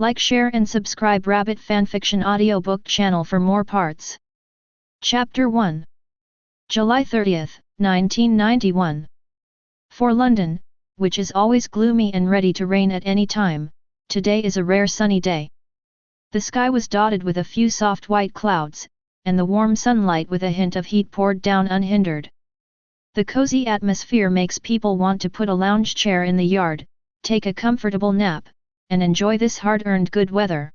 Like, share and subscribe Rabbit Fanfiction audiobook channel for more parts. Chapter 1. July 30th, 1991. For London, which is always gloomy and ready to rain at any time, today is a rare sunny day. The sky was dotted with a few soft white clouds, and the warm sunlight with a hint of heat poured down unhindered. The cozy atmosphere makes people want to put a lounge chair in the yard, take a comfortable nap, and enjoy this hard-earned good weather.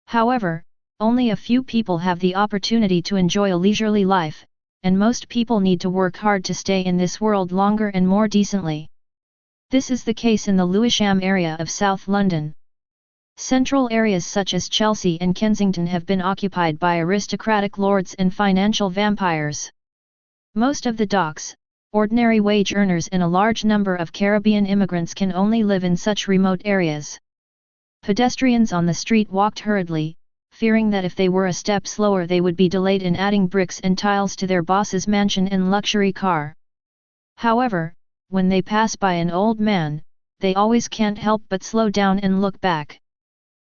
However, only a few people have the opportunity to enjoy a leisurely life, and most people need to work hard to stay in this world longer and more decently. This is the case in the Lewisham area of South London. Central areas such as Chelsea and Kensington have been occupied by aristocratic lords and financial vampires. Most of the docks, ordinary wage earners and a large number of Caribbean immigrants can only live in such remote areas. Pedestrians on the street walked hurriedly, fearing that if they were a step slower they would be delayed in adding bricks and tiles to their boss's mansion and luxury car. However, when they pass by an old man, they always can't help but slow down and look back.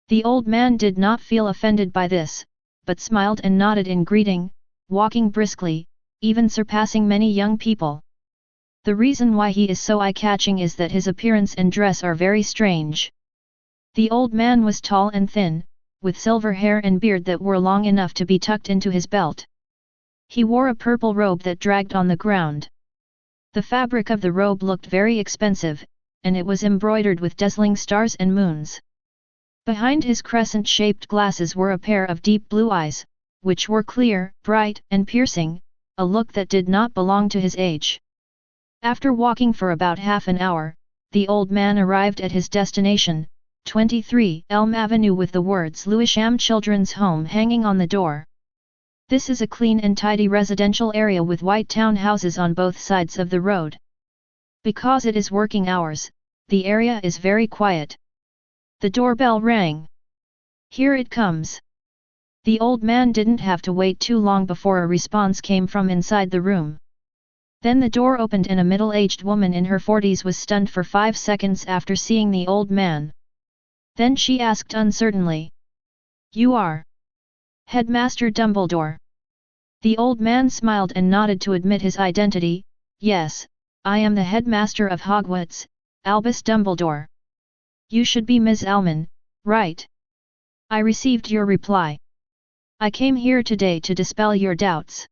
The old man did not feel offended by this, but smiled and nodded in greeting, walking briskly, even surpassing many young people. The reason why he is so eye-catching is that his appearance and dress are very strange. The old man was tall and thin, with silver hair and beard that were long enough to be tucked into his belt. He wore a purple robe that dragged on the ground. The fabric of the robe looked very expensive, and it was embroidered with dazzling stars and moons. Behind his crescent-shaped glasses were a pair of deep blue eyes, which were clear, bright, and piercing, a look that did not belong to his age. After walking for about half an hour, the old man arrived at his destination, 23 Elm Avenue, with the words Lewisham Children's Home hanging on the door. This is a clean and tidy residential area with white townhouses on both sides of the road. Because it is working hours, the area is very quiet. The doorbell rang. Here it comes. The old man didn't have to wait too long before a response came from inside the room. Then the door opened and a middle-aged woman in her 40s was stunned for 5 seconds after seeing the old man. Then she asked uncertainly, "You are Headmaster Dumbledore?" The old man smiled and nodded to admit his identity. "Yes, I am the headmaster of Hogwarts, Albus Dumbledore. You should be Ms. Alman, right? I received your reply. I came here today to dispel your doubts."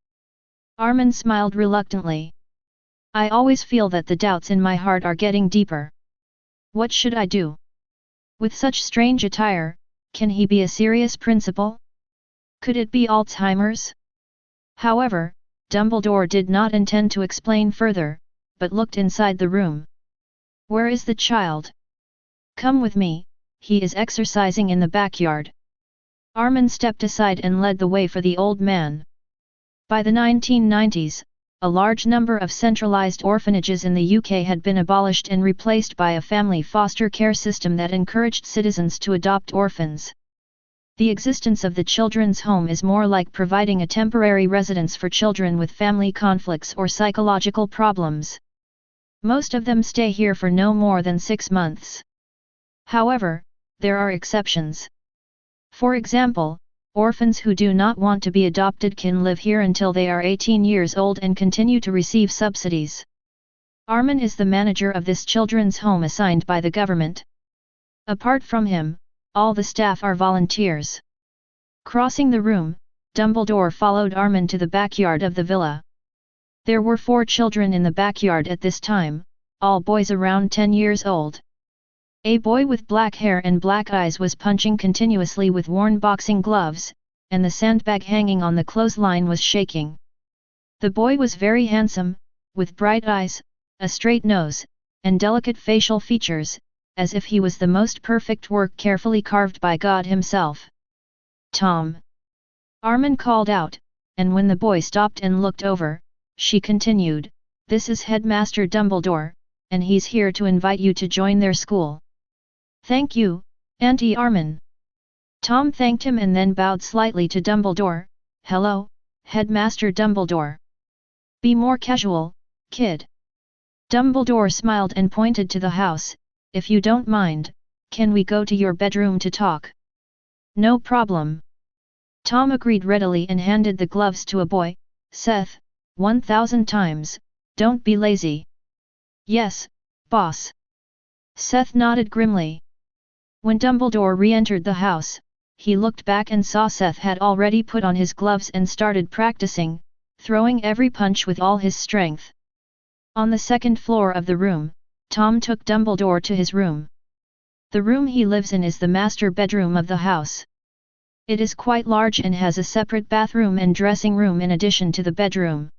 Armin smiled reluctantly. "I always feel that the doubts in my heart are getting deeper. What should I do? With such strange attire, can he be a serious principal? Could it be Alzheimer's?" However, Dumbledore did not intend to explain further, but looked inside the room. "Where is the child? Come with me, he is exercising in the backyard." Armin stepped aside and led the way for the old man. By the 1990s, a large number of centralized orphanages in the UK had been abolished and replaced by a family foster care system that encouraged citizens to adopt orphans. The existence of the children's home is more like providing a temporary residence for children with family conflicts or psychological problems. Most of them stay here for no more than 6 months. However, there are exceptions. For example, orphans who do not want to be adopted can live here until they are 18 years old and continue to receive subsidies. Armin is the manager of this children's home assigned by the government. Apart from him, all the staff are volunteers. Crossing the room, Dumbledore followed Armin to the backyard of the villa. There were 4 children in the backyard at this time, all boys around 10 years old. A boy with black hair and black eyes was punching continuously with worn boxing gloves, and the sandbag hanging on the clothesline was shaking. The boy was very handsome, with bright eyes, a straight nose, and delicate facial features, as if he was the most perfect work carefully carved by God himself. "Tom!" Armin called out, and when the boy stopped and looked over, she continued, "This is Headmaster Dumbledore, and he's here to invite you to join their school." "Thank you, Auntie Armin." Tom thanked him and then bowed slightly to Dumbledore. "Hello, Headmaster Dumbledore. Be more casual, kid." Dumbledore smiled and pointed to the house. "If you don't mind, Can we go to your bedroom to talk? No problem. Tom agreed readily and handed the gloves to a boy. Seth, 1,000 times, don't be lazy. Yes, boss. Seth nodded grimly. When Dumbledore re-entered the house, he looked back and saw Seth had already put on his gloves and started practicing, throwing every punch with all his strength. On the second floor of the room, Tom took Dumbledore to his room. The room he lives in is the master bedroom of the house. It is quite large and has a separate bathroom and dressing room in addition to the bedroom.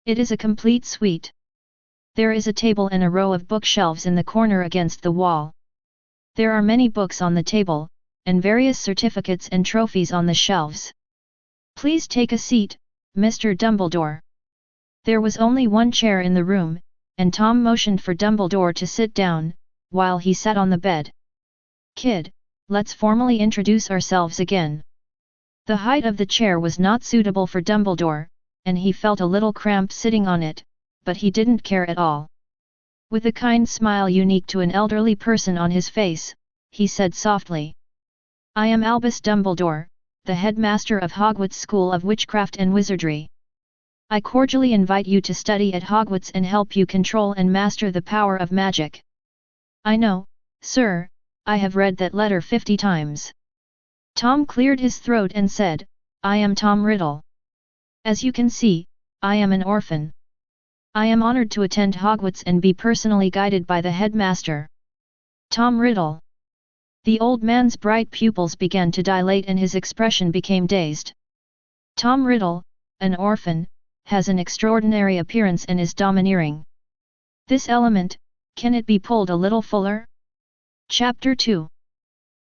It is a complete suite. There is a table and a row of bookshelves in the corner against the wall. There are many books on the table, and various certificates and trophies on the shelves. Please take a seat, Mr. Dumbledore. There was only one chair in the room, and Tom motioned for Dumbledore to sit down, while he sat on the bed. Kid, let's formally introduce ourselves again. The height of the chair was not suitable for Dumbledore, and he felt a little cramped sitting on it, but he didn't care at all. With a kind smile unique to an elderly person on his face, he said softly. I am Albus Dumbledore, the headmaster of Hogwarts School of Witchcraft and Wizardry. I cordially invite you to study at Hogwarts and help you control and master the power of magic. I know, sir, I have read that letter 50 times. Tom cleared his throat and said, I am Tom Riddle. As you can see, I am an orphan. I am honored to attend Hogwarts and be personally guided by the headmaster. Tom Riddle. The old man's bright pupils began to dilate and his expression became dazed. Tom Riddle, an orphan, has an extraordinary appearance and is domineering. This element, can it be pulled a little fuller? Chapter 2.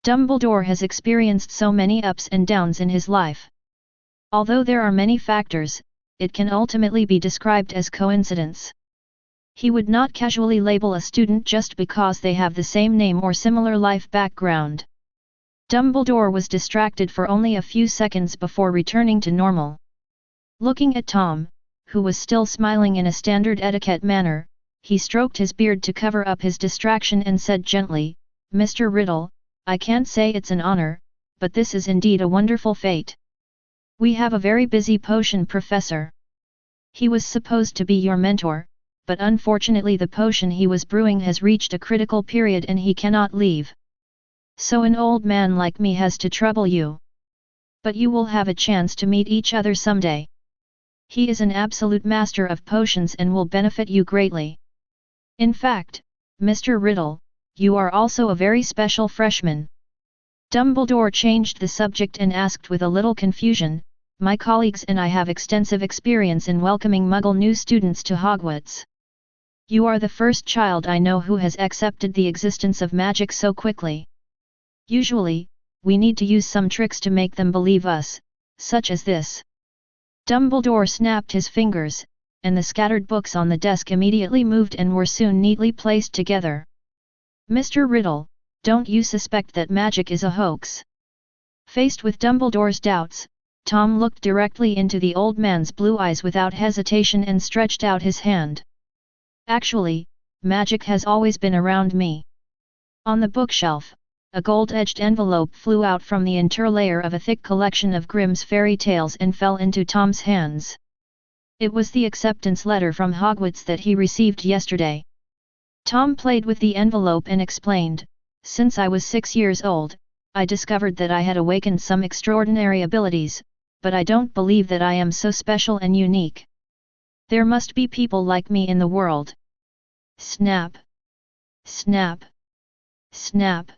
Dumbledore has experienced so many ups and downs in his life. Although there are many factors, it can ultimately be described as coincidence. He would not casually label a student just because they have the same name or similar life background. Dumbledore was distracted for only a few seconds before returning to normal. Looking at Tom, who was still smiling in a standard etiquette manner, he stroked his beard to cover up his distraction and said gently, Mr. Riddle, I can't say it's an honor, but this is indeed a wonderful fate. We have a very busy potion professor. He was supposed to be your mentor, but unfortunately the potion he was brewing has reached a critical period and he cannot leave. So an old man like me has to trouble you. But you will have a chance to meet each other someday. He is an absolute master of potions and will benefit you greatly. In fact, Mr. Riddle, you are also a very special freshman. Dumbledore changed the subject and asked with a little confusion, my colleagues and I have extensive experience in welcoming Muggle new students to Hogwarts. You are the first child I know who has accepted the existence of magic so quickly. Usually, we need to use some tricks to make them believe us, such as this. Dumbledore snapped his fingers, and the scattered books on the desk immediately moved and were soon neatly placed together. Mr. Riddle, don't you suspect that magic is a hoax? Faced with Dumbledore's doubts, Tom looked directly into the old man's blue eyes without hesitation and stretched out his hand. Actually, magic has always been around me. On the bookshelf, a gold-edged envelope flew out from the interlayer of a thick collection of Grimm's fairy tales and fell into Tom's hands. It was the acceptance letter from Hogwarts that he received yesterday. Tom played with the envelope and explained, since I was 6 years old, I discovered that I had awakened some extraordinary abilities, but I don't believe that I am so special and unique. There must be people like me in the world. Snap! Snap! Snap!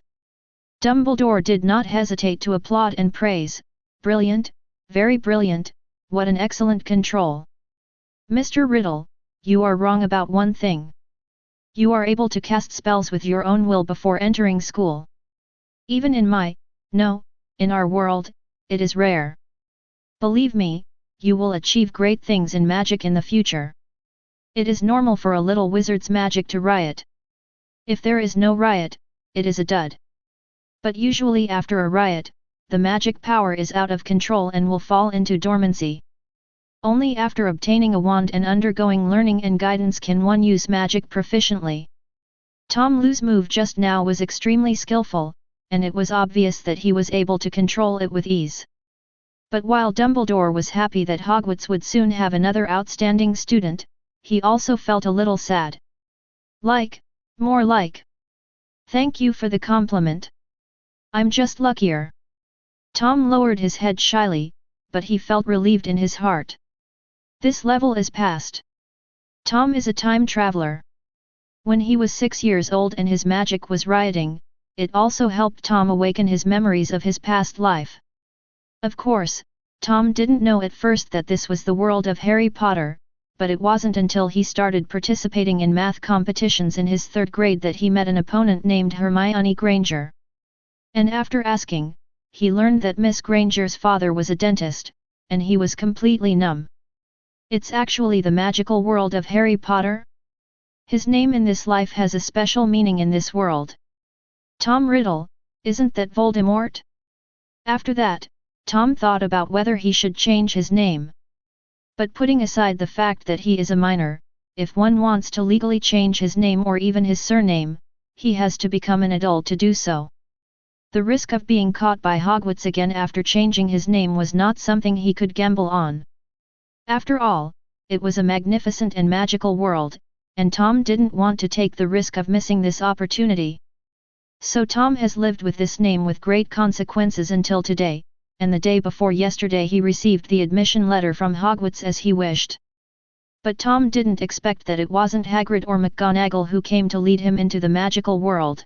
Dumbledore did not hesitate to applaud and praise, brilliant, very brilliant, what an excellent control. Mr. Riddle, you are wrong about one thing. You are able to cast spells with your own will before entering school. Even in in our world, it is rare. Believe me, you will achieve great things in magic in the future. It is normal for a little wizard's magic to riot. If there is no riot, it is a dud. But usually after a riot, the magic power is out of control and will fall into dormancy. Only after obtaining a wand and undergoing learning and guidance can one use magic proficiently. Tom Lu's move just now was extremely skillful, and it was obvious that he was able to control it with ease. But while Dumbledore was happy that Hogwarts would soon have another outstanding student, he also felt a little sad. More like. Thank you for the compliment. I'm just luckier. Tom lowered his head shyly, but he felt relieved in his heart. This level is past. Tom is a time traveler. When he was 6 years old and his magic was rioting, it also helped Tom awaken his memories of his past life. Of course, Tom didn't know at first that this was the world of Harry Potter, but it wasn't until he started participating in math competitions in his 3rd grade that he met an opponent named Hermione Granger. And after asking, he learned that Miss Granger's father was a dentist, and he was completely numb. It's actually the magical world of Harry Potter? His name in this life has a special meaning in this world. Tom Riddle, isn't that Voldemort? After that, Tom thought about whether he should change his name. But putting aside the fact that he is a minor, if one wants to legally change his name or even his surname, he has to become an adult to do so. The risk of being caught by Hogwarts again after changing his name was not something he could gamble on. After all, it was a magnificent and magical world, and Tom didn't want to take the risk of missing this opportunity. So Tom has lived with this name with great consequences until today, and the day before yesterday he received the admission letter from Hogwarts as he wished. But Tom didn't expect that it wasn't Hagrid or McGonagall who came to lead him into the magical world.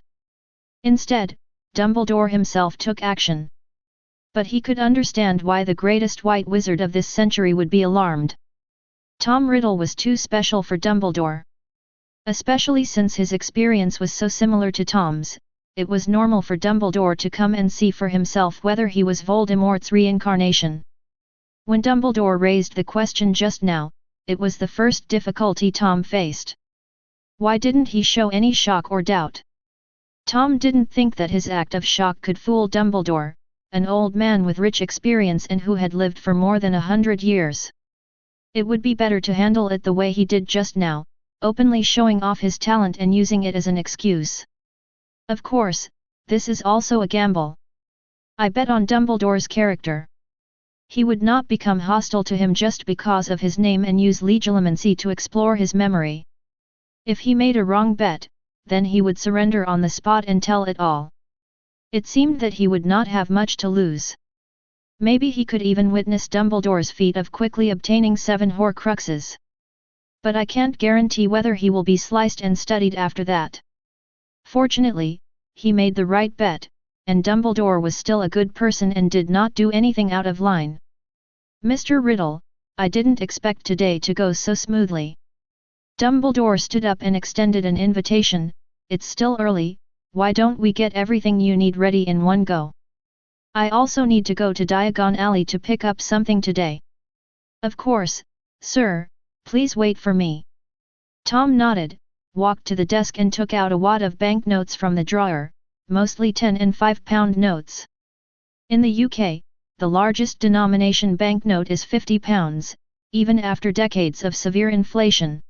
Instead, Dumbledore himself took action. But he could understand why the greatest white wizard of this century would be alarmed. Tom Riddle was too special for Dumbledore. Especially since his experience was so similar to Tom's, it was normal for Dumbledore to come and see for himself whether he was Voldemort's reincarnation. When Dumbledore raised the question just now, it was the first difficulty Tom faced. Why didn't he show any shock or doubt? Tom didn't think that his act of shock could fool Dumbledore, an old man with rich experience and who had lived for more than 100 years. It would be better to handle it the way he did just now, openly showing off his talent and using it as an excuse. Of course, this is also a gamble. I bet on Dumbledore's character. He would not become hostile to him just because of his name and use legilimency to explore his memory. If he made a wrong bet, then he would surrender on the spot and tell it all. It seemed that he would not have much to lose. Maybe he could even witness Dumbledore's feat of quickly obtaining 7 Horcruxes. But I can't guarantee whether he will be sliced and studied after that. Fortunately, he made the right bet, and Dumbledore was still a good person and did not do anything out of line. Mr. Riddle, I didn't expect today to go so smoothly. Dumbledore stood up and extended an invitation. It's still early, why don't we get everything you need ready in one go? I also need to go to Diagon Alley to pick up something today. Of course, sir, please wait for me. Tom nodded, walked to the desk and took out a wad of banknotes from the drawer, mostly 10 and 5 pound notes. In the UK, the largest denomination banknote is £50, even after decades of severe inflation.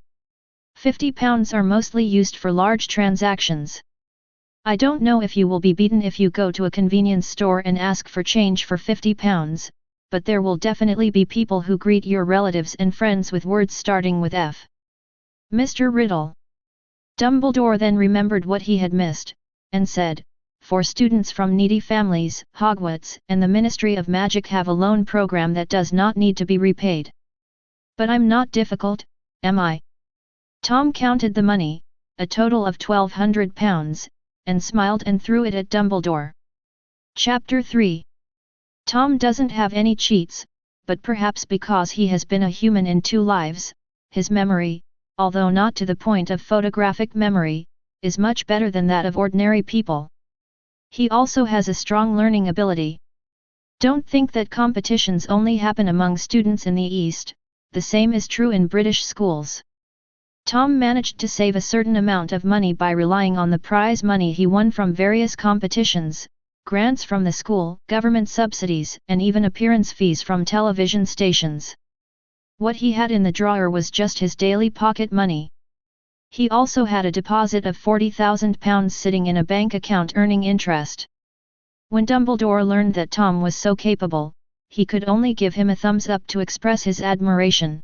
£50 are mostly used for large transactions. I don't know if you will be beaten if you go to a convenience store and ask for change for £50, but there will definitely be people who greet your relatives and friends with words starting with F. Mr. Riddle. Dumbledore then remembered what he had missed, and said, for students from needy families, Hogwarts and the Ministry of Magic have a loan program that does not need to be repaid. But I'm not difficult, am I? Tom counted the money, a total of £1,200, and smiled and threw it at Dumbledore. Chapter 3. Tom doesn't have any cheats, but perhaps because he has been a human in 2 lives, his memory, although not to the point of photographic memory, is much better than that of ordinary people. He also has a strong learning ability. Don't think that competitions only happen among students in the East, the same is true in British schools. Tom managed to save a certain amount of money by relying on the prize money he won from various competitions, grants from the school, government subsidies, and even appearance fees from television stations. What he had in the drawer was just his daily pocket money. He also had a deposit of £40,000 sitting in a bank account earning interest. When Dumbledore learned that Tom was so capable, he could only give him a thumbs up to express his admiration.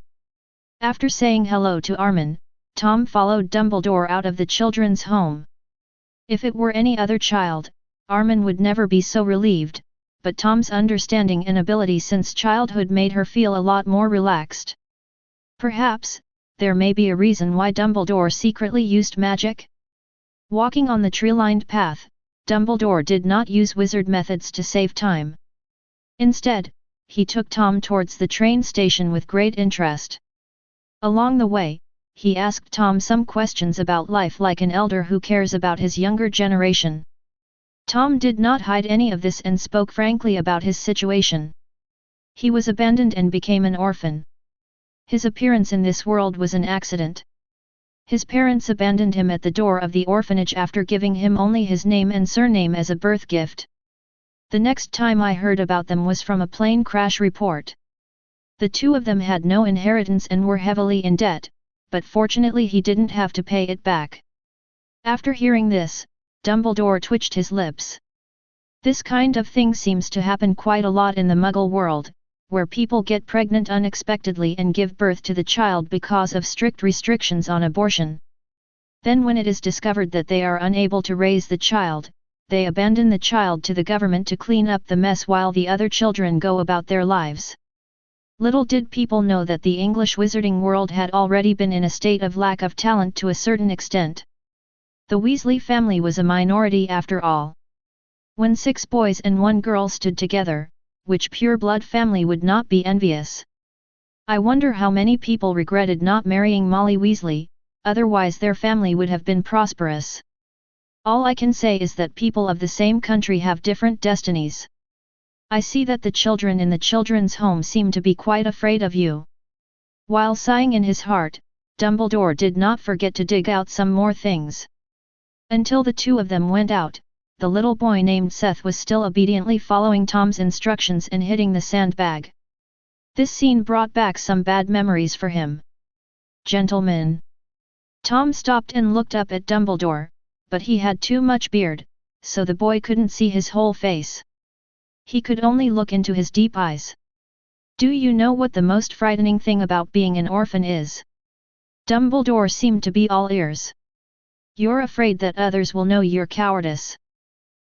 After saying hello to Armin, Tom followed Dumbledore out of the children's home. If it were any other child, Armin would never be so relieved, but Tom's understanding and ability since childhood made her feel a lot more relaxed. Perhaps, there may be a reason why Dumbledore secretly used magic? Walking on the tree-lined path, Dumbledore did not use wizard methods to save time. Instead, he took Tom towards the train station with great interest. Along the way, he asked Tom some questions about life like an elder who cares about his younger generation. Tom did not hide any of this and spoke frankly about his situation. He was abandoned and became an orphan. His appearance in this world was an accident. His parents abandoned him at the door of the orphanage after giving him only his name and surname as a birth gift. The next time I heard about them was from a plane crash report. The two of them had no inheritance and were heavily in debt, but fortunately he didn't have to pay it back. After hearing this, Dumbledore twitched his lips. This kind of thing seems to happen quite a lot in the Muggle world, where people get pregnant unexpectedly and give birth to the child because of strict restrictions on abortion. Then when it is discovered that they are unable to raise the child, they abandon the child to the government to clean up the mess while the other children go about their lives. Little did people know that the English wizarding world had already been in a state of lack of talent to a certain extent. The Weasley family was a minority after all. When 6 boys and 1 girl stood together, which pure-blood family would not be envious? I wonder how many people regretted not marrying Molly Weasley, otherwise their family would have been prosperous. All I can say is that people of the same country have different destinies. I see that the children in the children's home seem to be quite afraid of you. While sighing in his heart, Dumbledore did not forget to dig out some more things. Until the two of them went out, the little boy named Seth was still obediently following Tom's instructions and hitting the sandbag. This scene brought back some bad memories for him. "Gentlemen." Tom stopped and looked up at Dumbledore, but he had too much beard, so the boy couldn't see his whole face. He could only look into his deep eyes. "Do you know what the most frightening thing about being an orphan is?" Dumbledore seemed to be all ears. "You're afraid that others will know your cowardice."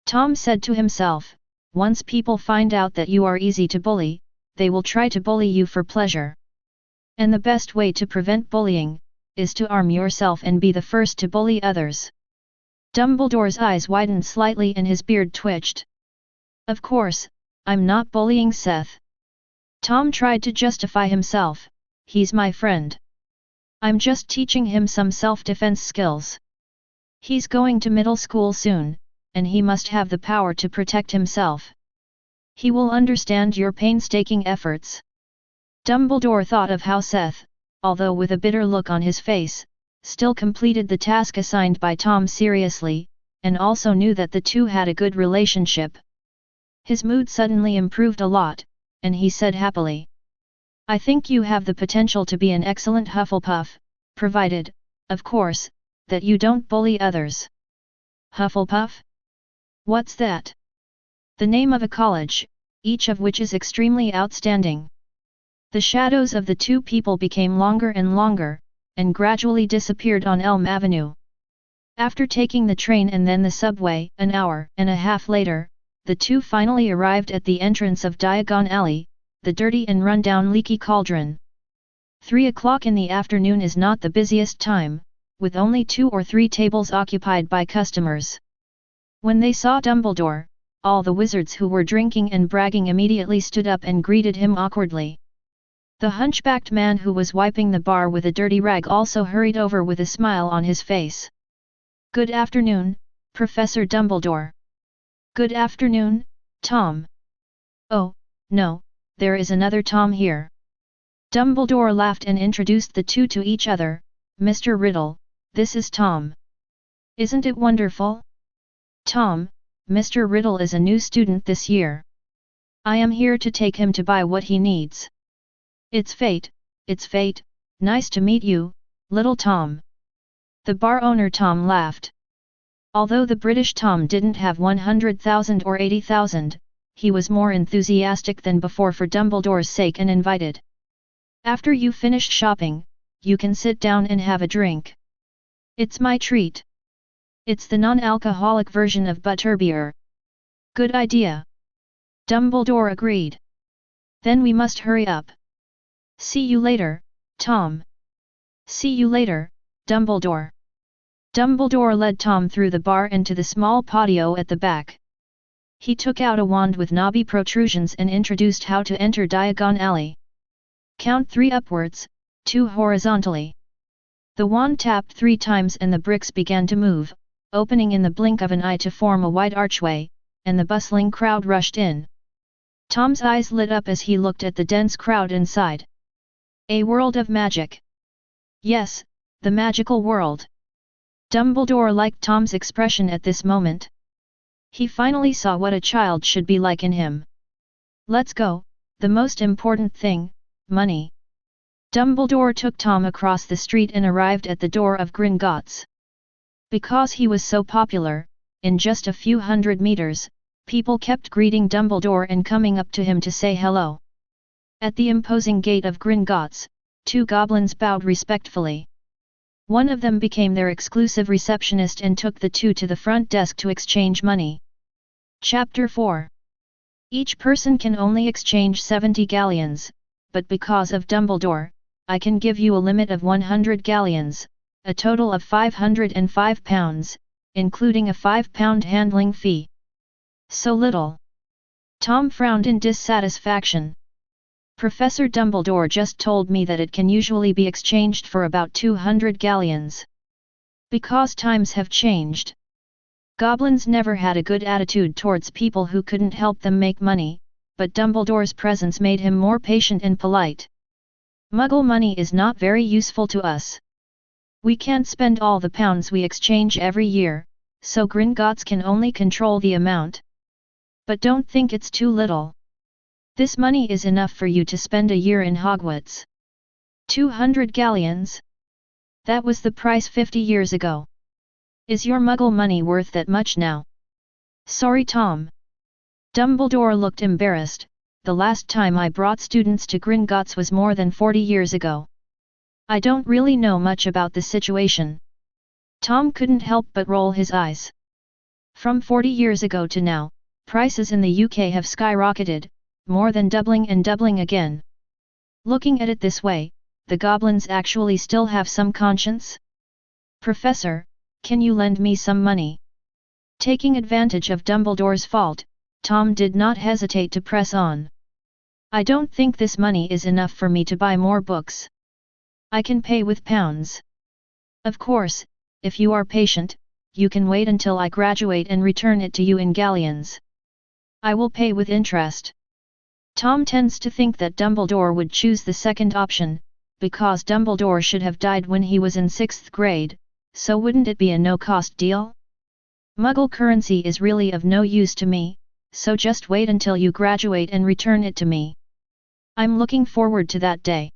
Tom said to himself, "Once people find out that you are easy to bully, they will try to bully you for pleasure. And the best way to prevent bullying, is to arm yourself and be the first to bully others." Dumbledore's eyes widened slightly and his beard twitched. "Of course, I'm not bullying Seth." Tom tried to justify himself, "He's my friend. I'm just teaching him some self-defense skills. He's going to middle school soon, and he must have the power to protect himself. He will understand your painstaking efforts." Dumbledore thought of how Seth, although with a bitter look on his face, still completed the task assigned by Tom seriously, and also knew that the two had a good relationship. His mood suddenly improved a lot, and he said happily, "I think you have the potential to be an excellent Hufflepuff, provided, of course, that you don't bully others." "Hufflepuff? What's that?" "The name of a college, each of which is extremely outstanding." The shadows of the two people became longer and longer, and gradually disappeared on Elm Avenue. After taking the train and then the subway, an hour and a half later, the two finally arrived at the entrance of Diagon Alley, the dirty and run-down leaky cauldron. 3 o'clock in the afternoon is not the busiest time, with only 2 or 3 tables occupied by customers. When they saw Dumbledore, all the wizards who were drinking and bragging immediately stood up and greeted him awkwardly. The hunchbacked man who was wiping the bar with a dirty rag also hurried over with a smile on his face. "Good afternoon, Professor Dumbledore." "Good afternoon, Tom." "Oh, no, there is another Tom here." Dumbledore laughed and introduced the two to each other. "Mr. Riddle, this is Tom. Isn't it wonderful?" "Tom, Mr. Riddle is a new student this year. I am here to take him to buy what he needs." It's fate, nice to meet you, little Tom." The bar owner Tom laughed. Although the British Tom didn't have 100,000 or 80,000, he was more enthusiastic than before for Dumbledore's sake and invited. After you finish shopping, you can sit down and have a drink. It's my treat. It's the non-alcoholic version of butterbeer. Good idea. Dumbledore agreed. Then we must hurry up. See you later, Tom. See you later, Dumbledore. Dumbledore led Tom through the bar and to the small patio at the back. He took out a wand with knobby protrusions and introduced how to enter Diagon Alley. Count 3 upwards, 2 horizontally. The wand tapped 3 times and the bricks began to move, opening in the blink of an eye to form a wide archway, and the bustling crowd rushed in. Tom's eyes lit up as he looked at the dense crowd inside. A world of magic. Yes, the magical world. Dumbledore liked Tom's expression at this moment. He finally saw what a child should be like in him. Let's go, the most important thing, money. Dumbledore took Tom across the street and arrived at the door of Gringotts. Because he was so popular, in just a few hundred meters, people kept greeting Dumbledore and coming up to him to say hello. At the imposing gate of Gringotts, 2 goblins bowed respectfully. One of them became their exclusive receptionist and took the 2 to the front desk to exchange money. Chapter 4. Each person can only exchange 70 galleons, but because of Dumbledore, I can give you a limit of 100 galleons, a total of 505 pounds, including a £5 handling fee. So little. Tom frowned in dissatisfaction. Professor Dumbledore just told me that it can usually be exchanged for about 200 galleons. Because times have changed. Goblins never had a good attitude towards people who couldn't help them make money, but Dumbledore's presence made him more patient and polite. Muggle money is not very useful to us. We can't spend all the pounds we exchange every year, so Gringotts can only control the amount. But don't think it's too little. This money is enough for you to spend a year in Hogwarts. 200 galleons? That was the price 50 years ago. Is your Muggle money worth that much now? Sorry, Tom. Dumbledore looked embarrassed. The last time I brought students to Gringotts was more than 40 years ago. I don't really know much about the situation. Tom couldn't help but roll his eyes. From 40 years ago to now, prices in the UK have skyrocketed, more than doubling and doubling again. Looking at it this way, the goblins actually still have some conscience? Professor, can you lend me some money? Taking advantage of Dumbledore's fault, Tom did not hesitate to press on. I don't think this money is enough for me to buy more books. I can pay with pounds. Of course, if you are patient, you can wait until I graduate and return it to you in galleons. I will pay with interest. Tom tends to think that Dumbledore would choose the second option, because Dumbledore should have died when he was in 6th grade, so wouldn't it be a no-cost deal? Muggle currency is really of no use to me, so just wait until you graduate and return it to me. I'm looking forward to that day.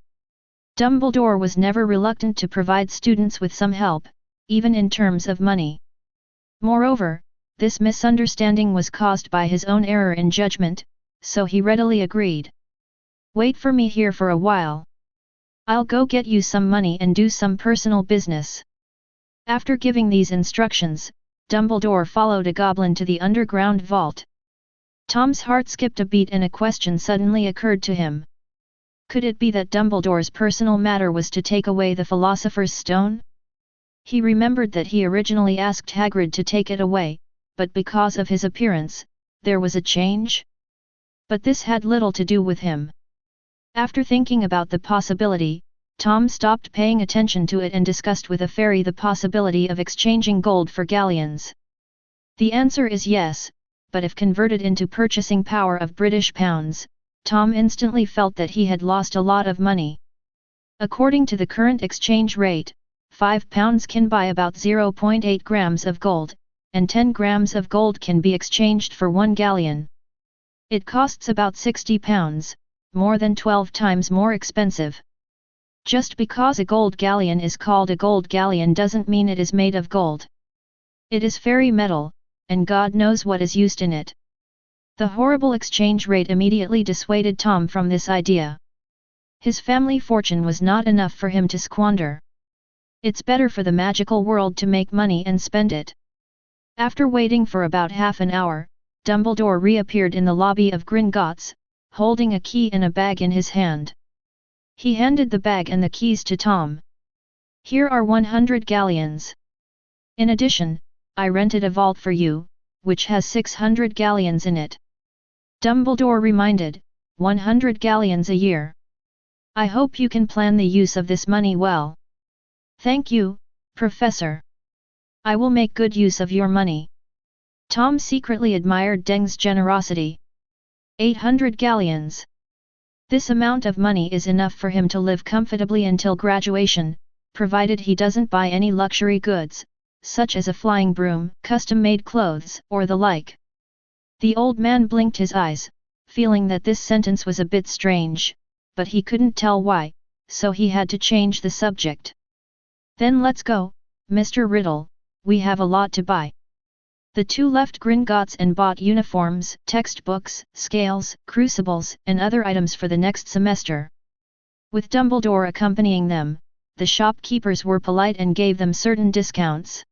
Dumbledore was never reluctant to provide students with some help, even in terms of money. Moreover, this misunderstanding was caused by his own error in judgment, so he readily agreed. Wait for me here for a while. I'll go get you some money and do some personal business. After giving these instructions, Dumbledore followed a goblin to the underground vault. Tom's heart skipped a beat and a question suddenly occurred to him. Could it be that Dumbledore's personal matter was to take away the Philosopher's Stone? He remembered that he originally asked Hagrid to take it away, but because of his appearance, there was a change? But this had little to do with him. After thinking about the possibility, Tom stopped paying attention to it and discussed with a fairy the possibility of exchanging gold for galleons. The answer is yes, but if converted into purchasing power of British pounds, Tom instantly felt that he had lost a lot of money. According to the current exchange rate, £5 can buy about 0.8 grams of gold, and 10 grams of gold can be exchanged for 1 galleon. It costs about £60, more than 12 times more expensive. Just because a gold galleon is called a gold galleon doesn't mean it is made of gold. It is fairy metal, and God knows what is used in it. The horrible exchange rate immediately dissuaded Tom from this idea. His family fortune was not enough for him to squander. It's better for the magical world to make money and spend it. After waiting for about half an hour, Dumbledore reappeared in the lobby of Gringotts, holding a key and a bag in his hand. He handed the bag and the keys to Tom. Here are 100 galleons. In addition, I rented a vault for you, which has 600 galleons in it. Dumbledore reminded, 100 galleons a year. I hope you can plan the use of this money well. Thank you, Professor. I will make good use of your money. Tom secretly admired Deng's generosity. 800 galleons. This amount of money is enough for him to live comfortably until graduation, provided he doesn't buy any luxury goods, such as a flying broom, custom-made clothes, or the like. The old man blinked his eyes, feeling that this sentence was a bit strange, but he couldn't tell why, so he had to change the subject. Then let's go, Mr. Riddle, we have a lot to buy. The two left Gringotts and bought uniforms, textbooks, scales, crucibles, and other items for the next semester. With Dumbledore accompanying them, the shopkeepers were polite and gave them certain discounts.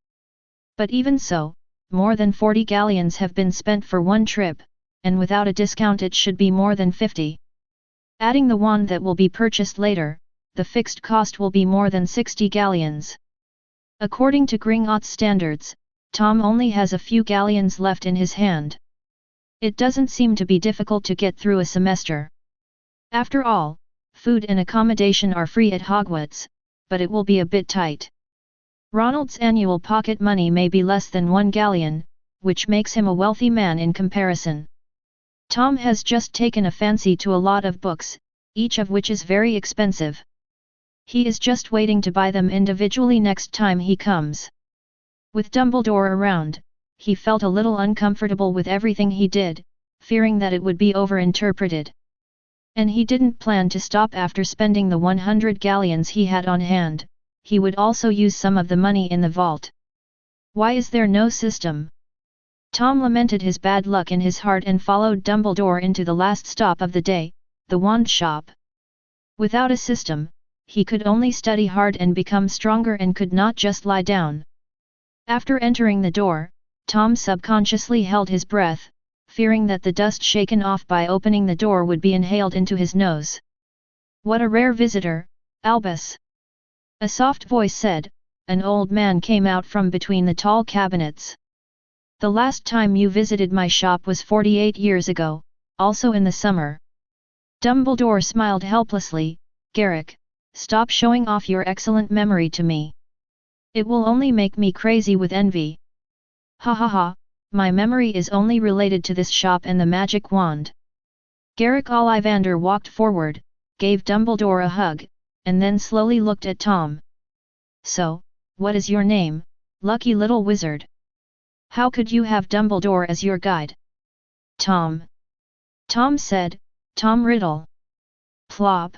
But even so, more than 40 galleons have been spent for one trip, and without a discount it should be more than 50. Adding the wand that will be purchased later, the fixed cost will be more than 60 galleons. According to Gringotts standards, Tom only has a few galleons left in his hand. It doesn't seem to be difficult to get through a semester. After all, food and accommodation are free at Hogwarts, but it will be a bit tight. Ronald's annual pocket money may be less than 1 galleon, which makes him a wealthy man in comparison. Tom has just taken a fancy to a lot of books, each of which is very expensive. He is just waiting to buy them individually next time he comes. With Dumbledore around, he felt a little uncomfortable with everything he did, fearing that it would be overinterpreted. And he didn't plan to stop after spending the 100 galleons he had on hand, he would also use some of the money in the vault. Why is there no system? Tom lamented his bad luck in his heart and followed Dumbledore into the last stop of the day, the wand shop. Without a system, he could only study hard and become stronger and could not just lie down. After entering the door, Tom subconsciously held his breath, fearing that the dust shaken off by opening the door would be inhaled into his nose. What a rare visitor, Albus! A soft voice said. An old man came out from between the tall cabinets. The last time you visited my shop was 48 years ago, also in the summer. Dumbledore smiled helplessly. Garrick, stop showing off your excellent memory to me. It will only make me crazy with envy. Ha ha ha, my memory is only related to this shop and the magic wand. Garrick Ollivander walked forward, gave Dumbledore a hug, and then slowly looked at Tom. So, what is your name, lucky little wizard? How could you have Dumbledore as your guide? Tom. Tom said, Tom Riddle. Plop.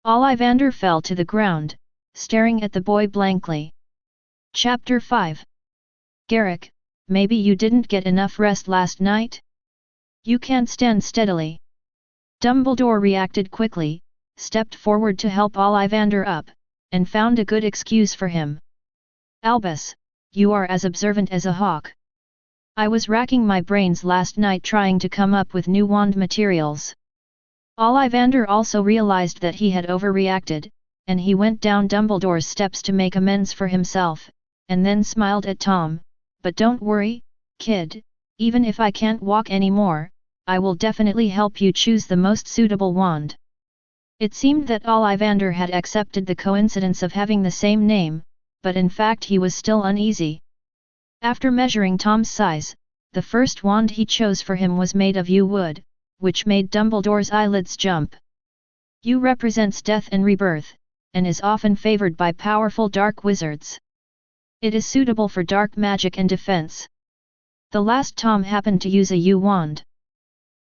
Ollivander fell to the ground, staring at the boy blankly. Chapter 5. Garrick, maybe you didn't get enough rest last night? You can't stand steadily. Dumbledore reacted quickly, stepped forward to help Ollivander up, and found a good excuse for him. Albus, you are as observant as a hawk. I was racking my brains last night trying to come up with new wand materials. Ollivander also realized that he had overreacted, and he went down Dumbledore's steps to make amends for himself, and then smiled at Tom. But don't worry, kid, even if I can't walk anymore, I will definitely help you choose the most suitable wand. It seemed that Ollivander had accepted the coincidence of having the same name, but in fact he was still uneasy. After measuring Tom's size, the first wand he chose for him was made of yew wood, which made Dumbledore's eyelids jump. Yew represents death and rebirth, and is often favored by powerful dark wizards. It is suitable for dark magic and defense. The last Tom happened to use a yew wand.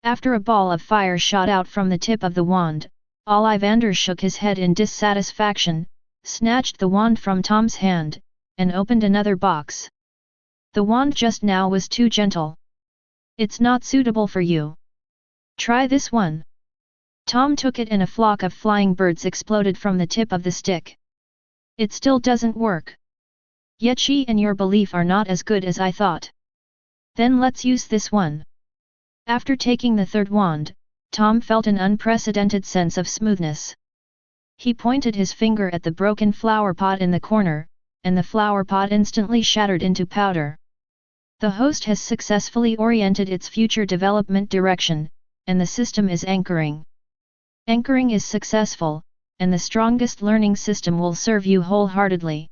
After a ball of fire shot out from the tip of the wand, Ollivander shook his head in dissatisfaction, snatched the wand from Tom's hand, and opened another box. The wand just now was too gentle. It's not suitable for you. Try this one. Tom took it and a flock of flying birds exploded from the tip of the stick. It still doesn't work. Yet she and your belief are not as good as I thought. Then let's use this one. After taking the third wand, Tom felt an unprecedented sense of smoothness. He pointed his finger at the broken flower pot in the corner, and the flower pot instantly shattered into powder. The host has successfully oriented its future development direction, and the system is anchoring. Anchoring is successful, and the strongest learning system will serve you wholeheartedly.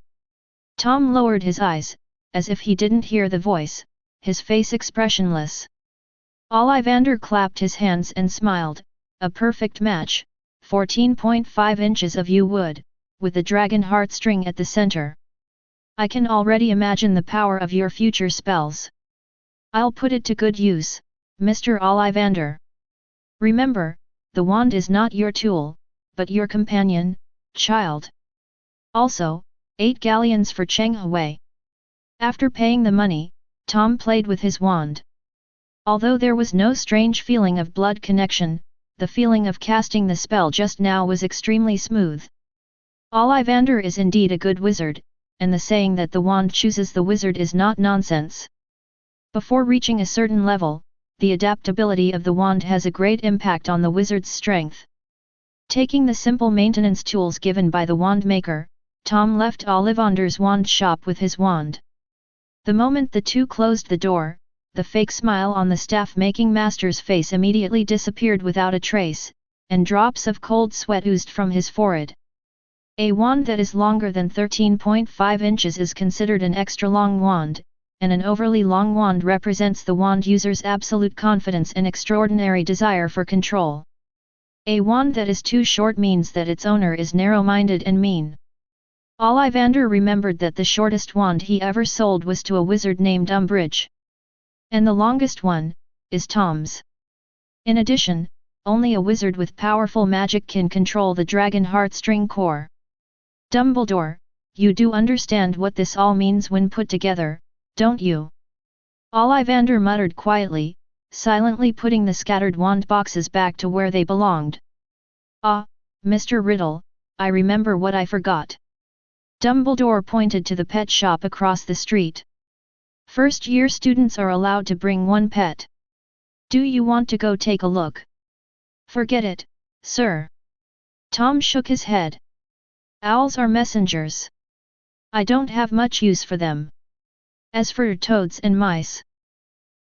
Tom lowered his eyes, as if he didn't hear the voice, his face expressionless. Ollivander clapped his hands and smiled, a perfect match, 14.5 inches of wood, with the dragon heartstring at the center. I can already imagine the power of your future spells. I'll put it to good use, Mr. Ollivander. Remember, the wand is not your tool, but your companion, child. Also, 8 galleons for Chenghui. After paying the money, Tom played with his wand. Although there was no strange feeling of blood connection, the feeling of casting the spell just now was extremely smooth. Ollivander is indeed a good wizard, and the saying that the wand chooses the wizard is not nonsense. Before reaching a certain level, the adaptability of the wand has a great impact on the wizard's strength. Taking the simple maintenance tools given by the wand maker, Tom left Ollivander's wand shop with his wand. The moment the two closed the door, the fake smile on the staff-making master's face immediately disappeared without a trace, and drops of cold sweat oozed from his forehead. A wand that is longer than 13.5 inches is considered an extra-long wand, and an overly long wand represents the wand user's absolute confidence and extraordinary desire for control. A wand that is too short means that its owner is narrow-minded and mean. Ollivander remembered that the shortest wand he ever sold was to a wizard named Umbridge. And the longest one is Tom's. In addition, only a wizard with powerful magic can control the dragon heartstring core. Dumbledore, you do understand what this all means when put together, don't you? Ollivander muttered quietly, silently putting the scattered wand boxes back to where they belonged. Ah, Mr. Riddle, I remember what I forgot. Dumbledore pointed to the pet shop across the street. First-year students are allowed to bring one pet. Do you want to go take a look? Forget it, sir. Tom shook his head. Owls are messengers. I don't have much use for them. As for toads and mice,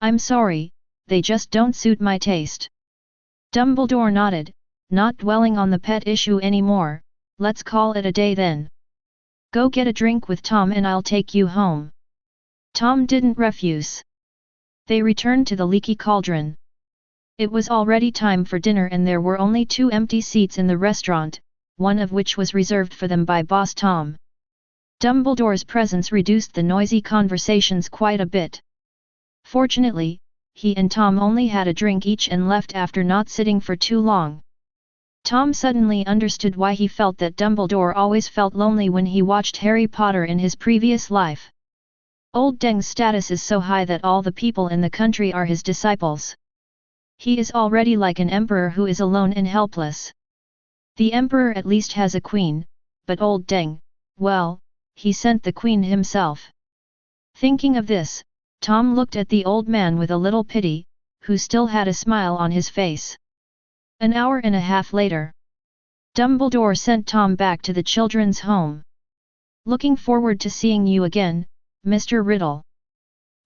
I'm sorry, they just don't suit my taste. Dumbledore nodded, not dwelling on the pet issue anymore. Let's call it a day then. Go get a drink with Tom and I'll take you home. Tom didn't refuse. They returned to the leaky cauldron. It was already time for dinner and there were only 2 empty seats in the restaurant, one of which was reserved for them by Boss Tom. Dumbledore's presence reduced the noisy conversations quite a bit. Fortunately, he and Tom only had a drink each and left after not sitting for too long. Tom suddenly understood why he felt that Dumbledore always felt lonely when he watched Harry Potter in his previous life. Old Deng's status is so high that all the people in the country are his disciples. He is already like an emperor who is alone and helpless. The emperor at least has a queen, but old Deng, well, he sent the queen himself. Thinking of this, Tom looked at the old man with a little pity, who still had a smile on his face. An hour and a half later, Dumbledore sent Tom back to the children's home. Looking forward to seeing you again, Mr. Riddle.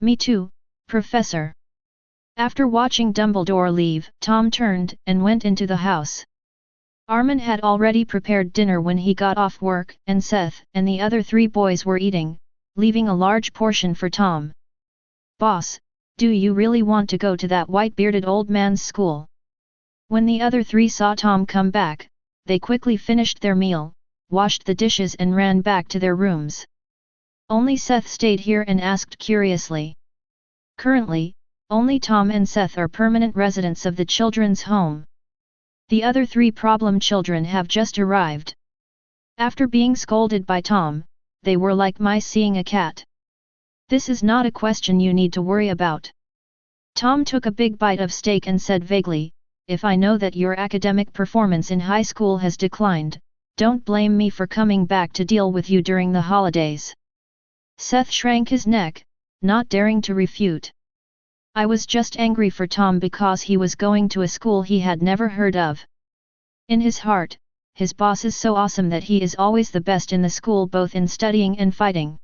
Me too, Professor. After watching Dumbledore leave, Tom turned and went into the house. Armin had already prepared dinner when he got off work, and Seth and the other 3 boys were eating, leaving a large portion for Tom. Boss, do you really want to go to that white-bearded old man's school? When the other 3 saw Tom come back, they quickly finished their meal, washed the dishes and ran back to their rooms. Only Seth stayed here and asked curiously. Currently, only Tom and Seth are permanent residents of the children's home. The other 3 problem children have just arrived. After being scolded by Tom, they were like mice seeing a cat. This is not a question you need to worry about. Tom took a big bite of steak and said vaguely, if I know that your academic performance in high school has declined, don't blame me for coming back to deal with you during the holidays. Seth shrank his neck, not daring to refute. I was just angry for Tom because he was going to a school he had never heard of. In his heart, his boss is so awesome that he is always the best in the school both in studying and fighting.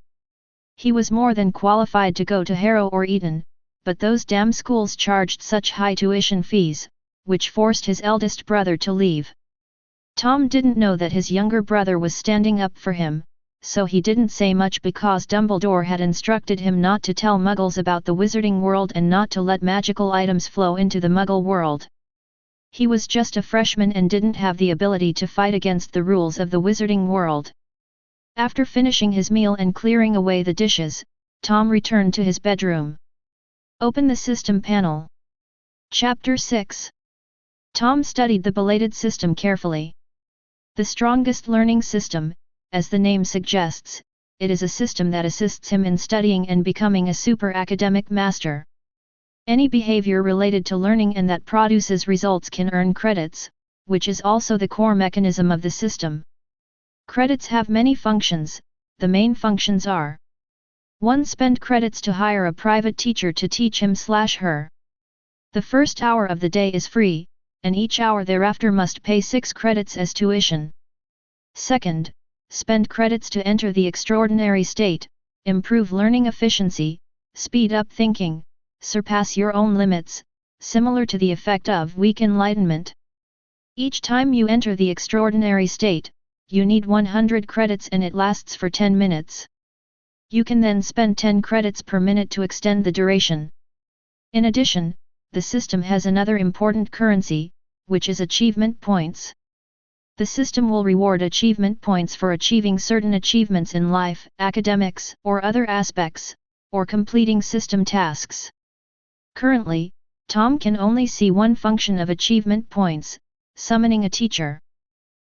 He was more than qualified to go to Harrow or Eton, but those damn schools charged such high tuition fees, which forced his eldest brother to leave. Tom didn't know that his younger brother was standing up for him, so he didn't say much because Dumbledore had instructed him not to tell Muggles about the wizarding world and not to let magical items flow into the Muggle world. He was just a freshman and didn't have the ability to fight against the rules of the wizarding world. After finishing his meal and clearing away the dishes, Tom returned to his bedroom. Open the system panel. Chapter 6. Tom studied the belated system carefully. The strongest learning system, as the name suggests, it is a system that assists him in studying and becoming a super academic master. Any behavior related to learning and that produces results can earn credits, which is also the core mechanism of the system. Credits have many functions. The main functions are: 1. Spend credits to hire a private teacher to teach him/her. The first hour of the day is free, and each hour thereafter must pay 6 credits as tuition. 2. Spend credits to enter the extraordinary state, improve learning efficiency, speed up thinking, surpass your own limits, similar to the effect of weak enlightenment. Each time you enter the extraordinary state, you need 100 credits and it lasts for 10 minutes. You can then spend 10 credits per minute to extend the duration. In addition, the system has another important currency, which is achievement points. The system will reward achievement points for achieving certain achievements in life, academics, or other aspects, or completing system tasks. Currently, Tom can only see one function of achievement points: summoning a teacher.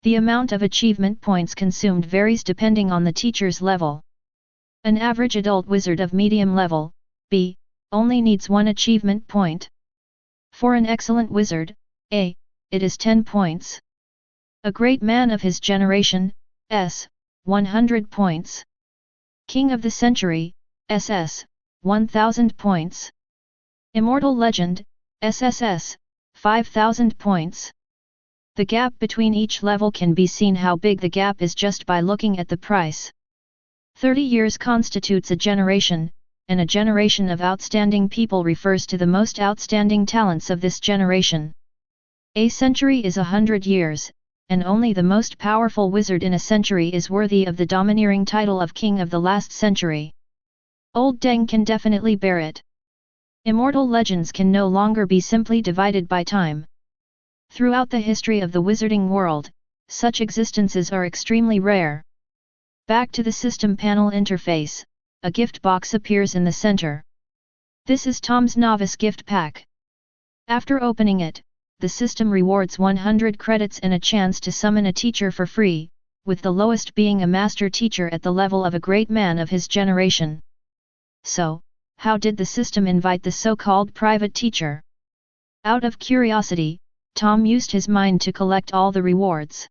The amount of achievement points consumed varies depending on the teacher's level. An average adult wizard of medium level, B, only needs 1 achievement point. For an excellent wizard, A, it is 10 points. A great man of his generation, S, 100 points. King of the century, SS, 1000 points. Immortal legend, SSS, 5000 points. The gap between each level can be seen how big the gap is just by looking at the price. 30 years constitutes a generation, and a generation of outstanding people refers to the most outstanding talents of this generation. A century is 100 years, and only the most powerful wizard in a century is worthy of the domineering title of King of the last century. Old Deng can definitely bear it. Immortal legends can no longer be simply divided by time. Throughout the history of the wizarding world, such existences are extremely rare. Back to the system panel interface, a gift box appears in the center. This is Tom's novice gift pack. After opening it, the system rewards 100 credits and a chance to summon a teacher for free, with the lowest being a master teacher at the level of a great man of his generation. So, how did the system invite the so-called private teacher? Out of curiosity, Tom used his mind to collect all the rewards.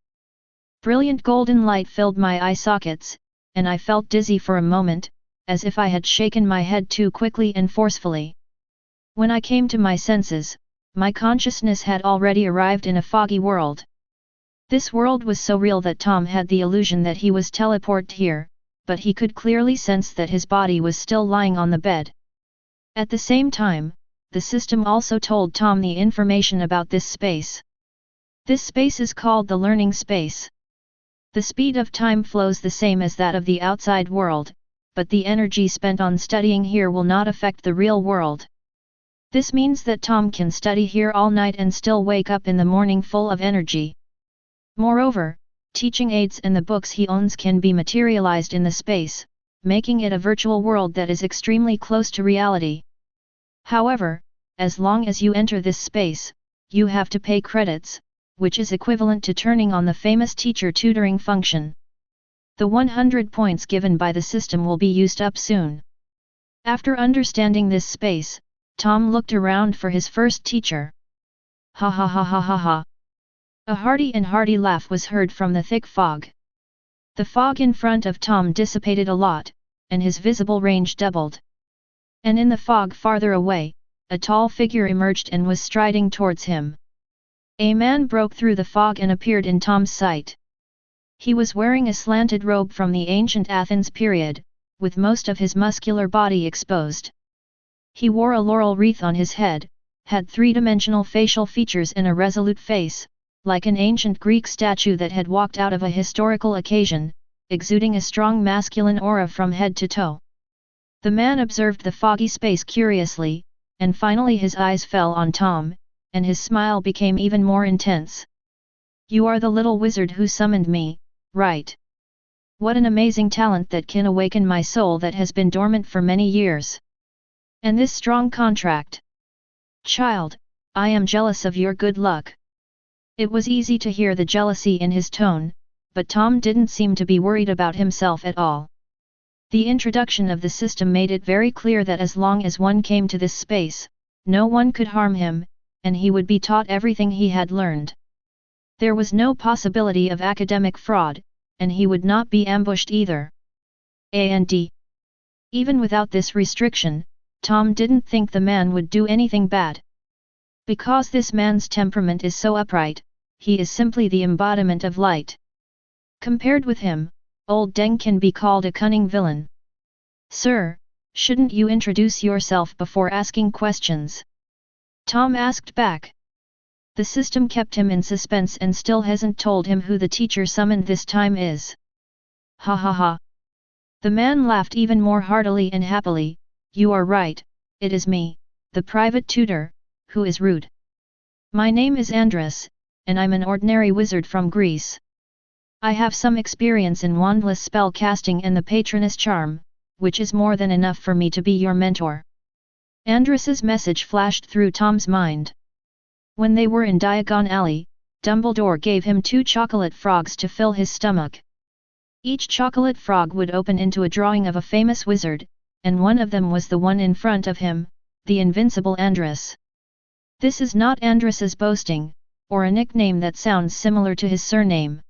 Brilliant golden light filled my eye sockets, and I felt dizzy for a moment, as if I had shaken my head too quickly and forcefully. When I came to my senses, my consciousness had already arrived in a foggy world. This world was so real that Tom had the illusion that he was teleported here, but he could clearly sense that his body was still lying on the bed. At the same time, the system also told Tom the information about this space. This space is called the learning space. The speed of time flows the same as that of the outside world, but the energy spent on studying here will not affect the real world. This means that Tom can study here all night and still wake up in the morning full of energy. Moreover, teaching aids and the books he owns can be materialized in the space, making it a virtual world that is extremely close to reality. However, as long as you enter this space, you have to pay credits, which is equivalent to turning on the famous teacher tutoring function. The 100 points given by the system will be used up soon. After understanding this space, Tom looked around for his first teacher. Ha ha ha ha ha ha. A hearty laugh was heard from the thick fog. The fog in front of Tom dissipated a lot, and his visible range doubled. And in the fog farther away, a tall figure emerged and was striding towards him. A man broke through the fog and appeared in Tom's sight. He was wearing a slanted robe from the ancient Athens period, with most of his muscular body exposed. He wore a laurel wreath on his head, had three-dimensional facial features and a resolute face, like an ancient Greek statue that had walked out of a historical occasion, exuding a strong masculine aura from head to toe. The man observed the foggy space curiously, and finally his eyes fell on Tom, and his smile became even more intense. "You are the little wizard who summoned me, right? What an amazing talent that can awaken my soul that has been dormant for many years. And this strong contract. Child, I am jealous of your good luck." It was easy to hear the jealousy in his tone, but Tom didn't seem to be worried about himself at all. The introduction of the system made it very clear that as long as one came to this space, no one could harm him, and he would be taught everything he had learned. There was no possibility of academic fraud, and he would not be ambushed either. And even without this restriction, Tom didn't think the man would do anything bad. Because this man's temperament is so upright, he is simply the embodiment of light. Compared with him, old Deng can be called a cunning villain. "Sir, shouldn't you introduce yourself before asking questions?" Tom asked back. The system kept him in suspense and still hasn't told him who the teacher summoned this time is. Ha ha ha. The man laughed even more heartily and happily. "You are right, it is me, the private tutor, who is rude. My name is Andres, and I'm an ordinary wizard from Greece. I have some experience in wandless spell casting and the patroness charm, which is more than enough for me to be your mentor." Andres's message flashed through Tom's mind. When they were in Diagon Alley, Dumbledore gave him 2 chocolate frogs to fill his stomach. Each chocolate frog would open into a drawing of a famous wizard, and one of them was the one in front of him, the invincible Andres. This is not Andres's boasting, or a nickname that sounds similar to his surname.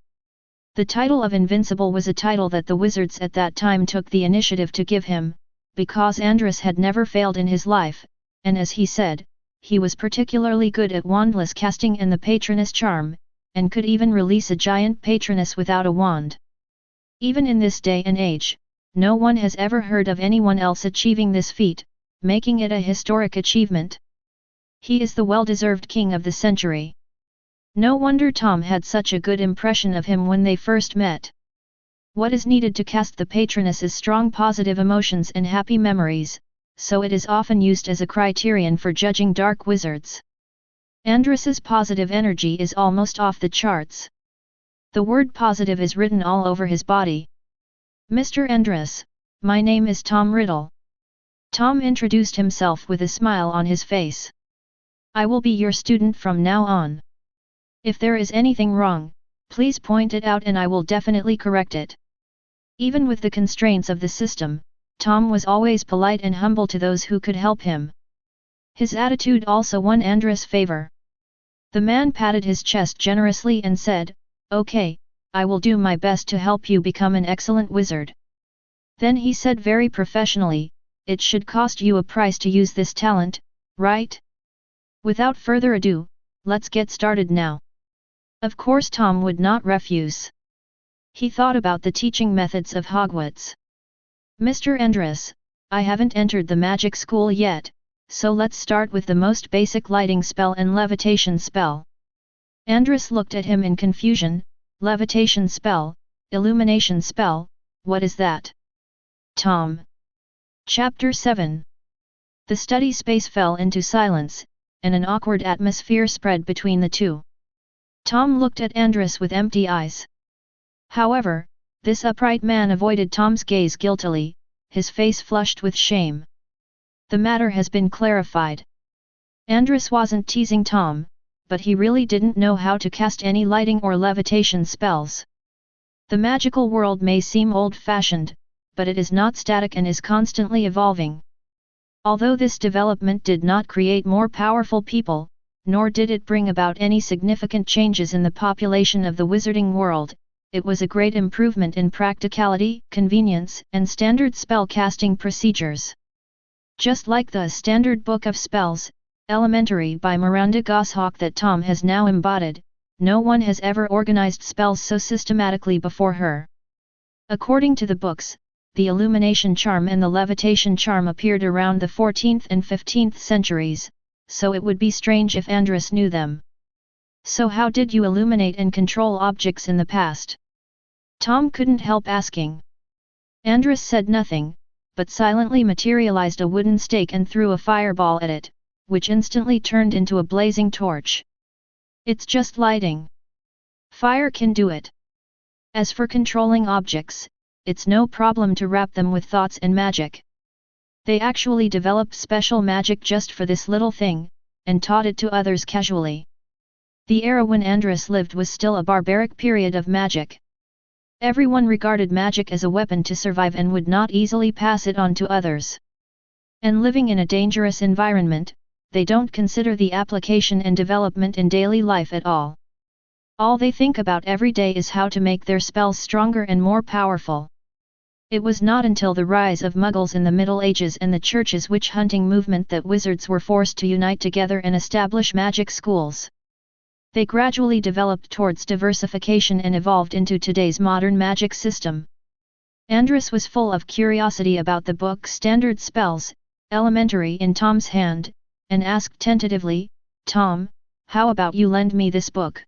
The title of Invincible was a title that the wizards at that time took the initiative to give him, because Andres had never failed in his life, and as he said, he was particularly good at wandless casting and the patroness charm, and could even release a giant patroness without a wand. Even in this day and age, no one has ever heard of anyone else achieving this feat, making it a historic achievement. He is the well-deserved king of the century. No wonder Tom had such a good impression of him when they first met. What is needed to cast the patroness is strong positive emotions and happy memories, so it is often used as a criterion for judging dark wizards. Andres's positive energy is almost off the charts. The word positive is written all over his body. "Mr. Andres, my name is Tom Riddle." Tom introduced himself with a smile on his face. "I will be your student from now on. If there is anything wrong, please point it out and I will definitely correct it." Even with the constraints of the system, Tom was always polite and humble to those who could help him. His attitude also won Andres' favor. The man patted his chest generously and said, "Okay, I will do my best to help you become an excellent wizard." Then he said very professionally, "It should cost you a price to use this talent, right? Without further ado, let's get started now." Of course Tom would not refuse. He thought about the teaching methods of Hogwarts. "Mr. Andres, I haven't entered the magic school yet, so let's start with the most basic lighting spell and levitation spell." Andres looked at him in confusion. "Levitation spell, illumination spell, what is that?" Tom. Chapter 7. The study space fell into silence, and an awkward atmosphere spread between the two. Tom looked at Andres with empty eyes. However, this upright man avoided Tom's gaze guiltily, his face flushed with shame. "The matter has been clarified." Andres wasn't teasing Tom, but he really didn't know how to cast any lighting or levitation spells. The magical world may seem old-fashioned, but it is not static and is constantly evolving. Although this development did not create more powerful people, nor did it bring about any significant changes in the population of the wizarding world, it was a great improvement in practicality, convenience, and standard spell casting procedures. Just like the Standard Book of Spells, Elementary by Miranda Goshawk that Tom has now embodied, no one has ever organized spells so systematically before her. According to the books, the Illumination Charm and the Levitation Charm appeared around the 14th and 15th centuries, so it would be strange if Andrus knew them. So how did you illuminate and control objects in the past? Tom couldn't help asking. Andrus said nothing, but silently materialized a wooden stake and threw a fireball at it, which instantly turned into a blazing torch. It's just lighting. Fire can do it. As for controlling objects, it's no problem to wrap them with thoughts and magic. They actually developed special magic just for this little thing, and taught it to others casually. The era when Andrus lived was still a barbaric period of magic. Everyone regarded magic as a weapon to survive and would not easily pass it on to others. And living in a dangerous environment, they don't consider the application and development in daily life at all. All they think about every day is how to make their spells stronger and more powerful. It was not until the rise of Muggles in the Middle Ages and the Church's witch-hunting movement that wizards were forced to unite together and establish magic schools. They gradually developed towards diversification and evolved into today's modern magic system. Andrus was full of curiosity about the book Standard Spells, Elementary in Tom's hand, and asked tentatively, "Tom, how about you lend me this book?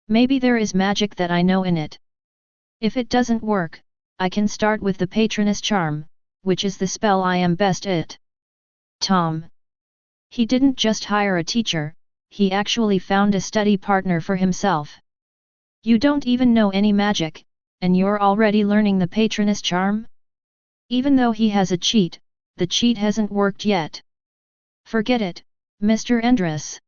Maybe there is magic that I know in it. If it doesn't work, I can start with the Patroness Charm, which is the spell I am best at." Tom. He didn't just hire a teacher, he actually found a study partner for himself. You don't even know any magic, and you're already learning the Patroness Charm? Even though he has a cheat, the cheat hasn't worked yet. Forget it, Mr. Andrus.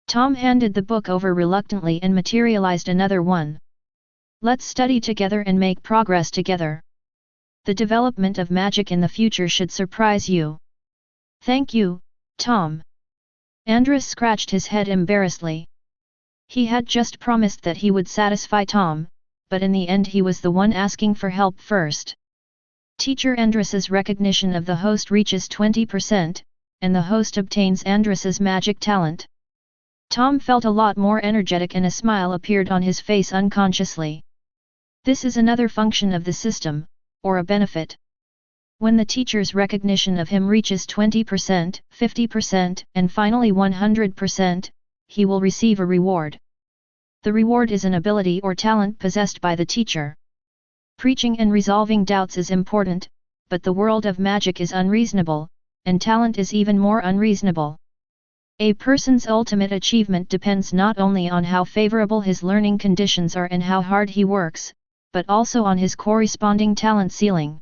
Tom handed the book over reluctantly and materialized another one. Let's study together and make progress together. The development of magic in the future should surprise you. Thank you, Tom. Andrus scratched his head embarrassedly. He had just promised that he would satisfy Tom, but in the end he was the one asking for help first. Teacher Andrus's recognition of the host reaches 20%, and the host obtains Andrus's magic talent. Tom felt a lot more energetic and a smile appeared on his face unconsciously. This is another function of the system, or a benefit. When the teacher's recognition of him reaches 20%, 50%, and finally 100%, he will receive a reward. The reward is an ability or talent possessed by the teacher. Preaching and resolving doubts is important, but the world of magic is unreasonable, and talent is even more unreasonable. A person's ultimate achievement depends not only on how favorable his learning conditions are and how hard he works, but also on his corresponding talent ceiling.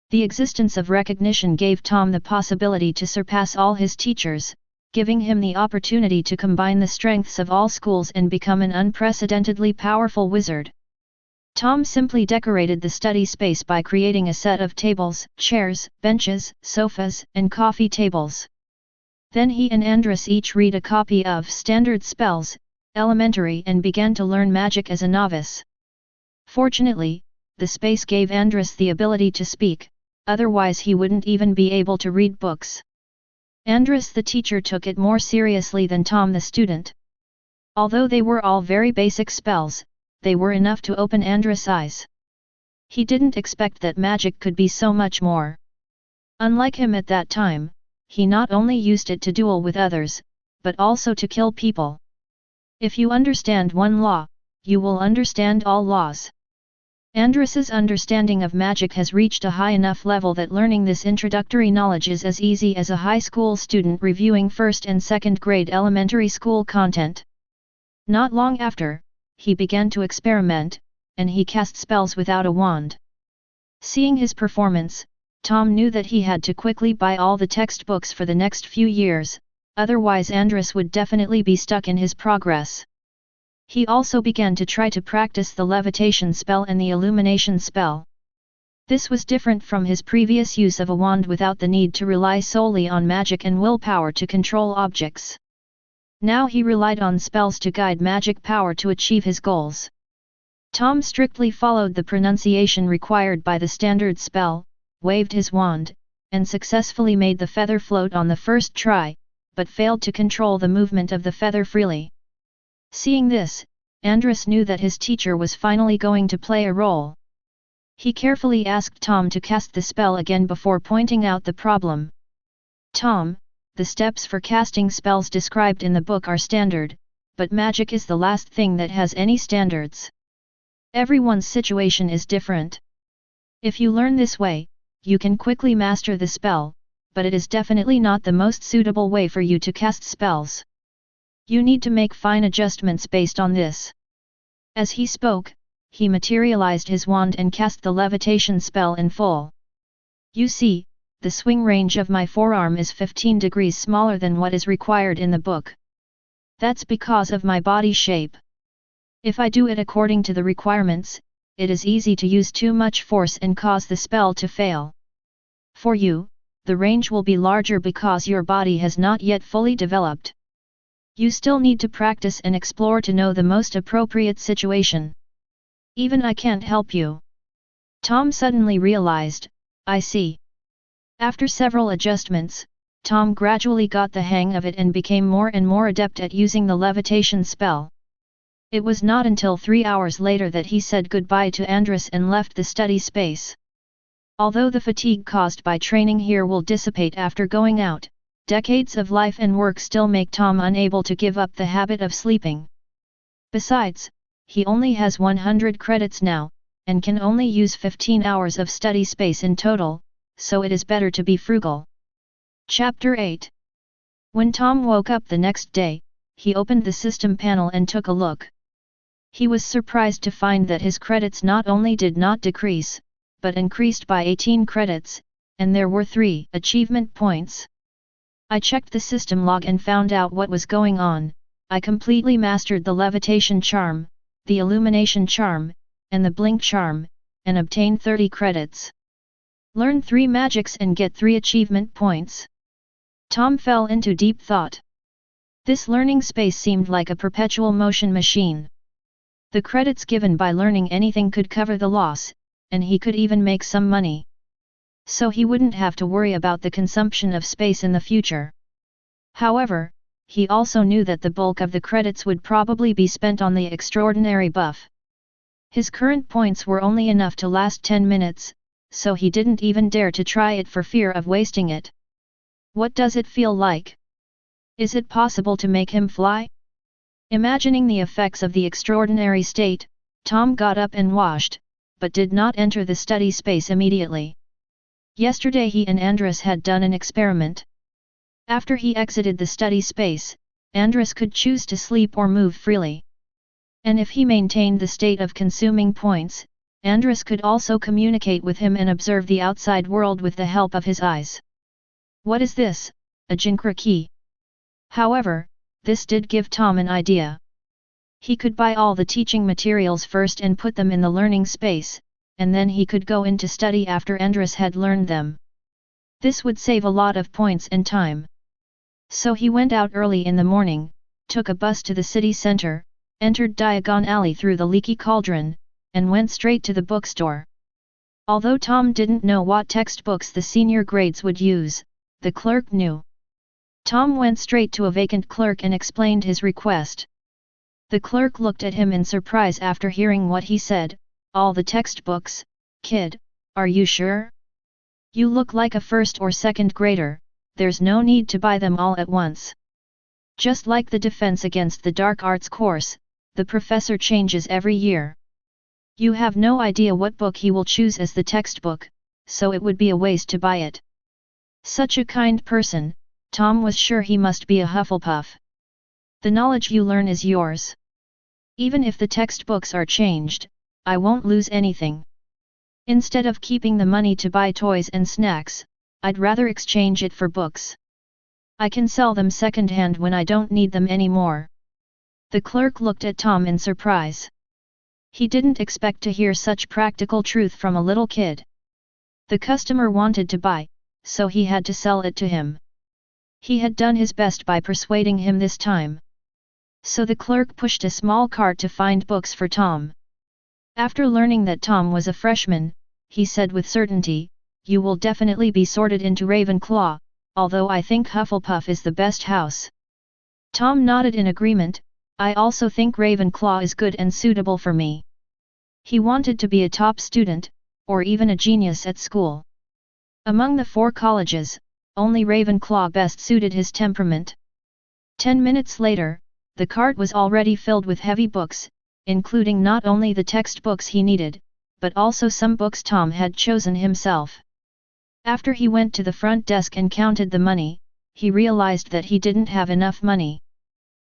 The existence of recognition gave Tom the possibility to surpass all his teachers, giving him the opportunity to combine the strengths of all schools and become an unprecedentedly powerful wizard. Tom simply decorated the study space by creating a set of tables, chairs, benches, sofas, and coffee tables. Then he and Andrus each read a copy of Standard Spells, Elementary and began to learn magic as a novice. Fortunately, the space gave Andrus the ability to speak, otherwise he wouldn't even be able to read books. Andrus the teacher took it more seriously than Tom the student. Although they were all very basic spells, they were enough to open Andrus' eyes. He didn't expect that magic could be so much more. Unlike him at that time, he not only used it to duel with others, but also to kill people. If you understand one law, you will understand all laws. Andrus's understanding of magic has reached a high enough level that learning this introductory knowledge is as easy as a high school student reviewing first and second grade elementary school content. Not long after, he began to experiment, and he cast spells without a wand. Seeing his performance, Tom knew that he had to quickly buy all the textbooks for the next few years, otherwise Andrus would definitely be stuck in his progress. He also began to try to practice the levitation spell and the illumination spell. This was different from his previous use of a wand without the need to rely solely on magic and willpower to control objects. Now he relied on spells to guide magic power to achieve his goals. Tom strictly followed the pronunciation required by the standard spell, waved his wand, and successfully made the feather float on the first try, but failed to control the movement of the feather freely. Seeing this, Andrus knew that his teacher was finally going to play a role. He carefully asked Tom to cast the spell again before pointing out the problem. Tom, the steps for casting spells described in the book are standard, but magic is the last thing that has any standards. Everyone's situation is different. If you learn this way, you can quickly master the spell, but it is definitely not the most suitable way for you to cast spells. You need to make fine adjustments based on this. As he spoke, he materialized his wand and cast the levitation spell in full. You see, the swing range of my forearm is 15 degrees smaller than what is required in the book. That's because of my body shape. If I do it according to the requirements, it is easy to use too much force and cause the spell to fail. For you, the range will be larger because your body has not yet fully developed. You still need to practice and explore to know the most appropriate situation. Even I can't help you. Tom suddenly realized, I see. After several adjustments, Tom gradually got the hang of it and became more and more adept at using the levitation spell. It was not until 3 hours later that he said goodbye to Andrus and left the study space. Although the fatigue caused by training here will dissipate after going out, decades of life and work still make Tom unable to give up the habit of sleeping. Besides, he only has 100 credits now, and can only use 15 hours of study space in total, so it is better to be frugal. Chapter 8. When Tom woke up the next day, he opened the system panel and took a look. He was surprised to find that his credits not only did not decrease, but increased by 18 credits, and there were 3 achievement points. I checked the system log and found out what was going on. I completely mastered the levitation charm, the illumination charm, and the blink charm, and obtained 30 credits. Learn 3 magics and get 3 achievement points. Tom fell into deep thought. This learning space seemed like a perpetual motion machine. The credits given by learning anything could cover the loss, and he could even make some money. So he wouldn't have to worry about the consumption of space in the future. However, he also knew that the bulk of the credits would probably be spent on the extraordinary buff. His current points were only enough to last 10 minutes, so he didn't even dare to try it for fear of wasting it. What does it feel like? Is it possible to make him fly? Imagining the effects of the extraordinary state, Tom got up and washed, but did not enter the study space immediately. Yesterday he and Andrus had done an experiment. After he exited the study space, Andrus could choose to sleep or move freely. And if he maintained the state of consuming points, Andrus could also communicate with him and observe the outside world with the help of his eyes. What is this, a Jinkra key? However, this did give Tom an idea. He could buy all the teaching materials first and put them in the learning space, and then he could go into study after Andrus had learned them. This would save a lot of points and time. So he went out early in the morning, took a bus to the city center, entered Diagon Alley through the leaky cauldron, and went straight to the bookstore. Although Tom didn't know what textbooks the senior grades would use, the clerk knew. Tom went straight to a vacant clerk and explained his request. The clerk looked at him in surprise after hearing what he said. All the textbooks, kid, are you sure? You look like a first or second grader, there's no need to buy them all at once. Just like the Defense Against the Dark Arts course, the professor changes every year. You have no idea what book he will choose as the textbook, so it would be a waste to buy it. Such a kind person, Tom was sure he must be a Hufflepuff. The knowledge you learn is yours. Even if the textbooks are changed, I won't lose anything. Instead of keeping the money to buy toys and snacks, I'd rather exchange it for books. I can sell them second-hand when I don't need them anymore." The clerk looked at Tom in surprise. He didn't expect to hear such practical truth from a little kid. The customer wanted to buy, so he had to sell it to him. He had done his best by persuading him this time. So the clerk pushed a small cart to find books for Tom. After learning that Tom was a freshman, he said with certainty, "You will definitely be sorted into Ravenclaw, although I think Hufflepuff is the best house." Tom nodded in agreement. "I also think Ravenclaw is good and suitable for me." He wanted to be a top student, or even a genius at school. Among the 4 colleges, only Ravenclaw best suited his temperament. 10 minutes later, the cart was already filled with heavy books, including not only the textbooks he needed, but also some books Tom had chosen himself. After he went to the front desk and counted the money, he realized that he didn't have enough money.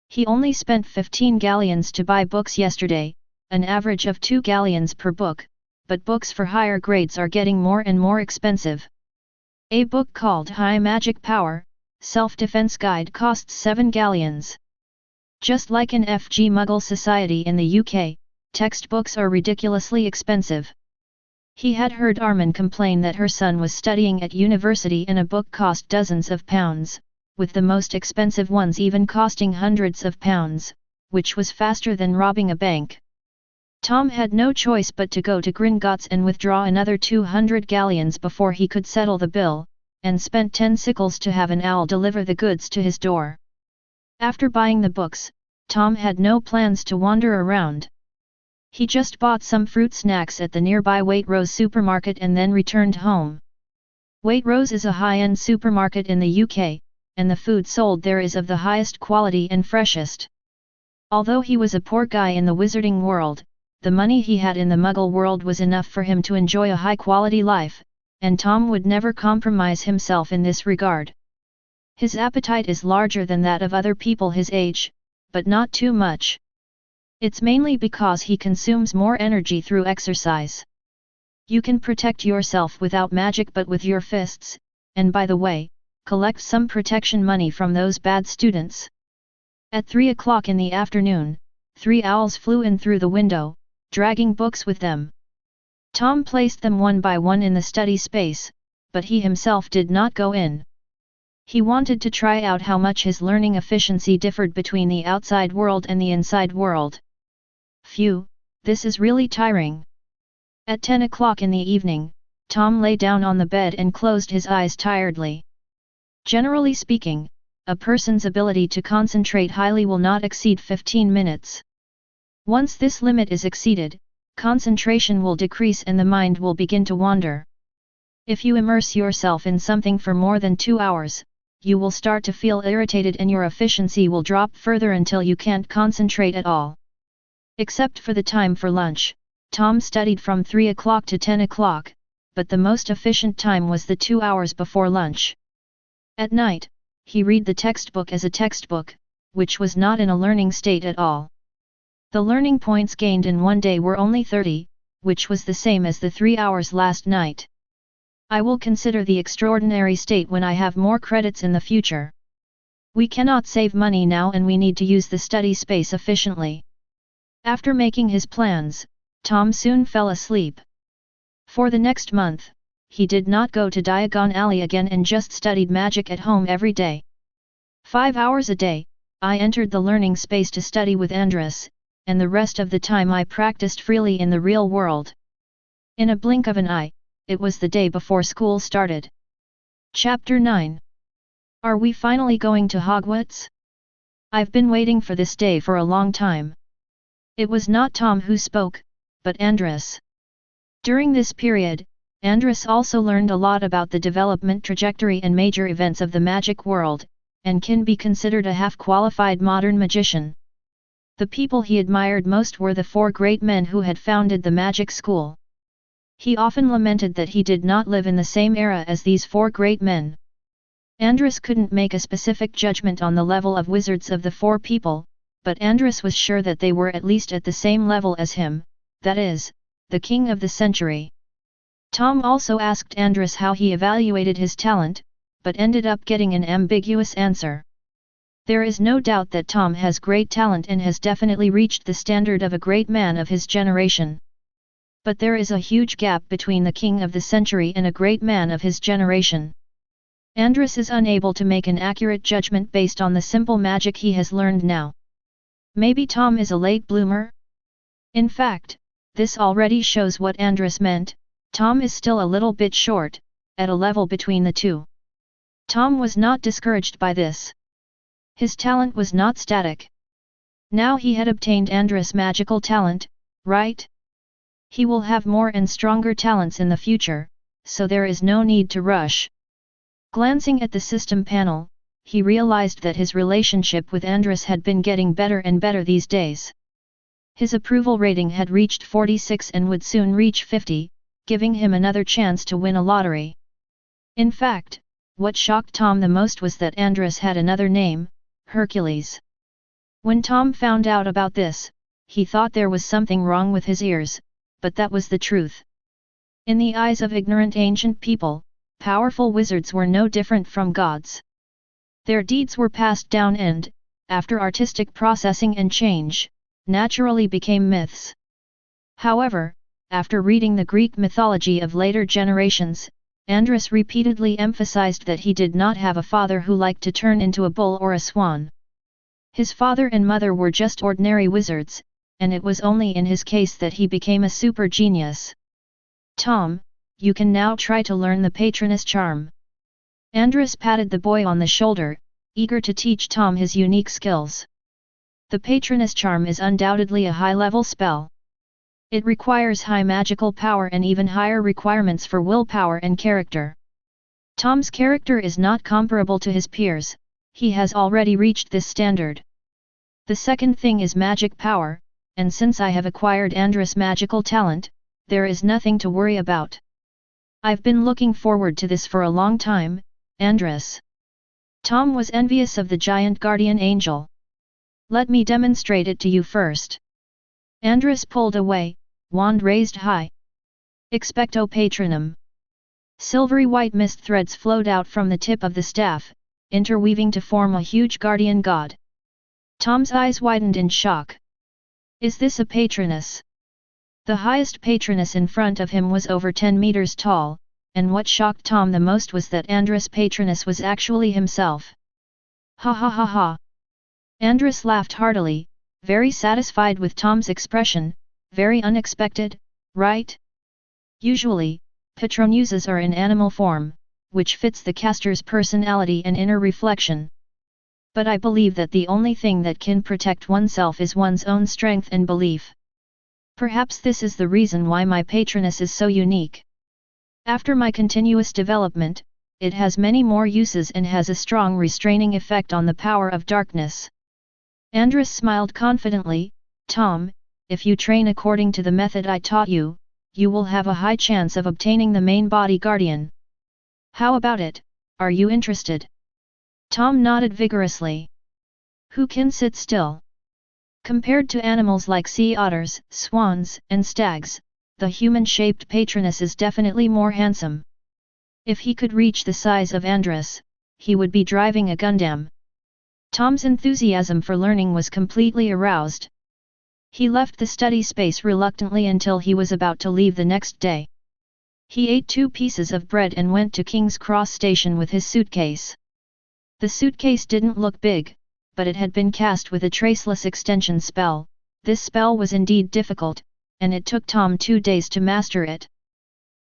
He only spent 15 galleons to buy books yesterday, an average of 2 galleons per book, but books for higher grades are getting more and more expensive. A book called High Magic Power, Self-Defense Guide costs 7 galleons. Just like in FG Muggle society in the UK, textbooks are ridiculously expensive. He had heard Armin complain that her son was studying at university and a book cost dozens of pounds, with the most expensive ones even costing hundreds of pounds, which was faster than robbing a bank. Tom had no choice but to go to Gringotts and withdraw another 200 galleons before he could settle the bill, and spent 10 sickles to have an owl deliver the goods to his door. After buying the books, Tom had no plans to wander around. He just bought some fruit snacks at the nearby Waitrose supermarket and then returned home. Waitrose is a high-end supermarket in the UK, and the food sold there is of the highest quality and freshest. Although he was a poor guy in the wizarding world, the money he had in the Muggle world was enough for him to enjoy a high-quality life, and Tom would never compromise himself in this regard. His appetite is larger than that of other people his age, but not too much. It's mainly because he consumes more energy through exercise. You can protect yourself without magic but with your fists, and by the way, collect some protection money from those bad students. At 3 o'clock in the afternoon, 3 owls flew in through the window, dragging books with them. Tom placed them one by one in the study space, but he himself did not go in. He wanted to try out how much his learning efficiency differed between the outside world and the inside world. Phew, this is really tiring. At 10 o'clock in the evening, Tom lay down on the bed and closed his eyes tiredly. Generally speaking, a person's ability to concentrate highly will not exceed 15 minutes. Once this limit is exceeded, concentration will decrease and the mind will begin to wander. If you immerse yourself in something for more than 2 hours, you will start to feel irritated and your efficiency will drop further until you can't concentrate at all. Except for the time for lunch, Tom studied from 3 o'clock to 10 o'clock, but the most efficient time was the 2 hours before lunch. At night, he read the textbook as a textbook, which was not in a learning state at all. The learning points gained in one day were only 30, which was the same as the 3 hours last night. I will consider the extraordinary state when I have more credits in the future. We cannot save money now and we need to use the study space efficiently. After making his plans, Tom soon fell asleep. For the next month, he did not go to Diagon Alley again and just studied magic at home every day. 5 hours a day, I entered the learning space to study with Andrus, and the rest of the time I practiced freely in the real world. In a blink of an eye, it was the day before school started. Chapter 9. Are we finally going to Hogwarts? I've been waiting for this day for a long time. It was not Tom who spoke, but Andrus. During this period, Andrus also learned a lot about the development trajectory and major events of the magic world, and can be considered a half-qualified modern magician. The people he admired most were the 4 great men who had founded the magic school. He often lamented that he did not live in the same era as these 4 great men. Andrus couldn't make a specific judgment on the level of wizards of the 4 people, but Andrus was sure that they were at least at the same level as him, that is, the king of the century. Tom also asked Andrus how he evaluated his talent, but ended up getting an ambiguous answer. There is no doubt that Tom has great talent and has definitely reached the standard of a great man of his generation. But there is a huge gap between the king of the century and a great man of his generation. Andrus is unable to make an accurate judgment based on the simple magic he has learned now. Maybe Tom is a late bloomer? In fact, this already shows what Andrus meant. Tom is still a little bit short, at a level between the two. Tom was not discouraged by this. His talent was not static. Now he had obtained Andrus' magical talent, right? He will have more and stronger talents in the future, so there is no need to rush. Glancing at the system panel, he realized that his relationship with Andrus had been getting better and better these days. His approval rating had reached 46 and would soon reach 50, giving him another chance to win a lottery. In fact, what shocked Tom the most was that Andrus had another name, Hercules. When Tom found out about this, he thought there was something wrong with his ears, but that was the truth. In the eyes of ignorant ancient people, powerful wizards were no different from gods. Their deeds were passed down and, after artistic processing and change, naturally became myths. However, after reading the Greek mythology of later generations, Andrus repeatedly emphasized that he did not have a father who liked to turn into a bull or a swan. His father and mother were just ordinary wizards, and it was only in his case that he became a super genius. Tom, you can now try to learn the Patronus charm. Andrus patted the boy on the shoulder, eager to teach Tom his unique skills. The Patronus charm is undoubtedly a high-level spell. It requires high magical power and even higher requirements for willpower and character. Tom's character is not comparable to his peers, he has already reached this standard. The second thing is magic power, and since I have acquired Andrus' magical talent, there is nothing to worry about. I've been looking forward to this for a long time, Andrus. Tom was envious of the giant guardian angel. Let me demonstrate it to you first. Andrus pulled away, wand raised high. Expecto Patronum. Silvery white mist threads flowed out from the tip of the staff, interweaving to form a huge guardian god. Tom's eyes widened in shock. Is this a patroness? The highest patroness in front of him was over 10 meters tall, and what shocked Tom the most was that Andrus' patroness was actually himself. Ha ha ha ha. Andrus laughed heartily, very satisfied with Tom's expression, very unexpected, right? Usually, patronuses are in animal form, which fits the caster's personality and inner reflection. But I believe that the only thing that can protect oneself is one's own strength and belief. Perhaps this is the reason why my patroness is so unique. After my continuous development, it has many more uses and has a strong restraining effect on the power of darkness. Andrus smiled confidently. Tom, if you train according to the method I taught you, you will have a high chance of obtaining the main body guardian. How about it, are you interested? Tom nodded vigorously. Who can sit still? Compared to animals like sea otters, swans, and stags, the human-shaped patroness is definitely more handsome. If he could reach the size of Andrus, he would be driving a Gundam. Tom's enthusiasm for learning was completely aroused. He left the study space reluctantly until he was about to leave the next day. He ate 2 pieces of bread and went to King's Cross Station with his suitcase. The suitcase didn't look big, but it had been cast with a traceless extension spell. This spell was indeed difficult, and it took Tom 2 days to master it.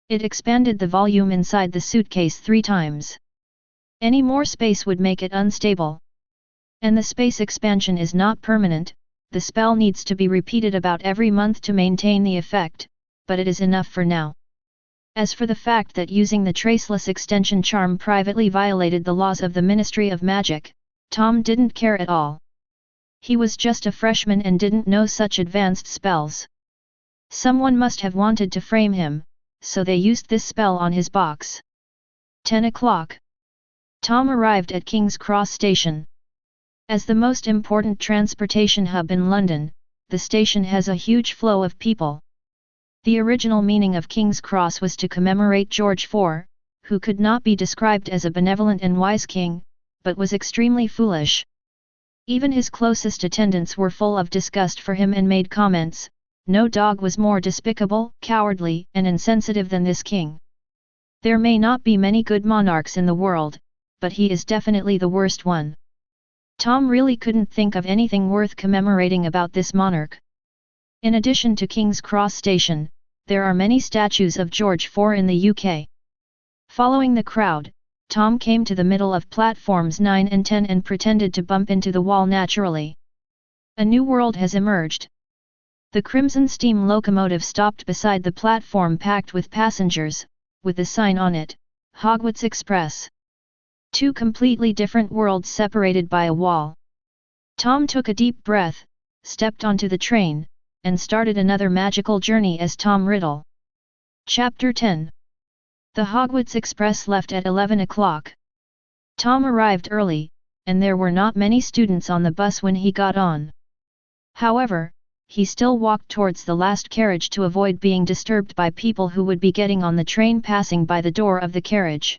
It expanded the volume inside the suitcase 3 times. Any more space would make it unstable. And the space expansion is not permanent, the spell needs to be repeated about every month to maintain the effect, but it is enough for now. As for the fact that using the traceless extension charm privately violated the laws of the Ministry of Magic, Tom didn't care at all. He was just a freshman and didn't know such advanced spells. Someone must have wanted to frame him, so they used this spell on his box. 10 o'clock. Tom arrived at King's Cross Station. As the most important transportation hub in London, the station has a huge flow of people. The original meaning of King's Cross was to commemorate George IV, who could not be described as a benevolent and wise king, but was extremely foolish. Even his closest attendants were full of disgust for him and made comments, "No dog was more despicable, cowardly, and insensitive than this king. There may not be many good monarchs in the world, but he is definitely the worst one." Tom really couldn't think of anything worth commemorating about this monarch. In addition to King's Cross Station, there are many statues of George IV in the UK. Following the crowd, Tom came to the middle of platforms 9 and 10 and pretended to bump into the wall naturally. A new world has emerged. The crimson steam locomotive stopped beside the platform packed with passengers, with the sign on it, Hogwarts Express. Two completely different worlds separated by a wall. Tom took a deep breath, stepped onto the train, and started another magical journey as Tom Riddle. Chapter 10. The Hogwarts Express left at 11 o'clock. Tom arrived early, and there were not many students on the bus when he got on. However, he still walked towards the last carriage to avoid being disturbed by people who would be getting on the train passing by the door of the carriage.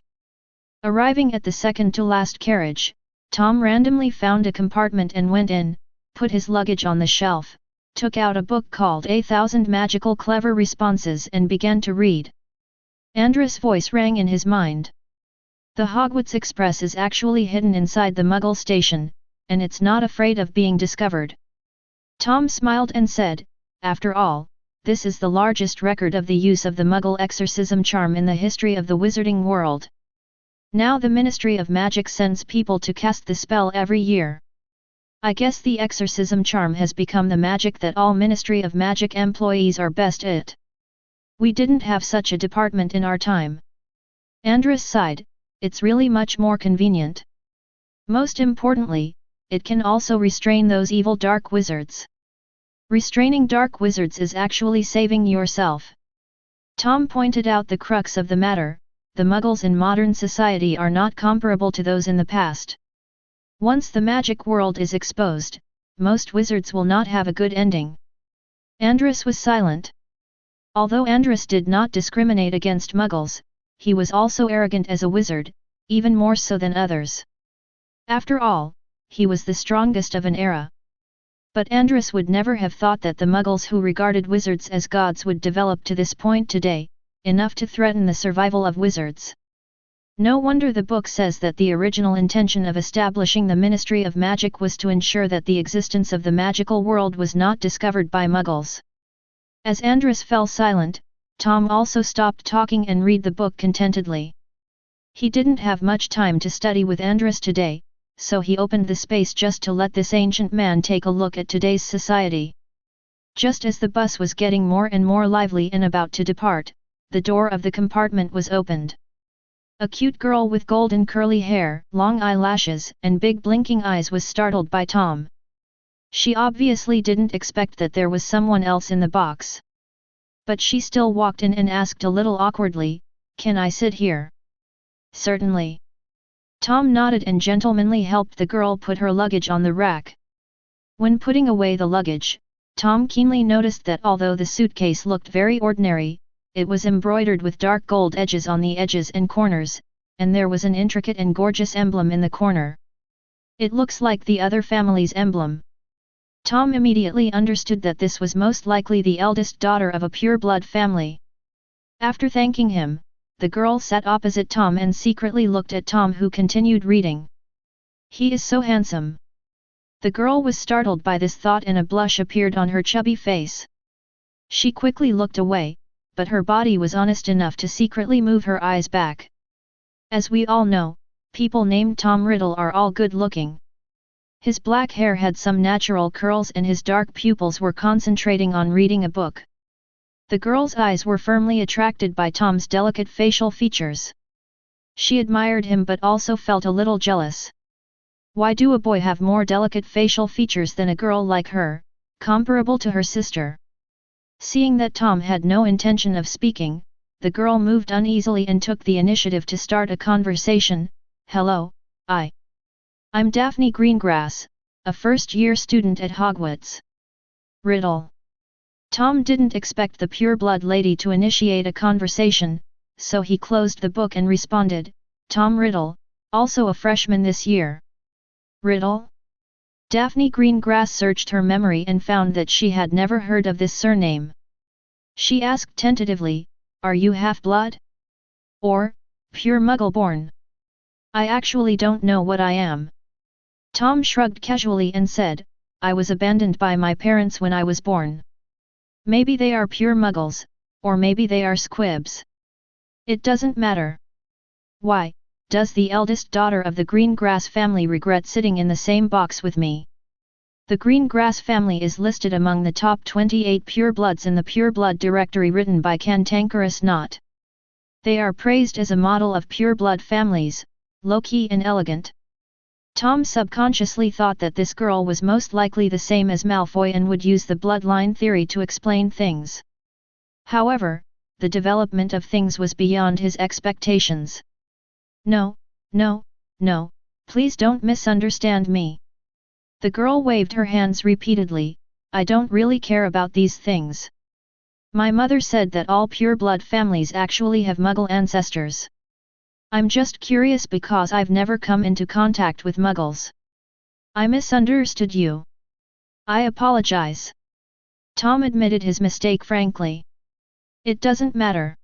Arriving at the second-to-last carriage, Tom randomly found a compartment and went in, put his luggage on the shelf, took out a book called A Thousand Magical Clever Responses and began to read. Andrew's voice rang in his mind. The Hogwarts Express is actually hidden inside the Muggle station, and it's not afraid of being discovered. Tom smiled and said, "After all, this is the largest record of the use of the Muggle exorcism charm in the history of the wizarding world. Now the Ministry of Magic sends people to cast the spell every year. I guess the exorcism charm has become the magic that all Ministry of Magic employees are best at. We didn't have such a department in our time." Andrus sighed, "It's really much more convenient. Most importantly, it can also restrain those evil dark wizards. Restraining dark wizards is actually saving yourself." Tom pointed out the crux of the matter: the Muggles in modern society are not comparable to those in the past. Once the magic world is exposed, most wizards will not have a good ending. Andrus was silent. Although Andrus did not discriminate against Muggles, he was also arrogant as a wizard, even more so than others. After all, he was the strongest of an era. But Andrus would never have thought that the Muggles who regarded wizards as gods would develop to this point today, enough to threaten the survival of wizards. No wonder the book says that the original intention of establishing the Ministry of Magic was to ensure that the existence of the magical world was not discovered by Muggles. As Andrus fell silent, Tom also stopped talking and read the book contentedly. He didn't have much time to study with Andrus today, so he opened the space just to let this ancient man take a look at today's society. Just as the bus was getting more and more lively and about to depart, the door of the compartment was opened. A cute girl with golden curly hair, long eyelashes, and big blinking eyes was startled by Tom. She obviously didn't expect that there was someone else in the box. But she still walked in and asked a little awkwardly, "Can I sit here?" "Certainly." Tom nodded and gentlemanly helped the girl put her luggage on the rack. When putting away the luggage, Tom keenly noticed that although the suitcase looked very ordinary, it was embroidered with dark gold edges on the edges and corners, and there was an intricate and gorgeous emblem in the corner. "It looks like the other family's emblem." Tom immediately understood that this was most likely the eldest daughter of a pure-blood family. After thanking him, the girl sat opposite Tom and secretly looked at Tom, who continued reading. "He is so handsome." The girl was startled by this thought and a blush appeared on her chubby face. She quickly looked away, but her body was honest enough to secretly move her eyes back. As we all know, people named Tom Riddle are all good-looking. His black hair had some natural curls and his dark pupils were concentrating on reading a book. The girl's eyes were firmly attracted by Tom's delicate facial features. She admired him but also felt a little jealous. Why do a boy have more delicate facial features than a girl like her, comparable to her sister? Seeing that Tom had no intention of speaking, the girl moved uneasily and took the initiative to start a conversation. "Hello, I'm Daphne Greengrass, a first-year student at Hogwarts." "Riddle." Tom didn't expect the pure-blood lady to initiate a conversation, so he closed the book and responded, Tom Riddle, also a freshman this year. Riddle? Daphne Greengrass searched her memory and found that she had never heard of this surname. She asked tentatively, are you half-blood? Or, pure Muggle-born? I actually don't know what I am. Tom shrugged casually and said, I was abandoned by my parents when I was born. Maybe they are pure Muggles, or maybe they are squibs. It doesn't matter. Why, does the eldest daughter of the Greengrass family regret sitting in the same box with me? The Greengrass family is listed among the top 28 purebloods in the pureblood directory written by Cantankerous Knot. They are praised as a model of pureblood families, low-key and elegant. Tom subconsciously thought that this girl was most likely the same as Malfoy and would use the bloodline theory to explain things. However, the development of things was beyond his expectations. No, please don't misunderstand me. The girl waved her hands repeatedly, I don't really care about these things. My mother said that all pureblood families actually have Muggle ancestors. I'm just curious because I've never come into contact with Muggles. I misunderstood you. I apologize. Tom admitted his mistake frankly. It doesn't matter.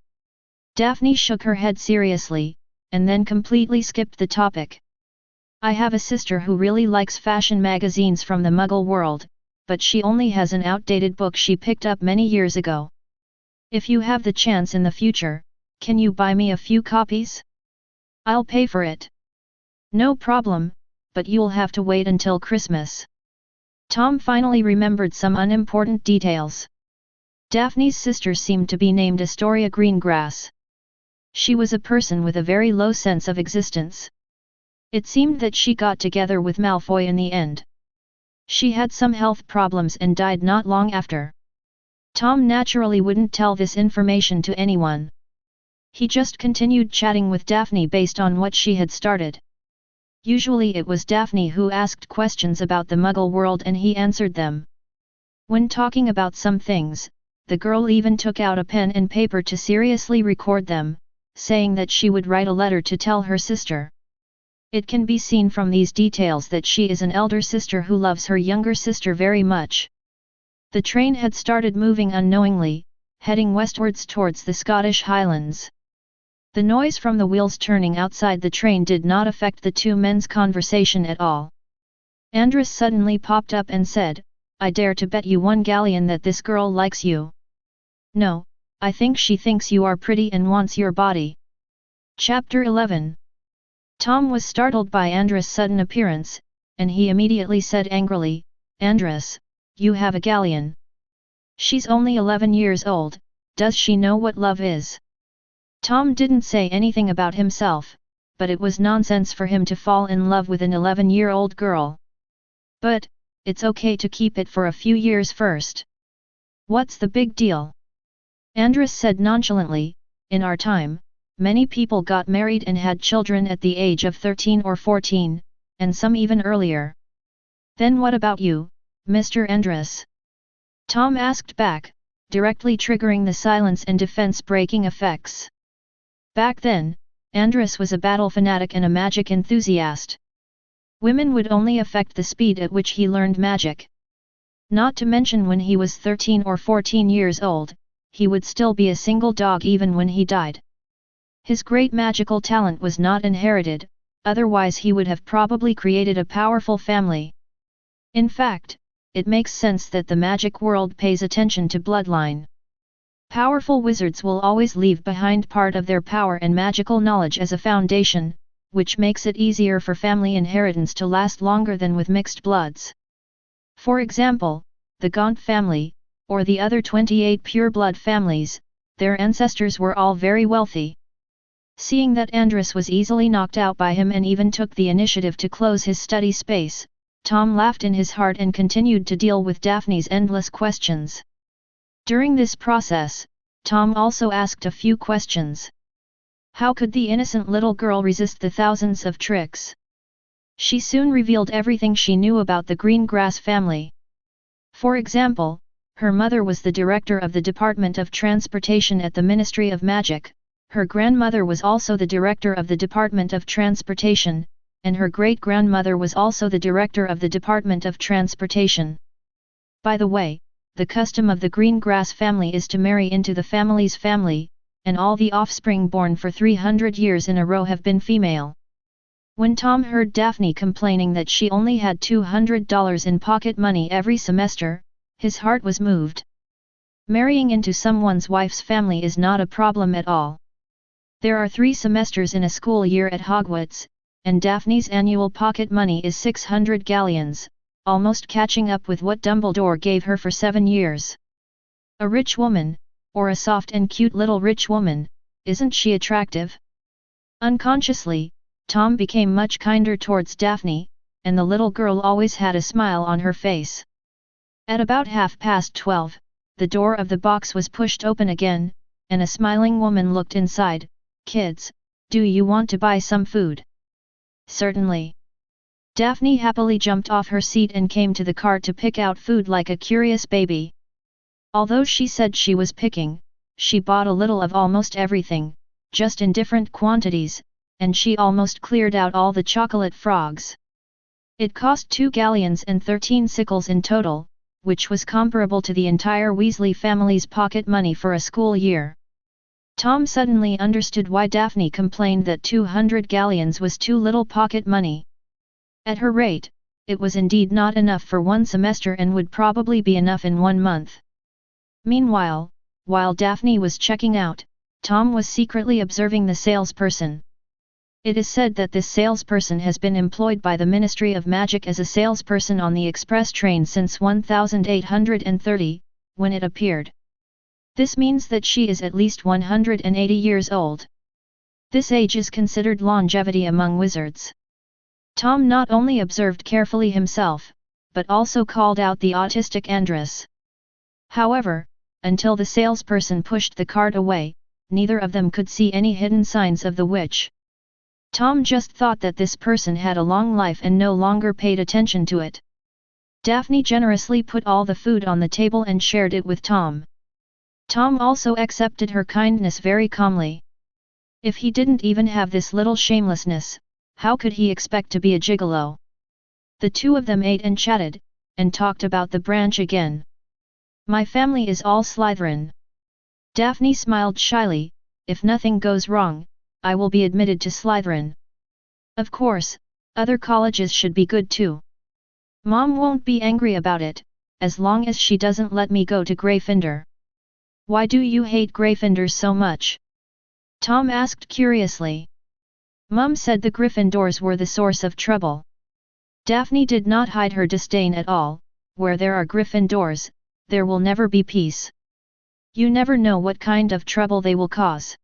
Daphne shook her head seriously, and then completely skipped the topic. I have a sister who really likes fashion magazines from the Muggle world, but she only has an outdated book she picked up many years ago. If you have the chance in the future, can you buy me a few copies? I'll pay for it. No problem, but you'll have to wait until Christmas. Tom finally remembered some unimportant details. Daphne's sister seemed to be named Astoria Greengrass. She was a person with a very low sense of existence. It seemed that she got together with Malfoy in the end. She had some health problems and died not long after. Tom naturally wouldn't tell this information to anyone. He just continued chatting with Daphne based on what she had started. Usually it was Daphne who asked questions about the Muggle world and he answered them. When talking about some things, the girl even took out a pen and paper to seriously record them, saying that she would write a letter to tell her sister. It can be seen from these details that she is an elder sister who loves her younger sister very much. The train had started moving unknowingly, heading westwards towards the Scottish Highlands. The noise from the wheels turning outside the train did not affect the two men's conversation at all. Andrus suddenly popped up and said, I dare to bet you 1 galleon that this girl likes you. No, I think she thinks you are pretty and wants your body. Chapter 11. Tom was startled by Andrus' sudden appearance, and he immediately said angrily, Andrus, you have a galleon. She's only 11 years old, does she know what love is? Tom didn't say anything about himself, but it was nonsense for him to fall in love with an 11-year-old girl. But, it's okay to keep it for a few years first. What's the big deal? Andrus said nonchalantly, in our time, many people got married and had children at the age of 13 or 14, and some even earlier. Then what about you, Mr. Andrus? Tom asked back, directly triggering the silence and defense-breaking effects. Back then, Andrus was a battle fanatic and a magic enthusiast. Women would only affect the speed at which he learned magic. Not to mention when he was 13 or 14 years old, he would still be a single dog even when he died. His great magical talent was not inherited, otherwise he would have probably created a powerful family. In fact, it makes sense that the magic world pays attention to bloodline. Powerful wizards will always leave behind part of their power and magical knowledge as a foundation, which makes it easier for family inheritance to last longer than with mixed bloods. For example, the Gaunt family, or the other 28 pure-blood families, their ancestors were all very wealthy. Seeing that Andrus was easily knocked out by him and even took the initiative to close his study space, Tom laughed in his heart and continued to deal with Daphne's endless questions. During this process, Tom also asked a few questions. How could the innocent little girl resist the thousands of tricks? She soon revealed everything she knew about the Greengrass family. For example, her mother was the director of the Department of Transportation at the Ministry of Magic, Her grandmother was also the director of the Department of Transportation, and her great-grandmother was also the director of the Department of Transportation. By the way, the custom of the Greengrass family is to marry into the family's family, and all the offspring born for 300 years in a row have been female. When Tom heard Daphne complaining that she only had $200 in pocket money every semester, his heart was moved. Marrying into someone's wife's family is not a problem at all. There are 3 semesters in a school year at Hogwarts, and Daphne's annual pocket money is 600 galleons, almost catching up with what Dumbledore gave her for 7 years. A rich woman, or a soft and cute little rich woman, isn't she attractive? Unconsciously, Tom became much kinder towards Daphne, and the little girl always had a smile on her face. At about 12:30, the door of the box was pushed open again, and a smiling woman looked inside. "Kids, do you want to buy some food?" "Certainly." Daphne happily jumped off her seat and came to the cart to pick out food like a curious baby. Although she said she was picking, she bought a little of almost everything, just in different quantities, and she almost cleared out all the chocolate frogs. It cost 2 galleons and 13 sickles in total, which was comparable to the entire Weasley family's pocket money for a school year. Tom suddenly understood why Daphne complained that 200 galleons was too little pocket money. At her rate, it was indeed not enough for 1 semester and would probably be enough in 1 month. Meanwhile, while Daphne was checking out, Tom was secretly observing the salesperson. It is said that this salesperson has been employed by the Ministry of Magic as a salesperson on the express train since 1830, when it appeared. This means that she is at least 180 years old. This age is considered longevity among wizards. Tom not only observed carefully himself, but also called out the autistic Andress. However, until the salesperson pushed the cart away, neither of them could see any hidden signs of the witch. Tom just thought that this person had a long life and no longer paid attention to it. Daphne generously put all the food on the table and shared it with Tom. Tom also accepted her kindness very calmly. If he didn't even have this little shamelessness, how could he expect to be a gigolo? The two of them ate and chatted, and talked about the branch again. "My family is all Slytherin." Daphne smiled shyly. "If nothing goes wrong, I will be admitted to Slytherin. Of course, other colleges should be good too. Mom won't be angry about it, as long as she doesn't let me go to Gryffindor." "Why do you hate Gryffindors so much?" Tom asked curiously. "Mum said the Gryffindors were the source of trouble." Daphne did not hide her disdain at all. "Where there are Gryffindors, there will never be peace. You never know what kind of trouble they will cause."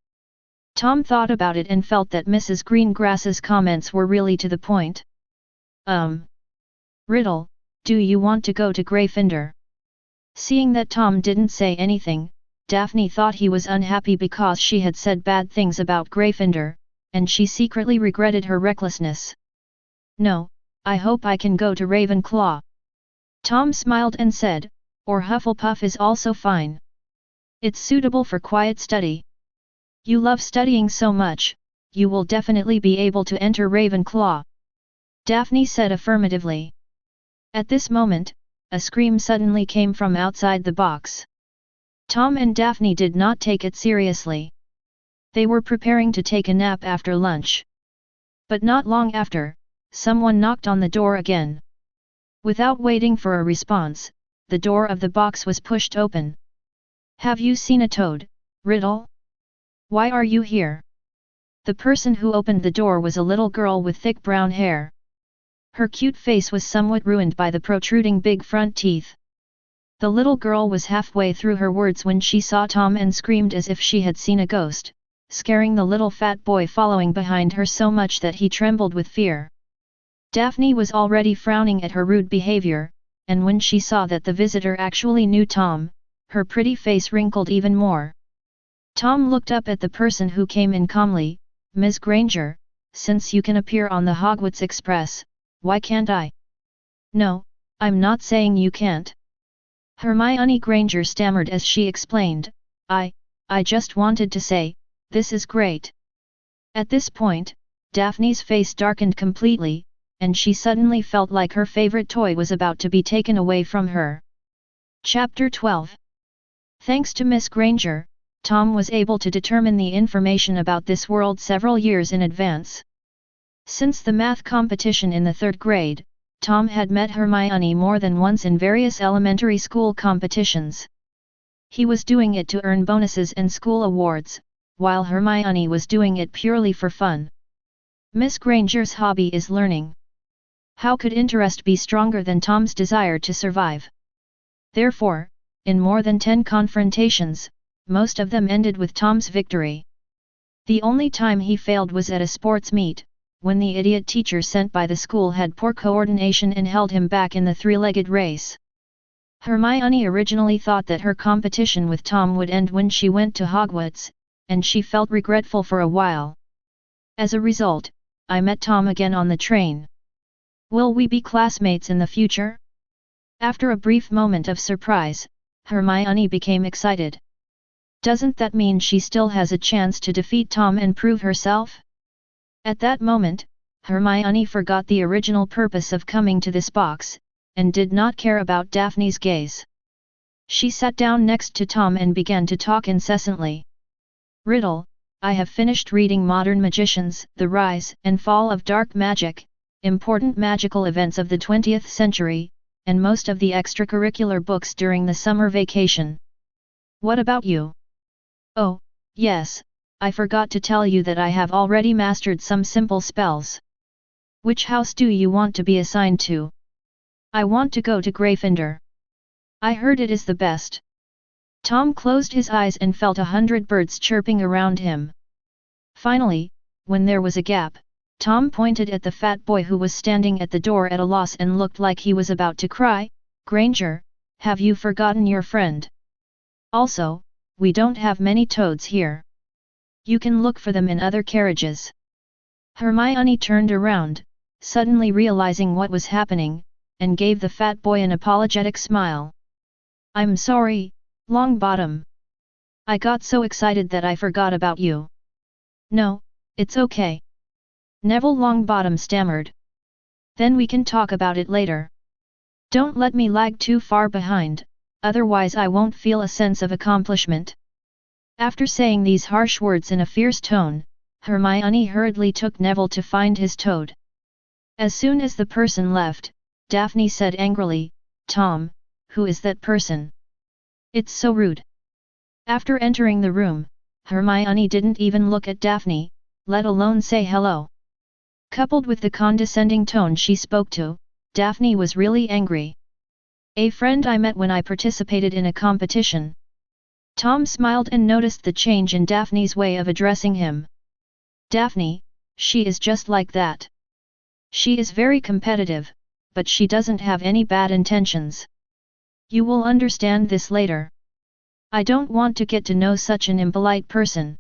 Tom thought about it and felt that Mrs. Greengrass's comments were really to the point. Riddle, do you want to go to Gryffindor?" Seeing that Tom didn't say anything, Daphne thought he was unhappy because she had said bad things about Gryffindor, and she secretly regretted her recklessness. "No, I hope I can go to Ravenclaw." Tom smiled and said, "Or Hufflepuff is also fine. It's suitable for quiet study. You love studying so much, you will definitely be able to enter Ravenclaw." Daphne said affirmatively. At this moment, a scream suddenly came from outside the box. Tom and Daphne did not take it seriously. They were preparing to take a nap after lunch. But not long after, someone knocked on the door again. Without waiting for a response, the door of the box was pushed open. "Have you seen a toad, Riddle? Why are you here?" The person who opened the door was a little girl with thick brown hair. Her cute face was somewhat ruined by the protruding big front teeth. The little girl was halfway through her words when she saw Tom and screamed as if she had seen a ghost, scaring the little fat boy following behind her so much that he trembled with fear. Daphne was already frowning at her rude behavior, and when she saw that the visitor actually knew Tom, her pretty face wrinkled even more. Tom looked up at the person who came in calmly. "Ms. Granger, since you can appear on the Hogwarts Express, why can't I?" "No, I'm not saying you can't." Hermione Granger stammered as she explained, I just wanted to say, this is great. At this point, Daphne's face darkened completely, and she suddenly felt like her favorite toy was about to be taken away from her. Chapter 12. Thanks to Miss Granger, Tom was able to determine the information about this world several years in advance. Since the math competition in the 3rd grade, Tom had met Hermione more than once in various elementary school competitions. He was doing it to earn bonuses and school awards, while Hermione was doing it purely for fun. Miss Granger's hobby is learning. How could interest be stronger than Tom's desire to survive? Therefore, in more than 10 confrontations, most of them ended with Tom's victory. The only time he failed was at a sports meet, when the idiot teacher sent by the school had poor coordination and held him back in the 3-legged race. Hermione originally thought that her competition with Tom would end when she went to Hogwarts, and she felt regretful for a while. As a result, I met Tom again on the train. Will we be classmates in the future? After a brief moment of surprise, Hermione became excited. Doesn't that mean she still has a chance to defeat Tom and prove herself? At that moment, Hermione forgot the original purpose of coming to this box, and did not care about Daphne's gaze. She sat down next to Tom and began to talk incessantly. Riddle, I have finished reading Modern Magicians, The Rise and Fall of Dark Magic, Important Magical Events of the 20th Century, and most of the extracurricular books during the summer vacation. What about you? Oh, yes, I forgot to tell you that I have already mastered some simple spells. Which house do you want to be assigned to? I want to go to Gryffindor. I heard it is the best. Tom closed his eyes and felt 100 birds chirping around him. Finally, when there was a gap, Tom pointed at the fat boy who was standing at the door at a loss and looked like he was about to cry. Granger, have you forgotten your friend? Also, we don't have many toads here. You can look for them in other carriages. Hermione turned around, suddenly realizing what was happening, and gave the fat boy an apologetic smile. I'm sorry, Longbottom. I got so excited that I forgot about you. No, it's okay. Neville Longbottom stammered. Then we can talk about it later. Don't let me lag too far behind, otherwise I won't feel a sense of accomplishment. After saying these harsh words in a fierce tone, Hermione hurriedly took Neville to find his toad. As soon as the person left, Daphne said angrily, Tom, who is that person? It's so rude. After entering the room, Hermione didn't even look at Daphne, let alone say hello. Coupled with the condescending tone she spoke to, Daphne was really angry. A friend I met when I participated in a competition. Tom smiled and noticed the change in Daphne's way of addressing him. Daphne, she is just like that. She is very competitive, but she doesn't have any bad intentions. You will understand this later. I don't want to get to know such an impolite person.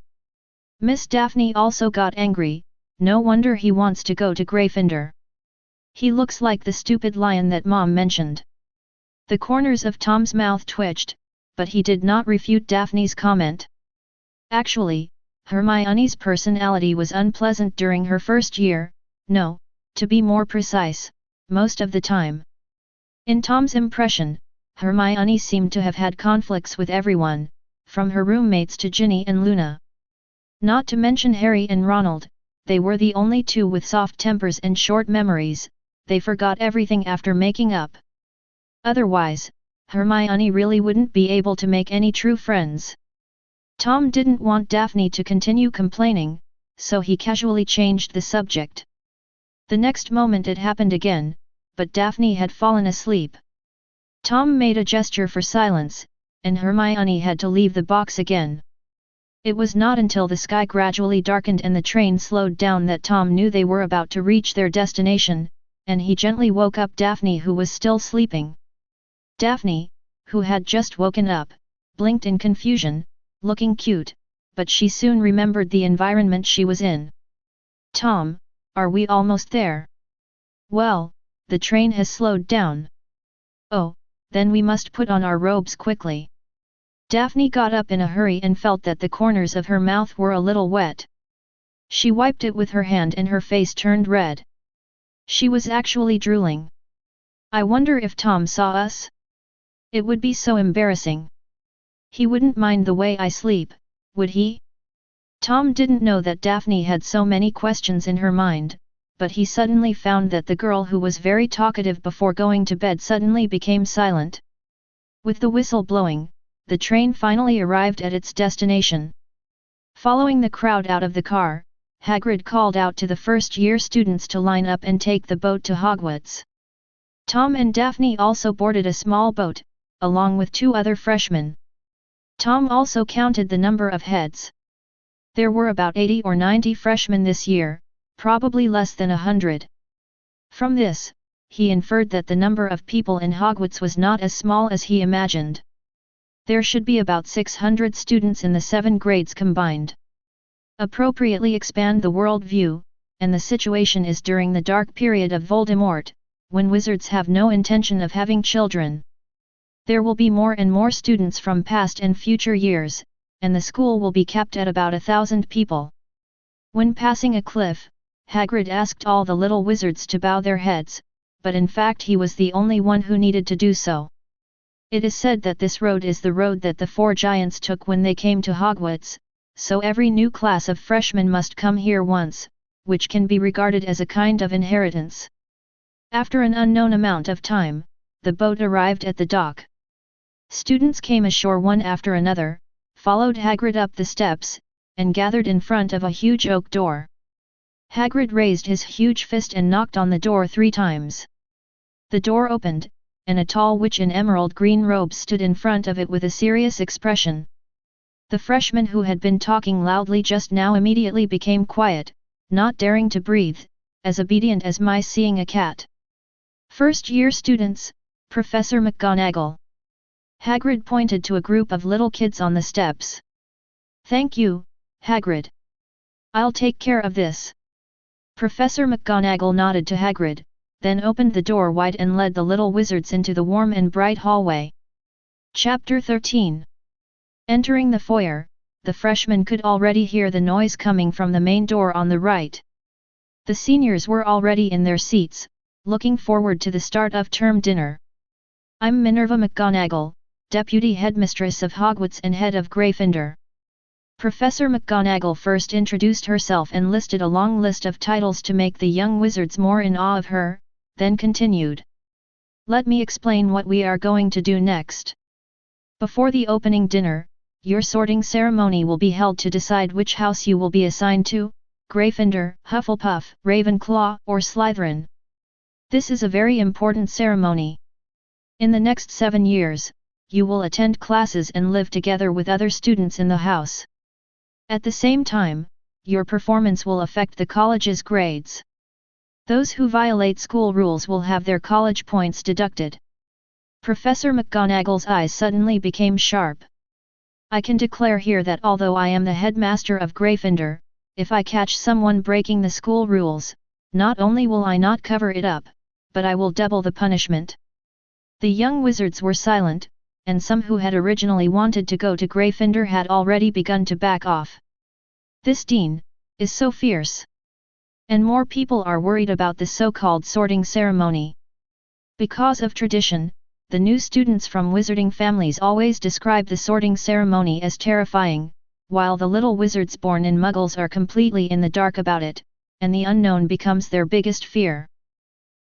Miss Daphne also got angry, no wonder he wants to go to Gryffindor. He looks like the stupid lion that Mom mentioned. The corners of Tom's mouth twitched, but he did not refute Daphne's comment. Actually, Hermione's personality was unpleasant during her first year, no, to be more precise, most of the time. In Tom's impression, Hermione seemed to have had conflicts with everyone, from her roommates to Ginny and Luna. Not to mention Harry and Ronald, they were the only two with soft tempers and short memories, they forgot everything after making up. Otherwise, Hermione really wouldn't be able to make any true friends. Tom didn't want Daphne to continue complaining, so he casually changed the subject. The next moment it happened again, but Daphne had fallen asleep. Tom made a gesture for silence, and Hermione had to leave the box again. It was not until the sky gradually darkened and the train slowed down that Tom knew they were about to reach their destination, and he gently woke up Daphne, who was still sleeping. Daphne, who had just woken up, blinked in confusion, looking cute, but she soon remembered the environment she was in. Tom, are we almost there? Well, the train has slowed down. Oh, then we must put on our robes quickly. Daphne got up in a hurry and felt that the corners of her mouth were a little wet. She wiped it with her hand and her face turned red. She was actually drooling. I wonder if Tom saw us? It would be so embarrassing. He wouldn't mind the way I sleep, would he? Tom didn't know that Daphne had so many questions in her mind, but he suddenly found that the girl who was very talkative before going to bed suddenly became silent. With the whistle blowing, the train finally arrived at its destination. Following the crowd out of the car, Hagrid called out to the first-year students to line up and take the boat to Hogwarts. Tom and Daphne also boarded a small boat, along with 2 other freshmen. Tom also counted the number of heads. There were about 80 or 90 freshmen this year, probably less than 100. From this, he inferred that the number of people in Hogwarts was not as small as he imagined. There should be about 600 students in the 7 grades combined. Appropriately expand the world view, and the situation is during the dark period of Voldemort, when wizards have no intention of having children. There will be more and more students from past and future years, and the school will be capped at about 1,000 people. When passing a cliff, Hagrid asked all the little wizards to bow their heads, but in fact he was the only one who needed to do so. It is said that this road is the road that the 4 giants took when they came to Hogwarts, so every new class of freshmen must come here once, which can be regarded as a kind of inheritance. After an unknown amount of time, the boat arrived at the dock. Students came ashore one after another, followed Hagrid up the steps, and gathered in front of a huge oak door. Hagrid raised his huge fist and knocked on the door 3 times. The door opened, and a tall witch in emerald green robes stood in front of it with a serious expression. The freshman who had been talking loudly just now immediately became quiet, not daring to breathe, as obedient as mice seeing a cat. First-year students, Professor McGonagall. Hagrid pointed to a group of little kids on the steps. Thank you, Hagrid. I'll take care of this. Professor McGonagall nodded to Hagrid, then opened the door wide and led the little wizards into the warm and bright hallway. Chapter 13. Entering the foyer, the freshmen could already hear the noise coming from the main door on the right. The seniors were already in their seats, looking forward to the start of term dinner. I'm Minerva McGonagall, Deputy Headmistress of Hogwarts and Head of Gryffindor. Professor McGonagall first introduced herself and listed a long list of titles to make the young wizards more in awe of her, then continued. Let me explain what we are going to do next. Before the opening dinner, your sorting ceremony will be held to decide which house you will be assigned to, Gryffindor, Hufflepuff, Ravenclaw, or Slytherin. This is a very important ceremony. In the next 7 years, you will attend classes and live together with other students in the house. At the same time, your performance will affect the college's grades. Those who violate school rules will have their college points deducted. Professor McGonagall's eyes suddenly became sharp. I can declare here that although I am the headmaster of Gryffindor, if I catch someone breaking the school rules, not only will I not cover it up, but I will double the punishment. The young wizards were silent, and some who had originally wanted to go to Gryffindor had already begun to back off. This dean is so fierce. And more people are worried about the so-called sorting ceremony. Because of tradition, the new students from wizarding families always describe the sorting ceremony as terrifying, while the little wizards born in Muggles are completely in the dark about it, and the unknown becomes their biggest fear.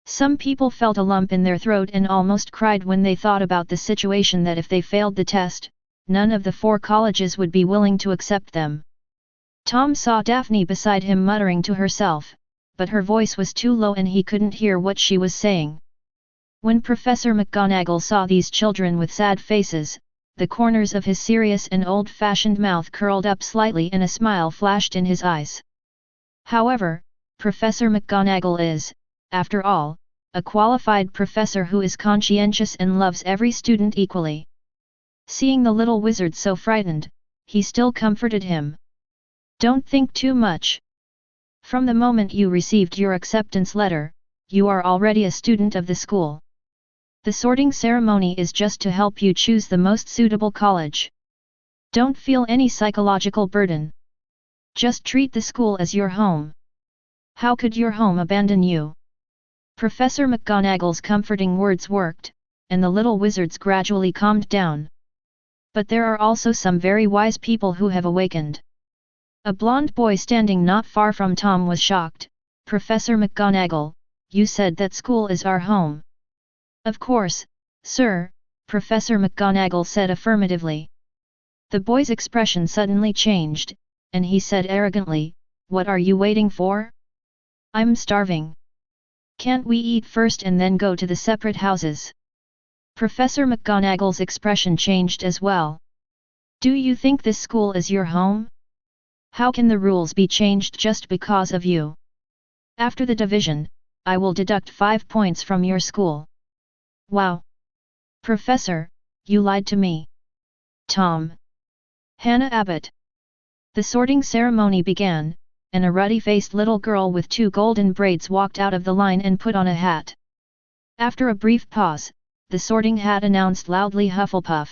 Some people felt a lump in their throat and almost cried when they thought about the situation that if they failed the test, none of the 4 colleges would be willing to accept them. Tom saw Daphne beside him muttering to herself, but her voice was too low and he couldn't hear what she was saying. When Professor McGonagall saw these children with sad faces, the corners of his serious and old-fashioned mouth curled up slightly and a smile flashed in his eyes. However, Professor McGonagall is, after all, a qualified professor who is conscientious and loves every student equally. Seeing the little wizard so frightened, he still comforted him. Don't think too much. From the moment you received your acceptance letter, you are already a student of the school. The sorting ceremony is just to help you choose the most suitable college. Don't feel any psychological burden. Just treat the school as your home. How could your home abandon you? Professor McGonagall's comforting words worked, and the little wizards gradually calmed down. But there are also some very wise people who have awakened. A blond boy standing not far from Tom was shocked. Professor McGonagall, you said that school is our home. Of course, sir, Professor McGonagall said affirmatively. The boy's expression suddenly changed, and he said arrogantly, what are you waiting for? I'm starving. Can't we eat first and then go to the separate houses? Professor McGonagall's expression changed as well. Do you think this school is your home? How can the rules be changed just because of you? After the division, I will deduct 5 points from your school. Wow! Professor, you lied to me. Tom. Hannah Abbott. The sorting ceremony began, and a ruddy-faced little girl with 2 golden braids walked out of the line and put on a hat. After a brief pause, the sorting hat announced loudly Hufflepuff.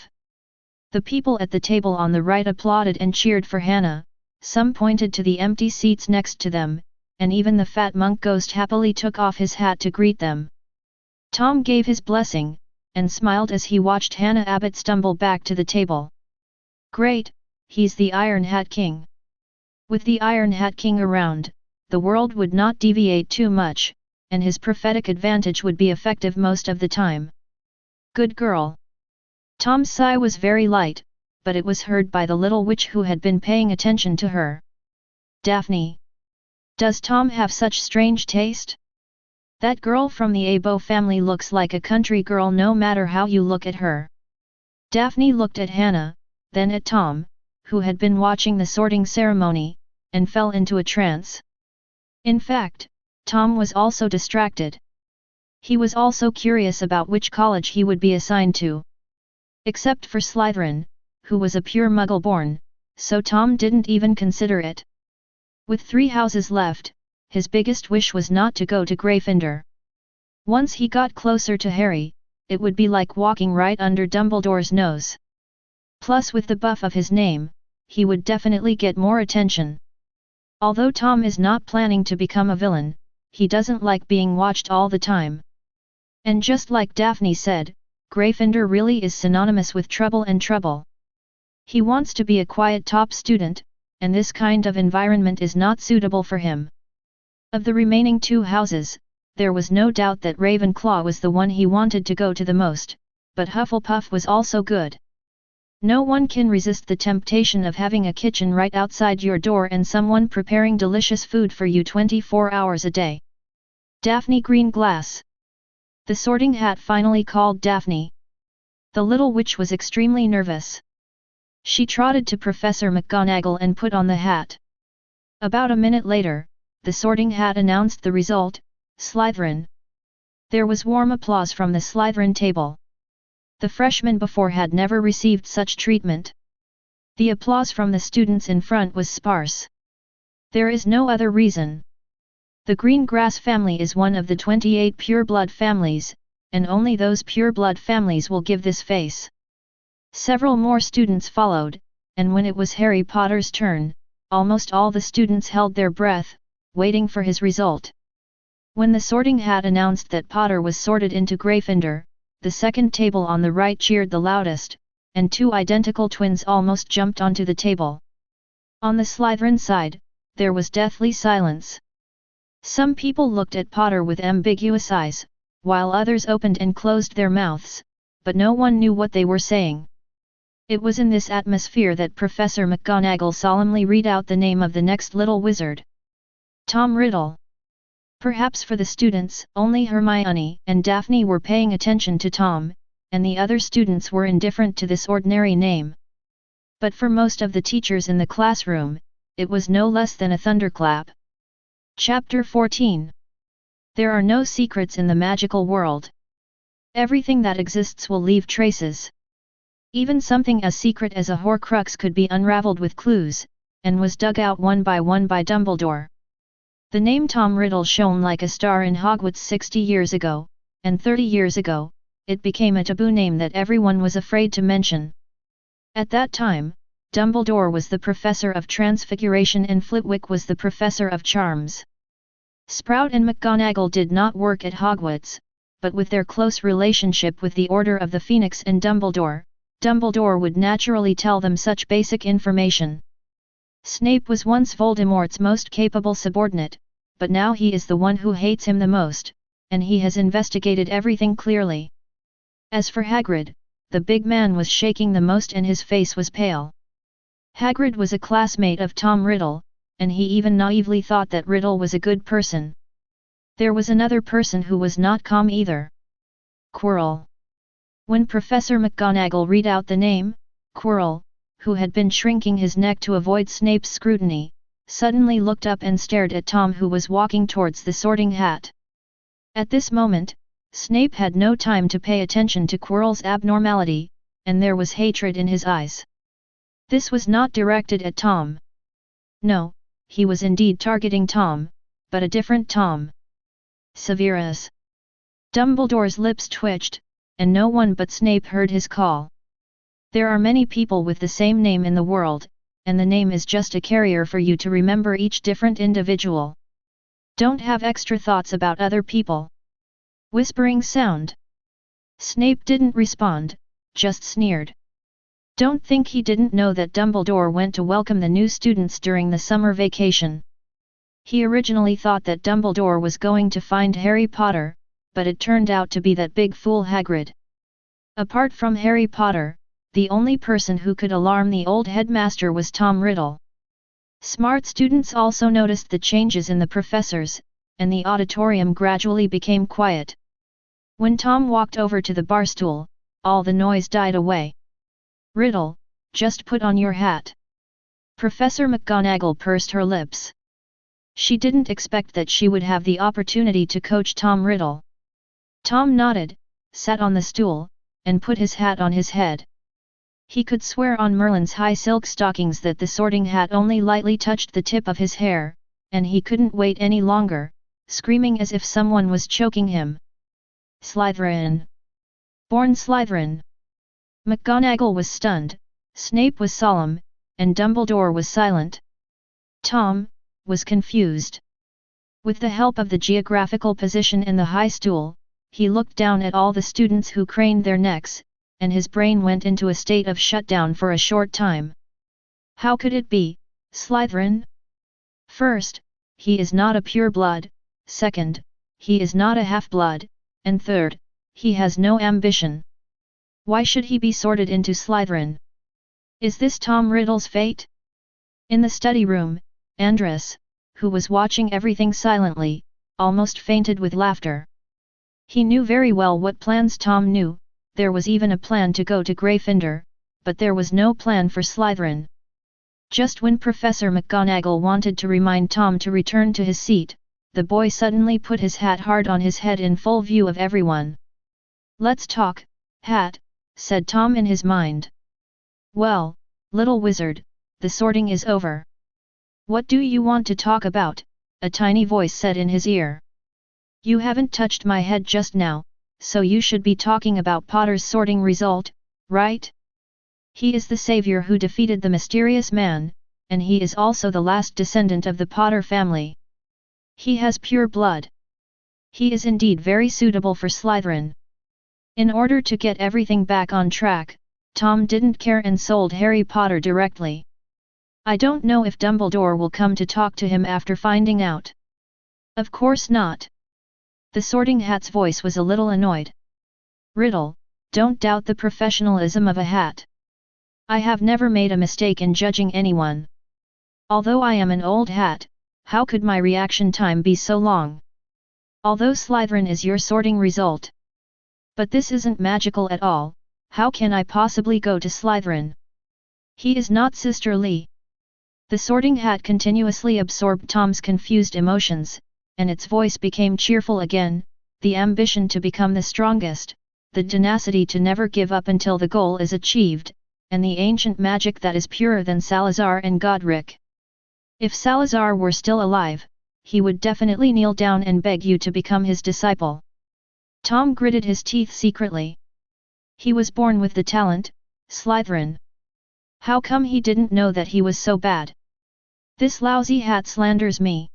The people at the table on the right applauded and cheered for Hannah, some pointed to the empty seats next to them, and even the fat monk ghost happily took off his hat to greet them. Tom gave his blessing, and smiled as he watched Hannah Abbott stumble back to the table. Great, he's the Iron Hat King. With the Iron Hat King around, the world would not deviate too much, and his prophetic advantage would be effective most of the time. Good girl. Tom's sigh was very light, but it was heard by the little witch who had been paying attention to her. Daphne. Does Tom have such strange taste? That girl from the Abo family looks like a country girl no matter how you look at her. Daphne looked at Hannah, then at Tom, who had been watching the sorting ceremony, and fell into a trance. In fact, Tom was also distracted. He was also curious about which college he would be assigned to. Except for Slytherin, who was a pure Muggle-born, so Tom didn't even consider it. With 3 houses left, his biggest wish was not to go to Gryffindor. Once he got closer to Harry, it would be like walking right under Dumbledore's nose. Plus with the buff of his name, he would definitely get more attention. Although Tom is not planning to become a villain, he doesn't like being watched all the time. And just like Daphne said, Gryffindor really is synonymous with trouble and trouble. He wants to be a quiet top student, and this kind of environment is not suitable for him. Of the remaining 2 houses, there was no doubt that Ravenclaw was the one he wanted to go to the most, but Hufflepuff was also good. No one can resist the temptation of having a kitchen right outside your door and someone preparing delicious food for you 24 hours a day. Daphne Greenglass. The sorting hat finally called Daphne. The little witch was extremely nervous. She trotted to Professor McGonagall and put on the hat. About a minute later, the sorting hat announced the result, Slytherin. There was warm applause from the Slytherin table. The freshmen before had never received such treatment. The applause from the students in front was sparse. There is no other reason. The Greengrass family is one of the 28 pure-blood families, and only those pure-blood families will give this face. Several more students followed, and when it was Harry Potter's turn, almost all the students held their breath, waiting for his result. When the sorting hat announced that Potter was sorted into Gryffindor, the second table on the right cheered the loudest, and 2 identical twins almost jumped onto the table. On the Slytherin side, there was deathly silence. Some people looked at Potter with ambiguous eyes, while others opened and closed their mouths, but no one knew what they were saying. It was in this atmosphere that Professor McGonagall solemnly read out the name of the next little wizard. Tom Riddle. Perhaps for the students, only Hermione and Daphne were paying attention to Tom, and the other students were indifferent to this ordinary name. But for most of the teachers in the classroom, it was no less than a thunderclap. Chapter 14. There are no secrets in the magical world. Everything that exists will leave traces. Even something as secret as a Horcrux could be unraveled with clues, and was dug out one by Dumbledore. The name Tom Riddle shone like a star in Hogwarts 60 years ago, and 30 years ago, it became a taboo name that everyone was afraid to mention. At that time, Dumbledore was the professor of Transfiguration and Flitwick was the professor of Charms. Sprout and McGonagall did not work at Hogwarts, but with their close relationship with the Order of the Phoenix and Dumbledore, Dumbledore would naturally tell them such basic information. Snape was once Voldemort's most capable subordinate, but now he is the one who hates him the most, and he has investigated everything clearly. As for Hagrid, the big man was shaking the most and his face was pale. Hagrid was a classmate of Tom Riddle, and he even naively thought that Riddle was a good person. There was another person who was not calm either. Quirrell. When Professor McGonagall read out the name, Quirrell, who had been shrinking his neck to avoid Snape's scrutiny, suddenly looked up and stared at Tom who was walking towards the Sorting Hat. At this moment, Snape had no time to pay attention to Quirrell's abnormality, and there was hatred in his eyes. This was not directed at Tom. No, he was indeed targeting Tom, but a different Tom. Severus. Dumbledore's lips twitched, and no one but Snape heard his call. There are many people with the same name in the world, and the name is just a carrier for you to remember each different individual. Don't have extra thoughts about other people. Whispering sound. Snape didn't respond, just sneered. Don't think he didn't know that Dumbledore went to welcome the new students during the summer vacation. He originally thought that Dumbledore was going to find Harry Potter, but it turned out to be that big fool Hagrid. Apart from Harry Potter, the only person who could alarm the old headmaster was Tom Riddle. Smart students also noticed the changes in the professors, and the auditorium gradually became quiet. When Tom walked over to the barstool, all the noise died away. Riddle, just put on your hat. Professor McGonagall pursed her lips. She didn't expect that she would have the opportunity to coach Tom Riddle. Tom nodded, sat on the stool, and put his hat on his head. He could swear on Merlin's high silk stockings that the Sorting Hat only lightly touched the tip of his hair, and he couldn't wait any longer, screaming as if someone was choking him. Slytherin. Born Slytherin. McGonagall was stunned, Snape was solemn, and Dumbledore was silent. Tom was confused. With the help of the geographical position in the high stool, he looked down at all the students who craned their necks, and his brain went into a state of shutdown for a short time. How could it be, Slytherin? First, he is not a pure-blood, second, he is not a half-blood, and third, he has no ambition. Why should he be sorted into Slytherin? Is this Tom Riddle's fate? In the study room, Andrus, who was watching everything silently, almost fainted with laughter. He knew very well what plans Tom knew, there was even a plan to go to Gryffindor, but there was no plan for Slytherin. Just when Professor McGonagall wanted to remind Tom to return to his seat, the boy suddenly put his hat hard on his head in full view of everyone. "Let's talk, Hat," said Tom in his mind. "Well, little wizard, the sorting is over." "What do you want to talk about?" a tiny voice said in his ear. "You haven't touched my head just now, so you should be talking about Potter's sorting result, right? He is the savior who defeated the mysterious man, and he is also the last descendant of the Potter family. He has pure blood. He is indeed very suitable for Slytherin." In order to get everything back on track, Tom didn't care and sold Harry Potter directly. "I don't know if Dumbledore will come to talk to him after finding out." "Of course not." The Sorting Hat's voice was a little annoyed. "Riddle, don't doubt the professionalism of a hat. I have never made a mistake in judging anyone. Although I am an old hat, how could my reaction time be so long? Although Slytherin is your sorting result. But this isn't magical at all, how can I possibly go to Slytherin? He is not sisterly." The Sorting Hat continuously absorbed Tom's confused emotions, and its voice became cheerful again, the ambition to become the strongest, the tenacity to never give up until the goal is achieved, and the ancient magic that is purer than Salazar and Godric. If Salazar were still alive, he would definitely kneel down and beg you to become his disciple. Tom gritted his teeth secretly. He was born with the talent, Slytherin. How come he didn't know that he was so bad? This lousy hat slanders me.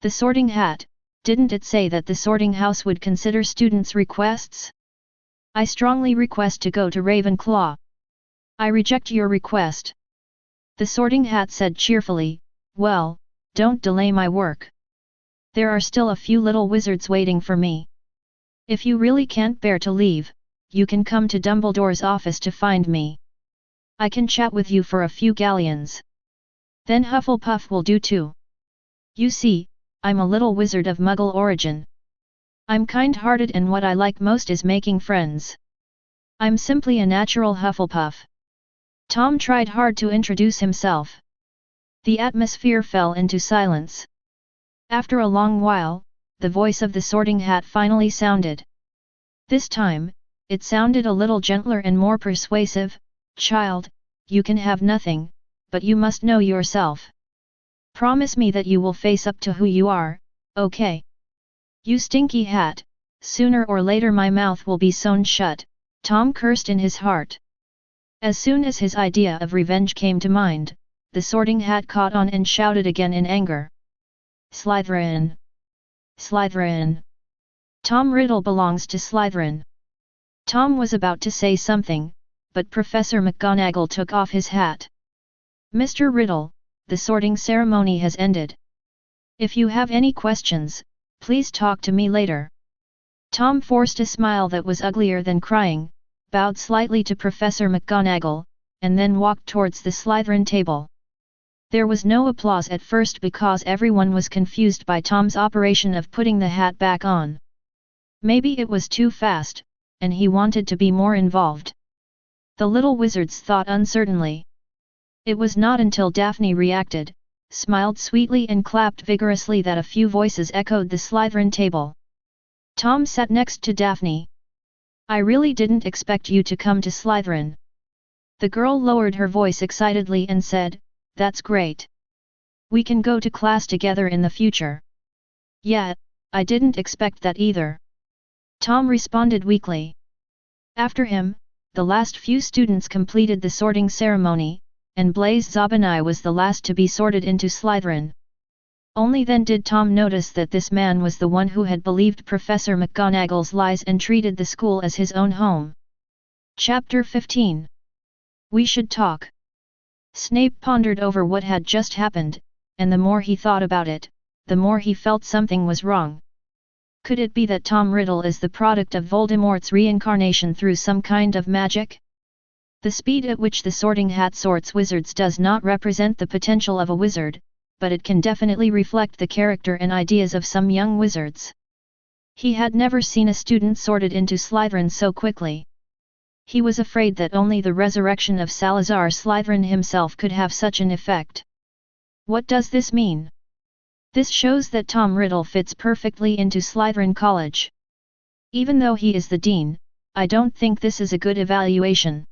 The Sorting Hat, didn't it say that the sorting house would consider students' requests? I strongly request to go to Ravenclaw. I reject your request. The Sorting Hat said cheerfully, well, don't delay my work. There are still a few little wizards waiting for me. If you really can't bear to leave, you can come to Dumbledore's office to find me. I can chat with you for a few galleons. Then Hufflepuff will do too. You see, I'm a little wizard of Muggle origin. I'm kind-hearted and what I like most is making friends. I'm simply a natural Hufflepuff. Tom tried hard to introduce himself. The atmosphere fell into silence. After a long while, the voice of the Sorting Hat finally sounded. This time, it sounded a little gentler and more persuasive. Child, you can have nothing, but you must know yourself. Promise me that you will face up to who you are, okay? You stinky hat, sooner or later my mouth will be sewn shut, Tom cursed in his heart. As soon as his idea of revenge came to mind, the Sorting Hat caught on and shouted again in anger. Slytherin! Slytherin! Tom Riddle belongs to Slytherin. Tom was about to say something, but Professor McGonagall took off his hat. Mr. Riddle, the sorting ceremony has ended. If you have any questions, please talk to me later. Tom forced a smile that was uglier than crying, bowed slightly to Professor McGonagall, and then walked towards the Slytherin table. There was no applause at first because everyone was confused by Tom's operation of putting the hat back on. Maybe it was too fast, and he wanted to be more involved. The little wizards thought uncertainly. It was not until Daphne reacted, smiled sweetly and clapped vigorously that a few voices echoed the Slytherin table. Tom sat next to Daphne. I really didn't expect you to come to Slytherin. The girl lowered her voice excitedly and said, that's great. We can go to class together in the future. Yeah, I didn't expect that either. Tom responded weakly. After him, the last few students completed the sorting ceremony, and Blaise Zabinai was the last to be sorted into Slytherin. Only then did Tom notice that this man was the one who had believed Professor McGonagall's lies and treated the school as his own home. Chapter 15. We should talk. Snape pondered over what had just happened, and the more he thought about it, the more he felt something was wrong. Could it be that Tom Riddle is the product of Voldemort's reincarnation through some kind of magic? The speed at which the Sorting Hat sorts wizards does not represent the potential of a wizard, but it can definitely reflect the character and ideas of some young wizards. He had never seen a student sorted into Slytherin so quickly. He was afraid that only the resurrection of Salazar Slytherin himself could have such an effect. What does this mean? This shows that Tom Riddle fits perfectly into Slytherin College. Even though he is the dean, I don't think this is a good evaluation.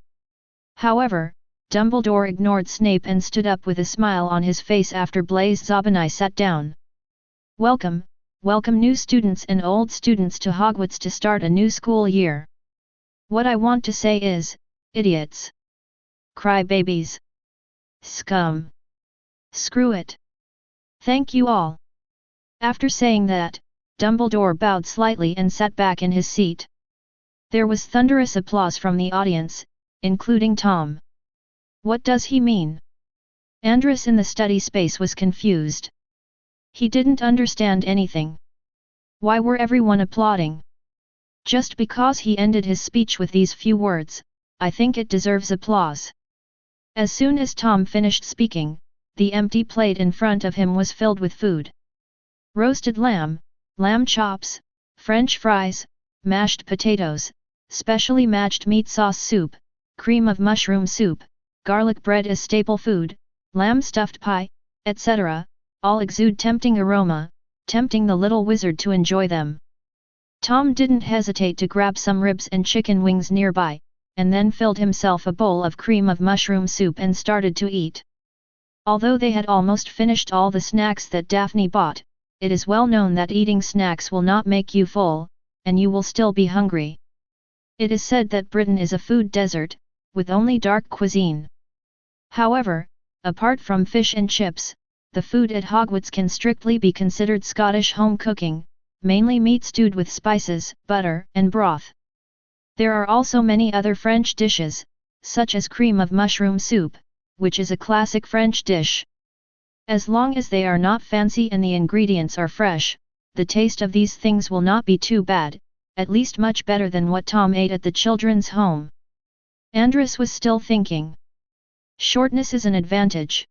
However, Dumbledore ignored Snape and stood up with a smile on his face after Blaise Zabinai sat down. Welcome, welcome new students and old students to Hogwarts to start a new school year. What I want to say is, idiots. Crybabies. Scum. Screw it. Thank you all. After saying that, Dumbledore bowed slightly and sat back in his seat. There was thunderous applause from the audience, including Tom. What does he mean? Andrus in the study space was confused. He didn't understand anything. Why were everyone applauding? Just because he ended his speech with these few words, I think it deserves applause. As soon as Tom finished speaking, the empty plate in front of him was filled with food. Roasted lamb, lamb chops, French fries, mashed potatoes, specially matched meat sauce soup, cream of mushroom soup, garlic bread as staple food, lamb stuffed pie, etc., all exude tempting aroma, tempting the little wizard to enjoy them. Tom didn't hesitate to grab some ribs and chicken wings nearby, and then filled himself a bowl of cream of mushroom soup and started to eat. Although they had almost finished all the snacks that Daphne bought, it is well known that eating snacks will not make you full, and you will still be hungry. It is said that Britain is a food desert, with only dark cuisine. However, apart from fish and chips, the food at Hogwarts can strictly be considered Scottish home cooking, mainly meat stewed with spices, butter, and broth. There are also many other French dishes, such as cream of mushroom soup, which is a classic French dish. As long as they are not fancy and the ingredients are fresh, the taste of these things will not be too bad, at least much better than what Tom ate at the children's home. Andras was still thinking. Shortness is an advantage.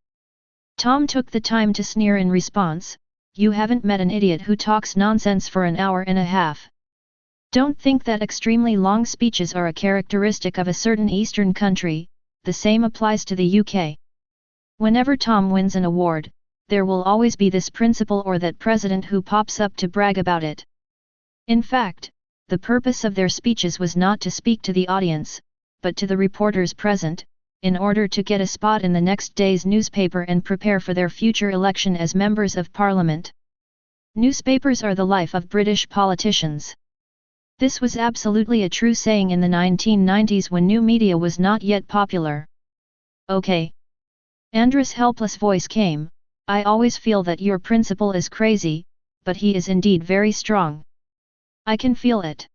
Tom took the time to sneer in response, "You haven't met an idiot who talks nonsense for an hour and a half. Don't think that extremely long speeches are a characteristic of a certain Eastern country, the same applies to the UK. Whenever Tom wins an award, there will always be this principal or that president who pops up to brag about it." In fact, the purpose of their speeches was not to speak to the audience, but to the reporters present, in order to get a spot in the next day's newspaper and prepare for their future election as members of parliament. Newspapers are the life of British politicians. This was absolutely a true saying in the 1990s when new media was not yet popular. "Okay." Andras' helpless voice came, "I always feel that your principal is crazy, but he is indeed very strong. I can feel it.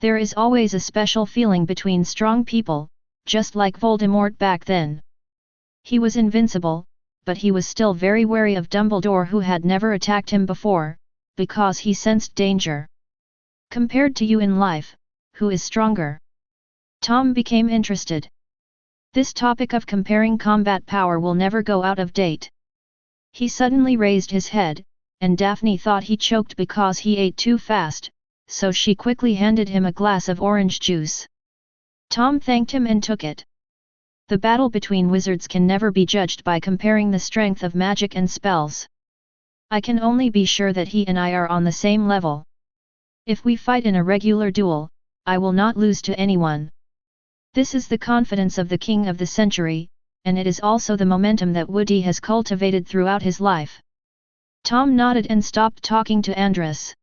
There is always a special feeling between strong people, just like Voldemort back then. He was invincible, but he was still very wary of Dumbledore who had never attacked him before, because he sensed danger. Compared to you in life, who is stronger?" Tom became interested. This topic of comparing combat power will never go out of date. He suddenly raised his head, and Daphne thought he choked because he ate too fast, so she quickly handed him a glass of orange juice. Tom thanked him and took it. The battle between wizards can never be judged by comparing the strength of magic and spells. I can only be sure that he and I are on the same level. If we fight in a regular duel, I will not lose to anyone. This is the confidence of the king of the century, and it is also the momentum that Woody has cultivated throughout his life. Tom nodded and stopped talking to Andras.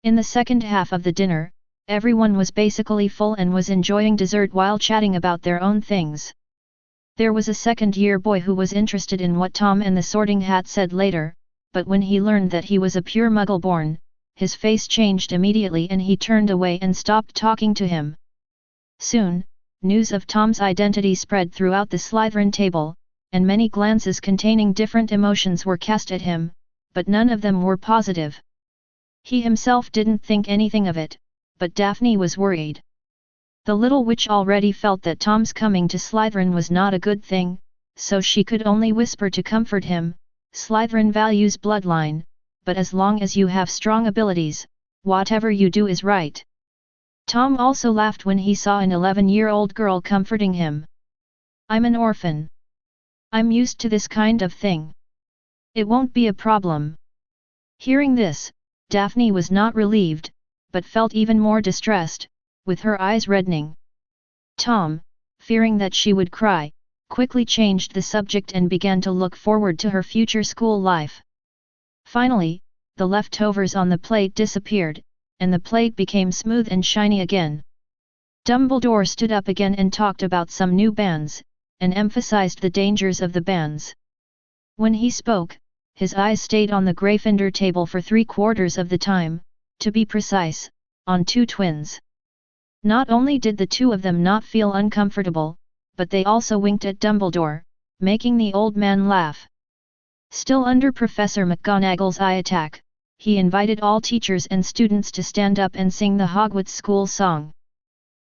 In the second half of the dinner, everyone was basically full and was enjoying dessert while chatting about their own things. There was a second-year boy who was interested in what Tom and the Sorting Hat said later, but when he learned that he was a pure Muggle-born, his face changed immediately and he turned away and stopped talking to him. Soon, news of Tom's identity spread throughout the Slytherin table, and many glances containing different emotions were cast at him, but none of them were positive. He himself didn't think anything of it, but Daphne was worried. The little witch already felt that Tom's coming to Slytherin was not a good thing, so she could only whisper to comfort him, "Slytherin values bloodline, but as long as you have strong abilities, whatever you do is right." Tom also laughed when he saw an 11-year-old girl comforting him. "I'm an orphan. I'm used to this kind of thing. It won't be a problem." Hearing this, Daphne was not relieved, but felt even more distressed, with her eyes reddening. Tom, fearing that she would cry, quickly changed the subject and began to look forward to her future school life. Finally, the leftovers on the plate disappeared, and the plate became smooth and shiny again. Dumbledore stood up again and talked about some new bands, and emphasized the dangers of the bands. When he spoke, his eyes stayed on the Gryffindor table for 3/4 of the time, to be precise, on two twins. Not only did the two of them not feel uncomfortable, but they also winked at Dumbledore, making the old man laugh. Still under Professor McGonagall's eye attack, he invited all teachers and students to stand up and sing the Hogwarts school song.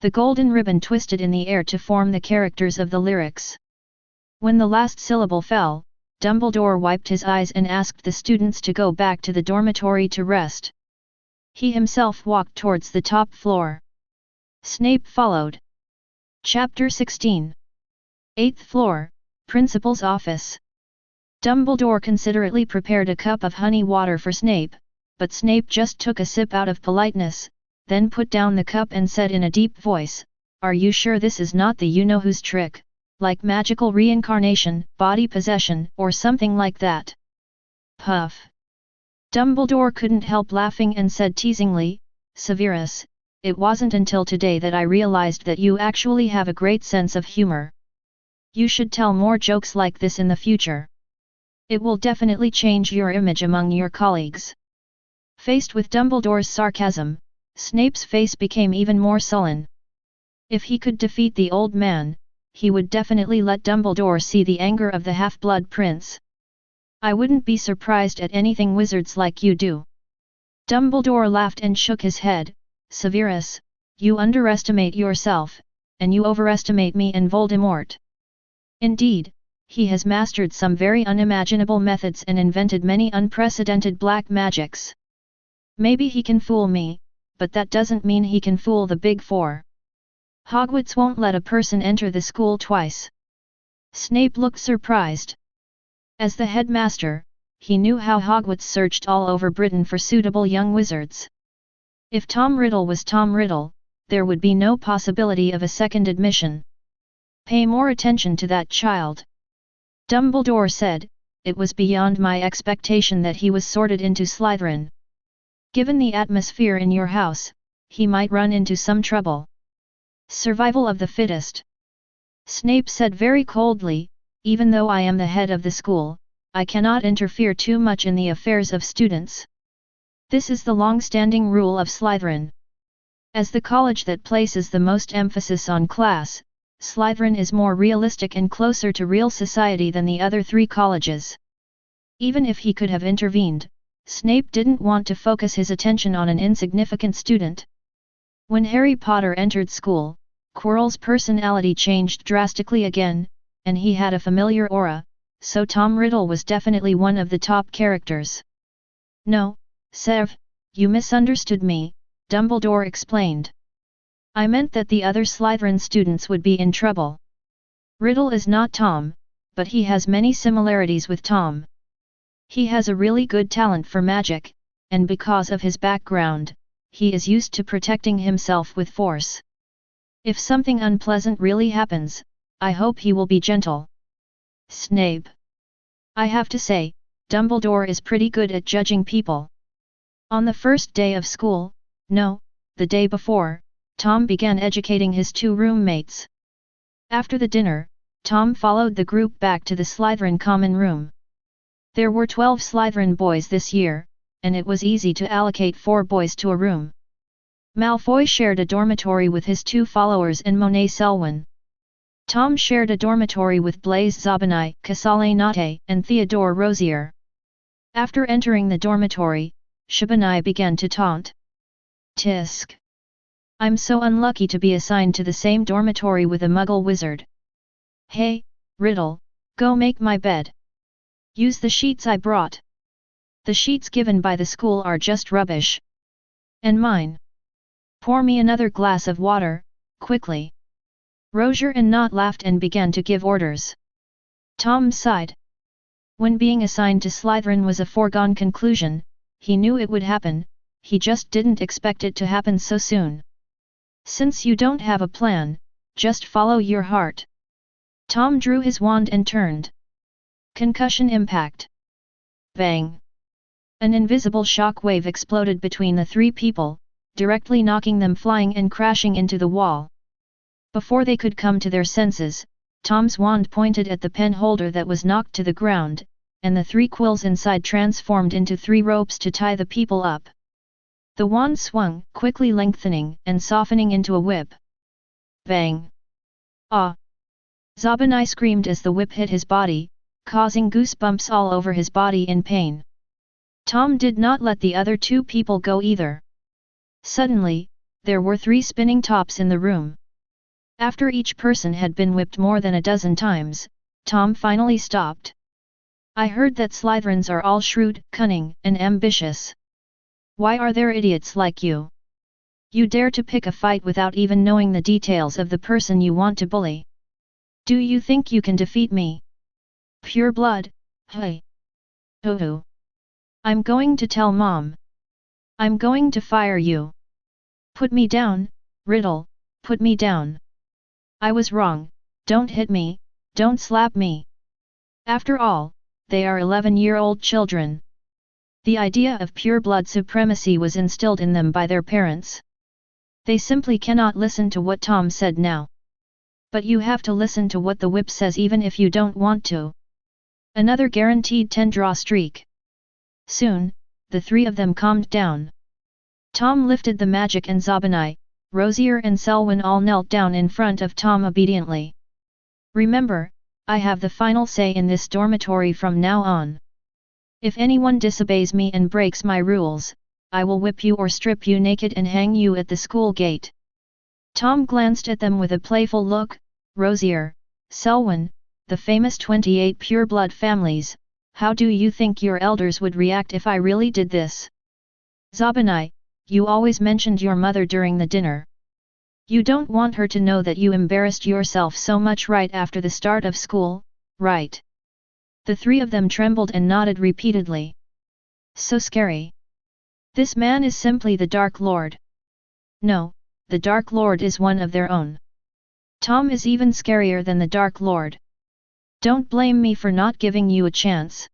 The golden ribbon twisted in the air to form the characters of the lyrics. When the last syllable fell, Dumbledore wiped his eyes and asked the students to go back to the dormitory to rest. He himself walked towards the top floor. Snape followed. Chapter 16. 8th floor, Principal's office. Dumbledore considerately prepared a cup of honey water for Snape, but Snape just took a sip out of politeness, then put down the cup and said in a deep voice, "Are you sure this is not the you-know-who's trick, like magical reincarnation, body possession, or something like that?" Puff. Dumbledore couldn't help laughing and said teasingly, "Severus, it wasn't until today that I realized that you actually have a great sense of humor. You should tell more jokes like this in the future. It will definitely change your image among your colleagues. Faced with Dumbledore's sarcasm, Snape's face became even more sullen. If he could defeat the old man, he would definitely let Dumbledore see the anger of the Half-Blood Prince. I wouldn't be surprised at anything wizards like you do. Dumbledore laughed and shook his head. Severus, you underestimate yourself, and you overestimate me and Voldemort. Indeed, he has mastered some very unimaginable methods and invented many unprecedented black magics. Maybe he can fool me, but that doesn't mean he can fool the Big Four. Hogwarts won't let a person enter the school twice. Snape looked surprised. As the headmaster, he knew how Hogwarts searched all over Britain for suitable young wizards. If Tom Riddle was Tom Riddle, there would be no possibility of a second admission. Pay more attention to that child. Dumbledore said, it was beyond my expectation that he was sorted into Slytherin. Given the atmosphere in your house, he might run into some trouble. Survival of the fittest. Snape said very coldly, even though I am the head of the school, I cannot interfere too much in the affairs of students. This is the long-standing rule of Slytherin. As the college that places the most emphasis on class, Slytherin is more realistic and closer to real society than the other three colleges. Even if he could have intervened, Snape didn't want to focus his attention on an insignificant student. When Harry Potter entered school, Quirrell's personality changed drastically again, and he had a familiar aura, so Tom Riddle was definitely one of the top characters. No, Sev, you misunderstood me, Dumbledore explained. I meant that the other Slytherin students would be in trouble. Riddle is not Tom, but he has many similarities with Tom. He has a really good talent for magic, and because of his background, he is used to protecting himself with force. If something unpleasant really happens, I hope he will be gentle. Snape. I have to say, Dumbledore is pretty good at judging people. On the first day of school, no, the day before, Tom began educating his two roommates. After the dinner, Tom followed the group back to the Slytherin common room. There were 12 Slytherin boys this year, and it was easy to allocate 4 boys to a room. Malfoy shared a dormitory with his 2 followers and Monet Selwyn. Tom shared a dormitory with Blaise Zabinai, Casale Nate, and Theodore Rozier. After entering the dormitory, Shabinai began to taunt. Tisk. I'm so unlucky to be assigned to the same dormitory with a Muggle wizard. Hey, Riddle, go make my bed. Use the sheets I brought. The sheets given by the school are just rubbish. And mine. Pour me another glass of water, quickly. Rozier and Nott laughed and began to give orders. Tom sighed. When being assigned to Slytherin was a foregone conclusion, he knew it would happen, he just didn't expect it to happen so soon. Since you don't have a plan, just follow your heart. Tom drew his wand and turned. Concussion impact. Bang. An invisible shock wave exploded between the 3 people, directly knocking them flying and crashing into the wall. Before they could come to their senses, Tom's wand pointed at the pen holder that was knocked to the ground, and the 3 quills inside transformed into 3 ropes to tie the people up. The wand swung, quickly lengthening and softening into a whip. Bang! Ah! Zabinai screamed as the whip hit his body, causing goosebumps all over his body in pain. Tom did not let the other 2 people go either. Suddenly, there were 3 spinning tops in the room. After each person had been whipped more than a dozen times, Tom finally stopped. I heard that Slytherins are all shrewd, cunning, and ambitious. Why are there idiots like you? You dare to pick a fight without even knowing the details of the person you want to bully. Do you think you can defeat me? Pure blood, hey. Hoo-hoo. I'm going to tell Mom. I'm going to fire you. Put me down, Riddle, put me down. I was wrong, don't hit me, don't slap me. After all, they are 11-year-old children. The idea of pure blood supremacy was instilled in them by their parents. They simply cannot listen to what Tom said now. But you have to listen to what the whip says even if you don't want to. Another guaranteed 10-draw streak. Soon, the three of them calmed down. Tom lifted the magic and Zabanai, Rosier and Selwyn all knelt down in front of Tom obediently. Remember, I have the final say in this dormitory from now on. If anyone disobeys me and breaks my rules, I will whip you or strip you naked and hang you at the school gate. Tom glanced at them with a playful look. Rosier, Selwyn, the famous 28 pure-blood families, how do you think your elders would react if I really did this? Zabanai, you always mentioned your mother during the dinner. You don't want her to know that you embarrassed yourself so much right after the start of school, right? The three of them trembled and nodded repeatedly. So scary. This man is simply the Dark Lord. No, the Dark Lord is one of their own. Tom is even scarier than the Dark Lord. Don't blame me for not giving you a chance.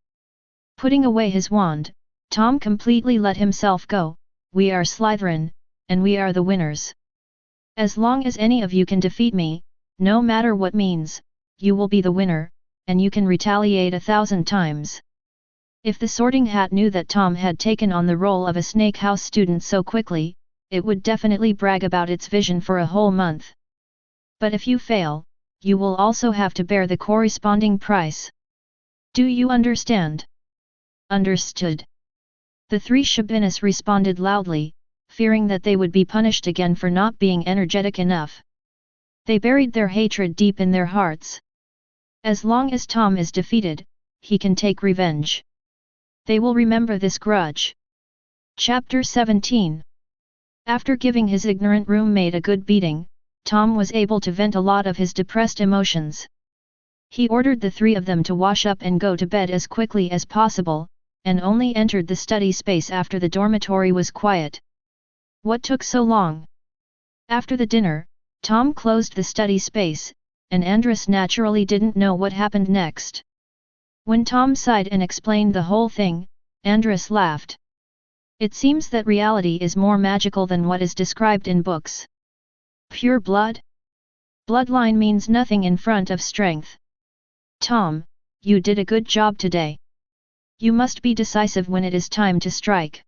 Putting away his wand, Tom completely let himself go. We are Slytherin, and we are the winners. As long as any of you can defeat me, no matter what means, you will be the winner, and you can retaliate 1,000 times. If the Sorting Hat knew that Tom had taken on the role of a Snake House student so quickly, it would definitely brag about its vision for a whole month. But if you fail, you will also have to bear the corresponding price. Do you understand? Understood. The three Shabinis responded loudly, fearing that they would be punished again for not being energetic enough. They buried their hatred deep in their hearts. As long as Tom is defeated, he can take revenge. They will remember this grudge. Chapter 17. After giving his ignorant roommate a good beating, Tom was able to vent a lot of his depressed emotions. He ordered the three of them to wash up and go to bed as quickly as possible, and only entered the study space after the dormitory was quiet. What took so long? After the dinner, Tom closed the study space, and Andrus naturally didn't know what happened next. When Tom sighed and explained the whole thing, Andrus laughed. It seems that reality is more magical than what is described in books. Pure blood? Bloodline means nothing in front of strength. Tom, you did a good job today. You must be decisive when it is time to strike.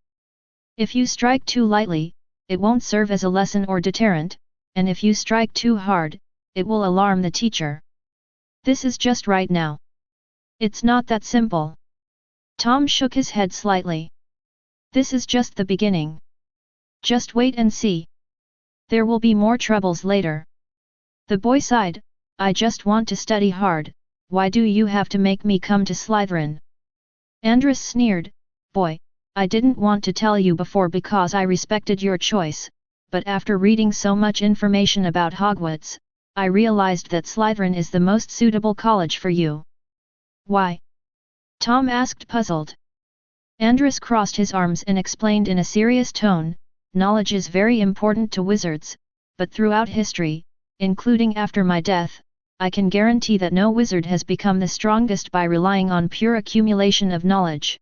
If you strike too lightly, it won't serve as a lesson or deterrent, and if you strike too hard, it will alarm the teacher. This is just right now. It's not that simple. Tom shook his head slightly. This is just the beginning. Just wait and see. There will be more troubles later. The boy sighed, I just want to study hard, why do you have to make me come to Slytherin? Andrus sneered, boy, I didn't want to tell you before because I respected your choice, but after reading so much information about Hogwarts, I realized that Slytherin is the most suitable college for you. Why? Tom asked puzzled. Andrus crossed his arms and explained in a serious tone, knowledge is very important to wizards, but throughout history, including after my death, I can guarantee that no wizard has become the strongest by relying on pure accumulation of knowledge.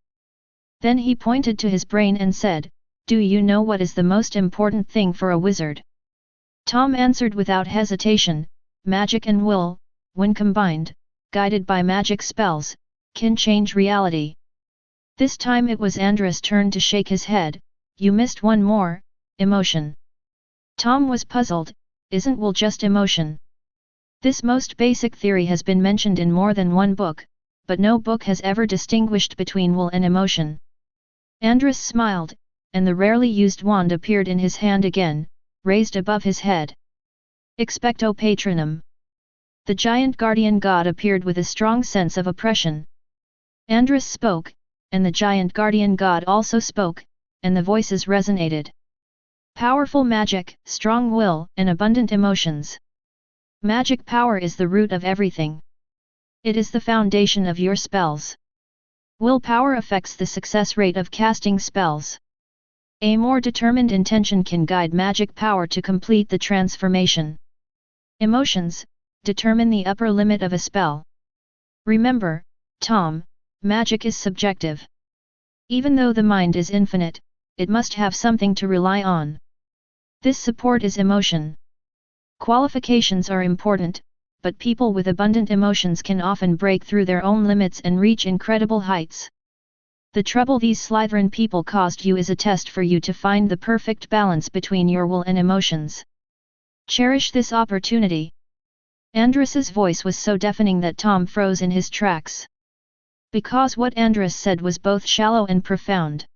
Then he pointed to his brain and said, do you know what is the most important thing for a wizard? Tom answered without hesitation, magic and will, when combined, guided by magic spells, can change reality. This time it was Andrus' turn to shake his head, you missed one more, emotion. Tom was puzzled, isn't will just emotion? This most basic theory has been mentioned in more than one book, but no book has ever distinguished between will and emotion. Andrus smiled, and the rarely used wand appeared in his hand again, raised above his head. Expecto Patronum. The giant guardian god appeared with a strong sense of oppression. Andrus spoke, and the giant guardian god also spoke, and the voices resonated. Powerful magic, strong will, and abundant emotions. Magic power is the root of everything. It is the foundation of your spells. Willpower affects the success rate of casting spells. A more determined intention can guide magic power to complete the transformation. Emotions determine the upper limit of a spell. Remember, Tom, magic is subjective. Even though the mind is infinite, it must have something to rely on. This support is emotion. Qualifications are important, but people with abundant emotions can often break through their own limits and reach incredible heights. The trouble these Slytherin people caused you is a test for you to find the perfect balance between your will and emotions. Cherish this opportunity. Andrus's voice was so deafening that Tom froze in his tracks. Because what Andrus said was both shallow and profound.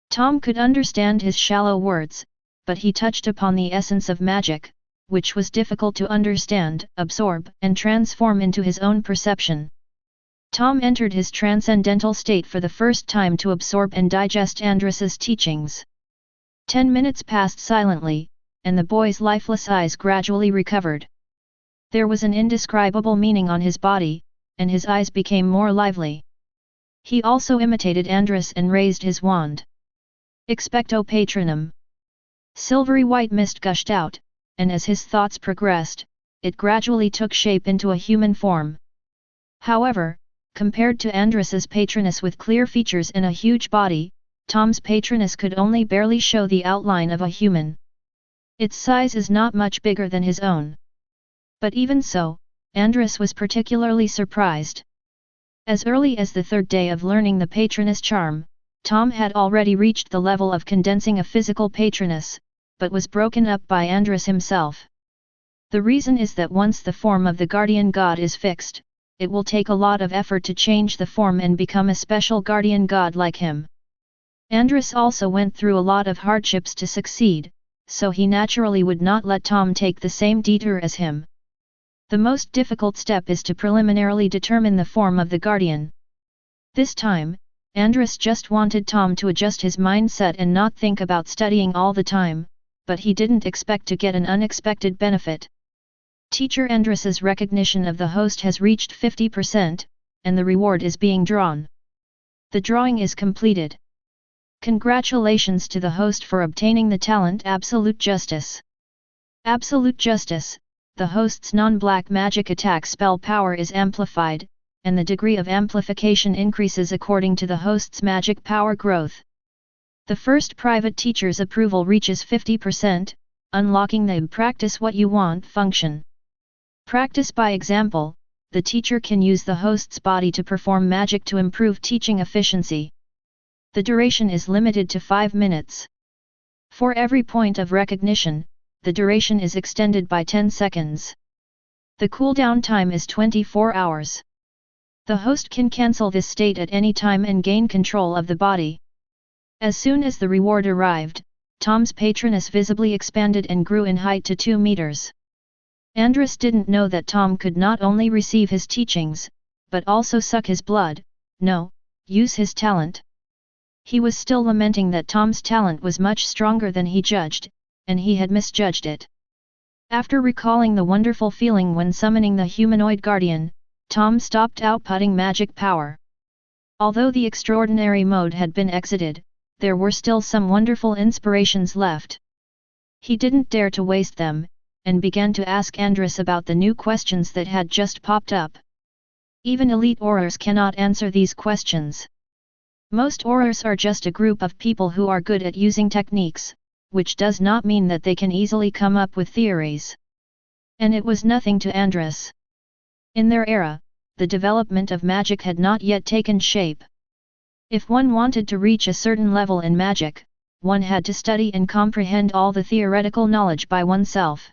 Tom could understand his shallow words, but he touched upon the essence of magic, which was difficult to understand, absorb, and transform into his own perception. Tom entered his transcendental state for the first time to absorb and digest Andrus's teachings. 10 minutes passed silently, and the boy's lifeless eyes gradually recovered. There was an indescribable meaning on his body, and his eyes became more lively. He also imitated Andrus and raised his wand. Expecto Patronum. Silvery white mist gushed out, and as his thoughts progressed, it gradually took shape into a human form. However, compared to Andrus's Patronus with clear features and a huge body, Tom's Patronus could only barely show the outline of a human. Its size is not much bigger than his own. But even so, Andrus was particularly surprised. As early as the third day of learning the Patronus charm, Tom had already reached the level of condensing a physical Patronus, but was broken up by Andrus himself. The reason is that once the form of the guardian god is fixed, it will take a lot of effort to change the form and become a special guardian god like him. Andrus also went through a lot of hardships to succeed, so he naturally would not let Tom take the same detour as him. The most difficult step is to preliminarily determine the form of the guardian. This time, Andrus just wanted Tom to adjust his mindset and not think about studying all the time, but he didn't expect to get an unexpected benefit. Teacher Andrus's recognition of the host has reached 50%, and the reward is being drawn. The drawing is completed. Congratulations to the host for obtaining the talent Absolute Justice. Absolute Justice, the host's non-black magic attack spell power is amplified, and the degree of amplification increases according to the host's magic power growth. The first private teacher's approval reaches 50%, unlocking the practice what you want function. Practice by example, the teacher can use the host's body to perform magic to improve teaching efficiency. The duration is limited to 5 minutes. For every point of recognition, the duration is extended by 10 seconds. The cooldown time is 24 hours. The host can cancel this state at any time and gain control of the body. As soon as the reward arrived, Tom's Patronus visibly expanded and grew in height to 2 meters. Andrus didn't know that Tom could not only receive his teachings, but also suck his blood, use his talent. He was still lamenting that Tom's talent was much stronger than he judged, and he had misjudged it. After recalling the wonderful feeling when summoning the humanoid guardian, Tom stopped outputting magic power. Although the extraordinary mode had been exited, there were still some wonderful inspirations left. He didn't dare to waste them, and began to ask Andrus about the new questions that had just popped up. Even elite aurors cannot answer these questions. Most aurors are just a group of people who are good at using techniques, which does not mean that they can easily come up with theories. And it was nothing to Andrus. In their era, the development of magic had not yet taken shape. If one wanted to reach a certain level in magic, one had to study and comprehend all the theoretical knowledge by oneself.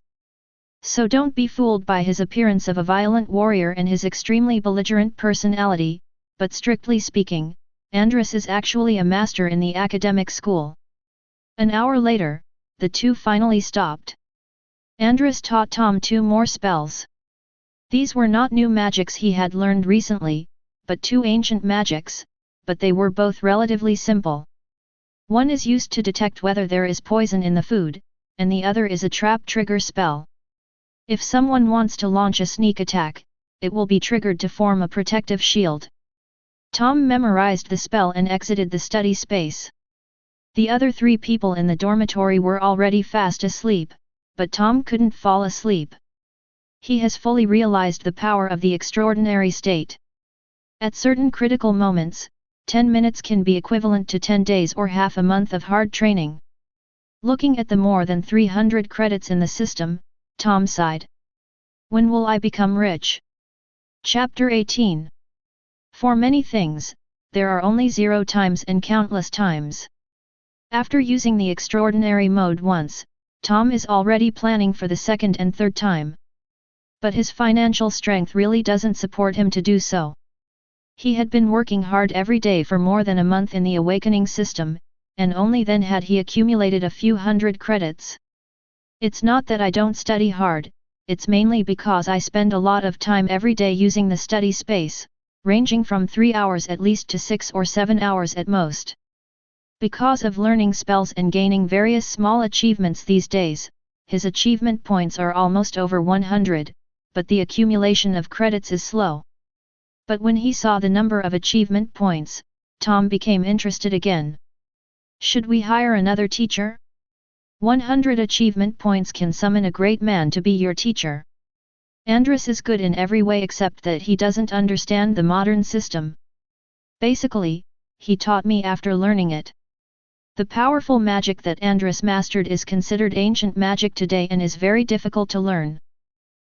So don't be fooled by his appearance of a violent warrior and his extremely belligerent personality, but strictly speaking, Andrus is actually a master in the academic school. An hour later, the two finally stopped. Andrus taught Tom 2 more spells. These were not new magics he had learned recently, but 2 ancient magics, but they were both relatively simple. One is used to detect whether there is poison in the food, and the other is a trap trigger spell. If someone wants to launch a sneak attack, it will be triggered to form a protective shield. Tom memorized the spell and exited the study space. The other 3 people in the dormitory were already fast asleep, but Tom couldn't fall asleep. He has fully realized the power of the extraordinary state. At certain critical moments, 10 minutes can be equivalent to 10 days or half a month of hard training. Looking at the more than 300 credits in the system, Tom sighed. When will I become rich? Chapter 18. For many things, there are only 0 times and countless times. After using the extraordinary mode once, Tom is already planning for the second and third time. But his financial strength really doesn't support him to do so. He had been working hard every day for more than a month in the awakening system, and only then had he accumulated a few hundred credits. It's not that I don't study hard, it's mainly because I spend a lot of time every day using the study space, ranging from 3 hours at least to 6 or 7 hours at most. Because of learning spells and gaining various small achievements these days, his achievement points are almost over 100, but the accumulation of credits is slow. But when he saw the number of achievement points, Tom became interested again. Should we hire another teacher? 100 achievement points can summon a great man to be your teacher. Andrus is good in every way except that he doesn't understand the modern system. Basically, he taught me after learning it. The powerful magic that Andrus mastered is considered ancient magic today and is very difficult to learn.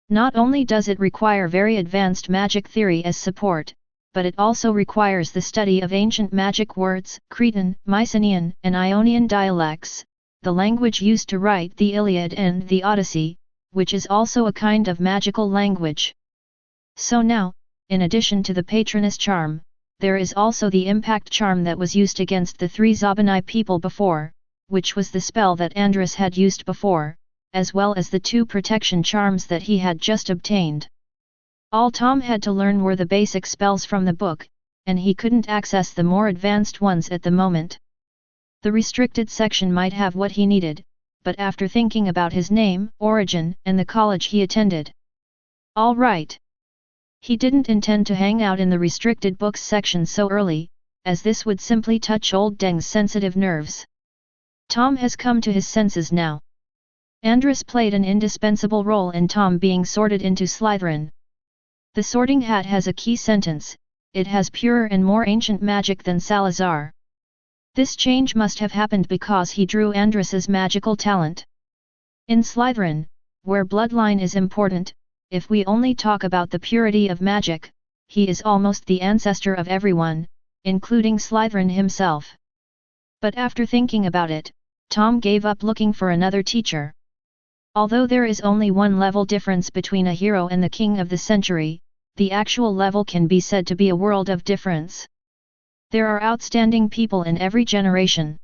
Not only does it require very advanced magic theory as support, but it also requires the study of ancient magic words, Cretan, Mycenaean, and Ionian dialects, the language used to write the Iliad and the Odyssey, which is also a kind of magical language. So now, in addition to the Patronus charm, there is also the impact charm that was used against the 3 Zabani people before, which was the spell that Andrus had used before, as well as the 2 protection charms that he had just obtained. All Tom had to learn were the basic spells from the book, and he couldn't access the more advanced ones at the moment. The restricted section might have what he needed, but after thinking about his name, origin, and the college he attended. All right. He didn't intend to hang out in the restricted books section so early, as this would simply touch old Deng's sensitive nerves. Tom has come to his senses now. Andrus played an indispensable role in Tom being sorted into Slytherin. The sorting hat has a key sentence, it has purer and more ancient magic than Salazar. This change must have happened because he drew Andrus's magical talent. In Slytherin, where bloodline is important, if we only talk about the purity of magic, he is almost the ancestor of everyone, including Slytherin himself. But after thinking about it, Tom gave up looking for another teacher. Although there is only 1 level difference between a hero and the king of the century, the actual level can be said to be a world of difference. There are outstanding people in every generation.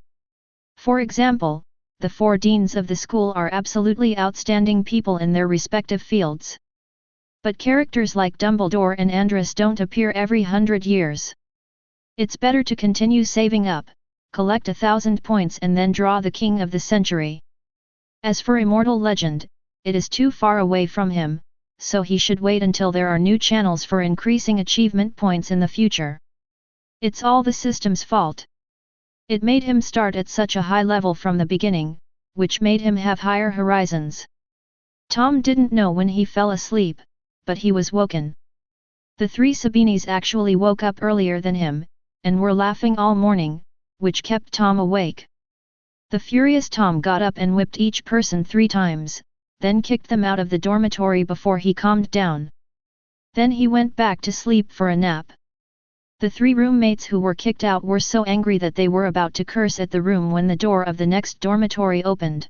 For example, the 4 deans of the school are absolutely outstanding people in their respective fields. But characters like Dumbledore and Andrus don't appear every 100 years. It's better to continue saving up, collect 1,000 points and then draw the king of the century. As for Immortal Legend, it is too far away from him, so he should wait until there are new channels for increasing achievement points in the future. It's all the system's fault. It made him start at such a high level from the beginning, which made him have higher horizons. Tom didn't know when he fell asleep, but he was woken. The 3 Sabinis actually woke up earlier than him, and were laughing all morning, which kept Tom awake. The furious Tom got up and whipped each person 3 times, then kicked them out of the dormitory before he calmed down. Then he went back to sleep for a nap. The 3 roommates who were kicked out were so angry that they were about to curse at the room when the door of the next dormitory opened.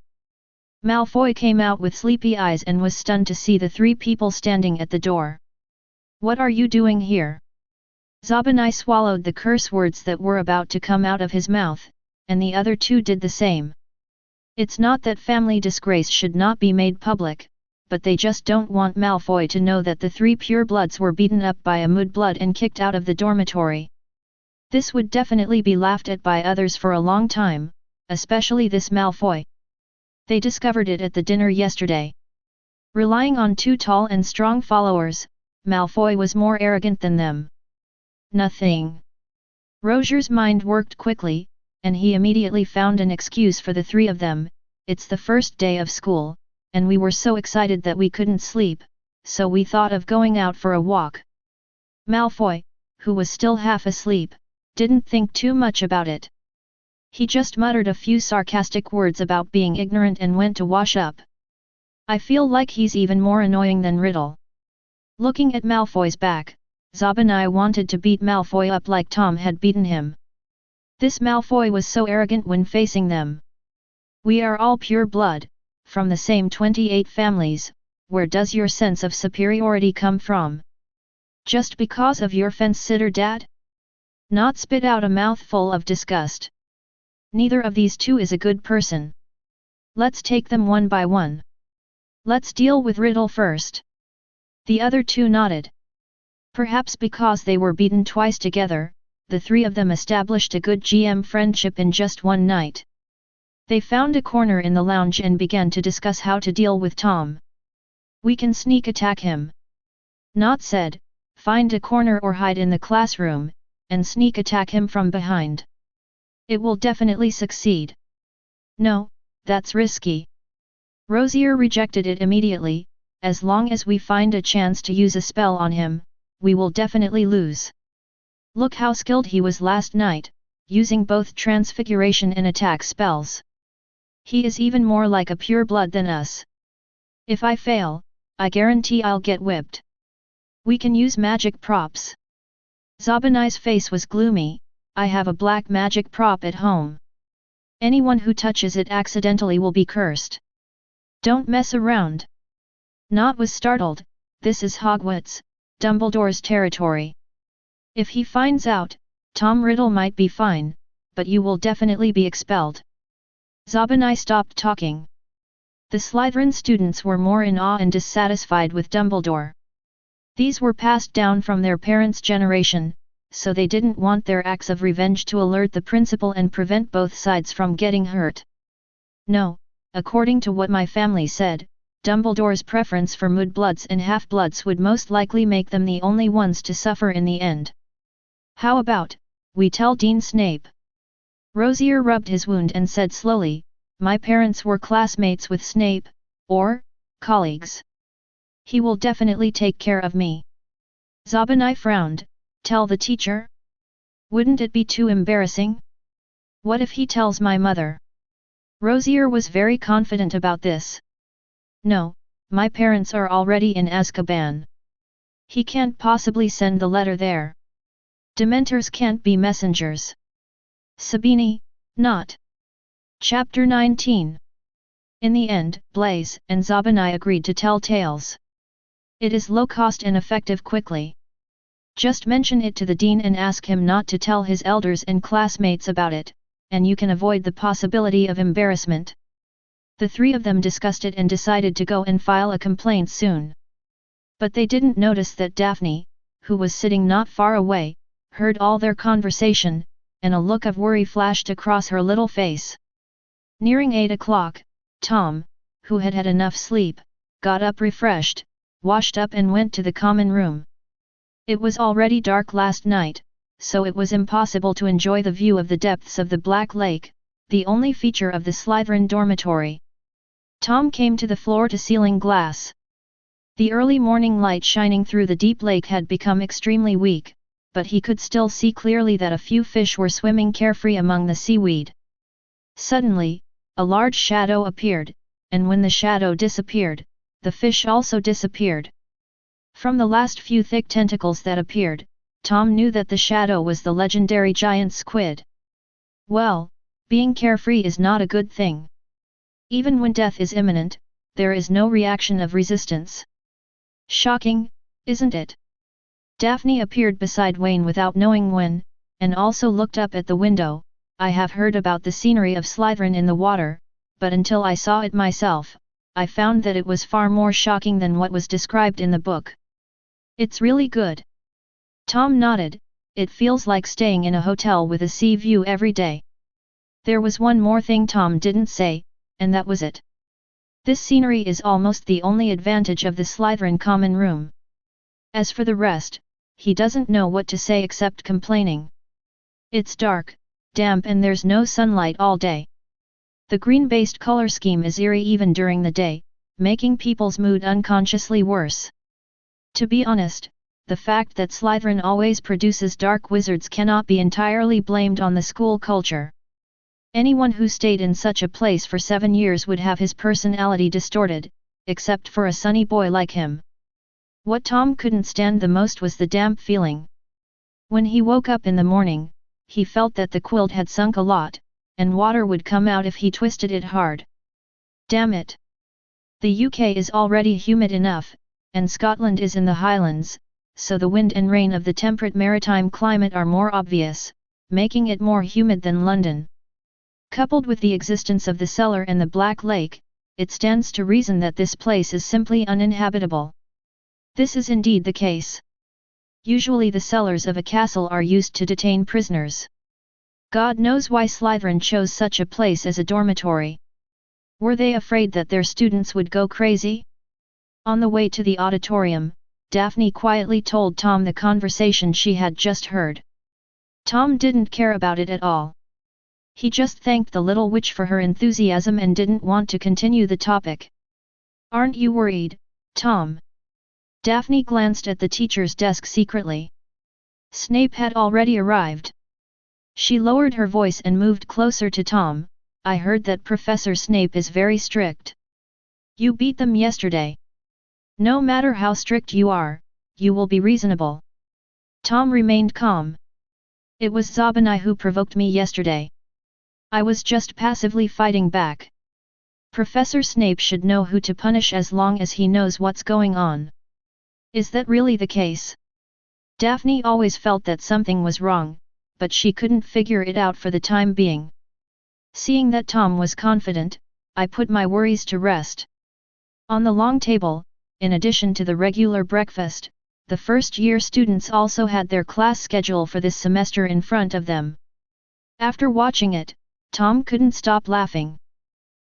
Malfoy came out with sleepy eyes and was stunned to see the 3 people standing at the door. "What are you doing here?" Zabani swallowed the curse words that were about to come out of his mouth, and the other 2 did the same. It's not that family disgrace should not be made public, but they just don't want Malfoy to know that the 3 purebloods were beaten up by a mudblood and kicked out of the dormitory. This would definitely be laughed at by others for a long time, especially this Malfoy. They discovered it at the dinner yesterday. Relying on 2 tall and strong followers, Malfoy was more arrogant than them. Nothing. Roger's mind worked quickly, and he immediately found an excuse for the 3 of them. It's the first day of school, and we were so excited that we couldn't sleep, so we thought of going out for a walk. Malfoy, who was still half asleep, didn't think too much about it. He just muttered a few sarcastic words about being ignorant and went to wash up. I feel like he's even more annoying than Riddle. Looking at Malfoy's back, Zabinai wanted to beat Malfoy up like Tom had beaten him. This Malfoy was so arrogant when facing them. We are all pure blood, from the same 28 families, where does your sense of superiority come from? Just because of your fence-sitter dad? Not spit out a mouthful of disgust. Neither of these two is a good person. Let's take them one by one. Let's deal with Riddle first. The other two nodded. Perhaps because they were beaten twice together, the three of them established a good GM friendship in just one night. They found a corner in the lounge and began to discuss how to deal with Tom. We can sneak attack him. Not said, find a corner or hide in the classroom, and sneak attack him from behind. It will definitely succeed. No, that's risky. Rosier rejected it immediately. As long as we find a chance to use a spell on him, we will definitely lose. Look how skilled he was last night, using both transfiguration and attack spells. He is even more like a pure blood than us. If I fail, I guarantee I'll get whipped. We can use magic props. Zabinai's face was gloomy. I have a black magic prop at home. Anyone who touches it accidentally will be cursed. Don't mess around. Nott was startled. This is Hogwarts, Dumbledore's territory. If he finds out, Tom Riddle might be fine, but you will definitely be expelled. Zabinai stopped talking. The Slytherin students were more in awe and dissatisfied with Dumbledore. These were passed down from their parents' generation, so they didn't want their acts of revenge to alert the principal and prevent both sides from getting hurt. No, according to what my family said, Dumbledore's preference for mudbloods and half-bloods would most likely make them the only ones to suffer in the end. How about, we tell Dean Snape? Rosier rubbed his wound and said slowly, my parents were classmates with Snape, or colleagues. He will definitely take care of me. Zabinai frowned. Tell the teacher? Wouldn't it be too embarrassing? What if he tells my mother? Rosier was very confident about this. No, my parents are already in Azkaban. He can't possibly send the letter there. Dementors can't be messengers. Sabini, not. Chapter 19. In the end, Blaise and Zabinai agreed to tell tales. It is low cost and effective quickly. Just mention it to the dean and ask him not to tell his elders and classmates about it, and you can avoid the possibility of embarrassment. The three of them discussed it and decided to go and file a complaint soon. But they didn't notice that Daphne, who was sitting not far away, heard all their conversation, and a look of worry flashed across her little face. Nearing 8 o'clock, Tom, who had had enough sleep, got up refreshed, washed up and went to the common room. It was already dark last night, so it was impossible to enjoy the view of the depths of the Black Lake, the only feature of the Slytherin dormitory. Tom came to the floor-to-ceiling glass. The early morning light shining through the deep lake had become extremely weak, but he could still see clearly that a few fish were swimming carefree among the seaweed. Suddenly, a large shadow appeared, and when the shadow disappeared, the fish also disappeared. From the last few thick tentacles that appeared, Tom knew that the shadow was the legendary giant squid. Well, being carefree is not a good thing. Even when death is imminent, there is no reaction of resistance. Shocking, isn't it? Daphne appeared beside Wayne without knowing when, and also looked up at the window. I have heard about the scenery of Slytherin in the water, but until I saw it myself, I found that it was far more shocking than what was described in the book. It's really good. Tom nodded. It feels like staying in a hotel with a sea view every day. There was one more thing Tom didn't say, and that was it. This scenery is almost the only advantage of the Slytherin common room. As for the rest, he doesn't know what to say except complaining. It's dark, damp and there's no sunlight all day. The green-based color scheme is eerie even during the day, making people's mood unconsciously worse. To be honest, the fact that Slytherin always produces dark wizards cannot be entirely blamed on the school culture. Anyone who stayed in such a place for 7 years would have his personality distorted, except for a sunny boy like him. What Tom couldn't stand the most was the damp feeling. When he woke up in the morning, he felt that the quilt had sunk a lot, and water would come out if he twisted it hard. Damn it! The UK is already humid enough, and Scotland is in the Highlands, so the wind and rain of the temperate maritime climate are more obvious, making it more humid than London. Coupled with the existence of the cellar and the Black Lake, it stands to reason that this place is simply uninhabitable. This is indeed the case. Usually the cellars of a castle are used to detain prisoners. God knows why Slytherin chose such a place as a dormitory. Were they afraid that their students would go crazy? On the way to the auditorium, Daphne quietly told Tom the conversation she had just heard. Tom didn't care about it at all. He just thanked the little witch for her enthusiasm and didn't want to continue the topic. "Aren't you worried, Tom?" Daphne glanced at the teacher's desk secretly. Snape had already arrived. She lowered her voice and moved closer to Tom. "I heard that Professor Snape is very strict. You beat them yesterday. No matter how strict you are, you will be reasonable." Tom remained calm. "It was Zabani who provoked me yesterday. I was just passively fighting back. Professor Snape should know who to punish as long as he knows what's going on." "Is that really the case?" Daphne always felt that something was wrong, but she couldn't figure it out for the time being. Seeing that Tom was confident, I put my worries to rest. On the long table, in addition to the regular breakfast, the first-year students also had their class schedule for this semester in front of them. After watching it, Tom couldn't stop laughing.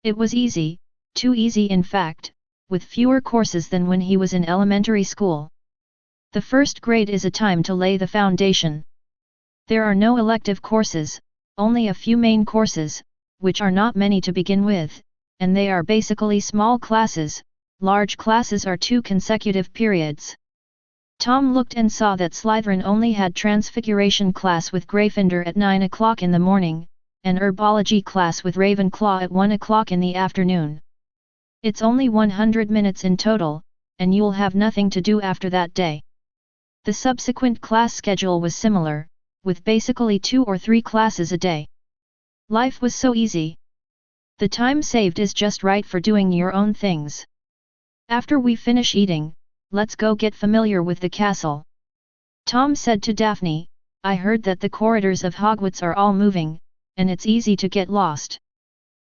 It was easy, too easy in fact, with fewer courses than when he was in elementary school. The first grade is a time to lay the foundation. There are no elective courses, only a few main courses, which are not many to begin with, and they are basically small classes. Large classes are 2 consecutive periods. Tom looked and saw that Slytherin only had Transfiguration class with Gryffindor at 9 o'clock in the morning, and Herbology class with Ravenclaw at 1 o'clock in the afternoon. It's only 100 minutes in total, and you'll have nothing to do after that day. The subsequent class schedule was similar, with basically 2 or 3 classes a day. Life was so easy. The time saved is just right for doing your own things. "After we finish eating, let's go get familiar with the castle," Tom said to Daphne. "I heard that the corridors of Hogwarts are all moving, and it's easy to get lost."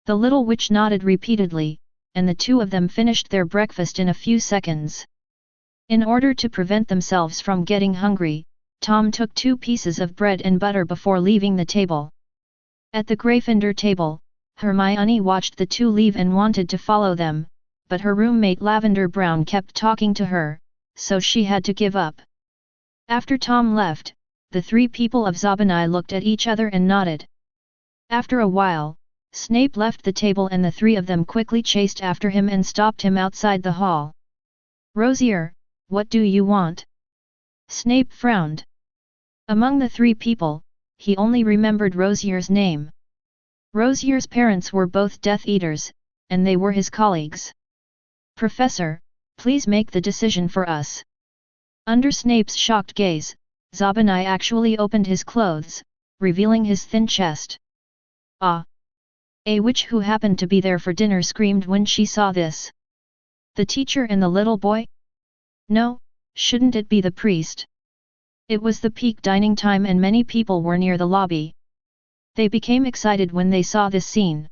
The little witch nodded repeatedly, and the two of them finished their breakfast in a few seconds. In order to prevent themselves from getting hungry, Tom took 2 pieces of bread and butter before leaving the table. At the Gryffindor table, Hermione watched the two leave and wanted to follow them, but her roommate Lavender Brown kept talking to her, so she had to give up. After Tom left, the 3 people of Zabani looked at each other and nodded. After a while, Snape left the table and the 3 of them quickly chased after him and stopped him outside the hall. "Rosier, what do you want?" Snape frowned. Among the 3 people, he only remembered Rosier's name. Rosier's parents were both Death Eaters, and they were his colleagues. "Professor, please make the decision for us." Under Snape's shocked gaze, Zabani actually opened his clothes, revealing his thin chest. "Ah!" A witch who happened to be there for dinner screamed when she saw this. "The teacher and the little boy? No, shouldn't it be the priest?" It was the peak dining time and many people were near the lobby. They became excited when they saw this scene.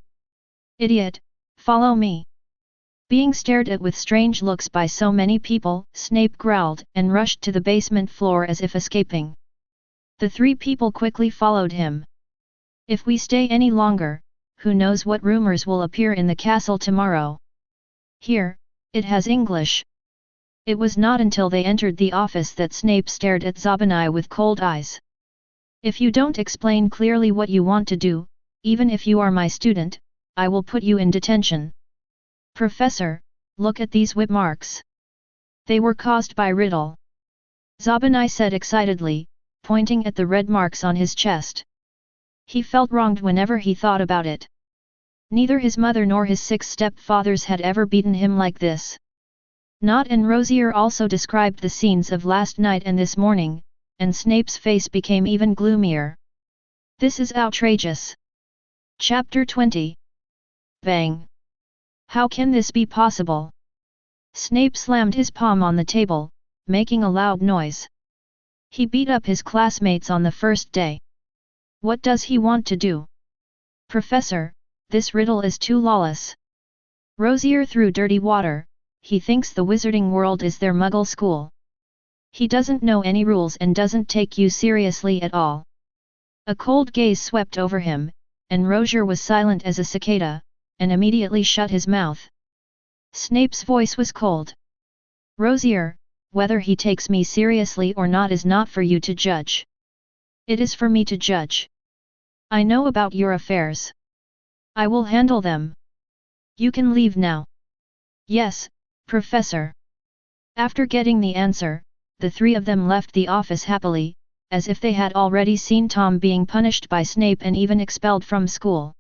"Idiot, follow me!" Being stared at with strange looks by so many people, Snape growled and rushed to the basement floor as if escaping. The 3 people quickly followed him. "If we stay any longer, who knows what rumors will appear in the castle tomorrow. Here, it has English." It was not until they entered the office that Snape stared at Zabani with cold eyes. "If you don't explain clearly what you want to do, even if you are my student, I will put you in detention." "Professor, look at these whip marks. They were caused by Riddle," Zabani said excitedly, pointing at the red marks on his chest. He felt wronged whenever he thought about it. Neither his mother nor his 6 stepfathers had ever beaten him like this. Not and Rosier also described the scenes of last night and this morning, and Snape's face became even gloomier. This is outrageous. Chapter 20. Bang! How can this be possible? Snape slammed his palm on the table, making a loud noise. He beat up his classmates on the first day. What does he want to do? Professor, this riddle is too lawless. Rosier threw dirty water. He thinks the wizarding world is their muggle school. He doesn't know any rules and doesn't take you seriously at all. A cold gaze swept over him, and Rosier was silent as a cicada, and immediately shut his mouth. Snape's voice was cold. Rosier, whether he takes me seriously or not is not for you to judge. It is for me to judge. I know about your affairs. I will handle them. You can leave now. Yes, Professor. After getting the answer, the 3 of them left the office happily, as if they had already seen Tom being punished by Snape and even expelled from school.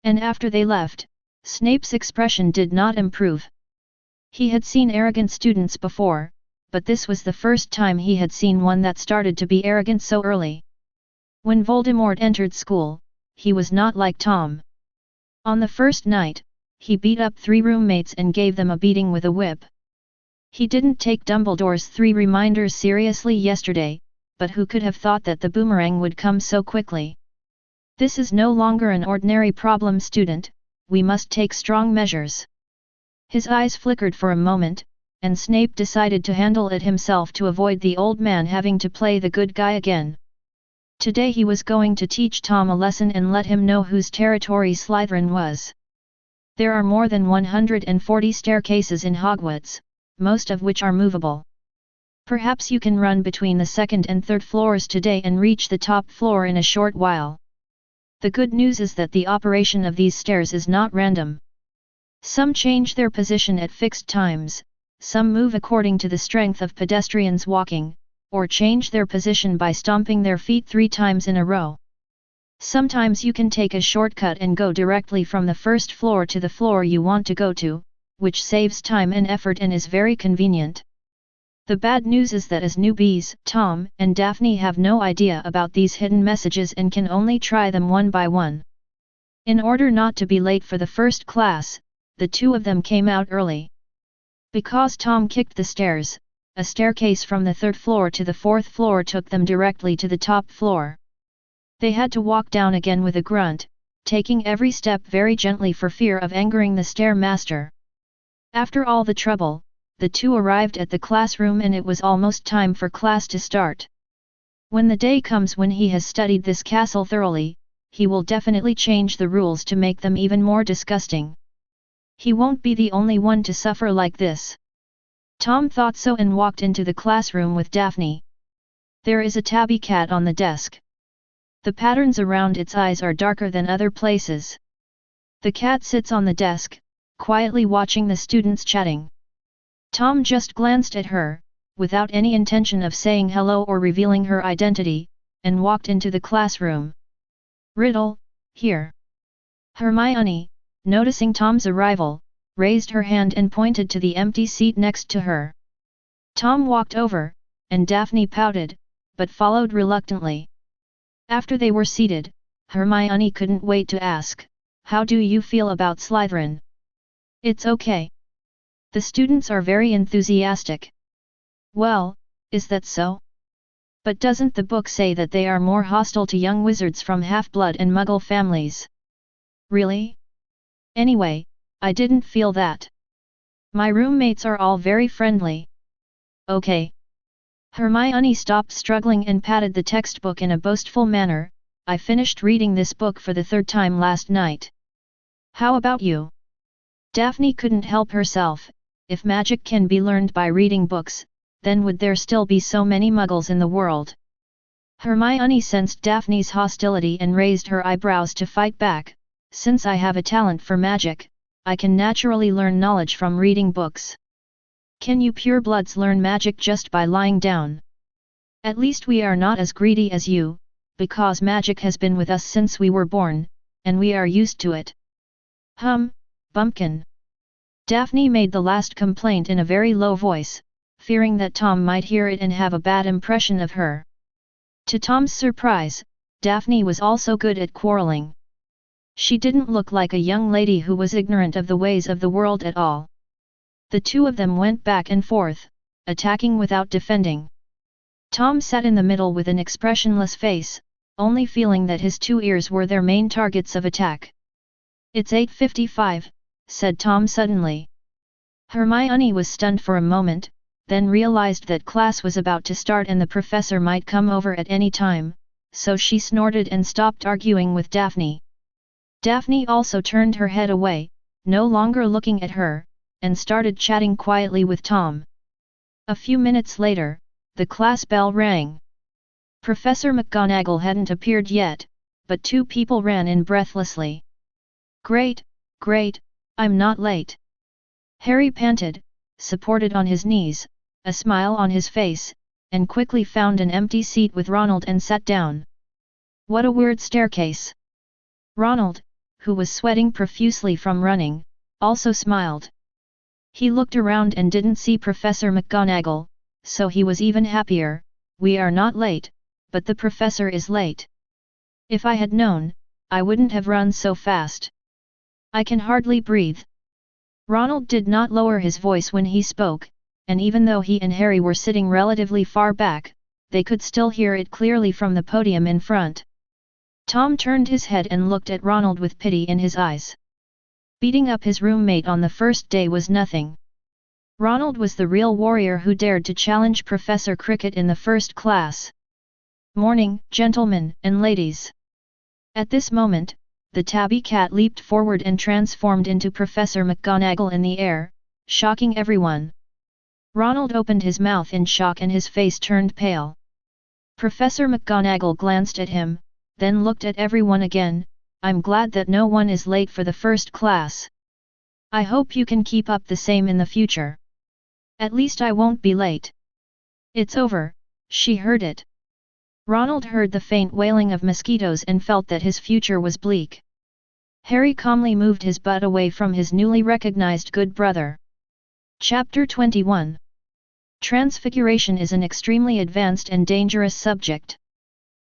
And after they left, Snape's expression did not improve. He had seen arrogant students before, but this was the first time he had seen one that started to be arrogant so early. When Voldemort entered school, he was not like Tom. On the first night, he beat up 3 roommates and gave them a beating with a whip. He didn't take Dumbledore's 3 reminders seriously yesterday, but who could have thought that the boomerang would come so quickly? This is no longer an ordinary problem student, we must take strong measures. His eyes flickered for a moment, and Snape decided to handle it himself to avoid the old man having to play the good guy again. Today he was going to teach Tom a lesson and let him know whose territory Slytherin was. There are more than 140 staircases in Hogwarts, most of which are movable. Perhaps you can run between the 2nd and 3rd floors today and reach the top floor in a short while. The good news is that the operation of these stairs is not random. Some change their position at fixed times, some move according to the strength of pedestrians walking, or change their position by stomping their feet 3 times in a row. Sometimes you can take a shortcut and go directly from the 1st floor to the floor you want to go to, which saves time and effort and is very convenient. The bad news is that as newbies, Tom and Daphne have no idea about these hidden messages and can only try them one by one. In order not to be late for the first class, the 2 of them came out early. Because Tom kicked the stairs, a staircase from the 3rd floor to the 4th floor took them directly to the top floor. They had to walk down again with a grunt, taking every step very gently for fear of angering the stairmaster. After all the trouble, the 2 arrived at the classroom and it was almost time for class to start. When the day comes when he has studied this castle thoroughly, he will definitely change the rules to make them even more disgusting. He won't be the only one to suffer like this. Tom thought so and walked into the classroom with Daphne. There is a tabby cat on the desk. The patterns around its eyes are darker than other places. The cat sits on the desk, quietly watching the students chatting. Tom just glanced at her, without any intention of saying hello or revealing her identity, and walked into the classroom. Riddle, here. Hermione, noticing Tom's arrival, raised her hand and pointed to the empty seat next to her. Tom walked over, and Daphne pouted, but followed reluctantly. After they were seated, Hermione couldn't wait to ask, "How do you feel about Slytherin?" "It's okay. The students are very enthusiastic." "Well, is that so? But doesn't the book say that they are more hostile to young wizards from half-blood and muggle families?" "Really? Anyway, I didn't feel that. My roommates are all very friendly." "Okay." Hermione stopped struggling and patted the textbook in a boastful manner. "I finished reading this book for the 3rd time last night. How about you?" Daphne couldn't help herself. If magic can be learned by reading books, then would there still be so many muggles in the world? Hermione sensed Daphne's hostility and raised her eyebrows to fight back. "Since I have a talent for magic, I can naturally learn knowledge from reading books. Can you purebloods learn magic just by lying down? At least we are not as greedy as you, because magic has been with us since we were born, and we are used to it." Bumpkin. Daphne made the last complaint in a very low voice, fearing that Tom might hear it and have a bad impression of her. To Tom's surprise, Daphne was also good at quarreling. She didn't look like a young lady who was ignorant of the ways of the world at all. The two of them went back and forth, attacking without defending. Tom sat in the middle with an expressionless face, only feeling that his two ears were their main targets of attack. "It's 8:55, said Tom suddenly. Hermione was stunned for a moment, then realized that class was about to start and the professor might come over at any time, so she snorted and stopped arguing with Daphne. Daphne also turned her head away, no longer looking at her, and started chatting quietly with Tom. A few minutes later, the class bell rang. Professor McGonagall hadn't appeared yet, but two people ran in breathlessly. "Great, great, I'm not late." Harry panted, supported on his knees, a smile on his face, and quickly found an empty seat with Ronald and sat down. "What a weird staircase." Ronald, who was sweating profusely from running, also smiled. He looked around and didn't see Professor McGonagall, so he was even happier. "We are not late, but the professor is late. If I had known, I wouldn't have run so fast. I can hardly breathe." Ronald did not lower his voice when he spoke, and even though he and Harry were sitting relatively far back, they could still hear it clearly from the podium in front. Tom turned his head and looked at Ronald with pity in his eyes. Beating up his roommate on the first day was nothing. Ronald was the real warrior who dared to challenge Professor Cricket in the first class. "Morning, gentlemen and ladies." At this moment, the tabby cat leaped forward and transformed into Professor McGonagall in the air, shocking everyone. Ronald opened his mouth in shock and his face turned pale. Professor McGonagall glanced at him, then looked at everyone again. "I'm glad that no one is late for the first class. I hope you can keep up the same in the future. At least I won't be late." "It's over," she heard it. Ronald heard the faint wailing of mosquitoes and felt that his future was bleak. Harry calmly moved his butt away from his newly recognized good brother. Chapter 21. Transfiguration is an extremely advanced and dangerous subject.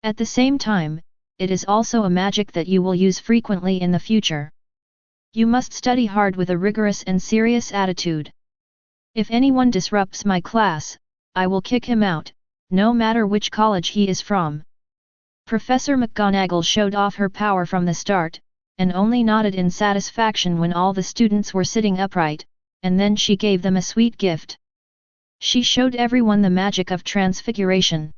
At the same time, it is also a magic that you will use frequently in the future. You must study hard with a rigorous and serious attitude. If anyone disrupts my class, I will kick him out, no matter which college he is from. Professor McGonagall showed off her power from the start, and only nodded in satisfaction when all the students were sitting upright, and then she gave them a sweet gift. She showed everyone the magic of transfiguration.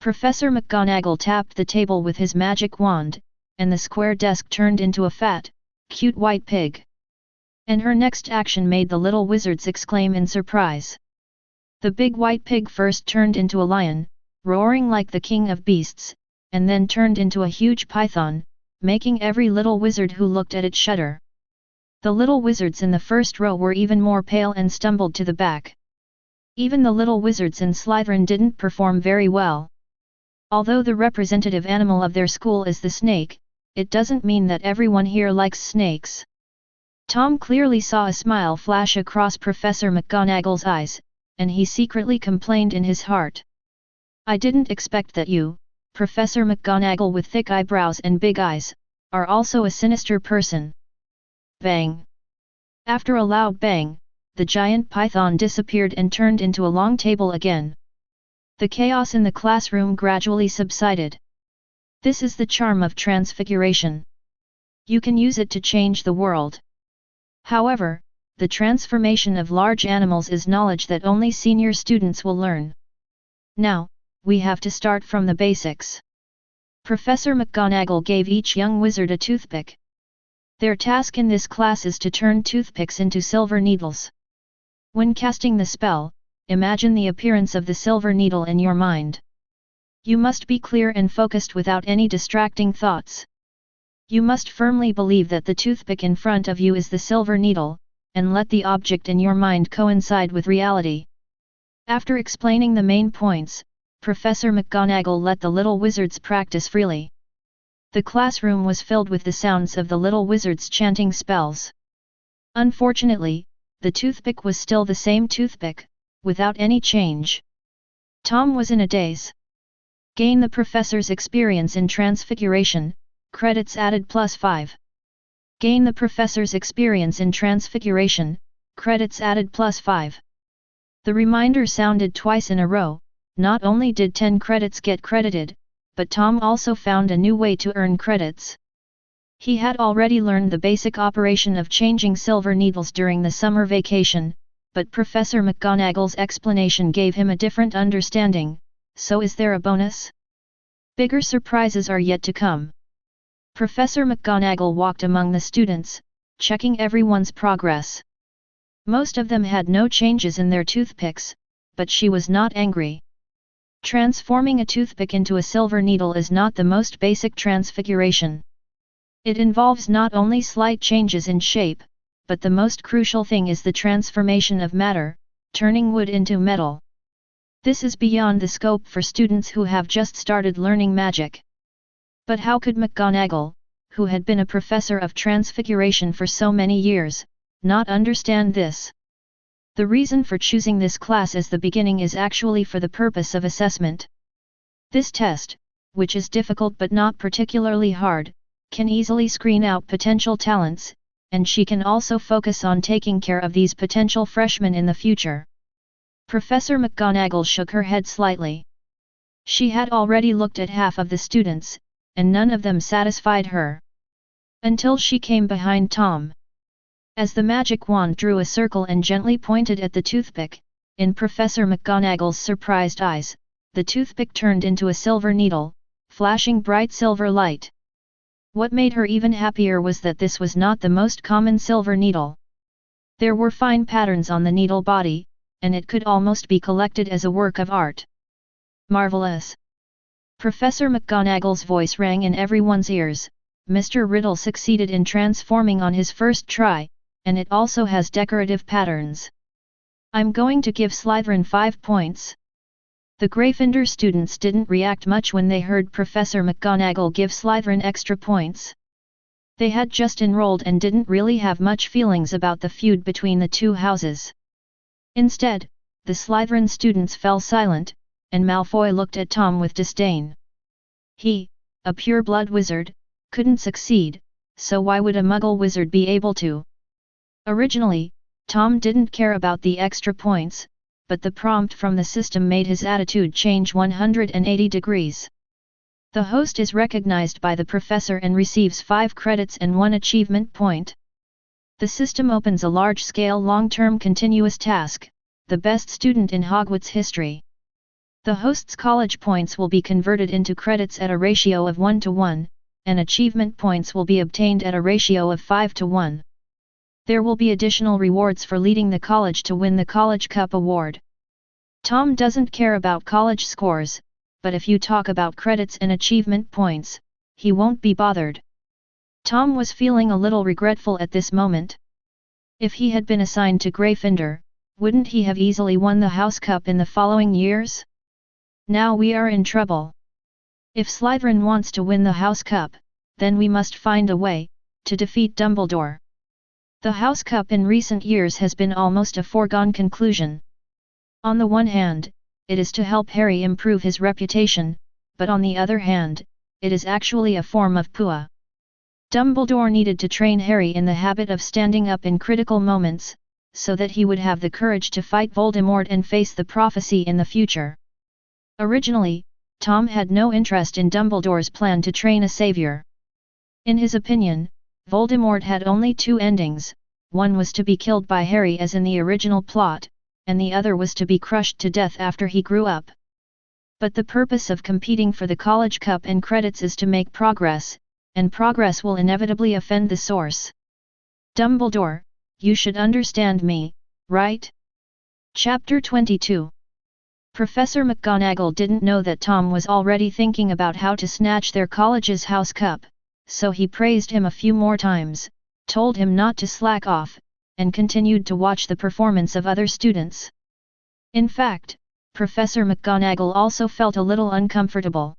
Professor McGonagall tapped the table with his magic wand, and the square desk turned into a fat, cute white pig. And her next action made the little wizards exclaim in surprise. The big white pig first turned into a lion, roaring like the king of beasts, and then turned into a huge python, making every little wizard who looked at it shudder. The little wizards in the first row were even more pale and stumbled to the back. Even the little wizards in Slytherin didn't perform very well. Although the representative animal of their school is the snake, it doesn't mean that everyone here likes snakes. Tom clearly saw a smile flash across Professor McGonagall's eyes, and he secretly complained in his heart. "I didn't expect that you, Professor McGonagall with thick eyebrows and big eyes, are also a sinister person." Bang! After a loud bang, the giant python disappeared and turned into a long table again. The chaos in the classroom gradually subsided. This is the charm of transfiguration. You can use it to change the world. However, the transformation of large animals is knowledge that only senior students will learn. Now, we have to start from the basics. Professor McGonagall gave each young wizard a toothpick. Their task in this class is to turn toothpicks into silver needles. When casting the spell, imagine the appearance of the silver needle in your mind. You must be clear and focused without any distracting thoughts. You must firmly believe that the toothpick in front of you is the silver needle, and let the object in your mind coincide with reality. After explaining the main points, Professor McGonagall let the little wizards practice freely. The classroom was filled with the sounds of the little wizards chanting spells. Unfortunately, the toothpick was still the same toothpick, without any change. Tom was in a daze. Gain the professor's experience in Transfiguration, credits added +5. Gain the professor's experience in Transfiguration, credits added +5. The reminder sounded twice in a row. Not only did 10 credits get credited, but Tom also found a new way to earn credits. He had already learned the basic operation of changing silver needles during the summer vacation, but Professor McGonagall's explanation gave him a different understanding. So is there a bonus? Bigger surprises are yet to come. Professor McGonagall walked among the students, checking everyone's progress. Most of them had no changes in their toothpicks, but she was not angry. Transforming a toothpick into a silver needle is not the most basic transfiguration. It involves not only slight changes in shape, but the most crucial thing is the transformation of matter, turning wood into metal. This is beyond the scope for students who have just started learning magic. But how could McGonagall, who had been a professor of transfiguration for so many years, not understand this? The reason for choosing this class as the beginning is actually for the purpose of assessment. This test, which is difficult but not particularly hard, can easily screen out potential talents, and she can also focus on taking care of these potential freshmen in the future. Professor McGonagall shook her head slightly. She had already looked at half of the students, and none of them satisfied her. Until she came behind Tom. As the magic wand drew a circle and gently pointed at the toothpick, in Professor McGonagall's surprised eyes, the toothpick turned into a silver needle, flashing bright silver light. What made her even happier was that this was not the most common silver needle. There were fine patterns on the needle body, and it could almost be collected as a work of art. Marvelous! Professor McGonagall's voice rang in everyone's ears. Mr. Riddle succeeded in transforming on his first try, and it also has decorative patterns. I'm going to give Slytherin 5 points. The Gryffindor students didn't react much when they heard Professor McGonagall give Slytherin extra points. They had just enrolled and didn't really have much feelings about the feud between the two houses. Instead, the Slytherin students fell silent, and Malfoy looked at Tom with disdain. He, a pure-blood wizard, couldn't succeed, so why would a Muggle wizard be able to? Originally, Tom didn't care about the extra points, but the prompt from the system made his attitude change 180 degrees. The host is recognized by the professor and receives 5 credits and 1 achievement point. The system opens a large-scale long-term continuous task, the best student in Hogwarts history. The host's college points will be converted into credits at a ratio of 1:1, and achievement points will be obtained at a ratio of 5:1. There will be additional rewards for leading the college to win the College Cup award. Tom doesn't care about college scores, but if you talk about credits and achievement points, he won't be bothered. Tom was feeling a little regretful at this moment. If he had been assigned to Gryffindor, wouldn't he have easily won the House Cup in the following years? Now we are in trouble. If Slytherin wants to win the House Cup, then we must find a way to defeat Dumbledore. The House Cup in recent years has been almost a foregone conclusion. On the one hand, it is to help Harry improve his reputation, but on the other hand, it is actually a form of PUA. Dumbledore needed to train Harry in the habit of standing up in critical moments, so that he would have the courage to fight Voldemort and face the prophecy in the future. Originally, Tom had no interest in Dumbledore's plan to train a savior. In his opinion, Voldemort had only 2 endings, one was to be killed by Harry as in the original plot, and the other was to be crushed to death after he grew up. But the purpose of competing for the College Cup and credits is to make progress, and progress will inevitably offend the source. Dumbledore, you should understand me, right? Chapter 22. Professor McGonagall didn't know that Tom was already thinking about how to snatch their college's House Cup, so he praised him a few more times, told him not to slack off, and continued to watch the performance of other students. In fact, Professor McGonagall also felt a little uncomfortable.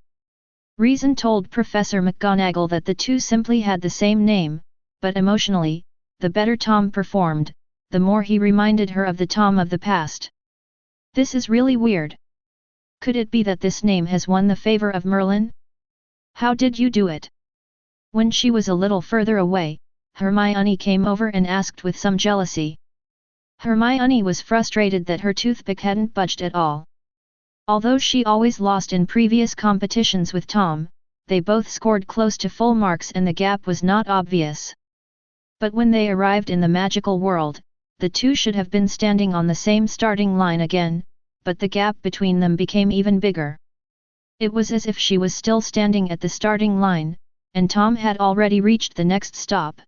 Reason told Professor McGonagall that the two simply had the same name, but emotionally, the better Tom performed, the more he reminded her of the Tom of the past. This is really weird. Could it be that this name has won the favor of Merlin? How did you do it? When she was a little further away, Hermione came over and asked with some jealousy. Hermione was frustrated that her toothpick hadn't budged at all. Although she always lost in previous competitions with Tom, they both scored close to full marks and the gap was not obvious. But when they arrived in the magical world, the two should have been standing on the same starting line again, but the gap between them became even bigger. It was as if she was still standing at the starting line, and Tom had already reached the next stop.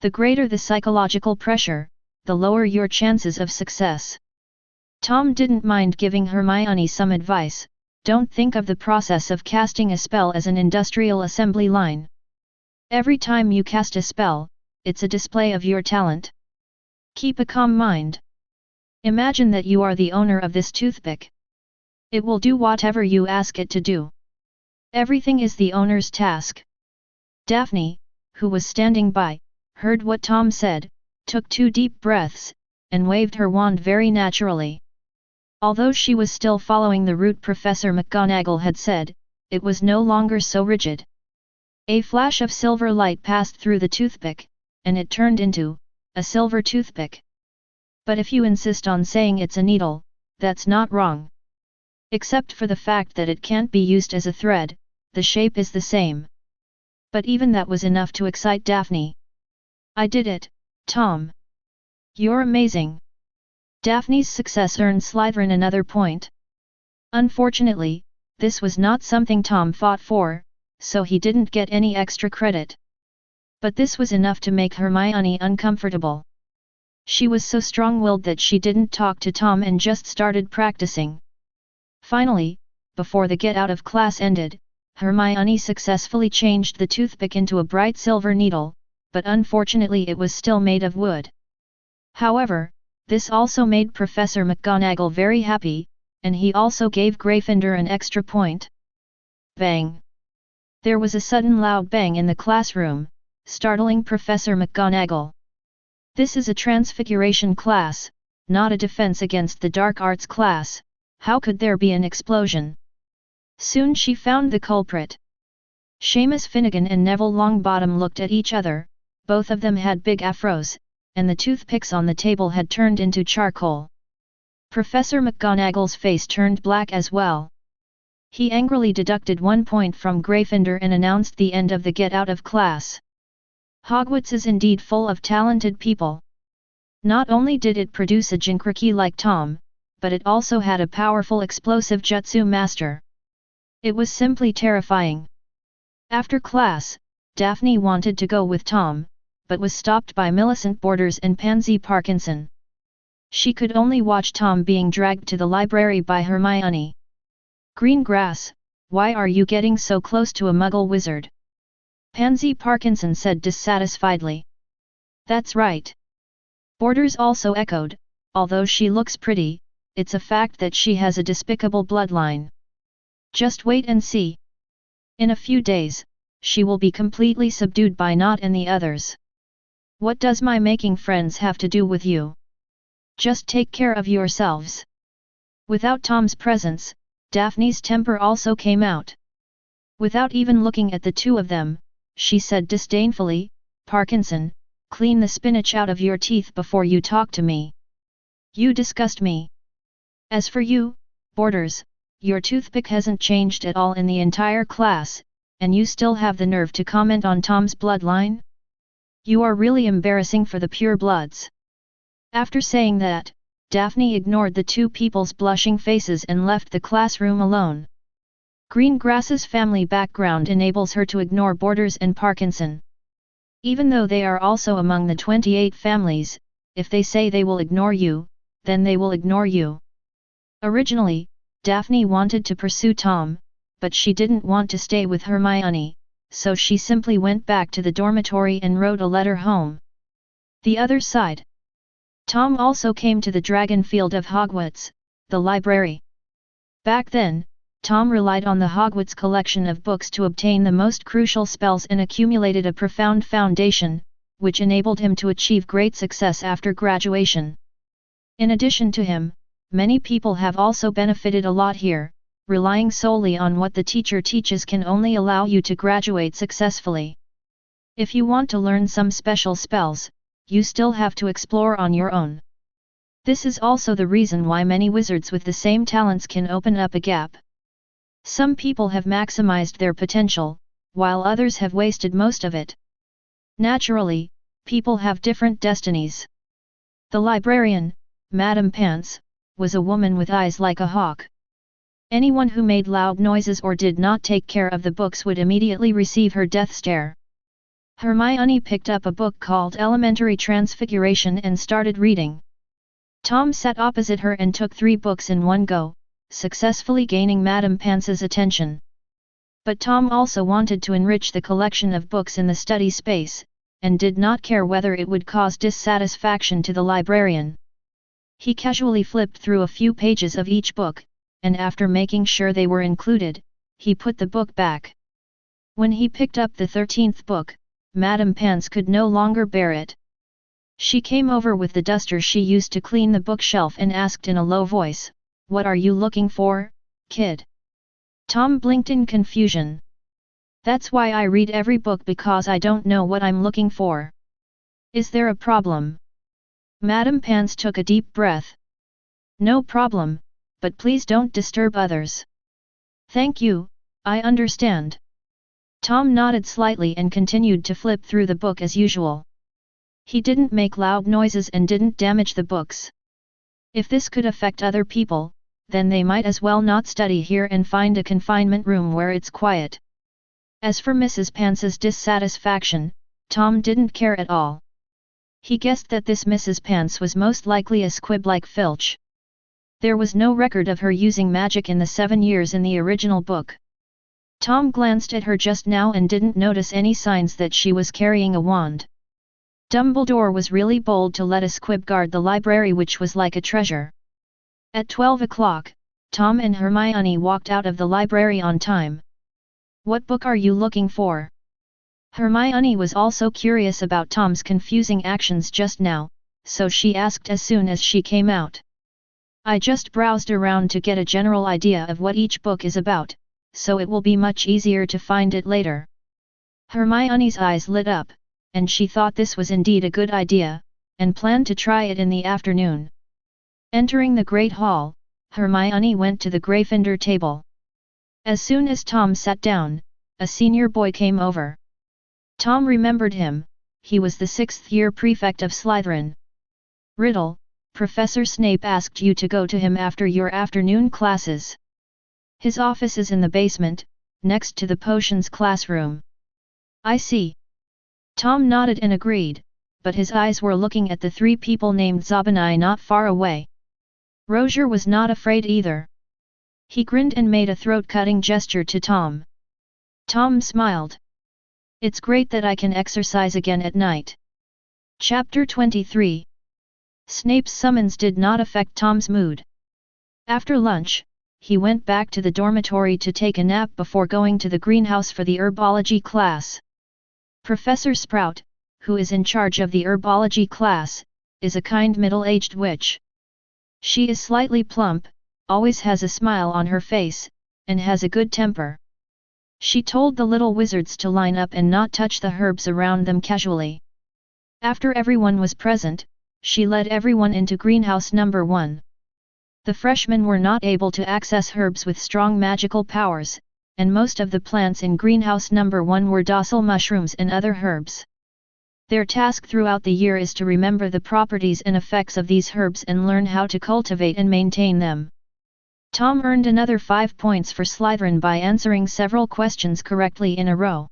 The greater the psychological pressure, the lower your chances of success. Tom didn't mind giving Hermione some advice. Don't think of the process of casting a spell as an industrial assembly line. Every time you cast a spell, it's a display of your talent. Keep a calm mind. Imagine that you are the owner of this toothpick. It will do whatever you ask it to do. Everything is the owner's task. Daphne, who was standing by, heard what Tom said, took 2 deep breaths, and waved her wand very naturally. Although she was still following the route Professor McGonagall had said, it was no longer so rigid. A flash of silver light passed through the toothpick, and it turned into a silver toothpick. But if you insist on saying it's a needle, that's not wrong. Except for the fact that it can't be used as a thread, the shape is the same. But even that was enough to excite Daphne. I did it, Tom. You're amazing. Daphne's success earned Slytherin another point. Unfortunately, this was not something Tom fought for, so he didn't get any extra credit. But this was enough to make Hermione uncomfortable. She was so strong-willed that she didn't talk to Tom and just started practicing. Finally, before the get-out-of-class ended, Hermione successfully changed the toothpick into a bright silver needle, but unfortunately it was still made of wood. However, this also made Professor McGonagall very happy, and he also gave Gryffindor an extra point. Bang! There was a sudden loud bang in the classroom, startling Professor McGonagall. This is a Transfiguration class, not a Defense Against the Dark Arts class. How could there be an explosion? Soon she found the culprit. Seamus Finnegan and Neville Longbottom looked at each other. Both of them had big afros, and the toothpicks on the table had turned into charcoal. Professor McGonagall's face turned black as well. He angrily deducted 1 point from Gryffindor and announced the end of the get-out-of-class. Hogwarts is indeed full of talented people. Not only did it produce a Jinkriki like Tom, but it also had a powerful explosive jutsu master. It was simply terrifying. After class, Daphne wanted to go with Tom, but was stopped by Millicent Borders and Pansy Parkinson. She could only watch Tom being dragged to the library by Hermione. Greengrass, why are you getting so close to a Muggle wizard? Pansy Parkinson said dissatisfiedly. That's right. Borders also echoed, although she looks pretty, it's a fact that she has a despicable bloodline. Just wait and see. In a few days, she will be completely subdued by Nott and the others. What does my making friends have to do with you? Just take care of yourselves. Without Tom's presence, Daphne's temper also came out. Without even looking at the two of them, she said disdainfully, Parkinson, clean the spinach out of your teeth before you talk to me. You disgust me. As for you, Borders, your toothpick hasn't changed at all in the entire class, and you still have the nerve to comment on Tom's bloodline? You are really embarrassing for the purebloods. After saying that, Daphne ignored the two people's blushing faces and left the classroom alone. Greengrass's family background enables her to ignore Borders and Parkinson. Even though they are also among the 28 families, if they say they will ignore you, then they will ignore you. Originally, Daphne wanted to pursue Tom, but she didn't want to stay with Hermione, so she simply went back to the dormitory and wrote a letter home. The other side. Tom also came to the Dragonfield of Hogwarts, the library. Back then, Tom relied on the Hogwarts collection of books to obtain the most crucial spells and accumulated a profound foundation, which enabled him to achieve great success after graduation. In addition to him, many people have also benefited a lot here. Relying solely on what the teacher teaches can only allow you to graduate successfully. If you want to learn some special spells, you still have to explore on your own. This is also the reason why many wizards with the same talents can open up a gap. Some people have maximized their potential, while others have wasted most of it. Naturally, people have different destinies. The librarian, Madame Pants, was a woman with eyes like a hawk. Anyone who made loud noises or did not take care of the books would immediately receive her death stare. Hermione picked up a book called Elementary Transfiguration and started reading. Tom sat opposite her and took 3 books in one go, successfully gaining Madame Pants's attention. But Tom also wanted to enrich the collection of books in the study space, and did not care whether it would cause dissatisfaction to the librarian. He casually flipped through a few pages of each book, and after making sure they were included, he put the book back. When he picked up the 13th book, Madame Pants could no longer bear it. She came over with the duster she used to clean the bookshelf and asked in a low voice, "What are you looking for, kid?" Tom blinked in confusion. "That's why I read every book, because I don't know what I'm looking for. Is there a problem?" Madame Pants took a deep breath. "No problem, but please don't disturb others." "Thank you, I understand." Tom nodded slightly and continued to flip through the book as usual. He didn't make loud noises and didn't damage the books. If this could affect other people, then they might as well not study here and find a confinement room where it's quiet. As for Mrs. Pants's dissatisfaction, Tom didn't care at all. He guessed that this Mrs. Pants was most likely a squib like Filch. There was no record of her using magic in the 7 years in the original book. Tom glanced at her just now and didn't notice any signs that she was carrying a wand. Dumbledore was really bold to let a squib guard the library, which was like a treasure. At 12 o'clock, Tom and Hermione walked out of the library on time. "What book are you looking for?" Hermione was also curious about Tom's confusing actions just now, so she asked as soon as she came out. "I just browsed around to get a general idea of what each book is about, so it will be much easier to find it later." Hermione's eyes lit up, and she thought this was indeed a good idea, and planned to try it in the afternoon. Entering the Great Hall, Hermione went to the Gryffindor table. As soon as Tom sat down, a senior boy came over. Tom remembered him. He was the 6th-year prefect of Slytherin. "Riddle, Professor Snape asked you to go to him after your afternoon classes. His office is in the basement, next to the potions classroom." "I see." Tom nodded and agreed, but his eyes were looking at the 3 people named Zabinai not far away. Roger was not afraid either. He grinned and made a throat-cutting gesture to Tom. Tom smiled. "It's great that I can exercise again at night." Chapter 23. Snape's summons did not affect Tom's mood. After lunch, he went back to the dormitory to take a nap before going to the greenhouse for the herbology class. Professor Sprout, who is in charge of the herbology class, is a kind middle-aged witch. She is slightly plump, always has a smile on her face, and has a good temper. She told the little wizards to line up and not touch the herbs around them casually. After everyone was present, she led everyone into greenhouse number 1. The freshmen were not able to access herbs with strong magical powers, and most of the plants in greenhouse number 1 were docile mushrooms and other herbs. Their task throughout the year is to remember the properties and effects of these herbs and learn how to cultivate and maintain them. Tom earned another 5 points for Slytherin by answering several questions correctly in a row.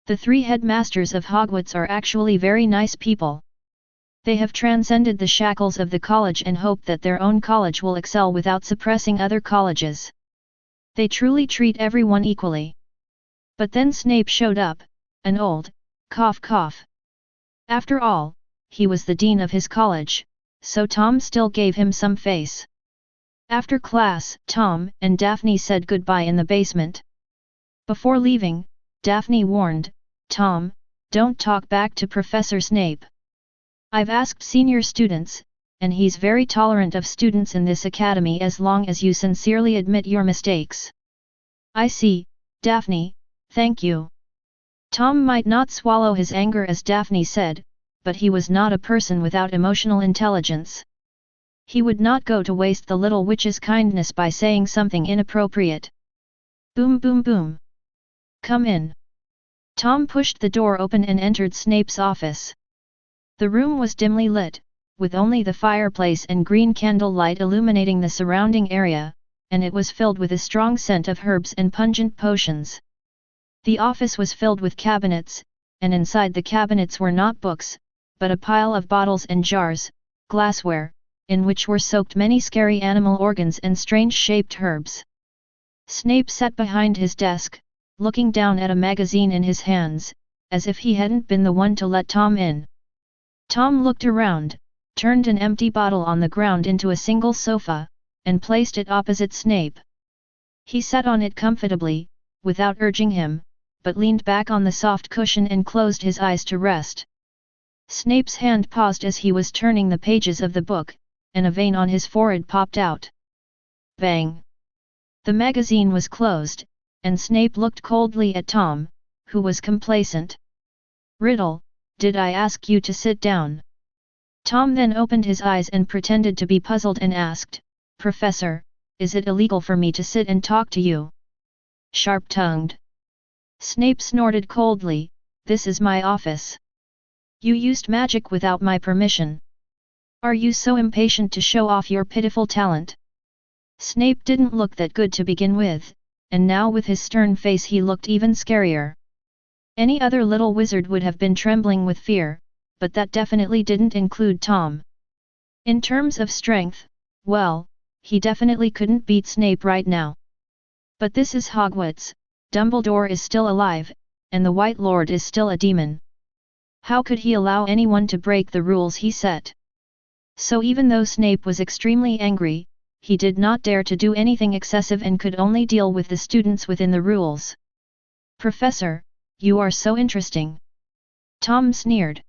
The 3 headmasters of Hogwarts are actually very nice people. They have transcended the shackles of the college and hope that their own college will excel without suppressing other colleges. They truly treat everyone equally. But then Snape showed up, an old, cough cough. After all, he was the dean of his college, so Tom still gave him some face. After class, Tom and Daphne said goodbye in the basement. Before leaving, Daphne warned, "Tom, don't talk back to Professor Snape. I've asked senior students, and he's very tolerant of students in this academy as long as you sincerely admit your mistakes." "I see, Daphne, thank you." Tom might not swallow his anger as Daphne said, but he was not a person without emotional intelligence. He would not go to waste the little witch's kindness by saying something inappropriate. Boom boom boom. "Come in." Tom pushed the door open and entered Snape's office. The room was dimly lit, with only the fireplace and green candlelight illuminating the surrounding area, and it was filled with a strong scent of herbs and pungent potions. The office was filled with cabinets, and inside the cabinets were not books, but a pile of bottles and jars, glassware, in which were soaked many scary animal organs and strange-shaped herbs. Snape sat behind his desk, looking down at a magazine in his hands, as if he hadn't been the one to let Tom in. Tom looked around, turned an empty bottle on the ground into a single sofa, and placed it opposite Snape. He sat on it comfortably, without urging him, but leaned back on the soft cushion and closed his eyes to rest. Snape's hand paused as he was turning the pages of the book, and a vein on his forehead popped out. Bang! The magazine was closed, and Snape looked coldly at Tom, who was complacent. "Riddle, did I ask you to sit down?" Tom then opened his eyes and pretended to be puzzled and asked, "Professor, is it illegal for me to sit and talk to you?" Sharp-tongued. Snape snorted coldly, "This is my office. You used magic without my permission. Are you so impatient to show off your pitiful talent?" Snape didn't look that good to begin with, and now with his stern face he looked even scarier. Any other little wizard would have been trembling with fear, but that definitely didn't include Tom. In terms of strength, well, he definitely couldn't beat Snape right now. But this is Hogwarts, Dumbledore is still alive, and the White Lord is still a demon. How could he allow anyone to break the rules he set? So even though Snape was extremely angry, he did not dare to do anything excessive and could only deal with the students within the rules. "Professor, you are so interesting." Tom sneered.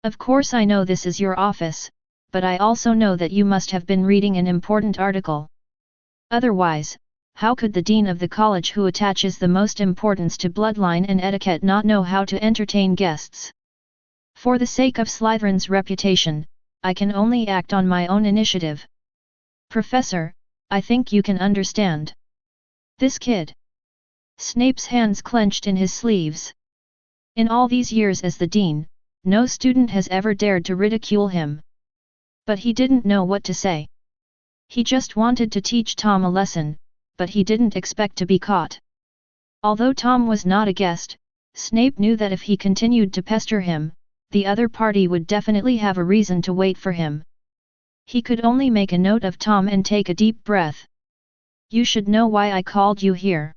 "Of course I know this is your office, but I also know that you must have been reading an important article. Otherwise, how could the dean of the college who attaches the most importance to bloodline and etiquette not know how to entertain guests? For the sake of Slytherin's reputation, I can only act on my own initiative. Professor, I think you can understand. This kid." Snape's hands clenched in his sleeves. In all these years as the dean, no student has ever dared to ridicule him. But he didn't know what to say. He just wanted to teach Tom a lesson, but he didn't expect to be caught. Although Tom was not a guest, Snape knew that if he continued to pester him, the other party would definitely have a reason to wait for him. He could only make a note of Tom and take a deep breath. "You should know why I called you here."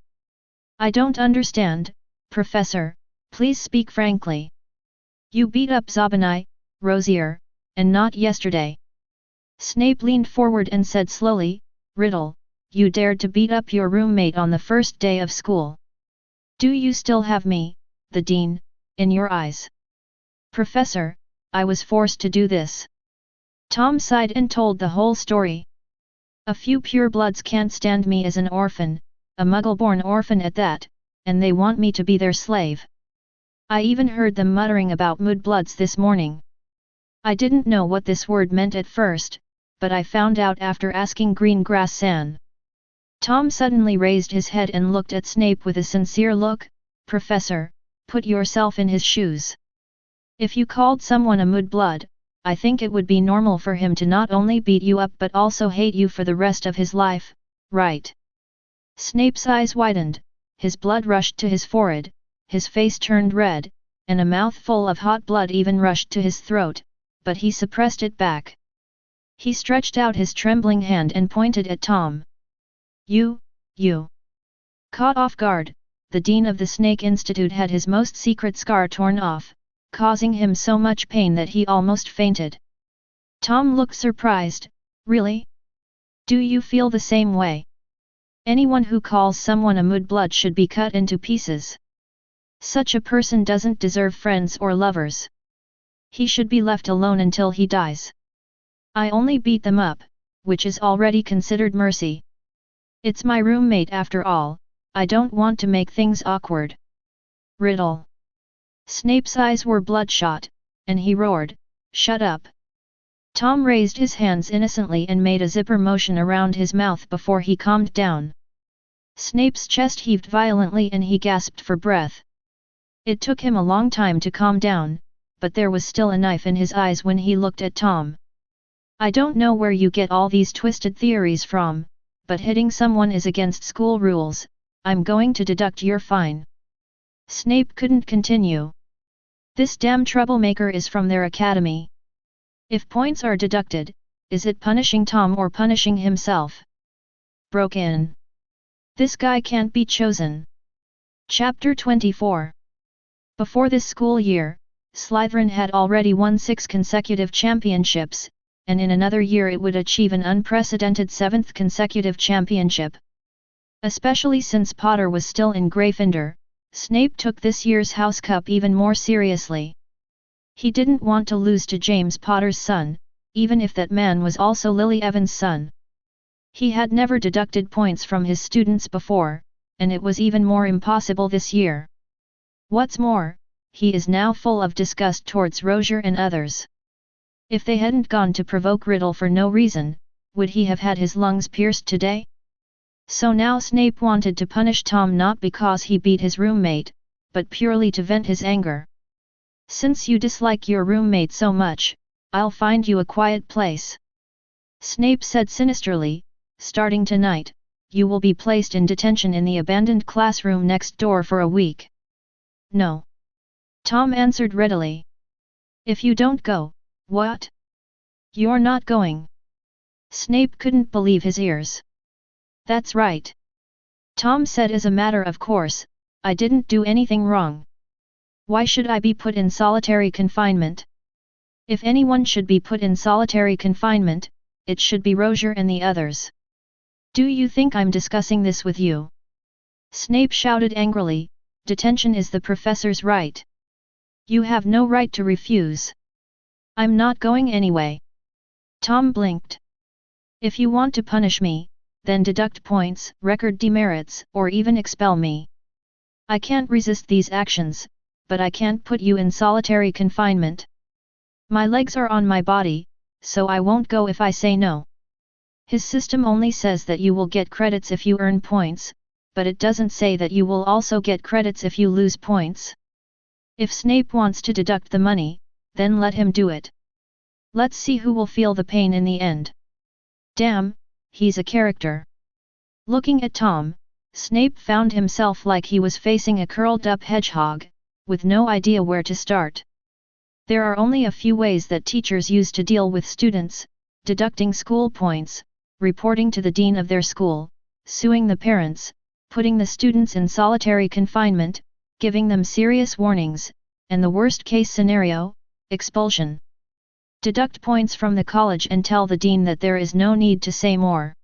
"I don't understand, Professor, please speak frankly." "You beat up Zabinai, Rosier, and not yesterday." Snape leaned forward and said slowly, "Riddle, you dared to beat up your roommate on the first day of school. Do you still have me, the dean, in your eyes?" "Professor, I was forced to do this." Tom sighed and told the whole story. "A few purebloods can't stand me as an orphan, a muggle-born orphan at that, and they want me to be their slave. I even heard them muttering about mudbloods this morning. I didn't know what this word meant at first, but I found out after asking Greengrass San." Tom suddenly raised his head and looked at Snape with a sincere look. "Professor, put yourself in his shoes. If you called someone a mudblood, I think it would be normal for him to not only beat you up but also hate you for the rest of his life, right?" Snape's eyes widened, his blood rushed to his forehead, his face turned red, and a mouthful of hot blood even rushed to his throat, but he suppressed it back. He stretched out his trembling hand and pointed at Tom. You. Caught off guard, the dean of the Snake Institute had his most secret scar torn off, causing him so much pain that he almost fainted. Tom looked surprised. "Really? Do you feel the same way? Anyone who calls someone a mudblood should be cut into pieces. Such a person doesn't deserve friends or lovers. He should be left alone until he dies. I only beat them up, which is already considered mercy. It's my roommate after all, I don't want to make things awkward. Riddle. Snape's eyes were bloodshot, and he roared, "Shut up!" Tom raised his hands innocently and made a zipper motion around his mouth before he calmed down. Snape's chest heaved violently and he gasped for breath. It took him a long time to calm down, but there was still a knife in his eyes when he looked at Tom. I don't know where you get all these twisted theories from, but hitting someone is against school rules. I'm going to deduct your fine. Snape couldn't continue. This damn troublemaker is from their academy. If points are deducted, is it punishing Tom or punishing himself? Broke in. This guy can't be chosen. Chapter 24. Before this school year, Slytherin had already won 6 consecutive championships, and in another year it would achieve an unprecedented 7th consecutive championship. Especially since Potter was still in Gryffindor, Snape took this year's House Cup even more seriously. He didn't want to lose to James Potter's son, even if that man was also Lily Evans' son. He had never deducted points from his students before, and it was even more impossible this year. What's more, he is now full of disgust towards Rozier and others. If they hadn't gone to provoke Riddle for no reason, would he have had his lungs pierced today? So now Snape wanted to punish Tom not because he beat his roommate, but purely to vent his anger. Since you dislike your roommate so much, I'll find you a quiet place. Snape said sinisterly, starting tonight, you will be placed in detention in the abandoned classroom next door for a week. No. Tom answered readily. If you don't go, what? You're not going. Snape couldn't believe his ears. That's right. Tom said as a matter of course, I didn't do anything wrong. Why should I be put in solitary confinement? If anyone should be put in solitary confinement, it should be Rozier and the others. Do you think I'm discussing this with you? Snape shouted angrily, detention is the professor's right. You have no right to refuse. I'm not going anyway. Tom blinked. If you want to punish me, then deduct points, record demerits, or even expel me. I can't resist these actions, but I can't put you in solitary confinement. My legs are on my body, so I won't go if I say no. His system only says that you will get credits if you earn points, but it doesn't say that you will also get credits if you lose points. If Snape wants to deduct the money, then let him do it. Let's see who will feel the pain in the end. Damn, he's a character. Looking at Tom, Snape found himself like he was facing a curled-up hedgehog, with no idea where to start. There are only a few ways that teachers use to deal with students: deducting school points, reporting to the dean of their school, suing the parents, putting the students in solitary confinement, giving them serious warnings, and the worst-case scenario, expulsion. Deduct points from the college and tell the dean that there is no need to say more.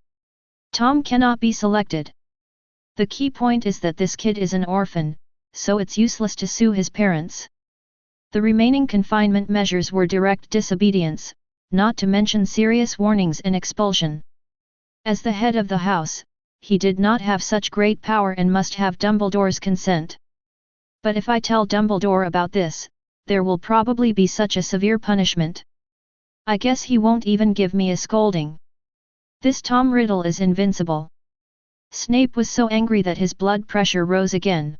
Tom cannot be selected. The key point is that this kid is an orphan, so it's useless to sue his parents. The remaining confinement measures were direct disobedience, not to mention serious warnings and expulsion. As the head of the house, he did not have such great power and must have Dumbledore's consent. But if I tell Dumbledore about this, there will probably be such a severe punishment. I guess he won't even give me a scolding. This Tom Riddle is invincible. Snape was so angry that his blood pressure rose again.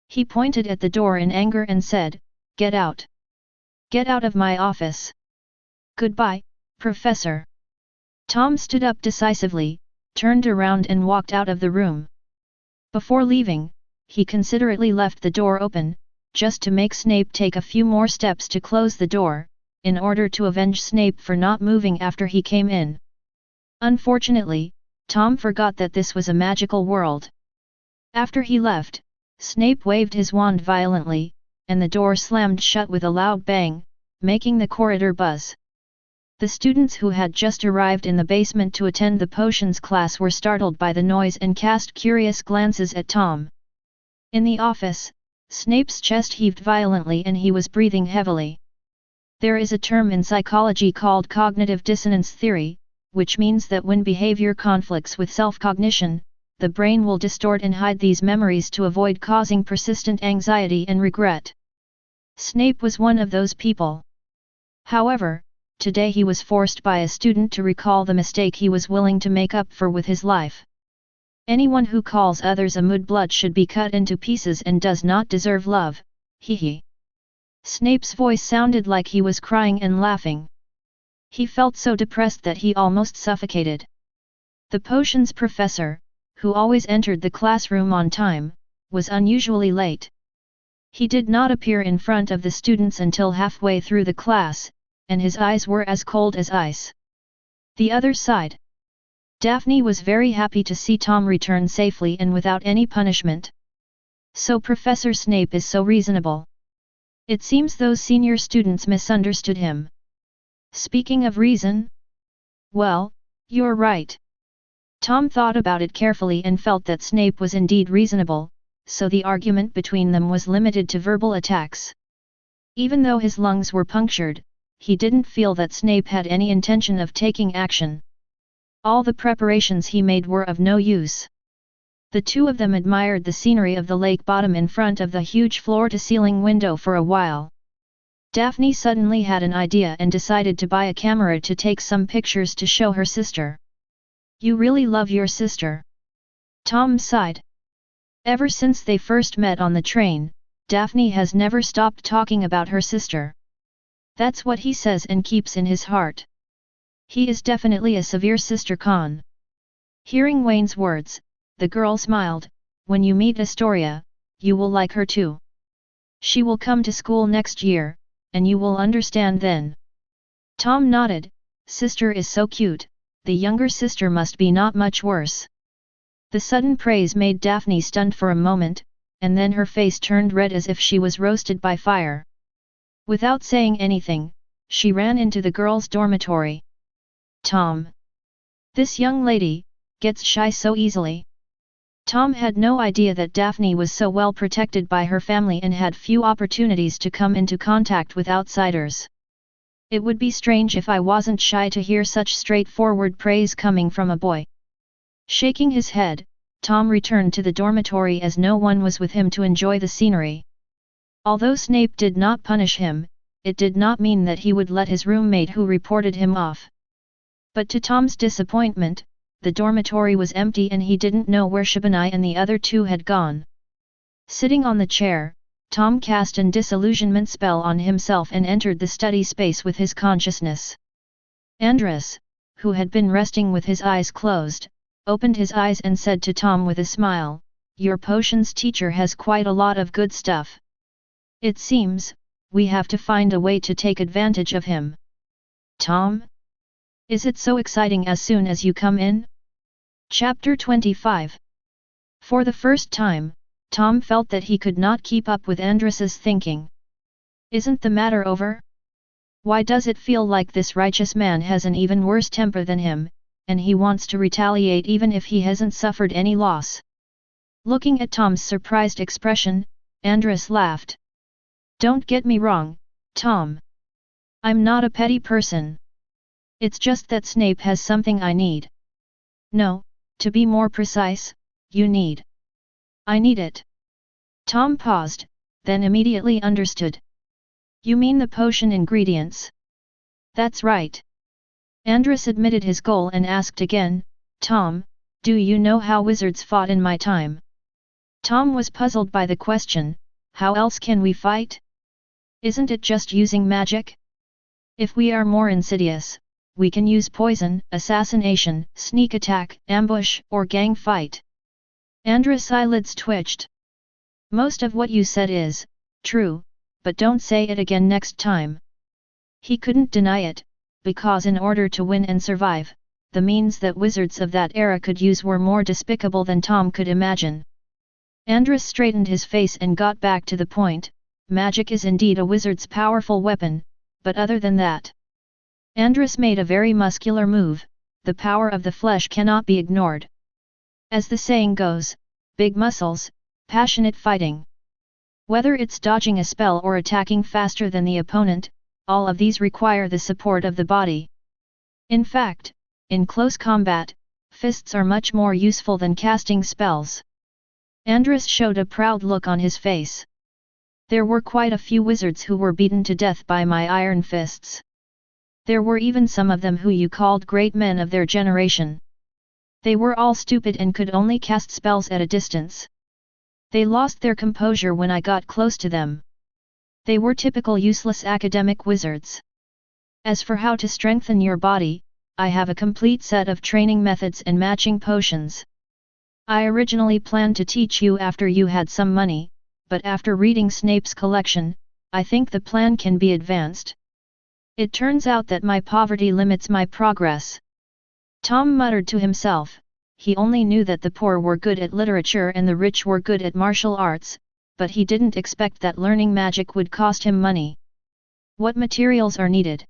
He pointed at the door in anger and said, "Get out. Get out of my office. Goodbye, Professor." Tom stood up decisively, turned around and walked out of the room. Before leaving, he considerately left the door open, just to make Snape take a few more steps to close the door, in order to avenge Snape for not moving after he came in. Unfortunately, Tom forgot that this was a magical world. After he left, Snape waved his wand violently, and the door slammed shut with a loud bang, making the corridor buzz. The students who had just arrived in the basement to attend the potions class were startled by the noise and cast curious glances at Tom. In the office, Snape's chest heaved violently and he was breathing heavily. There is a term in psychology called cognitive dissonance theory, which means that when behavior conflicts with self-cognition, the brain will distort and hide these memories to avoid causing persistent anxiety and regret. Snape was one of those people. However, today he was forced by a student to recall the mistake he was willing to make up for with his life. Anyone who calls others a mudblood should be cut into pieces and does not deserve love, hee. Snape's voice sounded like he was crying and laughing. He felt so depressed that he almost suffocated. The potions professor, who always entered the classroom on time, was unusually late. He did not appear in front of the students until halfway through the class, and his eyes were as cold as ice. The other side. Daphne was very happy to see Tom return safely and without any punishment. So Professor Snape is so reasonable. It seems those senior students misunderstood him. Speaking of reason? Well, you're right. Tom thought about it carefully and felt that Snape was indeed reasonable, so the argument between them was limited to verbal attacks. Even though his lungs were punctured, he didn't feel that Snape had any intention of taking action. All the preparations he made were of no use. The two of them admired the scenery of the lake bottom in front of the huge floor-to-ceiling window for a while. Daphne suddenly had an idea and decided to buy a camera to take some pictures to show her sister. You really love your sister? Tom sighed. Ever since they first met on the train, Daphne has never stopped talking about her sister. That's what he says and keeps in his heart. He is definitely a severe sister con. Hearing Wayne's words, the girl smiled. When you meet Astoria, you will like her too. She will come to school next year, and you will understand then. Tom nodded. Sister is so cute, the younger sister must be not much worse. The sudden praise made Daphne stunned for a moment, and then her face turned red as if she was roasted by fire. Without saying anything, she ran into the girls' dormitory. Tom. This young lady gets shy so easily. Tom had no idea that Daphne was so well protected by her family and had few opportunities to come into contact with outsiders. It would be strange if I wasn't shy to hear such straightforward praise coming from a boy. Shaking his head, Tom returned to the dormitory as no one was with him to enjoy the scenery. Although Snape did not punish him, it did not mean that he would let his roommate who reported him off. But to Tom's disappointment, the dormitory was empty and he didn't know where Shibani and the other two had gone. Sitting on the chair, Tom cast an disillusionment spell on himself and entered the study space with his consciousness. Andras, who had been resting with his eyes closed, opened his eyes and said to Tom with a smile, "Your potions teacher has quite a lot of good stuff. It seems, we have to find a way to take advantage of him." Tom? Is it so exciting as soon as you come in? Chapter 25. For the first time, Tom felt that he could not keep up with Andras's thinking. Isn't the matter over? Why does it feel like this righteous man has an even worse temper than him, and he wants to retaliate even if he hasn't suffered any loss? Looking at Tom's surprised expression, Andras laughed. Don't get me wrong, Tom. I'm not a petty person. It's just that Snape has something I need. No, to be more precise, you need. I need it. Tom paused, then immediately understood. You mean the potion ingredients? That's right. Andras admitted his goal and asked again, Tom, do you know how wizards fought in my time? Tom was puzzled by the question, how else can we fight? Isn't it just using magic? If we are more insidious, we can use poison, assassination, sneak attack, ambush, or gang fight. Andras' eyelids twitched. Most of what you said is true, but don't say it again next time. He couldn't deny it, because in order to win and survive, the means that wizards of that era could use were more despicable than Tom could imagine. Andras straightened his face and got back to the point. Magic is indeed a wizard's powerful weapon, but other than that, Andrus made a very muscular move, the power of the flesh cannot be ignored. As the saying goes, big muscles, passionate fighting. Whether it's dodging a spell or attacking faster than the opponent, all of these require the support of the body. In fact, in close combat, fists are much more useful than casting spells. Andrus showed a proud look on his face. There were quite a few wizards who were beaten to death by my iron fists. There were even some of them who you called great men of their generation. They were all stupid and could only cast spells at a distance. They lost their composure when I got close to them. They were typical useless academic wizards. As for how to strengthen your body, I have a complete set of training methods and matching potions. I originally planned to teach you after you had some money, but after reading Snape's collection, I think the plan can be advanced. It turns out that my poverty limits my progress. Tom muttered to himself. He only knew that the poor were good at literature and the rich were good at martial arts, but he didn't expect that learning magic would cost him money. What materials are needed?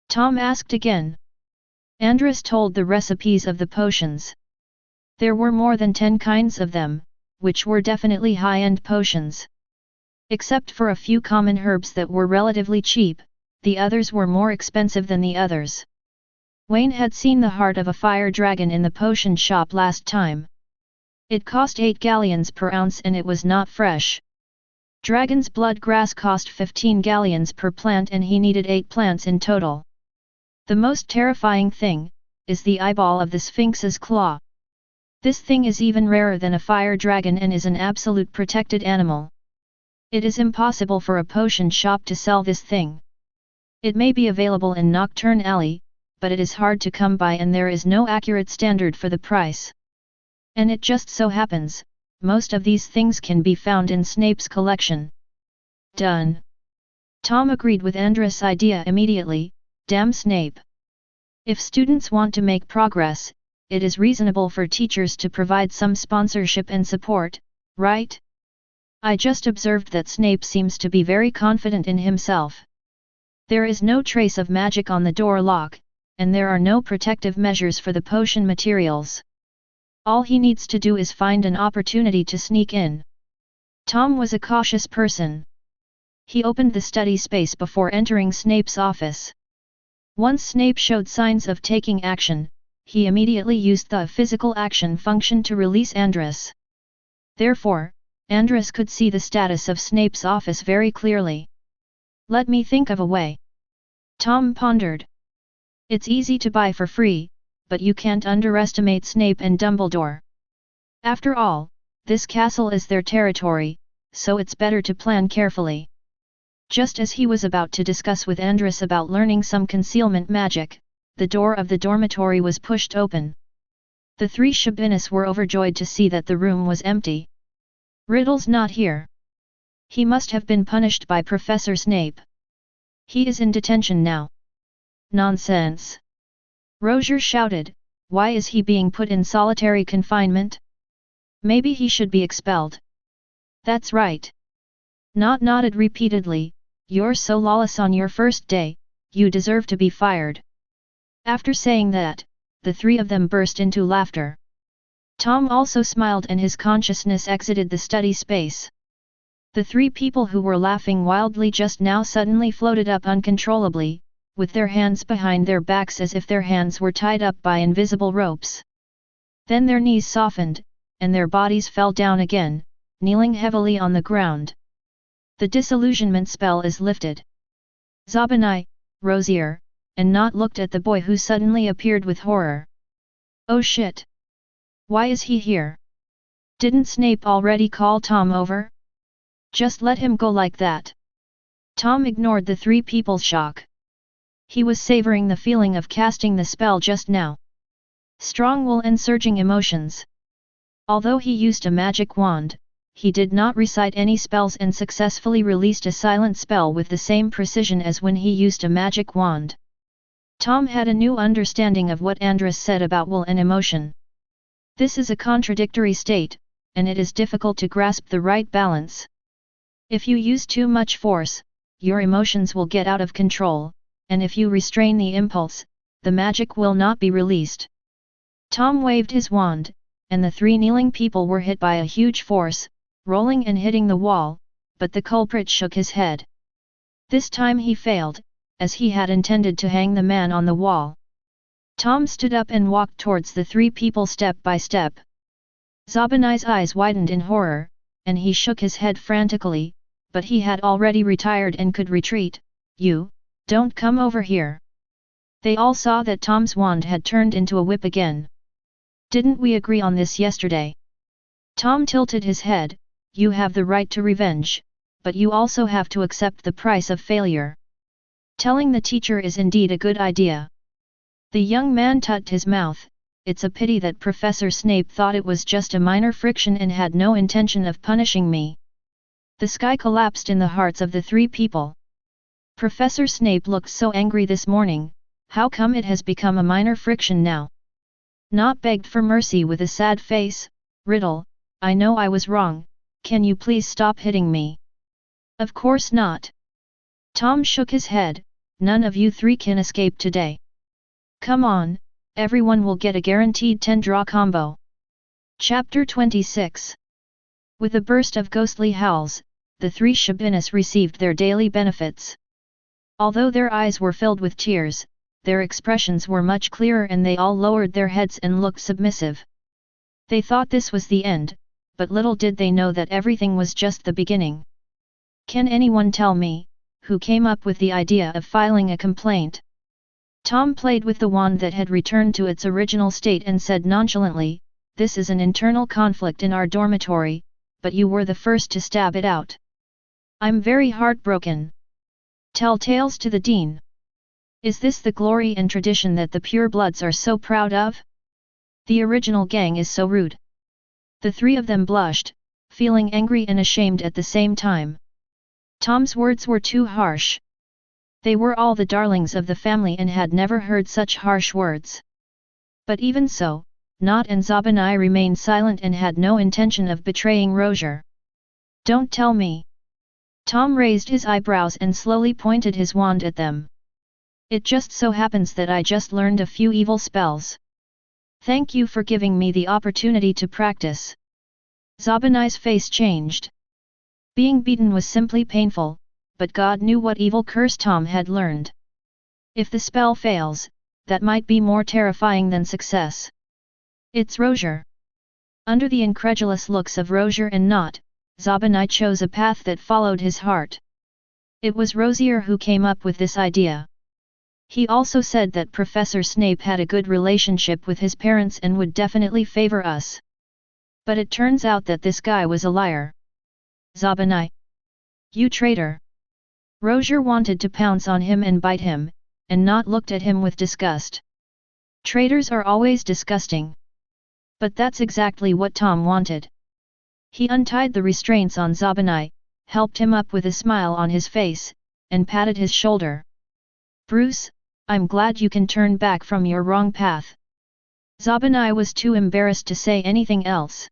Tom asked again. Andrus told the recipes of the potions. There were more than 10 kinds of them, which were definitely high-end potions. Except for a few common herbs that were relatively cheap, the others were more expensive than the others. Wayne had seen the heart of a fire dragon in the potion shop last time. It cost 8 galleons per ounce and it was not fresh. Dragon's blood grass cost 15 galleons per plant and he needed 8 plants in total. The most terrifying thing is the eyeball of the Sphinx's claw. This thing is even rarer than a fire dragon and is an absolute protected animal. It is impossible for a potion shop to sell this thing. It may be available in Nocturne Alley, but it is hard to come by and there is no accurate standard for the price. And it just so happens, most of these things can be found in Snape's collection. Done. Tom agreed with Andrus' idea immediately. Damn Snape. If students want to make progress, it is reasonable for teachers to provide some sponsorship and support, right? I just observed that Snape seems to be very confident in himself. There is no trace of magic on the door lock, and there are no protective measures for the potion materials. All he needs to do is find an opportunity to sneak in. Tom was a cautious person. He opened the study space before entering Snape's office. Once Snape showed signs of taking action, he immediately used the physical action function to release Andrus. Therefore, Andrus could see the status of Snape's office very clearly. Let me think of a way. Tom pondered. It's easy to buy for free, but you can't underestimate Snape and Dumbledore. After all, this castle is their territory, so it's better to plan carefully. Just as he was about to discuss with Andrus about learning some concealment magic, the door of the dormitory was pushed open. The 3 Shabinis were overjoyed to see that the room was empty. Riddle's not here. He must have been punished by Professor Snape. He is in detention now. Nonsense! Roger shouted, why is he being put in solitary confinement? Maybe he should be expelled. That's right. Nott nodded repeatedly, you're so lawless on your first day, you deserve to be fired. After saying that, the 3 of them burst into laughter. Tom also smiled and his consciousness exited the study space. The 3 people who were laughing wildly just now suddenly floated up uncontrollably, with their hands behind their backs as if their hands were tied up by invisible ropes. Then their knees softened, and their bodies fell down again, kneeling heavily on the ground. The disillusionment spell is lifted. Zabani, Rosier, and Nott looked at the boy who suddenly appeared with horror. Oh shit! Why is he here? Didn't Snape already call Tom over? Just let him go like that. Tom ignored the 3 people's shock. He was savoring the feeling of casting the spell just now. Strong will and surging emotions. Although he used a magic wand, he did not recite any spells and successfully released a silent spell with the same precision as when he used a magic wand. Tom had a new understanding of what Andrus said about will and emotion. This is a contradictory state, and it is difficult to grasp the right balance. If you use too much force, your emotions will get out of control, and if you restrain the impulse, the magic will not be released. Tom waved his wand, and the three kneeling people were hit by a huge force, rolling and hitting the wall, but the culprit shook his head. This time he failed, as he had intended to hang the man on the wall. Tom stood up and walked towards the three people step by step. Zabanai's eyes widened in horror, and he shook his head frantically, but he had already retired and could retreat. "You, don't come over here." They all saw that Tom's wand had turned into a whip again. "Didn't we agree on this yesterday?" Tom tilted his head. "You have the right to revenge, but you also have to accept the price of failure. Telling the teacher is indeed a good idea." The young man tucked his mouth. "It's a pity that Professor Snape thought it was just a minor friction and had no intention of punishing me." The sky collapsed in the hearts of the three people. Professor Snape looked so angry this morning. How come it has become a minor friction now? Not begged for mercy with a sad face. "Riddle, I know I was wrong, can you please stop hitting me?" "Of course not." Tom shook his head. "None of you three can escape today. Come on, everyone will get a guaranteed 10-draw combo." Chapter 26. With a burst of ghostly howls, the three Shabinis received their daily benefits. Although their eyes were filled with tears, their expressions were much clearer and they all lowered their heads and looked submissive. They thought this was the end, but little did they know that everything was just the beginning. "Can anyone tell me, who came up with the idea of filing a complaint?" Tom played with the wand that had returned to its original state and said nonchalantly, "This is an internal conflict in our dormitory, but you were the first to stab it out. I'm very heartbroken. Tell tales to the dean. Is this the glory and tradition that the purebloods are so proud of? The original gang is so rude." The three of them blushed, feeling angry and ashamed at the same time. Tom's words were too harsh. They were all the darlings of the family and had never heard such harsh words. But even so, Nott and Zabanai remained silent and had no intention of betraying Rozier. "Don't tell me." Tom raised his eyebrows and slowly pointed his wand at them. "It just so happens that I just learned a few evil spells. Thank you for giving me the opportunity to practice." Zabanai's face changed. Being beaten was simply painful, but God knew what evil curse Tom had learned. If the spell fails, that might be more terrifying than success. "It's Rozier." Under the incredulous looks of Rozier and Nott, Zabanai chose a path that followed his heart. It was Rozier who came up with this idea. He also said that Professor Snape had a good relationship with his parents and would definitely favor us. But it turns out that this guy was a liar. "Zabanai! You traitor!" Rozier wanted to pounce on him and bite him, and Nott looked at him with disgust. Traitors are always disgusting. But that's exactly what Tom wanted. He untied the restraints on Zabanai, helped him up with a smile on his face, and patted his shoulder. "Bruce, I'm glad you can turn back from your wrong path." Zabanai was too embarrassed to say anything else.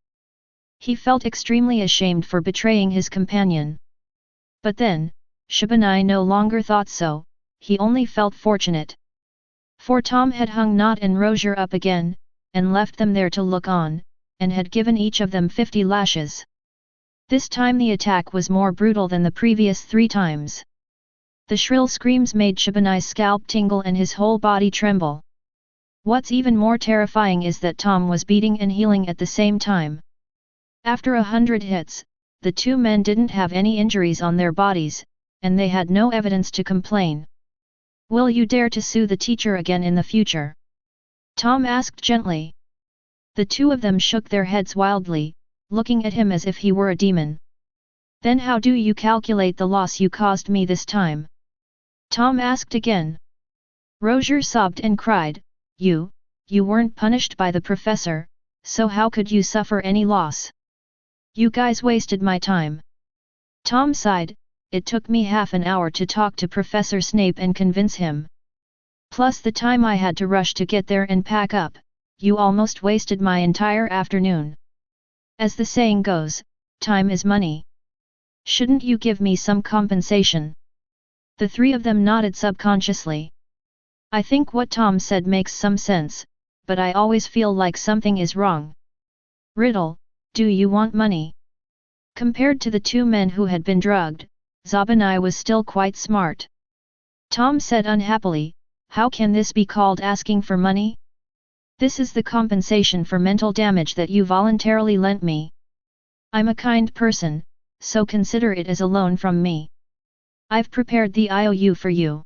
He felt extremely ashamed for betraying his companion. But then, Shabanai no longer thought so, he only felt fortunate. For Tom had hung Nott and Rozier up again, and left them there to look on, and had given each of them 50 lashes. This time the attack was more brutal than the previous 3 times. The shrill screams made Shabanai's scalp tingle and his whole body tremble. What's even more terrifying is that Tom was beating and healing at the same time. After 100 hits, the 2 men didn't have any injuries on their bodies, and they had no evidence to complain. "Will you dare to sue the teacher again in the future?" Tom asked gently. The 2 of them shook their heads wildly, looking at him as if he were a demon. "Then how do you calculate the loss you caused me this time?" Tom asked again. Rozier sobbed and cried, You weren't punished by the professor, so how could you suffer any loss? You guys wasted my time." Tom sighed. "It took me half an hour to talk to Professor Snape and convince him. Plus the time I had to rush to get there and pack up, you almost wasted my entire afternoon. As the saying goes, time is money. Shouldn't you give me some compensation?" The three of them nodded subconsciously. I think what Tom said makes some sense, but I always feel like something is wrong. Riddle, do you want money? Compared to the two men who had been drugged, Zabanai was still quite smart. Tom said unhappily, how can this be called asking for money? This is the compensation for mental damage that you voluntarily lent me. I'm a kind person, so consider it as a loan from me. I've prepared the IOU for you.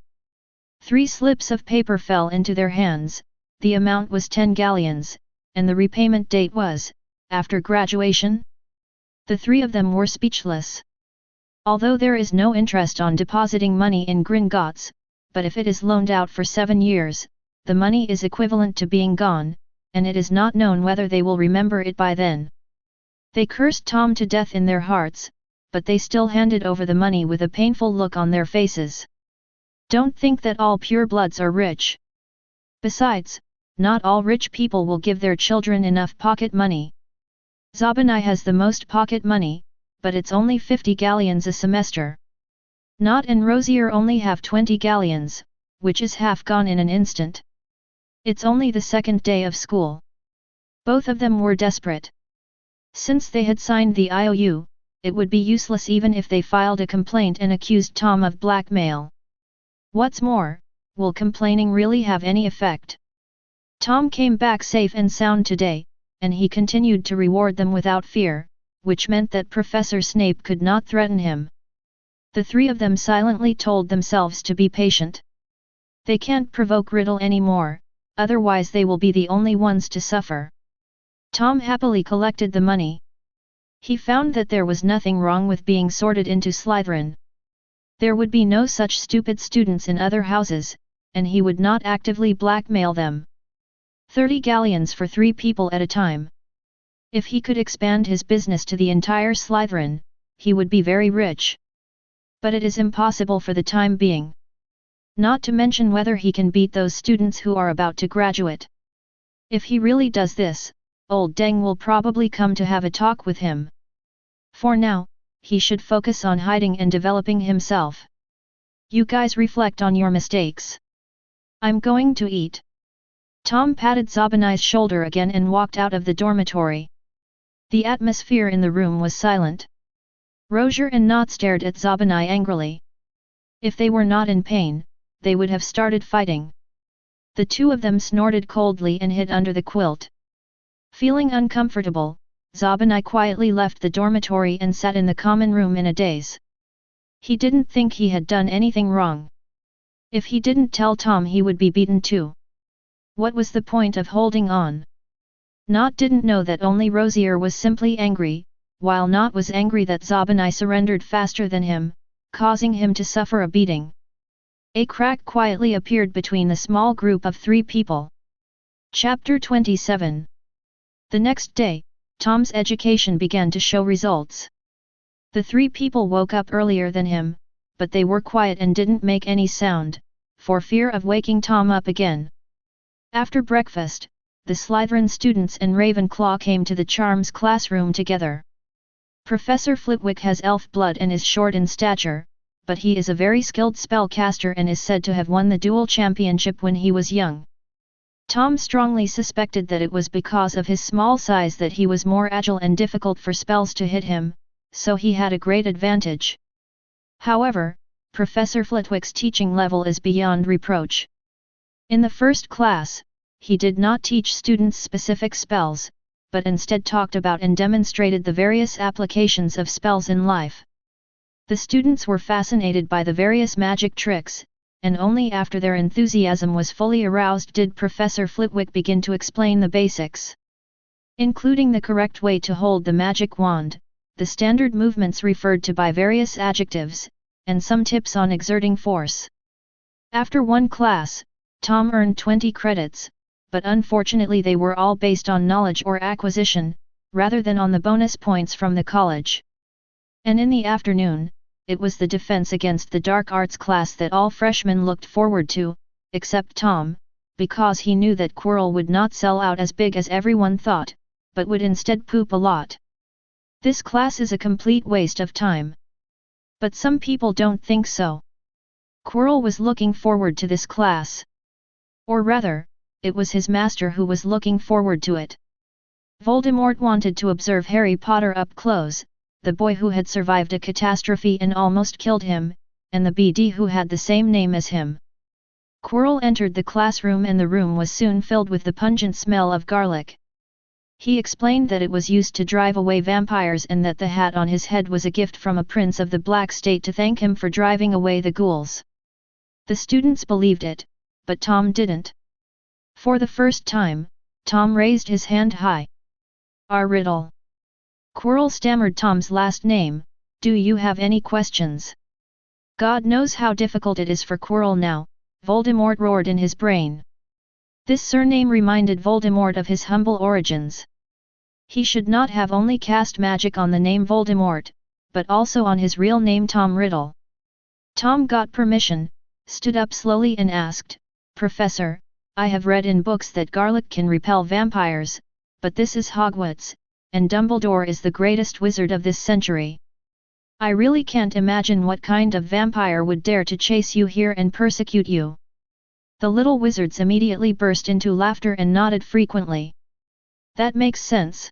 3 slips of paper fell into their hands, the amount was 10 galleons, and the repayment date was, after graduation? The three of them were speechless. Although there is no interest on depositing money in Gringotts, but if it is loaned out for 7 years, the money is equivalent to being gone, and it is not known whether they will remember it by then. They cursed Tom to death in their hearts, but they still handed over the money with a painful look on their faces. Don't think that all purebloods are rich. Besides, not all rich people will give their children enough pocket money. Zabanai has the most pocket money, but it's only 50 galleons a semester. Not and Rosier only have 20 galleons, which is half gone in an instant. It's only the second day of school. Both of them were desperate. Since they had signed the IOU, it would be useless even if they filed a complaint and accused Tom of blackmail. What's more, will complaining really have any effect? Tom came back safe and sound today, and he continued to reward them without fear, which meant that Professor Snape could not threaten him. The three of them silently told themselves to be patient. They can't provoke Riddle anymore, otherwise they will be the only ones to suffer. Tom happily collected the money. He found that there was nothing wrong with being sorted into Slytherin. There would be no such stupid students in other houses, and he would not actively blackmail them. 30 galleons for 3 people at a time. If he could expand his business to the entire Slytherin, he would be very rich. But it is impossible for the time being. Not to mention whether he can beat those students who are about to graduate. If he really does this, old Deng will probably come to have a talk with him. For now, he should focus on hiding and developing himself. You guys reflect on your mistakes. I'm going to eat. Tom patted Zabanai's shoulder again and walked out of the dormitory. The atmosphere in the room was silent. Rosier and Nott stared at Zabanai angrily. If they were not in pain, they would have started fighting. The two of them snorted coldly and hid under the quilt. Feeling uncomfortable, Zabanai quietly left the dormitory and sat in the common room in a daze. He didn't think he had done anything wrong. If he didn't tell Tom, he would be beaten too. What was the point of holding on? Nott didn't know that only Rosier was simply angry, while Nott was angry that Zabanai surrendered faster than him, causing him to suffer a beating. A crack quietly appeared between the small group of 3 people. Chapter 27. The next day, Tom's education began to show results. The 3 people woke up earlier than him, but they were quiet and didn't make any sound, for fear of waking Tom up again. After breakfast, the Slytherin students and Ravenclaw came to the Charms classroom together. Professor Flitwick has elf blood and is short in stature, but he is a very skilled spellcaster and is said to have won the duel championship when he was young. Tom strongly suspected that it was because of his small size that he was more agile and difficult for spells to hit him, so he had a great advantage. However, Professor Flitwick's teaching level is beyond reproach. In the first class, he did not teach students specific spells, but instead talked about and demonstrated the various applications of spells in life. The students were fascinated by the various magic tricks, and only after their enthusiasm was fully aroused did Professor Flitwick begin to explain the basics. Including the correct way to hold the magic wand, the standard movements referred to by various adjectives, and some tips on exerting force. After one class, Tom earned 20 credits, but unfortunately they were all based on knowledge or acquisition, rather than on the bonus points from the college. And in the afternoon, it was the defense against the dark arts class that all freshmen looked forward to, except Tom, because he knew that Quirrell would not sell out as big as everyone thought, but would instead poop a lot. This class is a complete waste of time. But some people don't think so. Quirrell was looking forward to this class. Or rather, it was his master who was looking forward to it. Voldemort wanted to observe Harry Potter up close, the boy who had survived a catastrophe and almost killed him, and the BD who had the same name as him. Quirrell entered the classroom and the room was soon filled with the pungent smell of garlic. He explained that it was used to drive away vampires and that the hat on his head was a gift from a prince of the Black State to thank him for driving away the ghouls. The students believed it, but Tom didn't. For the first time, Tom raised his hand high. Riddle. Quirrell stammered Tom's last name. Do you have any questions? God knows how difficult it is for Quirrell now, Voldemort roared in his brain. This surname reminded Voldemort of his humble origins. He should not have only cast magic on the name Voldemort, but also on his real name Tom Riddle. Tom got permission, stood up slowly and asked, Professor, I have read in books that garlic can repel vampires, but this is Hogwarts, and Dumbledore is the greatest wizard of this century. I really can't imagine what kind of vampire would dare to chase you here and persecute you. The little wizards immediately burst into laughter and nodded frequently. That makes sense.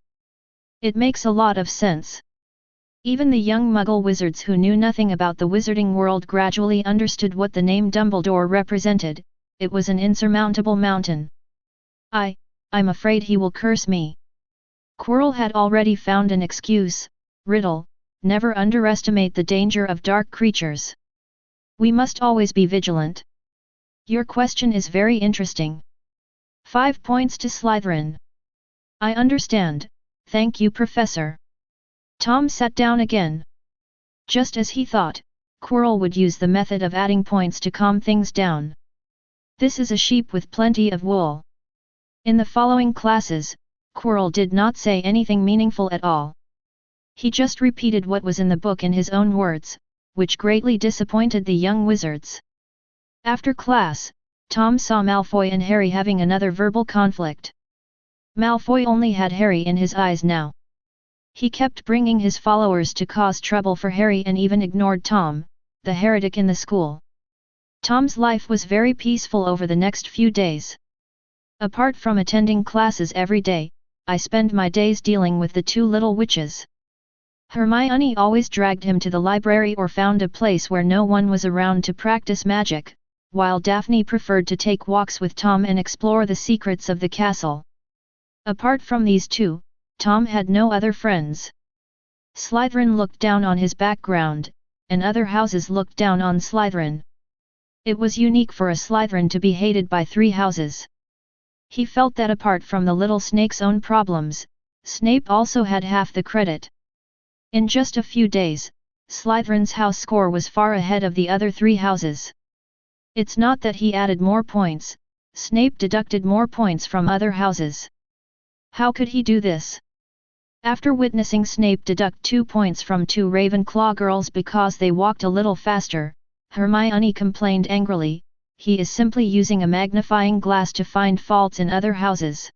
It makes a lot of sense. Even the young Muggle wizards who knew nothing about the wizarding world gradually understood what the name Dumbledore represented. It was an insurmountable mountain. I'm afraid he will curse me. Quirrell had already found an excuse. Riddle, never underestimate the danger of dark creatures. We must always be vigilant. Your question is very interesting. 5 points to Slytherin. I understand, thank you Professor. Tom sat down again. Just as he thought, Quirrell would use the method of adding points to calm things down. This is a sheep with plenty of wool. In the following classes, Quirrell did not say anything meaningful at all. He just repeated what was in the book in his own words, which greatly disappointed the young wizards. After class, Tom saw Malfoy and Harry having another verbal conflict. Malfoy only had Harry in his eyes now. He kept bringing his followers to cause trouble for Harry and even ignored Tom, the heretic in the school. Tom's life was very peaceful over the next few days. Apart from attending classes every day, I spend my days dealing with the two little witches. Hermione always dragged him to the library or found a place where no one was around to practice magic, while Daphne preferred to take walks with Tom and explore the secrets of the castle. Apart from these two, Tom had no other friends. Slytherin looked down on his background, and other houses looked down on Slytherin. It was unique for a Slytherin to be hated by 3 houses. He felt that apart from the little snake's own problems, Snape also had half the credit. In just a few days, Slytherin's house score was far ahead of the other 3 houses. It's not that he added more points, Snape deducted more points from other houses. How could he do this? After witnessing Snape deduct 2 points from 2 Ravenclaw girls because they walked a little faster, Hermione complained angrily, he is simply using a magnifying glass to find faults in other houses.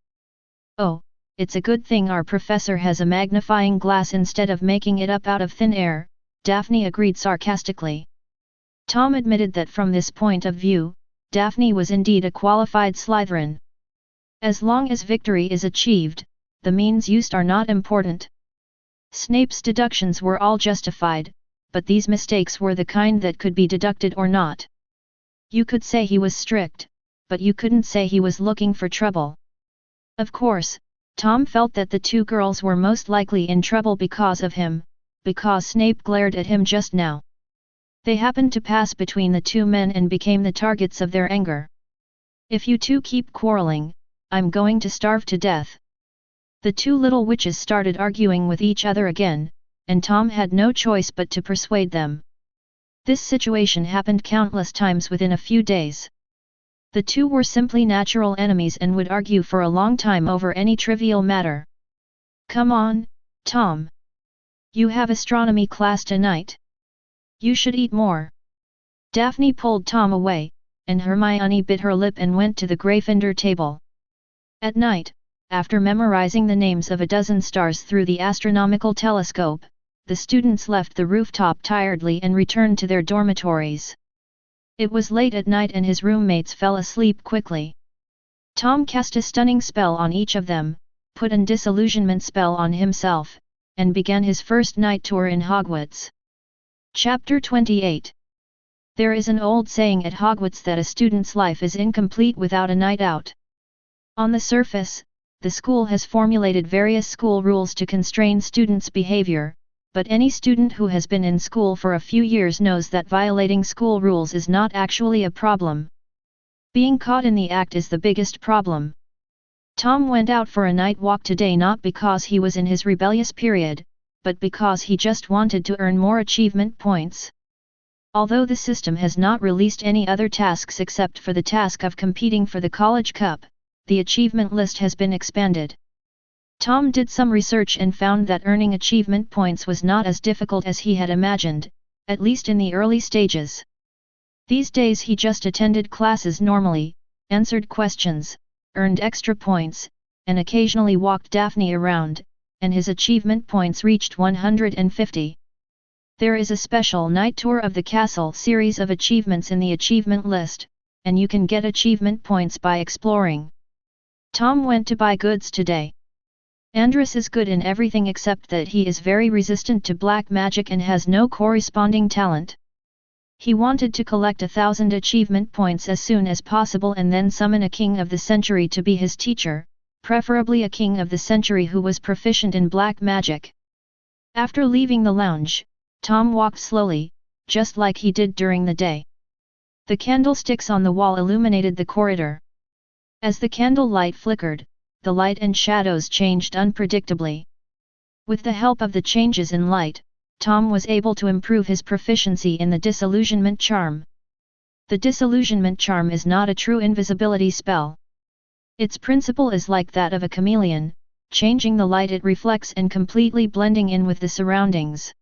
Oh, it's a good thing our professor has a magnifying glass instead of making it up out of thin air, Daphne agreed sarcastically. Tom admitted that from this point of view, Daphne was indeed a qualified Slytherin. As long as victory is achieved, the means used are not important. Snape's deductions were all justified, but these mistakes were the kind that could be deducted or not. You could say he was strict, but you couldn't say he was looking for trouble. Of course, Tom felt that the 2 girls were most likely in trouble because of him, because Snape glared at him just now. They happened to pass between the 2 men and became the targets of their anger. If you 2 keep quarreling, I'm going to starve to death. The 2 little witches started arguing with each other again, and Tom had no choice but to persuade them. This situation happened countless times within a few days. The 2 were simply natural enemies and would argue for a long time over any trivial matter. Come on, Tom. You have astronomy class tonight. You should eat more. Daphne pulled Tom away, and Hermione bit her lip and went to the Gryffindor table. At night, after memorizing the names of a dozen stars through the astronomical telescope, the students left the rooftop tiredly and returned to their dormitories. It was late at night and his roommates fell asleep quickly. Tom cast a stunning spell on each of them, put an disillusionment spell on himself, and began his first night tour in Hogwarts. Chapter 28. There is an old saying at Hogwarts that a student's life is incomplete without a night out. On the surface, the school has formulated various school rules to constrain students' behavior, but any student who has been in school for a few years knows that violating school rules is not actually a problem. Being caught in the act is the biggest problem. Tom went out for a night walk today not because he was in his rebellious period, but because he just wanted to earn more achievement points. Although the system has not released any other tasks except for the task of competing for the College Cup, the achievement list has been expanded. Tom did some research and found that earning achievement points was not as difficult as he had imagined, at least in the early stages. These days he just attended classes normally, answered questions, earned extra points, and occasionally walked Daphne around, and his achievement points reached 150. There is a special night tour of the castle series of achievements in the achievement list, and you can get achievement points by exploring. Tom went to buy goods today. Andrus is good in everything except that he is very resistant to black magic and has no corresponding talent. He wanted to collect 1,000 achievement points as soon as possible and then summon a king of the century to be his teacher, preferably a king of the century who was proficient in black magic. After leaving the lounge, Tom walked slowly, just like he did during the day. The candlesticks on the wall illuminated the corridor. As the candle light flickered, the light and shadows changed unpredictably. With the help of the changes in light, Tom was able to improve his proficiency in the disillusionment charm. The disillusionment charm is not a true invisibility spell. Its principle is like that of a chameleon, changing the light it reflects and completely blending in with the surroundings.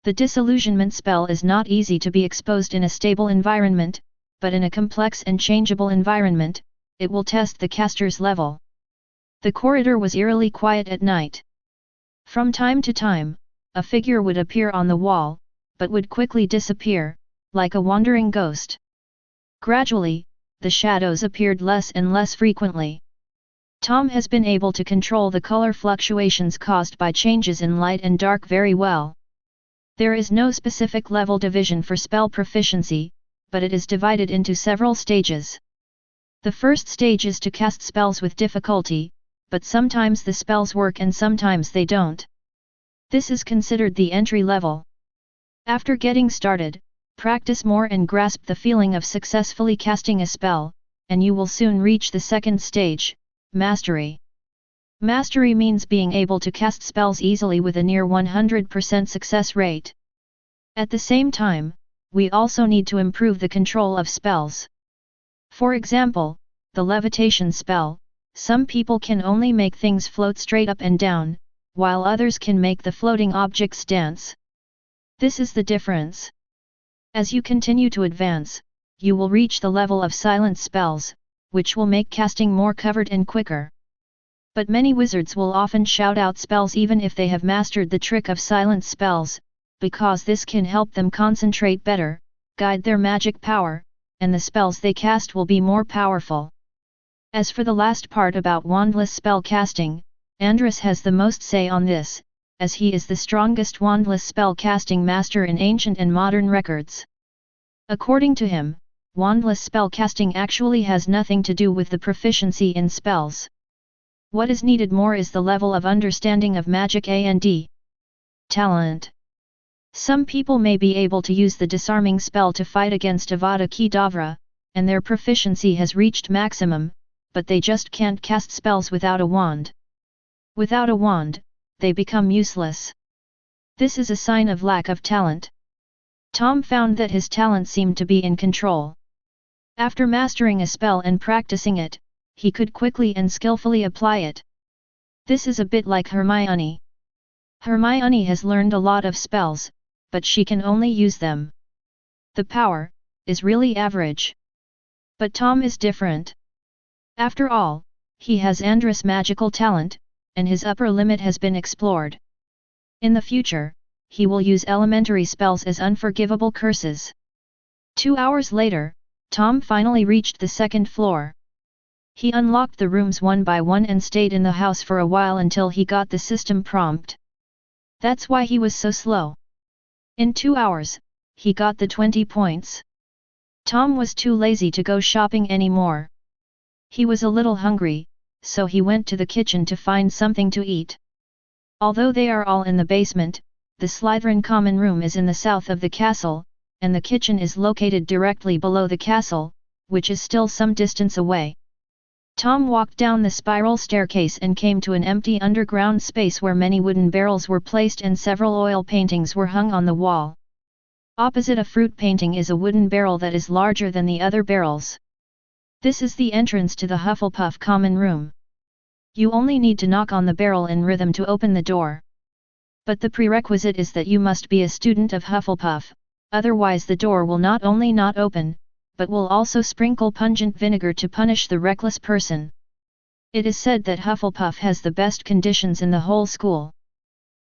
The disillusionment spell is not easy to be exposed in a stable environment, but in a complex and changeable environment, it will test the caster's level. The corridor was eerily quiet at night. From time to time, a figure would appear on the wall, but would quickly disappear, like a wandering ghost. Gradually, the shadows appeared less and less frequently. Tom has been able to control the color fluctuations caused by changes in light and dark very well. There is no specific level division for spell proficiency, but it is divided into several stages. The first stage is to cast spells with difficulty, but sometimes the spells work and sometimes they don't. This is considered the entry level. After getting started, practice more and grasp the feeling of successfully casting a spell, and you will soon reach the second stage, Mastery. Mastery means being able to cast spells easily with a near 100% success rate. At the same time, we also need to improve the control of spells. For example, the levitation spell, some people can only make things float straight up and down, while others can make the floating objects dance. This is the difference. As you continue to advance, you will reach the level of silent spells, which will make casting more covered and quicker. But many wizards will often shout out spells even if they have mastered the trick of silent spells, because this can help them concentrate better, guide their magic power, and the spells they cast will be more powerful. As for the last part about wandless spell casting, Andrus has the most say on this, as he is the strongest wandless spell casting master in ancient and modern records. According to him, wandless spell casting actually has nothing to do with the proficiency in spells. What is needed more is the level of understanding of magic and talent. Some people may be able to use the disarming spell to fight against Avada Kedavra, and their proficiency has reached maximum, but they just can't cast spells without a wand. Without a wand, they become useless. This is a sign of lack of talent. Tom found that his talent seemed to be in control. After mastering a spell and practicing it, he could quickly and skillfully apply it. This is a bit like Hermione. Hermione has learned a lot of spells, but she can only use them. The power is really average. But Tom is different. After all, he has Andrus' magical talent, and his upper limit has been explored. In the future, he will use elementary spells as unforgivable curses. 2 hours later, Tom finally reached the second floor. He unlocked the rooms one by one and stayed in the house for a while until he got the system prompt. That's why he was so slow. In 2 hours, he got the 20 points. Tom was too lazy to go shopping anymore. He was a little hungry, so he went to the kitchen to find something to eat. Although they are all in the basement, the Slytherin common room is in the south of the castle, and the kitchen is located directly below the castle, which is still some distance away. Tom walked down the spiral staircase and came to an empty underground space where many wooden barrels were placed and several oil paintings were hung on the wall. Opposite a fruit painting is a wooden barrel that is larger than the other barrels. This is the entrance to the Hufflepuff common room. You only need to knock on the barrel in rhythm to open the door. But the prerequisite is that you must be a student of Hufflepuff, otherwise the door will not only not open, but will also sprinkle pungent vinegar to punish the reckless person. It is said that Hufflepuff has the best conditions in the whole school.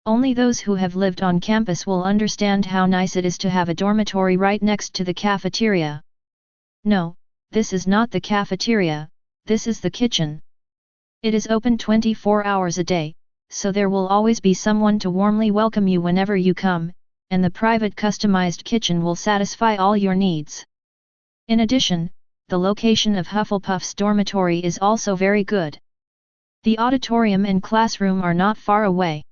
Only those who have lived on campus will understand how nice it is to have a dormitory right next to the cafeteria. No, this is not the cafeteria, this is the kitchen. It is open 24 hours a day, so there will always be someone to warmly welcome you whenever you come, and the private customized kitchen will satisfy all your needs. In addition, the location of Hufflepuff's dormitory is also very good. The auditorium and classroom are not far away.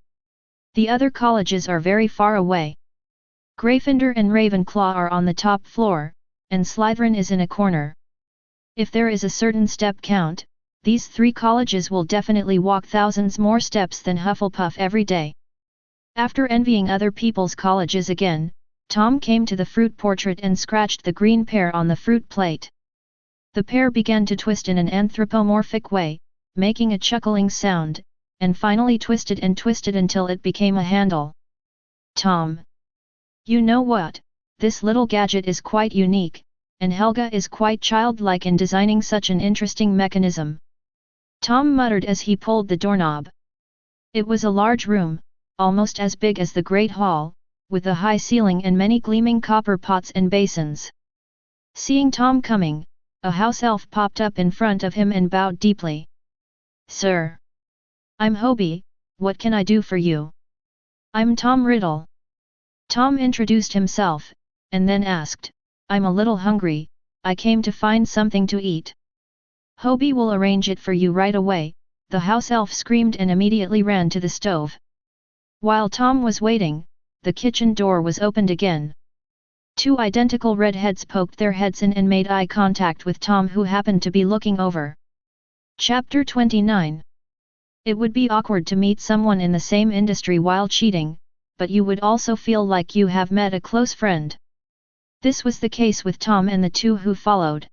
The other colleges are very far away. Gryffindor and Ravenclaw are on the top floor, and Slytherin is in a corner. If there is a certain step count, these 3 colleges will definitely walk thousands more steps than Hufflepuff every day. After envying other people's colleges again, Tom came to the fruit portrait and scratched the green pear on the fruit plate. The pear began to twist in an anthropomorphic way, making a chuckling sound, and finally twisted and twisted until it became a handle. Tom! You know what, this little gadget is quite unique, and Helga is quite childlike in designing such an interesting mechanism. Tom muttered as he pulled the doorknob. It was a large room, almost as big as the Great Hall, with a high ceiling and many gleaming copper pots and basins. Seeing Tom coming, a house elf popped up in front of him and bowed deeply. Sir! I'm Hobie, what can I do for you? I'm Tom Riddle. Tom introduced himself, and then asked, I'm a little hungry, I came to find something to eat. Hobie will arrange it for you right away, the house elf screamed and immediately ran to the stove. While Tom was waiting, the kitchen door was opened again. 2 identical redheads poked their heads in and made eye contact with Tom, who happened to be looking over. Chapter 29. It would be awkward to meet someone in the same industry while cheating, but you would also feel like you have met a close friend. This was the case with Tom and the 2 who followed.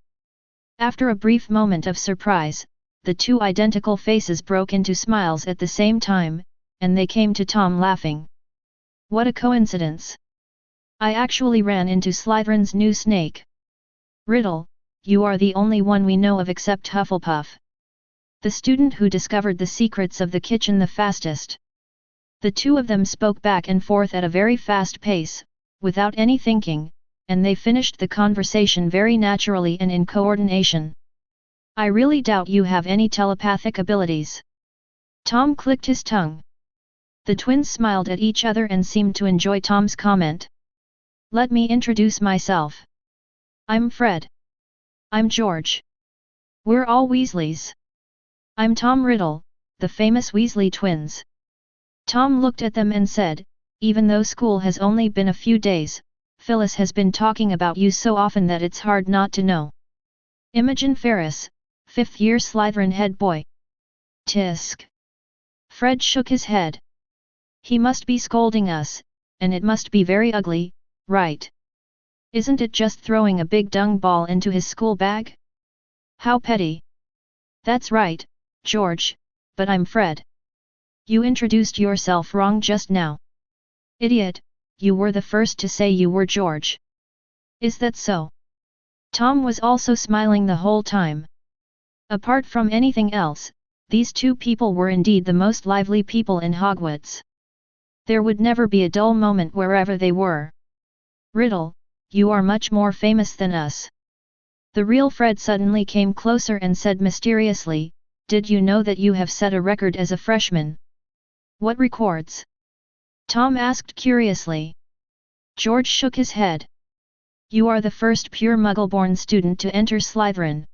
After a brief moment of surprise, the 2 identical faces broke into smiles at the same time, and they came to Tom laughing. What a coincidence! I actually ran into Slytherin's new snake. Riddle, you are the only one we know of except Hufflepuff. The student who discovered the secrets of the kitchen the fastest. The 2 of them spoke back and forth at a very fast pace, without any thinking, and they finished the conversation very naturally and in coordination. I really doubt you have any telepathic abilities. Tom clicked his tongue. The twins smiled at each other and seemed to enjoy Tom's comment. Let me introduce myself. I'm Fred. I'm George. We're all Weasleys. I'm Tom Riddle, the famous Weasley twins. Tom looked at them and said, even though school has only been a few days, Phyllis has been talking about you so often that it's hard not to know. Imogen Ferris, 5th year Slytherin head boy. Tisk. Fred shook his head. He must be scolding us, and it must be very ugly, right? Isn't it just throwing a big dung ball into his school bag? How petty. That's right, George, but I'm Fred. You introduced yourself wrong just now. Idiot, you were the first to say you were George. Is that so? Tom was also smiling the whole time. Apart from anything else, these 2 people were indeed the most lively people in Hogwarts. There would never be a dull moment wherever they were. Riddle, you are much more famous than us." The real Fred suddenly came closer and said mysteriously, "Did you know that you have set a record as a freshman?" "What records?" Tom asked curiously. George shook his head. "You are the first pure Muggle-born student to enter Slytherin."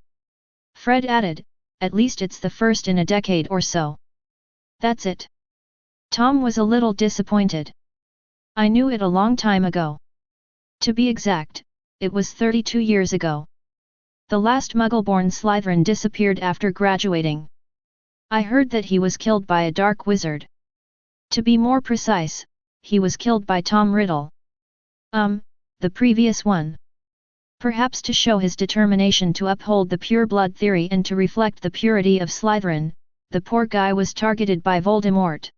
Fred added, "At least it's the first in a decade or so." "That's it." Tom was a little disappointed. "I knew it a long time ago. To be exact, it was 32 years ago. The last Muggle-born Slytherin disappeared after graduating. I heard that he was killed by a dark wizard. To be more precise, he was killed by Tom Riddle. The previous one. Perhaps to show his determination to uphold the pure blood theory and to reflect the purity of Slytherin, the poor guy was targeted by Voldemort."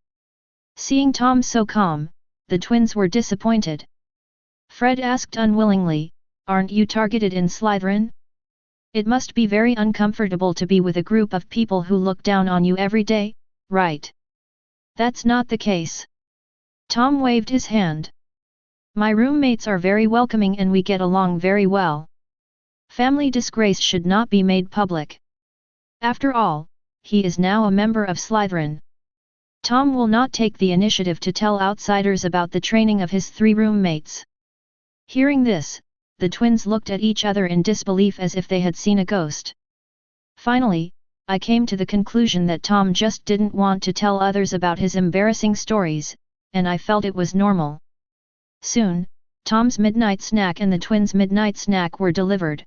Seeing Tom so calm, the twins were disappointed. Fred asked unwillingly, "Aren't you targeted in Slytherin? It must be very uncomfortable to be with a group of people who look down on you every day, right?" "That's not the case." Tom waved his hand. "My roommates are very welcoming and we get along very well. Family disgrace should not be made public. After all, he is now a member of Slytherin. Tom will not take the initiative to tell outsiders about the training of his 3 roommates." Hearing this, the twins looked at each other in disbelief as if they had seen a ghost. "Finally, I came to the conclusion that Tom just didn't want to tell others about his embarrassing stories, and I felt it was normal." Soon, Tom's midnight snack and the twins' midnight snack were delivered.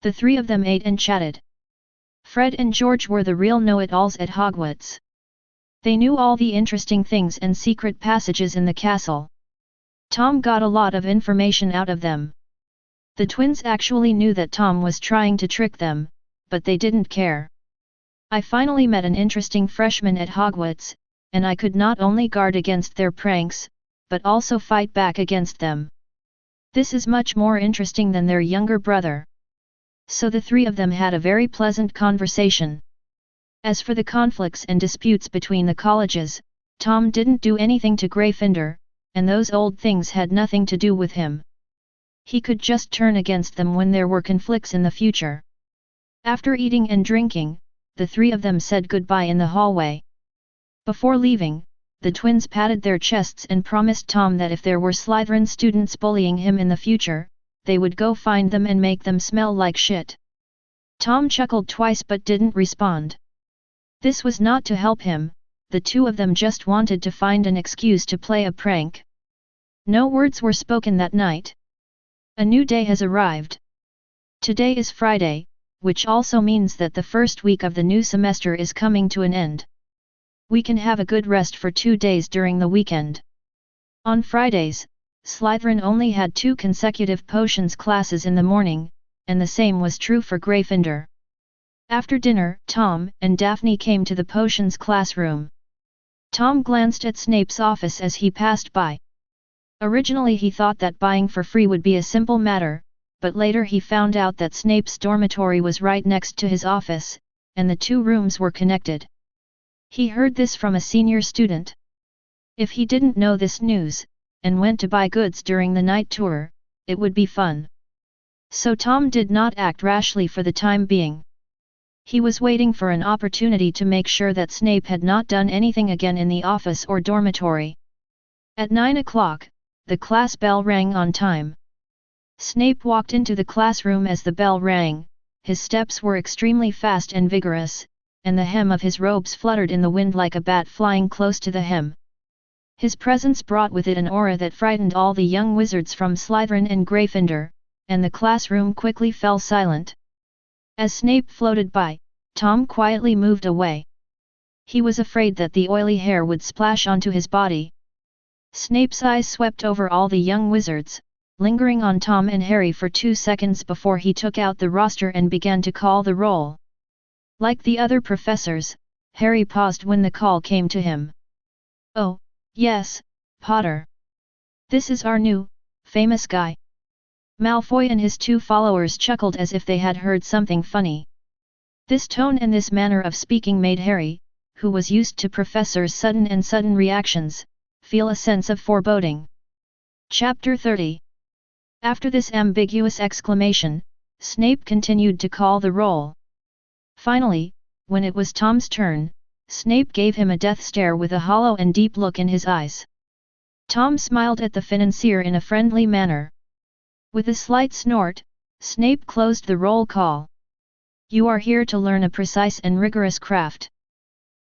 The 3 of them ate and chatted. Fred and George were the real know-it-alls at Hogwarts. They knew all the interesting things and secret passages in the castle. Tom got a lot of information out of them. The twins actually knew that Tom was trying to trick them, but they didn't care. "I finally met an interesting freshman at Hogwarts, and I could not only guard against their pranks, but also fight back against them. This is much more interesting than their younger brother." So the 3 of them had a very pleasant conversation. As for the conflicts and disputes between the colleges, Tom didn't do anything to Gryffindor, and those old things had nothing to do with him. He could just turn against them when there were conflicts in the future. After eating and drinking, the 3 of them said goodbye in the hallway. Before leaving, the twins patted their chests and promised Tom that if there were Slytherin students bullying him in the future, they would go find them and make them smell like shit. Tom chuckled twice but didn't respond. This was not to help him, the 2 of them just wanted to find an excuse to play a prank. No words were spoken that night. A new day has arrived. Today is Friday, which also means that the first week of the new semester is coming to an end. We can have a good rest for 2 days during the weekend. On Fridays, Slytherin only had 2 consecutive potions classes in the morning, and the same was true for Gryffindor. After dinner, Tom and Daphne came to the potions classroom. Tom glanced at Snape's office as he passed by. Originally he thought that buying for free would be a simple matter, but later he found out that Snape's dormitory was right next to his office, and the 2 rooms were connected. He heard this from a senior student. If he didn't know this news, and went to buy goods during the night tour, it would be fun. So Tom did not act rashly for the time being. He was waiting for an opportunity to make sure that Snape had not done anything again in the office or dormitory. At 9 o'clock, the class bell rang on time. Snape walked into the classroom as the bell rang. His steps were extremely fast and vigorous, and the hem of his robes fluttered in the wind like a bat flying close to the hem. His presence brought with it an aura that frightened all the young wizards from Slytherin and Gryffindor, and the classroom quickly fell silent. As Snape floated by, Tom quietly moved away. He was afraid that the oily hair would splash onto his body. Snape's eyes swept over all the young wizards, lingering on Tom and Harry for 2 seconds before he took out the roster and began to call the roll. Like the other professors, Harry paused when the call came to him. "Oh, yes, Potter. This is our new, famous guy." Malfoy and his 2 followers chuckled as if they had heard something funny. This tone and this manner of speaking made Harry, who was used to Professor's sudden reactions, feel a sense of foreboding. Chapter 30. After this ambiguous exclamation, Snape continued to call the roll. Finally, when it was Tom's turn, Snape gave him a death stare with a hollow and deep look in his eyes. Tom smiled at the financier in a friendly manner. With a slight snort, Snape closed the roll call. "You are here to learn a precise and rigorous craft."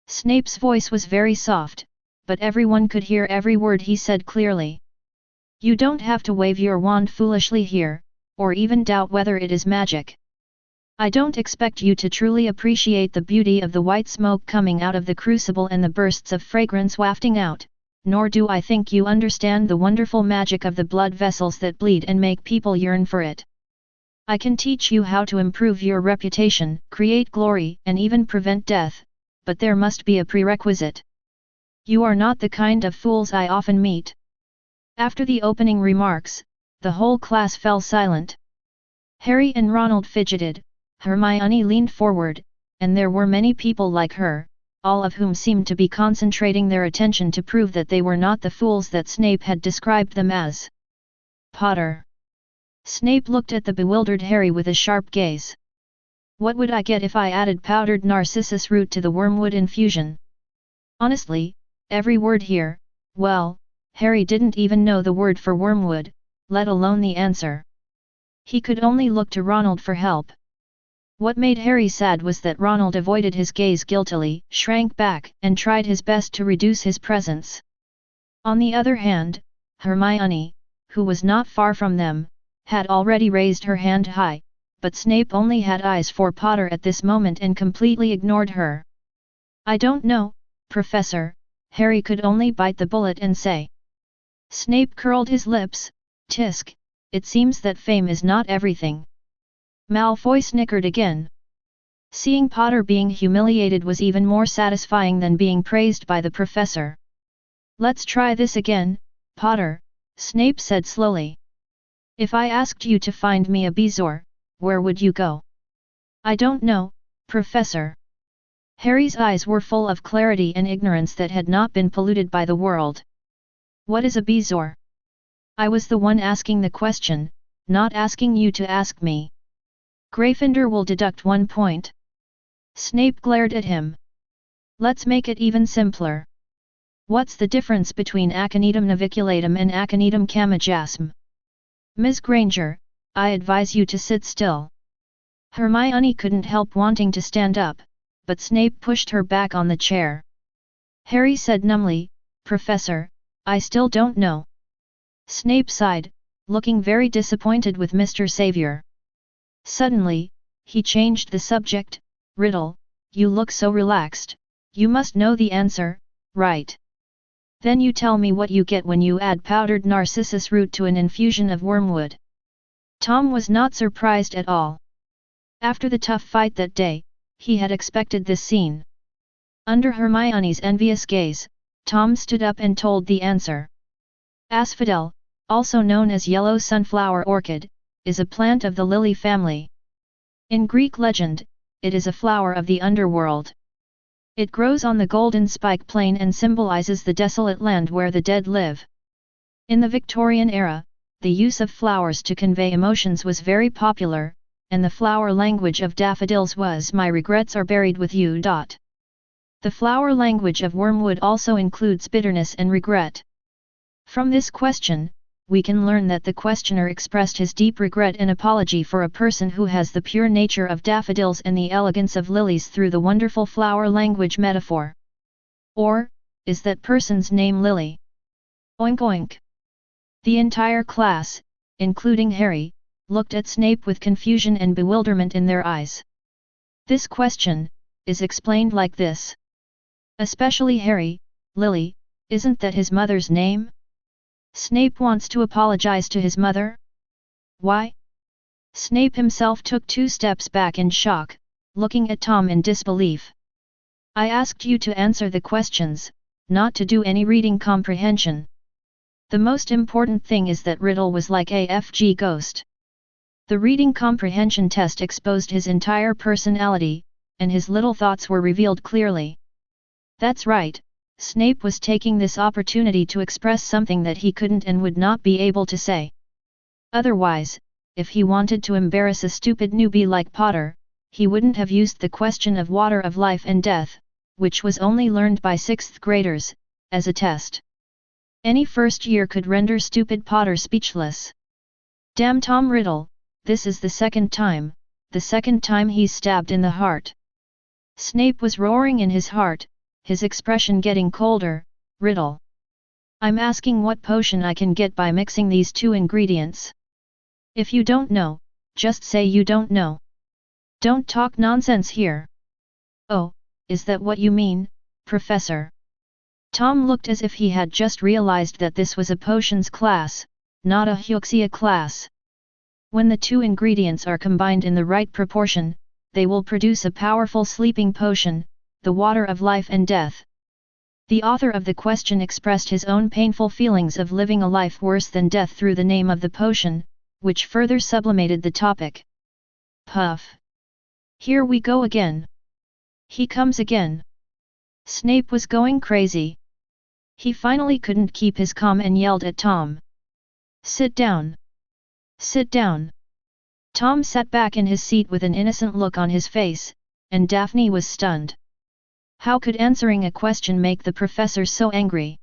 Snape's voice was very soft, but everyone could hear every word he said clearly. "You don't have to wave your wand foolishly here, or even doubt whether it is magic. I don't expect you to truly appreciate the beauty of the white smoke coming out of the crucible and the bursts of fragrance wafting out, nor do I think you understand the wonderful magic of the blood vessels that bleed and make people yearn for it. I can teach you how to improve your reputation, create glory, and even prevent death, but there must be a prerequisite. You are not the kind of fools I often meet." After the opening remarks, the whole class fell silent. Harry and Ronald fidgeted, Hermione leaned forward, and there were many people like her, all of whom seemed to be concentrating their attention to prove that they were not the fools that Snape had described them as. "Potter." Snape looked at the bewildered Harry with a sharp gaze. "What would I get if I added powdered narcissus root to the wormwood infusion?" Honestly, every word here, well, Harry didn't even know the word for wormwood, let alone the answer. He could only look to Ronald for help. What made Harry sad was that Ronald avoided his gaze guiltily, shrank back, and tried his best to reduce his presence. On the other hand, Hermione, who was not far from them, had already raised her hand high, but Snape only had eyes for Potter at this moment and completely ignored her. "I don't know, Professor," Harry could only bite the bullet and say. Snape curled his lips. "Tisk, it seems that fame is not everything." Malfoy snickered again. Seeing Potter being humiliated was even more satisfying than being praised by the professor. "Let's try this again, Potter," Snape said slowly. "If I asked you to find me a Bezoar, where would you go?" "I don't know, Professor." Harry's eyes were full of clarity and ignorance that had not been polluted by the world. "What is a Bezoar?" "I was the one asking the question, not asking you to ask me." "Gryffindor will deduct 1 point." Snape glared at him. "Let's make it even simpler. What's the difference between Aconitum naviculatum and Aconitum camajasm?" "Ms. Granger, I advise you to sit still." Hermione couldn't help wanting to stand up, but Snape pushed her back on the chair. Harry said numbly, "Professor, I still don't know." Snape sighed, looking very disappointed with Mr. Savior. Suddenly, he changed the subject. "Riddle, you look so relaxed, you must know the answer, right? Then you tell me what you get when you add powdered narcissus root to an infusion of wormwood." Tom was not surprised at all. After the tough fight that day, he had expected this scene. Under Hermione's envious gaze, Tom stood up and told the answer. Asphodel, also known as yellow sunflower orchid, is a plant of the lily family. In Greek legend, it is a flower of the underworld. It grows on the golden spike plain and symbolizes the desolate land where the dead live. In the Victorian era, the use of flowers to convey emotions was very popular, and the flower language of daffodils was "My regrets are buried with you." The flower language of wormwood also includes bitterness and regret. From this question, we can learn that the questioner expressed his deep regret and apology for a person who has the pure nature of daffodils and the elegance of lilies through the wonderful flower language metaphor. Or, is that person's name Lily? Oink oink. The entire class, including Harry, looked at Snape with confusion and bewilderment in their eyes. This question is explained like this. Especially Harry, Lily, isn't that his mother's name? Snape wants to apologize to his mother? Why? Snape himself took 2 steps back in shock, looking at Tom in disbelief. "I asked you to answer the questions, not to do any reading comprehension. The most important thing is that Riddle was like a FG ghost." The reading comprehension test exposed his entire personality, and his little thoughts were revealed clearly. That's right, Snape was taking this opportunity to express something that he couldn't and would not be able to say. Otherwise, if he wanted to embarrass a stupid newbie like Potter, he wouldn't have used the question of water of life and death, which was only learned by 6th graders, as a test. Any first year could render stupid Potter speechless. Damn Tom Riddle, this is the second time he's stabbed in the heart. Snape was roaring in his heart, his expression getting colder. Riddle. I'm asking what potion I can get by mixing these two ingredients. If you don't know, just say you don't know. Don't talk nonsense here. Oh, is that what you mean, Professor? Tom looked as if he had just realized that this was a potions class, not a Huxia class. When the two ingredients are combined in the right proportion, they will produce a powerful sleeping potion, the water of life and death. The author of the question expressed his own painful feelings of living a life worse than death through the name of the potion, which further sublimated the topic. Puff. Here we go again. He comes again. Snape was going crazy. He finally couldn't keep his calm and yelled at Tom. Sit down. Sit down. Tom sat back in his seat with an innocent look on his face, and Daphne was stunned. How could answering a question make the professor so angry?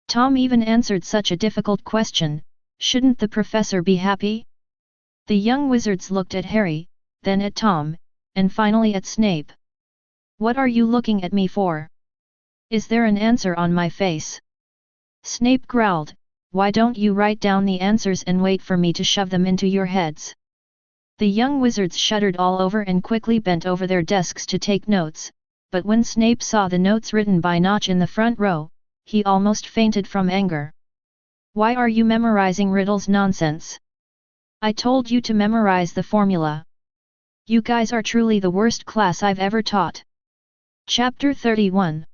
Tom even answered such a difficult question, shouldn't the professor be happy? The young wizards looked at Harry, then at Tom, and finally at Snape. What are you looking at me for? Is there an answer on my face? Snape growled, why don't you write down the answers and wait for me to shove them into your heads? The young wizards shuddered all over and quickly bent over their desks to take notes, but when Snape saw the notes written by Notch in the front row, he almost fainted from anger. Why are you memorizing riddles nonsense? I told you to memorize the formula. You guys are truly the worst class I've ever taught. Chapter 31.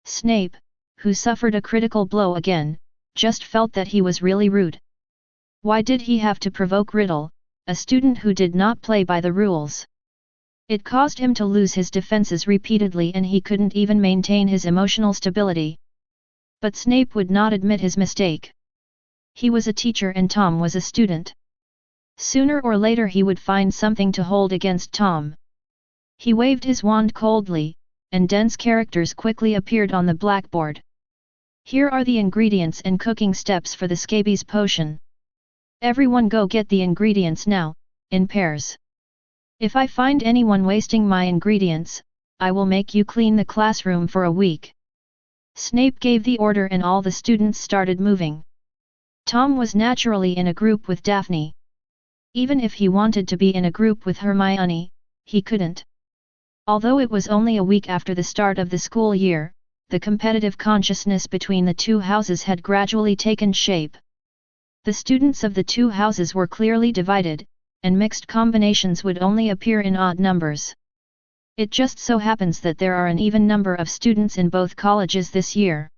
Snape, who suffered a critical blow again, just felt that he was really rude. Why did he have to provoke Riddle, a student who did not play by the rules? It caused him to lose his defenses repeatedly and he couldn't even maintain his emotional stability. But Snape would not admit his mistake. He was a teacher and Tom was a student. Sooner or later he would find something to hold against Tom. He waved his wand coldly, and dense characters quickly appeared on the blackboard. Here are the ingredients and cooking steps for the scabies potion. Everyone go get the ingredients now, in pairs. If I find anyone wasting my ingredients, I will make you clean the classroom for a week. Snape gave the order and all the students started moving. Tom was naturally in a group with Daphne. Even if he wanted to be in a group with Hermione, he couldn't. Although it was only a week after the start of the school year, the competitive consciousness between the two houses had gradually taken shape. The students of the two houses were clearly divided, and mixed combinations would only appear in odd numbers. It just so happens that there are an even number of students in both colleges this year.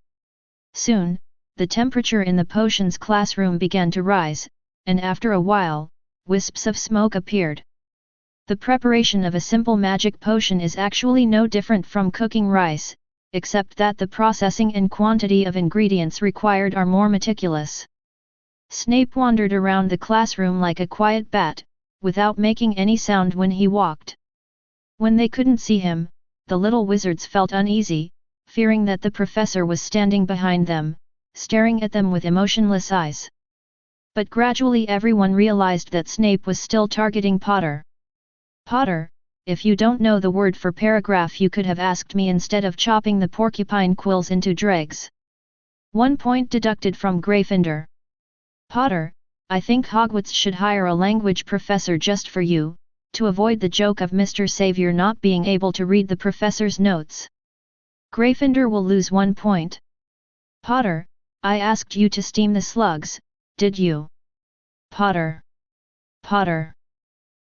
Soon, the temperature in the potions classroom began to rise, and after a while, wisps of smoke appeared. The preparation of a simple magic potion is actually no different from cooking rice, except that the processing and quantity of ingredients required are more meticulous. Snape wandered around the classroom like a quiet bat, without making any sound when he walked. When they couldn't see him, the little wizards felt uneasy, fearing that the professor was standing behind them, staring at them with emotionless eyes. But gradually everyone realized that Snape was still targeting Potter. Potter, if you don't know the word for paragraph you could have asked me instead of chopping the porcupine quills into dregs. 1 point deducted from Gryffindor. Potter, I think Hogwarts should hire a language professor just for you, to avoid the joke of Mr. Savior not being able to read the professor's notes. Gryffindor will lose 1 point. Potter, I asked you to steam the slugs, did you? Potter. Potter.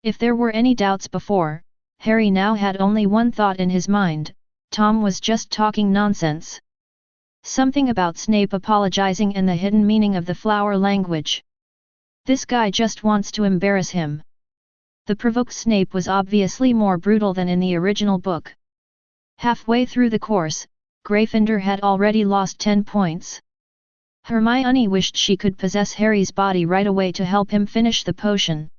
If there were any doubts before, Harry now had only one thought in his mind, Tom was just talking nonsense. Something about Snape apologizing and the hidden meaning of the flower language. This guy just wants to embarrass him. The provoked Snape was obviously more brutal than in the original book. Halfway through the course, Gryffindor had already lost 10 points. Hermione wished she could possess Harry's body right away to help him finish the potion.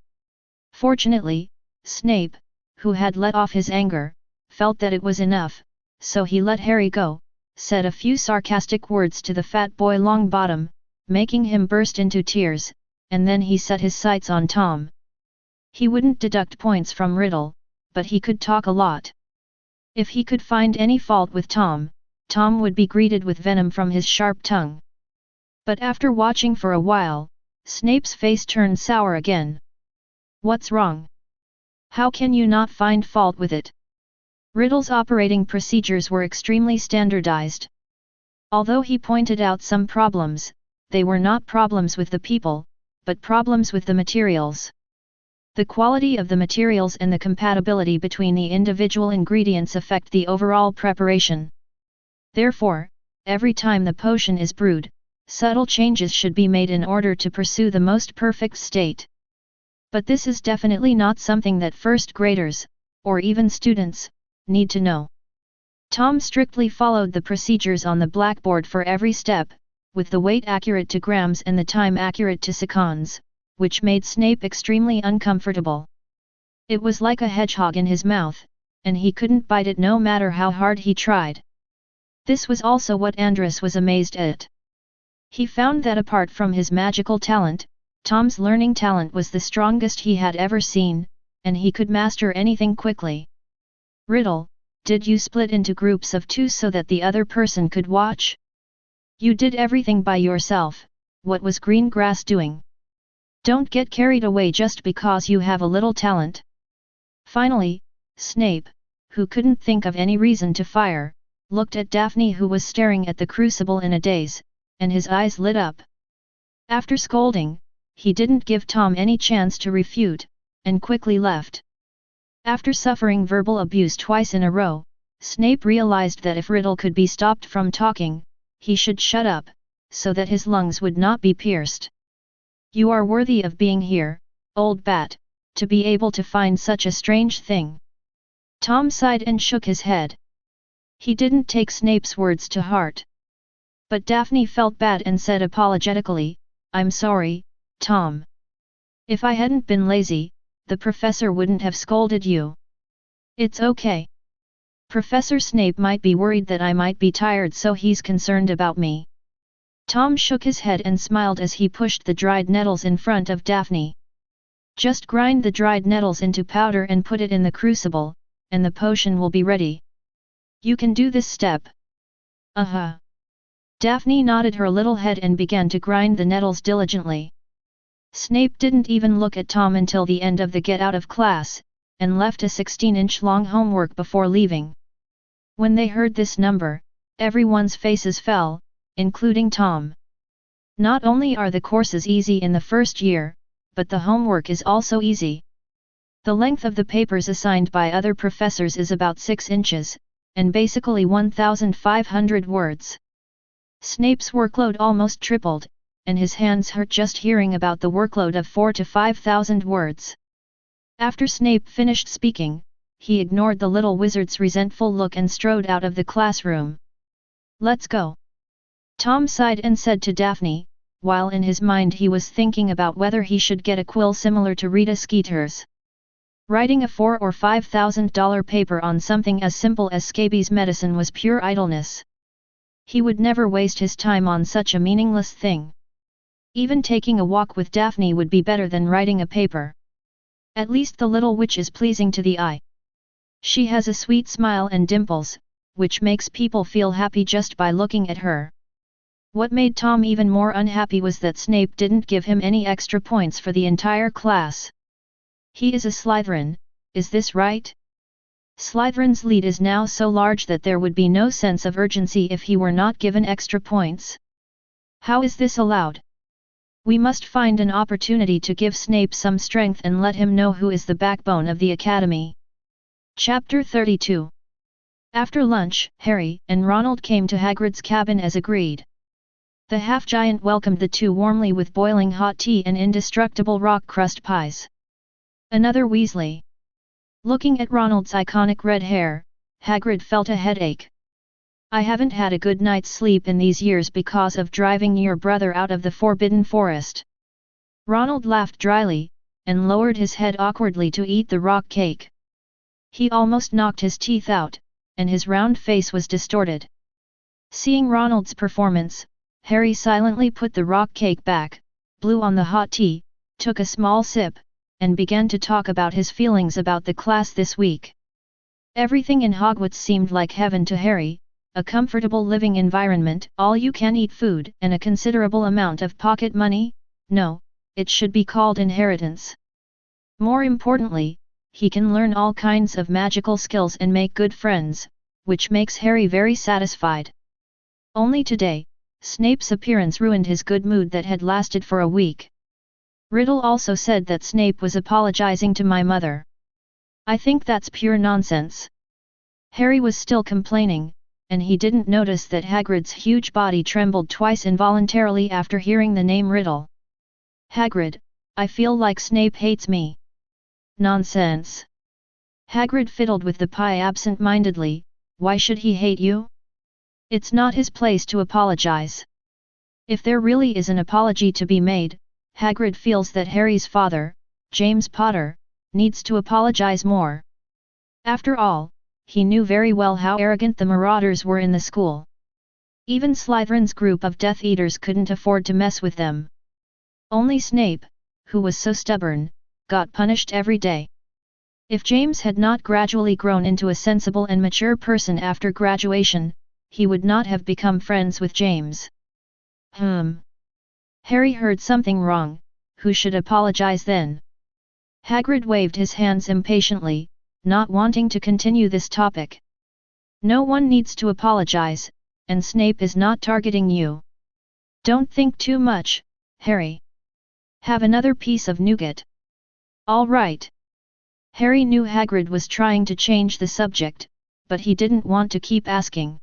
Fortunately, Snape, who had let off his anger, felt that it was enough, so he let Harry go, said a few sarcastic words to the fat boy Longbottom, making him burst into tears, and then he set his sights on Tom. He wouldn't deduct points from Riddle, but he could talk a lot. If he could find any fault with Tom, Tom would be greeted with venom from his sharp tongue. But after watching for a while, Snape's face turned sour again. "What's wrong? How can you not find fault with it?" Riddle's operating procedures were extremely standardized. Although he pointed out some problems, they were not problems with the people, but problems with the materials. The quality of the materials and the compatibility between the individual ingredients affect the overall preparation. Therefore, every time the potion is brewed, subtle changes should be made in order to pursue the most perfect state. But this is definitely not something that first graders, or even students, need to know. Tom strictly followed the procedures on the blackboard for every step, with the weight accurate to grams and the time accurate to seconds, which made Snape extremely uncomfortable. It was like a hedgehog in his mouth, and he couldn't bite it no matter how hard he tried. This was also what Andrus was amazed at. He found that apart from his magical talent, Tom's learning talent was the strongest he had ever seen, and he could master anything quickly. "Riddle, did you split into groups of 2 so that the other person could watch? You did everything by yourself, what was Greengrass doing? Don't get carried away just because you have a little talent." Finally, Snape, who couldn't think of any reason to fire, looked at Daphne, who was staring at the crucible in a daze, and his eyes lit up. After scolding, he didn't give Tom any chance to refute, and quickly left. After suffering verbal abuse twice in a row, Snape realized that if Riddle could be stopped from talking, he should shut up, so that his lungs would not be pierced. "You are worthy of being here, old bat, to be able to find such a strange thing." Tom sighed and shook his head. He didn't take Snape's words to heart. But Daphne felt bad and said apologetically, "I'm sorry, Tom. If I hadn't been lazy, the professor wouldn't have scolded you. It's okay. Professor Snape might be worried that I might be tired, so he's concerned about me." Tom shook his head and smiled as he pushed the dried nettles in front of Daphne. "Just grind the dried nettles into powder and put it in the crucible, and the potion will be ready. You can do this step." "Uh-huh." Daphne nodded her little head and began to grind the nettles diligently. Snape didn't even look at Tom until the end of the get out of class, and left a 16-inch long homework before leaving. When they heard this number, everyone's faces fell, including Tom. Not only are the courses easy in the first year, but the homework is also easy. The length of the papers assigned by other professors is about 6 inches, and basically 1,500 words. Snape's workload almost tripled, and his hands hurt just hearing about the workload of 4,000 to 5,000 words. After Snape finished speaking, he ignored the little wizard's resentful look and strode out of the classroom. "Let's go." Tom sighed and said to Daphne, while in his mind he was thinking about whether he should get a quill similar to Rita Skeeter's. Writing a $4,000 or $5,000 paper on something as simple as scabies medicine was pure idleness. He would never waste his time on such a meaningless thing. Even taking a walk with Daphne would be better than writing a paper. At least the little witch is pleasing to the eye. She has a sweet smile and dimples, which makes people feel happy just by looking at her. What made Tom even more unhappy was that Snape didn't give him any extra points for the entire class. He is a Slytherin, is this right? Slytherin's lead is now so large that there would be no sense of urgency if he were not given extra points. How is this allowed? We must find an opportunity to give Snape some strength and let him know who is the backbone of the Academy. Chapter 32. After lunch, Harry and Ronald came to Hagrid's cabin as agreed. The half-giant welcomed the two warmly with boiling hot tea and indestructible rock crust pies. Another Weasley. Looking at Ronald's iconic red hair, Hagrid felt a headache. I haven't had a good night's sleep in these years because of driving your brother out of the Forbidden Forest." Ronald laughed dryly, and lowered his head awkwardly to eat the rock cake. He almost knocked his teeth out, and his round face was distorted. Seeing Ronald's performance, Harry silently put the rock cake back, blew on the hot tea, took a small sip, and began to talk about his feelings about the class this week. Everything in Hogwarts seemed like heaven to Harry, a comfortable living environment, all-you-can-eat food, and a considerable amount of pocket money. No, it should be called inheritance. More importantly, he can learn all kinds of magical skills and make good friends, which makes Harry very satisfied. Only today, Snape's appearance ruined his good mood that had lasted for a week. Riddle also said that Snape was apologizing to my mother. I think that's pure nonsense. Harry was still complaining, and he didn't notice that Hagrid's huge body trembled twice involuntarily after hearing the name Riddle. Hagrid, I feel like Snape hates me. Nonsense. Hagrid fiddled with the pie absent-mindedly. Why should he hate you? It's not his place to apologize. If there really is an apology to be made, Hagrid feels that Harry's father, James Potter, needs to apologize more. After all, he knew very well how arrogant the Marauders were in the school. Even Slytherin's group of Death Eaters couldn't afford to mess with them. Only Snape, who was so stubborn, got punished every day. If James had not gradually grown into a sensible and mature person after graduation, he would not have become friends with James. Harry heard something wrong. Who should apologize then? Hagrid waved his hands impatiently, not wanting to continue this topic. No one needs to apologize, and Snape is not targeting you. Don't think too much, Harry. Have another piece of nougat. All right. Harry knew Hagrid was trying to change the subject, but he didn't want to keep asking.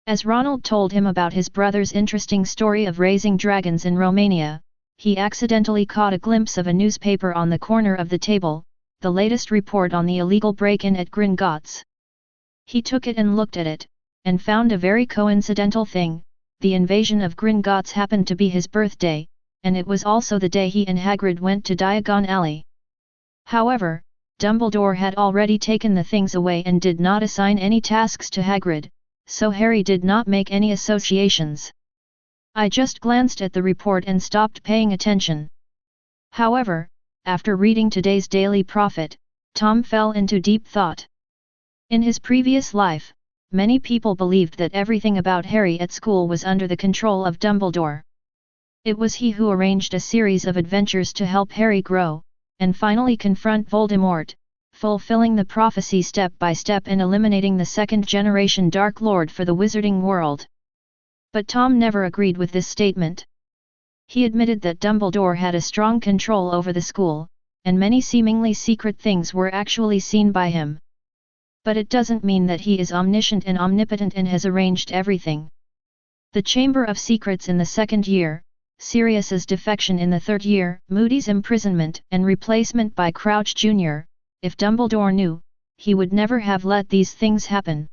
As Ronald told him about his brother's interesting story of raising dragons in Romania, he accidentally caught a glimpse of a newspaper on the corner of the table, the latest report on the illegal break-in at Gringotts. He took it and looked at it, and found a very coincidental thing. The invasion of Gringotts happened to be his birthday, and it was also the day he and Hagrid went to Diagon Alley. However, Dumbledore had already taken the things away and did not assign any tasks to Hagrid, so Harry did not make any associations. I just glanced at the report and stopped paying attention. However, after reading today's Daily Prophet, Tom fell into deep thought. In his previous life, many people believed that everything about Harry at school was under the control of Dumbledore. It was he who arranged a series of adventures to help Harry grow, and finally confront Voldemort, fulfilling the prophecy step by step and eliminating the second-generation Dark Lord for the wizarding world. But Tom never agreed with this statement. He admitted that Dumbledore had a strong control over the school, and many seemingly secret things were actually seen by him. But it doesn't mean that he is omniscient and omnipotent and has arranged everything. The Chamber of Secrets in the second year, Sirius's defection in the third year, Moody's imprisonment and replacement by Crouch Jr., if Dumbledore knew, he would never have let these things happen.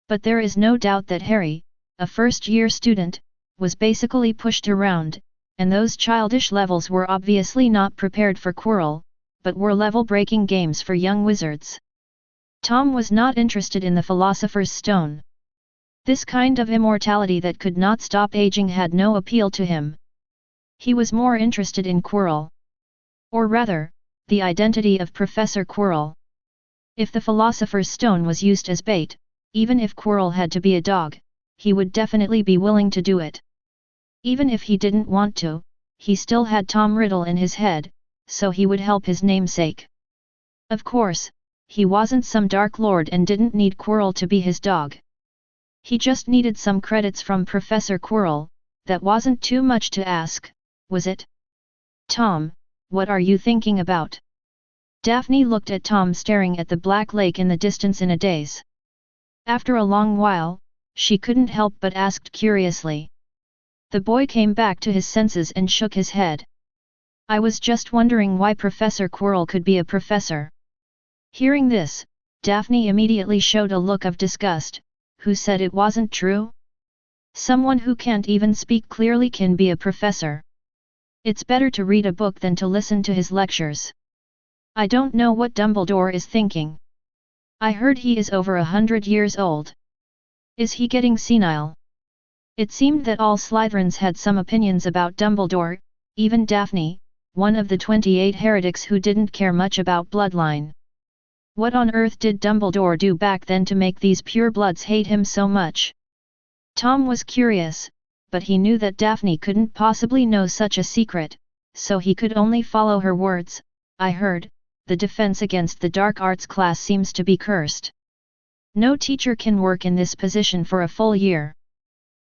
But there is no doubt that Harry, a first-year student, was basically pushed around, and those childish levels were obviously not prepared for Quirrell, but were level-breaking games for young wizards. Tom was not interested in the Philosopher's Stone. This kind of immortality that could not stop aging had no appeal to him. He was more interested in Quirrell. Or rather, the identity of Professor Quirrell. If the Philosopher's Stone was used as bait, even if Quirrell had to be a dog, he would definitely be willing to do it. Even if he didn't want to, he still had Tom Riddle in his head, so he would help his namesake. Of course, he wasn't some Dark Lord and didn't need Quirrell to be his dog. He just needed some credits from Professor Quirrell. That wasn't too much to ask, was it? Tom, what are you thinking about? Daphne looked at Tom staring at the black lake in the distance in a daze. After a long while, she couldn't help but asked curiously. The boy came back to his senses and shook his head. I was just wondering why Professor Quirrell could be a professor. Hearing this, Daphne immediately showed a look of disgust. who said it wasn't true? Someone who can't even speak clearly can be a professor. It's better to read a book than to listen to his lectures. I don't know what Dumbledore is thinking. I heard he is over 100 years old. Is he getting senile? It seemed that all Slytherins had some opinions about Dumbledore, even Daphne, one of the 28 heretics who didn't care much about bloodline. What on earth did Dumbledore do back then to make these purebloods hate him so much? Tom was curious, but he knew that Daphne couldn't possibly know such a secret, so he could only follow her words. I heard, the defense against the dark arts class seems to be cursed. No teacher can work in this position for a full year.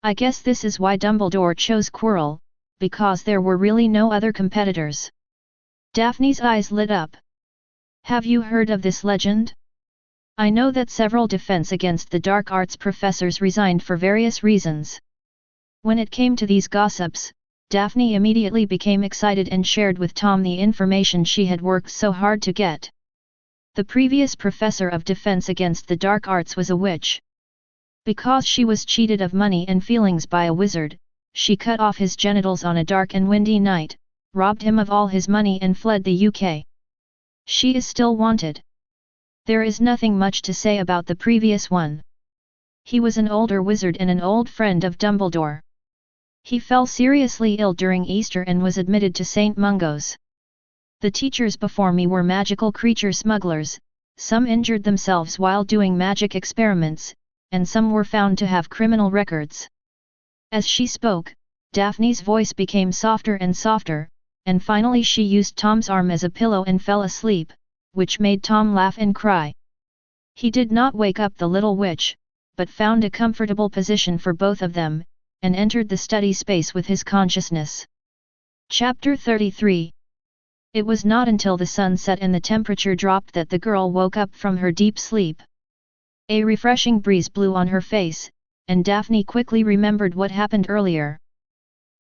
I guess this is why Dumbledore chose Quirrell, because there were really no other competitors. Daphne's eyes lit up. Have you heard of this legend? I know that several defense against the dark arts professors resigned for various reasons. When it came to these gossips, Daphne immediately became excited and shared with Tom the information she had worked so hard to get. The previous professor of defense against the dark arts was a witch. Because she was cheated of money and feelings by a wizard, she cut off his genitals on a dark and windy night, robbed him of all his money and fled the UK. She is still wanted. There is nothing much to say about the previous one. He was an older wizard and an old friend of Dumbledore. He fell seriously ill during Easter and was admitted to St. Mungo's. The teachers before me were magical creature smugglers, some injured themselves while doing magic experiments, and some were found to have criminal records. As she spoke, Daphne's voice became softer and softer, and finally she used Tom's arm as a pillow and fell asleep, which made Tom laugh and cry. He did not wake up the little witch, but found a comfortable position for both of them, and entered the study space with his consciousness. Chapter 33. It was not until the sun set and the temperature dropped that the girl woke up from her deep sleep. A refreshing breeze blew on her face, and Daphne quickly remembered what happened earlier.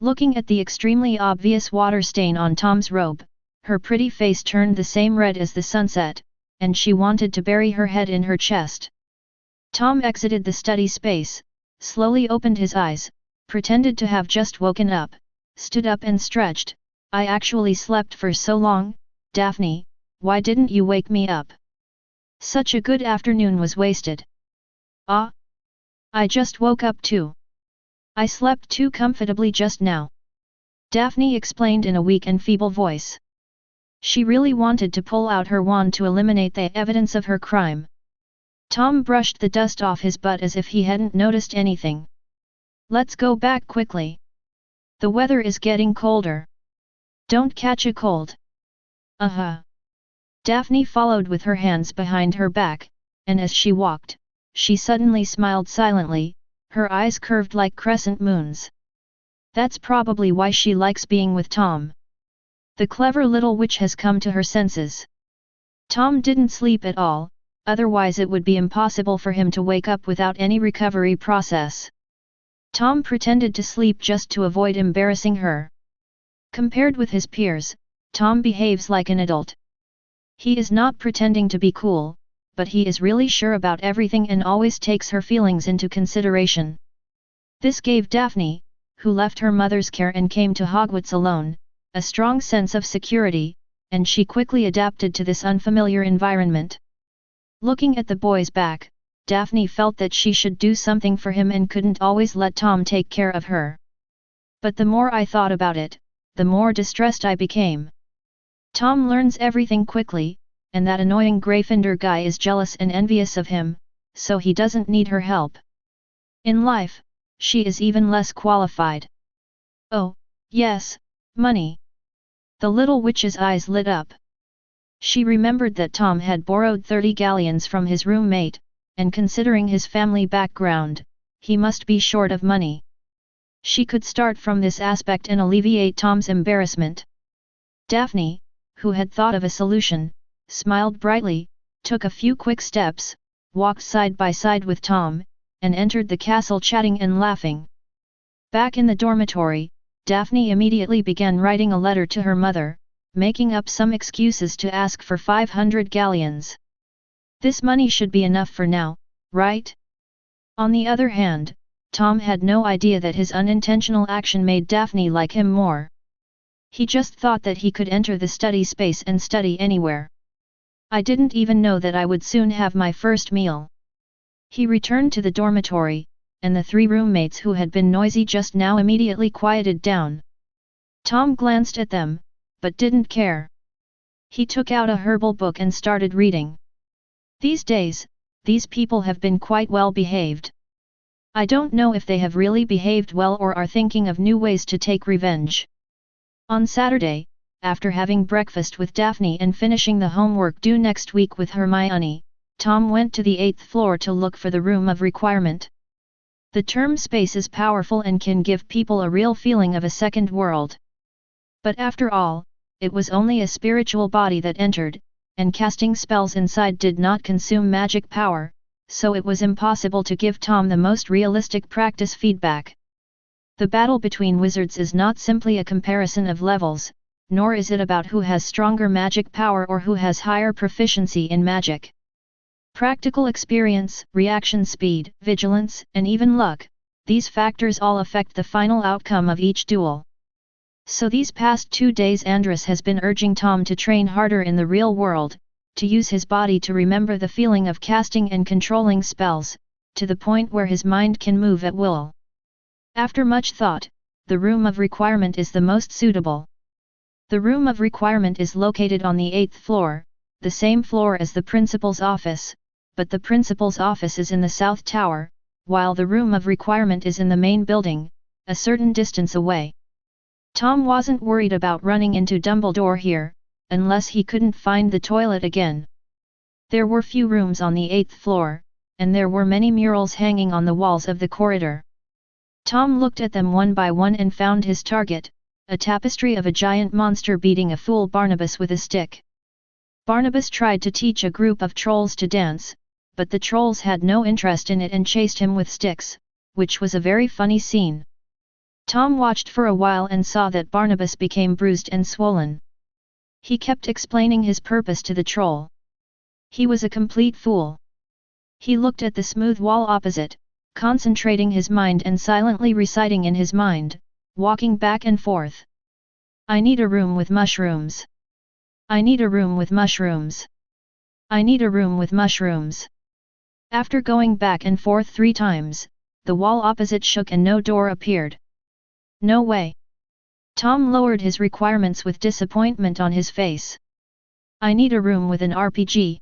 Looking at the extremely obvious water stain on Tom's robe, her pretty face turned the same red as the sunset, and she wanted to bury her head in her chest. Tom exited the study space, slowly opened his eyes, pretended to have just woken up, stood up and stretched. I actually slept for so long, Daphne, why didn't you wake me up? Such a good afternoon was wasted. Ah! I just woke up too. I slept too comfortably just now. Daphne explained in a weak and feeble voice. She really wanted to pull out her wand to eliminate the evidence of her crime. Tom brushed the dust off his butt as if he hadn't noticed anything. Let's go back quickly. The weather is getting colder. Don't catch a cold. Daphne followed with her hands behind her back, and as she walked, she suddenly smiled silently, her eyes curved like crescent moons. That's probably why she likes being with Tom. The clever little witch has come to her senses. Tom didn't sleep at all, otherwise it would be impossible for him to wake up without any recovery process. Tom pretended to sleep just to avoid embarrassing her. Compared with his peers, Tom behaves like an adult. He is not pretending to be cool, but he is really sure about everything and always takes her feelings into consideration. This gave Daphne, who left her mother's care and came to Hogwarts alone, a strong sense of security, and she quickly adapted to this unfamiliar environment. Looking at the boy's back, Daphne felt that she should do something for him and couldn't always let Tom take care of her. But the more I thought about it, the more distressed I became. Tom learns everything quickly, and that annoying Gryffindor guy is jealous and envious of him, so he doesn't need her help. In life, she is even less qualified. Oh, yes, money. The little witch's eyes lit up. She remembered that Tom had borrowed 30 galleons from his roommate, and considering his family background, he must be short of money. She could start from this aspect and alleviate Tom's embarrassment. Daphne, who had thought of a solution, smiled brightly, took a few quick steps, walked side by side with Tom, and entered the castle chatting and laughing. Back in the dormitory, Daphne immediately began writing a letter to her mother, making up some excuses to ask for 500 galleons. This money should be enough for now, right? On the other hand, Tom had no idea that his unintentional action made Daphne like him more. He just thought that he could enter the study space and study anywhere. I didn't even know that I would soon have my first meal. He returned to the dormitory, and the three roommates who had been noisy just now immediately quieted down. Tom glanced at them, but didn't care. He took out a herbal book and started reading. These days, these people have been quite well behaved. I don't know if they have really behaved well or are thinking of new ways to take revenge. On Saturday, after having breakfast with Daphne and finishing the homework due next week with Hermione, Tom went to the 8th floor to look for the room of requirement. The term space is powerful and can give people a real feeling of a second world. But after all, it was only a spiritual body that entered, and casting spells inside did not consume magic power, so it was impossible to give Tom the most realistic practice feedback. The battle between wizards is not simply a comparison of levels, nor is it about who has stronger magic power or who has higher proficiency in magic. Practical experience, reaction speed, vigilance, and even luck, these factors all affect the final outcome of each duel. So these past 2 days Andrus has been urging Tom to train harder in the real world, to use his body to remember the feeling of casting and controlling spells, to the point where his mind can move at will. After much thought, the room of requirement is the most suitable. The room of requirement is located on the 8th floor, the same floor as the principal's office, but the principal's office is in the south tower, while the room of requirement is in the main building, a certain distance away. Tom wasn't worried about running into Dumbledore here, unless he couldn't find the toilet again. There were few rooms on the 8th floor, and there were many murals hanging on the walls of the corridor. Tom looked at them one by one and found his target, a tapestry of a giant monster beating a fool Barnabas with a stick. Barnabas tried to teach a group of trolls to dance, but the trolls had no interest in it and chased him with sticks, which was a very funny scene. Tom watched for a while and saw that Barnabas became bruised and swollen. He kept explaining his purpose to the troll. He was a complete fool. He looked at the smooth wall opposite, concentrating his mind and silently reciting in his mind, walking back and forth. I need a room with mushrooms. I need a room with mushrooms. I need a room with mushrooms. After going back and forth 3 times, the wall opposite shook and no door appeared. No way. Tom lowered his requirements with disappointment on his face. I need a room with an RPG.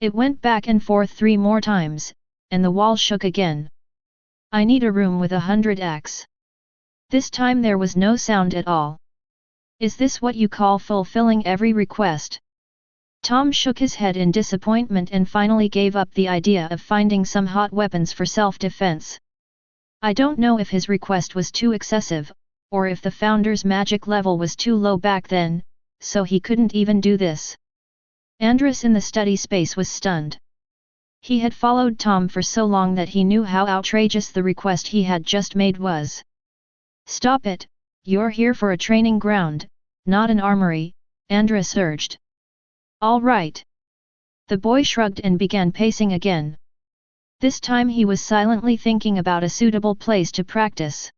It went back and forth 3 more times, and the wall shook again. I need a room with 100x. This time there was no sound at all. Is this what you call fulfilling every request? Tom shook his head in disappointment and finally gave up the idea of finding some hot weapons for self-defense. I don't know if his request was too excessive, or if the founder's magic level was too low back then, so he couldn't even do this. Andrus in the study space was stunned. He had followed Tom for so long that he knew how outrageous the request he had just made was. Stop it, you're here for a training ground, not an armory, Andrus urged. All right. The boy shrugged and began pacing again. This time he was silently thinking about a suitable place to practice.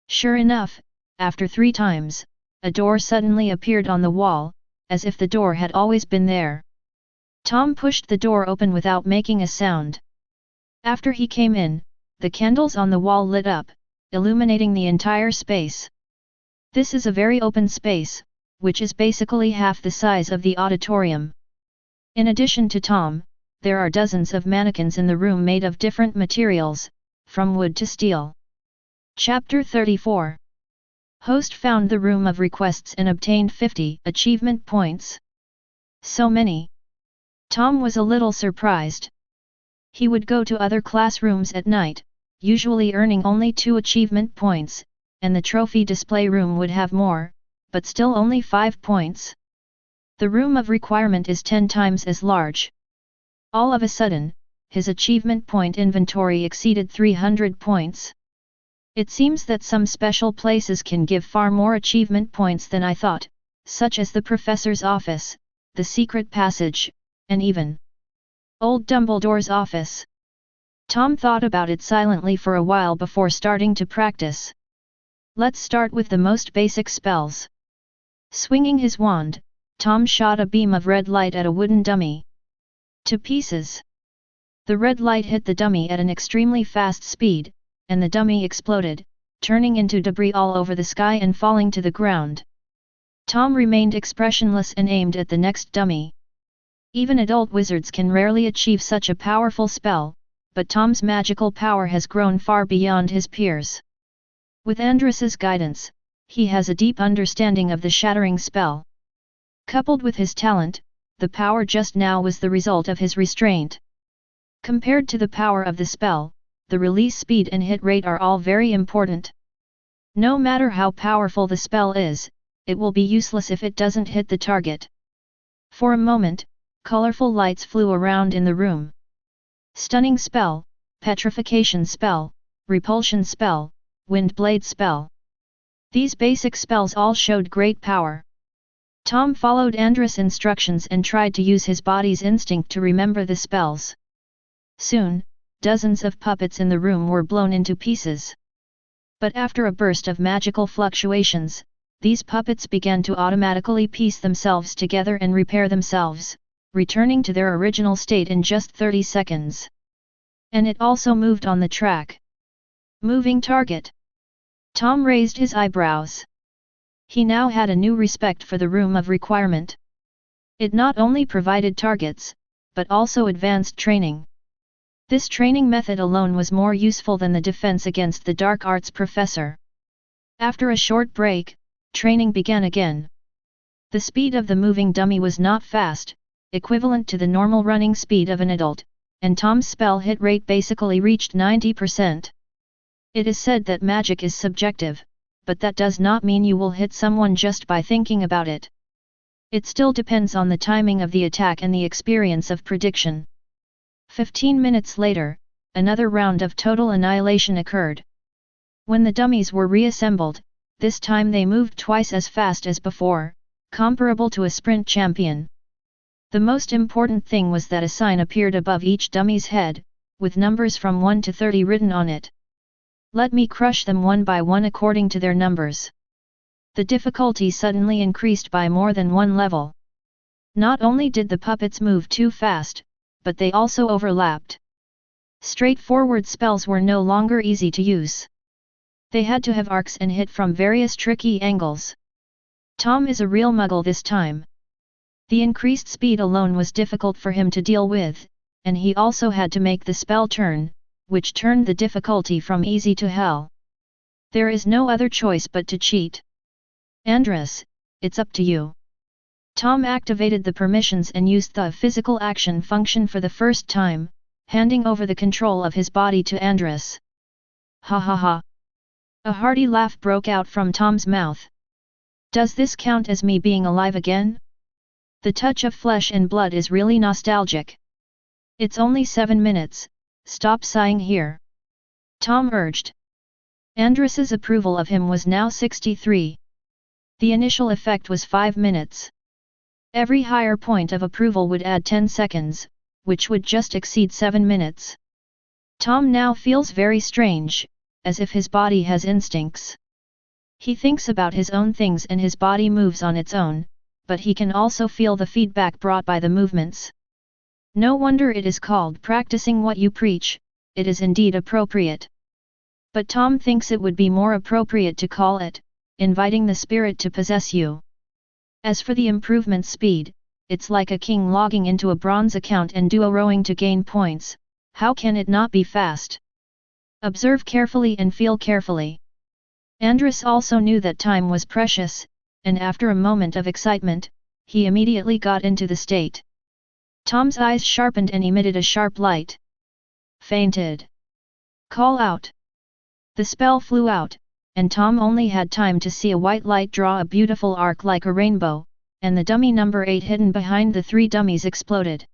Sure enough, after 3 times, a door suddenly appeared on the wall, as if the door had always been there. Tom pushed the door open without making a sound. After he came in, the candles on the wall lit up, illuminating the entire space. This is a very open space, which is basically half the size of the auditorium. In addition to Tom, there are dozens of mannequins in the room made of different materials, from wood to steel. Chapter 34. Host found the room of requests and obtained 50 achievement points. So many. Tom was a little surprised. He would go to other classrooms at night, usually earning only 2 achievement points, and the trophy display room would have more, but still only 5 points. The room of requirement is 10 times as large. All of a sudden, his achievement point inventory exceeded 300 points. It seems that some special places can give far more achievement points than I thought, such as the professor's office, the secret passage, and even old Dumbledore's office. Tom thought about it silently for a while before starting to practice. Let's start with the most basic spells. Swinging his wand, Tom shot a beam of red light at a wooden dummy. To pieces. The red light hit the dummy at an extremely fast speed, and the dummy exploded, turning into debris all over the sky and falling to the ground. Tom remained expressionless and aimed at the next dummy. Even adult wizards can rarely achieve such a powerful spell, but Tom's magical power has grown far beyond his peers. With Andrus's guidance, he has a deep understanding of the shattering spell. Coupled with his talent, the power just now was the result of his restraint. Compared to the power of the spell, the release speed and hit rate are all very important. No matter how powerful the spell is, it will be useless if it doesn't hit the target. For a moment, colorful lights flew around in the room. Stunning spell, petrification spell, repulsion spell, wind blade spell. These basic spells all showed great power. Tom followed Andrus' instructions and tried to use his body's instinct to remember the spells. Soon, dozens of puppets in the room were blown into pieces. But after a burst of magical fluctuations, these puppets began to automatically piece themselves together and repair themselves, returning to their original state in just 30 seconds. And it also moved on the track. Moving target. Tom raised his eyebrows. He now had a new respect for the room of requirement. It not only provided targets, but also advanced training. This training method alone was more useful than the defense against the dark arts professor. After a short break, training began again. The speed of the moving dummy was not fast, equivalent to the normal running speed of an adult, and Tom's spell hit rate basically reached 90%. It is said that magic is subjective, but that does not mean you will hit someone just by thinking about it. It still depends on the timing of the attack and the experience of prediction. 15 minutes later, another round of total annihilation occurred. When the dummies were reassembled, this time they moved twice as fast as before, comparable to a sprint champion. The most important thing was that a sign appeared above each dummy's head, with numbers from 1 to 30 written on it. Let me crush them one by one according to their numbers. The difficulty suddenly increased by more than one level. Not only did the puppets move too fast, but they also overlapped. Straightforward spells were no longer easy to use. They had to have arcs and hit from various tricky angles. Tom is a real muggle this time. The increased speed alone was difficult for him to deal with, and he also had to make the spell turn, which turned the difficulty from easy to hell. There is no other choice but to cheat. Andrus, it's up to you. Tom activated the permissions and used the physical action function for the first time, handing over the control of his body to Andrus. Ha ha ha. A hearty laugh broke out from Tom's mouth. Does this count as me being alive again? The touch of flesh and blood is really nostalgic. It's only 7 minutes, stop sighing here. Tom urged. Andrus's approval of him was now 63. The initial effect was 5 minutes. Every higher point of approval would add 10 seconds, which would just exceed 7 minutes. Tom now feels very strange, as if his body has instincts. He thinks about his own things and his body moves on its own, but he can also feel the feedback brought by the movements. No wonder it is called practicing what you preach, it is indeed appropriate. But Tom thinks it would be more appropriate to call it, inviting the spirit to possess you. As for the improvement speed, it's like a king logging into a bronze account and duo rowing to gain points, how can it not be fast? Observe carefully and feel carefully. Andrus also knew that time was precious, and after a moment of excitement, he immediately got into the state. Tom's eyes sharpened and emitted a sharp light. Fainted. Call out. The spell flew out, and Tom only had time to see a white light draw a beautiful arc like a rainbow, and the dummy number 8 hidden behind the 3 dummies exploded.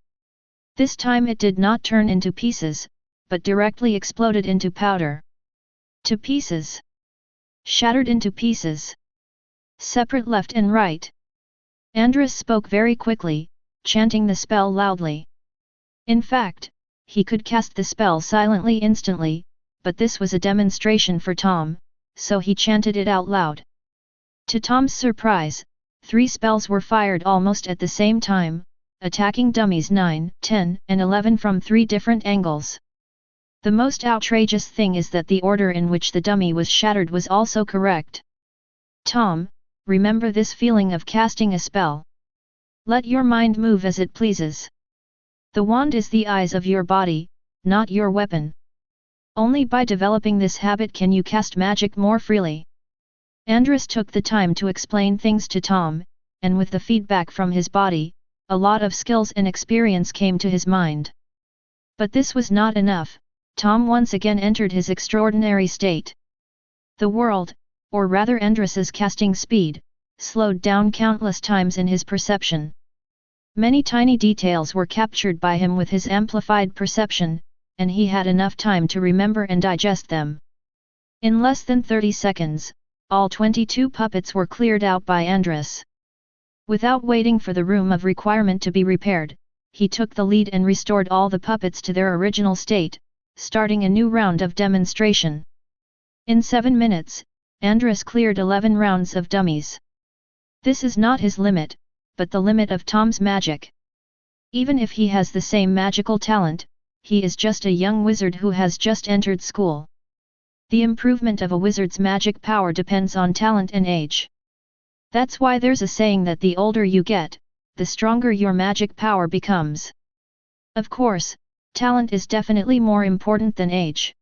This time it did not turn into pieces, but directly exploded into powder. To pieces. Shattered into pieces. Separate left and right. Andrus spoke very quickly, chanting the spell loudly. In fact, he could cast the spell silently instantly, but this was a demonstration for Tom, so he chanted it out loud. To Tom's surprise, 3 spells were fired almost at the same time, attacking dummies 9, 10, and 11 from 3 different angles. The most outrageous thing is that the order in which the dummy was shattered was also correct. Tom, remember this feeling of casting a spell. Let your mind move as it pleases. The wand is the eyes of your body, not your weapon. Only by developing this habit can you cast magic more freely. Andrus took the time to explain things to Tom, and with the feedback from his body, a lot of skills and experience came to his mind. But this was not enough. Tom once again entered his extraordinary state. The world, or rather Andrus's casting speed, slowed down countless times in his perception. Many tiny details were captured by him with his amplified perception, and he had enough time to remember and digest them. In less than 30 seconds, all 22 puppets were cleared out by Andrus. Without waiting for the room of requirement to be repaired, he took the lead and restored all the puppets to their original state, starting a new round of demonstration. In 7 minutes, Andrus cleared 11 rounds of dummies. This is not his limit, but the limit of Tom's magic. Even if he has the same magical talent, he is just a young wizard who has just entered school. The improvement of a wizard's magic power depends on talent and age. That's why there's a saying that the older you get, the stronger your magic power becomes. Of course, talent is definitely more important than age.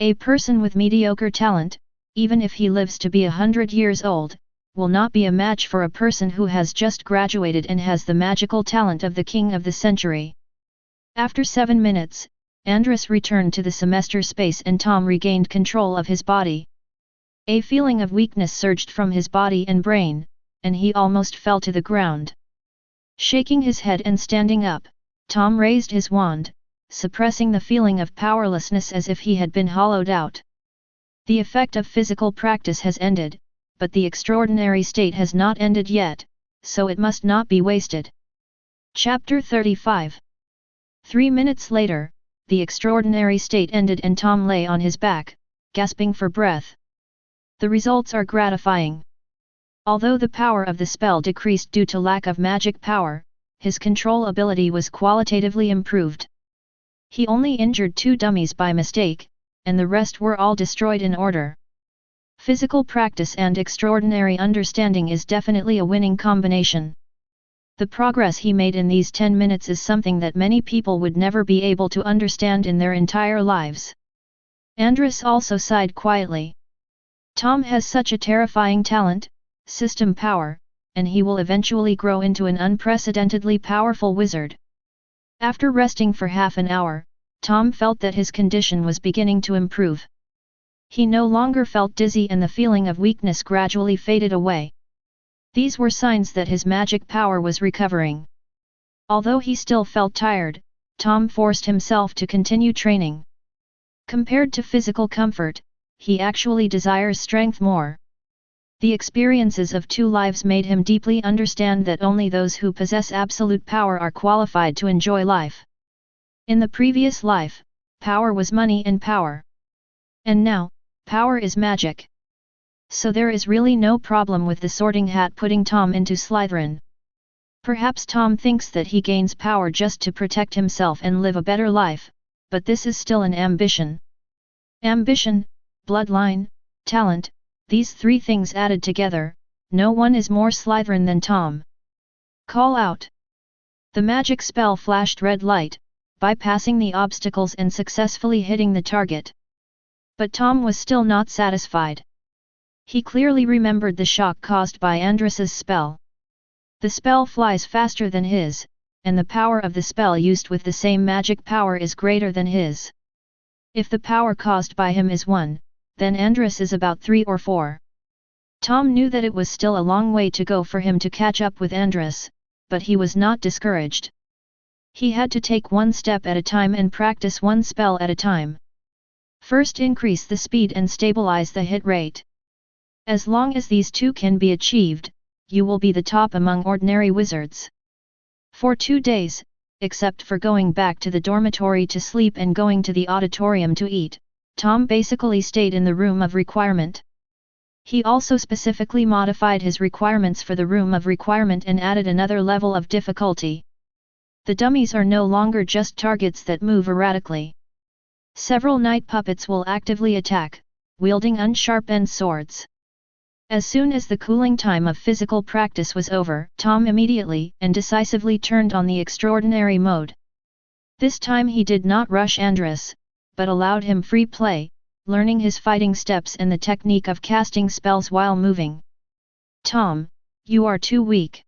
A person with mediocre talent, even if he lives to be 100 years old, will not be a match for a person who has just graduated and has the magical talent of the king of the century. After 7 minutes, Andrus returned to the semester space and Tom regained control of his body. A feeling of weakness surged from his body and brain, and he almost fell to the ground. Shaking his head and standing up, Tom raised his wand, suppressing the feeling of powerlessness as if he had been hollowed out. The effect of physical practice has ended, but the extraordinary state has not ended yet, so it must not be wasted. Chapter 35. 3 minutes later, the extraordinary state ended and Tom lay on his back, gasping for breath. The results are gratifying. Although the power of the spell decreased due to lack of magic power, his control ability was qualitatively improved. He only injured 2 dummies by mistake, and the rest were all destroyed in order. Physical practice and extraordinary understanding is definitely a winning combination. The progress he made in these 10 minutes is something that many people would never be able to understand in their entire lives. Andrus also sighed quietly. Tom has such a terrifying talent, system power, and he will eventually grow into an unprecedentedly powerful wizard. After resting for half an hour, Tom felt that his condition was beginning to improve. He no longer felt dizzy and the feeling of weakness gradually faded away. These were signs that his magic power was recovering. Although he still felt tired, Tom forced himself to continue training. Compared to physical comfort, he actually desires strength more. The experiences of 2 lives made him deeply understand that only those who possess absolute power are qualified to enjoy life. In the previous life, power was money and power. And now, power is magic. So there is really no problem with the Sorting Hat putting Tom into Slytherin. Perhaps Tom thinks that he gains power just to protect himself and live a better life, but this is still an ambition. Ambition, bloodline, talent, these 3 things added together, no one is more Slytherin than Tom. Call out. The magic spell flashed red light, bypassing the obstacles and successfully hitting the target. But Tom was still not satisfied. He clearly remembered the shock caused by Andrus's spell. The spell flies faster than his, and the power of the spell used with the same magic power is greater than his. If the power caused by him is 1, then Andrus is about 3 or 4. Tom knew that it was still a long way to go for him to catch up with Andrus, but he was not discouraged. He had to take 1 step at a time and practice 1 spell at a time. First increase the speed and stabilize the hit rate. As long as these 2 can be achieved, you will be the top among ordinary wizards. For 2 days, except for going back to the dormitory to sleep and going to the auditorium to eat, Tom basically stayed in the room of requirement. He also specifically modified his requirements for the room of requirement and added another level of difficulty. The dummies are no longer just targets that move erratically. Several night puppets will actively attack, wielding unsharpened swords. As soon as the cooling time of physical practice was over, Tom immediately and decisively turned on the extraordinary mode. This time he did not rush Andrus, but allowed him free play, learning his fighting steps and the technique of casting spells while moving. Tom, you are too weak.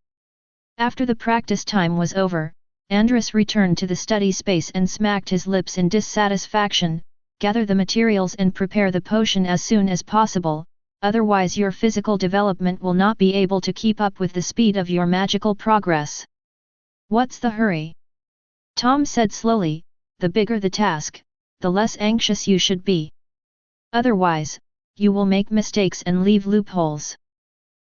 After the practice time was over, Andrus returned to the study space and smacked his lips in dissatisfaction. Gather the materials and prepare the potion as soon as possible, otherwise your physical development will not be able to keep up with the speed of your magical progress. What's the hurry? Tom said slowly, the bigger the task, the less anxious you should be. Otherwise, you will make mistakes and leave loopholes.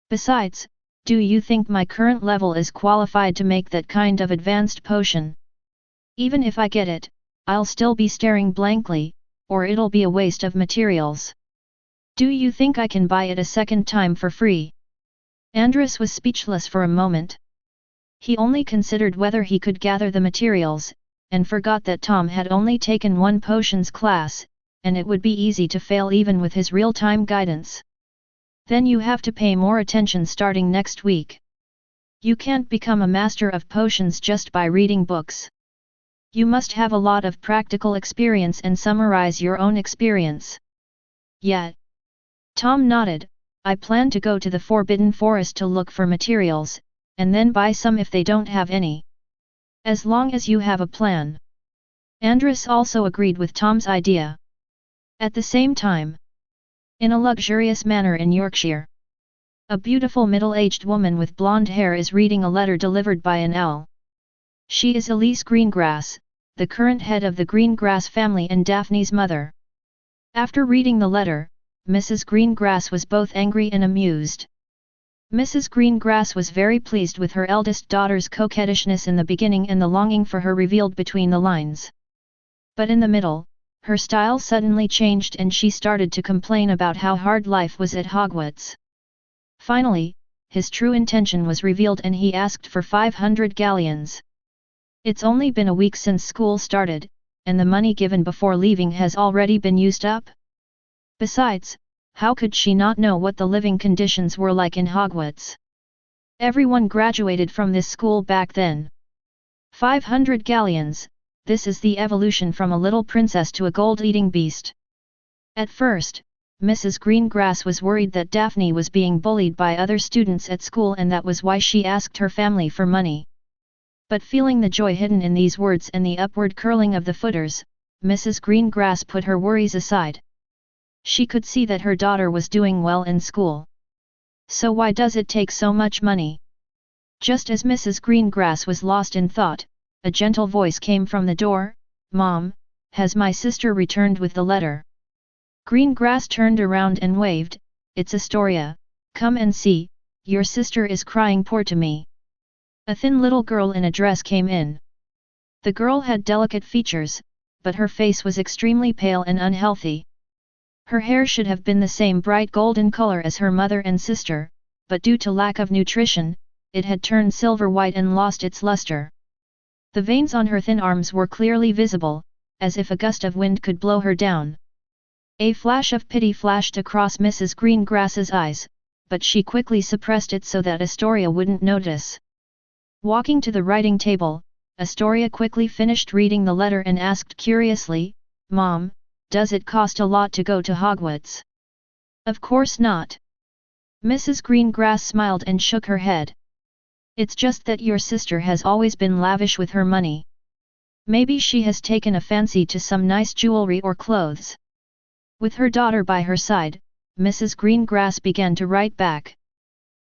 Besides, do you think my current level is qualified to make that kind of advanced potion? Even if I get it, I'll still be staring blankly, or it'll be a waste of materials. Do you think I can buy it a second time for free? Andrus was speechless for a moment. He only considered whether he could gather the materials, and forgot that Tom had only taken one potions class, and it would be easy to fail even with his real-time guidance. Then you have to pay more attention starting next week. You can't become a master of potions just by reading books. You must have a lot of practical experience and summarize your own experience. Yeah. Tom nodded. I plan to go to the Forbidden Forest to look for materials, and then buy some if they don't have any. As long as you have a plan. Andrus also agreed with Tom's idea. At the same time, in a luxurious manor in Yorkshire, a beautiful middle-aged woman with blonde hair is reading a letter delivered by an owl. She is Elise Greengrass, the current head of the Greengrass family and Daphne's mother. After reading the letter, Mrs. Greengrass was both angry and amused. Mrs. Greengrass was very pleased with her eldest daughter's coquettishness in the beginning and the longing for her revealed between the lines. But in the middle, her style suddenly changed and she started to complain about how hard life was at Hogwarts. Finally, his true intention was revealed and he asked for 500 galleons. It's only been a week since school started, and the money given before leaving has already been used up. Besides, how could she not know what the living conditions were like in Hogwarts? Everyone graduated from this school back then. 500 galleons, this is the evolution from a little princess to a gold-eating beast. At first, Mrs. Greengrass was worried that Daphne was being bullied by other students at school and that was why she asked her family for money. But feeling the joy hidden in these words and the upward curling of the footers, Mrs. Greengrass put her worries aside. She could see that her daughter was doing well in school. So why does it take so much money? Just as Mrs. Greengrass was lost in thought, a gentle voice came from the door, "Mom, has my sister returned with the letter?" Greengrass turned around and waved, "It's Astoria, come and see, your sister is crying poor to me." A thin little girl in a dress came in. The girl had delicate features, but her face was extremely pale and unhealthy. Her hair should have been the same bright golden color as her mother and sister, but due to lack of nutrition, it had turned silver white and lost its luster. The veins on her thin arms were clearly visible, as if a gust of wind could blow her down. A flash of pity flashed across Mrs. Greengrass's eyes, but she quickly suppressed it so that Astoria wouldn't notice. Walking to the writing table, Astoria quickly finished reading the letter and asked curiously, "Mom, does it cost a lot to go to Hogwarts?" "Of course not." Mrs. Greengrass smiled and shook her head. "It's just that your sister has always been lavish with her money. Maybe she has taken a fancy to some nice jewelry or clothes." With her daughter by her side, Mrs. Greengrass began to write back.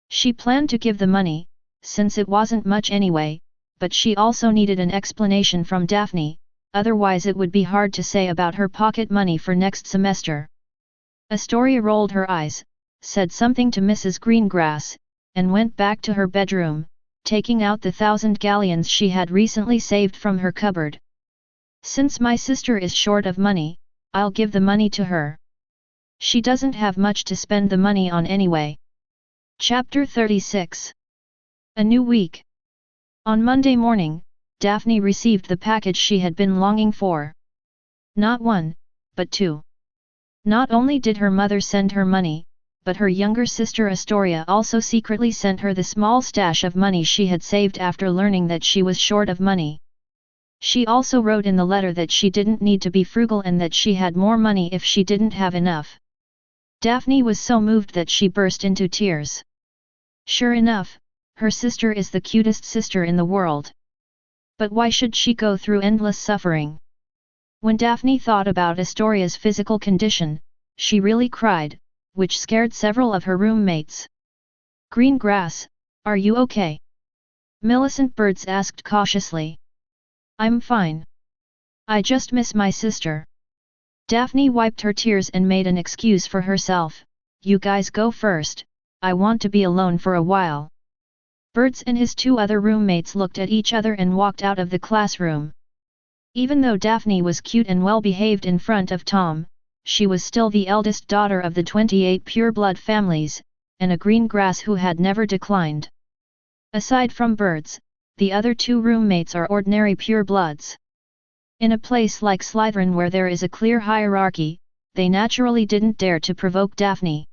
She planned to give the money, since it wasn't much anyway, but she also needed an explanation from Daphne, otherwise it would be hard to say about her pocket money for next semester. Astoria rolled her eyes, said something to Mrs. Greengrass, and went back to her bedroom, taking out the 1,000 galleons she had recently saved from her cupboard. Since my sister is short of money, I'll give the money to her. She doesn't have much to spend the money on anyway. Chapter 36. A New Week. On Monday morning, Daphne received the package she had been longing for. Not one, but two. Not only did her mother send her money, but her younger sister Astoria also secretly sent her the small stash of money she had saved after learning that she was short of money. She also wrote in the letter that she didn't need to be frugal and that she had more money if she didn't have enough. Daphne was so moved that she burst into tears. Sure enough, her sister is the cutest sister in the world. But why should she go through endless suffering? When Daphne thought about Astoria's physical condition, she really cried, which scared several of her roommates. Green Grass, are you okay? Millicent Birds asked cautiously. I'm fine. I just miss my sister. Daphne wiped her tears and made an excuse for herself. You guys go first, I want to be alone for a while. Birds and his two other roommates looked at each other and walked out of the classroom. Even though Daphne was cute and well-behaved in front of Tom, she was still the eldest daughter of the 28 pure-blood families, and a green grass who had never declined. Aside from Birds, the other two roommates are ordinary pure-bloods. In a place like Slytherin where there is a clear hierarchy, they naturally didn't dare to provoke Daphne.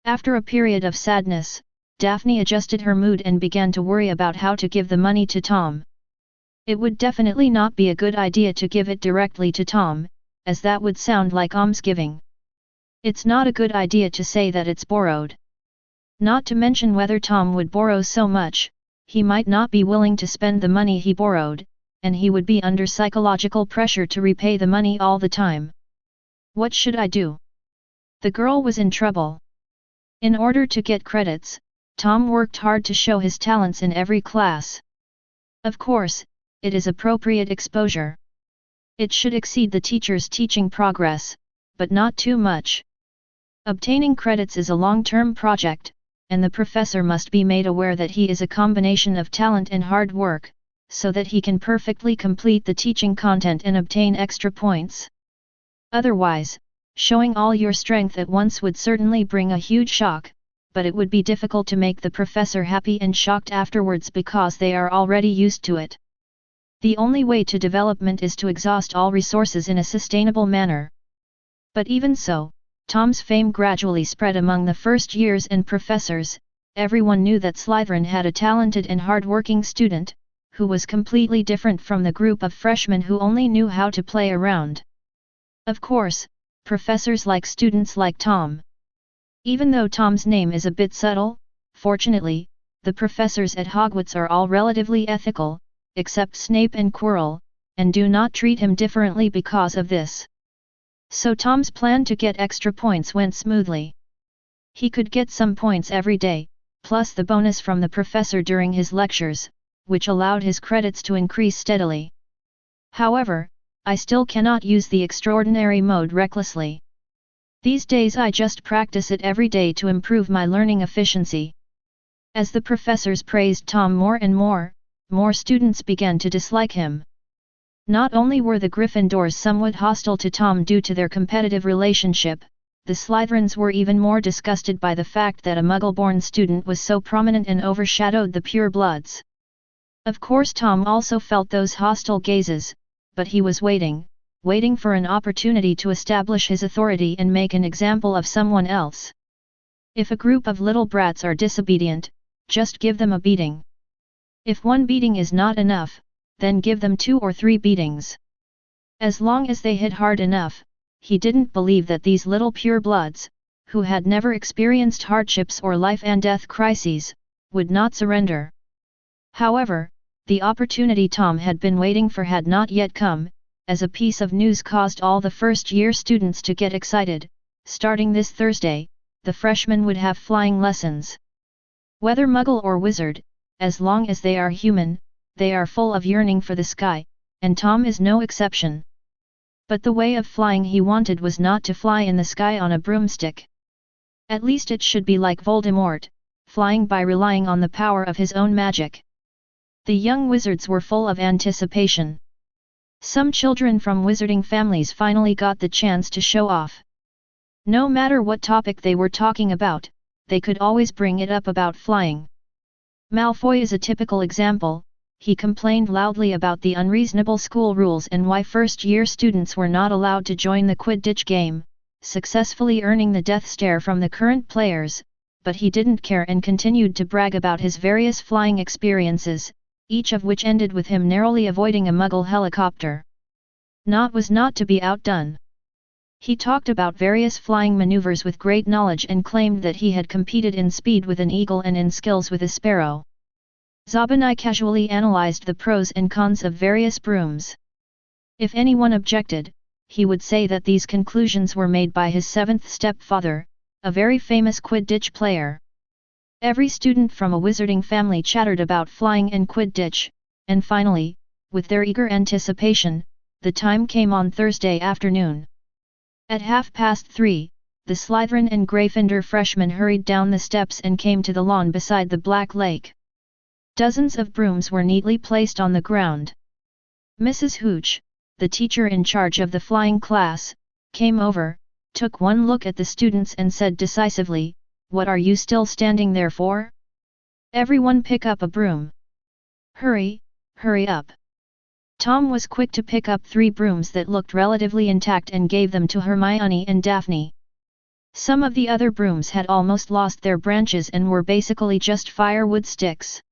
After a period of sadness, Daphne adjusted her mood and began to worry about how to give the money to Tom. It would definitely not be a good idea to give it directly to Tom, as that would sound like almsgiving. It's not a good idea to say that it's borrowed. Not to mention whether Tom would borrow so much, he might not be willing to spend the money he borrowed, and he would be under psychological pressure to repay the money all the time. What should I do? The girl was in trouble. In order to get credits, Tom worked hard to show his talents in every class. Of course, it is appropriate exposure. It should exceed the teacher's teaching progress, but not too much. Obtaining credits is a long-term project, and the professor must be made aware that he is a combination of talent and hard work, so that he can perfectly complete the teaching content and obtain extra points. Otherwise, showing all your strength at once would certainly bring a huge shock, but it would be difficult to make the professor happy and shocked afterwards because they are already used to it. The only way to development is to exhaust all resources in a sustainable manner. But even so, Tom's fame gradually spread among the first years and professors. Everyone knew that Slytherin had a talented and hard-working student, who was completely different from the group of freshmen who only knew how to play around. Of course, professors like students like Tom. Even though Tom's name is a bit subtle, fortunately, the professors at Hogwarts are all relatively ethical, except Snape and Quirrell, and do not treat him differently because of this. So Tom's plan to get extra points went smoothly. He could get some points every day, plus the bonus from the professor during his lectures, which allowed his credits to increase steadily. However, I still cannot use the extraordinary mode recklessly. These days I just practice it every day to improve my learning efficiency. As the professors praised Tom more and more students began to dislike him. Not only were the Gryffindors somewhat hostile to Tom due to their competitive relationship, the Slytherins were even more disgusted by the fact that a Muggle-born student was so prominent and overshadowed the pure-bloods. Of course Tom also felt those hostile gazes, but he was waiting for an opportunity to establish his authority and make an example of someone else. If a group of little brats are disobedient, just give them a beating. If one beating is not enough, then give them 2 or 3 beatings. As long as they hit hard enough, he didn't believe that these little pure-bloods, who had never experienced hardships or life-and-death crises, would not surrender. However, the opportunity Tom had been waiting for had not yet come, as a piece of news caused all the first-year students to get excited. Starting this Thursday, the freshmen would have flying lessons. Whether Muggle or Wizard, as long as they are human, they are full of yearning for the sky, and Tom is no exception. But the way of flying he wanted was not to fly in the sky on a broomstick. At least it should be like Voldemort, flying by relying on the power of his own magic. The young wizards were full of anticipation. Some children from wizarding families finally got the chance to show off. No matter what topic they were talking about, they could always bring it up about flying. Malfoy is a typical example. He complained loudly about the unreasonable school rules and why first-year students were not allowed to join the Quidditch game, successfully earning the death stare from the current players, but he didn't care and continued to brag about his various flying experiences, each of which ended with him narrowly avoiding a Muggle helicopter. Not was not to be outdone. He talked about various flying maneuvers with great knowledge and claimed that he had competed in speed with an eagle and in skills with a sparrow. Zabani casually analyzed the pros and cons of various brooms. If anyone objected, he would say that these conclusions were made by his seventh stepfather, a very famous Quidditch player. Every student from a wizarding family chattered about flying and Quidditch, and finally, with their eager anticipation, the time came on Thursday afternoon. At 3:30, the Slytherin and Gryffindor freshmen hurried down the steps and came to the lawn beside the Black Lake. Dozens of brooms were neatly placed on the ground. Mrs. Hooch, the teacher in charge of the flying class, came over, took one look at the students and said decisively, "What are you still standing there for? Everyone pick up a broom. Hurry, hurry up." Tom was quick to pick up 3 brooms that looked relatively intact and gave them to Hermione and Daphne. Some of the other brooms had almost lost their branches and were basically just firewood sticks.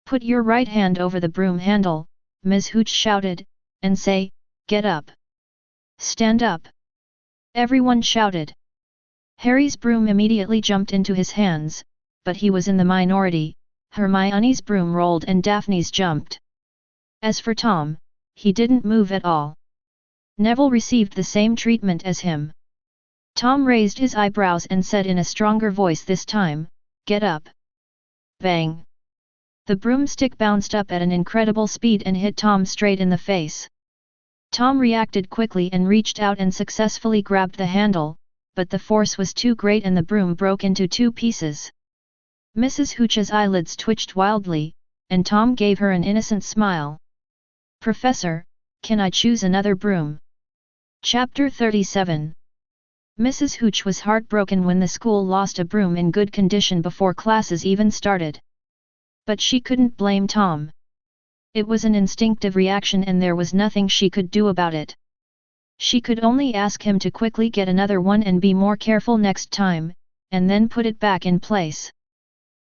"Put your right hand over the broom handle," Ms. Hooch shouted, "and say, 'Get up.' Stand up." Everyone shouted. Harry's broom immediately jumped into his hands, but he was in the minority. Hermione's broom rolled and Daphne's jumped. As for Tom, he didn't move at all. Neville received the same treatment as him. Tom raised his eyebrows and said in a stronger voice this time, "Get up." Bang! The broomstick bounced up at an incredible speed and hit Tom straight in the face. Tom reacted quickly and reached out and successfully grabbed the handle, but the force was too great and the broom broke into 2 pieces. Mrs. Hooch's eyelids twitched wildly, and Tom gave her an innocent smile. "Professor, can I choose another broom?" Chapter 37. Mrs. Hooch was heartbroken when the school lost a broom in good condition before classes even started. But she couldn't blame Tom. It was an instinctive reaction and there was nothing she could do about it. She could only ask him to quickly get another one and be more careful next time, and then put it back in place.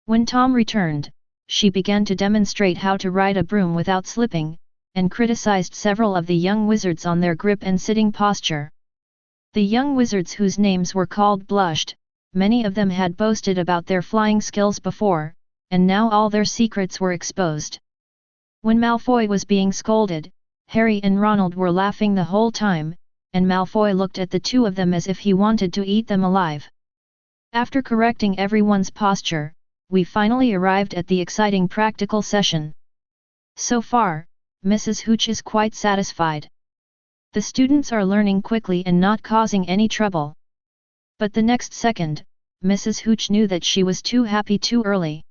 When Tom returned, she began to demonstrate how to ride a broom without slipping, and criticized several of the young wizards on their grip and sitting posture. The young wizards whose names were called blushed. Many of them had boasted about their flying skills before, and now all their secrets were exposed. When Malfoy was being scolded, Harry and Ronald were laughing the whole time, and Malfoy looked at the 2 of them as if he wanted to eat them alive. After correcting everyone's posture, we finally arrived at the exciting practical session. So far, Mrs. Hooch is quite satisfied. The students are learning quickly and not causing any trouble. But the next second, Mrs. Hooch knew that she was too happy too early.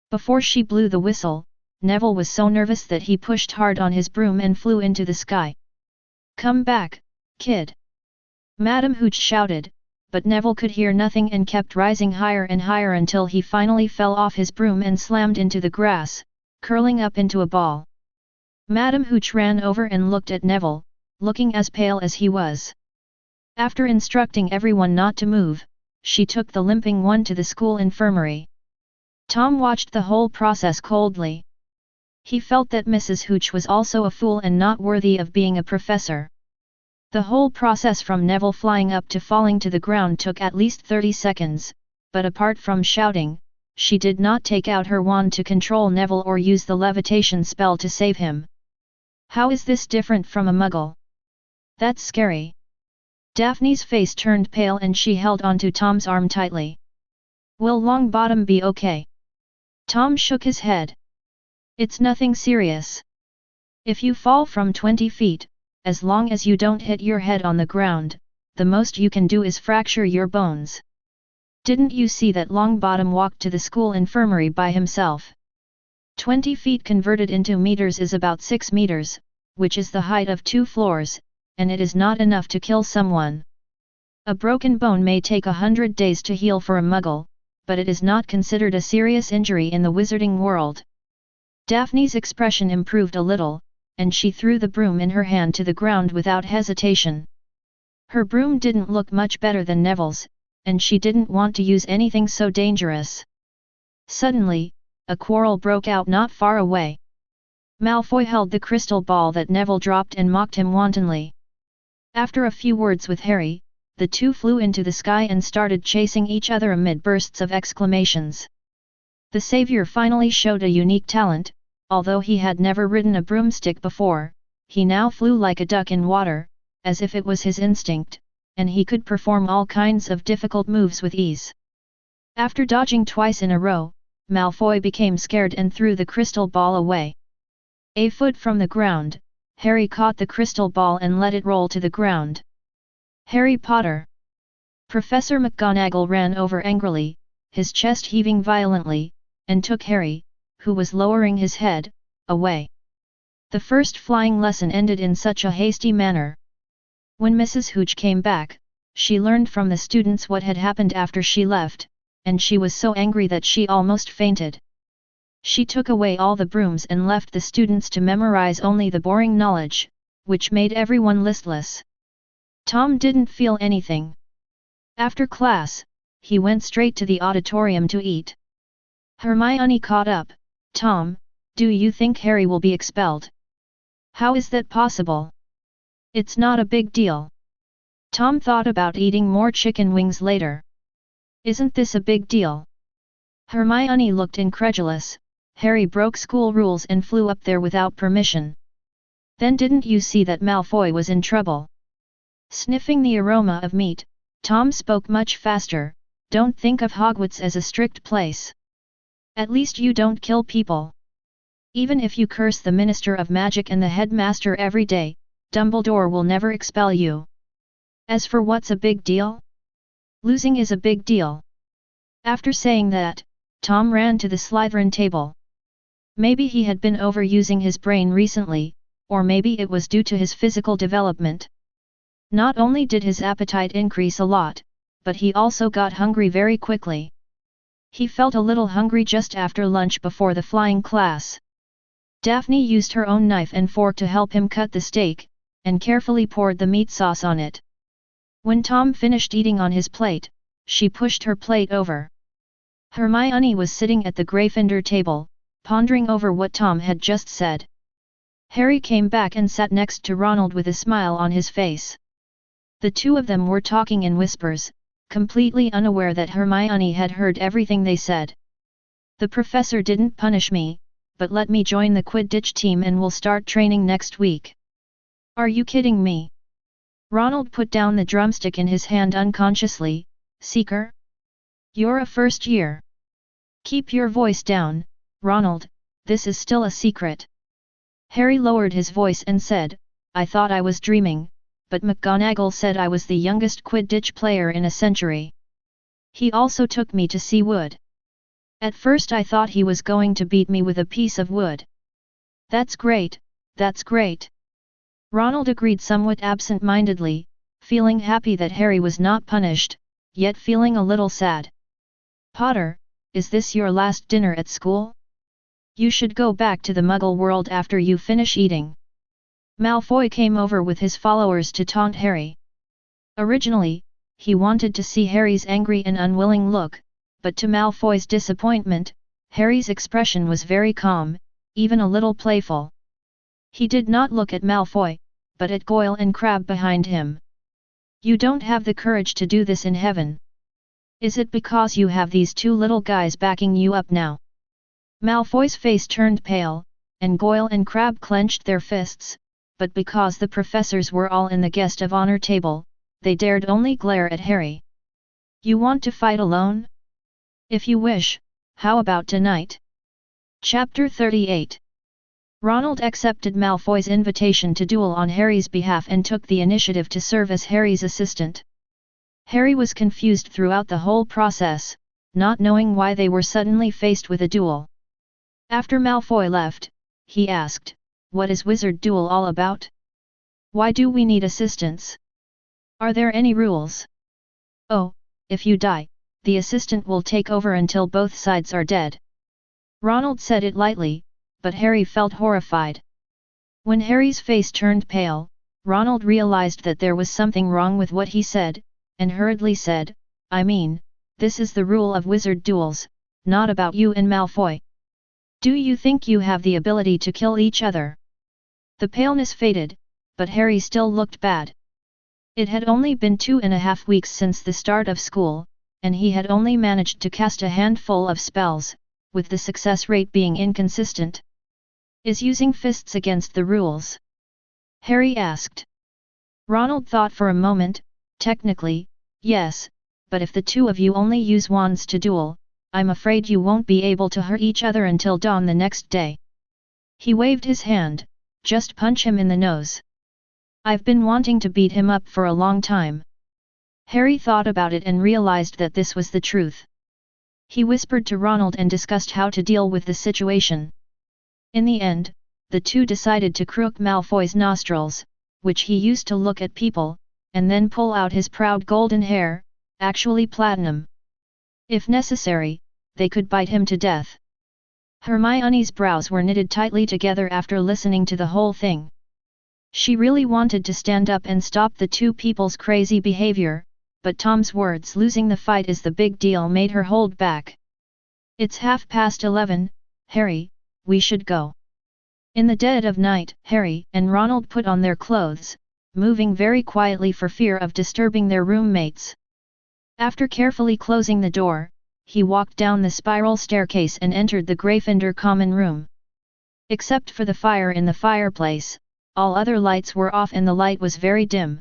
Before she blew the whistle, Neville was so nervous that he pushed hard on his broom and flew into the sky. "Come back, kid!" Madame Hooch shouted, but Neville could hear nothing and kept rising higher and higher until he finally fell off his broom and slammed into the grass, curling up into a ball. Madame Hooch ran over and looked at Neville, looking as pale as he was. After instructing everyone not to move, she took the limping one to the school infirmary. Tom watched the whole process coldly. He felt that Mrs. Hooch was also a fool and not worthy of being a professor. The whole process from Neville flying up to falling to the ground took at least 30 seconds, but apart from shouting, she did not take out her wand to control Neville or use the levitation spell to save him. How is this different from a Muggle? That's scary. Daphne's face turned pale and she held onto Tom's arm tightly. "Will Longbottom be okay?" Tom shook his head. "It's nothing serious. If you fall from 20 feet, as long as you don't hit your head on the ground, the most you can do is fracture your bones. Didn't you see that Longbottom walked to the school infirmary by himself?" 20 feet converted into meters is about 6 meters, which is the height of 2 floors, and it is not enough to kill someone. A broken bone may take 100 days to heal for a muggle, but it is not considered a serious injury in the wizarding world. Daphne's expression improved a little, and she threw the broom in her hand to the ground without hesitation. Her broom didn't look much better than Neville's, and she didn't want to use anything so dangerous. Suddenly, a quarrel broke out not far away. Malfoy held the crystal ball that Neville dropped and mocked him wantonly. After a few words with Harry, the two flew into the sky and started chasing each other amid bursts of exclamations. The savior finally showed a unique talent. Although he had never ridden a broomstick before, he now flew like a duck in water, as if it was his instinct, and he could perform all kinds of difficult moves with ease. After dodging twice in a row, Malfoy became scared and threw the crystal ball away. A foot from the ground, Harry caught the crystal ball and let it roll to the ground. Harry Potter! Professor McGonagall ran over angrily, his chest heaving violently, and took Harry, who was lowering his head, away. The first flying lesson ended in such a hasty manner. When Mrs. Hooch came back, she learned from the students what had happened after she left, and she was so angry that she almost fainted. She took away all the brooms and left the students to memorize only the boring knowledge, which made everyone listless. Tom didn't feel anything. After class, he went straight to the auditorium to eat. Hermione caught up. Tom, do you think Harry will be expelled? How is that possible? It's not a big deal. Tom thought about eating more chicken wings later. Isn't this a big deal? Hermione looked incredulous. Harry broke school rules and flew up there without permission. Then didn't you see that Malfoy was in trouble? Sniffing the aroma of meat, Tom spoke much faster. Don't think of Hogwarts as a strict place. At least you don't kill people. Even if you curse the Minister of Magic and the headmaster every day, Dumbledore will never expel you. As for what's a big deal? Losing is a big deal. After saying that, Tom ran to the Slytherin table. Maybe he had been overusing his brain recently, or maybe it was due to his physical development. Not only did his appetite increase a lot, but he also got hungry very quickly. He felt a little hungry just after lunch before the flying class. Daphne used her own knife and fork to help him cut the steak, and carefully poured the meat sauce on it. When Tom finished eating on his plate, she pushed her plate over. Hermione was sitting at the Gryffindor table, pondering over what Tom had just said. Harry came back and sat next to Ronald with a smile on his face. The two of them were talking in whispers, completely unaware that Hermione had heard everything they said. The professor didn't punish me, but let me join the Quidditch team and we'll start training next week. Are you kidding me? Ronald put down the drumstick in his hand unconsciously. Seeker? You're a first year. Keep your voice down, Ronald, this is still a secret. Harry lowered his voice and said, I thought I was dreaming, but McGonagall said I was the youngest Quidditch player in a century. He also took me to see wood. At first I thought he was going to beat me with a piece of wood. That's great, that's great. Ronald agreed somewhat absent-mindedly, feeling happy that Harry was not punished, yet feeling a little sad. Potter, is this your last dinner at school? You should go back to the Muggle world after you finish eating. Malfoy came over with his followers to taunt Harry. Originally, he wanted to see Harry's angry and unwilling look, but to Malfoy's disappointment, Harry's expression was very calm, even a little playful. He did not look at Malfoy, but at Goyle and Crabbe behind him. You don't have the courage to do this in heaven. Is it because you have these two little guys backing you up now? Malfoy's face turned pale, and Goyle and Crabbe clenched their fists, but because the professors were all in the guest of honor table, they dared only glare at Harry. You want to fight alone? If you wish, how about tonight? Chapter 38. Ronald accepted Malfoy's invitation to duel on Harry's behalf and took the initiative to serve as Harry's assistant. Harry was confused throughout the whole process, not knowing why they were suddenly faced with a duel. After Malfoy left, he asked, "What is Wizard Duel all about? Why do we need assistance? Are there any rules?" "Oh, if you die, the assistant will take over until both sides are dead." Ronald said it lightly, but Harry felt horrified. When Harry's face turned pale, Ronald realized that there was something wrong with what he said, and hurriedly said, "I mean, this is the rule of wizard duels, not about you and Malfoy. Do you think you have the ability to kill each other?" The paleness faded, but Harry still looked bad. It had only been 2.5 weeks since the start of school, and he had only managed to cast a handful of spells, with the success rate being inconsistent. "Is using fists against the rules?" Harry asked. Ronald thought for a moment. "Technically, yes, but if the two of you only use wands to duel, I'm afraid you won't be able to hurt each other until dawn the next day." He waved his hand. "Just punch him in the nose. I've been wanting to beat him up for a long time." Harry thought about it and realized that this was the truth. He whispered to Ronald and discussed how to deal with the situation. In the end, the two decided to crook Malfoy's nostrils, which he used to look at people, and then pull out his proud golden hair, actually platinum. If necessary, they could bite him to death. Hermione's brows were knitted tightly together after listening to the whole thing. She really wanted to stand up and stop the two people's crazy behavior, but Tom's words "losing the fight is the big deal" made her hold back. "It's 11:30, Harry, we should go." In the dead of night, Harry and Ronald put on their clothes, moving very quietly for fear of disturbing their roommates. After carefully closing the door, he walked down the spiral staircase and entered the Gryffindor common room. Except for the fire in the fireplace, all other lights were off and the light was very dim.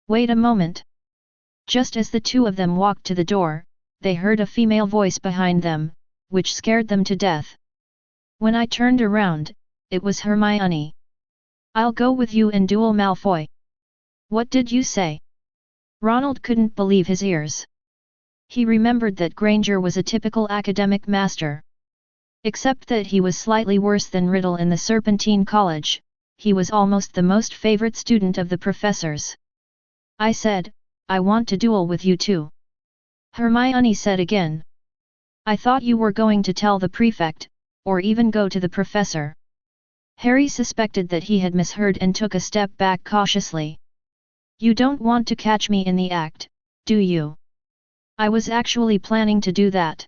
"Wait a moment." Just as the two of them walked to the door, they heard a female voice behind them, which scared them to death. When I turned around, it was Hermione. "I'll go with you and duel Malfoy." "What did you say?" Ronald couldn't believe his ears. He remembered that Granger was a typical academic master. Except that he was slightly worse than Riddle in the Serpentine College, he was almost the most favorite student of the professors. "I said, I want to duel with you too," Hermione said again. "I thought you were going to tell the prefect, or even go to the professor." Harry suspected that he had misheard and took a step back cautiously. "You don't want to catch me in the act, do you?" "I was actually planning to do that,"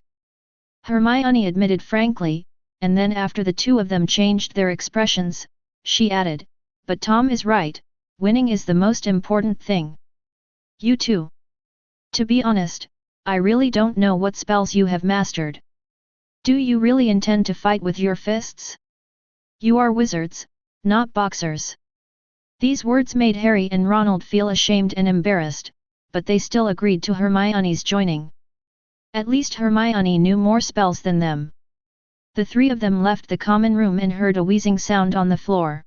Hermione admitted frankly, and then after the two of them changed their expressions, she added, "But Tom is right, winning is the most important thing. You too. To be honest, I really don't know what spells you have mastered. Do you really intend to fight with your fists? You are wizards, not boxers." These words made Harry and Ronald feel ashamed and embarrassed, but they still agreed to Hermione's joining. At least Hermione knew more spells than them. The three of them left the common room and heard a wheezing sound on the floor.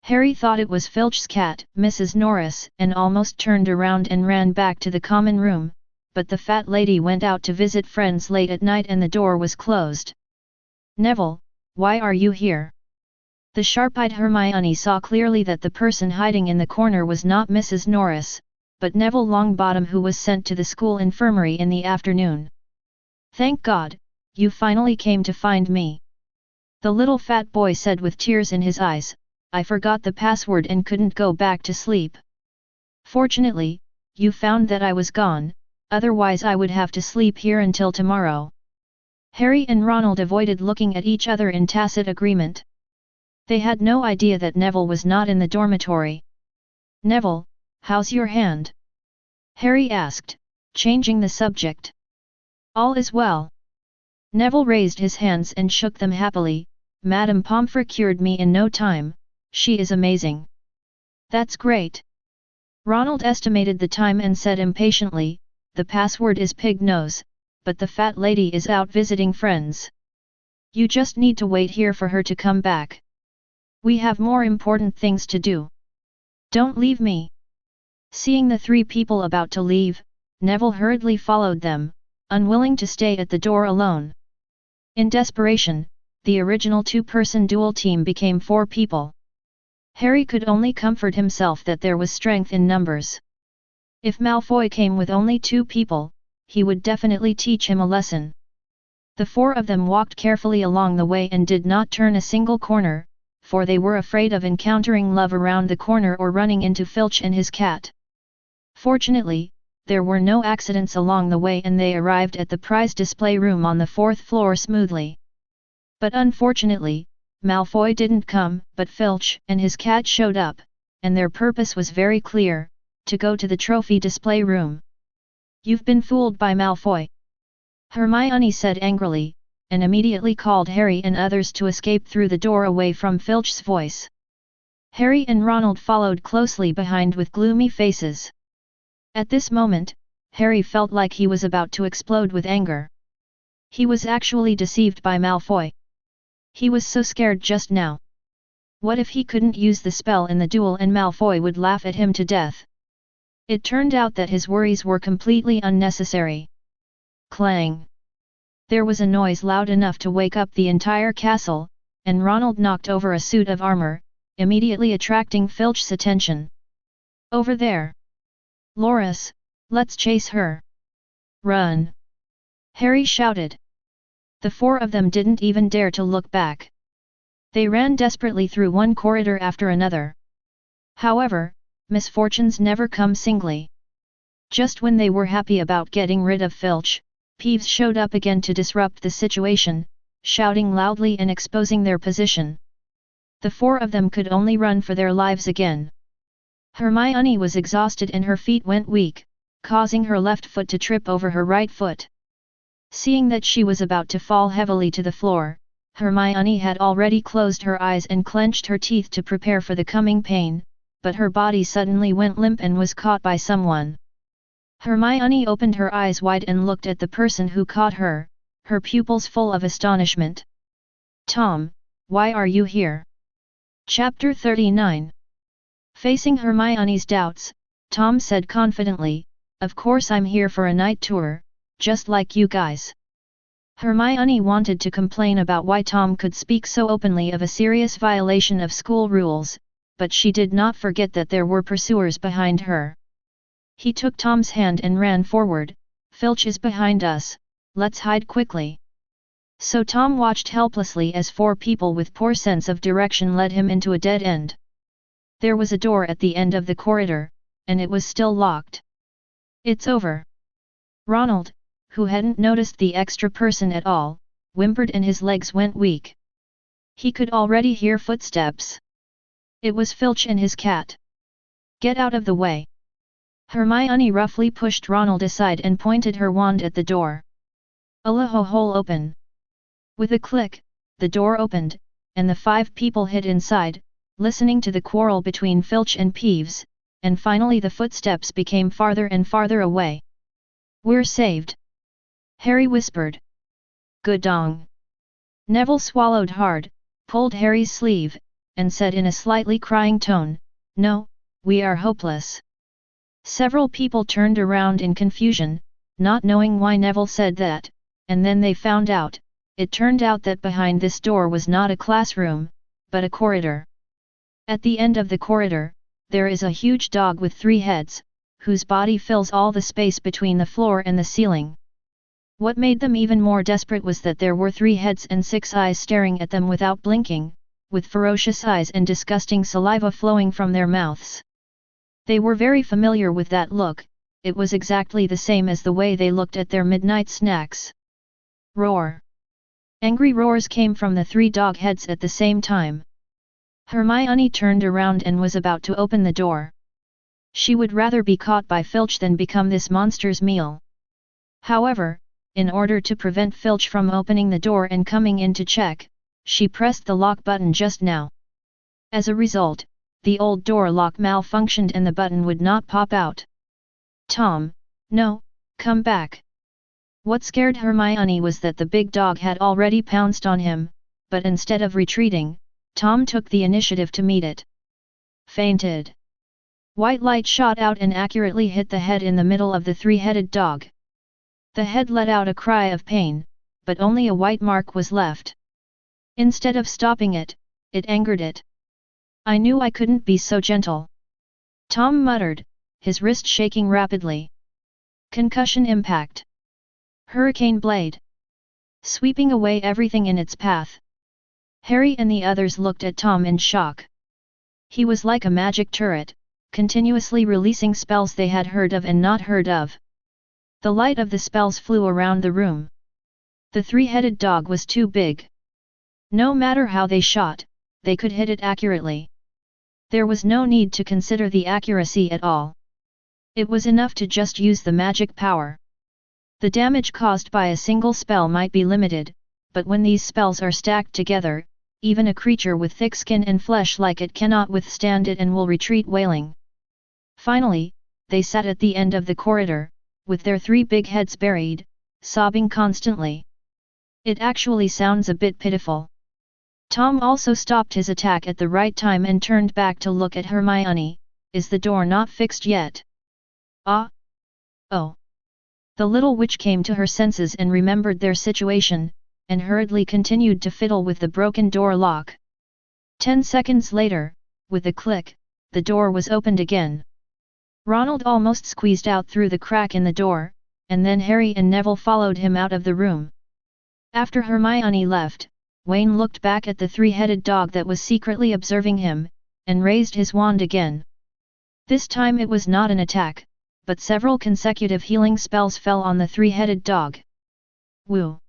Harry thought it was Filch's cat, Mrs. Norris, and almost turned around and ran back to the common room, but the fat lady went out to visit friends late at night and the door was closed. "Neville, why are you here?" The sharp-eyed Hermione saw clearly that the person hiding in the corner was not Mrs. Norris, but Neville Longbottom, who was sent to the school infirmary in the afternoon. "Thank God, you finally came to find me," the little fat boy said with tears in his eyes. "I forgot the password and couldn't go back to sleep. Fortunately, you found that I was gone, otherwise I would have to sleep here until tomorrow." Harry and Ronald avoided looking at each other in tacit agreement. They had no idea that Neville was not in the dormitory. "Neville, how's your hand?" Harry asked, changing the subject. "All is well." Neville raised his hands and shook them happily. "Madame Pomfrey cured me in no time. She is amazing." "That's great." Ronald estimated the time and said impatiently, "The password is Pig Nose, but the fat lady is out visiting friends. You just need to wait here for her to come back. We have more important things to do. Don't leave me." Seeing the three people about to leave, Neville hurriedly followed them, unwilling to stay at the door alone. In desperation, the original two-person duel team became 4 people. Harry could only comfort himself that there was strength in numbers. If Malfoy came with only 2 people, he would definitely teach him a lesson. The 4 of them walked carefully along the way and did not turn a single corner, for they were afraid of encountering Love around the corner or running into Filch and his cat. Fortunately, there were no accidents along the way and they arrived at the prize display room on the 4th floor smoothly. But unfortunately, Malfoy didn't come, but Filch and his cat showed up, and their purpose was very clear, to go to the trophy display room. "You've been fooled by Malfoy," Hermione said angrily, and immediately called Harry and others to escape through the door away from Filch's voice. Harry and Ronald followed closely behind with gloomy faces. At this moment, Harry felt like he was about to explode with anger. He was actually deceived by Malfoy. He was so scared just now. What if he couldn't use the spell in the duel and Malfoy would laugh at him to death? It turned out that his worries were completely unnecessary. Clang! There was a noise loud enough to wake up the entire castle, and Ronald knocked over a suit of armor, immediately attracting Filch's attention. "Over there! Loris, let's chase her!" "Run!" Harry shouted. The 4 of them didn't even dare to look back. They ran desperately through one corridor after another. However, misfortunes never come singly. Just when they were happy about getting rid of Filch, Peeves showed up again to disrupt the situation, shouting loudly and exposing their position. The 4 of them could only run for their lives again. Hermione was exhausted and her feet went weak, causing her left foot to trip over her right foot. Seeing that she was about to fall heavily to the floor, Hermione had already closed her eyes and clenched her teeth to prepare for the coming pain, but her body suddenly went limp and was caught by someone. Hermione opened her eyes wide and looked at the person who caught her, her pupils full of astonishment. "Tom, why are you here?" Chapter 39. Facing Hermione's doubts, Tom said confidently, "Of course I'm here for a night tour, just like you guys." Hermione wanted to complain about why Tom could speak so openly of a serious violation of school rules, but she did not forget that there were pursuers behind her. He took Tom's hand and ran forward. "Filch is behind us, let's hide quickly." So Tom watched helplessly as 4 people with poor sense of direction led him into a dead end. There was a door at the end of the corridor, and it was still locked. "It's over." Ronald, who hadn't noticed the extra person at all, whimpered and his legs went weak. He could already hear footsteps. It was Filch and his cat. "Get out of the way." Hermione roughly pushed Ronald aside and pointed her wand at the door. "Alaho hole open." With a click, the door opened, and the 5 people hid inside, listening to the quarrel between Filch and Peeves, and finally the footsteps became farther and farther away. "We're saved," Harry whispered. "Good dong." Neville swallowed hard, pulled Harry's sleeve, and said in a slightly crying tone, "No, we are hopeless." Several people turned around in confusion, not knowing why Neville said that, and then they found out. It turned out that behind this door was not a classroom, but a corridor. At the end of the corridor, there is a huge dog with 3 heads, whose body fills all the space between the floor and the ceiling. What made them even more desperate was that there were 3 heads and 6 eyes staring at them without blinking, with ferocious eyes and disgusting saliva flowing from their mouths. They were very familiar with that look. It was exactly the same as the way they looked at their midnight snacks. Roar! Angry roars came from the 3 dog heads at the same time. Hermione turned around and was about to open the door. She would rather be caught by Filch than become this monster's meal. However, in order to prevent Filch from opening the door and coming in to check, she pressed the lock button just now. As a result, the old door lock malfunctioned and the button would not pop out. "Tom, no, come back." What scared Hermione was that the big dog had already pounced on him, but instead of retreating, Tom took the initiative to meet it. Fainted. White light shot out and accurately hit the head in the middle of the 3-headed dog. The head let out a cry of pain, but only a white mark was left. Instead of stopping it, it angered it. I knew I couldn't be so gentle. Tom muttered, his wrist shaking rapidly. Concussion impact. Hurricane blade. Sweeping away everything in its path. Harry and the others looked at Tom in shock. He was like a magic turret, continuously releasing spells they had heard of and not heard of. The light of the spells flew around the room. The three-headed dog was too big. No matter how they shot, they could hit it accurately. There was no need to consider the accuracy at all. It was enough to just use the magic power. The damage caused by a single spell might be limited, but when these spells are stacked together, even a creature with thick skin and flesh like it cannot withstand it and will retreat wailing. Finally, they sat at the end of the corridor, with their three big heads buried, sobbing constantly. It actually sounds a bit pitiful. Tom also stopped his attack at the right time and turned back to look at Hermione. Is the door not fixed yet? Ah! Oh! The little witch came to her senses and remembered their situation, and hurriedly continued to fiddle with the broken door lock. 10 seconds later, with a click, the door was opened again. Ronald almost squeezed out through the crack in the door, and then Harry and Neville followed him out of the room. After Hermione left, Wayne looked back at the three-headed dog that was secretly observing him, and raised his wand again. This time it was not an attack, but several consecutive healing spells fell on the three-headed dog. Woo!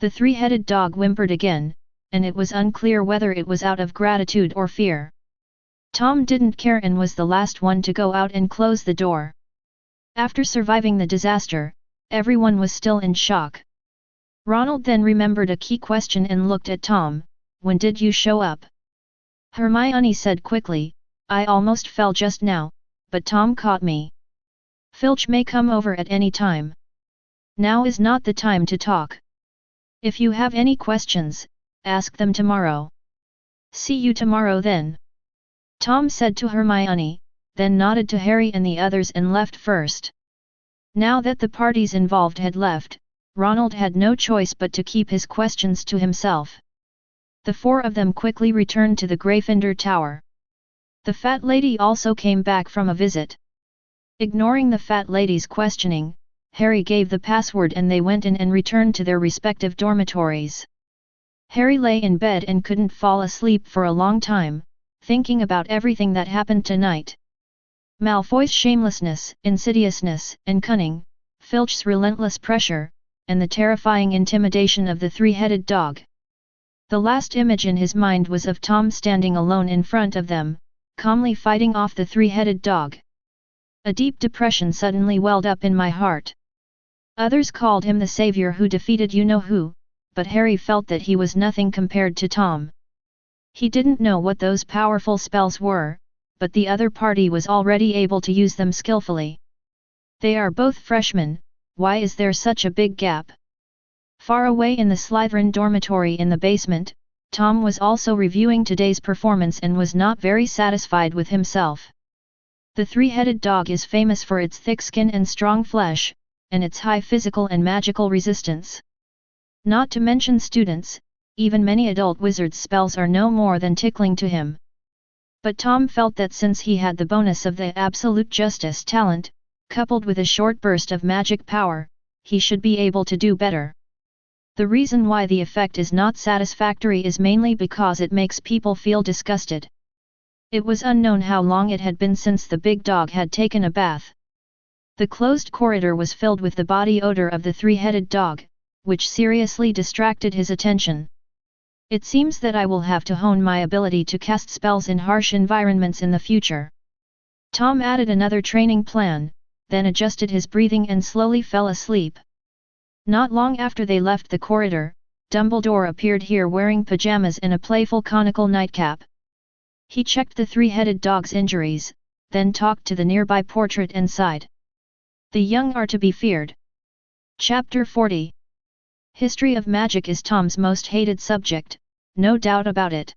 The three-headed dog whimpered again, and it was unclear whether it was out of gratitude or fear. Tom didn't care and was the last one to go out and close the door. After surviving the disaster, everyone was still in shock. Ronald then remembered a key question and looked at Tom. When did you show up? Hermione said quickly, I almost fell just now, but Tom caught me. Filch may come over at any time. Now is not the time to talk. If you have any questions, ask them tomorrow. See you tomorrow then. Tom said to Hermione, then nodded to Harry and the others and left first. Now that the parties involved had left, Ronald had no choice but to keep his questions to himself. The four of them quickly returned to the Gryffindor Tower. The fat lady also came back from a visit. Ignoring the fat lady's questioning, Harry gave the password and they went in and returned to their respective dormitories. Harry lay in bed and couldn't fall asleep for a long time, thinking about everything that happened tonight. Malfoy's shamelessness, insidiousness, and cunning, Filch's relentless pressure, and the terrifying intimidation of the three-headed dog. The last image in his mind was of Tom standing alone in front of them, calmly fighting off the three-headed dog. A deep depression suddenly welled up in my heart. Others called him the savior who defeated you-know-who, but Harry felt that he was nothing compared to Tom. He didn't know what those powerful spells were, but the other party was already able to use them skillfully. They are both freshmen, why is there such a big gap? Far away in the Slytherin dormitory in the basement, Tom was also reviewing today's performance and was not very satisfied with himself. The three-headed dog is famous for its thick skin and strong flesh, and its high physical and magical resistance. Not to mention students, even many adult wizards' spells are no more than tickling to him. But Tom felt that since he had the bonus of the absolute justice talent, coupled with a short burst of magic power, he should be able to do better. The reason why the effect is not satisfactory is mainly because it makes people feel disgusted. It was unknown how long it had been since the big dog had taken a bath. The closed corridor was filled with the body odor of the three-headed dog, which seriously distracted his attention. It seems that I will have to hone my ability to cast spells in harsh environments in the future. Tom added another training plan, then adjusted his breathing and slowly fell asleep. Not long after they left the corridor, Dumbledore appeared here wearing pajamas and a playful conical nightcap. He checked the three-headed dog's injuries, then talked to the nearby portrait and sighed. The young are to be feared. Chapter 40. History of magic is Tom's most hated subject, no doubt about it.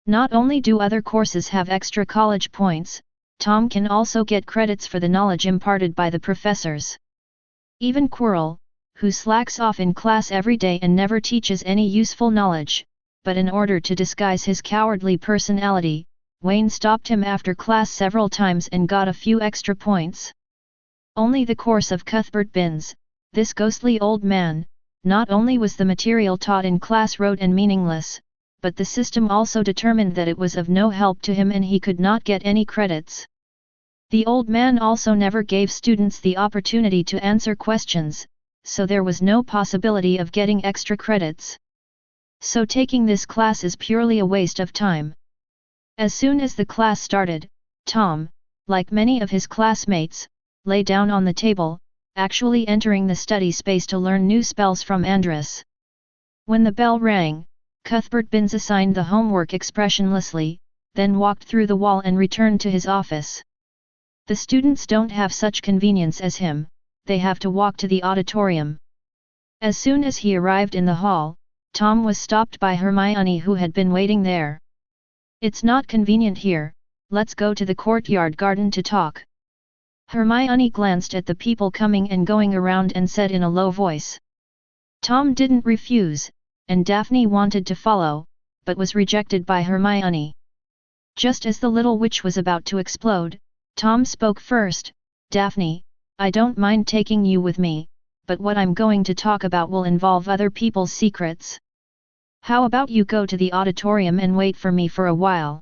Not only do other courses have extra college points, Tom can also get credits for the knowledge imparted by the professors. Even Quirrell, who slacks off in class every day and never teaches any useful knowledge, but in order to disguise his cowardly personality, Wayne stopped him after class several times and got a few extra points. Only the course of Cuthbert Binns, this ghostly old man, not only was the material taught in class rote and meaningless, but the system also determined that it was of no help to him and he could not get any credits. The old man also never gave students the opportunity to answer questions, so there was no possibility of getting extra credits. So taking this class is purely a waste of time. As soon as the class started, Tom, like many of his classmates, lay down on the table, actually entering the study space to learn new spells from Andrus. When the bell rang, Cuthbert Binns assigned the homework expressionlessly, then walked through the wall and returned to his office. The students don't have such convenience as him, they have to walk to the auditorium. As soon as he arrived in the hall, Tom was stopped by Hermione, who had been waiting there. "It's not convenient here, let's go to the courtyard garden to talk." Hermione glanced at the people coming and going around and said in a low voice. Tom didn't refuse, and Daphne wanted to follow, but was rejected by Hermione. Just as the little witch was about to explode, Tom spoke first. "Daphne, I don't mind taking you with me, but what I'm going to talk about will involve other people's secrets. How about you go to the auditorium and wait for me for a while?"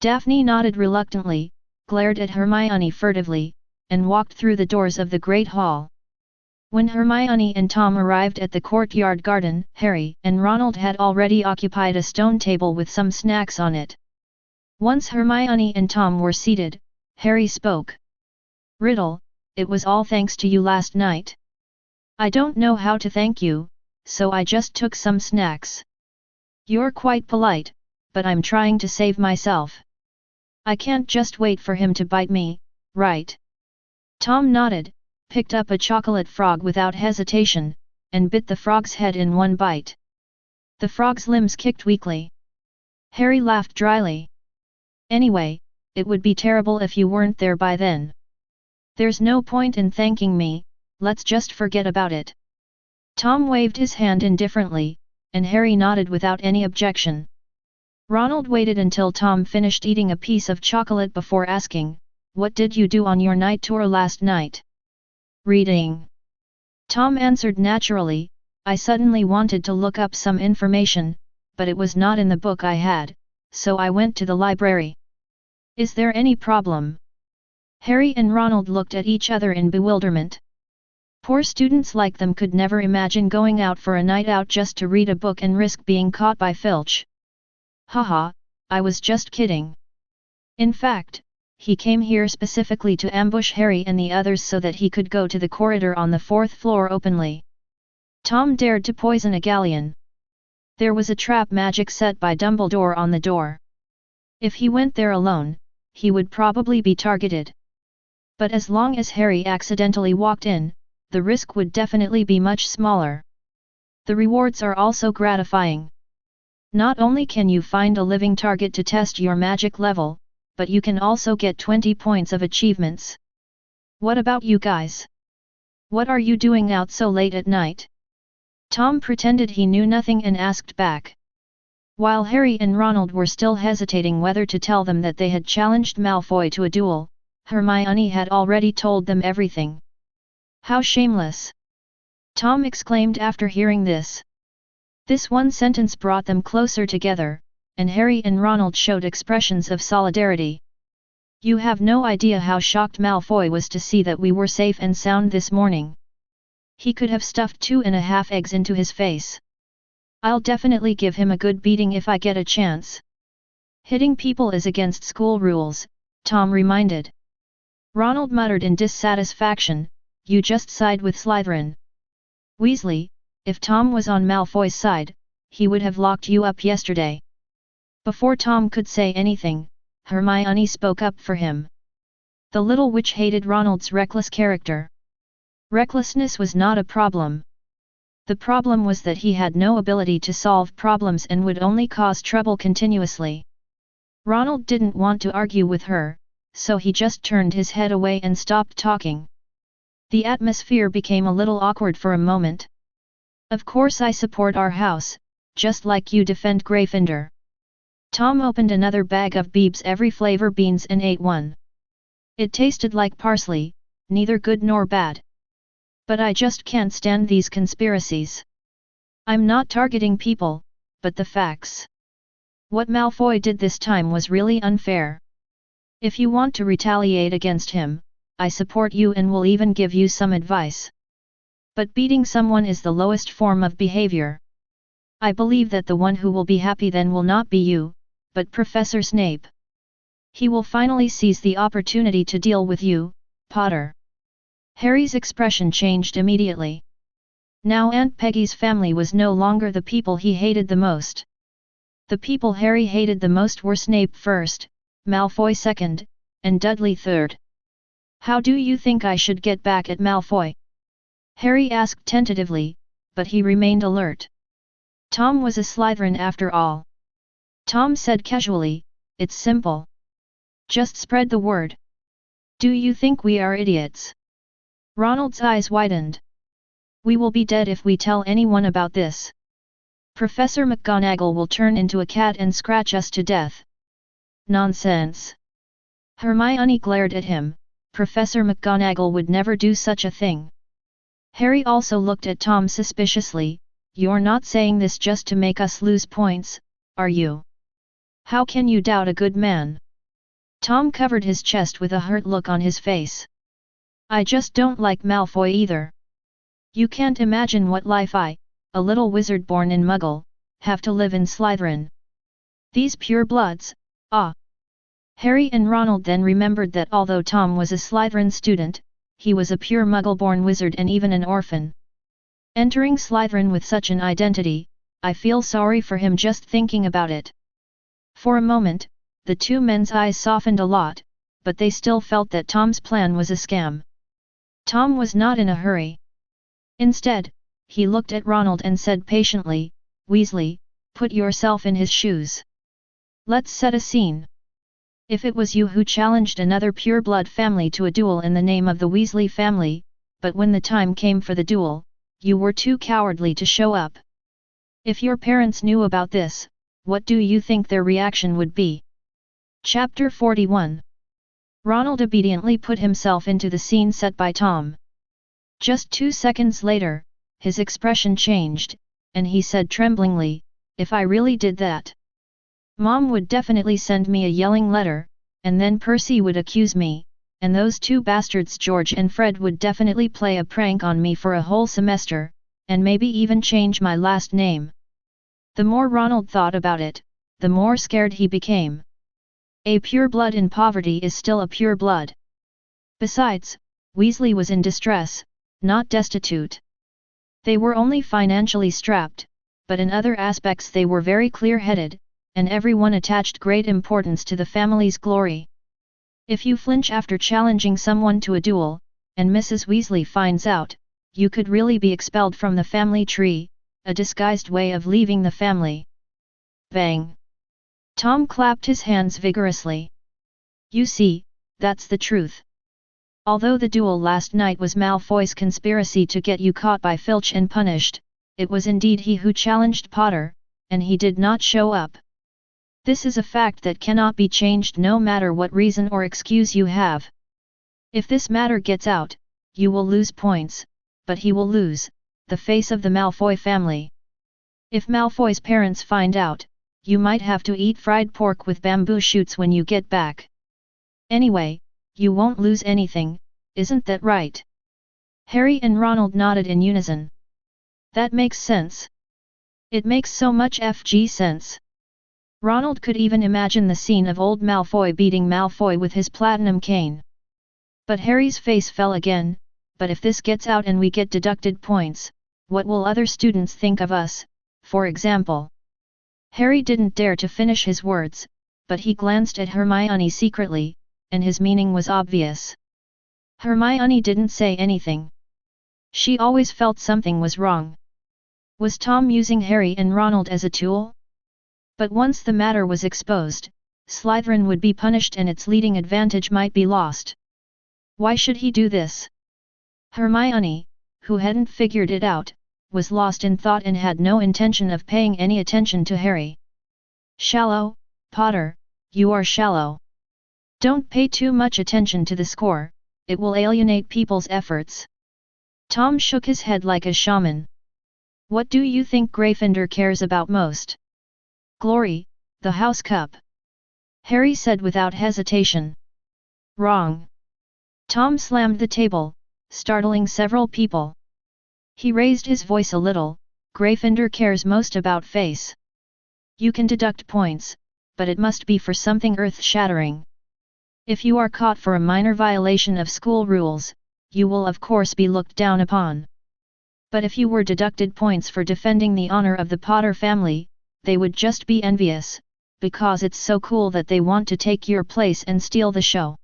Daphne nodded reluctantly, glared at Hermione furtively, and walked through the doors of the Great Hall. When Hermione and Tom arrived at the courtyard garden, Harry and Ronald had already occupied a stone table with some snacks on it. Once Hermione and Tom were seated, Harry spoke. "Riddle, it was all thanks to you last night. I don't know how to thank you, so I just took some snacks." "You're quite polite, but I'm trying to save myself. I can't just wait for him to bite me, right?" Tom nodded, picked up a chocolate frog without hesitation, and bit the frog's head in one bite. The frog's limbs kicked weakly. Harry laughed dryly. "Anyway, it would be terrible if you weren't there by then. There's no point in thanking me, let's just forget about it." Tom waved his hand indifferently, and Harry nodded without any objection. Ronald waited until Tom finished eating a piece of chocolate before asking, "What did you do on your night tour last night?" "Reading." Tom answered naturally. "I suddenly wanted to look up some information, but it was not in the book I had, so I went to the library." "Is there any problem?" Harry and Ronald looked at each other in bewilderment. Poor students like them could never imagine going out for a night out just to read a book and risk being caught by Filch. "Haha, I was just kidding. In fact, he came here specifically to ambush Harry and the others so that he could go to the corridor on the 4th floor openly." Tom dared to poison a galleon. There was a trap magic set by Dumbledore on the door. If he went there alone, he would probably be targeted. But as long as Harry accidentally walked in, the risk would definitely be much smaller. The rewards are also gratifying. Not only can you find a living target to test your magic level, but you can also get 20 points of achievements. "What about you guys? What are you doing out so late at night?" Tom pretended he knew nothing and asked back. While Harry and Ronald were still hesitating whether to tell them that they had challenged Malfoy to a duel, Hermione had already told them everything. "How shameless!" Tom exclaimed after hearing this. This one sentence brought them closer together, and Harry and Ronald showed expressions of solidarity. "You have no idea how shocked Malfoy was to see that we were safe and sound this morning. He could have stuffed 2.5 eggs into his face. I'll definitely give him a good beating if I get a chance." "Hitting people is against school rules," Tom reminded. Ronald muttered in dissatisfaction, "You just side with Slytherin. Weasley, if Tom was on Malfoy's side, he would have locked you up yesterday." Before Tom could say anything, Hermione spoke up for him. The little witch hated Ronald's reckless character. Recklessness was not a problem. The problem was that he had no ability to solve problems and would only cause trouble continuously. Ronald didn't want to argue with her, so he just turned his head away and stopped talking. The atmosphere became a little awkward for a moment. "Of course I support our house," just like you defend Gryffindor. Tom opened another bag of Beebs every flavor beans and ate one. It tasted like parsley, neither good nor bad. But I just can't stand these conspiracies. I'm not targeting people, but the facts. What Malfoy did this time was really unfair. If you want to retaliate against him, I support you and will even give you some advice. But beating someone is the lowest form of behavior. I believe that the one who will be happy then will not be you, but Professor Snape. He will finally seize the opportunity to deal with you, Potter. Harry's expression changed immediately. Now Aunt Peggy's family was no longer the people he hated the most. The people Harry hated the most were Snape first, Malfoy second, and Dudley third. How do you think I should get back at Malfoy? Harry asked tentatively, but he remained alert. Tom was a Slytherin after all. Tom said casually, it's simple. Just spread the word. Do you think we are idiots? Ronald's eyes widened. We will be dead if we tell anyone about this. Professor McGonagall will turn into a cat and scratch us to death. Nonsense. Hermione glared at him. Professor McGonagall would never do such a thing. Harry also looked at Tom suspiciously. You're not saying this just to make us lose points, are you? How can you doubt a good man? Tom covered his chest with a hurt look on his face. I just don't like Malfoy either. You can't imagine what life I, a little wizard born in Muggle, have to live in Slytherin. These purebloods, ah. Harry and Ronald then remembered that although Tom was a Slytherin student, he was a pure Muggle-born wizard and even an orphan. Entering Slytherin with such an identity, I feel sorry for him just thinking about it. For a moment, the two men's eyes softened a lot, but they still felt that Tom's plan was a scam. Tom was not in a hurry. Instead, he looked at Ronald and said patiently, Weasley, put yourself in his shoes. Let's set a scene. If it was you who challenged another pureblood family to a duel in the name of the Weasley family, but when the time came for the duel, you were too cowardly to show up. If your parents knew about this, what do you think their reaction would be? Chapter 41. Ronald obediently put himself into the scene set by Tom. Just 2 seconds later, his expression changed, and he said tremblingly, if I really did that, Mom would definitely send me a yelling letter, and then Percy would accuse me, and those two bastards George and Fred would definitely play a prank on me for a whole semester, and maybe even change my last name. The more Ronald thought about it, the more scared he became. A pureblood in poverty is still a pureblood. Besides, Weasley was in distress, not destitute. They were only financially strapped, but in other aspects they were very clear-headed, and everyone attached great importance to the family's glory. If you flinch after challenging someone to a duel, and Mrs. Weasley finds out, you could really be expelled from the family tree, a disguised way of leaving the family. Bang! Tom clapped his hands vigorously. You see, that's the truth. Although the duel last night was Malfoy's conspiracy to get you caught by Filch and punished, it was indeed he who challenged Potter, and he did not show up. This is a fact that cannot be changed no matter what reason or excuse you have. If this matter gets out, you will lose points, but he will lose, the face of the Malfoy family. If Malfoy's parents find out, you might have to eat fried pork with bamboo shoots when you get back. Anyway, you won't lose anything, isn't that right? Harry and Ronald nodded in unison. That makes sense. It makes so much FG sense. Ronald could even imagine the scene of old Malfoy beating Malfoy with his platinum cane. But Harry's face fell again. But if this gets out and we get deducted points, what will other students think of us, for example? Harry didn't dare to finish his words, but he glanced at Hermione secretly, and his meaning was obvious. Hermione didn't say anything. She always felt something was wrong. Was Tom using Harry and Ronald as a tool? But once the matter was exposed, Slytherin would be punished and its leading advantage might be lost. Why should he do this? Hermione, who hadn't figured it out, was lost in thought and had no intention of paying any attention to Harry. "Shallow, Potter, you are shallow. Don't pay too much attention to the score, it will alienate people's efforts." Tom shook his head like a shaman. "What do you think Gryffindor cares about most?" "Glory, the House Cup," Harry said without hesitation. "Wrong." Tom slammed the table, startling several people. He raised his voice a little. "Gryffindor cares most about face. You can deduct points, but it must be for something earth-shattering. If you are caught for a minor violation of school rules, you will of course be looked down upon. But if you were deducted points for defending the honor of the Potter family, they would just be envious, because it's so cool that they want to take your place and steal the show.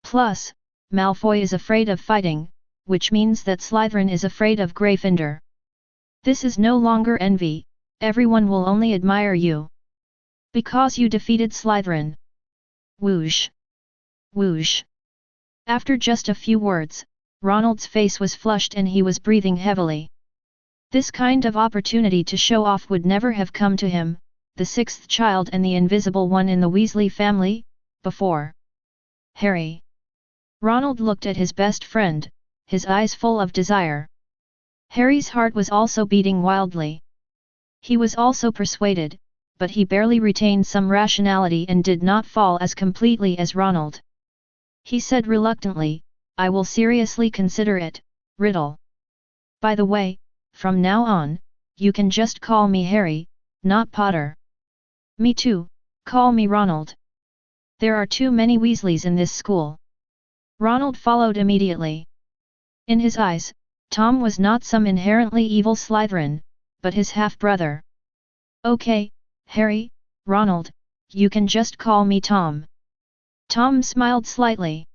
Plus, Malfoy is afraid of fighting, which means that Slytherin is afraid of Gryffindor. This is no longer envy, everyone will only admire you. Because you defeated Slytherin." Whoosh! Whoosh! After just a few words, Ronald's face was flushed and he was breathing heavily. This kind of opportunity to show off would never have come to him, the sixth child and the invisible one in the Weasley family, before. "Harry." Ronald looked at his best friend, his eyes full of desire. Harry's heart was also beating wildly. He was also persuaded, but he barely retained some rationality and did not fall as completely as Ronald. He said reluctantly, "I will seriously consider it, Riddle. By the way, from now on, you can just call me Harry, not Potter." "Me too, call me Ronald. There are too many Weasleys in this school." Ronald followed immediately. In his eyes, Tom was not some inherently evil Slytherin, but his half-brother. "Okay, Harry, Ronald, you can just call me Tom." Tom smiled slightly.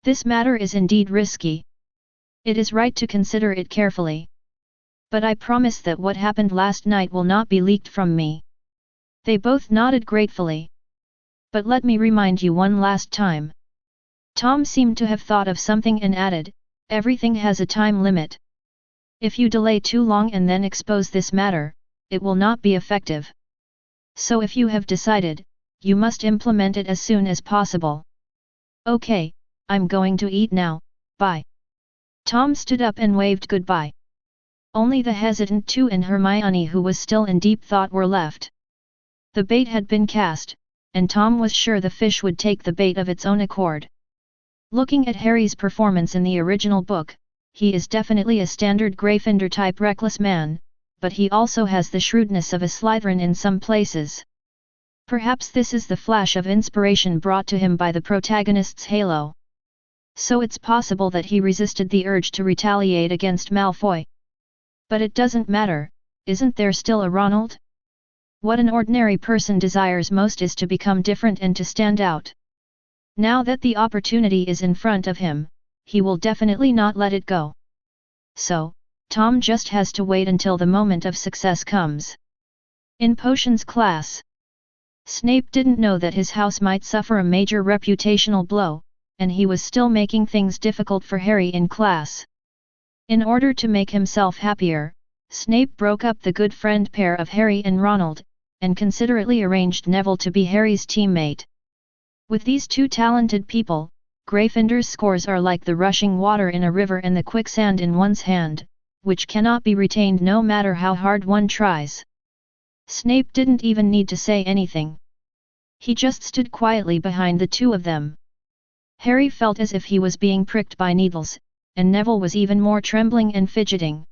"This matter is indeed risky. It is right to consider it carefully. But I promise that what happened last night will not be leaked from me." They both nodded gratefully. "But let me remind you one last time." Tom seemed to have thought of something and added, "Everything has a time limit. If you delay too long and then expose this matter, it will not be effective. So if you have decided, you must implement it as soon as possible." "Okay, I'm going to eat now, bye." Tom stood up and waved goodbye. Only the hesitant two and Hermione, who was still in deep thought, were left. The bait had been cast, and Tom was sure the fish would take the bait of its own accord. Looking at Harry's performance in the original book, he is definitely a standard Gryffindor-type reckless man, but he also has the shrewdness of a Slytherin in some places. Perhaps this is the flash of inspiration brought to him by the protagonist's halo. So it's possible that he resisted the urge to retaliate against Malfoy. But it doesn't matter, isn't there still a Ronald? What an ordinary person desires most is to become different and to stand out. Now that the opportunity is in front of him, he will definitely not let it go. So, Tom just has to wait until the moment of success comes. In potions class, Snape didn't know that his house might suffer a major reputational blow, and he was still making things difficult for Harry in class. In order to make himself happier, Snape broke up the good friend pair of Harry and Ronald, and considerately arranged Neville to be Harry's teammate. With these two talented people, Gryffindor's scores are like the rushing water in a river and the quicksand in one's hand, which cannot be retained no matter how hard one tries. Snape didn't even need to say anything. He just stood quietly behind the two of them. Harry felt as if he was being pricked by needles, and Neville was even more trembling and fidgeting.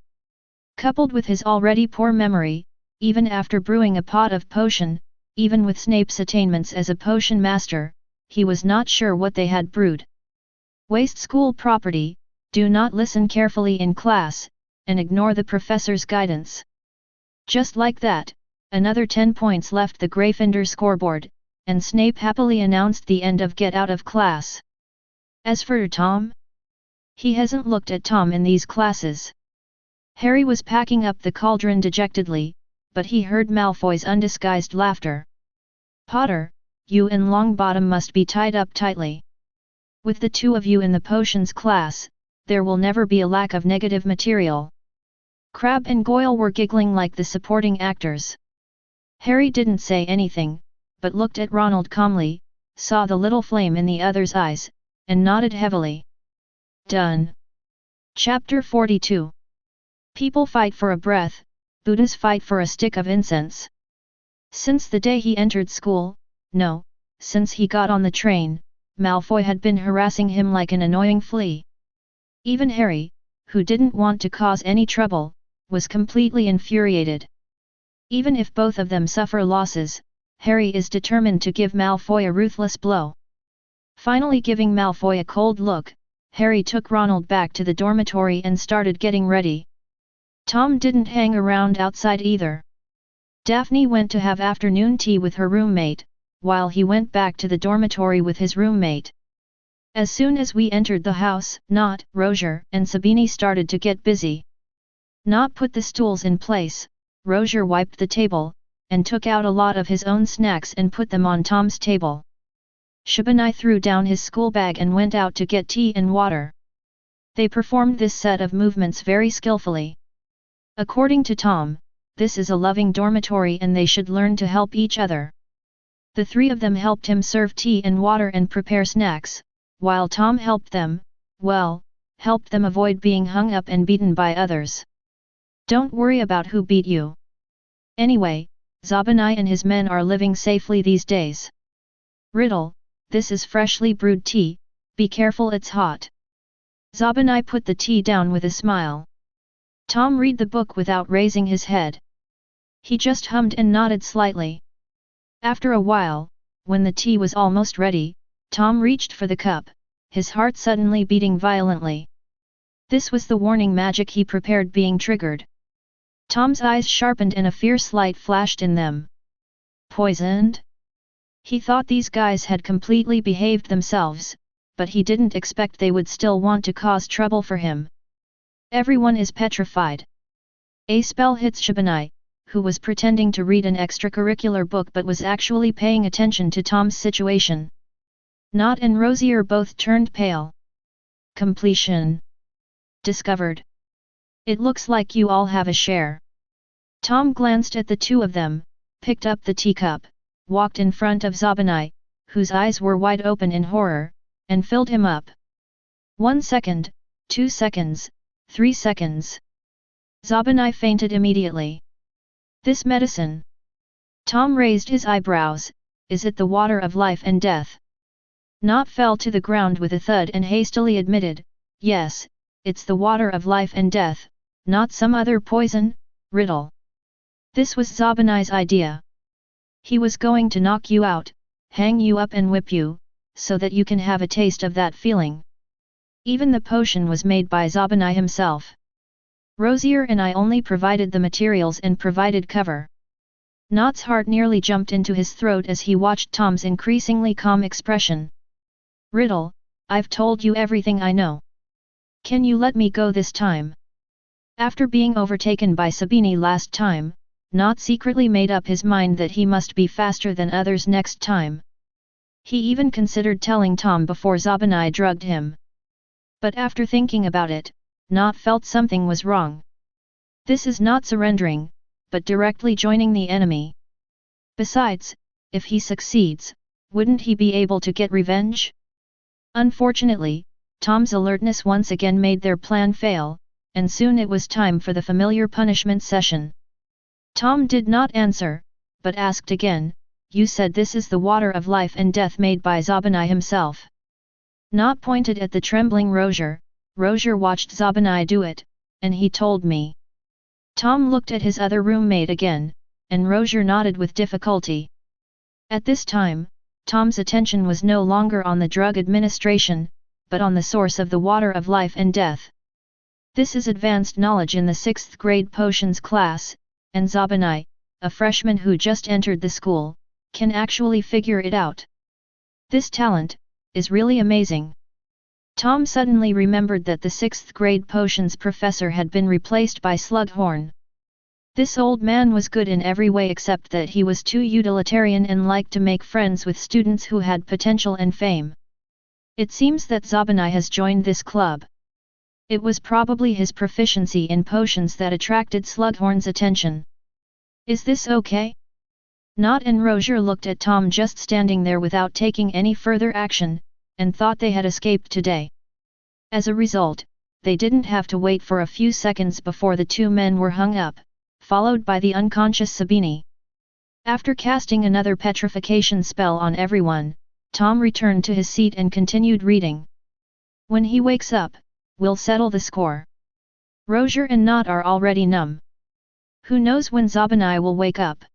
Coupled with his already poor memory, even after brewing a pot of potion, even with Snape's attainments as a potion master, he was not sure what they had brewed. Waste school property, do not listen carefully in class, and ignore the professor's guidance. Just like that, another 10 points left the Gryffindor scoreboard, and Snape happily announced the end of Get Out of Class. As for Tom, he hasn't looked at Tom in these classes. Harry was packing up the cauldron dejectedly, but he heard Malfoy's undisguised laughter. "Potter, you and Longbottom must be tied up tightly. With the two of you in the potions class, there will never be a lack of negative material." Crabbe and Goyle were giggling like the supporting actors. Harry didn't say anything, but looked at Ronald calmly, saw the little flame in the other's eyes, and nodded heavily. Done. Chapter 42. People fight for a breath, Buddhas fight for a stick of incense. Since the day he entered school, no, since he got on the train, Malfoy had been harassing him like an annoying flea. Even Harry, who didn't want to cause any trouble, was completely infuriated. Even if both of them suffer losses, Harry is determined to give Malfoy a ruthless blow. Finally giving Malfoy a cold look, Harry took Ronald back to the dormitory and started getting ready. Tom didn't hang around outside either. Daphne went to have afternoon tea with her roommate, while he went back to the dormitory with his roommate. As soon as we entered the house, Nott, Rozier, and Sabini started to get busy. Nott put the stools in place, Rozier wiped the table, and took out a lot of his own snacks and put them on Tom's table. Sabini threw down his school bag and went out to get tea and water. They performed this set of movements very skillfully. According to Tom, this is a loving dormitory and they should learn to help each other. The three of them helped him serve tea and water and prepare snacks, while Tom helped them, helped them avoid being hung up and beaten by others. Don't worry about who beat you. Anyway, Zabani and his men are living safely these days. Riddle, this is freshly brewed tea, be careful it's hot. Zabani put the tea down with a smile. Tom read the book without raising his head. He just hummed and nodded slightly. After a while, when the tea was almost ready, Tom reached for the cup, his heart suddenly beating violently. This was the warning magic he prepared being triggered. Tom's eyes sharpened and a fierce light flashed in them. Poisoned? He thought these guys had completely behaved themselves, but he didn't expect they would still want to cause trouble for him. Everyone is petrified. A spell hits Sabini, who was pretending to read an extracurricular book but was actually paying attention to Tom's situation. Nott and Rozier both turned pale. Completion. Discovered. It looks like you all have a share. Tom glanced at the two of them, picked up the teacup, walked in front of Zabani, whose eyes were wide open in horror, and filled him up. 1 second, 2 seconds, 3 seconds. Zabani fainted immediately. This medicine. Tom raised his eyebrows, is it the water of life and death? Nott fell to the ground with a thud and hastily admitted, yes, it's the water of life and death, not some other poison, Riddle. This was Zabani's idea. He was going to knock you out, hang you up and whip you, so that you can have a taste of that feeling. Even the potion was made by Zabani himself. Rozier and I only provided the materials and provided cover. Nott's heart nearly jumped into his throat as he watched Tom's increasingly calm expression. Riddle, I've told you everything I know. Can you let me go this time? After being overtaken by Sabini last time, Nott secretly made up his mind that he must be faster than others next time. He even considered telling Tom before Zabani drugged him. But after thinking about it, Nott felt something was wrong. This is not surrendering, but directly joining the enemy. Besides, if he succeeds, wouldn't he be able to get revenge? Unfortunately, Tom's alertness once again made their plan fail, and soon it was time for the familiar punishment session. Tom did not answer, but asked again, you said this is the water of life and death made by Zabani himself. Nott pointed at the trembling Rozier. Rozier watched Zabani do it, and he told me. Tom looked at his other roommate again, and Rozier nodded with difficulty. At this time, Tom's attention was no longer on the drug administration, but on the source of the water of life and death. This is advanced knowledge in the 6th grade potions class, and Zabani, a freshman who just entered the school, can actually figure it out. This talent is really amazing. Tom suddenly remembered that the 6th grade potions professor had been replaced by Slughorn. This old man was good in every way except that he was too utilitarian and liked to make friends with students who had potential and fame. It seems that Zabani has joined this club. It was probably his proficiency in potions that attracted Slughorn's attention. "Is this okay?" Nott and Rozier looked at Tom just standing there without taking any further action, and thought they had escaped today. As a result, they didn't have to wait for a few seconds before the two men were hung up, followed by the unconscious Sabini. After casting another petrification spell on everyone, Tom returned to his seat and continued reading. "When he wakes up, we'll settle the score. Rozier and Nott are already numb. Who knows when Zabani will wake up?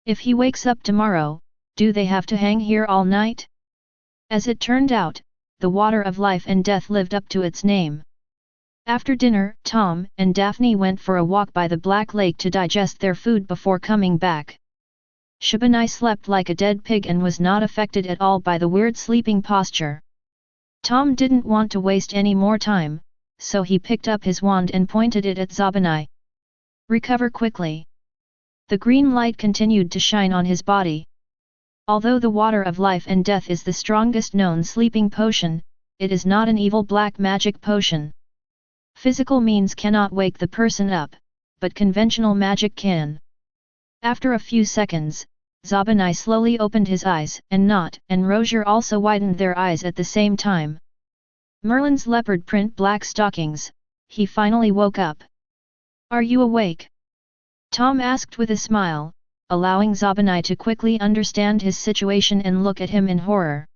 If he wakes up tomorrow, do they have to hang here all night?" As it turned out, the water of life and death lived up to its name. After dinner, Tom and Daphne went for a walk by the Black Lake to digest their food before coming back. Shabani slept like a dead pig and was not affected at all by the weird sleeping posture. Tom didn't want to waste any more time, so he picked up his wand and pointed it at Zabani. "Recover quickly." The green light continued to shine on his body. Although the water of life and death is the strongest known sleeping potion, it is not an evil black magic potion. Physical means cannot wake the person up, but conventional magic can. After a few seconds, Zabani slowly opened his eyes and Nott and Rozier also widened their eyes at the same time. Merlin's leopard print black stockings, he finally woke up. "Are you awake?" Tom asked with a smile, allowing Zabani to quickly understand his situation and look at him in horror.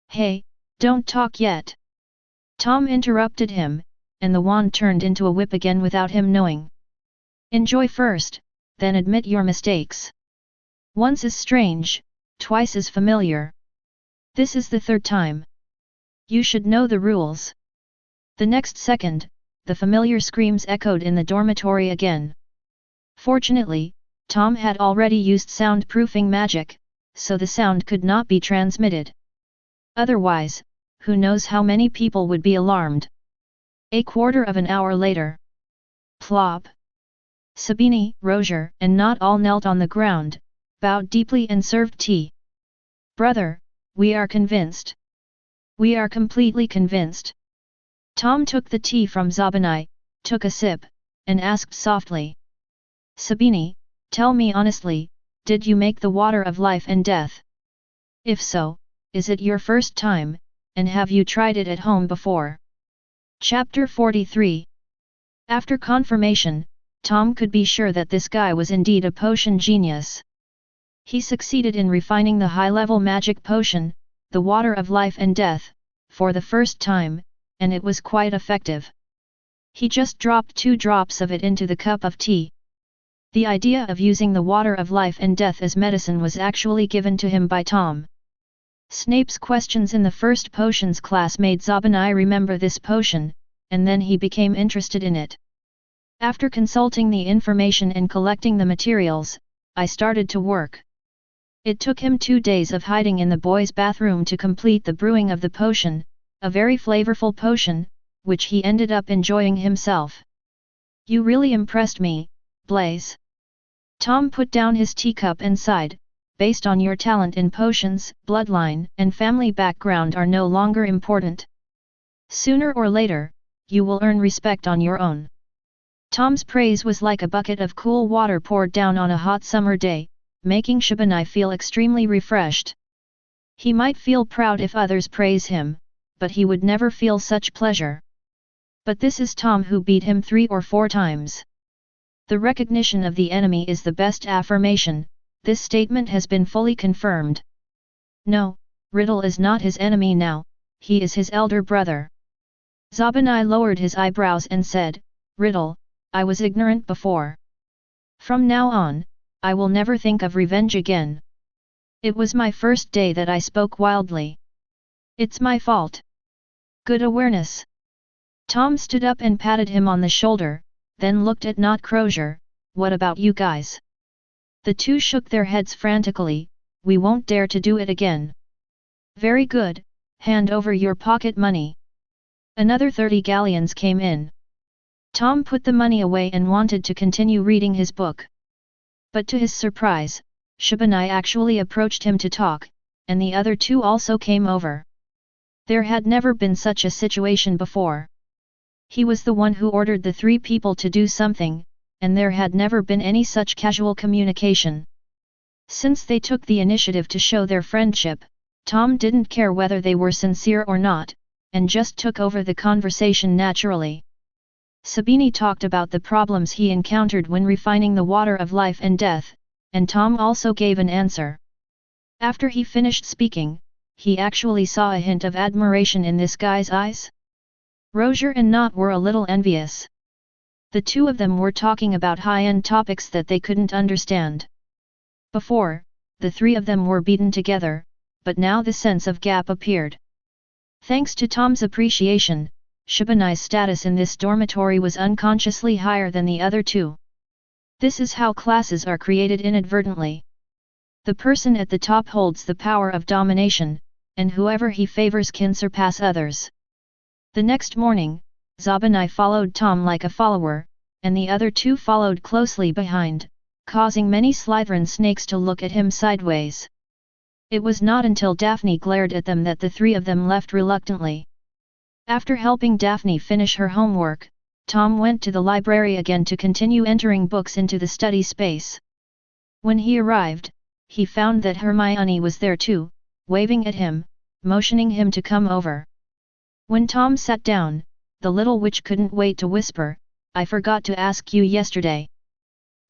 Hey, don't talk yet." Tom interrupted him, and the wand turned into a whip again without him knowing. "Enjoy first, then admit your mistakes. Once is strange, twice is familiar. This is the third time. You should know the rules." The next second, the familiar screams echoed in the dormitory again. Fortunately, Tom had already used soundproofing magic, so the sound could not be transmitted. Otherwise, who knows how many people would be alarmed. A quarter of an hour later. Plop! Sabini, Rozier, and Nott all knelt on the ground, bowed deeply and served tea. "Brother, we are convinced. We are completely convinced." Tom took the tea from Zabani, took a sip, and asked softly. "Sabini, tell me honestly, did you make the water of life and death? If so, is it your first time, and have you tried it at home before?" Chapter 43. After confirmation, Tom could be sure that this guy was indeed a potion genius. He succeeded in refining the high-level magic potion, the water of life and death, for the first time, and it was quite effective. He just dropped 2 drops of it into the cup of tea. The idea of using the water of life and death as medicine was actually given to him by Tom. Snape's questions in the first potions class made Zabani remember this potion, and then he became interested in it. After consulting the information and collecting the materials, I started to work. It took him 2 days of hiding in the boys' bathroom to complete the brewing of the potion, a very flavorful potion, which he ended up enjoying himself. "You really impressed me, Blaze." Tom put down his teacup and sighed. "Based on your talent in potions, bloodline and family background are no longer important. Sooner or later, you will earn respect on your own." Tom's praise was like a bucket of cool water poured down on a hot summer day, making Shabani feel extremely refreshed. He might feel proud if others praise him, but he would never feel such pleasure. But this is Tom who beat him 3 or 4 times. The recognition of the enemy is the best affirmation. This statement has been fully confirmed. No, Riddle is not his enemy now, he is his elder brother. Zabani lowered his eyebrows and said, "Riddle, I was ignorant before. From now on, I will never think of revenge again. It was my first day that I spoke wildly. It's my fault." "Good awareness." Tom stood up and patted him on the shoulder, then looked at Nott Crozier. "What about you guys?" The two shook their heads frantically. "We won't dare to do it again." "Very good, hand over your pocket money." Another 30 galleons came in. Tom put the money away and wanted to continue reading his book. But to his surprise, Shabani actually approached him to talk, and the other 2 also came over. There had never been such a situation before. He was the one who ordered the three people to do something, and there had never been any such casual communication. Since they took the initiative to show their friendship, Tom didn't care whether they were sincere or not, and just took over the conversation naturally. Sabini talked about the problems he encountered when refining the water of life and death, and Tom also gave an answer. After he finished speaking, he actually saw a hint of admiration in this guy's eyes. Roger and Nott were a little envious. The two of them were talking about high-end topics that they couldn't understand. Before, the three of them were beaten together, but now the sense of gap appeared. Thanks to Tom's appreciation, Shabani's status in this dormitory was unconsciously higher than the other two. This is how classes are created inadvertently. The person at the top holds the power of domination, and whoever he favors can surpass others. The next morning, Shabani followed Tom like a follower, and the other two followed closely behind, causing many Slytherin snakes to look at him sideways. It was not until Daphne glared at them that the three of them left reluctantly. After helping Daphne finish her homework, Tom went to the library again to continue entering books into the study space. When he arrived, he found that Hermione was there too, waving at him, motioning him to come over. When Tom sat down, the little witch couldn't wait to whisper, "I forgot to ask you yesterday.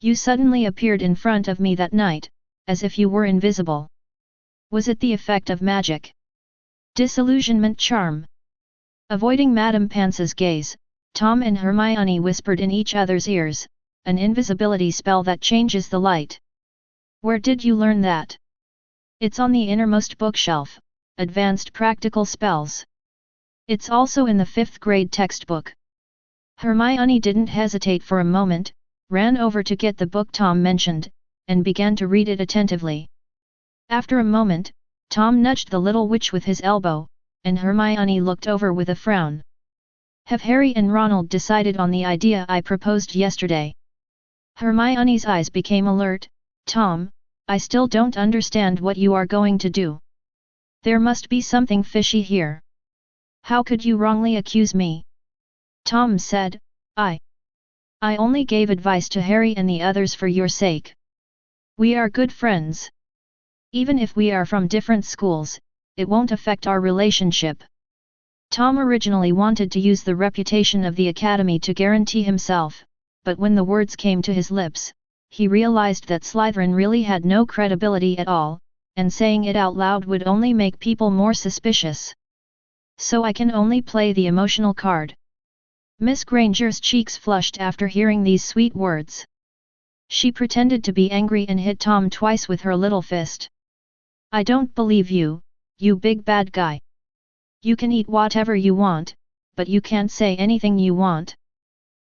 You suddenly appeared in front of me that night, as if you were invisible. Was it the effect of magic? Disillusionment charm?" Avoiding Madame Pance's gaze, Tom and Hermione whispered in each other's ears, "An invisibility spell that changes the light. Where did you learn that?" "It's on the innermost bookshelf, Advanced Practical Spells. It's also in the 5th grade textbook." Hermione didn't hesitate for a moment, ran over to get the book Tom mentioned, and began to read it attentively. After a moment, Tom nudged the little witch with his elbow, and Hermione looked over with a frown. "Have Harry and Ronald decided on the idea I proposed yesterday?" Hermione's eyes became alert. "Tom, I still don't understand what you are going to do. There must be something fishy here. How could you wrongly accuse me?" Tom said, I only gave advice to Harry and the others for your sake. We are good friends. Even if we are from different schools, it won't affect our relationship." Tom originally wanted to use the reputation of the academy to guarantee himself, but when the words came to his lips, he realized that Slytherin really had no credibility at all, and saying it out loud would only make people more suspicious. "So I can only play the emotional card." Miss Granger's cheeks flushed after hearing these sweet words. She pretended to be angry and hit Tom twice with her little fist. "I don't believe you, you big bad guy. You can eat whatever you want, but you can't say anything you want."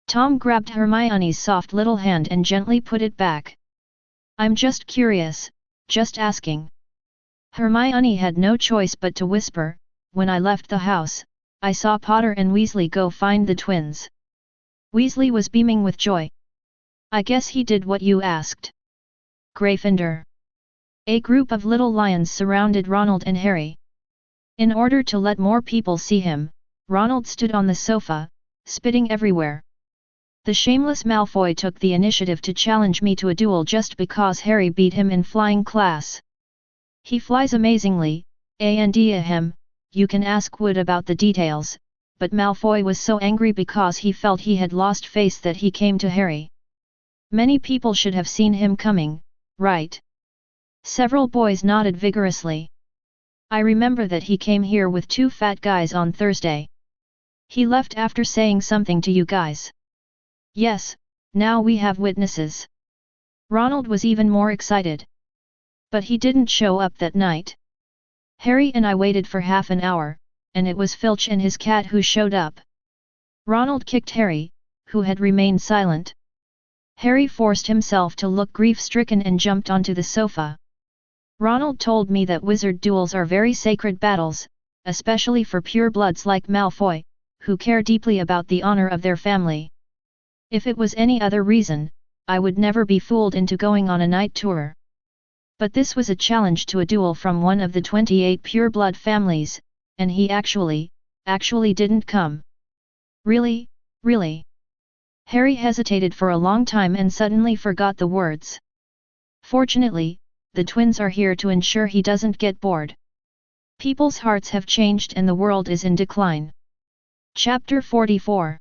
Tom grabbed Hermione's soft little hand and gently put it back. "I'm just curious, just asking." Hermione had no choice but to whisper, "When I left the house, I saw Potter and Weasley go find the twins." Weasley was beaming with joy. "I guess he did what you asked." Gryffindor. A group of little lions surrounded Ronald and Harry. In order to let more people see him, Ronald stood on the sofa, spitting everywhere. "The shameless Malfoy took the initiative to challenge me to a duel just because Harry beat him in flying class. He flies amazingly, and him. You can ask Wood about the details, but Malfoy was so angry because he felt he had lost face that he came to Harry. Many people should have seen him coming, right?" Several boys nodded vigorously. "I remember that he came here with two fat guys on Thursday. He left after saying something to you guys." "Yes, now we have witnesses." Ronald was even more excited. "But he didn't show up that night. Harry and I waited for half an hour, and it was Filch and his cat who showed up." Ronald kicked Harry, who had remained silent. Harry forced himself to look grief-stricken and jumped onto the sofa. "Ronald told me that wizard duels are very sacred battles, especially for purebloods like Malfoy, who care deeply about the honor of their family. If it was any other reason, I would never be fooled into going on a night tour. But this was a challenge to a duel from one of the 28 pureblood families, and he actually didn't come. Really, really? Harry hesitated for a long time and suddenly forgot the words. Fortunately, the twins are here to ensure he doesn't get bored. People's hearts have changed and the world is in decline. Chapter 44.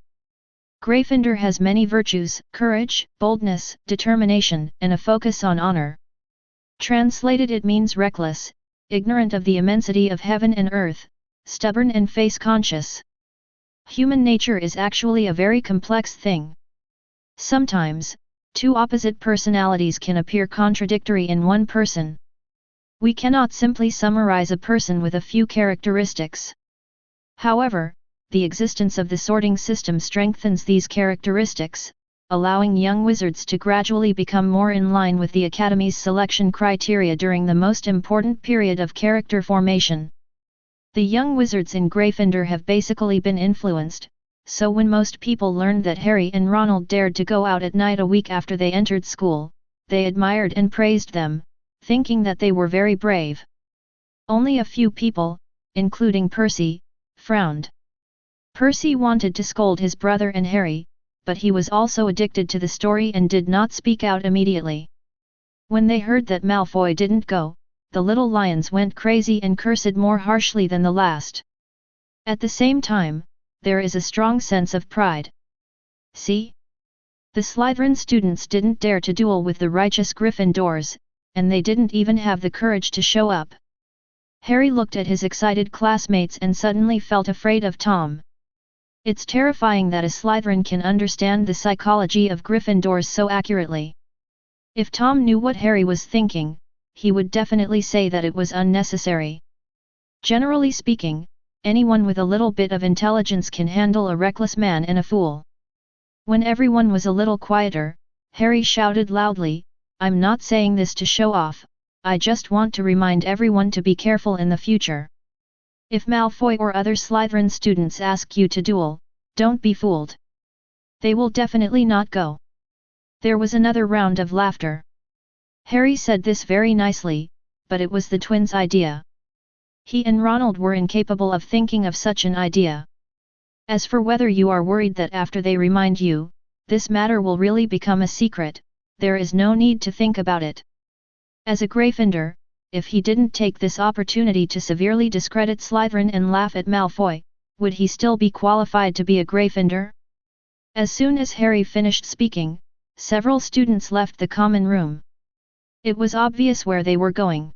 Gryffindor has many virtues: courage, boldness, determination, and a focus on honor. Translated, it means reckless, ignorant of the immensity of heaven and earth, stubborn and face-conscious. Human nature is actually a very complex thing. Sometimes, two opposite personalities can appear contradictory in one person. We cannot simply summarize a person with a few characteristics. However, the existence of the sorting system strengthens these characteristics, allowing young wizards to gradually become more in line with the Academy's selection criteria during the most important period of character formation. The young wizards in Gryffindor have basically been influenced, so when most people learned that Harry and Ronald dared to go out at night a week after they entered school, they admired and praised them, thinking that they were very brave. Only a few people, including Percy, frowned. Percy wanted to scold his brother and Harry, but he was also addicted to the story and did not speak out immediately. When they heard that Malfoy didn't go, the little lions went crazy and cursed more harshly than the last. At the same time, there is a strong sense of pride. See? The Slytherin students didn't dare to duel with the righteous Gryffindors, and they didn't even have the courage to show up. Harry looked at his excited classmates and suddenly felt afraid of Tom. It's terrifying that a Slytherin can understand the psychology of Gryffindors so accurately. If Tom knew what Harry was thinking, he would definitely say that it was unnecessary. Generally speaking, anyone with a little bit of intelligence can handle a reckless man and a fool. When everyone was a little quieter, Harry shouted loudly, "I'm not saying this to show off, I just want to remind everyone to be careful in the future. If Malfoy or other Slytherin students ask you to duel, don't be fooled. They will definitely not go." There was another round of laughter. Harry said this very nicely, but it was the twins' idea. He and Ronald were incapable of thinking of such an idea. As for whether you are worried that after they remind you, this matter will really become a secret, there is no need to think about it. As a Gryffindor, if he didn't take this opportunity to severely discredit Slytherin and laugh at Malfoy, would he still be qualified to be a Gryffindor? As soon as Harry finished speaking, several students left the common room. It was obvious where they were going.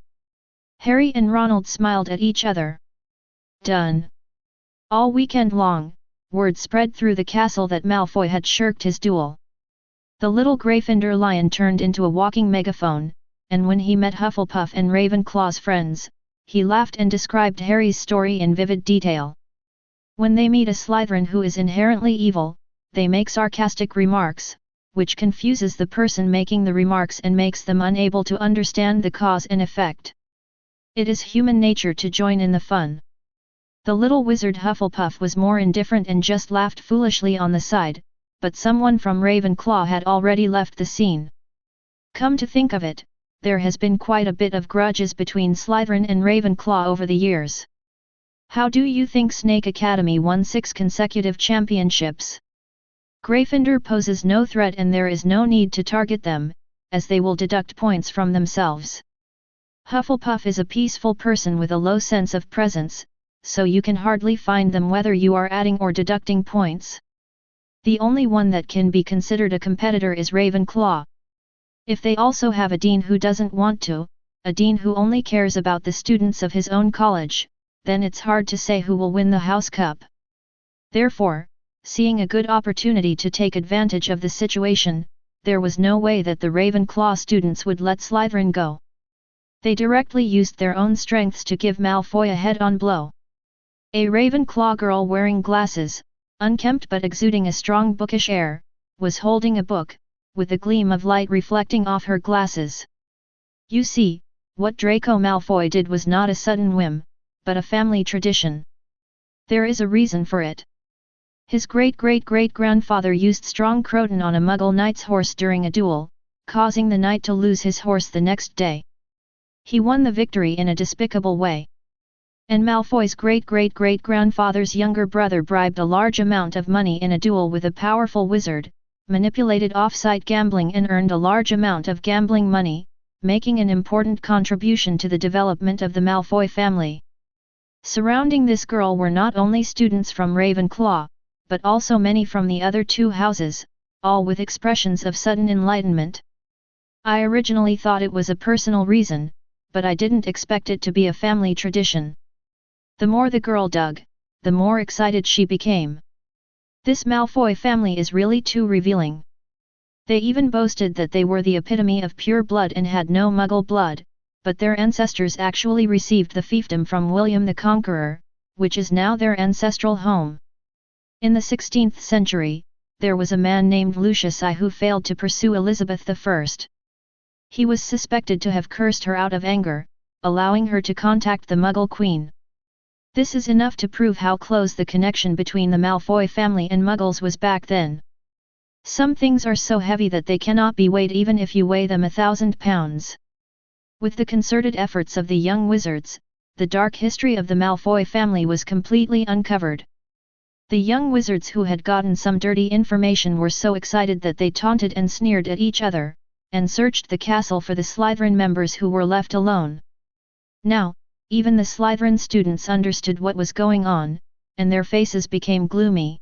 Harry and Ronald smiled at each other. Done. All weekend long, word spread through the castle that Malfoy had shirked his duel. The little Gryffindor lion turned into a walking megaphone, and when he met Hufflepuff and Ravenclaw's friends, he laughed and described Harry's story in vivid detail. When they meet a Slytherin who is inherently evil, they make sarcastic remarks, which confuses the person making the remarks and makes them unable to understand the cause and effect. It is human nature to join in the fun. The little wizard Hufflepuff was more indifferent and just laughed foolishly on the side, but someone from Ravenclaw had already left the scene. Come to think of it, there has been quite a bit of grudges between Slytherin and Ravenclaw over the years. How do you think Snake Academy won 6 consecutive championships? Gryffindor poses no threat and there is no need to target them, as they will deduct points from themselves. Hufflepuff is a peaceful person with a low sense of presence, so you can hardly find them whether you are adding or deducting points. The only one that can be considered a competitor is Ravenclaw. If they also have a dean who doesn't want to, a dean who only cares about the students of his own college, then it's hard to say who will win the House Cup. Therefore, seeing a good opportunity to take advantage of the situation, there was no way that the Ravenclaw students would let Slytherin go. They directly used their own strengths to give Malfoy a head-on blow. A Ravenclaw girl wearing glasses, unkempt but exuding a strong bookish air, was holding a book, with a gleam of light reflecting off her glasses. You see, what Draco Malfoy did was not a sudden whim, but a family tradition. There is a reason for it. His great-great-great-grandfather used strong croton on a Muggle knight's horse during a duel, causing the knight to lose his horse the next day. He won the victory in a despicable way. And Malfoy's great-great-great-grandfather's younger brother bribed a large amount of money in a duel with a powerful wizard, manipulated off-site gambling and earned a large amount of gambling money, making an important contribution to the development of the Malfoy family. Surrounding this girl were not only students from Ravenclaw, but also many from the other two houses, all with expressions of sudden enlightenment. I originally thought it was a personal reason, but I didn't expect it to be a family tradition. The more the girl dug, the more excited she became. This Malfoy family is really too revealing. They even boasted that they were the epitome of pure blood and had no Muggle blood, but their ancestors actually received the fiefdom from William the Conqueror, which is now their ancestral home. In the 16th century, there was a man named Lucius I who failed to pursue Elizabeth I. He was suspected to have cursed her out of anger, allowing her to contact the Muggle Queen. This is enough to prove how close the connection between the Malfoy family and Muggles was back then. Some things are so heavy that they cannot be weighed even if you weigh them 1,000 pounds. With the concerted efforts of the young wizards, the dark history of the Malfoy family was completely uncovered. The young wizards who had gotten some dirty information were so excited that they taunted and sneered at each other, and searched the castle for the Slytherin members who were left alone. Now, even the Slytherin students understood what was going on, and their faces became gloomy.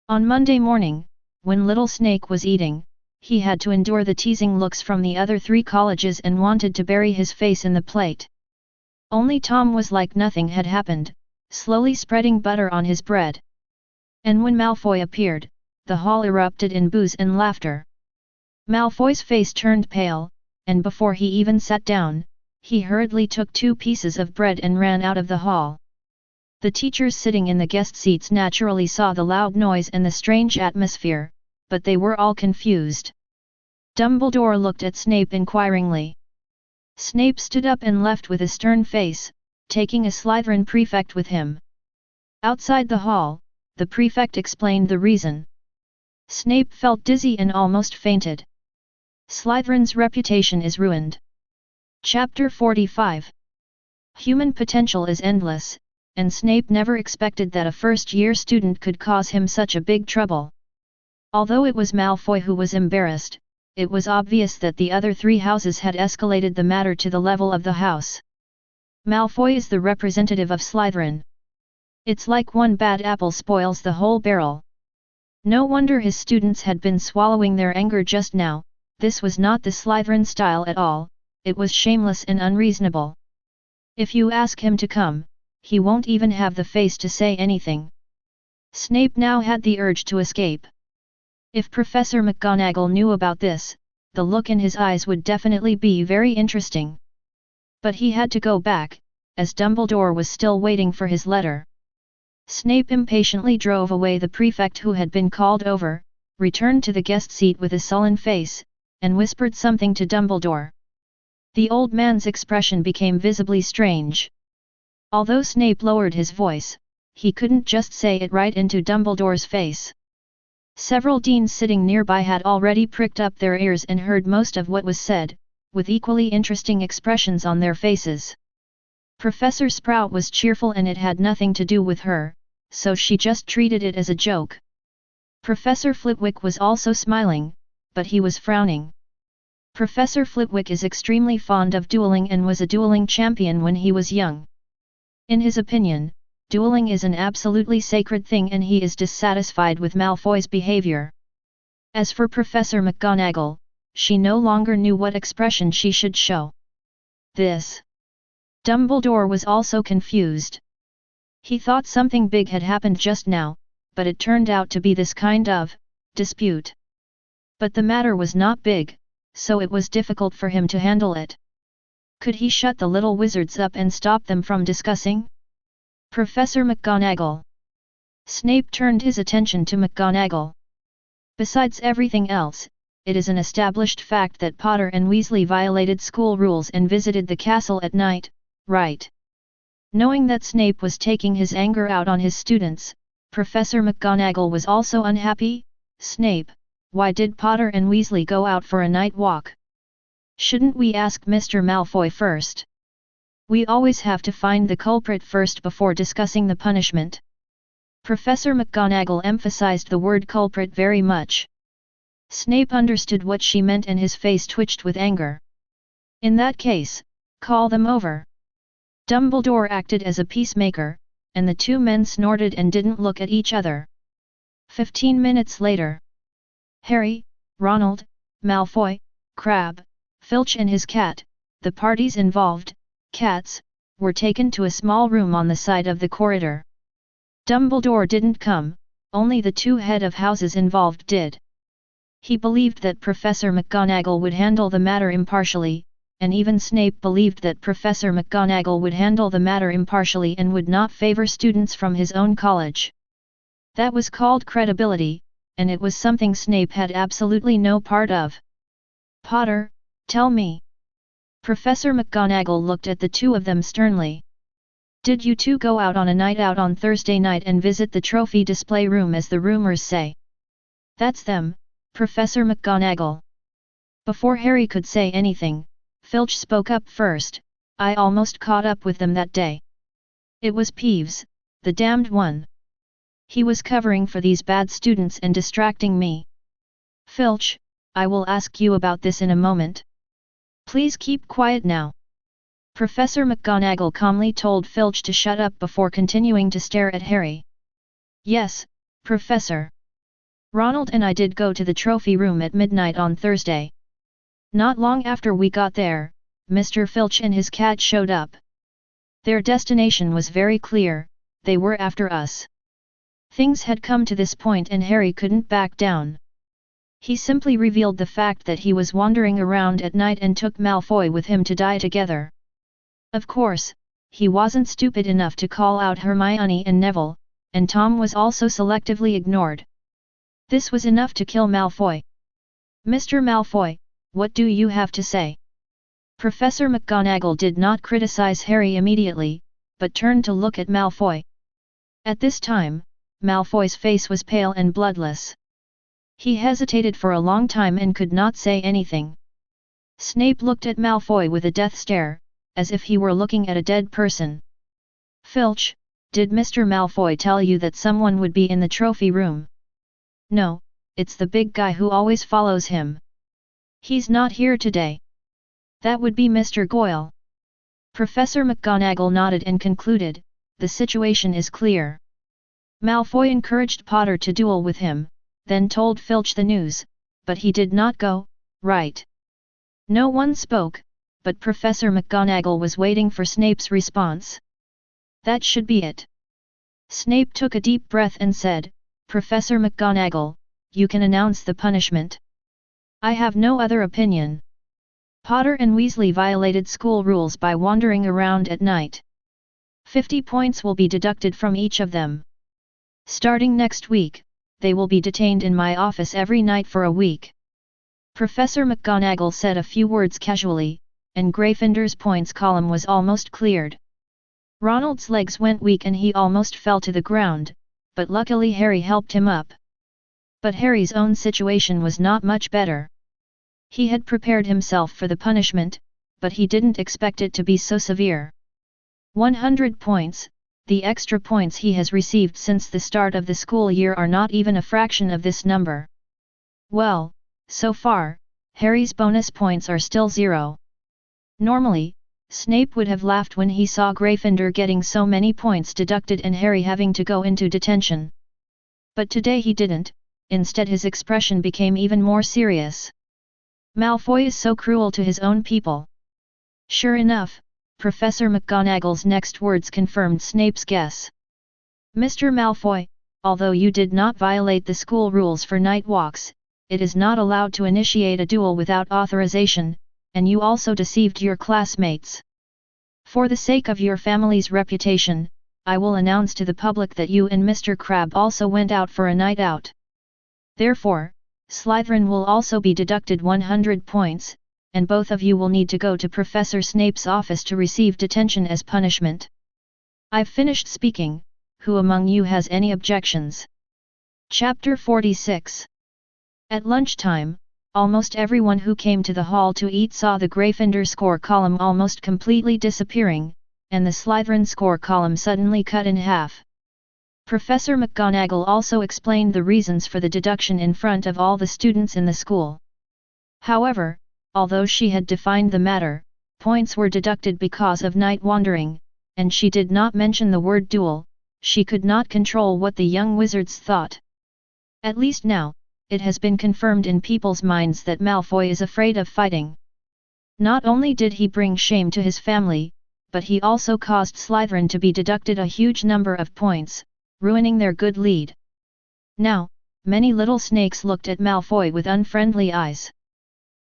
On Monday morning, when little Snape was eating, he had to endure the teasing looks from the other three colleges and wanted to bury his face in the plate. Only Tom was like nothing had happened, slowly spreading butter on his bread. And when Malfoy appeared, the hall erupted in boos and laughter. Malfoy's face turned pale, and before he even sat down, he hurriedly took 2 pieces of bread and ran out of the hall. The teachers sitting in the guest seats naturally saw the loud noise and the strange atmosphere, but they were all confused. Dumbledore looked at Snape inquiringly. Snape stood up and left with a stern face, taking a Slytherin prefect with him. Outside the hall, the prefect explained the reason. Snape felt dizzy and almost fainted. Slytherin's reputation is ruined. Chapter 45. Human potential is endless, and Snape never expected that a first-year student could cause him such a big trouble. Although it was Malfoy who was embarrassed, it was obvious that the other 3 houses had escalated the matter to the level of the house. Malfoy is the representative of Slytherin. It's like one bad apple spoils the whole barrel. No wonder his students had been swallowing their anger just now. This was not the Slytherin style at all, it was shameless and unreasonable. If you ask him to come, he won't even have the face to say anything. Snape now had the urge to escape. If Professor McGonagall knew about this, the look in his eyes would definitely be very interesting. But he had to go back, as Dumbledore was still waiting for his letter. Snape impatiently drove away the prefect who had been called over, returned to the guest seat with a sullen face, and whispered something to Dumbledore. The old man's expression became visibly strange. Although Snape lowered his voice, he couldn't just say it right into Dumbledore's face. Several deans sitting nearby had already pricked up their ears and heard most of what was said, with equally interesting expressions on their faces. Professor Sprout was cheerful and it had nothing to do with her, so she just treated it as a joke. Professor Flitwick was also smiling, but he was frowning. Professor Flitwick is extremely fond of dueling and was a dueling champion when he was young. In his opinion, dueling is an absolutely sacred thing and he is dissatisfied with Malfoy's behavior. As for Professor McGonagall, she no longer knew what expression she should show. Dumbledore was also confused. He thought something big had happened just now, but it turned out to be this kind of dispute. But the matter was not big, so it was difficult for him to handle it. Could he shut the little wizards up and stop them from discussing? Professor McGonagall. Snape turned his attention to McGonagall. Besides everything else, it is an established fact that Potter and Weasley violated school rules and visited the castle at night, right? Knowing that Snape was taking his anger out on his students, Professor McGonagall was also unhappy. Snape, why did Potter and Weasley go out for a night walk? Shouldn't we ask Mr. Malfoy first? We always have to find the culprit first before discussing the punishment. Professor McGonagall emphasized the word culprit very much. Snape understood what she meant and his face twitched with anger. In that case, call them over. Dumbledore acted as a peacemaker, and the two men snorted and didn't look at each other. 15 minutes later. Harry, Ronald, Malfoy, Crabbe, Filch and his cat, the parties involved, cats, were taken to a small room on the side of the corridor. Dumbledore didn't come, only the two head of houses involved did. He believed that Professor McGonagall would handle the matter impartially, and even Snape believed that Professor McGonagall would handle the matter impartially and would not favor students from his own college. That was called credibility, and it was something Snape had absolutely no part of. Potter, tell me. Professor McGonagall looked at the two of them sternly. Did you two go out on a night out on Thursday night and visit the trophy display room as the rumors say? That's them, Professor McGonagall. Before Harry could say anything, Filch spoke up first. I almost caught up with them that day. It was Peeves, the damned one. He was covering for these bad students and distracting me. Filch, I will ask you about this in a moment. Please keep quiet now. Professor McGonagall calmly told Filch to shut up before continuing to stare at Harry. Yes, Professor. Ronald and I did go to the trophy room at midnight on Thursday. Not long after we got there, Mr. Filch and his cat showed up. Their destination was very clear, they were after us. Things had come to this point and Harry couldn't back down. He simply revealed the fact that he was wandering around at night and took Malfoy with him to die together. Of course, he wasn't stupid enough to call out Hermione and Neville, and Tom was also selectively ignored. This was enough to kill Malfoy. Mr. Malfoy, what do you have to say? Professor McGonagall did not criticize Harry immediately, but turned to look at Malfoy. At this time, Malfoy's face was pale and bloodless. He hesitated for a long time and could not say anything. Snape looked at Malfoy with a death stare, as if he were looking at a dead person. Filch, did Mr. Malfoy tell you that someone would be in the trophy room? No, it's the big guy who always follows him. He's not here today. That would be Mr. Goyle. Professor McGonagall nodded and concluded, the situation is clear. Malfoy encouraged Potter to duel with him, then told Filch the news, but he did not go, right? No one spoke, but Professor McGonagall was waiting for Snape's response. That should be it. Snape took a deep breath and said, Professor McGonagall, you can announce the punishment. I have no other opinion. Potter and Weasley violated school rules by wandering around at night. 50 points will be deducted from each of them. Starting next week, they will be detained in my office every night for a week. Professor McGonagall said a few words casually, and Gryffindor's points column was almost cleared. Ronald's legs went weak and he almost fell to the ground, but luckily Harry helped him up. But Harry's own situation was not much better. He had prepared himself for the punishment, but he didn't expect it to be so severe. 100 points, the extra points he has received since the start of the school year are not even a fraction of this number. Well, so far, Harry's bonus points are still 0. Normally, Snape would have laughed when he saw Gryffindor getting so many points deducted and Harry having to go into detention. But today he didn't, instead his expression became even more serious. Malfoy is so cruel to his own people. Sure enough, Professor McGonagall's next words confirmed Snape's guess. Mr. Malfoy, although you did not violate the school rules for night walks, it is not allowed to initiate a duel without authorization, and you also deceived your classmates. For the sake of your family's reputation, I will announce to the public that you and Mr. Crabbe also went out for a night out. Therefore, Slytherin will also be deducted 100 points, and both of you will need to go to Professor Snape's office to receive detention as punishment. I've finished speaking, who among you has any objections? Chapter 46. At lunchtime, Almost everyone who came to the hall to eat saw the Gryffindor score column almost completely disappearing, and the Slytherin score column suddenly cut in half. Professor McGonagall also explained the reasons for the deduction in front of all the students in the school. However, although she had defined the matter, points were deducted because of night wandering, and she did not mention the word duel. She could not control what the young wizards thought. At least now, it has been confirmed in people's minds that Malfoy is afraid of fighting. Not only did he bring shame to his family, but he also caused Slytherin to be deducted a huge number of points, ruining their good lead. Now, many little snakes looked at Malfoy with unfriendly eyes.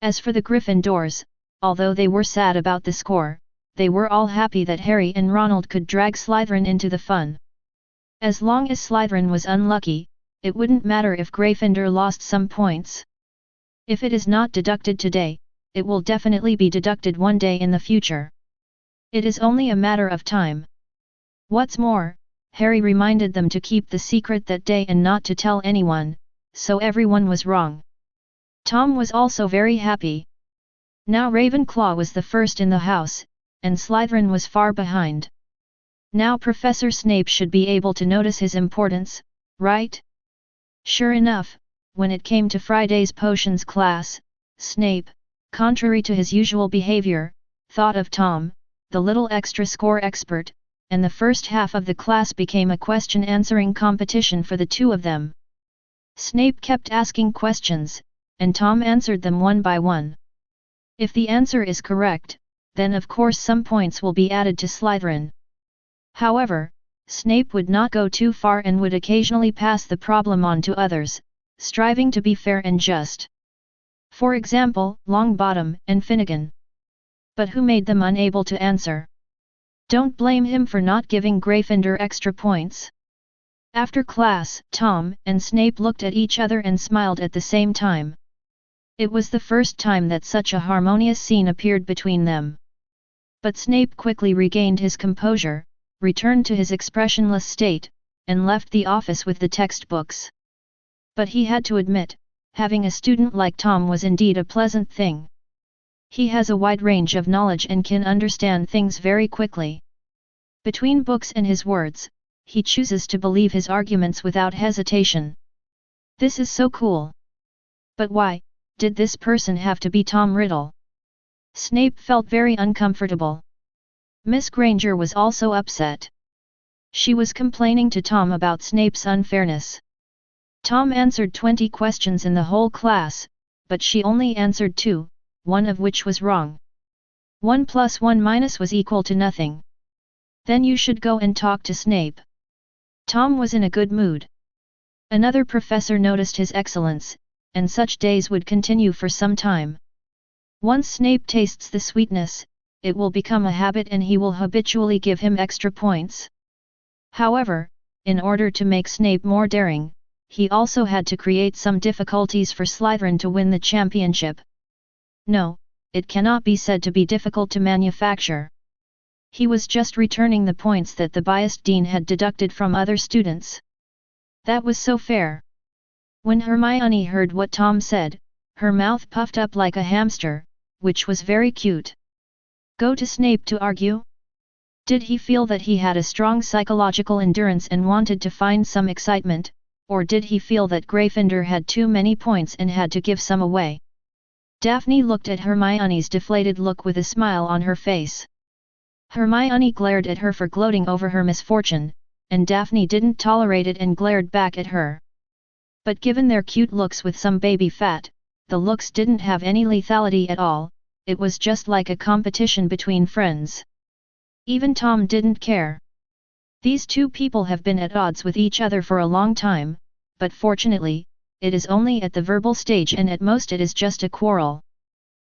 As for the Gryffindors, although they were sad about the score, they were all happy that Harry and Ronald could drag Slytherin into the fun. As long as Slytherin was unlucky, it wouldn't matter if Gryffindor lost some points. If it is not deducted today, it will definitely be deducted one day in the future. It is only a matter of time. What's more, Harry reminded them to keep the secret that day and not to tell anyone, so everyone was wrong. Tom was also very happy. Now Ravenclaw was the first in the house, and Slytherin was far behind. Now Professor Snape should be able to notice his importance, right? Sure enough, when it came to Friday's potions class, Snape, contrary to his usual behavior, thought of Tom, the little extra score expert, and the first half of the class became a question-answering competition for the two of them. Snape kept asking questions, and Tom answered them one by one. If the answer is correct, then of course some points will be added to Slytherin. However, Snape would not go too far and would occasionally pass the problem on to others, striving to be fair and just. For example, Longbottom and Finnegan. But who made them unable to answer? Don't blame him for not giving Gryffindor extra points. After class, Tom and Snape looked at each other and smiled at the same time. It was the first time that such a harmonious scene appeared between them. But Snape quickly regained his composure, returned to his expressionless state, and left the office with the textbooks. But he had to admit, having a student like Tom was indeed a pleasant thing. He has a wide range of knowledge and can understand things very quickly. Between books and his words, he chooses to believe his arguments without hesitation. This is so cool. But why did this person have to be Tom Riddle? Snape felt very uncomfortable. Miss Granger was also upset. She was complaining to Tom about Snape's unfairness. Tom answered 20 questions in the whole class, but she only answered 2, one of which was wrong. 1 plus 1 minus was equal to nothing. Then you should go and talk to Snape. Tom was in a good mood. Another professor noticed his excellence, and such days would continue for some time. Once Snape tastes the sweetness, it will become a habit and he will habitually give him extra points. However, in order to make Snape more daring, he also had to create some difficulties for Slytherin to win the championship. No, it cannot be said to be difficult to manufacture. He was just returning the points that the biased dean had deducted from other students. That was so fair. When Hermione heard what Tom said, her mouth puffed up like a hamster, which was very cute. Go to Snape to argue? Did he feel that he had a strong psychological endurance and wanted to find some excitement, or did he feel that Gryffindor had too many points and had to give some away? Daphne looked at Hermione's deflated look with a smile on her face. Hermione glared at her for gloating over her misfortune, and Daphne didn't tolerate it and glared back at her. But given their cute looks with some baby fat, the looks didn't have any lethality at all, it was just like a competition between friends. Even Tom didn't care. These two people have been at odds with each other for a long time, but fortunately, it is only at the verbal stage and at most it is just a quarrel.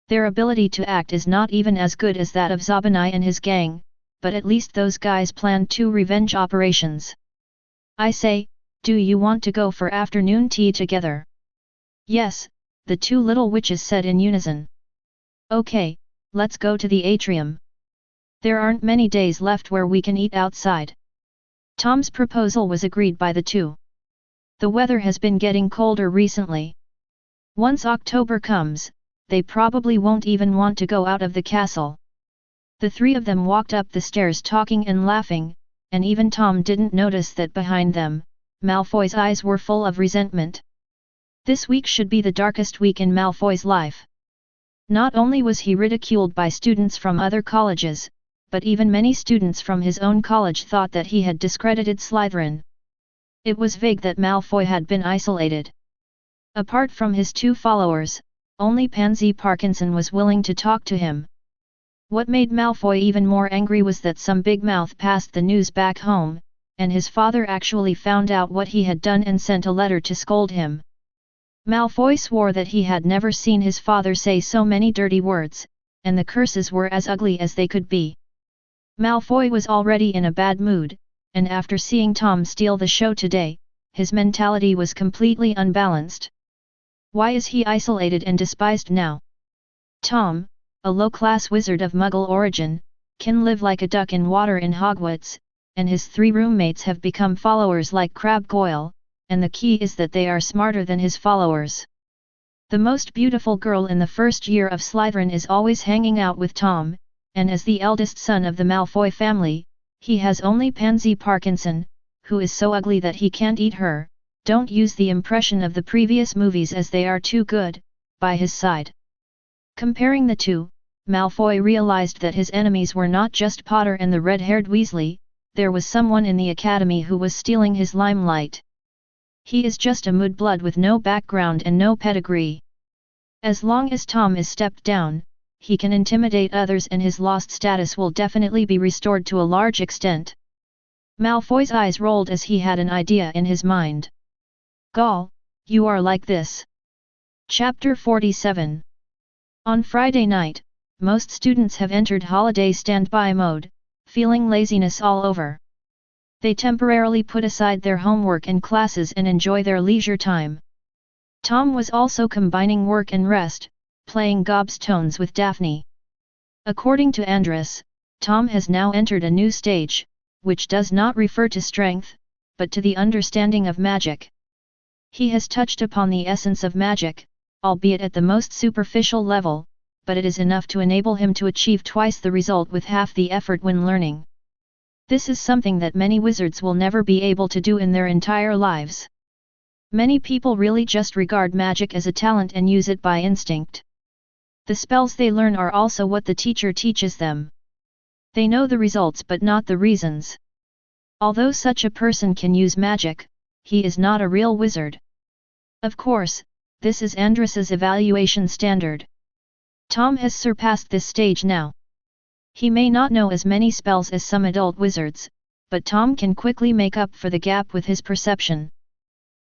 Their ability to act is not even as good as that of Zabanai and his gang, but at least those guys planned 2 revenge operations. I say, do you want to go for afternoon tea together? Yes, the 2 little witches said in unison. Okay, let's go to the atrium. There aren't many days left where we can eat outside. Tom's proposal was agreed by the 2. The weather has been getting colder recently. Once October comes, they probably won't even want to go out of the castle. The three of them walked up the stairs talking and laughing, and even Tom didn't notice that behind them, Malfoy's eyes were full of resentment. This week should be the darkest week in Malfoy's life. Not only was he ridiculed by students from other colleges, but even many students from his own college thought that he had discredited Slytherin. It was vague that Malfoy had been isolated. Apart from his two followers, only Pansy Parkinson was willing to talk to him. What made Malfoy even more angry was that some big mouth passed the news back home, and his father actually found out what he had done and sent a letter to scold him. Malfoy swore that he had never seen his father say so many dirty words, and the curses were as ugly as they could be. Malfoy was already in a bad mood, and after seeing Tom steal the show today, his mentality was completely unbalanced. Why is he isolated and despised now? Tom, a low-class wizard of Muggle origin, can live like a duck in water in Hogwarts, and his three roommates have become followers like Crabbe Goyle, and the key is that they are smarter than his followers. The most beautiful girl in the first year of Slytherin is always hanging out with Tom, and as the eldest son of the Malfoy family, he has only Pansy Parkinson, who is so ugly that he can't eat her. Don't use the impression of the previous movies as they are too good, by his side. Comparing the two, Malfoy realized that his enemies were not just Potter and the red-haired Weasley, there was someone in the academy who was stealing his limelight. He is just a mudblood with no background and no pedigree. As long as Tom is stepped down, he can intimidate others and his lost status will definitely be restored to a large extent. Malfoy's eyes rolled as he had an idea in his mind. Gaul, you are like this. Chapter 47. On Friday night, most students have entered holiday standby mode, feeling laziness all over. They temporarily put aside their homework and classes and enjoy their leisure time. Tom was also combining work and rest, playing gobstones with Daphne. According to Andrus, Tom has now entered a new stage, which does not refer to strength, but to the understanding of magic. He has touched upon the essence of magic, albeit at the most superficial level, but it is enough to enable him to achieve twice the result with half the effort when learning. This is something that many wizards will never be able to do in their entire lives. Many people really just regard magic as a talent and use it by instinct. The spells they learn are also what the teacher teaches them. They know the results but not the reasons. Although such a person can use magic, he is not a real wizard. Of course, this is Andrus's evaluation standard. Tom has surpassed this stage now. He may not know as many spells as some adult wizards, but Tom can quickly make up for the gap with his perception.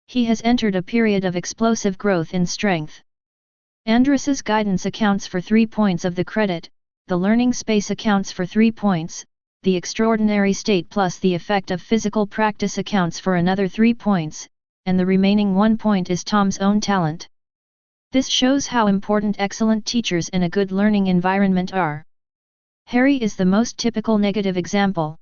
He has entered a period of explosive growth in strength. Andrus's guidance accounts for 3 points of the credit, the learning space accounts for 3 points, the extraordinary state plus the effect of physical practice accounts for another 3 points, and the remaining 1 point is Tom's own talent. This shows how important excellent teachers and a good learning environment are. Harry is the most typical negative example.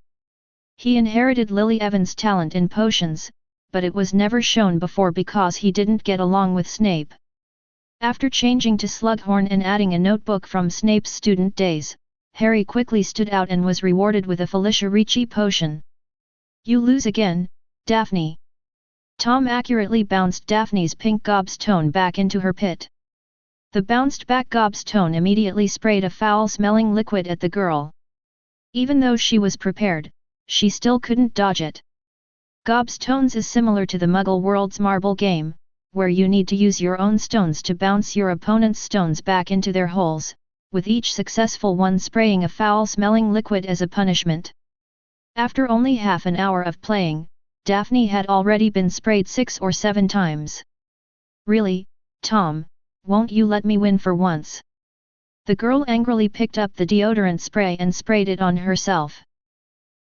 He inherited Lily Evans' talent in potions, but it was never shown before because he didn't get along with Snape. After changing to Slughorn and adding a notebook from Snape's student days, Harry quickly stood out and was rewarded with a Felicia Ricci potion. You lose again, Daphne. Tom accurately bounced Daphne's pink gobstone back into her pit. The bounced-back gobstone immediately sprayed a foul-smelling liquid at the girl. Even though she was prepared, she still couldn't dodge it. Gobstones is similar to the Muggle world's marble game, where you need to use your own stones to bounce your opponent's stones back into their holes, with each successful one spraying a foul-smelling liquid as a punishment. After only half an hour of playing, Daphne had already been sprayed 6 or 7 times. Really, Tom, won't you let me win for once? The girl angrily picked up the deodorant spray and sprayed it on herself.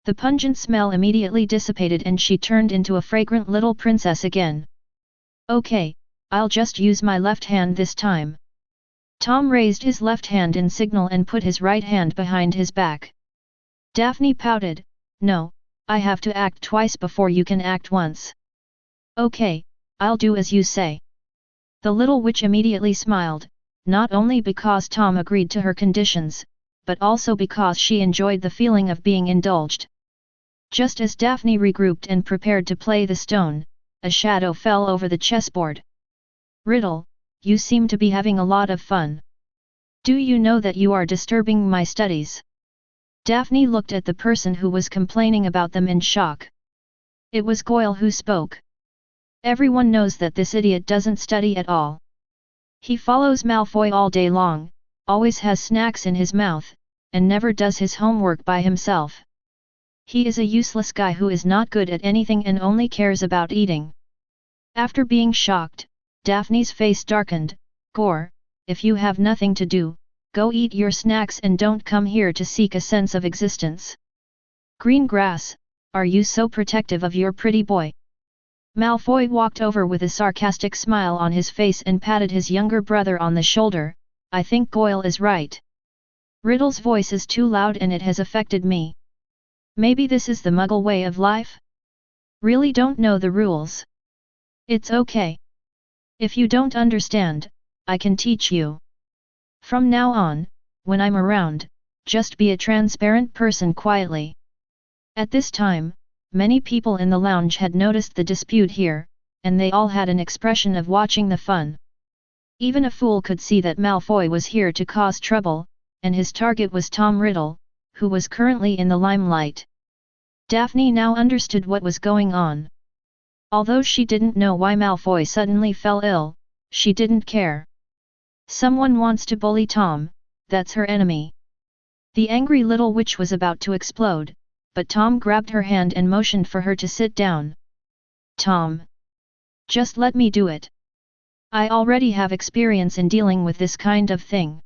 The pungent smell immediately dissipated and she turned into a fragrant little princess again. Okay, I'll just use my left hand this time. Tom raised his left hand in signal and put his right hand behind his back. Daphne pouted, No, I have to act twice before you can act once. Okay, I'll do as you say. The little witch immediately smiled, not only because Tom agreed to her conditions, but also because she enjoyed the feeling of being indulged. Just as Daphne regrouped and prepared to play the stone, a shadow fell over the chessboard. Riddle, you seem to be having a lot of fun. Do you know that you are disturbing my studies? Daphne looked at the person who was complaining about them in shock. It was Goyle who spoke. Everyone knows that this idiot doesn't study at all. He follows Malfoy all day long, always has snacks in his mouth, and never does his homework by himself. He is a useless guy who is not good at anything and only cares about eating. After being shocked, Daphne's face darkened. Gore, if you have nothing to do, go eat your snacks and don't come here to seek a sense of existence. Green grass, are you so protective of your pretty boy? Malfoy walked over with a sarcastic smile on his face and patted his younger brother on the shoulder. I think Goyle is right. Riddle's voice is too loud and it has affected me. Maybe this is the Muggle way of life? Really don't know the rules. It's okay. If you don't understand, I can teach you. From now on, when I'm around, just be a transparent person quietly. At this time, many people in the lounge had noticed the dispute here, and they all had an expression of watching the fun. Even a fool could see that Malfoy was here to cause trouble, and his target was Tom Riddle, who was currently in the limelight. Daphne now understood what was going on. Although she didn't know why Malfoy suddenly fell ill, she didn't care. Someone wants to bully Tom, that's her enemy. The angry little witch was about to explode, but Tom grabbed her hand and motioned for her to sit down. Tom. Just let me do it. I already have experience in dealing with this kind of thing.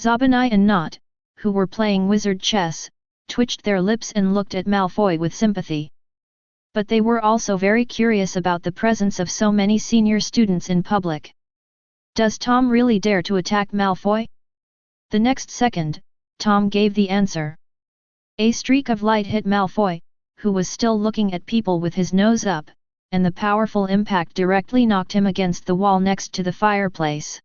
Zabanai and Nott, who were playing wizard chess, twitched their lips and looked at Malfoy with sympathy. But they were also very curious about the presence of so many senior students in public. Does Tom really dare to attack Malfoy? The next second, Tom gave the answer. A streak of light hit Malfoy, who was still looking at people with his nose up, and the powerful impact directly knocked him against the wall next to the fireplace.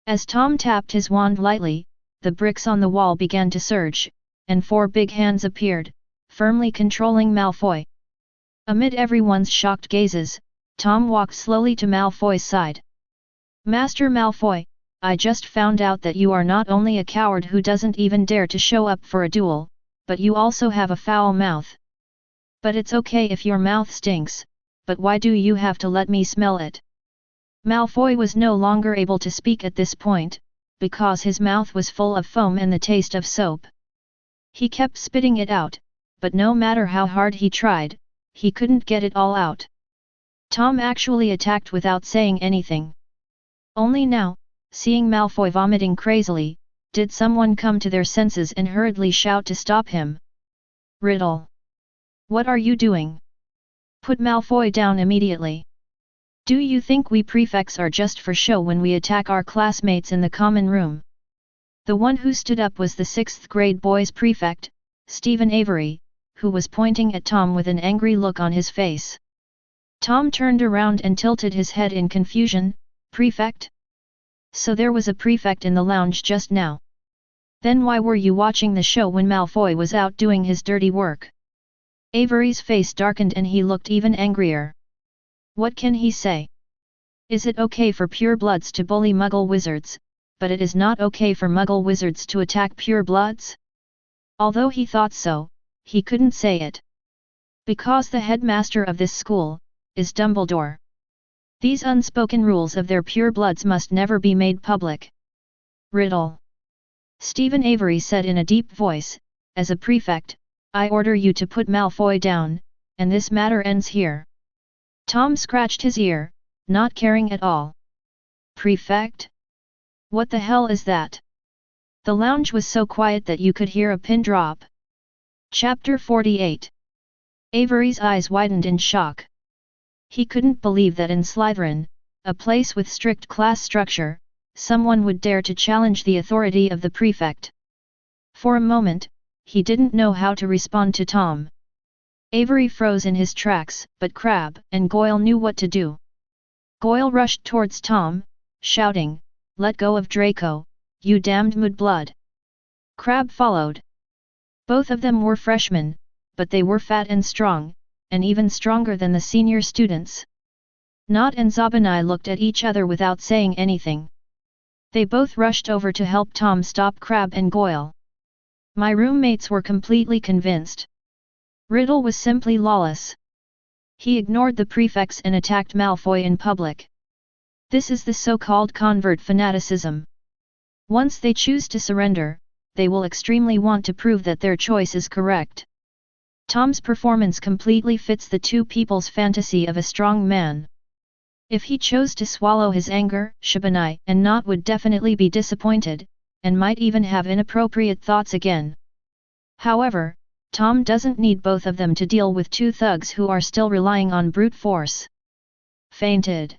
As Tom tapped his wand lightly, the bricks on the wall began to surge, and 4 big hands appeared, firmly controlling Malfoy. Amid everyone's shocked gazes, Tom walked slowly to Malfoy's side. Master Malfoy, I just found out that you are not only a coward who doesn't even dare to show up for a duel, but you also have a foul mouth. But it's okay if your mouth stinks, but why do you have to let me smell it? Malfoy was no longer able to speak at this point, because his mouth was full of foam and the taste of soap. He kept spitting it out, but no matter how hard he tried, he couldn't get it all out. Tom actually attacked without saying anything. Only now, seeing Malfoy vomiting crazily, did someone come to their senses and hurriedly shout to stop him. Riddle! What are you doing? Put Malfoy down immediately. Do you think we prefects are just for show when we attack our classmates in the common room? The one who stood up was the 6th grade boys prefect, Stephen Avery, who was pointing at Tom with an angry look on his face. Tom turned around and tilted his head in confusion. Prefect? So there was a prefect in the lounge just now. Then why were you watching the show when Malfoy was out doing his dirty work? Avery's face darkened and he looked even angrier. What can he say? Is it okay for purebloods to bully Muggle wizards, but it is not okay for Muggle wizards to attack purebloods? Although he thought so, he couldn't say it. Because the headmaster of this school is Dumbledore. These unspoken rules of their purebloods must never be made public. Riddle. Stephen Avery said in a deep voice, as a prefect, I order you to put Malfoy down, and this matter ends here. Tom scratched his ear, not caring at all. Prefect? What the hell is that? The lounge was so quiet that you could hear a pin drop. Chapter 48. Avery's eyes widened in shock. He couldn't believe that in Slytherin, a place with strict class structure, someone would dare to challenge the authority of the prefect. For a moment, he didn't know how to respond to Tom. Avery froze in his tracks, but Crabbe and Goyle knew what to do. Goyle rushed towards Tom, shouting, "Let go of Draco, you damned mudblood!" Crabbe followed. Both of them were freshmen, but they were fat and strong, and even stronger than the senior students. Nott and Zabanai looked at each other without saying anything. They both rushed over to help Tom stop Crabbe and Goyle. My roommates were completely convinced. Riddle was simply lawless. He ignored the prefects and attacked Malfoy in public. This is the so-called convert fanaticism. Once they choose to surrender, they will extremely want to prove that their choice is correct. Tom's performance completely fits the two people's fantasy of a strong man. If he chose to swallow his anger, Zabanai and Nott would definitely be disappointed, and might even have inappropriate thoughts again. However, Tom doesn't need both of them to deal with two thugs who are still relying on brute force. Fainted.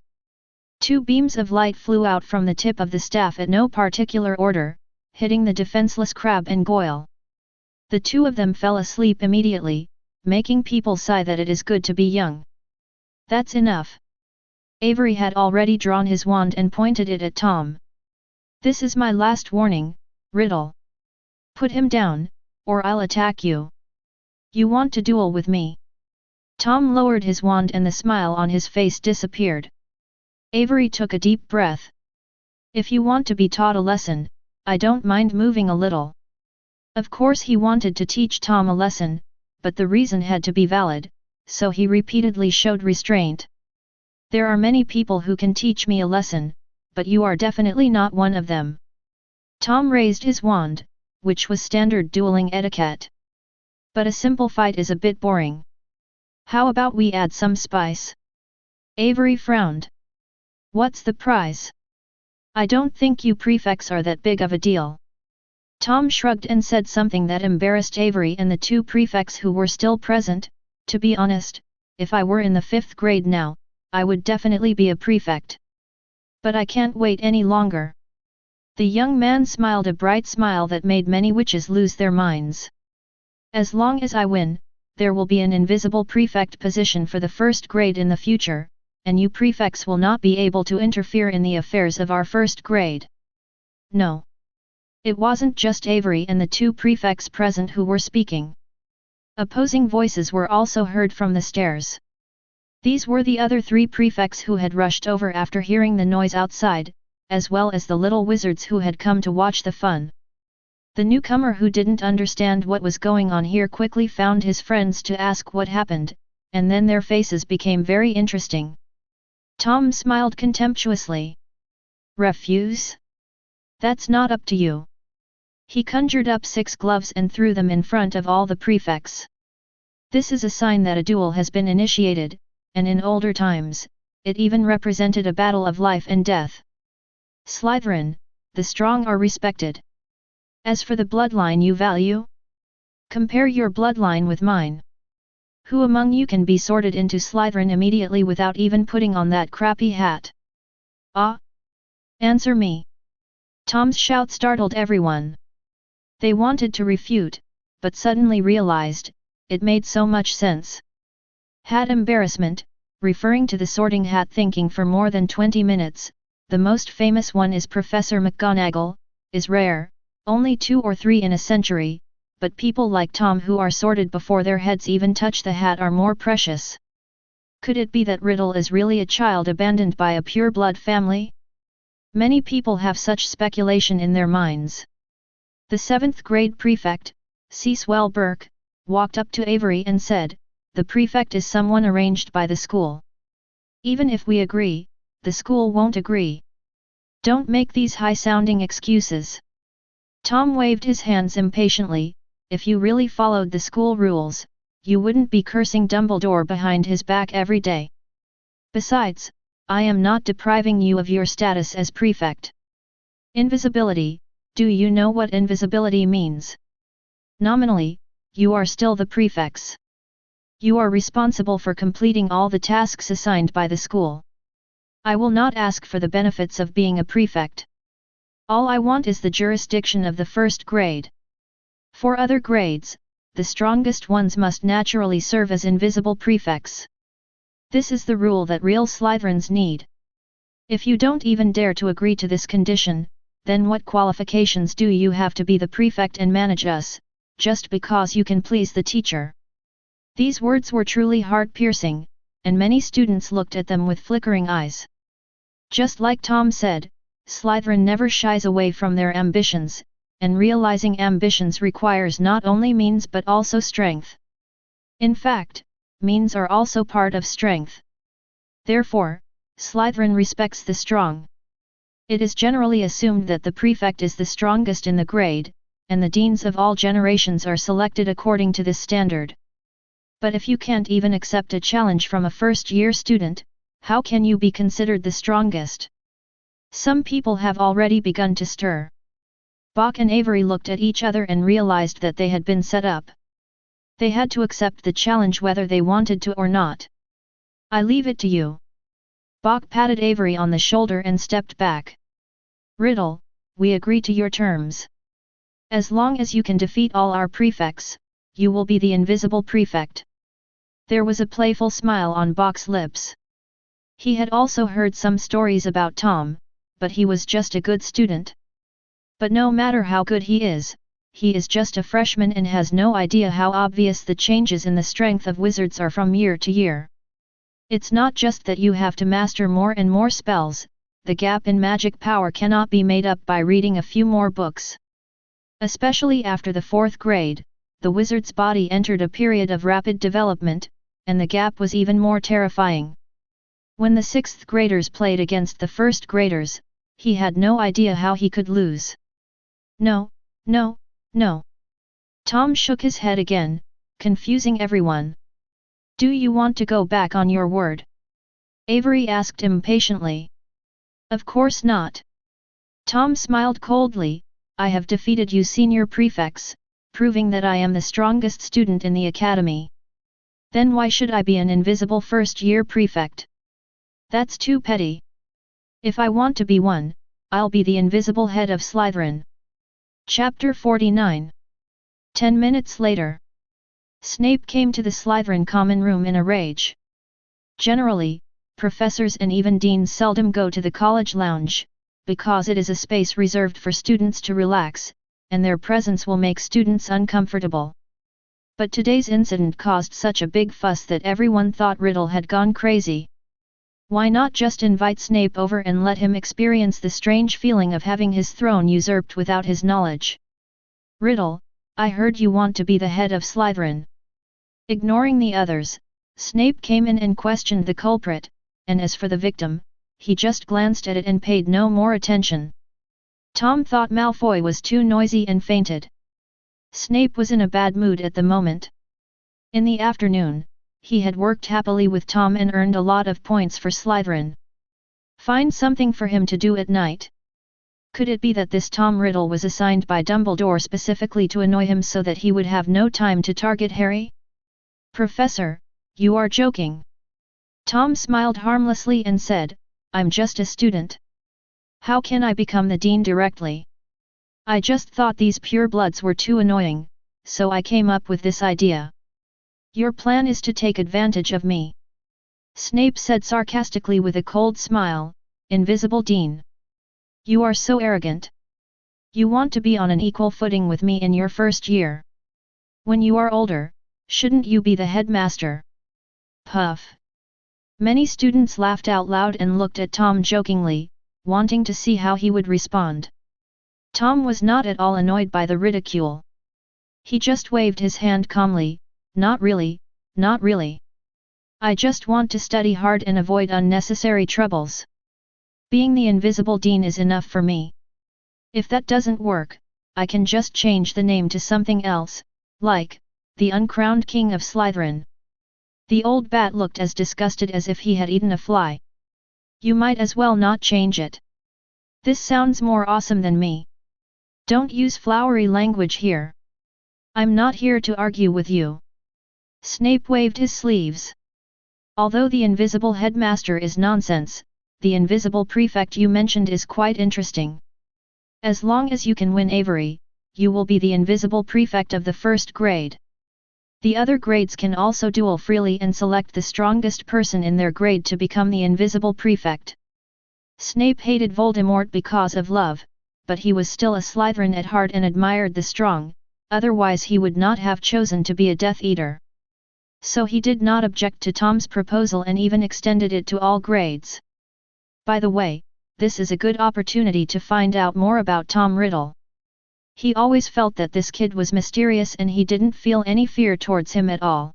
Two beams of light flew out from the tip of the staff at no particular order, hitting the defenseless Crabbe and Goyle. The two of them fell asleep immediately, making people sigh that it is good to be young. That's enough. Avery had already drawn his wand and pointed it at Tom. This is my last warning, Riddle. Put him down, or I'll attack you. You want to duel with me? Tom lowered his wand and the smile on his face disappeared. Avery took a deep breath. If you want to be taught a lesson, I don't mind moving a little. Of course he wanted to teach Tom a lesson, but the reason had to be valid, so he repeatedly showed restraint. There are many people who can teach me a lesson, but you are definitely not one of them. Tom raised his wand, which was standard dueling etiquette. But a simple fight is a bit boring. How about we add some spice? Avery frowned. What's the prize? I don't think you prefects are that big of a deal. Tom shrugged and said something that embarrassed Avery and the two prefects who were still present. To be honest, if I were in the 5th grade now, I would definitely be a prefect. But I can't wait any longer. The young man smiled a bright smile that made many witches lose their minds. As long as I win, there will be an invisible prefect position for the 1st grade in the future, and you prefects will not be able to interfere in the affairs of our 1st grade. No. It wasn't just Avery and the two prefects present who were speaking. Opposing voices were also heard from the stairs. These were the other 3 prefects who had rushed over after hearing the noise outside, as well as the little wizards who had come to watch the fun. The newcomer who didn't understand what was going on here quickly found his friends to ask what happened, and then their faces became very interesting. Tom smiled contemptuously. Refuse? That's not up to you. He conjured up 6 gloves and threw them in front of all the prefects. This is a sign that a duel has been initiated, and in older times, it even represented a battle of life and death. Slytherin, the strong are respected. As for the bloodline you value? Compare your bloodline with mine. Who among you can be sorted into Slytherin immediately without even putting on that crappy hat? Ah? Answer me. Tom's shout startled everyone. They wanted to refute, but suddenly realized, it made so much sense. Hat embarrassment, referring to the sorting hat thinking for more than 20 minutes, the most famous one is Professor McGonagall, is rare, only 2 or 3 in a century, but people like Tom who are sorted before their heads even touch the hat are more precious. Could it be that Riddle is really a child abandoned by a pure-blood family? Many people have such speculation in their minds. The 7th grade prefect, Cecil Burke, walked up to Avery and said, "The prefect is someone arranged by the school. Even if we agree, the school won't agree. Don't make these high-sounding excuses." Tom waved his hands impatiently. If you really followed the school rules, you wouldn't be cursing Dumbledore behind his back every day. Besides, I am not depriving you of your status as prefect. Invisibility, do you know what invisibility means? Nominally, you are still the prefects. You are responsible for completing all the tasks assigned by the school. I will not ask for the benefits of being a prefect. All I want is the jurisdiction of the 1st grade. For other grades, the strongest ones must naturally serve as invisible prefects. This is the rule that real Slytherins need. If you don't even dare to agree to this condition, then what qualifications do you have to be the prefect and manage us, just because you can please the teacher? These words were truly heart-piercing, and many students looked at them with flickering eyes. Just like Tom said, Slytherin never shies away from their ambitions, and realizing ambitions requires not only means but also strength. In fact, means are also part of strength. Therefore, Slytherin respects the strong. It is generally assumed that the prefect is the strongest in the grade, and the deans of all generations are selected according to this standard. But if you can't even accept a challenge from a first-year student, how can you be considered the strongest? Some people have already begun to stir. Bach and Avery looked at each other and realized that they had been set up. They had to accept the challenge whether they wanted to or not. I leave it to you. Bach patted Avery on the shoulder and stepped back. Riddle, we agree to your terms. As long as you can defeat all our prefects, you will be the invisible prefect. There was a playful smile on Bach's lips. He had also heard some stories about Tom, but he was just a good student. But no matter how good he is just a freshman and has no idea how obvious the changes in the strength of wizards are from year to year. It's not just that you have to master more and more spells, the gap in magic power cannot be made up by reading a few more books. Especially after the 4th grade, the wizard's body entered a period of rapid development, and the gap was even more terrifying. When the 6th graders played against the 1st graders, he had no idea how he could lose. No, no, no. Tom shook his head again, confusing everyone. Do you want to go back on your word? Avery asked impatiently. Of course not. Tom smiled coldly. I have defeated you senior prefects, proving that I am the strongest student in the academy. Then why should I be an invisible first-year prefect? That's too petty. If I want to be one, I'll be the invisible head of Slytherin. Chapter 49. 10 minutes later. Snape came to the Slytherin common room in a rage. Generally, professors and even deans seldom go to the college lounge, because it is a space reserved for students to relax, and their presence will make students uncomfortable. But today's incident caused such a big fuss that everyone thought Riddle had gone crazy. Why not just invite Snape over and let him experience the strange feeling of having his throne usurped without his knowledge? Riddle, I heard you want to be the head of Slytherin. Ignoring the others, Snape came in and questioned the culprit, and as for the victim, he just glanced at it and paid no more attention. Tom thought Malfoy was too noisy and fainted. Snape was in a bad mood at the moment. In the afternoon, he had worked happily with Tom and earned a lot of points for Slytherin. Find something for him to do at night. Could it be that this Tom Riddle was assigned by Dumbledore specifically to annoy him so that he would have no time to target Harry? Professor, you are joking. Tom smiled harmlessly and said, I'm just a student. How can I become the dean directly? I just thought these purebloods were too annoying, so I came up with this idea. Your plan is to take advantage of me. Snape said sarcastically with a cold smile, Invisible Dean. You are so arrogant. You want to be on an equal footing with me in your first year. When you are older, shouldn't you be the headmaster? Puff. Many students laughed out loud and looked at Tom jokingly, wanting to see how he would respond. Tom was not at all annoyed by the ridicule. He just waved his hand calmly, Not really, not really. I just want to study hard and avoid unnecessary troubles. Being the invisible dean is enough for me. If that doesn't work, I can just change the name to something else, like, the uncrowned king of Slytherin. The old bat looked as disgusted as if he had eaten a fly. You might as well not change it. This sounds more awesome than me. Don't use flowery language here. I'm not here to argue with you. Snape waved his sleeves. Although the invisible headmaster is nonsense, the invisible prefect you mentioned is quite interesting. As long as you can win Avery, you will be the invisible prefect of the first grade. The other grades can also duel freely and select the strongest person in their grade to become the invisible prefect. Snape hated Voldemort because of love, but he was still a Slytherin at heart and admired the strong, otherwise he would not have chosen to be a Death Eater. So he did not object to Tom's proposal and even extended it to all grades. By the way, this is a good opportunity to find out more about Tom Riddle. He always felt that this kid was mysterious and he didn't feel any fear towards him at all.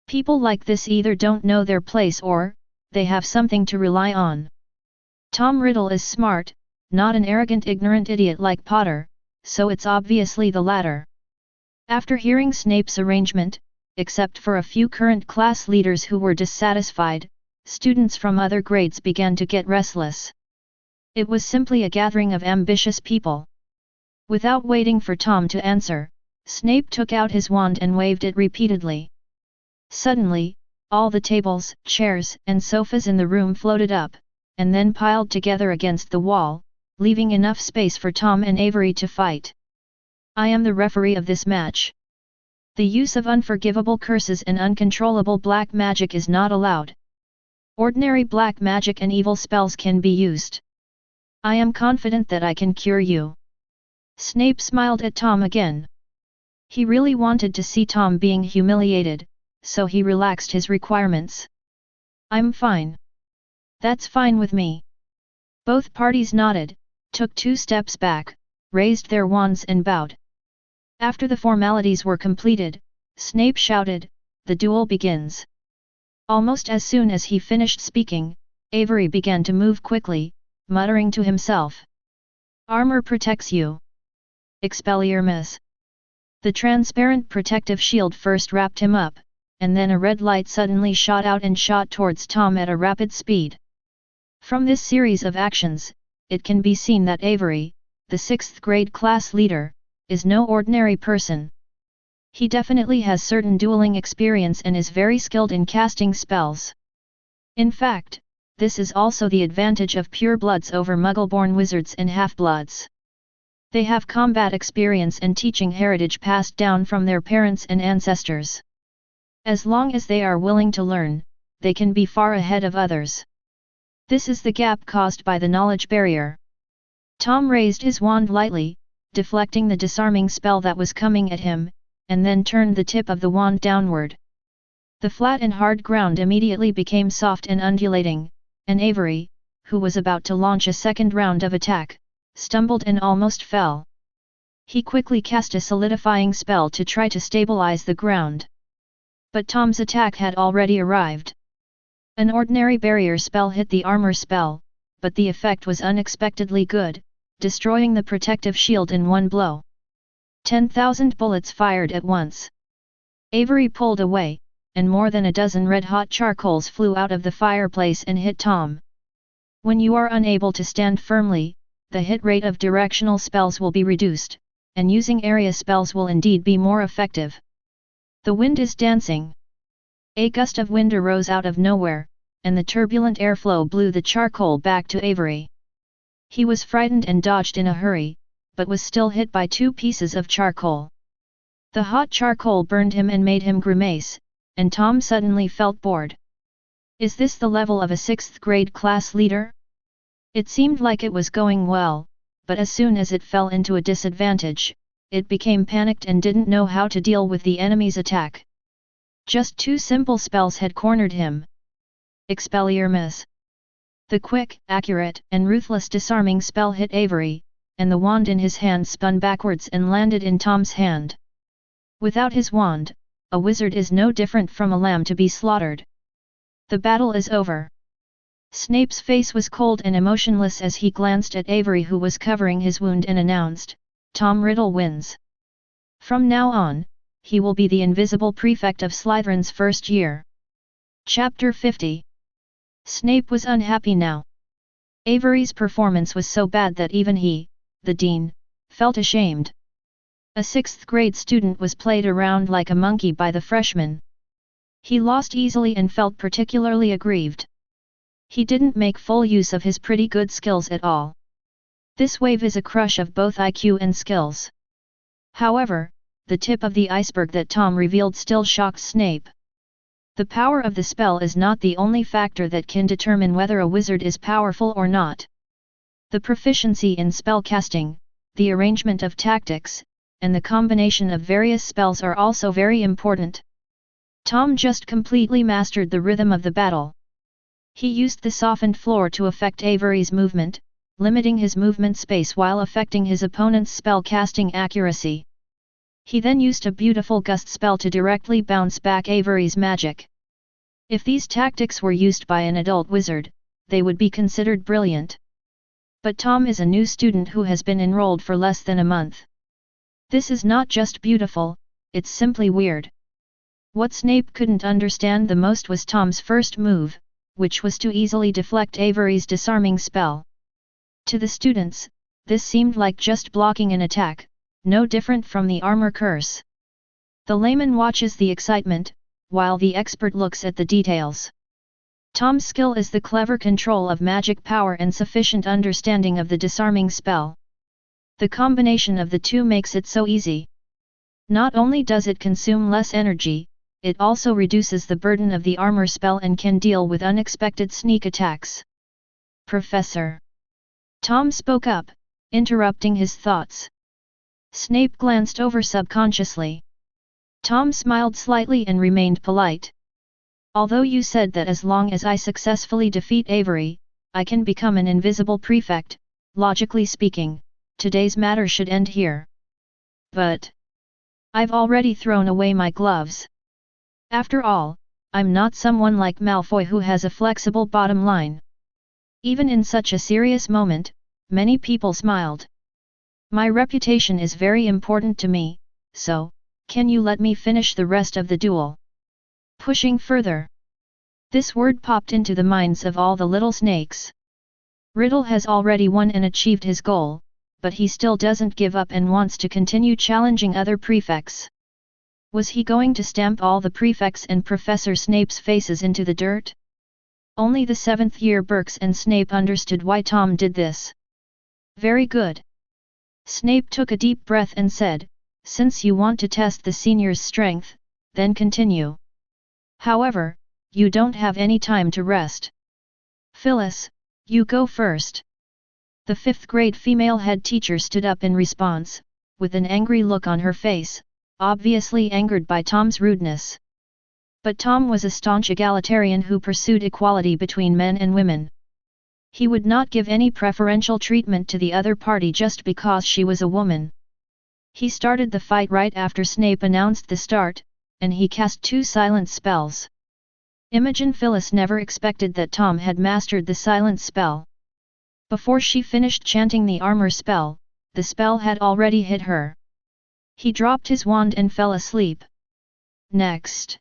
People like this either don't know their place or, they have something to rely on. Tom Riddle is smart, not an arrogant ignorant idiot like Potter, so it's obviously the latter. After hearing Snape's arrangement, except for a few current class leaders who were dissatisfied, students from other grades began to get restless. It was simply a gathering of ambitious people. Without waiting for Tom to answer, Snape took out his wand and waved it repeatedly. Suddenly, all the tables, chairs, and sofas in the room floated up, and then piled together against the wall, leaving enough space for Tom and Avery to fight. I am the referee of this match. The use of unforgivable curses and uncontrollable black magic is not allowed. Ordinary black magic and evil spells can be used. I am confident that I can cure you. Snape smiled at Tom again. He really wanted to see Tom being humiliated, so he relaxed his requirements. I'm fine. That's fine with me. Both parties nodded, took 2 steps back, raised their wands and bowed. After the formalities were completed, Snape shouted, "The duel begins." Almost as soon as he finished speaking, Avery began to move quickly, muttering to himself. "Armor protects you. Expelliarmus." Miss. The transparent protective shield first wrapped him up, and then a red light suddenly shot out and shot towards Tom at a rapid speed. From this series of actions, it can be seen that Avery, the 6th grade class leader, is no ordinary person. He definitely has certain dueling experience and is very skilled in casting spells. In fact, this is also the advantage of purebloods over muggle-born wizards and half-bloods. They have combat experience and teaching heritage passed down from their parents and ancestors. As long as they are willing to learn, they can be far ahead of others. This is the gap caused by the knowledge barrier. Tom raised his wand lightly, deflecting the disarming spell that was coming at him, and then turned the tip of the wand downward. The flat and hard ground immediately became soft and undulating, and Avery, who was about to launch a second round of attack, stumbled and almost fell. He quickly cast a solidifying spell to try to stabilize the ground. But Tom's attack had already arrived. An ordinary barrier spell hit the armor spell, but the effect was unexpectedly good, destroying the protective shield in one blow. 10,000 bullets fired at once. Avery pulled away, and more than a dozen red-hot charcoals flew out of the fireplace and hit Tom. When you are unable to stand firmly, the hit rate of directional spells will be reduced, and using area spells will indeed be more effective. The wind is dancing. A gust of wind arose out of nowhere, and the turbulent airflow blew the charcoal back to Avery. He was frightened and dodged in a hurry, but was still hit by 2 pieces of charcoal. The hot charcoal burned him and made him grimace, and Tom suddenly felt bored. Is this the level of a 6th grade class leader? It seemed like it was going well, but as soon as it fell into a disadvantage, it became panicked and didn't know how to deal with the enemy's attack. Just 2 simple spells had cornered him. Expelliarmus. The quick, accurate, and ruthless disarming spell hit Avery, and the wand in his hand spun backwards and landed in Tom's hand. Without his wand, a wizard is no different from a lamb to be slaughtered. The battle is over. Snape's face was cold and emotionless as he glanced at Avery, who was covering his wound, and announced, "Tom Riddle wins. From now on, he will be the invisible prefect of Slytherin's first year." Chapter 50. Snape was unhappy now. Avery's performance was so bad that even he, the dean, felt ashamed. A 6th grade student was played around like a monkey by the freshmen. He lost easily and felt particularly aggrieved. He didn't make full use of his pretty good skills at all. This wave is a crush of both IQ and skills. However, the tip of the iceberg that Tom revealed still shocked Snape. The power of the spell is not the only factor that can determine whether a wizard is powerful or not. The proficiency in spellcasting, the arrangement of tactics, and the combination of various spells are also very important. Tom just completely mastered the rhythm of the battle. He used the softened floor to affect Avery's movement, limiting his movement space while affecting his opponent's spell-casting accuracy. He then used a beautiful gust spell to directly bounce back Avery's magic. If these tactics were used by an adult wizard, they would be considered brilliant. But Tom is a new student who has been enrolled for less than a month. This is not just beautiful, it's simply weird. What Snape couldn't understand the most was Tom's first move, which was to easily deflect Avery's disarming spell. To the students, this seemed like just blocking an attack, no different from the armor curse. The layman watches the excitement, while the expert looks at the details. Tom's skill is the clever control of magic power and sufficient understanding of the disarming spell. The combination of the two makes it so easy. Not only does it consume less energy, it also reduces the burden of the armor spell and can deal with unexpected sneak attacks. Professor! Tom spoke up, interrupting his thoughts. Snape glanced over subconsciously. Tom smiled slightly and remained polite. Although you said that as long as I successfully defeat Avery, I can become an invisible prefect, logically speaking, today's matter should end here. But I've already thrown away my gloves. After all, I'm not someone like Malfoy who has a flexible bottom line. Even in such a serious moment, many people smiled. My reputation is very important to me, so, can you let me finish the rest of the duel? Pushing further. This word popped into the minds of all the little snakes. Riddle has already won and achieved his goal, but he still doesn't give up and wants to continue challenging other prefects. Was he going to stamp all the prefects and Professor Snape's faces into the dirt? Only the 7th year Burkes and Snape understood why Tom did this. Very good. Snape took a deep breath and said, since you want to test the seniors' strength, then continue. However, you don't have any time to rest. Phyllis, you go first. The 5th grade female head teacher stood up in response, with an angry look on her face, obviously angered by Tom's rudeness. But Tom was a staunch egalitarian who pursued equality between men and women. He would not give any preferential treatment to the other party just because she was a woman. He started the fight right after Snape announced the start, and he cast 2 silent spells. Imogen Phyllis never expected that Tom had mastered the silent spell. Before she finished chanting the armor spell, the spell had already hit her. He dropped his wand and fell asleep. Next.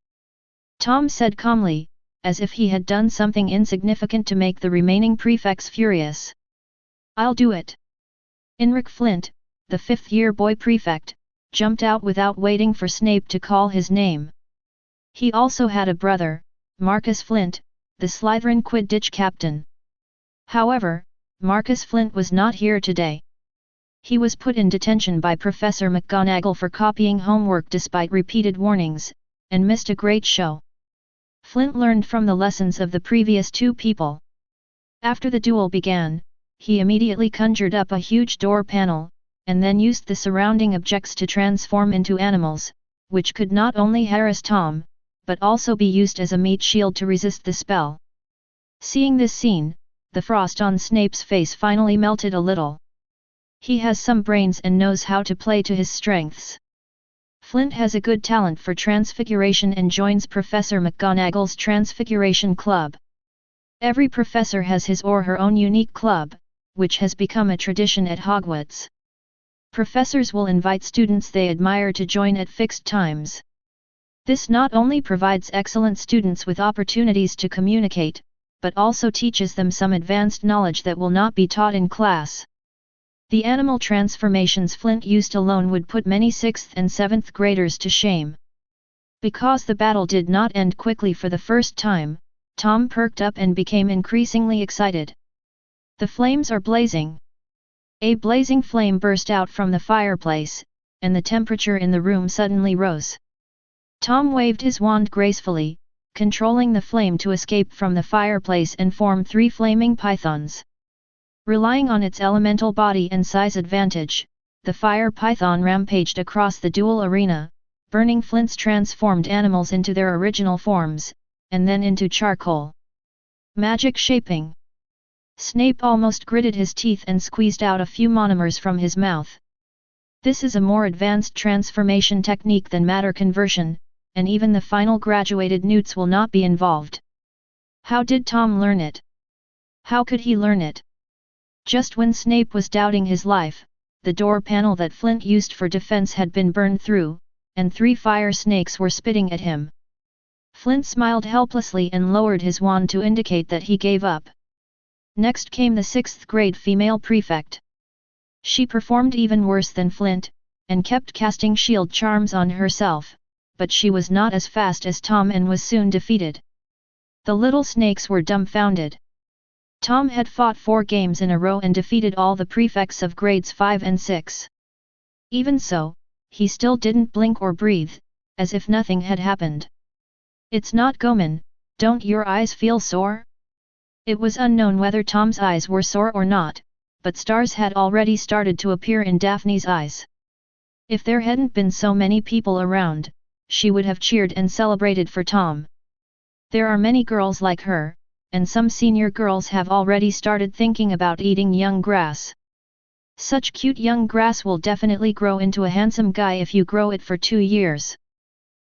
Tom said calmly, as if he had done something insignificant to make the remaining prefects furious. I'll do it. Enric Flint, the 5th year boy prefect, jumped out without waiting for Snape to call his name. He also had a brother, Marcus Flint, the Slytherin Quidditch captain. However, Marcus Flint was not here today. He was put in detention by Professor McGonagall for copying homework despite repeated warnings, and missed a great show. Flint learned from the lessons of the previous 2 people. After the duel began, he immediately conjured up a huge door panel, and then used the surrounding objects to transform into animals, which could not only harass Tom, but also be used as a meat shield to resist the spell. Seeing this scene, the frost on Snape's face finally melted a little. He has some brains and knows how to play to his strengths. Flint has a good talent for transfiguration and joins Professor McGonagall's Transfiguration Club. Every professor has his or her own unique club, which has become a tradition at Hogwarts. Professors will invite students they admire to join at fixed times. This not only provides excellent students with opportunities to communicate, but also teaches them some advanced knowledge that will not be taught in class. The animal transformations Flint used alone would put many 6th and 7th graders to shame. Because the battle did not end quickly for the first time, Tom perked up and became increasingly excited. The flames are blazing. A blazing flame burst out from the fireplace, and the temperature in the room suddenly rose. Tom waved his wand gracefully, controlling the flame to escape from the fireplace and form 3 flaming pythons. Relying on its elemental body and size advantage, the fire python rampaged across the duel arena, burning Flint's transformed animals into their original forms, and then into charcoal. Magic shaping. Snape almost gritted his teeth and squeezed out a few monomers from his mouth. This is a more advanced transformation technique than matter conversion, and even the final graduated newts will not be involved. How did Tom learn it? How could he learn it? Just when Snape was doubting his life, the door panel that Flint used for defense had been burned through, and 3 fire snakes were spitting at him. Flint smiled helplessly and lowered his wand to indicate that he gave up. Next came the 6th grade female prefect. She performed even worse than Flint, and kept casting shield charms on herself, but she was not as fast as Tom and was soon defeated. The little snakes were dumbfounded. Tom had fought 4 games in a row and defeated all the prefects of grades 5 and 6. Even so, he still didn't blink or breathe, as if nothing had happened. "It's not Goman, don't your eyes feel sore?" It was unknown whether Tom's eyes were sore or not, but stars had already started to appear in Daphne's eyes. If there hadn't been so many people around, she would have cheered and celebrated for Tom. There are many girls like her, and some senior girls have already started thinking about eating young grass. Such cute young grass will definitely grow into a handsome guy if you grow it for 2 years.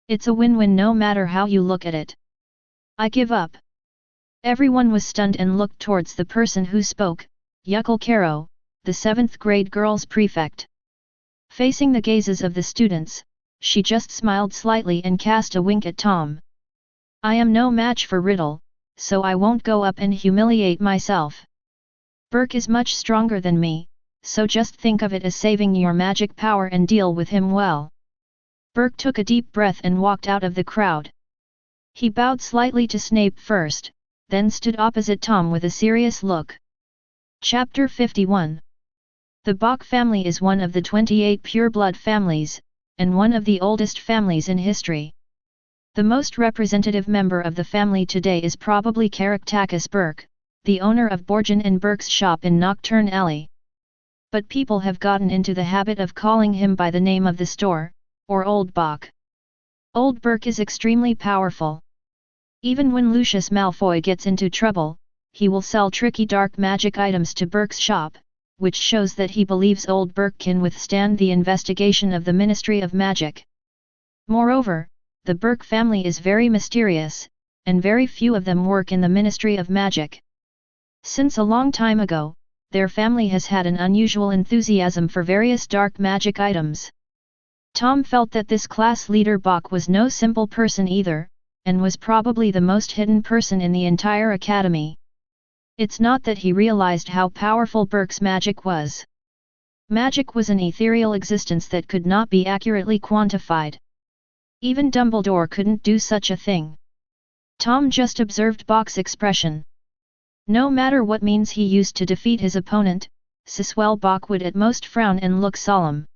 It's a win-win no matter how you look at it. "I give up." Everyone was stunned and looked towards the person who spoke, Yuckle Caro, the 7th grade girls' prefect. Facing the gazes of the students, she just smiled slightly and cast a wink at Tom. "I am no match for Riddle, so I won't go up and humiliate myself. Burke is much stronger than me, so just think of it as saving your magic power and deal with him well." Burke took a deep breath and walked out of the crowd. He bowed slightly to Snape first, then stood opposite Tom with a serious look. Chapter 51. The Bok family is one of the 28 pure-blood families, and one of the oldest families in history. The most representative member of the family today is probably Caractacus Burke, the owner of Borgin and Burke's shop in Nocturne Alley. But people have gotten into the habit of calling him by the name of the store, or Old Bok. Old Burke is extremely powerful. Even when Lucius Malfoy gets into trouble, he will sell tricky dark magic items to Burke's shop, which shows that he believes Old Burke can withstand the investigation of the Ministry of Magic. Moreover, the Burke family is very mysterious, and very few of them work in the Ministry of Magic. Since a long time ago, their family has had an unusual enthusiasm for various dark magic items. Tom felt that this class leader Bok was no simple person either, and was probably the most hidden person in the entire academy. It's not that he realized how powerful Burke's magic was. Magic was an ethereal existence that could not be accurately quantified. Even Dumbledore couldn't do such a thing. Tom just observed Bok's expression. No matter what means he used to defeat his opponent, Siswell Bok would at most frown and look solemn.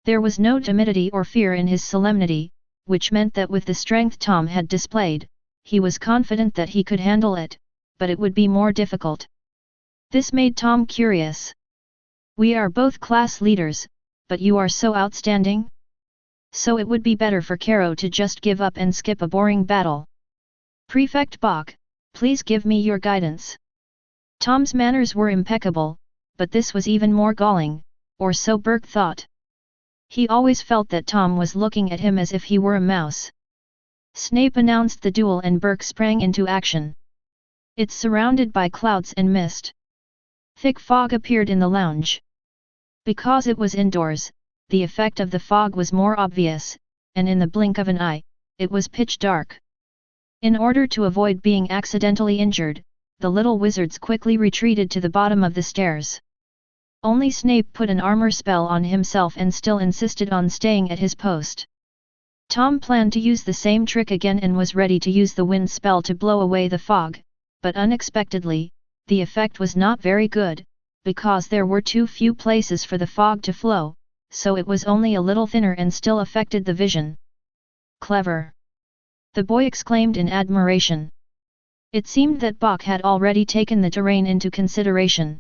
There was no timidity or fear in his solemnity, which meant that with the strength Tom had displayed, he was confident that he could handle it, but it would be more difficult. This made Tom curious. "We are both class leaders, but you are so outstanding? So it would be better for Caro to just give up and skip a boring battle. Prefect Bok, please give me your guidance." Tom's manners were impeccable, but this was even more galling, or so Burke thought. He always felt that Tom was looking at him as if he were a mouse. Snape announced the duel and Burke sprang into action. It's surrounded by clouds and mist. Thick fog appeared in the lounge. Because it was indoors, the effect of the fog was more obvious, and in the blink of an eye, it was pitch dark. In order to avoid being accidentally injured, the little wizards quickly retreated to the bottom of the stairs. Only Snape put an armor spell on himself and still insisted on staying at his post. Tom planned to use the same trick again and was ready to use the wind spell to blow away the fog, but unexpectedly, the effect was not very good, because there were too few places for the fog to flow, so it was only a little thinner and still affected the vision. Clever. the boy exclaimed in admiration. It seemed that Bok had already taken the terrain into consideration.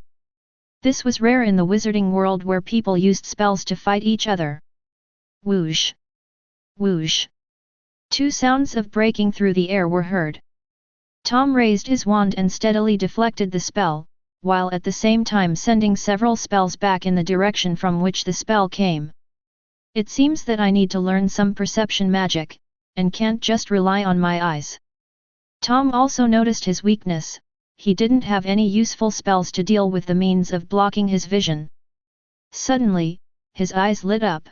This was rare in the wizarding world where people used spells to fight each other. Whoosh! Whoosh! Two sounds of breaking through the air were heard. Tom raised his wand and steadily deflected the spell, while at the same time sending several spells back in the direction from which the spell came. It seems that I need to learn some perception magic, and can't just rely on my eyes. Tom also noticed his weakness. He didn't have any useful spells to deal with the means of blocking his vision. Suddenly, his eyes lit up.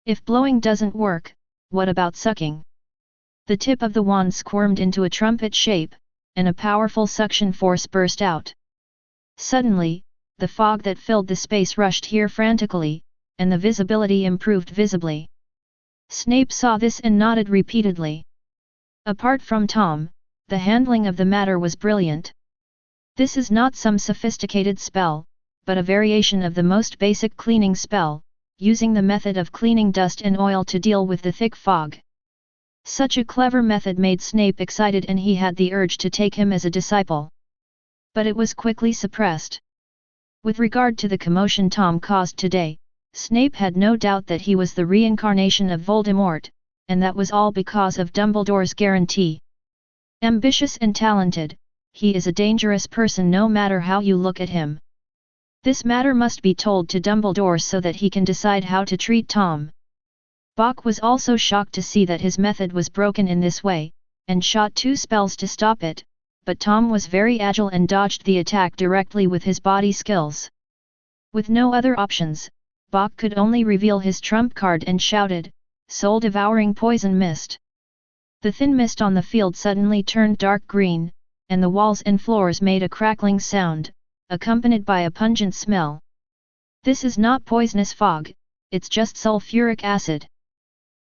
If blowing doesn't work, what about sucking? The tip of the wand squirmed into a trumpet shape, and a powerful suction force burst out. Suddenly, the fog that filled the space rushed here frantically, and the visibility improved visibly. Snape saw this and nodded repeatedly. Apart from Tom, the handling of the matter was brilliant. This is not some sophisticated spell, but a variation of the most basic cleaning spell, using the method of cleaning dust and oil to deal with the thick fog. Such a clever method made Snape excited and he had the urge to take him as a disciple. But it was quickly suppressed. With regard to the commotion Tom caused today, Snape had no doubt that he was the reincarnation of Voldemort, and that was all because of Dumbledore's guarantee. Ambitious and talented, he is a dangerous person no matter how you look at him. This matter must be told to Dumbledore so that he can decide how to treat Tom. Bok was also shocked to see that his method was broken in this way, and shot 2 spells to stop it, but Tom was very agile and dodged the attack directly with his body skills. With no other options, Bok could only reveal his trump card and shouted, "Soul-devouring poison mist!" The thin mist on the field suddenly turned dark green, and the walls and floors made a crackling sound, accompanied by a pungent smell. "This is not poisonous fog, it's just sulfuric acid."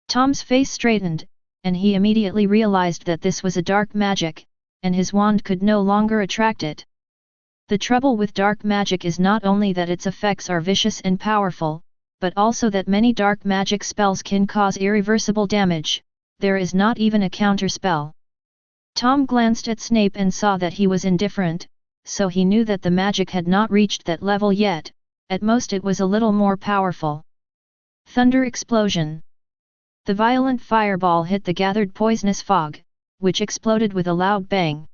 Tom's face straightened, and he immediately realized that this was a dark magic, and his wand could no longer attract it. The trouble with dark magic is not only that its effects are vicious and powerful, but also that many dark magic spells can cause irreversible damage. There is not even a counterspell. Tom glanced at Snape and saw that he was indifferent, so he knew that the magic had not reached that level yet, at most it was a little more powerful. Thunder explosion. The violent fireball hit the gathered poisonous fog, which exploded with a loud bang.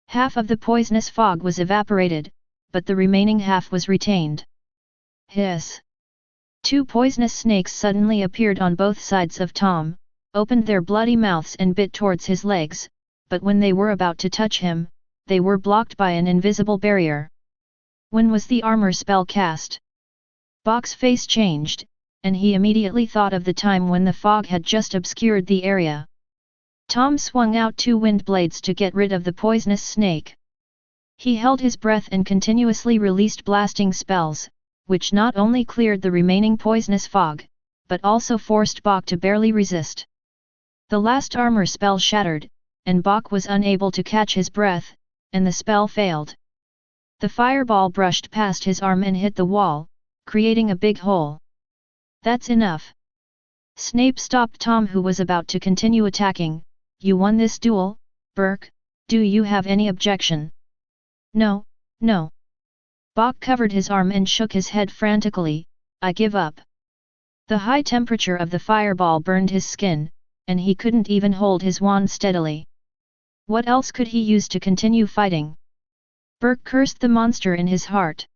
Half of the poisonous fog was evaporated, but the remaining half was retained. Hiss! 2 poisonous snakes suddenly appeared on both sides of Tom, opened their bloody mouths and bit towards his legs, but when they were about to touch him, they were blocked by an invisible barrier. When was the armor spell cast? Bok's face changed, and he immediately thought of the time when the fog had just obscured the area. Tom swung out 2 wind blades to get rid of the poisonous snake. He held his breath and continuously released blasting spells, which not only cleared the remaining poisonous fog, but also forced Bok to barely resist. The last armor spell shattered, and Bok was unable to catch his breath, and the spell failed. The fireball brushed past his arm and hit the wall, creating a big hole. "That's enough." Snape stopped Tom, who was about to continue attacking. "You won this duel, Burke, do you have any objection?" "No, no." Bok covered his arm and shook his head frantically. "I give up." The high temperature of the fireball burned his skin, and he couldn't even hold his wand steadily. What else could he use to continue fighting? Burke cursed the monster in his heart.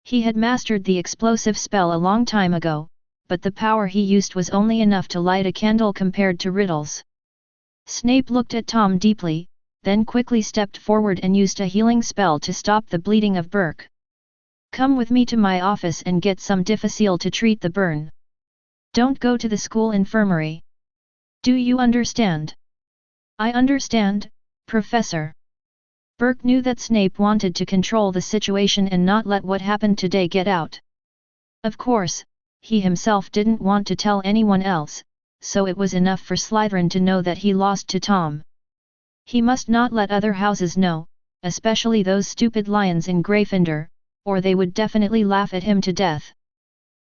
He had mastered the explosive spell a long time ago, but the power he used was only enough to light a candle compared to Riddle's. Snape looked at Tom deeply, then quickly stepped forward and used a healing spell to stop the bleeding of Burke. "Come with me to my office and get some difficile to treat the burn. Don't go to the school infirmary. Do you understand?" "I understand, Professor." Burke knew that Snape wanted to control the situation and not let what happened today get out. Of course, he himself didn't want to tell anyone else, so it was enough for Slytherin to know that he lost to Tom. He must not let other houses know, especially those stupid lions in Gryffindor, or they would definitely laugh at him to death.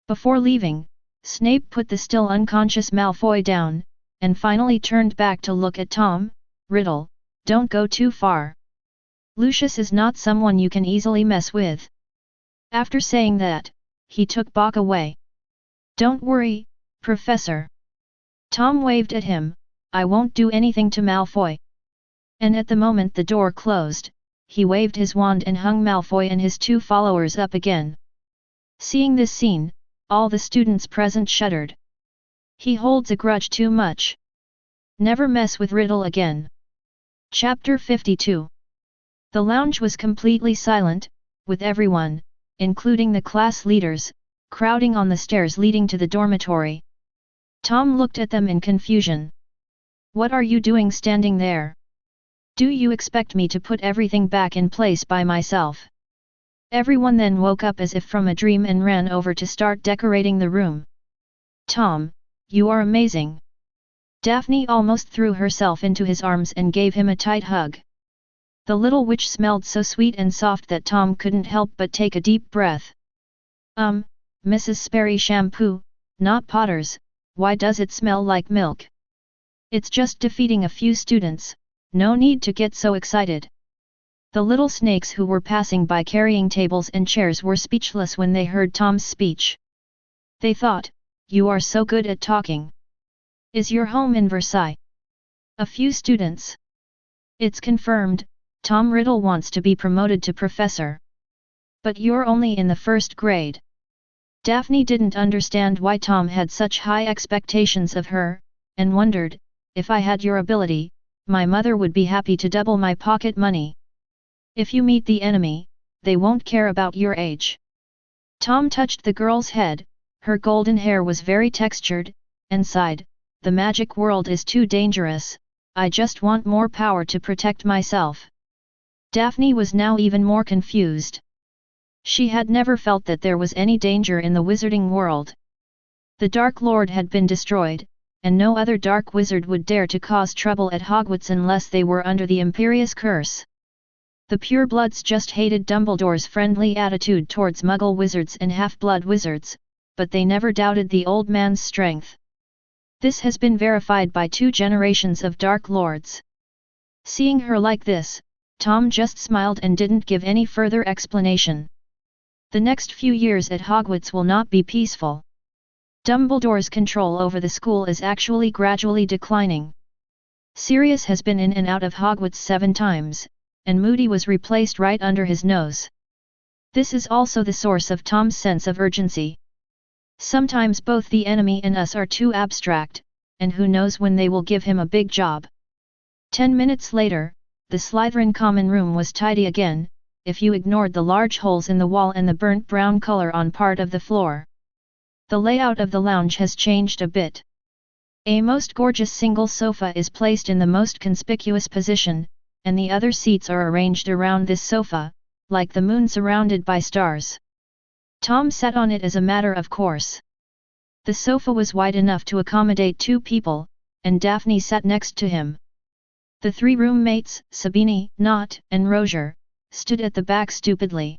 Before leaving, Snape put the still unconscious Malfoy down, and finally turned back to look at Tom. Riddle, don't go too far. Lucius is not someone you can easily mess with. After saying that, he took Bok away. Don't worry, Professor. Tom waved at him, I won't do anything to Malfoy. And at the moment the door closed, he waved his wand and hung Malfoy and his 2 followers up again. Seeing this scene, all the students present shuddered. He holds a grudge too much. Never mess with Riddle again. Chapter 52. The lounge was completely silent, with everyone, including the class leaders, crowding on the stairs leading to the dormitory. Tom looked at them in confusion. What are you doing standing there? Do you expect me to put everything back in place by myself? Everyone then woke up as if from a dream and ran over to start decorating the room. Tom, you are amazing. Daphne almost threw herself into his arms and gave him a tight hug. The little witch smelled so sweet and soft that Tom couldn't help but take a deep breath. Mrs. Sperry shampoo, not Potter's, why does it smell like milk? It's just defeating a few students, no need to get so excited. The little snakes who were passing by carrying tables and chairs were speechless when they heard Tom's speech. They thought, you are so good at talking. Is your home in Versailles? A few students. It's confirmed, Tom Riddle wants to be promoted to professor. But you're only in the 1st grade. Daphne didn't understand why Tom had such high expectations of her, and wondered, if I had your ability, my mother would be happy to double my pocket money. If you meet the enemy, they won't care about your age. Tom touched the girl's head, her golden hair was very textured, and sighed, the magic world is too dangerous, I just want more power to protect myself. Daphne was now even more confused. She had never felt that there was any danger in the wizarding world. The Dark Lord had been destroyed, and no other dark wizard would dare to cause trouble at Hogwarts unless they were under the Imperious curse. The purebloods just hated Dumbledore's friendly attitude towards Muggle wizards and half-blood wizards, but they never doubted the old man's strength. This has been verified by 2 generations of Dark Lords. Seeing her like this, Tom just smiled and didn't give any further explanation. The next few years at Hogwarts will not be peaceful. Dumbledore's control over the school is actually gradually declining. Sirius has been in and out of Hogwarts 7 times, and Moody was replaced right under his nose. This is also the source of Tom's sense of urgency. Sometimes both the enemy and us are too abstract, and who knows when they will give him a big job. 10 minutes later, the Slytherin common room was tidy again, if you ignored the large holes in the wall and the burnt brown color on part of the floor. The layout of the lounge has changed a bit. A most gorgeous single sofa is placed in the most conspicuous position, and the other seats are arranged around this sofa, like the moon surrounded by stars. Tom sat on it as a matter of course. The sofa was wide enough to accommodate 2 people, and Daphne sat next to him. The 3 roommates, Sabini, Nott, and Roger, stood at the back stupidly.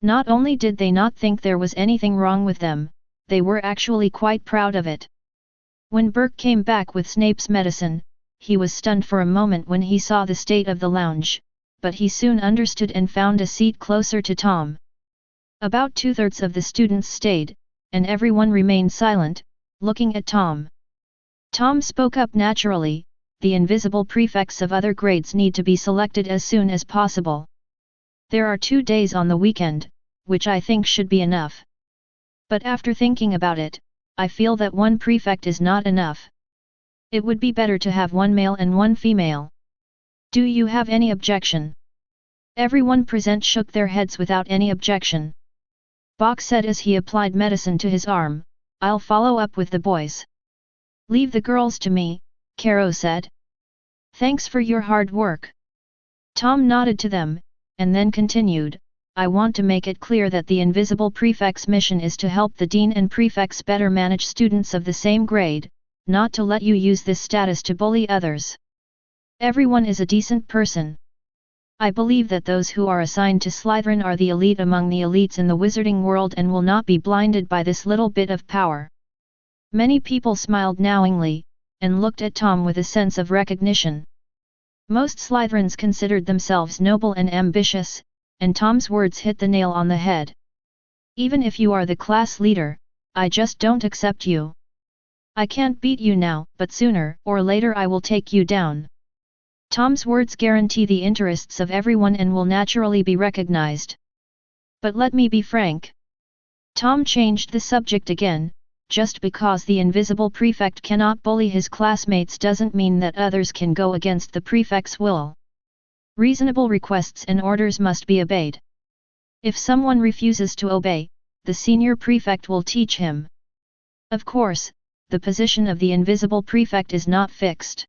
Not only did they not think there was anything wrong with them, they were actually quite proud of it. When Burke came back with Snape's medicine, he was stunned for a moment when he saw the state of the lounge, but he soon understood and found a seat closer to Tom. About 2/3 of the students stayed, and everyone remained silent, looking at Tom. Tom spoke up naturally, the invisible prefects of other grades need to be selected as soon as possible. There are 2 days on the weekend, which I think should be enough. But after thinking about it, I feel that 1 prefect is not enough. It would be better to have 1 male and 1 female. Do you have any objection? Everyone present shook their heads without any objection. Bok said as he applied medicine to his arm, I'll follow up with the boys. Leave the girls to me, Caro said. Thanks for your hard work. Tom nodded to them, and then continued, I want to make it clear that the Invisible Prefect's mission is to help the Dean and Prefects better manage students of the same grade, not to let you use this status to bully others. Everyone is a decent person. I believe that those who are assigned to Slytherin are the elite among the elites in the wizarding world and will not be blinded by this little bit of power. Many people smiled knowingly, and looked at Tom with a sense of recognition. Most Slytherins considered themselves noble and ambitious, and Tom's words hit the nail on the head. Even if you are the class leader, I just don't accept you. I can't beat you now, but sooner or later I will take you down. Tom's words guarantee the interests of everyone and will naturally be recognized. But let me be frank. Tom changed the subject again. Just because the invisible prefect cannot bully his classmates doesn't mean that others can go against the prefect's will. Reasonable requests and orders must be obeyed. If someone refuses to obey, the senior prefect will teach him. Of course, the position of the invisible prefect is not fixed.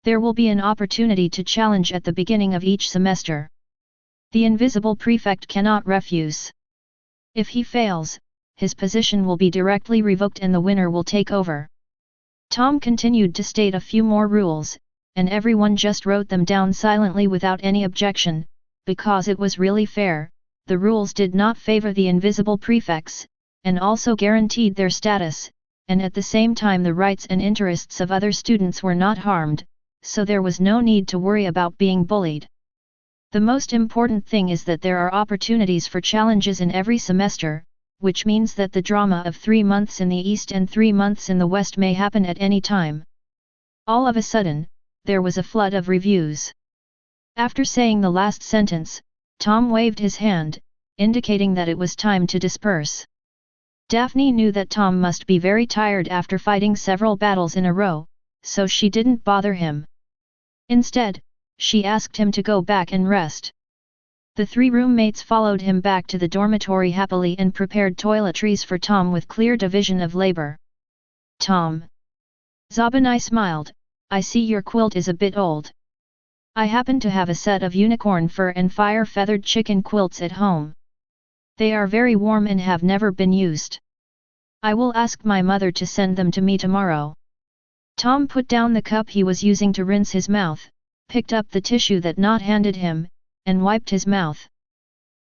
There will be an opportunity to challenge at the beginning of each semester. The invisible prefect cannot refuse. If he fails, his position will be directly revoked and the winner will take over. Tom continued to state a few more rules, and everyone just wrote them down silently without any objection, because it was really fair. The rules did not favor the invisible prefects, and also guaranteed their status, and at the same time the rights and interests of other students were not harmed, so there was no need to worry about being bullied. The most important thing is that there are opportunities for challenges in every semester, which means that the drama of 3 months in the East and 3 months in the West may happen at any time. All of a sudden, there was a flood of reviews. After saying the last sentence, Tom waved his hand, indicating that it was time to disperse. Daphne knew that Tom must be very tired after fighting several battles in a row, so she didn't bother him. Instead, she asked him to go back and rest. The 3 roommates followed him back to the dormitory happily and prepared toiletries for Tom with clear division of labor. Tom. Zabani smiled, I see your quilt is a bit old. I happen to have a set of unicorn fur and fire-feathered chicken quilts at home. They are very warm and have never been used. I will ask my mother to send them to me tomorrow. Tom put down the cup he was using to rinse his mouth, picked up the tissue that Nott handed him, and wiped his mouth.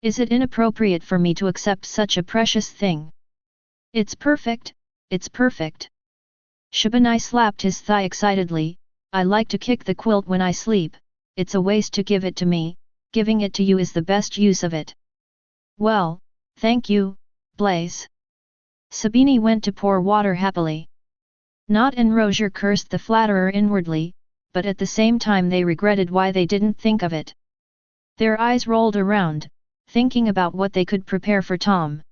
Is it inappropriate for me to accept such a precious thing? It's perfect, it's perfect. Shabani slapped his thigh excitedly, I like to kick the quilt when I sleep, it's a waste to give it to me, giving it to you is the best use of it. Well, thank you, Blaze. Sabini went to pour water happily. Nott and Roger cursed the flatterer inwardly, but at the same time they regretted why they didn't think of it. Their eyes rolled around, thinking about what they could prepare for Tom.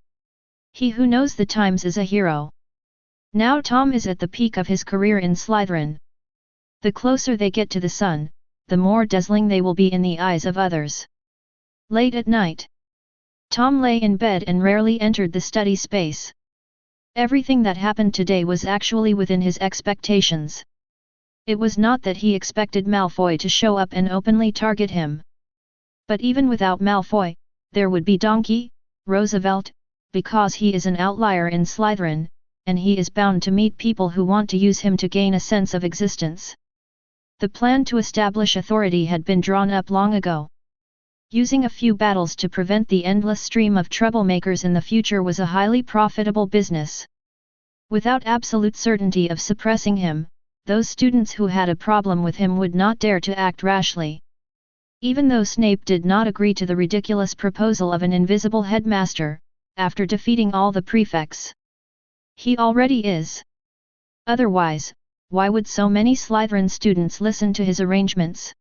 He who knows the times is a hero. Now Tom is at the peak of his career in Slytherin. The closer they get to the sun, the more dazzling they will be in the eyes of others. Late at night, Tom lay in bed and rarely entered the study space. Everything that happened today was actually within his expectations. It was not that he expected Malfoy to show up and openly target him. But even without Malfoy, there would be Donkey, Roosevelt, because he is an outlier in Slytherin, and he is bound to meet people who want to use him to gain a sense of existence. The plan to establish authority had been drawn up long ago. Using a few battles to prevent the endless stream of troublemakers in the future was a highly profitable business. Without absolute certainty of suppressing him, those students who had a problem with him would not dare to act rashly. Even though Snape did not agree to the ridiculous proposal of an invisible headmaster, after defeating all the prefects. He already is. Otherwise, why would so many Slytherin students listen to his arrangements?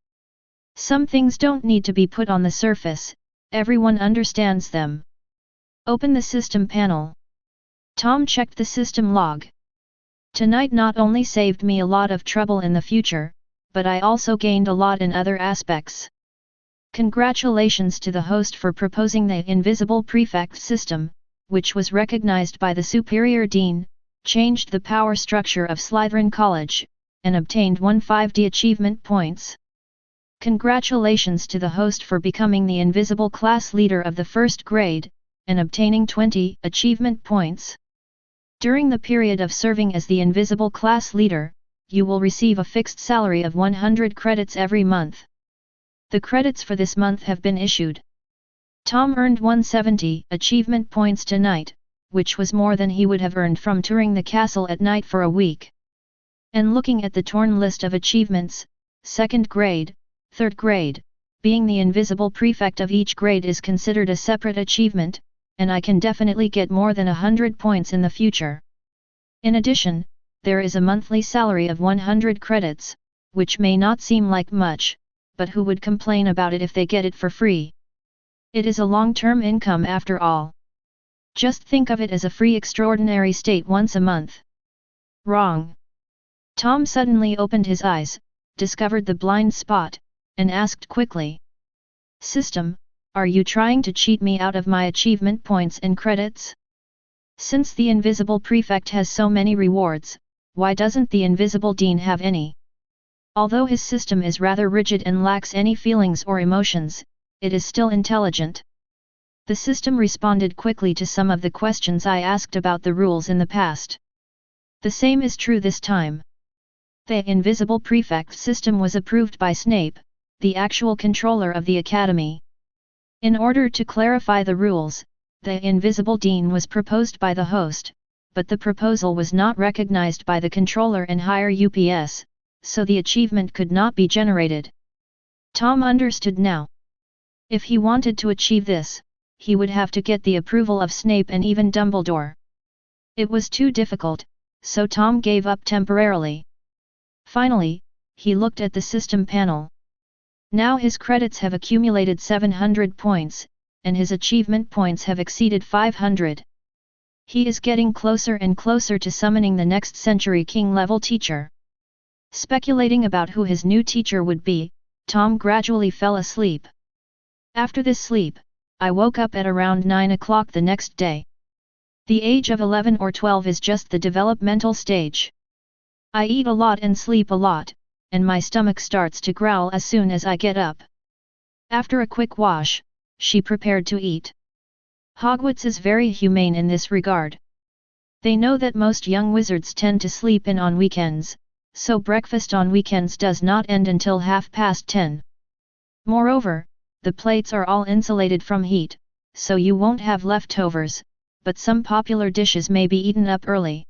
Some things don't need to be put on the surface, everyone understands them. Open the system panel. Tom checked the system log. Tonight not only saved me a lot of trouble in the future, but I also gained a lot in other aspects. Congratulations to the host for proposing the invisible prefect system, which was recognized by the Superior Dean, changed the power structure of Slytherin College, and obtained 15 achievement points. Congratulations to the host for becoming the invisible class leader of the first grade, and obtaining 20 achievement points. During the period of serving as the invisible class leader, you will receive a fixed salary of 100 credits every month. The credits for this month have been issued. Tom earned 170 achievement points tonight, which was more than he would have earned from touring the castle at night for a week. And looking at the torn list of achievements, 2nd grade, 3rd grade, being the invisible prefect of each grade is considered a separate achievement, and I can definitely get more than 100 points in the future. In addition, there is a monthly salary of 100 credits, which may not seem like much, but who would complain about it if they get it for free? It is a long-term income after all. Just think of it as a free extraordinary state once a month. Wrong. Tom suddenly opened his eyes, discovered the blind spot, and asked quickly. System, are you trying to cheat me out of my achievement points and credits? Since the invisible prefect has so many rewards, why doesn't the invisible dean have any? Although his system is rather rigid and lacks any feelings or emotions, it is still intelligent. The system responded quickly to some of the questions I asked about the rules in the past. The same is true this time. The invisible prefect system was approved by Snape, the actual controller of the academy. In order to clarify the rules, the invisible dean was proposed by the host, but the proposal was not recognized by the controller and higher UPS, so the achievement could not be generated. Tom understood now. If he wanted to achieve this, he would have to get the approval of Snape and even Dumbledore. It was too difficult, so Tom gave up temporarily. Finally, he looked at the system panel. Now his credits have accumulated 700 points, and his achievement points have exceeded 500. He is getting closer and closer to summoning the next century king-level teacher. Speculating about who his new teacher would be, Tom gradually fell asleep. After this sleep, I woke up at around 9 o'clock the next day. The age of 11 or 12 is just the developmental stage. I eat a lot and sleep a lot, and my stomach starts to growl as soon as I get up. After a quick wash, she prepared to eat. Hogwarts is very humane in this regard. They know that most young wizards tend to sleep in on weekends, so breakfast on weekends does not end until 10:30. Moreover, the plates are all insulated from heat, so you won't have leftovers, but some popular dishes may be eaten up early.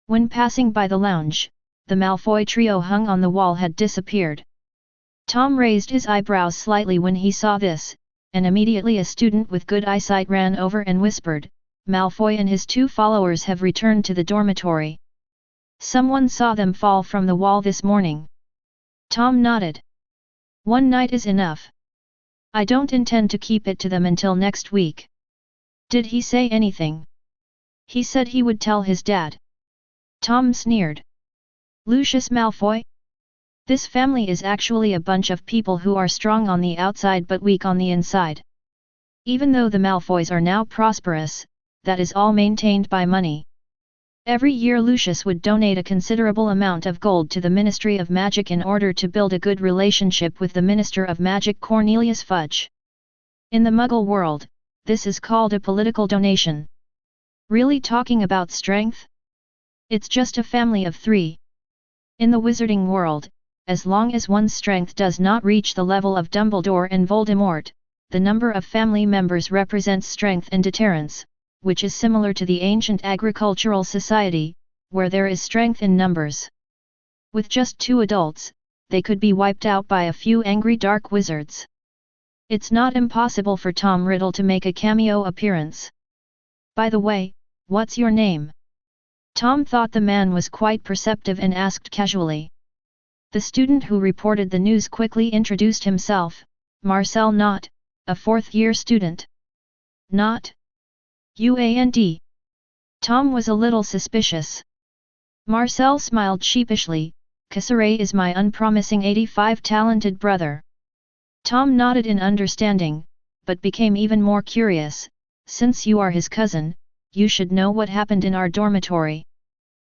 When passing by the lounge, the Malfoy trio hung on the wall had disappeared. Tom raised his eyebrows slightly when he saw this, and immediately a student with good eyesight ran over and whispered, Malfoy and his 2 followers have returned to the dormitory. Someone saw them fall from the wall this morning. Tom nodded. One night is enough. I don't intend to keep it to them until next week. Did he say anything? He said he would tell his dad. Tom sneered. Lucius Malfoy? This family is actually a bunch of people who are strong on the outside but weak on the inside. Even though the Malfoys are now prosperous, that is all maintained by money. Every year Lucius would donate a considerable amount of gold to the Ministry of Magic in order to build a good relationship with the Minister of Magic Cornelius Fudge. In the Muggle world, this is called a political donation. Really talking about strength? It's just a family of 3. In the wizarding world, as long as one's strength does not reach the level of Dumbledore and Voldemort, the number of family members represents strength and deterrence, which is similar to the ancient agricultural society, where there is strength in numbers. With just 2 adults, they could be wiped out by a few angry dark wizards. It's not impossible for Tom Riddle to make a cameo appearance. By the way, what's your name? Tom thought the man was quite perceptive and asked casually. The student who reported the news quickly introduced himself, Marcel Knott, a 4th-year student. Knott? UAND. Tom was a little suspicious. Marcel smiled sheepishly, Casseret is my unpromising 85 talented brother. Tom nodded in understanding, but became even more curious, since you are his cousin, you should know what happened in our dormitory.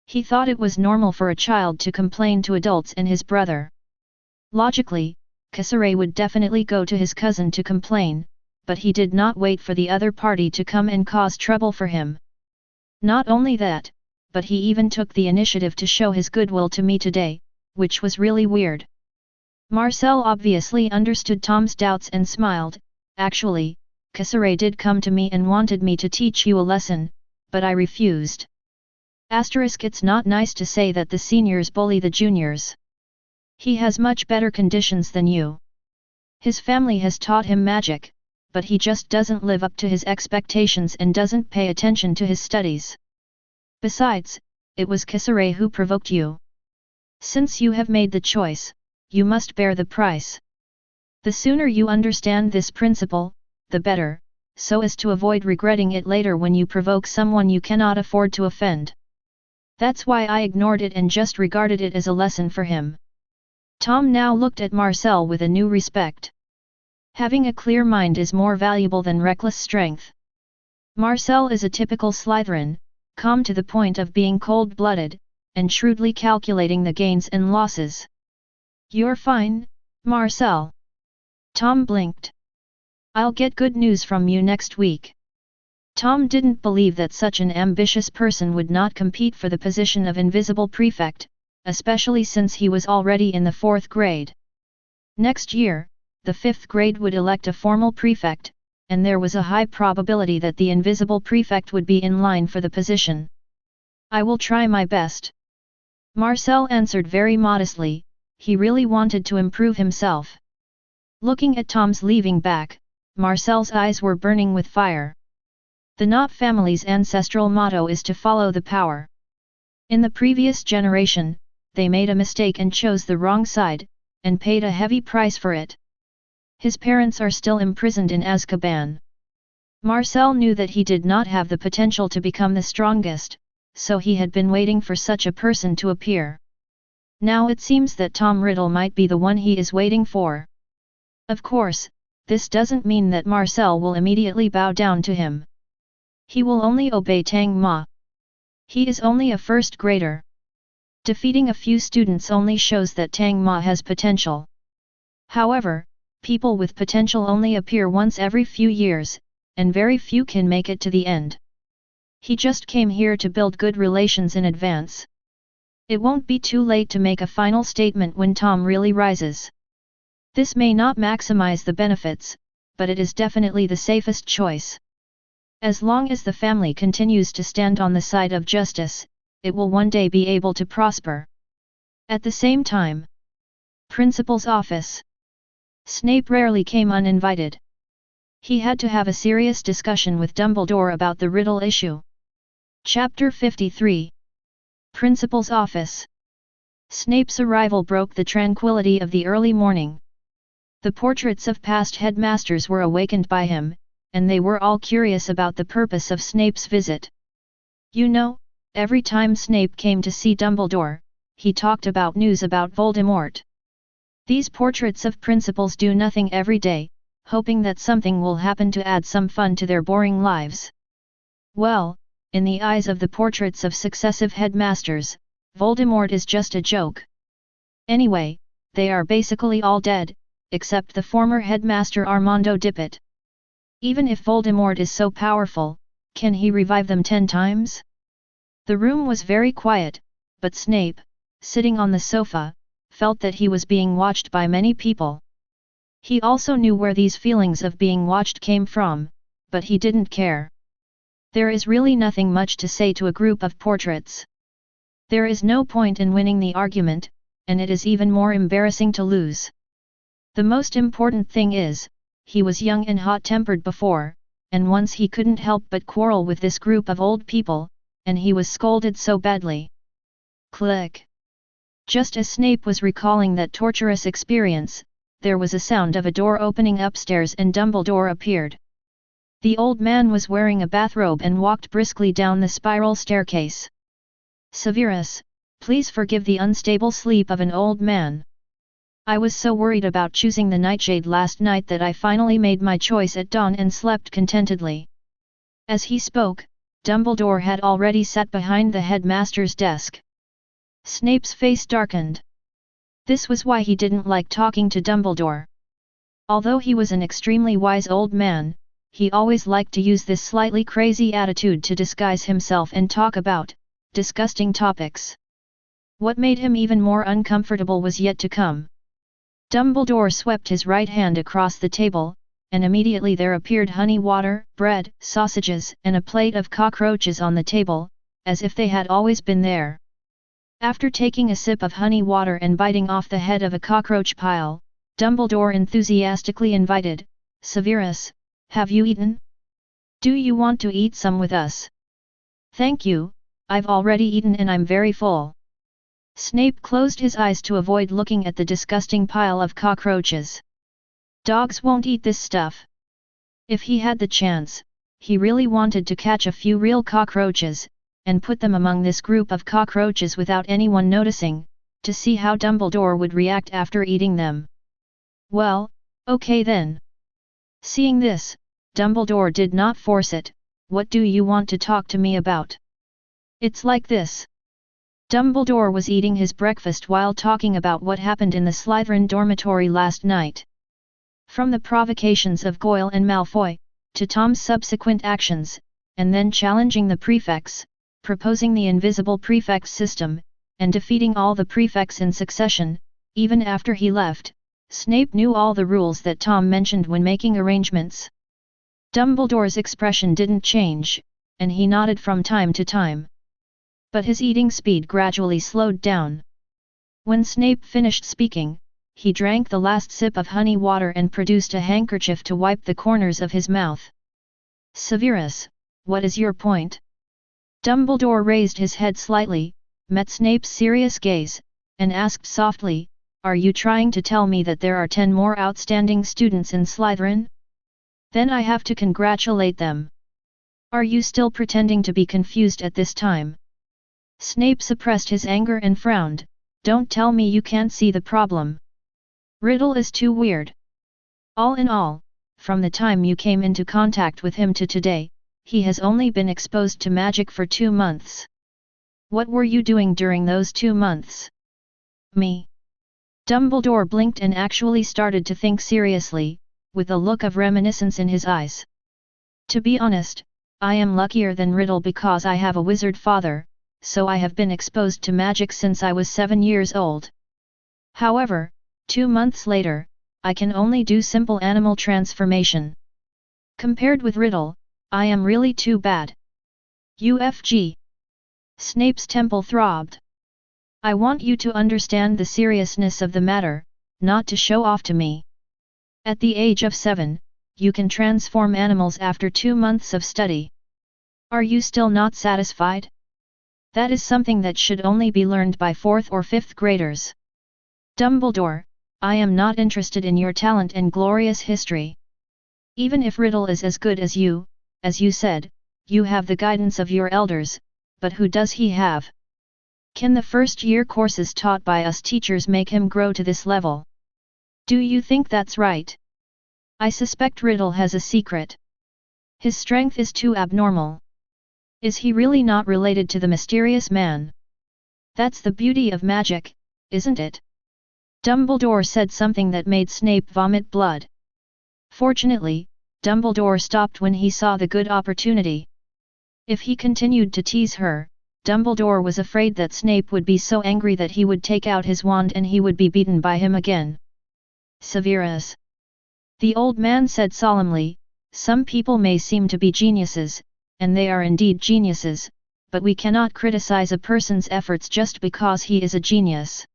He thought it was normal for a child to complain to adults and his brother. Logically, Casseret would definitely go to his cousin to complain, but he did not wait for the other party to come and cause trouble for him. Not only that, but he even took the initiative to show his goodwill to me today, which was really weird. Marcel obviously understood Tom's doubts and smiled. Actually, Casseret did come to me and wanted me to teach you a lesson, but I refused. It's not nice to say that the seniors bully the juniors. He has much better conditions than you. His family has taught him magic, but he just doesn't live up to his expectations and doesn't pay attention to his studies. Besides, it was Kisare who provoked you. Since you have made the choice, you must bear the price. The sooner you understand this principle, the better, so as to avoid regretting it later when you provoke someone you cannot afford to offend. That's why I ignored it and just regarded it as a lesson for him. Tom now looked at Marcel with a new respect. Having a clear mind is more valuable than reckless strength. Marcel is a typical Slytherin, calm to the point of being cold-blooded, and shrewdly calculating the gains and losses. You're fine, Marcel. Tom blinked. I'll get good news from you next week. Tom didn't believe that such an ambitious person would not compete for the position of invisible prefect, especially since he was already in the 4th grade. Next year, the 5th grade would elect a formal prefect, and there was a high probability that the invisible prefect would be in line for the position. I will try my best. Marcel answered very modestly. He really wanted to improve himself. Looking at Tom's leaving back, Marcel's eyes were burning with fire. The Knott family's ancestral motto is to follow the power. In the previous generation, they made a mistake and chose the wrong side, and paid a heavy price for it. His parents are still imprisoned in Azkaban. Marcel knew that he did not have the potential to become the strongest, so he had been waiting for such a person to appear. Now it seems that Tom Riddle might be the one he is waiting for. Of course, this doesn't mean that Marcel will immediately bow down to him. He will only obey Tang Ma. He is only a 1st grader. Defeating a few students only shows that Tang Ma has potential. However, people with potential only appear once every few years, and very few can make it to the end. He just came here to build good relations in advance. It won't be too late to make a final statement when Tom really rises. This may not maximize the benefits, but it is definitely the safest choice. As long as the family continues to stand on the side of justice, it will one day be able to prosper. At the same time, Principal's office. Snape rarely came uninvited. He had to have a serious discussion with Dumbledore about the Riddle issue. Chapter 53. Principal's office. Snape's arrival broke the tranquility of the early morning. The portraits of past headmasters were awakened by him, and they were all curious about the purpose of Snape's visit. You know, every time Snape came to see Dumbledore, he talked about news about Voldemort. These portraits of principals do nothing every day, hoping that something will happen to add some fun to their boring lives. Well, in the eyes of the portraits of successive headmasters, Voldemort is just a joke. Anyway, they are basically all dead, except the former headmaster Armando Dippet. Even if Voldemort is so powerful, can he revive them 10 times? The room was very quiet, but Snape, sitting on the sofa, felt that he was being watched by many people. He also knew where these feelings of being watched came from, but he didn't care. There is really nothing much to say to a group of portraits. There is no point in winning the argument, and it is even more embarrassing to lose. The most important thing is, he was young and hot-tempered before, and once he couldn't help but quarrel with this group of old people, and he was scolded so badly. Click! Just as Snape was recalling that torturous experience, there was a sound of a door opening upstairs and Dumbledore appeared. The old man was wearing a bathrobe and walked briskly down the spiral staircase. Severus, please forgive the unstable sleep of an old man. I was so worried about choosing the nightshade last night that I finally made my choice at dawn and slept contentedly. As he spoke, Dumbledore had already sat behind the headmaster's desk. Snape's face darkened. This was why he didn't like talking to Dumbledore. Although he was an extremely wise old man, he always liked to use this slightly crazy attitude to disguise himself and talk about disgusting topics. What made him even more uncomfortable was yet to come. Dumbledore swept his right hand across the table, and immediately there appeared honey water, bread, sausages, and a plate of cockroaches on the table, as if they had always been there. After taking a sip of honey water and biting off the head of a cockroach pile, Dumbledore enthusiastically invited, "Severus, have you eaten? Do you want to eat some with us?" "Thank you, I've already eaten and I'm very full." Snape closed his eyes to avoid looking at the disgusting pile of cockroaches. Dogs won't eat this stuff. If he had the chance, he really wanted to catch a few real cockroaches, and put them among this group of cockroaches without anyone noticing, to see how Dumbledore would react after eating them. "Well, okay then." Seeing this, Dumbledore did not force it. "What do you want to talk to me about?" "It's like this." Dumbledore was eating his breakfast while talking about what happened in the Slytherin dormitory last night. From the provocations of Goyle and Malfoy, to Tom's subsequent actions, and then challenging the prefects, proposing the invisible prefect system, and defeating all the prefects in succession, even after he left, Snape knew all the rules that Tom mentioned when making arrangements. Dumbledore's expression didn't change, and he nodded from time to time. But his eating speed gradually slowed down. When Snape finished speaking, he drank the last sip of honey water and produced a handkerchief to wipe the corners of his mouth. "Severus, what is your point?" Dumbledore raised his head slightly, met Snape's serious gaze, and asked softly, "Are you trying to tell me that there are 10 more outstanding students in Slytherin? Then I have to congratulate them. Are you still pretending to be confused at this time?" Snape suppressed his anger and frowned. "Don't tell me you can't see the problem. Riddle is too weird. All in all, from the time you came into contact with him to today, he has only been exposed to magic for 2 months. What were you doing during those 2 months?" "Me?" Dumbledore blinked and actually started to think seriously, with a look of reminiscence in his eyes. "To be honest, I am luckier than Riddle because I have a wizard father, so I have been exposed to magic since I was 7 years old. However, 2 months later, I can only do simple animal transformation. Compared with Riddle, I am really too bad." "UFG." Snape's temple throbbed. "I want you to understand the seriousness of the matter, not to show off to me. At the age of 7, you can transform animals after 2 months of study. Are you still not satisfied? That is something that should only be learned by 4th or 5th graders. Dumbledore, I am not interested in your talent and glorious history. Even if Riddle is as good as you said, you have the guidance of your elders, but who does he have? Can the first-year courses taught by us teachers make him grow to this level? Do you think that's right? I suspect Riddle has a secret. His strength is too abnormal. Is he really not related to the mysterious man? That's the beauty of magic, isn't it?" Dumbledore said something that made Snape vomit blood. Fortunately, Dumbledore stopped when he saw the good opportunity. If he continued to tease her, Dumbledore was afraid that Snape would be so angry that he would take out his wand and he would be beaten by him again. "Severus," the old man said solemnly, "some people may seem to be geniuses, and they are indeed geniuses, but we cannot criticize a person's efforts just because he is a genius.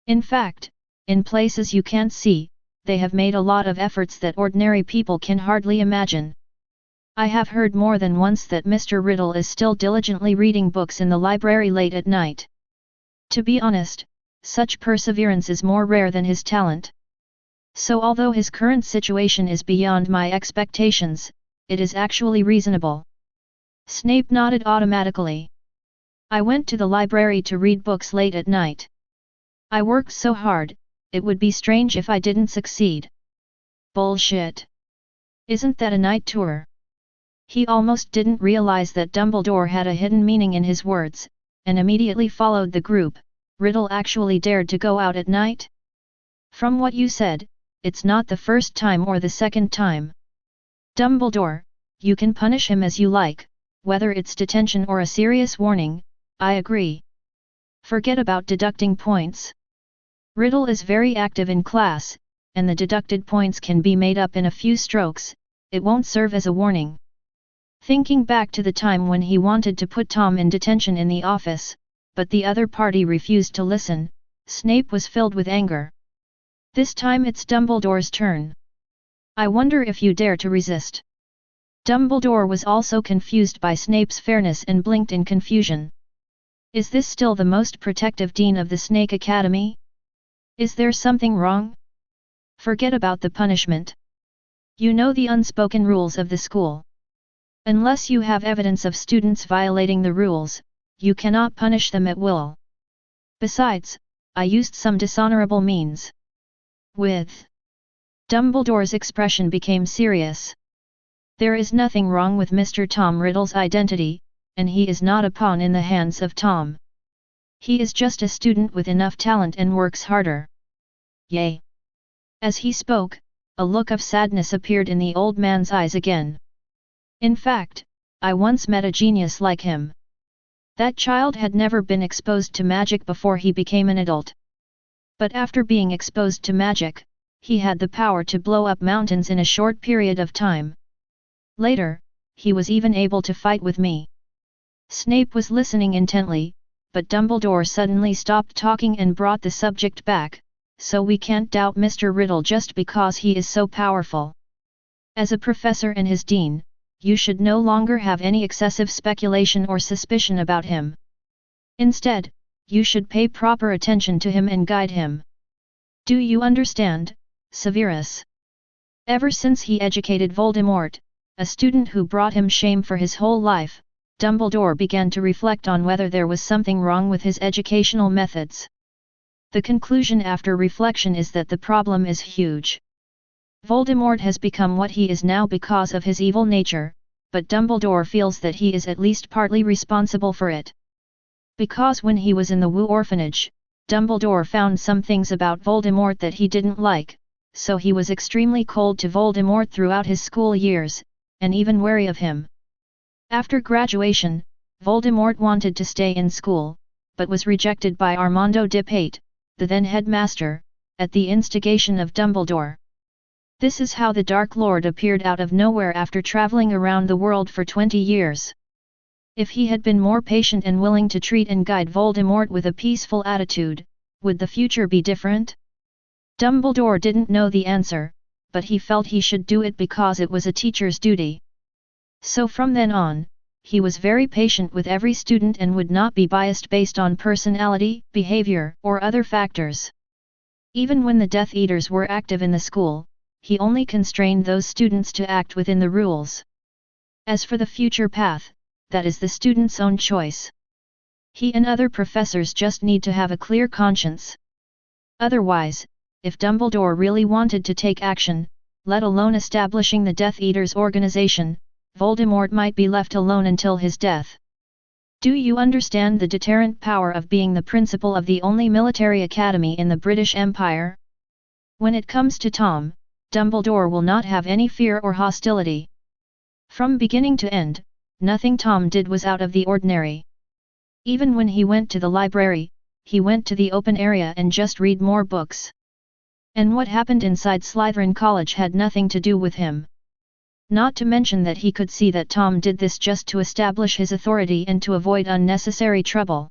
In fact, in places you can't see, they have made a lot of efforts that ordinary people can hardly imagine. I have heard more than once that Mr. Riddle is still diligently reading books in the library late at night. To be honest, such perseverance is more rare than his talent. So although his current situation is beyond my expectations, it is actually reasonable." Snape nodded automatically. "I went to the library to read books late at night. I worked so hard, it would be strange if I didn't succeed." "Bullshit. Isn't that a night tour?" He almost didn't realize that Dumbledore had a hidden meaning in his words, and immediately followed the group. "Riddle actually dared to go out at night? From what you said, it's not the first time or the second time. Dumbledore, you can punish him as you like, whether it's detention or a serious warning, I agree. Forget about deducting points. Riddle is very active in class, and the deducted points can be made up in a few strokes, it won't serve as a warning." Thinking back to the time when he wanted to put Tom in detention in the office, but the other party refused to listen, Snape was filled with anger. This time it's Dumbledore's turn. I wonder if you dare to resist. Dumbledore was also confused by Snape's fairness and blinked in confusion. Is this still the most protective dean of the Snake Academy? Is there something wrong? Forget about the punishment. You know the unspoken rules of the school. Unless you have evidence of students violating the rules, you cannot punish them at will. Besides, I used some dishonorable means. Dumbledore's expression became serious. There is nothing wrong with Mr. Tom Riddle's identity, and he is not a pawn in the hands of Tom. He is just a student with enough talent and works harder. Yay! As he spoke, a look of sadness appeared in the old man's eyes again. In fact, I once met a genius like him. That child had never been exposed to magic before he became an adult. But after being exposed to magic, he had the power to blow up mountains in a short period of time. Later, he was even able to fight with me. Snape was listening intently, but Dumbledore suddenly stopped talking and brought the subject back, so we can't doubt Mr. Riddle just because he is so powerful. As a professor and his dean, you should no longer have any excessive speculation or suspicion about him. Instead, you should pay proper attention to him and guide him. Do you understand, Severus? Ever since he educated Voldemort, a student who brought him shame for his whole life, Dumbledore began to reflect on whether there was something wrong with his educational methods. The conclusion after reflection is that the problem is huge. Voldemort has become what he is now because of his evil nature, but Dumbledore feels that he is at least partly responsible for it. Because when he was in the Wu orphanage, Dumbledore found some things about Voldemort that he didn't like, so he was extremely cold to Voldemort throughout his school years, and even wary of him. After graduation, Voldemort wanted to stay in school, but was rejected by Armando Dipate, the then headmaster, at the instigation of Dumbledore. This is how the Dark Lord appeared out of nowhere after traveling around the world for 20 years. If he had been more patient and willing to treat and guide Voldemort with a peaceful attitude, would the future be different? Dumbledore didn't know the answer, but he felt he should do it because it was a teacher's duty. So from then on, he was very patient with every student and would not be biased based on personality, behavior, or other factors. Even when the Death Eaters were active in the school, he only constrained those students to act within the rules. As for the future path, that is the student's own choice. He and other professors just need to have a clear conscience. Otherwise, if Dumbledore really wanted to take action, let alone establishing the Death Eaters organization, Voldemort might be left alone until his death. Do you understand the deterrent power of being the principal of the only military academy in the British Empire? When it comes to Tom, Dumbledore will not have any fear or hostility. From beginning to end, nothing Tom did was out of the ordinary. Even when he went to the library, he went to the open area and just read more books. And what happened inside Slytherin College had nothing to do with him. Not to mention that he could see that Tom did this just to establish his authority and to avoid unnecessary trouble.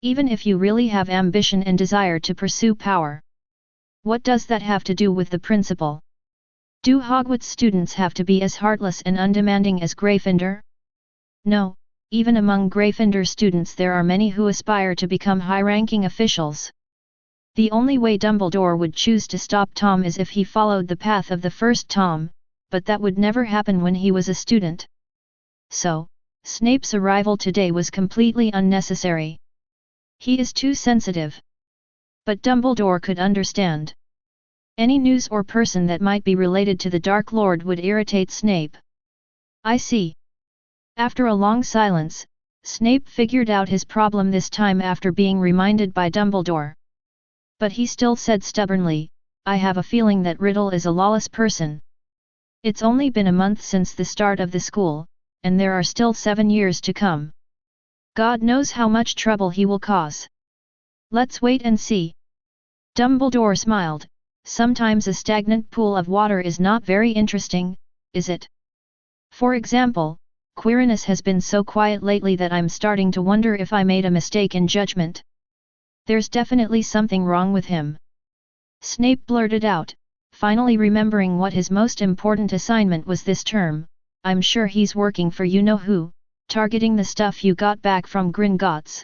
Even if you really have ambition and desire to pursue power, what does that have to do with the principal? Do Hogwarts students have to be as heartless and undemanding as Gryffindor? No, even among Gryffindor students there are many who aspire to become high-ranking officials. The only way Dumbledore would choose to stop Tom is if he followed the path of the first Tom, but that would never happen when he was a student. So, Snape's arrival today was completely unnecessary. He is too sensitive. But Dumbledore could understand. Any news or person that might be related to the Dark Lord would irritate Snape. I see. After a long silence, Snape figured out his problem this time after being reminded by Dumbledore. But he still said stubbornly, I have a feeling that Riddle is a lawless person. It's only been a month since the start of the school, and there are still 7 years to come. God knows how much trouble he will cause. Let's wait and see. Dumbledore smiled. Sometimes a stagnant pool of water is not very interesting, is it? For example, Quirinus has been so quiet lately that I'm starting to wonder if I made a mistake in judgment. There's definitely something wrong with him." Snape blurted out, finally remembering what his most important assignment was this term. "I'm sure he's working for you-know-who, targeting the stuff you got back from Gringotts."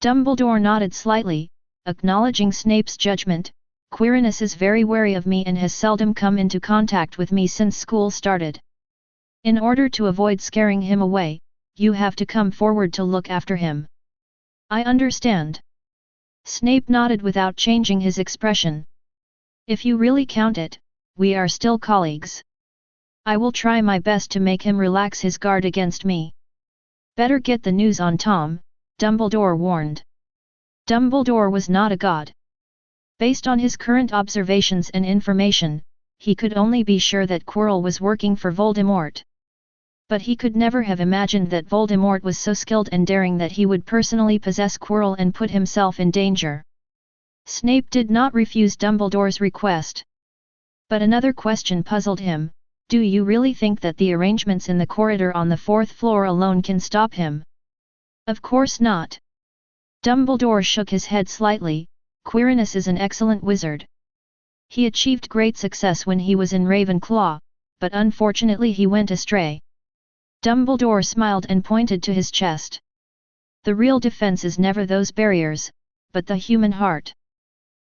Dumbledore nodded slightly, acknowledging Snape's judgment. "Quirinus is very wary of me and has seldom come into contact with me since school started. In order to avoid scaring him away, you have to come forward to look after him." "I understand." Snape nodded without changing his expression. "If you really count it, we are still colleagues. I will try my best to make him relax his guard against me." "Better get the news on Tom," Dumbledore warned. Dumbledore was not a god. Based on his current observations and information, he could only be sure that Quirrell was working for Voldemort. But he could never have imagined that Voldemort was so skilled and daring that he would personally possess Quirrell and put himself in danger. Snape did not refuse Dumbledore's request. But another question puzzled him: "Do you really think that the arrangements in the corridor on the 4th floor alone can stop him?" "Of course not." Dumbledore shook his head slightly. "Quirinus is an excellent wizard. He achieved great success when he was in Ravenclaw, but unfortunately he went astray." Dumbledore smiled and pointed to his chest. "The real defense is never those barriers, but the human heart."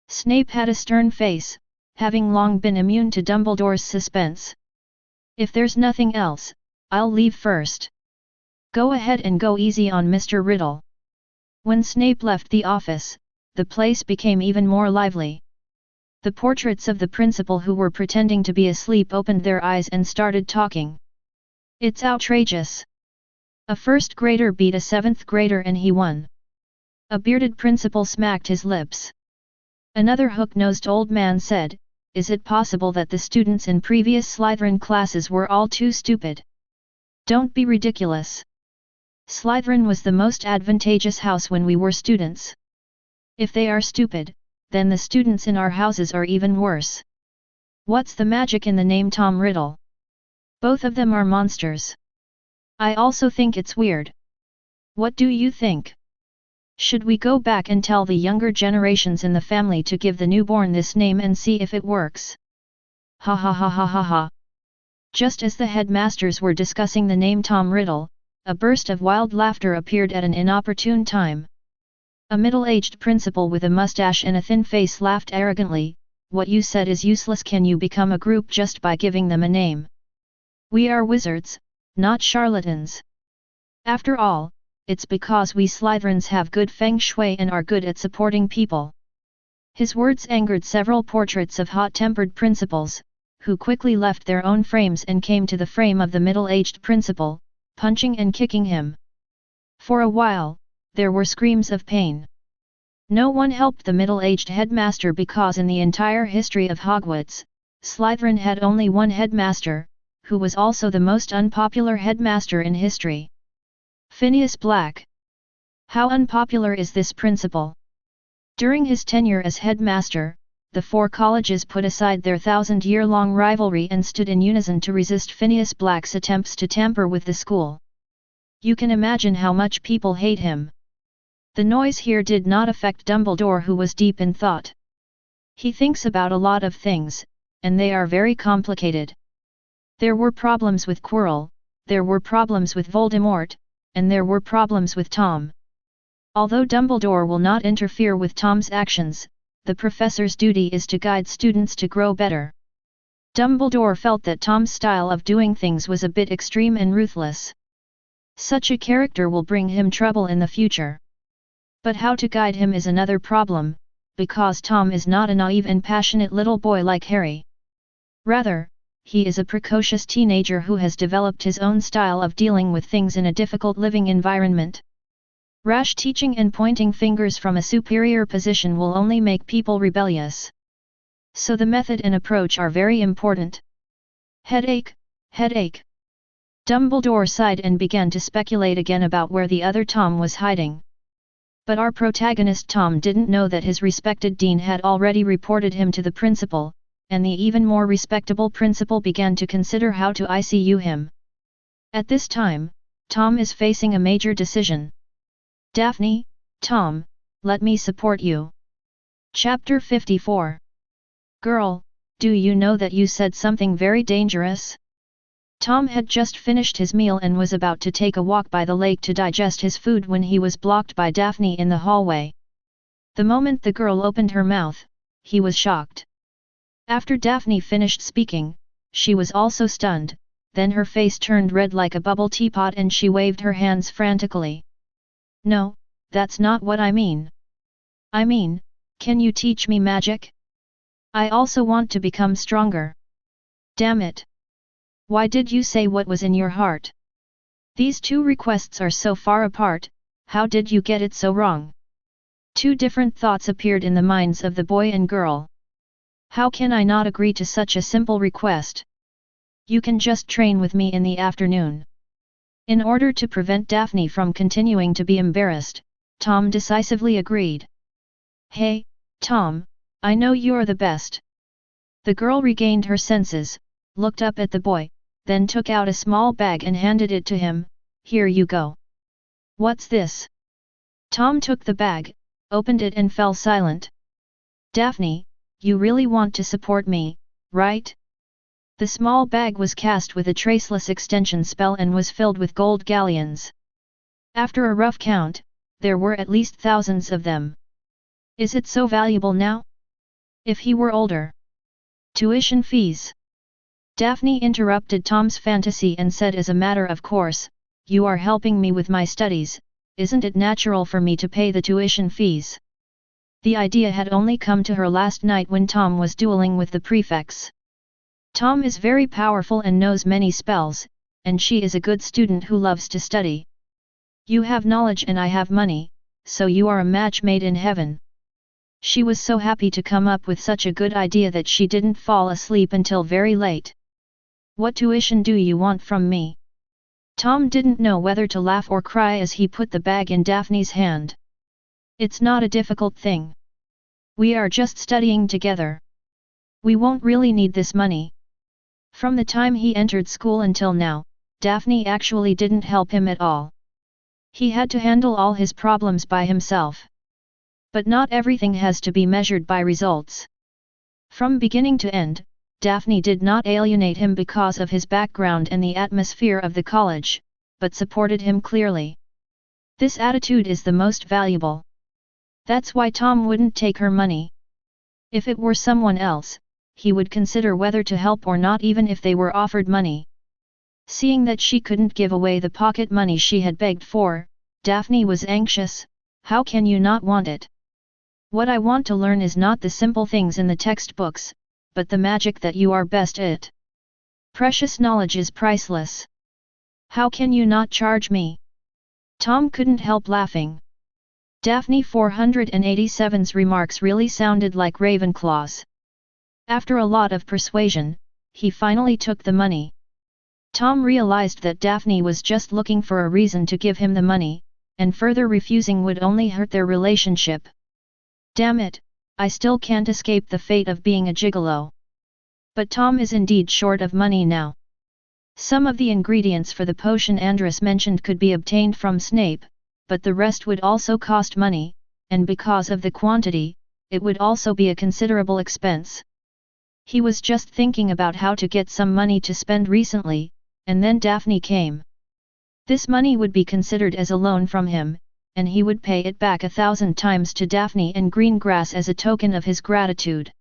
Snape had a stern face, having long been immune to Dumbledore's suspense. "If there's nothing else, I'll leave first. Go ahead and go easy on Mr. Riddle." When Snape left the office, the place became even more lively. The portraits of the principal who were pretending to be asleep opened their eyes and started talking. "It's outrageous. A first grader beat a 7th grader and he won." A bearded principal smacked his lips. Another hook-nosed old man said, "Is it possible that the students in previous Slytherin classes were all too stupid? Don't be ridiculous. Slytherin was the most advantageous house when we were students. If they are stupid, then the students in our houses are even worse. What's the magic in the name Tom Riddle? Both of them are monsters. I also think it's weird. What do you think? Should we go back and tell the younger generations in the family to give the newborn this name and see if it works?" "Ha ha ha ha ha ha." Just as the headmasters were discussing the name Tom Riddle, a burst of wild laughter appeared at an inopportune time. A middle-aged principal with a mustache and a thin face laughed arrogantly. "What you said is useless. Can you become a group just by giving them a name? We are wizards, not charlatans. After all, it's because we Slytherins have good feng shui and are good at supporting people." His words angered several portraits of hot-tempered principals, who quickly left their own frames and came to the frame of the middle-aged principal, punching and kicking him. For a while, there were screams of pain. No one helped the middle-aged headmaster because in the entire history of Hogwarts, Slytherin had only one headmaster, who was also the most unpopular headmaster in history. Phineas Black. How unpopular is this principal? During his tenure as headmaster, the 4 colleges put aside their 1,000-year-long rivalry and stood in unison to resist Phineas Black's attempts to tamper with the school. You can imagine how much people hate him. The noise here did not affect Dumbledore, who was deep in thought. He thinks about a lot of things, and they are very complicated. There were problems with Quirrell, there were problems with Voldemort, and there were problems with Tom. Although Dumbledore will not interfere with Tom's actions, the professor's duty is to guide students to grow better. Dumbledore felt that Tom's style of doing things was a bit extreme and ruthless. Such a character will bring him trouble in the future. But how to guide him is another problem, because Tom is not a naive and passionate little boy like Harry. Rather, he is a precocious teenager who has developed his own style of dealing with things in a difficult living environment. Rash teaching and pointing fingers from a superior position will only make people rebellious. So the method and approach are very important. Headache, headache. Dumbledore sighed and began to speculate again about where the other Tom was hiding. But our protagonist Tom didn't know that his respected dean had already reported him to the principal, and the even more respectable principal began to consider how to ICU him. At this time, Tom is facing a major decision. Daphne, Tom, let me support you. Chapter 54. Girl, do you know that you said something very dangerous? Tom had just finished his meal and was about to take a walk by the lake to digest his food when he was blocked by Daphne in the hallway. The moment the girl opened her mouth, he was shocked. After Daphne finished speaking, she was also stunned, then her face turned red like a bubble teapot and she waved her hands frantically. No, that's not what I mean. I mean, can you teach me magic? I also want to become stronger. Damn it! Why did you say what was in your heart? These two requests are so far apart, how did you get it so wrong? Two different thoughts appeared in the minds of the boy and girl. How can I not agree to such a simple request? You can just train with me in the afternoon. In order to prevent Daphne from continuing to be embarrassed, Tom decisively agreed. Hey, Tom, I know you're the best. The girl regained her senses, looked up at the boy, then took out a small bag and handed it to him. Here you go. What's this? Tom took the bag, opened it and fell silent. Daphne, you really want to support me, right? The small bag was cast with a traceless extension spell and was filled with gold galleons. After a rough count, there were at least thousands of them. Is it so valuable now? If he were older. Tuition fees. Daphne interrupted Tom's fantasy and said as a matter of course, you are helping me with my studies, isn't it natural for me to pay the tuition fees? The idea had only come to her last night when Tom was dueling with the prefects. Tom is very powerful and knows many spells, and she is a good student who loves to study. You have knowledge and I have money, so you are a match made in heaven. She was so happy to come up with such a good idea that she didn't fall asleep until very late. What tuition do you want from me? Tom didn't know whether to laugh or cry as he put the bag in Daphne's hand. It's not a difficult thing. We are just studying together. We won't really need this money. From the time he entered school until now, Daphne actually didn't help him at all. He had to handle all his problems by himself. But not everything has to be measured by results. From beginning to end, Daphne did not alienate him because of his background and the atmosphere of the college, but supported him clearly. This attitude is the most valuable. That's why Tom wouldn't take her money. If it were someone else, he would consider whether to help or not even if they were offered money. Seeing that she couldn't give away the pocket money she had begged for, Daphne was anxious. How can you not want it? What I want to learn is not the simple things in the textbooks, but the magic that you are best at. Precious knowledge is priceless. How can you not charge me? Tom couldn't help laughing. Daphne 487's remarks really sounded like Ravenclaw's. After a lot of persuasion, he finally took the money. Tom realized that Daphne was just looking for a reason to give him the money, and further refusing would only hurt their relationship. Damn it, I still can't escape the fate of being a gigolo. But Tom is indeed short of money now. Some of the ingredients for the potion Andrus mentioned could be obtained from Snape, but the rest would also cost money, and because of the quantity, it would also be a considerable expense. He was just thinking about how to get some money to spend recently, and then Daphne came. This money would be considered as a loan from him, and he would pay it back 1,000 times to Daphne and Greengrass as a token of his gratitude.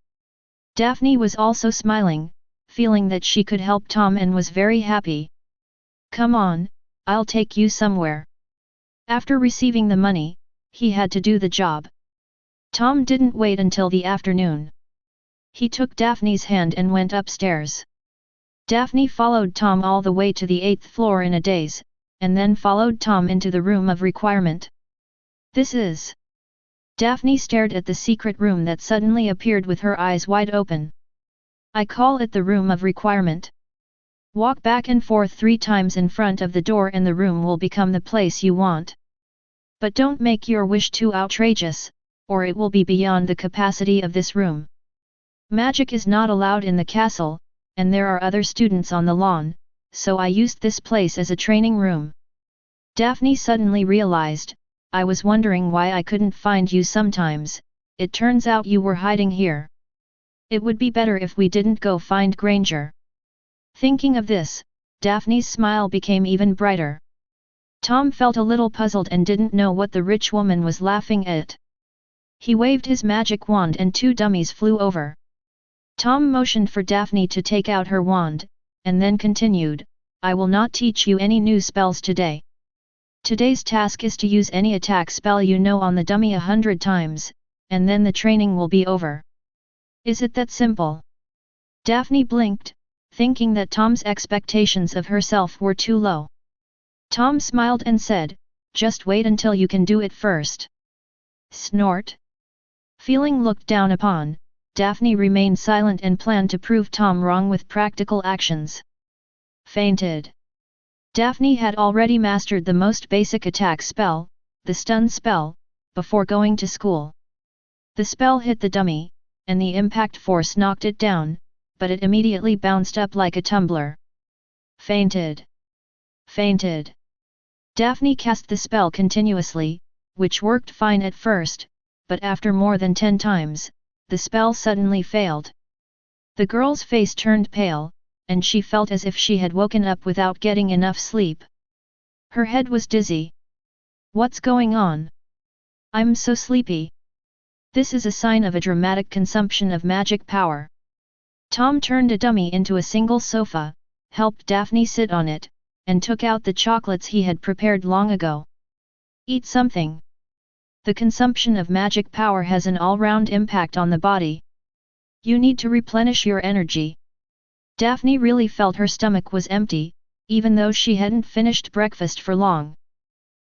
Daphne was also smiling, feeling that she could help Tom and was very happy. Come on, I'll take you somewhere. After receiving the money, he had to do the job. Tom didn't wait until the afternoon. He took Daphne's hand and went upstairs. Daphne followed Tom all the way to the 8th floor in a daze, and then followed Tom into the room of requirement. This is... Daphne stared at the secret room that suddenly appeared with her eyes wide open. I call it the room of requirement. Walk back and forth 3 times in front of the door and the room will become the place you want. But don't make your wish too outrageous, or it will be beyond the capacity of this room. Magic is not allowed in the castle, and there are other students on the lawn, so I used this place as a training room. Daphne suddenly realized, I was wondering why I couldn't find you sometimes, it turns out you were hiding here. It would be better if we didn't go find Granger. Thinking of this, Daphne's smile became even brighter. Tom felt a little puzzled and didn't know what the rich woman was laughing at. He waved his magic wand and 2 dummies flew over. Tom motioned for Daphne to take out her wand, and then continued, I will not teach you any new spells today. Today's task is to use any attack spell you know on the dummy 100 times, and then the training will be over. Is it that simple? Daphne blinked, thinking that Tom's expectations of herself were too low. Tom smiled and said, just wait until you can do it first. Snort. Feeling looked down upon, Daphne remained silent and planned to prove Tom wrong with practical actions. Fainted. Daphne had already mastered the most basic attack spell, the stun spell, before going to school. The spell hit the dummy, and the impact force knocked it down, but it immediately bounced up like a tumbler. Fainted. Fainted. Daphne cast the spell continuously, which worked fine at first, but after more than 10 times, the spell suddenly failed. The girl's face turned pale, and she felt as if she had woken up without getting enough sleep. Her head was dizzy. What's going on? I'm so sleepy. This is a sign of a dramatic consumption of magic power. Tom turned a dummy into a single sofa, helped Daphne sit on it, and took out the chocolates he had prepared long ago. Eat something. The consumption of magic power has an all-round impact on the body. You need to replenish your energy. Daphne really felt her stomach was empty, even though she hadn't finished breakfast for long.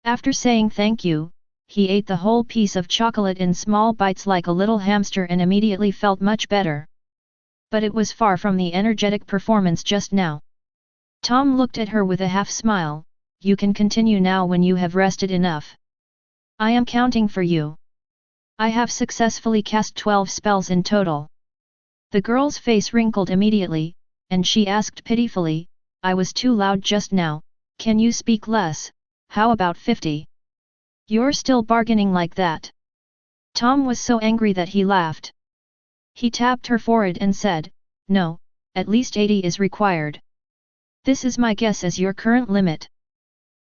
After saying thank you, he ate the whole piece of chocolate in small bites like a little hamster and immediately felt much better. But it was far from the energetic performance just now. Tom looked at her with a half-smile, you can continue now when you have rested enough. I am counting for you. I have successfully cast 12 spells in total. The girl's face wrinkled immediately, and she asked pitifully, I was too loud just now, can you speak less, how about 50? You're still bargaining like that. Tom was so angry that he laughed. He tapped her forehead and said, no, at least 80 is required. This is my guess as your current limit.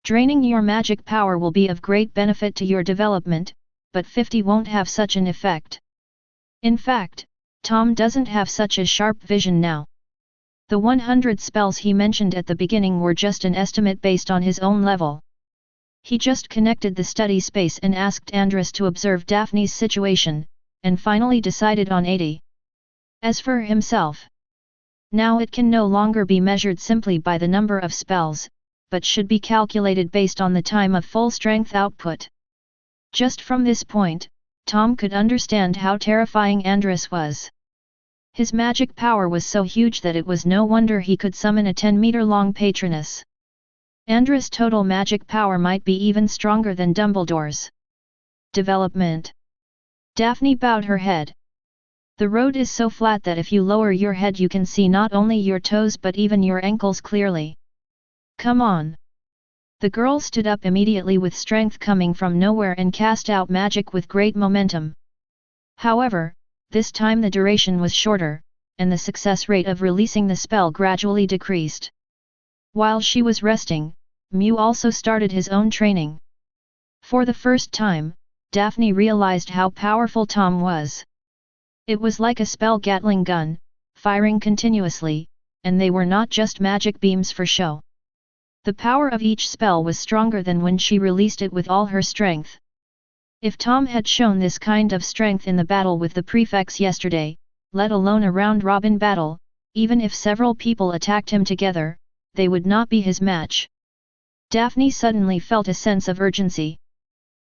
Draining your magic power will be of great benefit to your development, but 50 won't have such an effect. In fact, Tom doesn't have such a sharp vision now. The 100 spells he mentioned at the beginning were just an estimate based on his own level. He just connected the study space and asked Andrus to observe Daphne's situation, and finally decided on 80. As for himself, now it can no longer be measured simply by the number of spells, but should be calculated based on the time of full strength output. Just from this point, Tom could understand how terrifying Andrus was. His magic power was so huge that it was no wonder he could summon a 10-meter-long Patronus. Andrus' total magic power might be even stronger than Dumbledore's. Development. Daphne bowed her head. The road is so flat that if you lower your head you can see not only your toes but even your ankles clearly. Come on. The girl stood up immediately with strength coming from nowhere and cast out magic with great momentum. However, this time the duration was shorter, and the success rate of releasing the spell gradually decreased. While she was resting, Mew also started his own training. For the first time, Daphne realized how powerful Tom was. It was like a spell Gatling gun, firing continuously, and they were not just magic beams for show. The power of each spell was stronger than when she released it with all her strength. If Tom had shown this kind of strength in the battle with the prefects yesterday, let alone a round-robin battle, even if several people attacked him together, they would not be his match. Daphne suddenly felt a sense of urgency.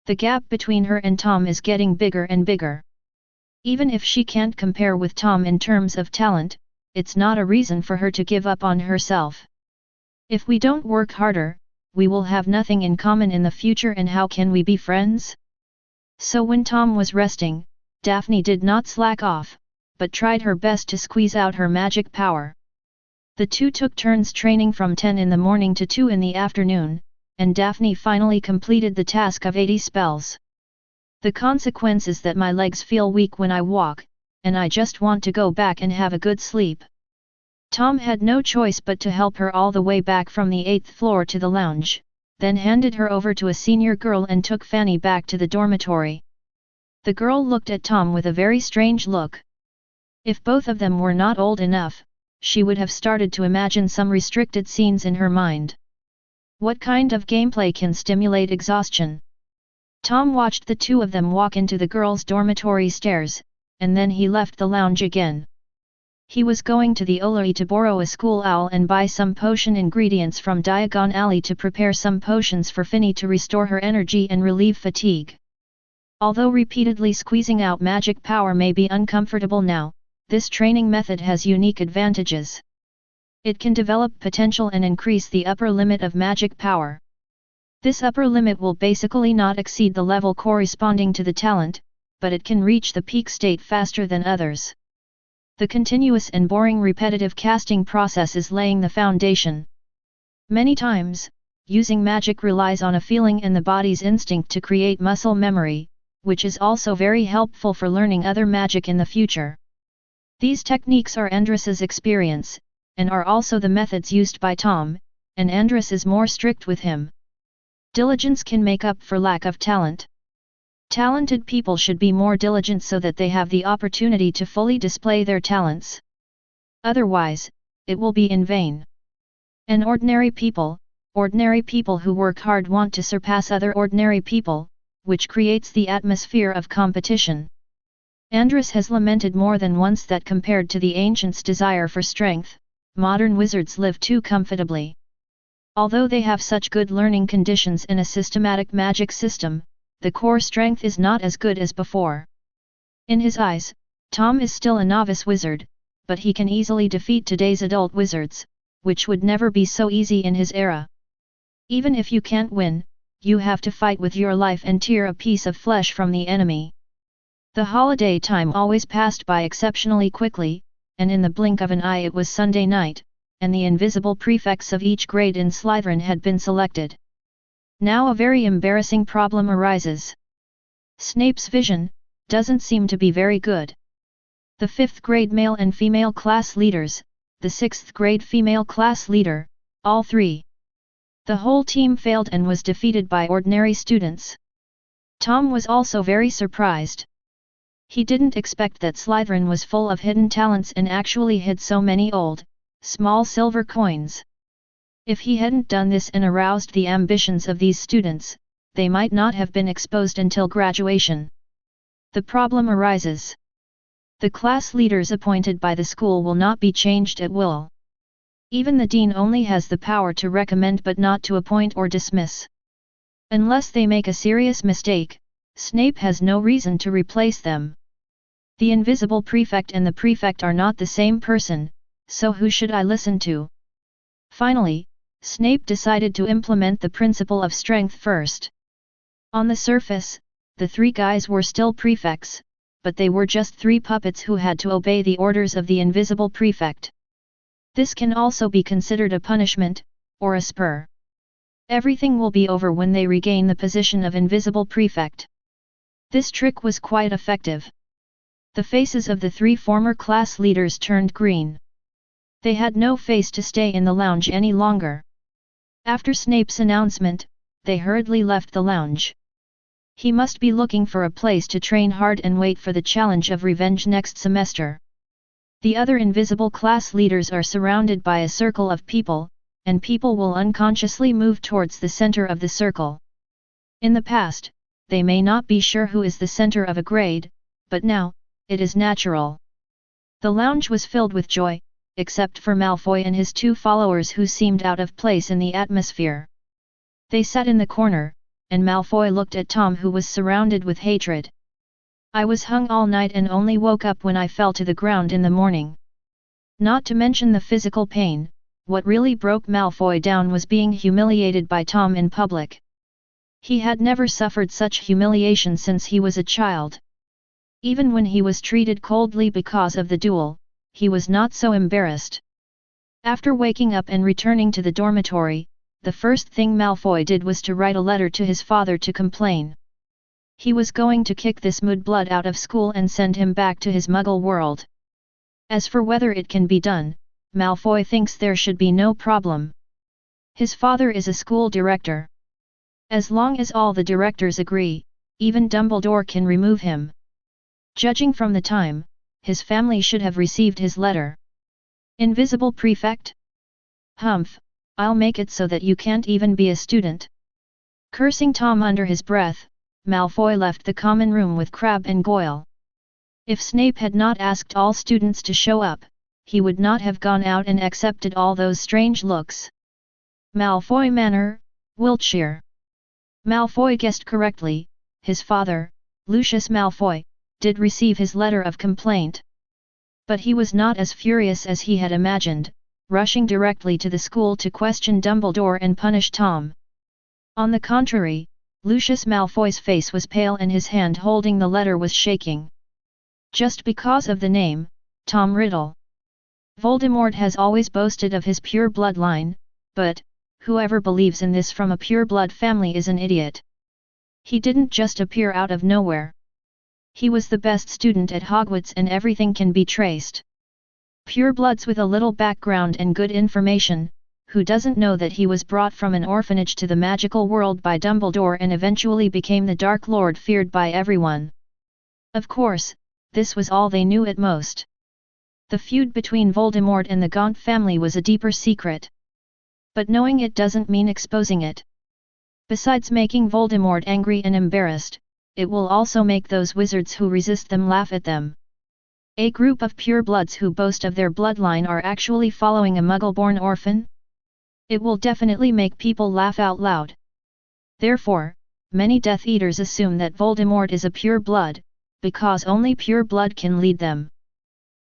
The gap between her and Tom is getting bigger and bigger. Even if she can't compare with Tom in terms of talent, it's not a reason for her to give up on herself. If we don't work harder, we will have nothing in common in the future, and how can we be friends? So when Tom was resting, Daphne did not slack off, but tried her best to squeeze out her magic power. The two took turns training from 10 in the morning to 2 in the afternoon, and Daphne finally completed the task of 80 spells. The consequence is that my legs feel weak when I walk, and I just want to go back and have a good sleep. Tom had no choice but to help her all the way back from the 8th floor to the lounge, then handed her over to a senior girl and took Fanny back to the dormitory. The girl looked at Tom with a very strange look. If both of them were not old enough, she would have started to imagine some restricted scenes in her mind. What kind of gameplay can stimulate exhaustion? Tom watched the two of them walk into the girls' dormitory stairs, and then he left the lounge again. He was going to the Olari to borrow a school owl and buy some potion ingredients from Diagon Alley to prepare some potions for Finny to restore her energy and relieve fatigue. Although repeatedly squeezing out magic power may be uncomfortable now, this training method has unique advantages. It can develop potential and increase the upper limit of magic power. This upper limit will basically not exceed the level corresponding to the talent, but it can reach the peak state faster than others. The continuous and boring repetitive casting process is laying the foundation. Many times, using magic relies on a feeling and the body's instinct to create muscle memory, which is also very helpful for learning other magic in the future. These techniques are Andrus's experience, and are also the methods used by Tom, and Andrus is more strict with him. Diligence can make up for lack of talent. Talented people should be more diligent so that they have the opportunity to fully display their talents. Otherwise, it will be in vain. And ordinary people who work hard want to surpass other ordinary people, which creates the atmosphere of competition. Andrus has lamented more than once that compared to the ancients' desire for strength, modern wizards live too comfortably. Although they have such good learning conditions in a systematic magic system, the core strength is not as good as before. In his eyes, Tom is still a novice wizard, but he can easily defeat today's adult wizards, which would never be so easy in his era. Even if you can't win, you have to fight with your life and tear a piece of flesh from the enemy. The holiday time always passed by exceptionally quickly, and in the blink of an eye it was Sunday night, and the invisible prefects of each grade in Slytherin had been selected. Now a very embarrassing problem arises. Snape's vision doesn't seem to be very good. The 5th grade male and female class leaders, the 6th grade female class leader, all three. The whole team failed and was defeated by ordinary students. Tom was also very surprised. He didn't expect that Slytherin was full of hidden talents and actually hid so many old, small silver coins. If he hadn't done this and aroused the ambitions of these students, they might not have been exposed until graduation. The problem arises. The class leaders appointed by the school will not be changed at will. Even the dean only has the power to recommend but not to appoint or dismiss. Unless they make a serious mistake, Snape has no reason to replace them. The invisible prefect and the prefect are not the same person, so who should I listen to? Finally, Snape decided to implement the principle of strength first. On the surface, the three guys were still prefects, but they were just three puppets who had to obey the orders of the invisible prefect. This can also be considered a punishment, or a spur. Everything will be over when they regain the position of invisible prefect. This trick was quite effective. The faces of the three former class leaders turned green. They had no face to stay in the lounge any longer. After Snape's announcement, they hurriedly left the lounge. He must be looking for a place to train hard and wait for the challenge of revenge next semester. The other invisible class leaders are surrounded by a circle of people, and people will unconsciously move towards the center of the circle. In the past, they may not be sure who is the center of a grade, but now, it is natural. The lounge was filled with joy, except for Malfoy and his two followers who seemed out of place in the atmosphere. They sat in the corner, and Malfoy looked at Tom who was surrounded with hatred. I was hung all night and only woke up when I fell to the ground in the morning. Not to mention the physical pain, what really broke Malfoy down was being humiliated by Tom in public. He had never suffered such humiliation since he was a child. Even when he was treated coldly because of the duel, he was not so embarrassed. After waking up and returning to the dormitory, the first thing Malfoy did was to write a letter to his father to complain. He was going to kick this mudblood out of school and send him back to his muggle world. As for whether it can be done, Malfoy thinks there should be no problem. His father is a school director. As long as all the directors agree, even Dumbledore can remove him. Judging from the time, his family should have received his letter. Invisible prefect? Humph, I'll make it so that you can't even be a student. Cursing Tom under his breath, Malfoy left the common room with Crabbe and Goyle. If Snape had not asked all students to show up, he would not have gone out and accepted all those strange looks. Malfoy Manor, Wiltshire. Malfoy guessed correctly, his father, Lucius Malfoy, did receive his letter of complaint. But he was not as furious as he had imagined, rushing directly to the school to question Dumbledore and punish Tom. On the contrary, Lucius Malfoy's face was pale and his hand holding the letter was shaking. Just because of the name, Tom Riddle. Voldemort has always boasted of his pure bloodline, but, whoever believes in this from a pure blood family is an idiot. He didn't just appear out of nowhere. He was the best student at Hogwarts and everything can be traced. Purebloods with a little background and good information, who doesn't know that he was brought from an orphanage to the magical world by Dumbledore and eventually became the Dark Lord feared by everyone. Of course, this was all they knew at most. The feud between Voldemort and the Gaunt family was a deeper secret. But knowing it doesn't mean exposing it. Besides making Voldemort angry and embarrassed, it will also make those wizards who resist them laugh at them. A group of purebloods who boast of their bloodline are actually following a muggle-born orphan? It will definitely make people laugh out loud. Therefore, many Death Eaters assume that Voldemort is a pure blood, because only pure blood can lead them.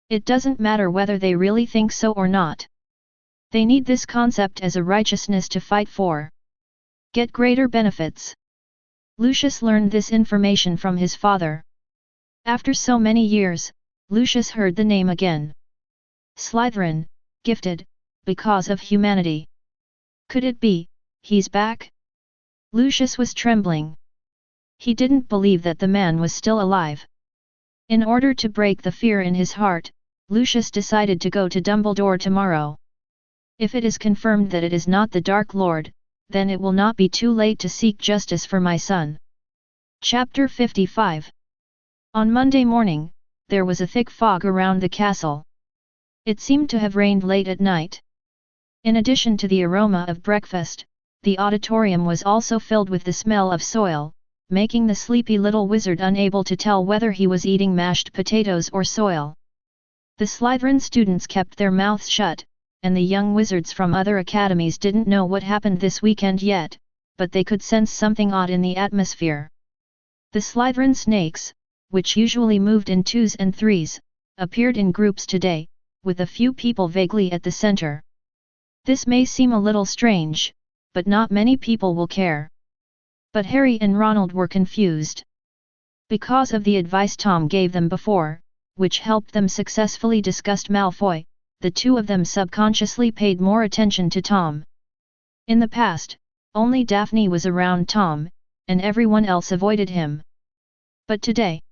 It doesn't matter whether they really think so or not. They need this concept as a righteousness to fight for. Get greater benefits. Lucius learned this information from his father. After so many years, Lucius heard the name again. Slytherin, gifted, because of humanity. Could it be, he's back? Lucius was trembling. He didn't believe that the man was still alive. In order to break the fear in his heart, Lucius decided to go to Dumbledore tomorrow. If it is confirmed that it is not the Dark Lord, then it will not be too late to seek justice for my son. Chapter 55. On Monday morning, there was a thick fog around the castle. It seemed to have rained late at night. In addition to the aroma of breakfast, the auditorium was also filled with the smell of soil, making the sleepy little wizard unable to tell whether he was eating mashed potatoes or soil. The Slytherin students kept their mouths shut, and the young wizards from other academies didn't know what happened this weekend yet, but they could sense something odd in the atmosphere. The Slytherin snakes, which usually moved in twos and threes, appeared in groups today, with a few people vaguely at the center. This may seem a little strange, but not many people will care. But Harry and Ronald were confused. Because of the advice Tom gave them before, which helped them successfully discuss Malfoy, the two of them subconsciously paid more attention to Tom. In the past, only Daphne was around Tom, and everyone else avoided him. But today,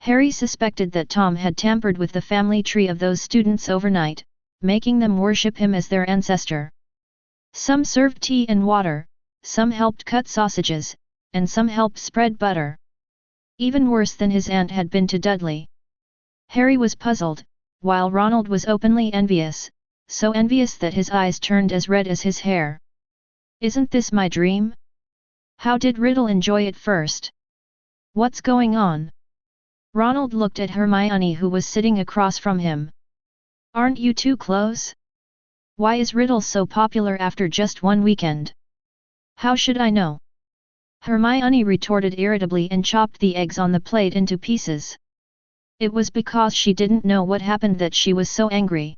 Harry suspected that Tom had tampered with the family tree of those students overnight, making them worship him as their ancestor. Some served tea and water, some helped cut sausages, and some helped spread butter. Even worse than his aunt had been to Dudley. Harry was puzzled, while Ronald was openly envious, so envious that his eyes turned as red as his hair. Isn't this my dream? How did Riddle enjoy it first? What's going on? Ronald looked at Hermione, who was sitting across from him. Aren't you too close? Why is Riddle so popular after just one weekend? How should I know? Hermione retorted irritably and chopped the eggs on the plate into pieces. It was because she didn't know what happened that she was so angry.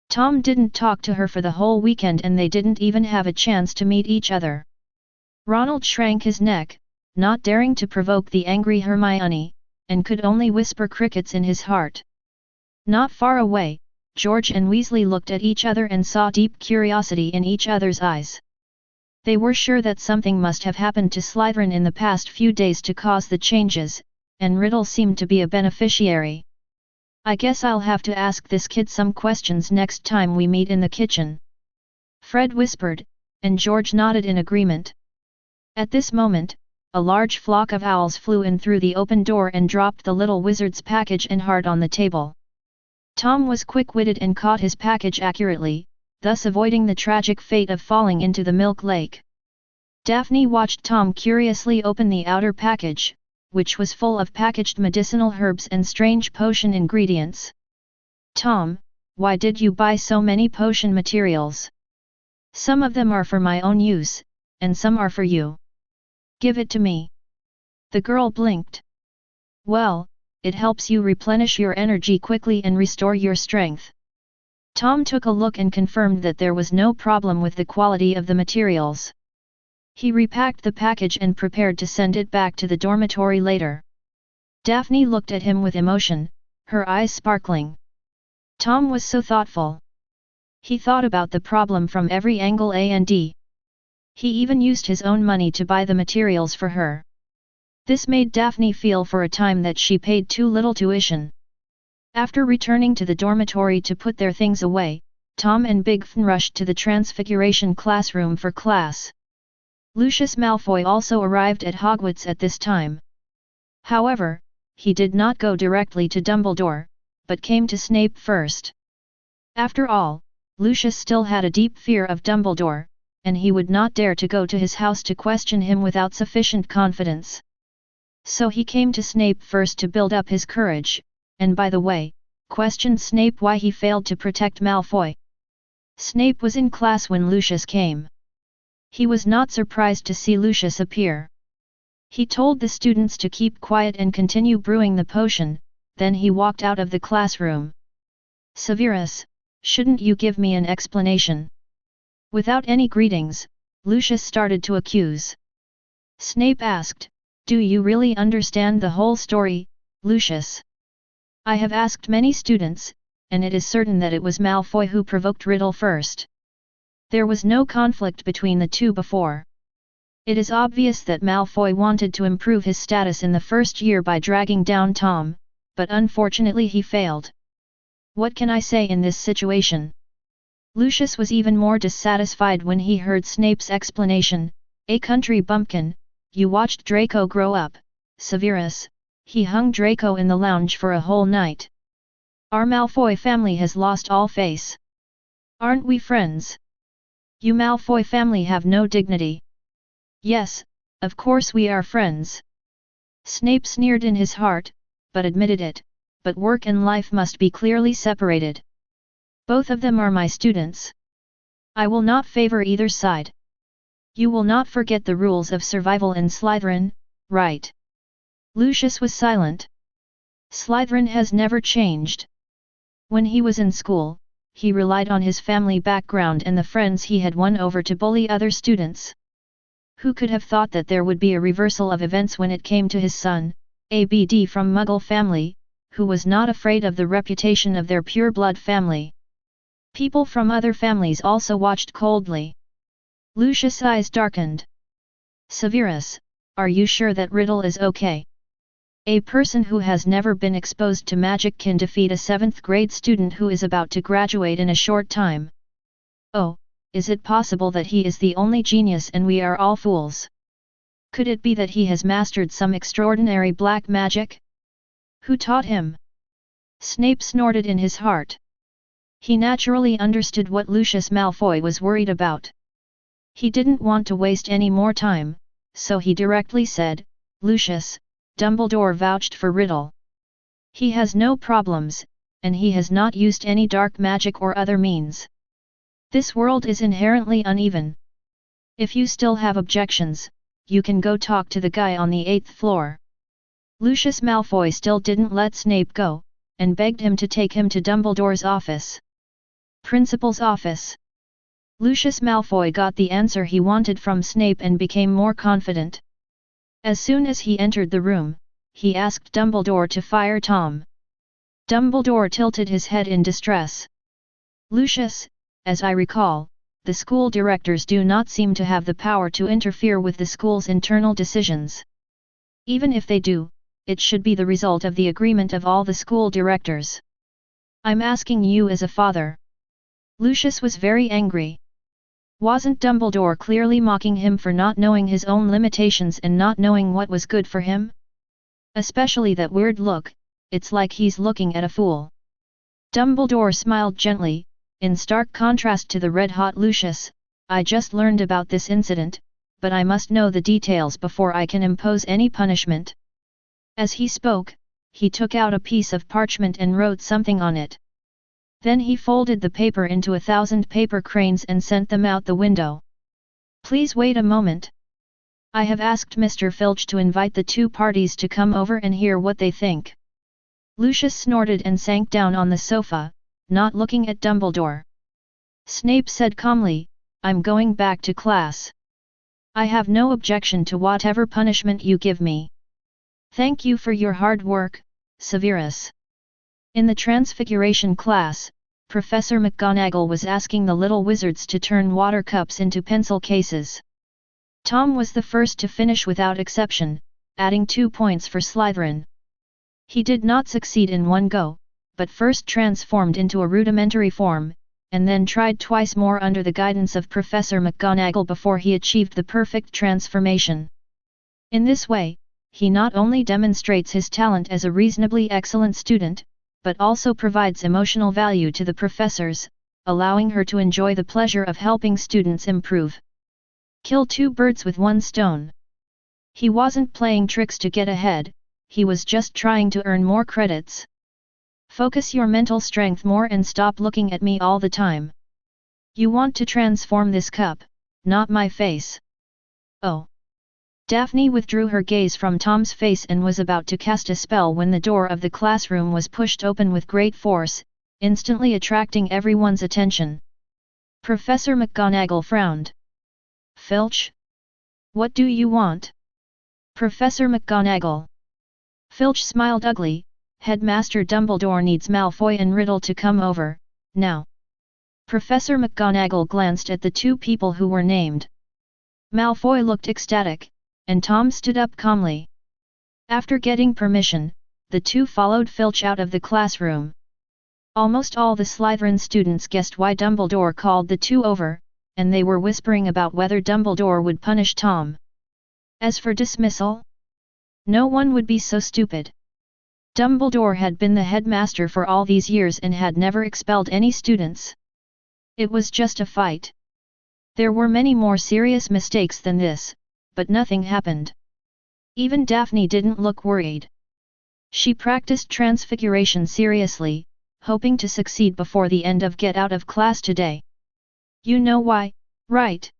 Tom didn't talk to her for the whole weekend and they didn't even have a chance to meet each other. Ronald shrank his neck, not daring to provoke the angry Hermione, and could only whisper crickets in his heart. Not far away, George and Weasley looked at each other and saw deep curiosity in each other's eyes. They were sure that something must have happened to Slytherin in the past few days to cause the changes, and Riddle seemed to be a beneficiary. I guess I'll have to ask this kid some questions next time we meet in the kitchen. Fred whispered, and George nodded in agreement. At this moment, a large flock of owls flew in through the open door and dropped the little wizard's package and heart on the table. Tom was quick-witted and caught his package accurately, thus avoiding the tragic fate of falling into the milk lake. Daphne watched Tom curiously open the outer package, which was full of packaged medicinal herbs and strange potion ingredients. Tom, why did you buy so many potion materials? Some of them are for my own use, and some are for you. Give it to me. The girl blinked. Well, it helps you replenish your energy quickly and restore your strength. Tom took a look and confirmed that there was no problem with the quality of the materials. He repacked the package and prepared to send it back to the dormitory later. Daphne looked at him with emotion, her eyes sparkling. Tom was so thoughtful. He thought about the problem from every angle and he even used his own money to buy the materials for her. This made Daphne feel for a time that she paid too little tuition. After returning to the dormitory to put their things away, Tom and Big Fn rushed to the Transmigration classroom for class. Lucius Malfoy also arrived at Hogwarts at this time. However, he did not go directly to Dumbledore, but came to Snape first. After all, Lucius still had a deep fear of Dumbledore, and he would not dare to go to his house to question him without sufficient confidence. So he came to Snape first to build up his courage, and by the way, questioned Snape why he failed to protect Malfoy. Snape was in class when Lucius came. He was not surprised to see Lucius appear. He told the students to keep quiet and continue brewing the potion, then he walked out of the classroom. Severus, shouldn't you give me an explanation? Without any greetings, Lucius started to accuse. Snape asked, do you really understand the whole story, Lucius? I have asked many students, and it is certain that it was Malfoy who provoked Riddle first. There was no conflict between the two before. It is obvious that Malfoy wanted to improve his status in the first year by dragging down Tom, but unfortunately he failed. What can I say in this situation? Lucius was even more dissatisfied when he heard Snape's explanation, a country bumpkin, you watched Draco grow up, Severus, he hung Draco in the lounge for a whole night. Our Malfoy family has lost all face. Aren't we friends? You Malfoy family have no dignity. Yes, of course we are friends. Snape sneered in his heart, but admitted it, but work and life must be clearly separated. Both of them are my students. I will not favor either side. You will not forget the rules of survival in Slytherin, right? Lucius was silent. Slytherin has never changed. When he was in school, he relied on his family background and the friends he had won over to bully other students. Who could have thought that there would be a reversal of events when it came to his son, ABD from Muggle family, who was not afraid of the reputation of their pure-blood family. People from other families also watched coldly. Lucius' eyes darkened. Severus, are you sure that Riddle is okay? A person who has never been exposed to magic can defeat a 7th grade student who is about to graduate in a short time. Oh, is it possible that he is the only genius and we are all fools? Could it be that he has mastered some extraordinary black magic? Who taught him? Snape snorted in his heart. He naturally understood what Lucius Malfoy was worried about. He didn't want to waste any more time, so he directly said, Lucius, Dumbledore vouched for Riddle. He has no problems, and he has not used any dark magic or other means. This world is inherently uneven. If you still have objections, you can go talk to the guy on the 8th floor. Lucius Malfoy still didn't let Snape go, and begged him to take him to Dumbledore's office. Principal's office. Lucius Malfoy got the answer he wanted from Snape and became more confident. As soon as he entered the room, he asked Dumbledore to fire Tom. Dumbledore tilted his head in distress. Lucius, as I recall, the school directors do not seem to have the power to interfere with the school's internal decisions. Even if they do, it should be the result of the agreement of all the school directors. I'm asking you as a father. Lucius was very angry. Wasn't Dumbledore clearly mocking him for not knowing his own limitations and not knowing what was good for him? Especially that weird look, it's like he's looking at a fool. Dumbledore smiled gently, in stark contrast to the red-hot Lucius. I just learned about this incident, but I must know the details before I can impose any punishment. As he spoke, he took out a piece of parchment and wrote something on it. Then he folded the paper into 1,000 paper cranes and sent them out the window. Please wait a moment. I have asked Mr. Filch to invite the two parties to come over and hear what they think. Lucius snorted and sank down on the sofa, not looking at Dumbledore. Snape said calmly, I'm going back to class. I have no objection to whatever punishment you give me. Thank you for your hard work, Severus. In the Transfiguration class, Professor McGonagall was asking the little wizards to turn water cups into pencil cases. Tom was the first to finish without exception, adding 2 points for Slytherin. He did not succeed in one go, but first transformed into a rudimentary form, and then tried twice more under the guidance of Professor McGonagall before he achieved the perfect transformation. In this way, he not only demonstrates his talent as a reasonably excellent student, but also provides emotional value to the professors, allowing her to enjoy the pleasure of helping students improve. Kill two birds with one stone. He wasn't playing tricks to get ahead, he was just trying to earn more credits. Focus your mental strength more and stop looking at me all the time. You want to transform this cup, not my face. Oh. Daphne withdrew her gaze from Tom's face and was about to cast a spell when the door of the classroom was pushed open with great force, instantly attracting everyone's attention. Professor McGonagall frowned. Filch? What do you want? Professor McGonagall. Filch smiled ugly. Headmaster Dumbledore needs Malfoy and Riddle to come over, now. Professor McGonagall glanced at the two people who were named. Malfoy looked ecstatic, and Tom stood up calmly. After getting permission, the two followed Filch out of the classroom. Almost all the Slytherin students guessed why Dumbledore called the two over, and they were whispering about whether Dumbledore would punish Tom. As for dismissal? No one would be so stupid. Dumbledore had been the headmaster for all these years and had never expelled any students. It was just a fight. There were many more serious mistakes than this, but nothing happened. Even Daphne didn't look worried. She practiced Transfiguration seriously, hoping to succeed before the end of Get Out of Class today. You know why, right?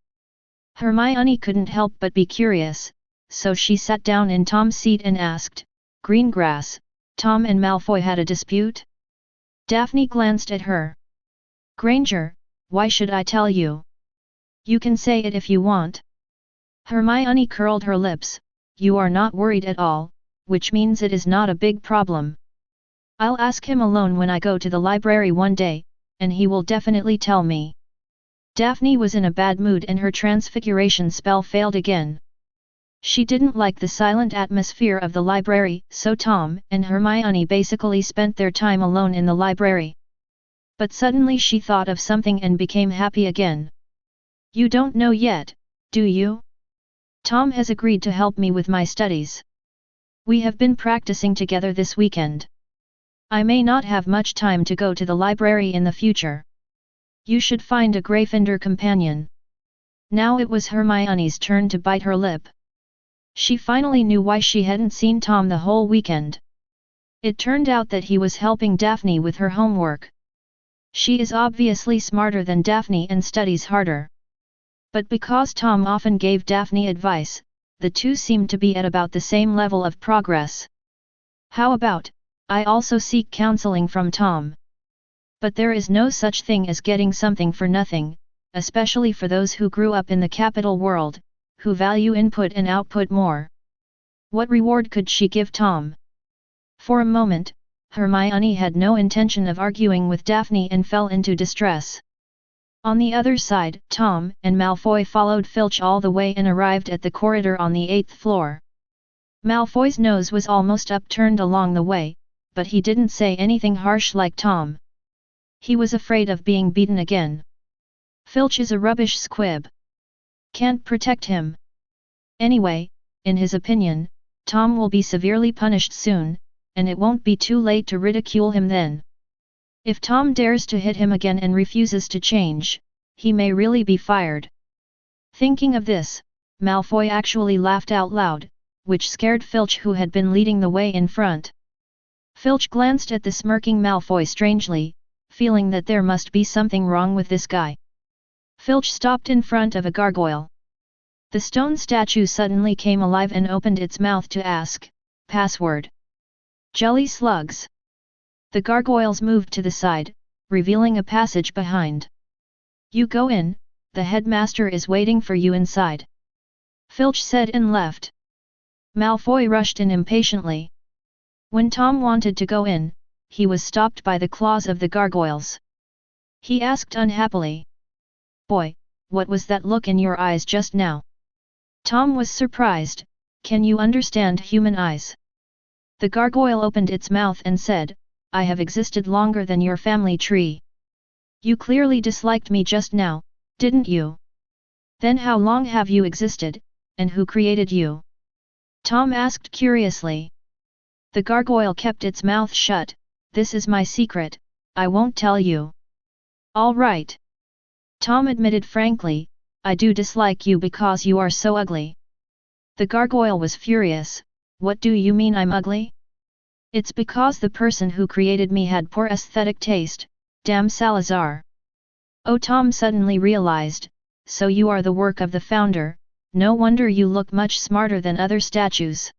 Hermione couldn't help but be curious, so she sat down in Tom's seat and asked, Greengrass, Tom and Malfoy had a dispute? Daphne glanced at her. Granger, why should I tell you? You can say it if you want. Hermione curled her lips. You are not worried at all, which means it is not a big problem. I'll ask him alone when I go to the library one day, and he will definitely tell me. Daphne was in a bad mood and her transfiguration spell failed again. She didn't like the silent atmosphere of the library, so Tom and Hermione basically spent their time alone in the library. But suddenly she thought of something and became happy again. You don't know yet, do you? Tom has agreed to help me with my studies. We have been practicing together this weekend. I may not have much time to go to the library in the future. You should find a Gryffindor companion. Now it was Hermione's turn to bite her lip. She finally knew why she hadn't seen Tom the whole weekend. It turned out that he was helping Daphne with her homework. She is obviously smarter than Daphne and studies harder. But because Tom often gave Daphne advice, the two seemed to be at about the same level of progress. How about, I also seek counseling from Tom? But there is no such thing as getting something for nothing, especially for those who grew up in the capital world, who value input and output more. What reward could she give Tom? For a moment, Hermione had no intention of arguing with Daphne and fell into distress. On the other side, Tom and Malfoy followed Filch all the way and arrived at the corridor on the 8th floor. Malfoy's nose was almost upturned along the way, but he didn't say anything harsh like Tom. He was afraid of being beaten again. Filch is a rubbish squib. Can't protect him. Anyway, in his opinion, Tom will be severely punished soon, and it won't be too late to ridicule him then. If Tom dares to hit him again and refuses to change, he may really be fired. Thinking of this, Malfoy actually laughed out loud, which scared Filch, who had been leading the way in front. Filch glanced at the smirking Malfoy strangely, feeling that there must be something wrong with this guy. Filch stopped in front of a gargoyle. The stone statue suddenly came alive and opened its mouth to ask, "Password." "Jelly slugs." The gargoyles moved to the side, revealing a passage behind. "You go in, the headmaster is waiting for you inside," Filch said and left. Malfoy rushed in impatiently. When Tom wanted to go in, he was stopped by the claws of the gargoyles. He asked unhappily, "Boy, what was that look in your eyes just now?" Tom was surprised. "Can you understand human eyes?" The gargoyle opened its mouth and said, "I have existed longer than your family tree. You clearly disliked me just now, didn't you? Then how long have you existed, and who created you?" Tom asked curiously. The gargoyle kept its mouth shut. "This is my secret, I won't tell you." "All right." Tom admitted frankly, "I do dislike you because you are so ugly." The gargoyle was furious. "What do you mean I'm ugly?" "It's because the person who created me had poor aesthetic taste, damn Salazar." Oh, Tom suddenly realized, so you are the work of the founder, no wonder you look much smarter than other statues.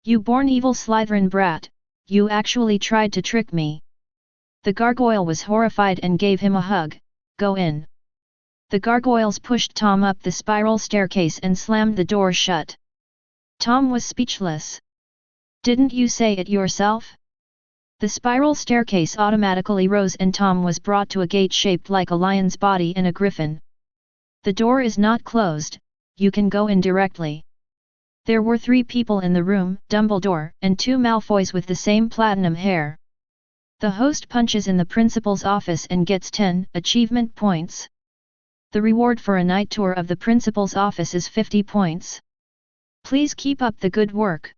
You born evil Slytherin brat, you actually tried to trick me. The gargoyle was horrified and gave him a hug. "Go in." The gargoyles pushed Tom up the spiral staircase and slammed the door shut. Tom was speechless. "Didn't you say it yourself?" The spiral staircase automatically rose and Tom was brought to a gate shaped like a lion's body and a griffin. "The door is not closed, you can go in directly." There were 3 people in the room, Dumbledore and 2 Malfoys with the same platinum hair. The host punches in the principal's office and gets 10 achievement points. The reward for a night tour of the principal's office is 50 points. Please keep up the good work.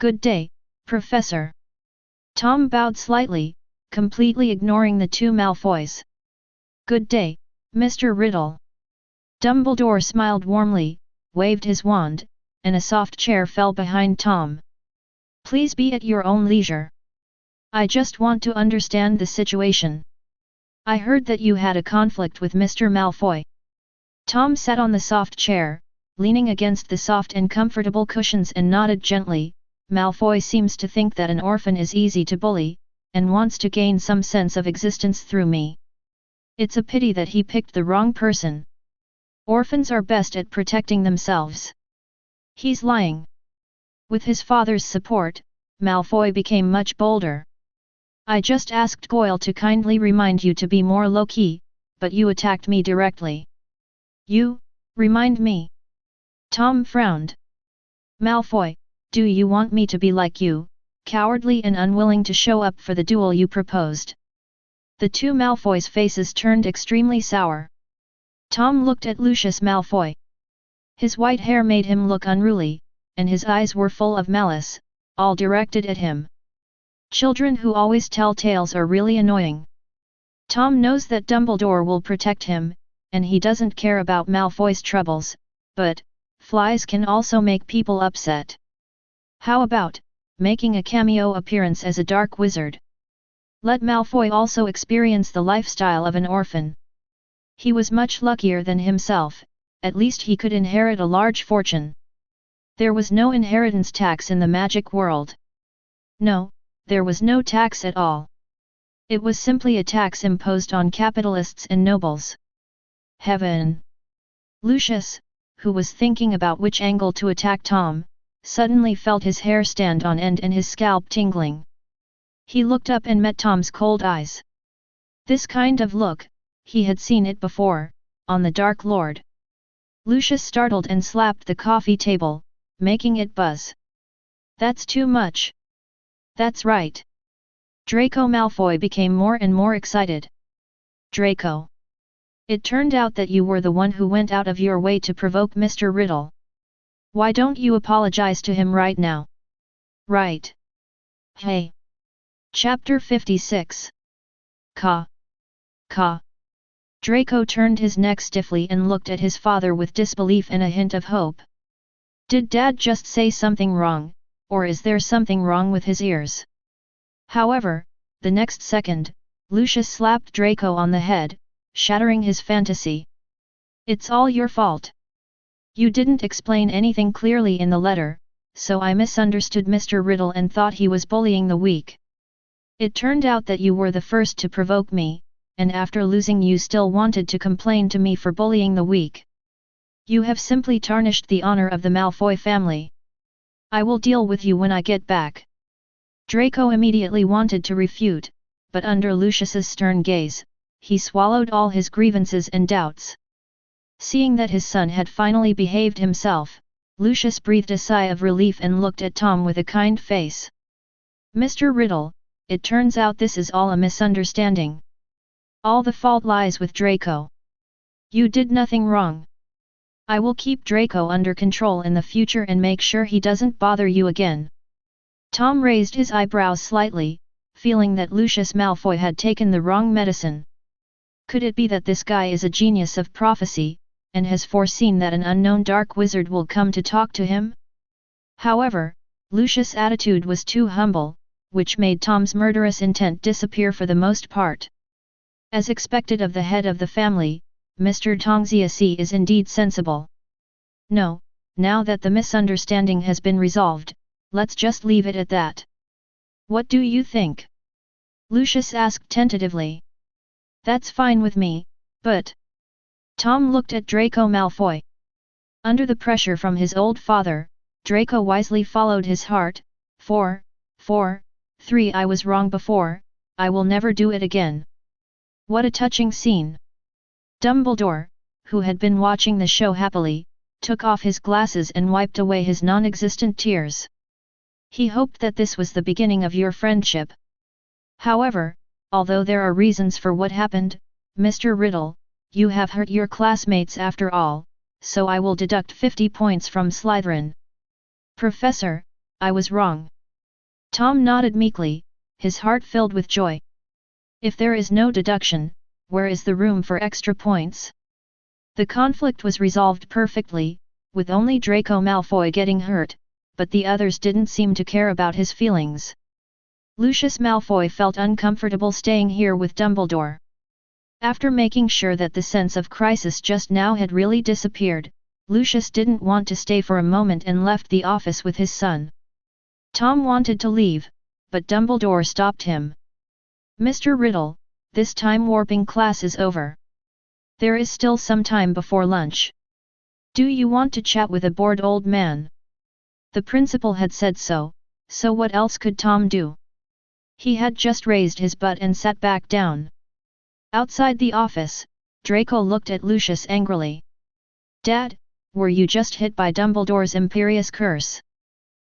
Good day, Professor. Tom bowed slightly, completely ignoring the 2 Malfoys. Good day, Mr. Riddle. Dumbledore smiled warmly, waved his wand, and a soft chair fell behind Tom. Please be at your own leisure. I just want to understand the situation. I heard that you had a conflict with Mr. Malfoy. Tom sat on the soft chair, leaning against the soft and comfortable cushions and nodded gently. Malfoy seems to think that an orphan is easy to bully, and wants to gain some sense of existence through me. It's a pity that he picked the wrong person. Orphans are best at protecting themselves. He's lying. With his father's support, Malfoy became much bolder. I just asked Goyle to kindly remind you to be more low-key, but you attacked me directly. You, remind me? Tom frowned. Malfoy, do you want me to be like you, cowardly and unwilling to show up for the duel you proposed? The 2 Malfoys' faces turned extremely sour. Tom looked at Lucius Malfoy. His white hair made him look unruly, and his eyes were full of malice, all directed at him. Children who always tell tales are really annoying. Tom knows that Dumbledore will protect him, and he doesn't care about Malfoy's troubles, but flies can also make people upset. How about making a cameo appearance as a dark wizard? Let Malfoy also experience the lifestyle of an orphan. He was much luckier than himself, at least he could inherit a large fortune. There was no inheritance tax in the magic world. No, there was no tax at all. It was simply a tax imposed on capitalists and nobles. Heaven! Lucius, who was thinking about which angle to attack Tom, suddenly felt his hair stand on end and his scalp tingling. He looked up and met Tom's cold eyes. This kind of look, he had seen it before, on the Dark Lord. Lucius startled and slapped the coffee table, making it buzz. That's too much. That's right. Draco Malfoy became more and more excited. Draco. It turned out that you were the one who went out of your way to provoke Mr. Riddle. Why don't you apologize to him right now? Right. Hey. Chapter 56. Ka. Draco turned his neck stiffly and looked at his father with disbelief and a hint of hope. Did Dad just say something wrong, or is there something wrong with his ears? However, the next second, Lucius slapped Draco on the head, shattering his fantasy. It's all your fault. You didn't explain anything clearly in the letter, so I misunderstood Mr. Riddle and thought he was bullying the weak. It turned out that you were the first to provoke me, and after losing you still wanted to complain to me for bullying the weak. You have simply tarnished the honor of the Malfoy family. I will deal with you when I get back. Draco immediately wanted to refute, but under Lucius's stern gaze, he swallowed all his grievances and doubts. Seeing that his son had finally behaved himself, Lucius breathed a sigh of relief and looked at Tom with a kind face. Mr. Riddle, it turns out this is all a misunderstanding. All the fault lies with Draco. You did nothing wrong. I will keep Draco under control in the future and make sure he doesn't bother you again. Tom raised his eyebrows slightly, feeling that Lucius Malfoy had taken the wrong medicine. Could it be that this guy is a genius of prophecy, and has foreseen that an unknown dark wizard will come to talk to him? However, Lucius' attitude was too humble, which made Tom's murderous intent disappear for the most part. As expected of the head of the family, Mr. Tongziasi is indeed sensible. No, now that the misunderstanding has been resolved, let's just leave it at that. What do you think? Lucius asked tentatively. That's fine with me, but... Tom looked at Draco Malfoy. Under the pressure from his old father, Draco wisely followed his heart. 4, 3 I was wrong before, I will never do it again. What a touching scene. Dumbledore, who had been watching the show happily, took off his glasses and wiped away his non-existent tears. He hoped that this was the beginning of your friendship. However, although there are reasons for what happened, Mr. Riddle, you have hurt your classmates after all, so I will deduct 50 points from Slytherin. Professor, I was wrong. Tom nodded meekly, his heart filled with joy. If there is no deduction, where is the room for extra points? The conflict was resolved perfectly, with only Draco Malfoy getting hurt, but the others didn't seem to care about his feelings. Lucius Malfoy felt uncomfortable staying here with Dumbledore. After making sure that the sense of crisis just now had really disappeared, Lucius didn't want to stay for a moment and left the office with his son. Tom wanted to leave, but Dumbledore stopped him. Mr. Riddle, this time warping class is over. There is still some time before lunch. Do you want to chat with a bored old man? The principal had said so, so what else could Tom do? He had just raised his butt and sat back down. Outside the office, Draco looked at Lucius angrily. Dad, were you just hit by Dumbledore's imperious curse?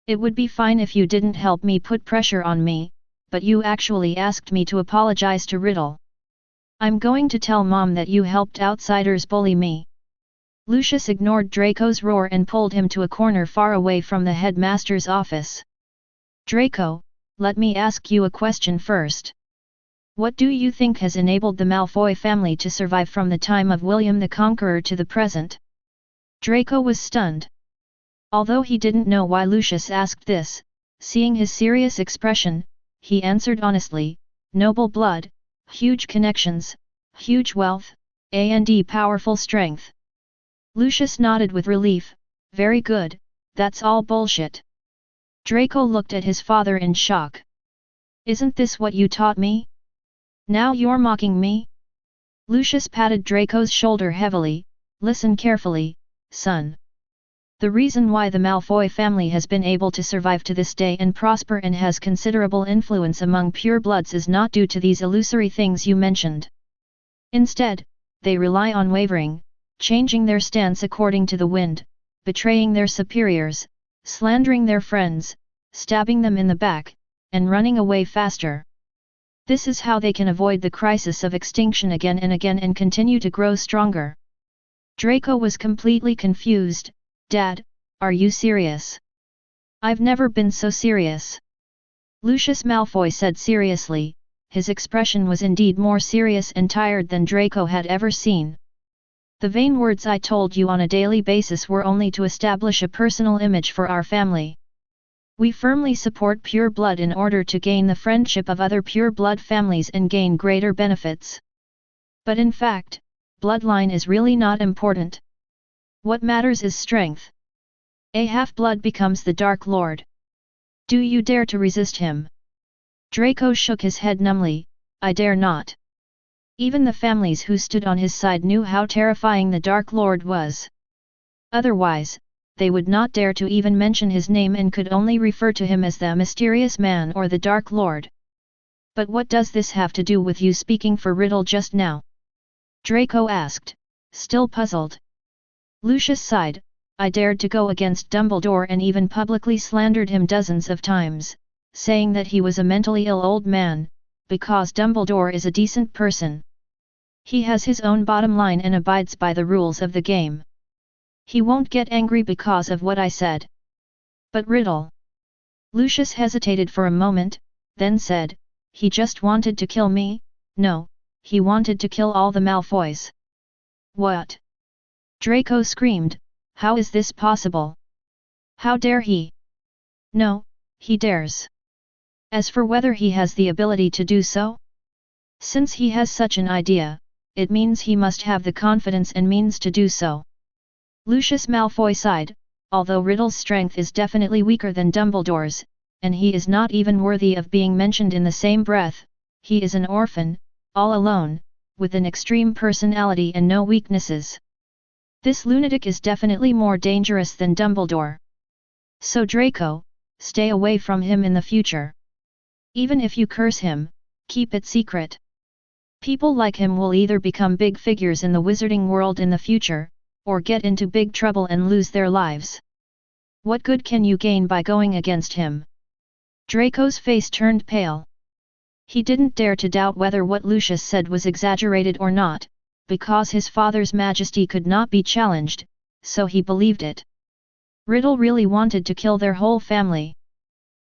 It would be fine if you didn't help me put pressure on me, but you actually asked me to apologize to Riddle. I'm going to tell Mom that you helped outsiders bully me. Lucius ignored Draco's roar and pulled him to a corner far away from the headmaster's office. Draco, let me ask you a question first. What do you think has enabled the Malfoy family to survive from the time of William the Conqueror to the present? Draco was stunned. Although he didn't know why Lucius asked this, seeing his serious expression, he answered honestly, noble blood, huge connections, huge wealth, and powerful strength. Lucius nodded with relief, very good, that's all bullshit. Draco looked at his father in shock. Isn't this what you taught me? Now you're mocking me? Lucius patted Draco's shoulder heavily, listen carefully, son. The reason why the Malfoy family has been able to survive to this day and prosper and has considerable influence among purebloods is not due to these illusory things you mentioned. Instead, they rely on wavering, changing their stance according to the wind, betraying their superiors, slandering their friends, stabbing them in the back, and running away faster. This is how they can avoid the crisis of extinction again and again and continue to grow stronger. Draco was completely confused. Dad, are you serious? I've never been so serious. Lucius Malfoy said seriously. His expression was indeed more serious and tired than Draco had ever seen. The vain words I told you on a daily basis were only to establish a personal image for our family. We firmly support pure blood in order to gain the friendship of other pure blood families and gain greater benefits. But in fact, bloodline is really not important. What matters is strength. A half-blood becomes the Dark Lord. Do you dare to resist him? Draco shook his head numbly. I dare not. Even the families who stood on his side knew how terrifying the Dark Lord was. Otherwise, they would not dare to even mention his name and could only refer to him as the Mysterious Man or the Dark Lord. But what does this have to do with you speaking for Riddle just now? Draco asked, still puzzled. Lucius sighed. I dared to go against Dumbledore and even publicly slandered him dozens of times, saying that he was a mentally ill old man, because Dumbledore is a decent person. He has his own bottom line and abides by the rules of the game. He won't get angry because of what I said. But Riddle. Lucius hesitated for a moment, then said, he just wanted to kill me? No, he wanted to kill all the Malfoys. What? Draco screamed, how is this possible? How dare he? No, he dares. As for whether he has the ability to do so? Since he has such an idea, it means he must have the confidence and means to do so. Lucius Malfoy sighed, although Riddle's strength is definitely weaker than Dumbledore's, and he is not even worthy of being mentioned in the same breath, he is an orphan, all alone, with an extreme personality and no weaknesses. This lunatic is definitely more dangerous than Dumbledore. So Draco, stay away from him in the future. Even if you curse him, keep it secret. People like him will either become big figures in the wizarding world in the future, or get into big trouble and lose their lives. What good can you gain by going against him? Draco's face turned pale. He didn't dare to doubt whether what Lucius said was exaggerated or not, because his father's majesty could not be challenged, so he believed it. Riddle really wanted to kill their whole family.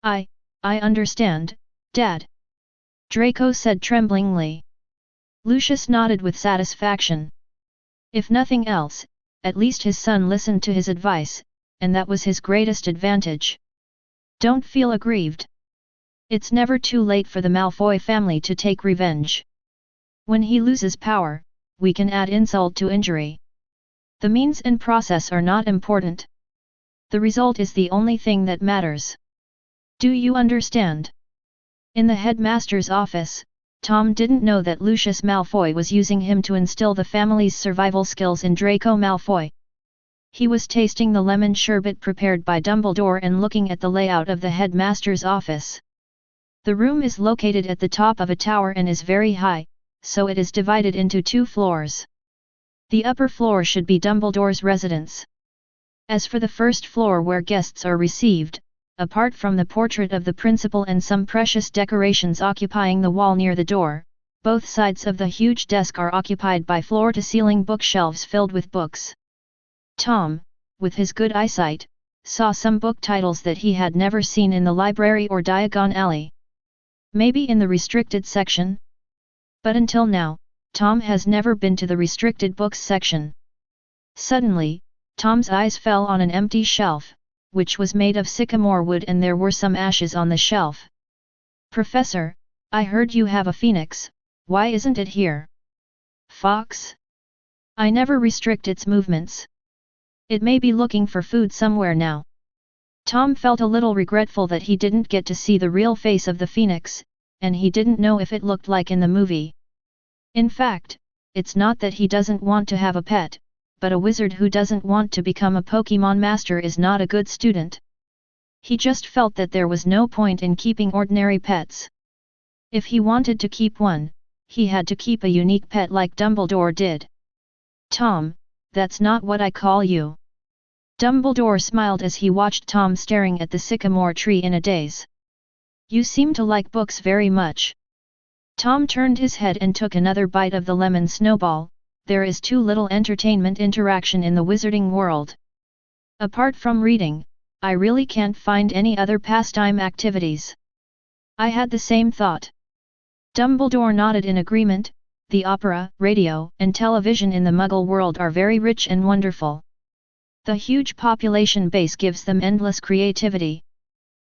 I understand, Dad. Draco said tremblingly. Lucius nodded with satisfaction. If nothing else, at least his son listened to his advice, and that was his greatest advantage. Don't feel aggrieved. It's never too late for the Malfoy family to take revenge. When he loses power, we can add insult to injury. The means and process are not important. The result is the only thing that matters. Do you understand? In the headmaster's office, Tom didn't know that Lucius Malfoy was using him to instill the family's survival skills in Draco Malfoy. He was tasting the lemon sherbet prepared by Dumbledore and looking at the layout of the headmaster's office. The room is located at the top of a tower and is very high, so it is divided into 2 floors. The upper floor should be Dumbledore's residence. As for the first floor where guests are received, apart from the portrait of the principal and some precious decorations occupying the wall near the door, both sides of the huge desk are occupied by floor-to-ceiling bookshelves filled with books. Tom, with his good eyesight, saw some book titles that he had never seen in the library or Diagon Alley. Maybe in the restricted section? But until now, Tom has never been to the restricted books section. Suddenly, Tom's eyes fell on an empty shelf, which was made of sycamore wood, and there were some ashes on the shelf. Professor, I heard you have a phoenix, why isn't it here? Fox? I never restrict its movements. It may be looking for food somewhere now. Tom felt a little regretful that he didn't get to see the real face of the phoenix, and he didn't know if it looked like in the movie. In fact, it's not that he doesn't want to have a pet, but a wizard who doesn't want to become a Pokémon master is not a good student. He just felt that there was no point in keeping ordinary pets. If he wanted to keep one, he had to keep a unique pet like Dumbledore did. Tom, that's not what I call you. Dumbledore smiled as he watched Tom staring at the sycamore tree in a daze. You seem to like books very much. Tom turned his head and took another bite of the lemon snowball. There is too little entertainment interaction in the wizarding world. Apart from reading, I really can't find any other pastime activities. I had the same thought. Dumbledore nodded in agreement. The opera, radio, and television in the Muggle world are very rich and wonderful. The huge population base gives them endless creativity.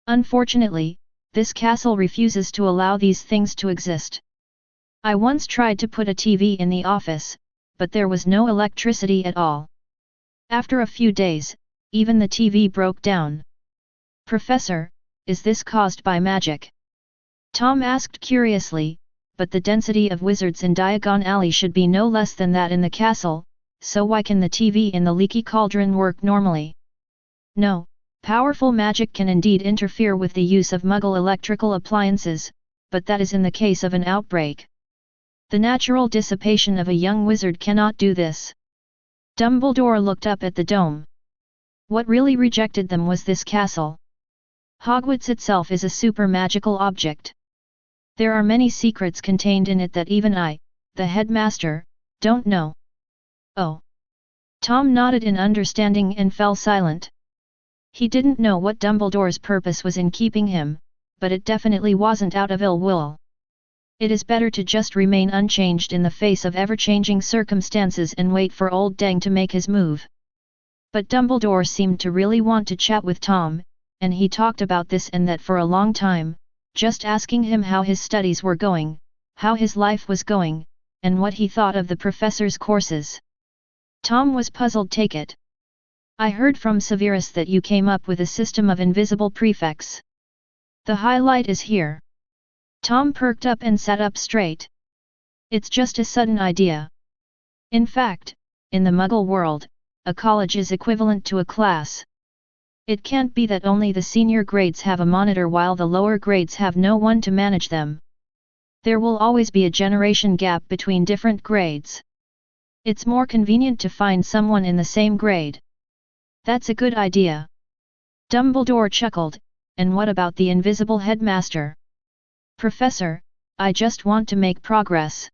Unfortunately, this castle refuses to allow these things to exist. I once tried to put a TV in the office, but there was no electricity at all. After a few days, even the TV broke down. Professor, is this caused by magic? Tom asked curiously, but the density of wizards in Diagon Alley should be no less than that in the castle, so why can the TV in the leaky cauldron work normally? No, powerful magic can indeed interfere with the use of Muggle electrical appliances, but that is in the case of an outbreak. The natural dissipation of a young wizard cannot do this. Dumbledore looked up at the dome. What really rejected them was this castle. Hogwarts itself is a super magical object. There are many secrets contained in it that even I, the headmaster, don't know. Oh. Tom nodded in understanding and fell silent. He didn't know what Dumbledore's purpose was in keeping him, but it definitely wasn't out of ill will. It is better to just remain unchanged in the face of ever-changing circumstances and wait for old Dang to make his move. But Dumbledore seemed to really want to chat with Tom, and he talked about this and that for a long time, just asking him how his studies were going, how his life was going, and what he thought of the professor's courses. Tom was puzzled. Take it. I heard from Severus that you came up with a system of invisible prefects. The highlight is here. Tom perked up and sat up straight. It's just a sudden idea. In fact, in the Muggle world, a college is equivalent to a class. It can't be that only the senior grades have a monitor while the lower grades have no one to manage them. There will always be a generation gap between different grades. It's more convenient to find someone in the same grade. That's a good idea. Dumbledore chuckled, and what about the invisible headmaster? Professor, I just want to make progress.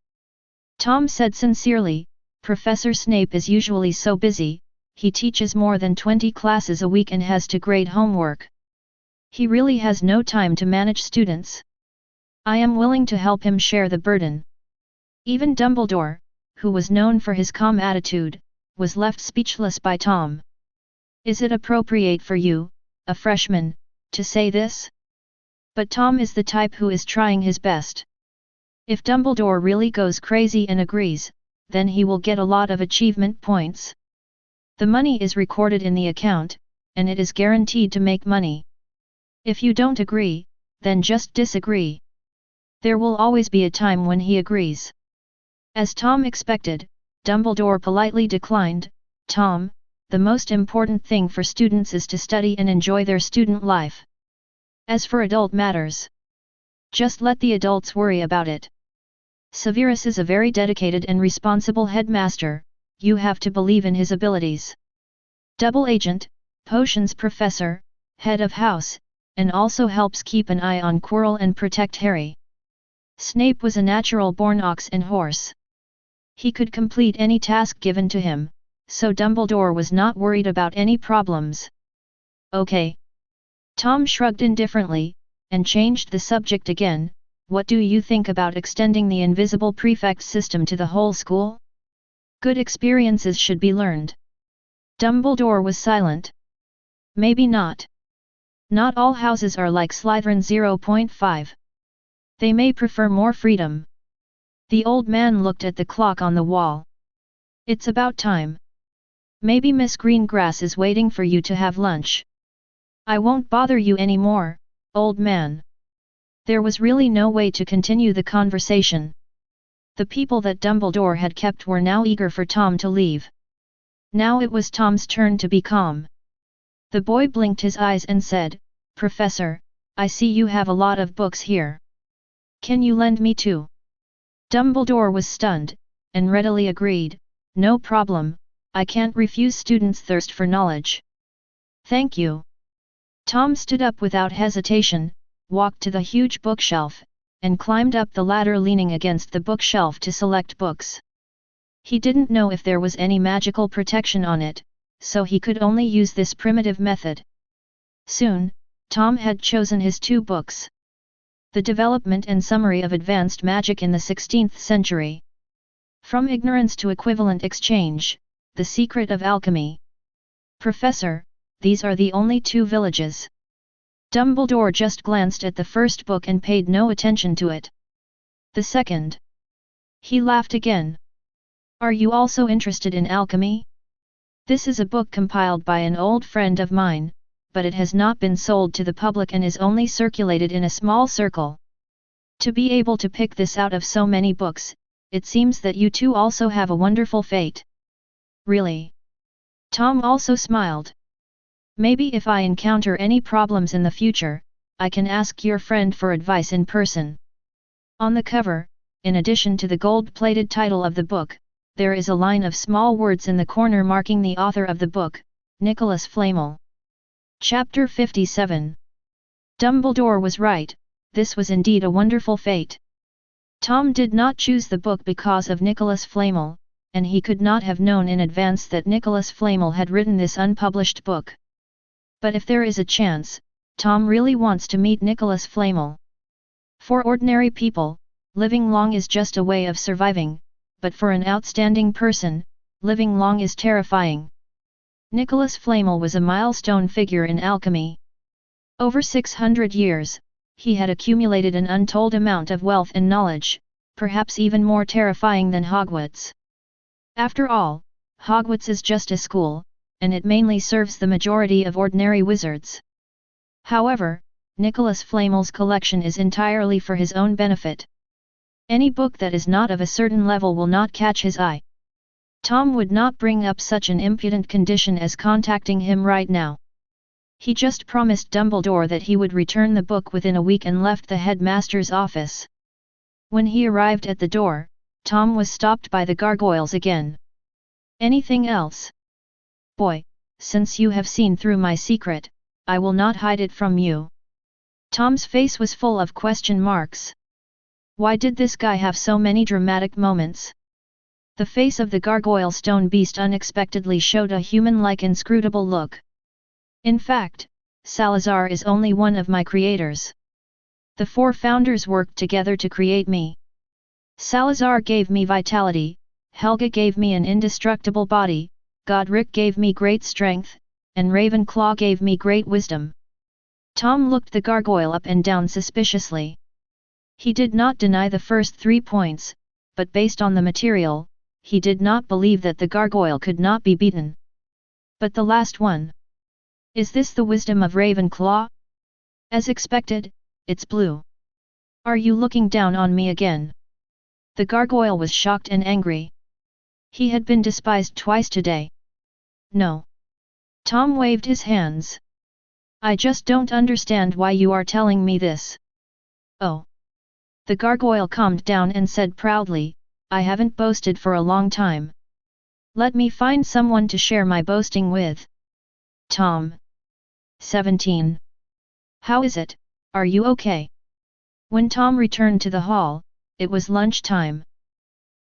Tom said sincerely, Professor Snape is usually so busy, he teaches more than 20 classes a week and has to grade homework. He really has no time to manage students. I am willing to help him share the burden. Even Dumbledore, who was known for his calm attitude, was left speechless by Tom. Is it appropriate for you, a freshman, to say this? But Tom is the type who is trying his best. If Dumbledore really goes crazy and agrees, then he will get a lot of achievement points. The money is recorded in the account, and it is guaranteed to make money. If you don't agree, then just disagree. There will always be a time when he agrees. As Tom expected, Dumbledore politely declined. Tom, the most important thing for students is to study and enjoy their student life. As for adult matters, just let the adults worry about it. Severus is a very dedicated and responsible headmaster, you have to believe in his abilities. Double agent, potions professor, head of house, and also helps keep an eye on Quirrell and protect Harry. Snape was a natural-born ox and horse. He could complete any task given to him, so Dumbledore was not worried about any problems. Okay. Tom shrugged indifferently, and changed the subject again. What do you think about extending the invisible prefect system to the whole school? Good experiences should be learned. Dumbledore was silent. Maybe not. Not all houses are like Slytherin 0.5. They may prefer more freedom. The old man looked at the clock on the wall. It's about time. Maybe Miss Greengrass is waiting for you to have lunch. I won't bother you anymore, old man. There was really no way to continue the conversation. The people that Dumbledore had kept were now eager for Tom to leave. Now it was Tom's turn to be calm. The boy blinked his eyes and said, Professor, I see you have a lot of books here. Can you lend me two? Dumbledore was stunned, and readily agreed, "No problem, I can't refuse students' thirst for knowledge." "Thank you." Tom stood up without hesitation, walked to the huge bookshelf, and climbed up the ladder leaning against the bookshelf to select books. He didn't know if there was any magical protection on it, so he could only use this primitive method. Soon, Tom had chosen his 2 books. The Development and Summary of Advanced Magic in the 16th Century. From Ignorance to Equivalent Exchange, The Secret of Alchemy. "Professor, these are the only 2 villages." Dumbledore just glanced at the first book and paid no attention to it. "The second." He laughed again. "Are you also interested in alchemy? This is a book compiled by an old friend of mine, but it has not been sold to the public and is only circulated in a small circle. To be able to pick this out of so many books, it seems that you two also have a wonderful fate." "Really?" Tom also smiled. "Maybe if I encounter any problems in the future, I can ask your friend for advice in person." On the cover, in addition to the gold-plated title of the book, there is a line of small words in the corner marking the author of the book, Nicholas Flamel. Chapter 57. Dumbledore was right, this was indeed a wonderful fate. Tom did not choose the book because of Nicholas Flamel, and he could not have known in advance that Nicholas Flamel had written this unpublished book. But if there is a chance, Tom really wants to meet Nicholas Flamel. For ordinary people, living long is just a way of surviving, but for an outstanding person, living long is terrifying. Nicholas Flamel was a milestone figure in alchemy. Over 600 years, he had accumulated an untold amount of wealth and knowledge, perhaps even more terrifying than Hogwarts. After all, Hogwarts is just a school, and it mainly serves the majority of ordinary wizards. However, Nicholas Flamel's collection is entirely for his own benefit. Any book that is not of a certain level will not catch his eye. Tom would not bring up such an impudent condition as contacting him right now. He just promised Dumbledore that he would return the book within a week and left the headmaster's office. When he arrived at the door, Tom was stopped by the gargoyles again. "Anything else?" "Boy, since you have seen through my secret, I will not hide it from you." Tom's face was full of question marks. Why did this guy have so many dramatic moments? The face of the gargoyle stone beast unexpectedly showed a human-like inscrutable look. "In fact, Salazar is only one of my creators. The 4 founders worked together to create me. Salazar gave me vitality, Helga gave me an indestructible body, Godric gave me great strength, and Ravenclaw gave me great wisdom." Tom looked the gargoyle up and down suspiciously. He did not deny the first 3 points, but based on the material, he did not believe that the gargoyle could not be beaten. But the last one? "Is this the wisdom of Ravenclaw?" "As expected, it's blue. Are you looking down on me again?" The gargoyle was shocked and angry. He had been despised twice today. "No." Tom waved his hands. "I just don't understand why you are telling me this." "Oh." The gargoyle calmed down and said proudly, "I haven't boasted for a long time. Let me find someone to share my boasting with." Tom. 17. "How is it, are you okay?" When Tom returned to the hall, it was lunchtime.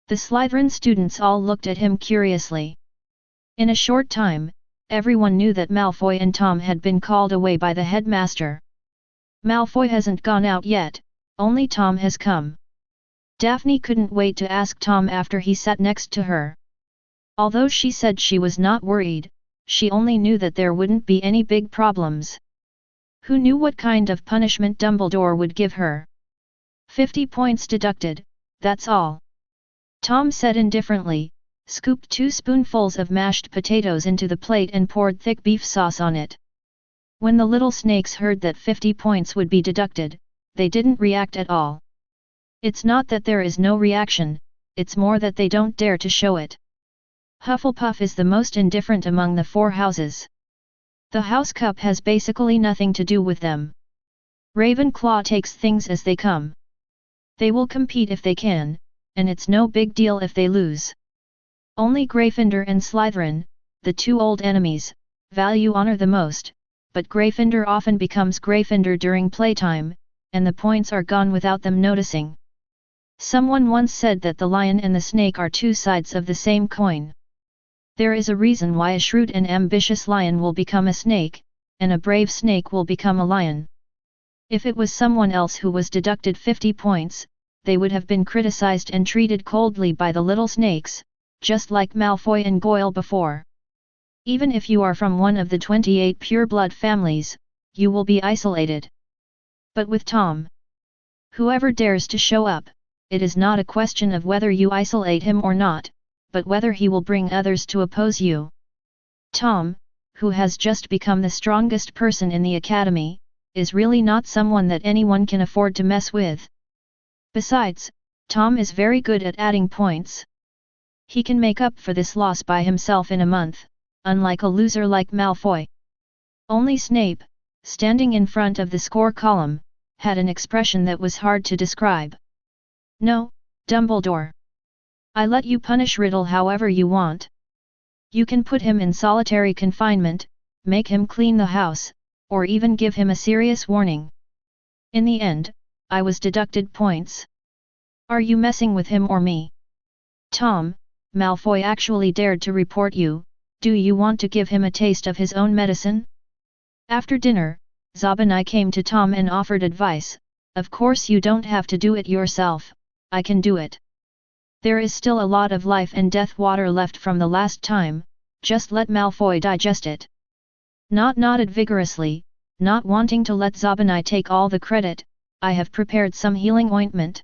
The Slytherin students all looked at him curiously. In a short time, everyone knew that Malfoy and Tom had been called away by the headmaster. "Malfoy hasn't gone out yet, only Tom has come." Daphne couldn't wait to ask Tom after he sat next to her. Although she said she was not worried, she only knew that there wouldn't be any big problems. Who knew what kind of punishment Dumbledore would give her? 50 points deducted, that's all. Tom said indifferently, scooped 2 spoonfuls of mashed potatoes into the plate and poured thick beef sauce on it. When the little snakes heard that 50 points would be deducted, they didn't react at all. It's not that there is no reaction, it's more that they don't dare to show it. Hufflepuff is the most indifferent among the 4 houses. The House Cup has basically nothing to do with them. Ravenclaw takes things as they come. They will compete if they can, and it's no big deal if they lose. Only Gryffindor and Slytherin, the two old enemies, value honor the most, but Gryffindor often becomes Gryffindor during playtime, and the points are gone without them noticing. Someone once said that the lion and the snake are two sides of the same coin. There is a reason why a shrewd and ambitious lion will become a snake, and a brave snake will become a lion. If it was someone else who was deducted 50 points, they would have been criticized and treated coldly by the little snakes, just like Malfoy and Goyle before. Even if you are from one of the 28 pure-blood families, you will be isolated. But with Tom, whoever dares to show up, it is not a question of whether you isolate him or not, but whether he will bring others to oppose you. Tom, who has just become the strongest person in the academy, is really not someone that anyone can afford to mess with. Besides, Tom is very good at adding points. He can make up for this loss by himself in a month, unlike a loser like Malfoy. Only Snape, standing in front of the score column, had an expression that was hard to describe. "No, Dumbledore. I let you punish Riddle however you want. You can put him in solitary confinement, make him clean the house, or even give him a serious warning. In the end, I was deducted points. Are you messing with him or me? Tom, Malfoy actually dared to report you, do you want to give him a taste of his own medicine?" After dinner, Zob and I came to Tom and offered advice. "Of course you don't have to do it yourself, I can do it. There is still a lot of life and death water left from the last time, just let Malfoy digest it." Nott nodded vigorously, not wanting to let Zob and I take all the credit. "I have prepared some healing ointment.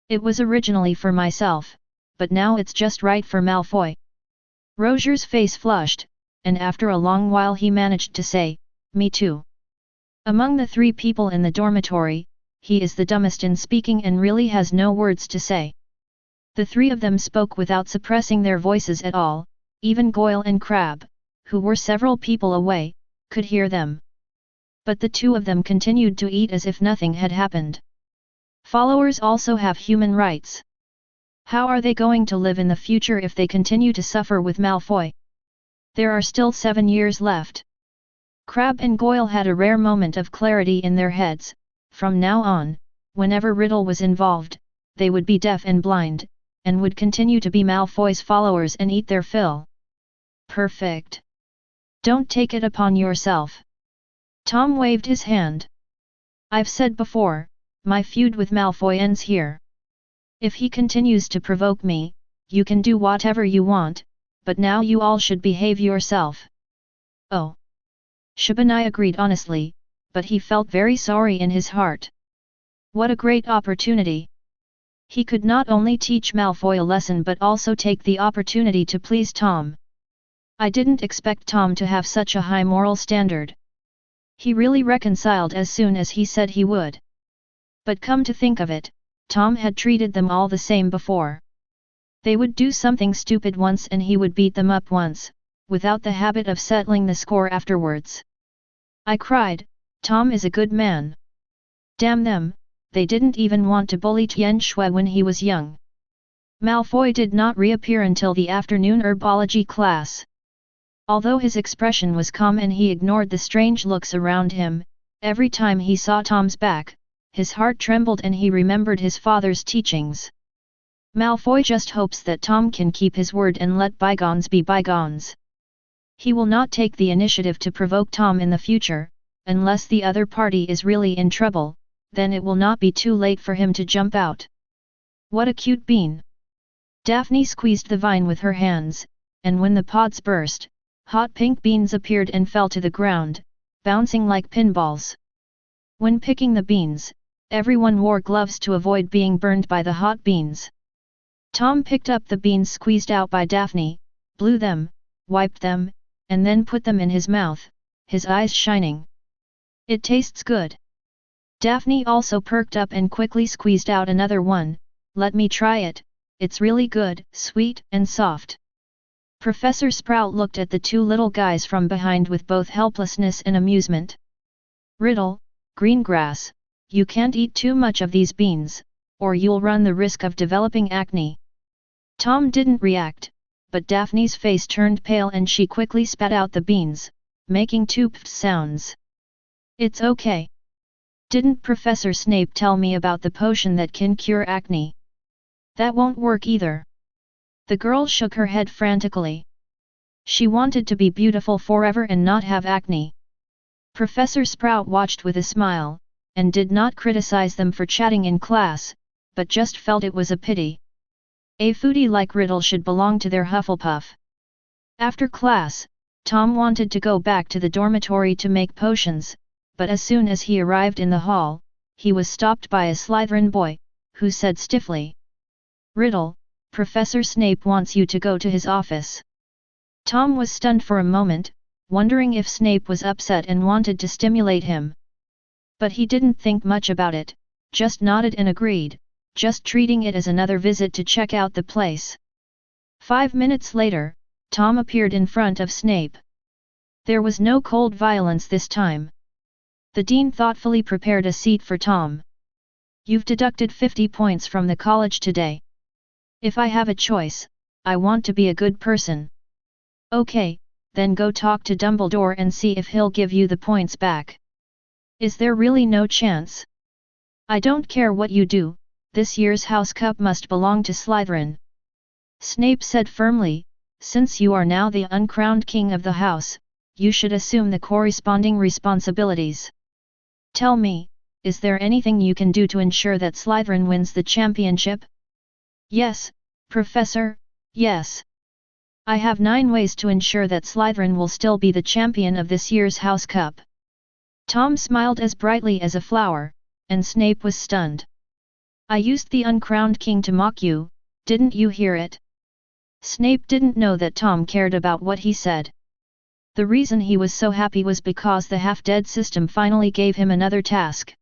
It was originally for myself, but now it's just right for Malfoy." Rozier's face flushed, and after a long while he managed to say, "Me too." Among the three people in the dormitory, he is the dumbest in speaking and really has no words to say. The three of them spoke without suppressing their voices at all, even Goyle and Crabbe, who were several people away, could hear them. But the two of them continued to eat as if nothing had happened. Followers also have human rights. How are they going to live in the future if they continue to suffer with Malfoy? There are still 7 years left. Crabbe and Goyle had a rare moment of clarity in their heads. From now on, whenever Riddle was involved, they would be deaf and blind, and would continue to be Malfoy's followers and eat their fill. Perfect. Don't take it upon yourself. Tom waved his hand. I've said before, my feud with Malfoy ends here. If he continues to provoke me, you can do whatever you want, but now you all should behave yourself. Oh. Shabani agreed honestly, but he felt very sorry in his heart. What a great opportunity! He could not only teach Malfoy a lesson but also take the opportunity to please Tom. I didn't expect Tom to have such a high moral standard. He really reconciled as soon as he said he would. But come to think of it, Tom had treated them all the same before. They would do something stupid once and he would beat them up once, without the habit of settling the score afterwards. I cried, Tom is a good man. Damn them, they didn't even want to bully Tian Shui when he was young. Malfoy did not reappear until the afternoon herbology class. Although his expression was calm and he ignored the strange looks around him, every time he saw Tom's back, his heart trembled and he remembered his father's teachings. Malfoy just hopes that Tom can keep his word and let bygones be bygones. He will not take the initiative to provoke Tom in the future, unless the other party is really in trouble, then it will not be too late for him to jump out. What a cute bean! Daphne squeezed the vine with her hands, and when the pods burst, hot pink beans appeared and fell to the ground, bouncing like pinballs. When picking the beans, everyone wore gloves to avoid being burned by the hot beans. Tom picked up the beans squeezed out by Daphne, blew them, wiped them, and then put them in his mouth, his eyes shining. It tastes good. Daphne also perked up and quickly squeezed out another one. Let me try it, it's really good, sweet and soft. Professor Sprout looked at the two little guys from behind with both helplessness and amusement. Riddle, Greengrass, you can't eat too much of these beans, or you'll run the risk of developing acne." Tom didn't react, but Daphne's face turned pale and she quickly spat out the beans, making two pfft sounds. "It's okay. Didn't Professor Snape tell me about the potion that can cure acne? That won't work either." The girl shook her head frantically. She wanted to be beautiful forever and not have acne. Professor Sprout watched with a smile, and did not criticize them for chatting in class, but just felt it was a pity. A foodie like Riddle should belong to their Hufflepuff. After class, Tom wanted to go back to the dormitory to make potions, but as soon as he arrived in the hall, he was stopped by a Slytherin boy, who said stiffly, "Riddle, Professor Snape wants you to go to his office." Tom was stunned for a moment, wondering if Snape was upset and wanted to stimulate him. But he didn't think much about it, just nodded and agreed, just treating it as another visit to check out the place. 5 minutes later, Tom appeared in front of Snape. There was no cold violence this time. The dean thoughtfully prepared a seat for Tom. "You've deducted 50 points from the college today. If I have a choice, I want to be a good person." "Okay, then go talk to Dumbledore and see if he'll give you the points back." "Is there really no chance?" "I don't care what you do, this year's House Cup must belong to Slytherin," Snape said firmly. "Since you are now the uncrowned king of the house, you should assume the corresponding responsibilities. Tell me, is there anything you can do to ensure that Slytherin wins the championship?" "Yes, Professor, yes. I have 9 ways to ensure that Slytherin will still be the champion of this year's House Cup." Tom smiled as brightly as a flower, and Snape was stunned. "I used the uncrowned king to mock you, didn't you hear it?" Snape didn't know that Tom cared about what he said. The reason he was so happy was because the half-dead system finally gave him another task.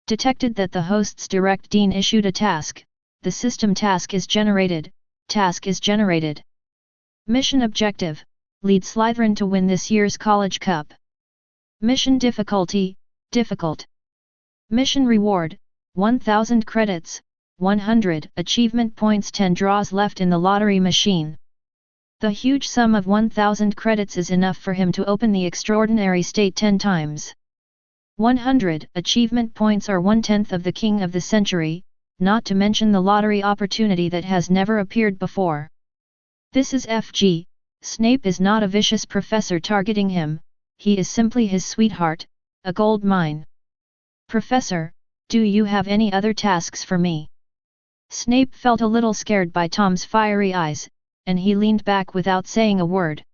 Detected that the host's direct dean issued a task, the system task is generated, task is generated. Mission objective, lead Slytherin to win this year's College Cup. Mission difficulty, difficult. Mission reward, 1000 credits, 100 achievement points, 10 draws left in the lottery machine. The huge sum of 1000 credits is enough for him to open the extraordinary state 10 times. 100 achievement points are 1/10 of the King of the Century, not to mention the lottery opportunity that has never appeared before. This is FG, Snape is not a vicious professor targeting him, he is simply his sweetheart, a gold mine. "Professor, do you have any other tasks for me?" Snape felt a little scared by Tom's fiery eyes, and he leaned back without saying a word.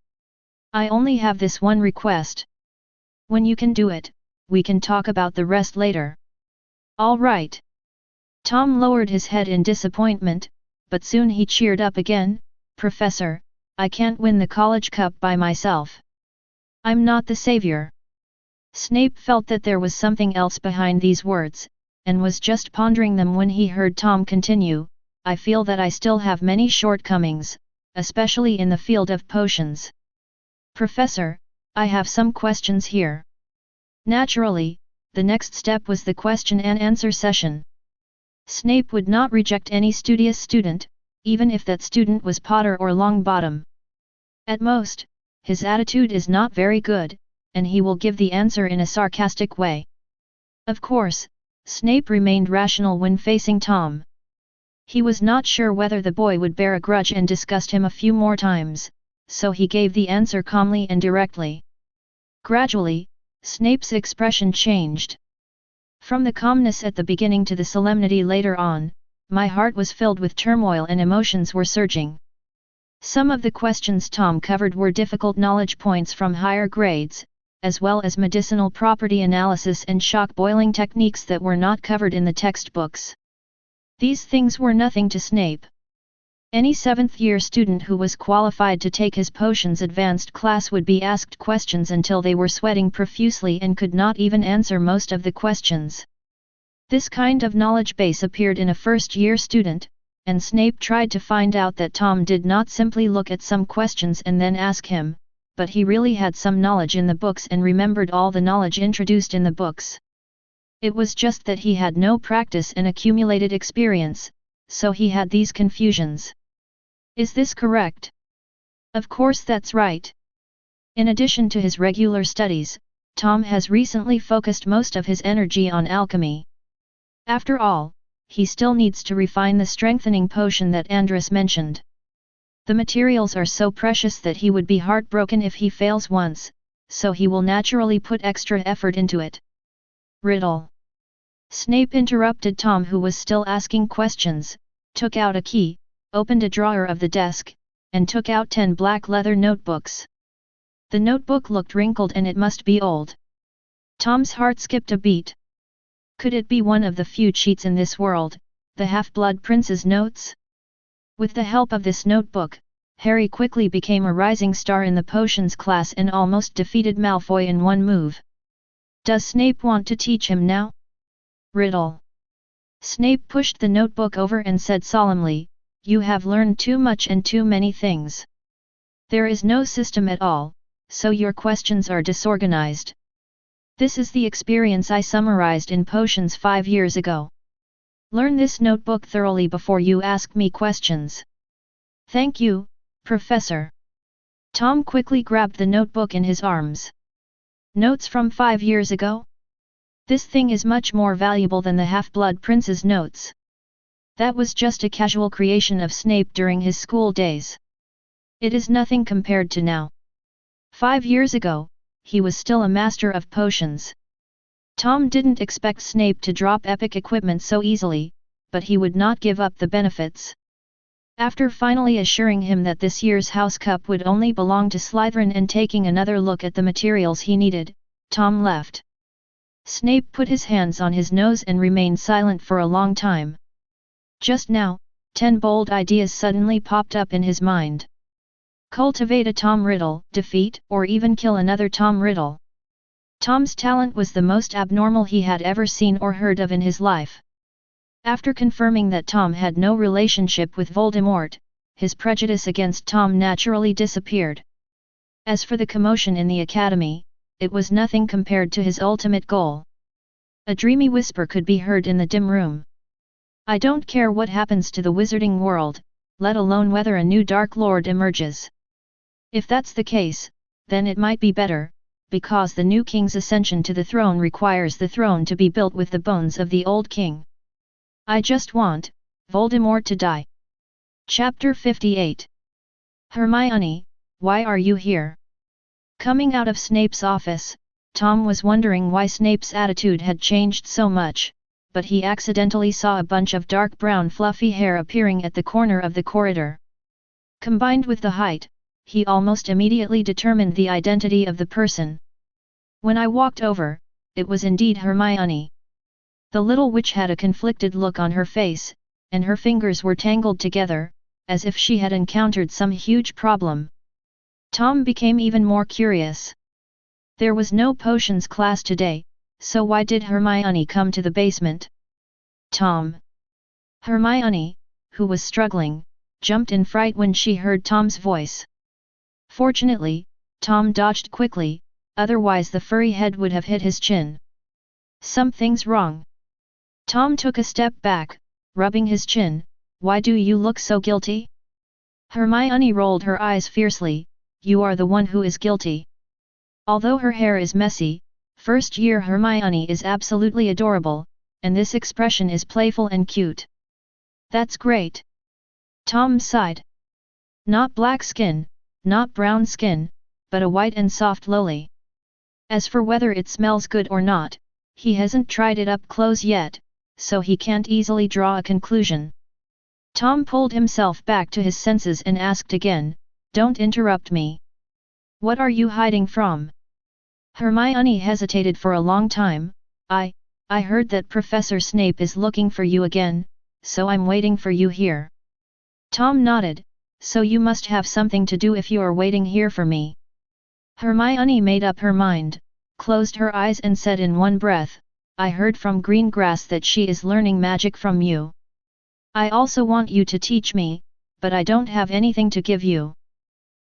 "I only have this one request. When you can do it, we can talk about the rest later." "All right." Tom lowered his head in disappointment, but soon he cheered up again. "Professor, I can't win the College Cup by myself. I'm not the savior." Snape felt that there was something else behind these words, and was just pondering them when he heard Tom continue, "I feel that I still have many shortcomings, especially in the field of potions. Professor, I have some questions here." Naturally, the next step was the question and answer session. Snape would not reject any studious student, even if that student was Potter or Longbottom. At most, his attitude is not very good, and he will give the answer in a sarcastic way. Of course, Snape remained rational when facing Tom. He was not sure whether the boy would bear a grudge and disgust him a few more times, so he gave the answer calmly and directly. Gradually, Snape's expression changed. From the calmness at the beginning to the solemnity later on, my heart was filled with turmoil and emotions were surging. Some of the questions Tom covered were difficult knowledge points from higher grades, as well as medicinal property analysis and shock boiling techniques that were not covered in the textbooks. These things were nothing to Snape. Any 7th-year student who was qualified to take his potions advanced class would be asked questions until they were sweating profusely and could not even answer most of the questions. This kind of knowledge base appeared in a first-year student, and Snape tried to find out that Tom did not simply look at some questions and then ask him, but he really had some knowledge in the books and remembered all the knowledge introduced in the books. It was just that he had no practice and accumulated experience, so he had these confusions. Is this correct? Of course that's right. In addition to his regular studies, Tom has recently focused most of his energy on alchemy. After all, he still needs to refine the strengthening potion that Andrus mentioned. The materials are so precious that he would be heartbroken if he fails once, so he will naturally put extra effort into it. Riddle. Snape interrupted Tom, who was still asking questions, took out a key, opened a drawer of the desk, and took out 10 black leather notebooks. The notebook looked wrinkled and it must be old. Tom's heart skipped a beat. Could it be one of the few cheats in this world, the Half-Blood Prince's notes? With the help of this notebook, Harry quickly became a rising star in the potions class and almost defeated Malfoy in one move. Does Snape want to teach him now? Riddle. Snape pushed the notebook over and said solemnly, "You have learned too much and too many things. There is no system at all, so your questions are disorganized. This is the experience I summarized in Potions 5 years ago. Learn this notebook thoroughly before you ask me questions." "Thank you, Professor." Tom quickly grabbed the notebook in his arms. "Notes from 5 years ago? This thing is much more valuable than the Half-Blood Prince's notes. That was just a casual creation of Snape during his school days. It is nothing compared to now. 5 years ago, he was still a master of potions." Tom didn't expect Snape to drop epic equipment so easily, but he would not give up the benefits. After finally assuring him that this year's House Cup would only belong to Slytherin and taking another look at the materials he needed, Tom left. Snape put his hands on his nose and remained silent for a long time. Just now, 10 bold ideas suddenly popped up in his mind. Cultivate a Tom Riddle, defeat or even kill another Tom Riddle. Tom's talent was the most abnormal he had ever seen or heard of in his life. After confirming that Tom had no relationship with Voldemort, his prejudice against Tom naturally disappeared. As for the commotion in the academy, it was nothing compared to his ultimate goal. A dreamy whisper could be heard in the dim room. "I don't care what happens to the wizarding world, let alone whether a new Dark Lord emerges. If that's the case, then it might be better, because the new king's ascension to the throne requires the throne to be built with the bones of the old king. I just want Voldemort to die." Chapter 58. Hermione, why are you here? Coming out of Snape's office, Tom was wondering why Snape's attitude had changed so much, but he accidentally saw a bunch of dark brown fluffy hair appearing at the corner of the corridor. Combined with the height, he almost immediately determined the identity of the person. When I walked over, it was indeed Hermione. The little witch had a conflicted look on her face, and her fingers were tangled together, as if she had encountered some huge problem. Tom became even more curious. There was no potions class today, so why did Hermione come to the basement? Tom. Hermione, who was struggling, jumped in fright when she heard Tom's voice. Fortunately, Tom dodged quickly, otherwise the furry head would have hit his chin. Something's wrong. Tom took a step back, rubbing his chin. Why do you look so guilty? Hermione rolled her eyes fiercely. You are the one who is guilty. Although her hair is messy, first-year Hermione is absolutely adorable, and this expression is playful and cute. That's great. Tom sighed. Not black skin, not brown skin, but a white and soft lily. As for whether it smells good or not, he hasn't tried it up close yet, so he can't easily draw a conclusion. Tom pulled himself back to his senses and asked again, Don't interrupt me. What are you hiding from? Hermione hesitated for a long time. I heard that Professor Snape is looking for you again, so I'm waiting for you here. Tom nodded. So you must have something to do if you are waiting here for me. Hermione made up her mind, closed her eyes and said in one breath, I heard from Greengrass that she is learning magic from you. I also want you to teach me, but I don't have anything to give you.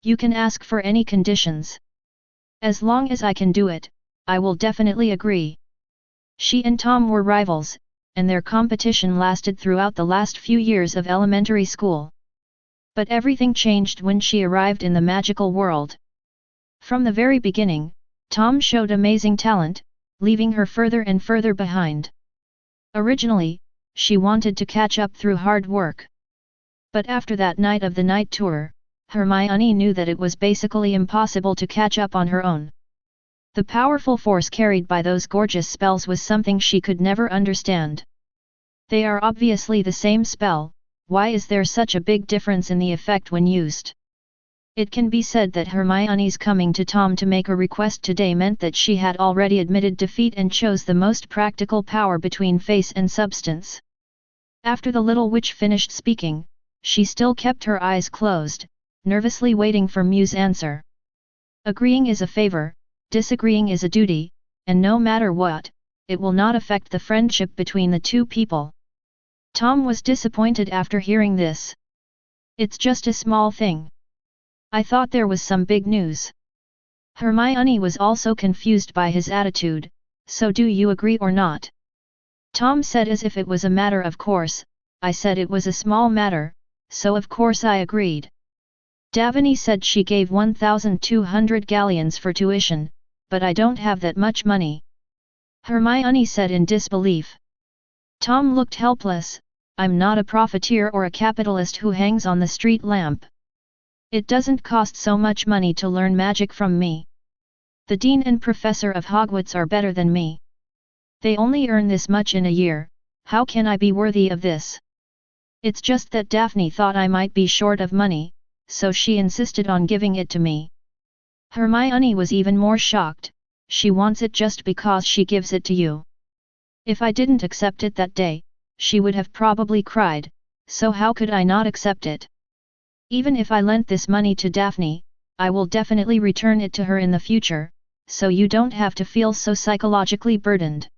You can ask for any conditions. As long as I can do it, I will definitely agree. She and Tom were rivals, and their competition lasted throughout the last few years of elementary school. But everything changed when she arrived in the magical world. From the very beginning, Tom showed amazing talent, leaving her further and further behind. Originally, she wanted to catch up through hard work. But after that night of the night tour, Hermione knew that it was basically impossible to catch up on her own. The powerful force carried by those gorgeous spells was something she could never understand. They are obviously the same spell, why is there such a big difference in the effect when used? It can be said that Hermione's coming to Tom to make a request today meant that she had already admitted defeat and chose the most practical power between face and substance. After the little witch finished speaking, she still kept her eyes closed, nervously waiting for Mew's answer. Agreeing is a favor, disagreeing is a duty, and no matter what, it will not affect the friendship between the two people. Tom was disappointed after hearing this. It's just a small thing. I thought there was some big news. Hermione was also confused by his attitude, so do you agree or not? Tom said as if it was a matter of course, I said it was a small matter, so of course I agreed. Davini said she gave 1,200 galleons for tuition, but I don't have that much money. Hermione said in disbelief. Tom looked helpless. I'm not a profiteer or a capitalist who hangs on the street lamp. It doesn't cost so much money to learn magic from me. The dean and professor of Hogwarts are better than me. They only earn this much in a year, how can I be worthy of this? It's just that Daphne thought I might be short of money, so she insisted on giving it to me. Hermione was even more shocked, she wants it just because she gives it to you. If I didn't accept it that day, she would have probably cried, so how could I not accept it? Even if I lent this money to Daphne, I will definitely return it to her in the future, so you don't have to feel so psychologically burdened.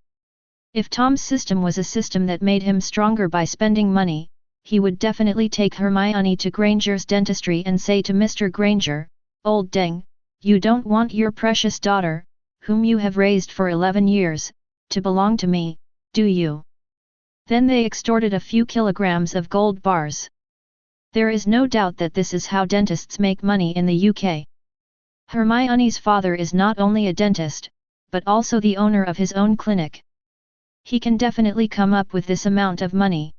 If Tom's system was a system that made him stronger by spending money, he would definitely take Hermione to Granger's dentistry and say to Mr. Granger, "Old deng, you don't want your precious daughter, whom you have raised for 11 years, to belong to me, do you?" Then they extorted a few kilograms of gold bars. There is no doubt that this is how dentists make money in the UK. Hermione's father is not only a dentist, but also the owner of his own clinic. He can definitely come up with this amount of money.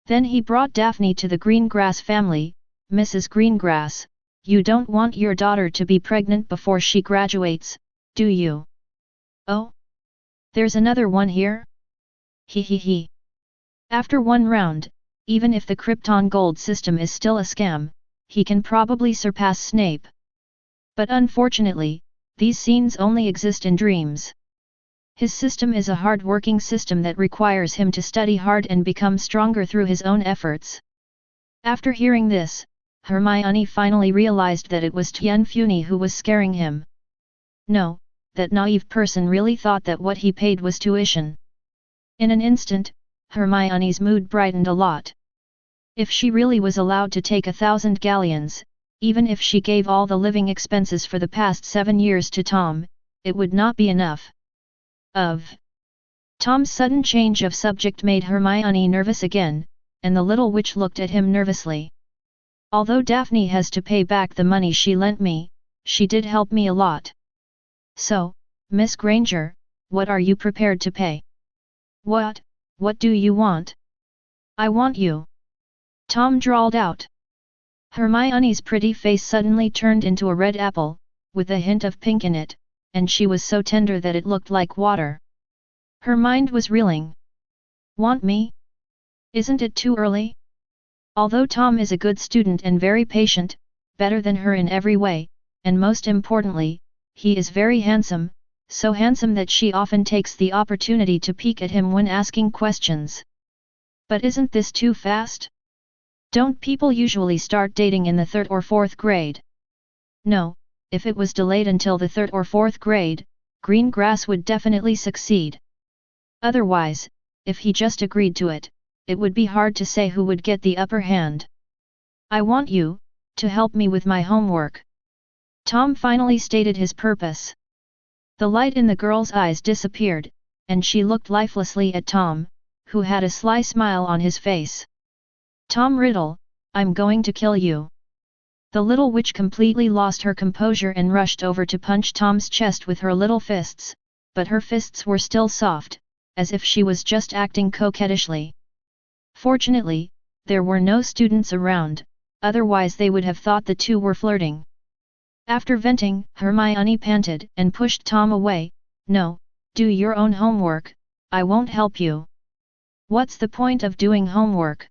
Then he brought Daphne to the Greengrass family. "Mrs. Greengrass, you don't want your daughter to be pregnant before she graduates, do you?" "Oh? There's another one here?" He. After one round, even if the Krypton Gold system is still a scam, he can probably surpass Snape. But unfortunately, these scenes only exist in dreams. His system is a hard-working system that requires him to study hard and become stronger through his own efforts. After hearing this, Hermione finally realized that it was Tianfuni who was scaring him. No, that naive person really thought that what he paid was tuition. In an instant, Hermione's mood brightened a lot. If she really was allowed to take 1,000 galleons, even if she gave all the living expenses for the past 7 years to Tom, it would not be enough. Tom's sudden change of subject made Hermione nervous again, and the little witch looked at him nervously. "Although Daphne has to pay back the money she lent me, she did help me a lot. So, Miss Granger, what are you prepared to pay?" What do you want?" "I want you." Tom drawled out. Hermione's pretty face suddenly turned into a red apple, with a hint of pink in it, and she was so tender that it looked like water. Her mind was reeling. "Want me? Isn't it too early?" Although Tom is a good student and very patient, better than her in every way, and most importantly, he is very handsome, so handsome that she often takes the opportunity to peek at him when asking questions. But isn't this too fast? Don't people usually start dating in the 3rd or 4th grade? No, if it was delayed until the 3rd or 4th grade, Greengrass would definitely succeed. Otherwise, if he just agreed to it, it would be hard to say who would get the upper hand. "I want you to help me with my homework." Tom finally stated his purpose. The light in the girl's eyes disappeared, and she looked lifelessly at Tom, who had a sly smile on his face. "Tom Riddle, I'm going to kill you." The little witch completely lost her composure and rushed over to punch Tom's chest with her little fists, but her fists were still soft, as if she was just acting coquettishly. Fortunately, there were no students around, otherwise they would have thought the two were flirting. After venting, Hermione panted and pushed Tom away. "No, do your own homework, I won't help you." "What's the point of doing homework?"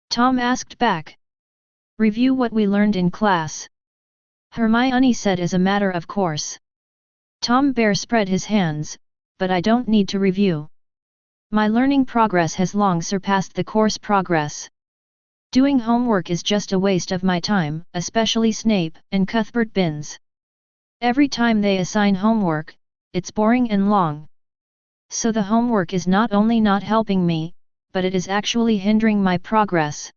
Tom asked back. "Review what we learned in class," Hermione said as a matter of course. Tom Bear spread his hands, "But I don't need to review. My learning progress has long surpassed the course progress. Doing homework is just a waste of my time, especially Snape and Cuthbert Binns. Every time they assign homework, it's boring and long. So the homework is not only not helping me, but it is actually hindering my progress."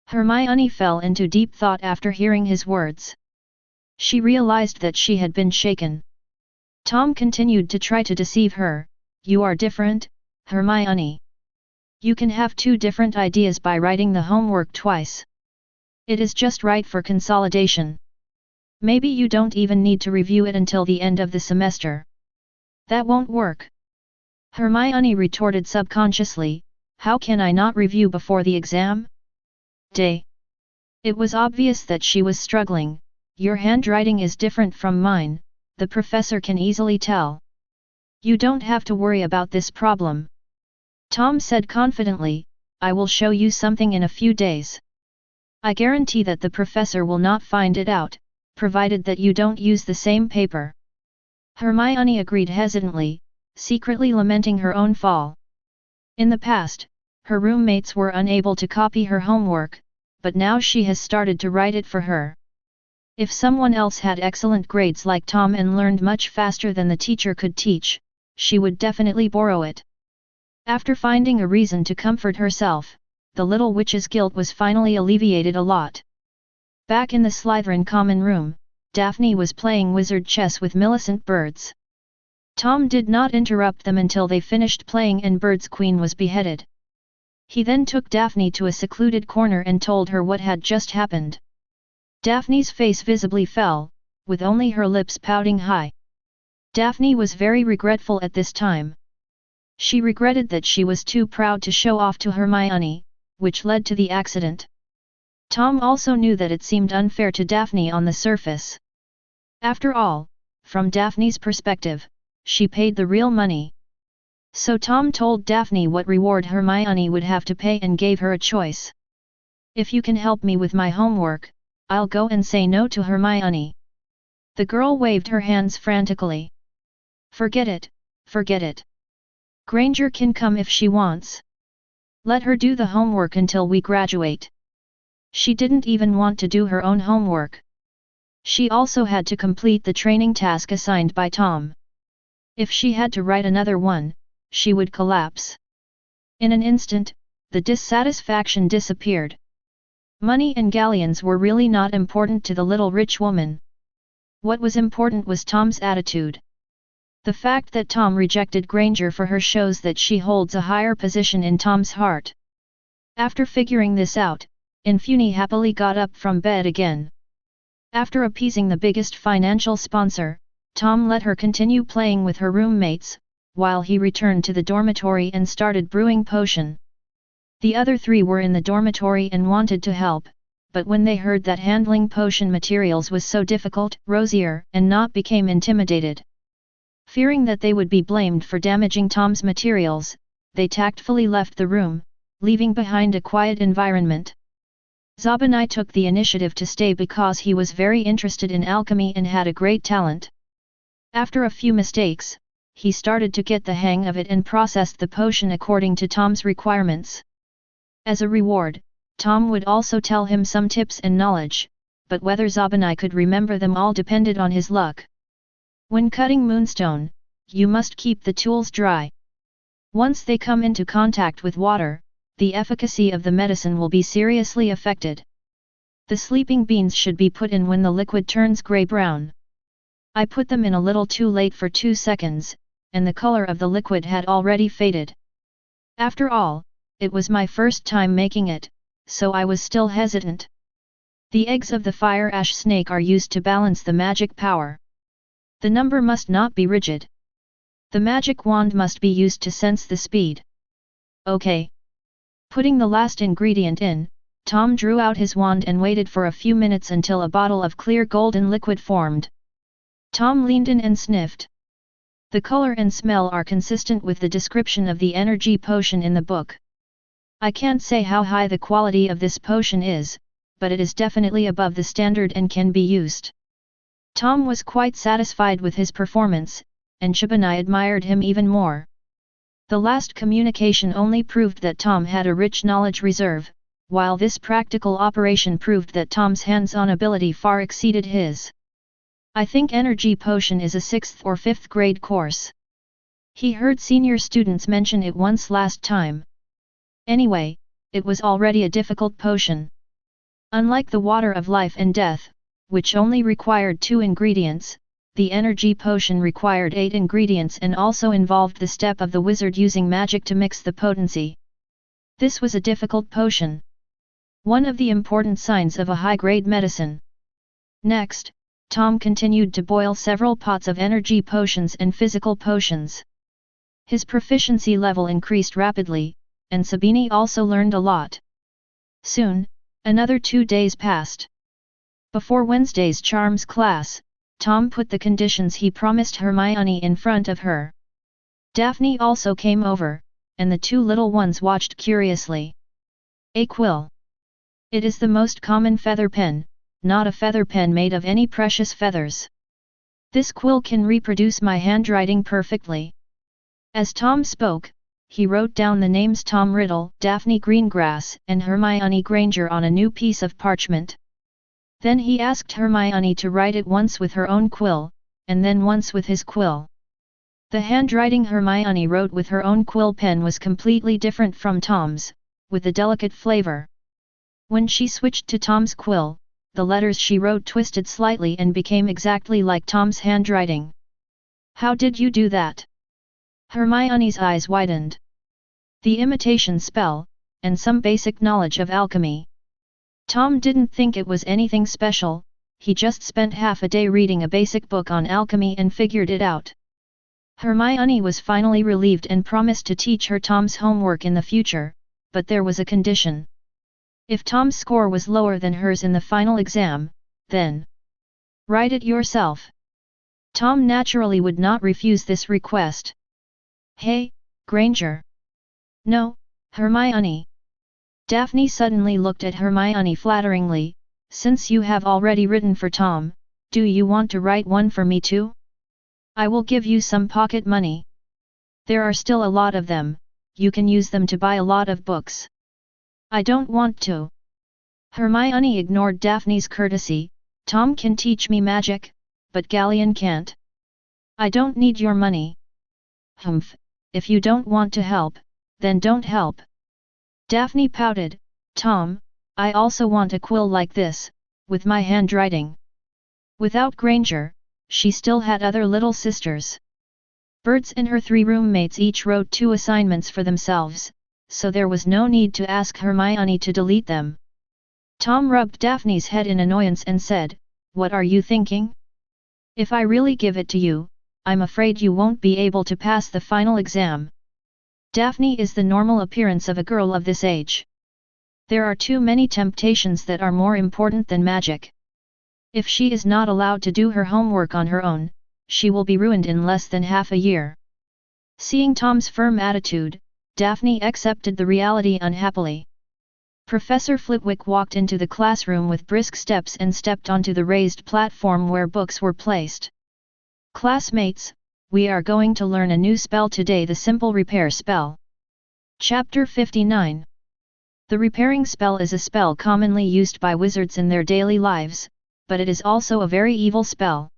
Hermione fell into deep thought after hearing his words. She realized that she had been shaken. Tom continued to try to deceive her. "You are different, Hermione. You can have two different ideas by writing the homework twice. It is just right for consolidation. Maybe you don't even need to review it until the end of the semester." "That won't work," Hermione retorted subconsciously. "How can I not review before the exam day?" It was obvious that she was struggling. "Your handwriting is different from mine, the professor can easily tell. You don't have to worry about this problem," Tom said confidently. "I will show you something in a few days. I guarantee that the professor will not find it out, provided that you don't use the same paper." Hermione agreed hesitantly, secretly lamenting her own fall. In the past, her roommates were unable to copy her homework, but now she has started to write it for her. If someone else had excellent grades like Tom and learned much faster than the teacher could teach, she would definitely borrow it. After finding a reason to comfort herself, the little witch's guilt was finally alleviated a lot. Back in the Slytherin common room, Daphne was playing wizard chess with Millicent Birds. Tom did not interrupt them until they finished playing and Bird's queen was beheaded. He then took Daphne to a secluded corner and told her what had just happened. Daphne's face visibly fell, with only her lips pouting high. Daphne was very regretful at this time. She regretted that she was too proud to show off to Hermione, which led to the accident. Tom also knew that it seemed unfair to Daphne on the surface. After all, from Daphne's perspective, she paid the real money. So Tom told Daphne what reward Hermione would have to pay and gave her a choice. "If you can help me with my homework, I'll go and say no to Hermione." The girl waved her hands frantically. Forget it, forget it. Granger can come if she wants. Let her do the homework until we graduate." She didn't even want to do her own homework. She also had to complete the training task assigned by Tom. If she had to write another one, she would collapse. In an instant, the dissatisfaction disappeared. Money and galleons were really not important to the little rich woman. What was important was Tom's attitude. The fact that Tom rejected Granger for her shows that she holds a higher position in Tom's heart. After figuring this out, Infuni happily got up from bed again. After appeasing the biggest financial sponsor, Tom let her continue playing with her roommates, while he returned to the dormitory and started brewing potion. The other three were in the dormitory and wanted to help, but when they heard that handling potion materials was so difficult, Rosier and Not became intimidated. Fearing that they would be blamed for damaging Tom's materials, they tactfully left the room, leaving behind a quiet environment. Zabanai took the initiative to stay because he was very interested in alchemy and had a great talent. After a few mistakes, he started to get the hang of it and processed the potion according to Tom's requirements. As a reward, Tom would also tell him some tips and knowledge, but whether Zabanai could remember them all depended on his luck. When cutting moonstone, you must keep the tools dry. Once they come into contact with water, the efficacy of the medicine will be seriously affected. The sleeping beans should be put in when the liquid turns grey-brown. I put them in a little too late for 2 seconds, and the color of the liquid had already faded. After all, it was my first time making it, so I was still hesitant. The eggs of the fire ash snake are used to balance the magic power. The number must not be rigid. The magic wand must be used to sense the speed. Okay. Putting the last ingredient in, Tom drew out his wand and waited for a few minutes until a bottle of clear golden liquid formed. Tom leaned in and sniffed. The color and smell are consistent with the description of the energy potion in the book. I can't say how high the quality of this potion is, but it is definitely above the standard and can be used. Tom was quite satisfied with his performance, and Shibani admired him even more. The last communication only proved that Tom had a rich knowledge reserve, while this practical operation proved that Tom's hands-on ability far exceeded his. I think energy potion is a 6th or 5th grade course. He heard senior students mention it once last time. Anyway, it was already a difficult potion. Unlike the water of life and death, which only required 2 ingredients, the energy potion required 8 ingredients and also involved the step of the wizard using magic to mix the potency. This was a difficult potion. One of the important signs of a high-grade medicine. Next, Tom continued to boil several pots of energy potions and physical potions. His proficiency level increased rapidly, and Sabini also learned a lot. Soon, another 2 days passed. Before Wednesday's charms class, Tom put the conditions he promised Hermione in front of her. Daphne also came over, and the 2 little ones watched curiously. A quill. It is the most common feather pen, not a feather pen made of any precious feathers. This quill can reproduce my handwriting perfectly. As Tom spoke, he wrote down the names Tom Riddle, Daphne Greengrass, and Hermione Granger on a new piece of parchment. Then he asked Hermione to write it once with her own quill, and then once with his quill. The handwriting Hermione wrote with her own quill pen was completely different from Tom's, with a delicate flavor. When she switched to Tom's quill, the letters she wrote twisted slightly and became exactly like Tom's handwriting. How did you do that? Hermione's eyes widened. The imitation spell, and some basic knowledge of alchemy. Tom didn't think it was anything special, he just spent half a day reading a basic book on alchemy and figured it out. Hermione was finally relieved and promised to teach her Tom's homework in the future, but there was a condition. If Tom's score was lower than hers in the final exam, then write it yourself. Tom naturally would not refuse this request. Hey, Granger. No, Hermione. Daphne suddenly looked at Hermione flatteringly. Since you have already written for Tom, do you want to write one for me too? I will give you some pocket money. There are still a lot of them, you can use them to buy a lot of books. I don't want to. Hermione ignored Daphne's courtesy. Tom can teach me magic, but Galleon can't. I don't need your money. Humph, if you don't want to help, then don't help. Daphne pouted. Tom, I also want a quill like this, with my handwriting. Without Granger, she still had other little sisters. Birds and her 3 roommates each wrote 2 assignments for themselves, so there was no need to ask Hermione to delete them. Tom rubbed Daphne's head in annoyance and said, What are you thinking? If I really give it to you, I'm afraid you won't be able to pass the final exam. Daphne is the normal appearance of a girl of this age. There are too many temptations that are more important than magic. If she is not allowed to do her homework on her own, she will be ruined in less than half a year. Seeing Tom's firm attitude, Daphne accepted the reality unhappily. Professor Flitwick walked into the classroom with brisk steps and stepped onto the raised platform where books were placed. Classmates, we are going to learn a new spell today, the simple repair spell. Chapter 59. The repairing spell is a spell commonly used by wizards in their daily lives, but it is also a very evil spell.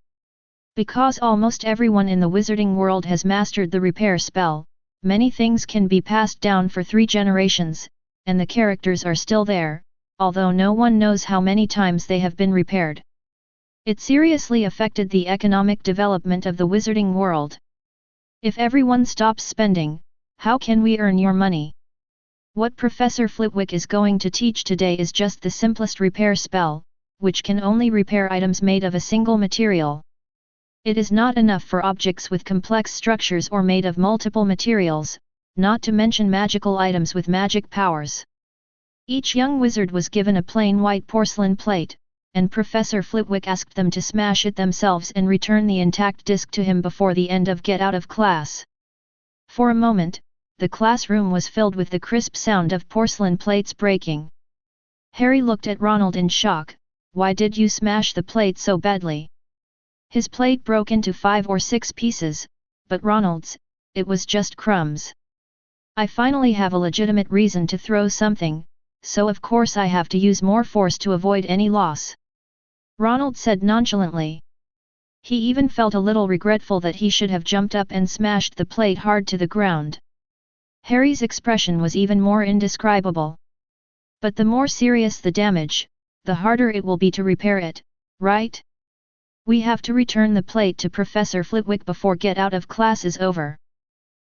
Because almost everyone in the wizarding world has mastered the repair spell, many things can be passed down for 3 generations, and the characters are still there, although no one knows how many times they have been repaired. It seriously affected the economic development of the wizarding world. If everyone stops spending, how can we earn your money? What Professor Flitwick is going to teach today is just the simplest repair spell, which can only repair items made of a single material. It is not enough for objects with complex structures or made of multiple materials, not to mention magical items with magic powers. Each young wizard was given a plain white porcelain plate, and Professor Flitwick asked them to smash it themselves and return the intact disc to him before the end of get out of class. For a moment, the classroom was filled with the crisp sound of porcelain plates breaking. Harry looked at Ronald in shock. Why did you smash the plate so badly? His plate broke into 5 or 6 pieces, but Ronald's, it was just crumbs. I finally have a legitimate reason to throw something, so of course I have to use more force to avoid any loss. Ronald said nonchalantly. He even felt a little regretful that he should have jumped up and smashed the plate hard to the ground. Harry's expression was even more indescribable. But the more serious the damage, the harder it will be to repair it, right? We have to return the plate to Professor Flitwick before get out of class is over.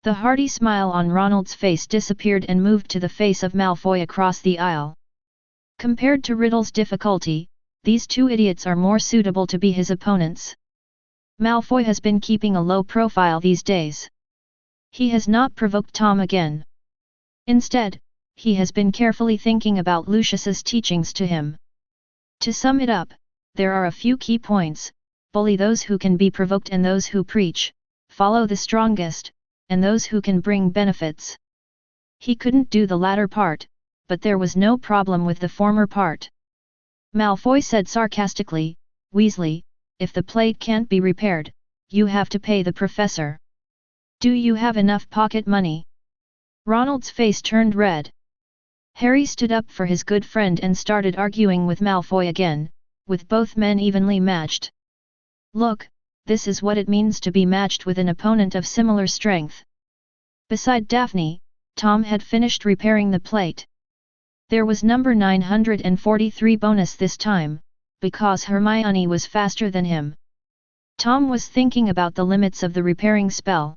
The hearty smile on Ronald's face disappeared and moved to the face of Malfoy across the aisle. Compared to Riddle's difficulty, these two idiots are more suitable to be his opponents. Malfoy has been keeping a low profile these days. He has not provoked Tom again. Instead, he has been carefully thinking about Lucius's teachings to him. To sum it up, there are a few key points: bully those who can be provoked and those who preach, follow the strongest, and those who can bring benefits. He couldn't do the latter part, but there was no problem with the former part. Malfoy said sarcastically, Weasley, if the plate can't be repaired, you have to pay the professor. Do you have enough pocket money? Ronald's face turned red. Harry stood up for his good friend and started arguing with Malfoy again, with both men evenly matched. Look, this is what it means to be matched with an opponent of similar strength. Beside Daphne, Tom had finished repairing the plate. There was number 943 bonus this time, because Hermione was faster than him. Tom was thinking about the limits of the repairing spell.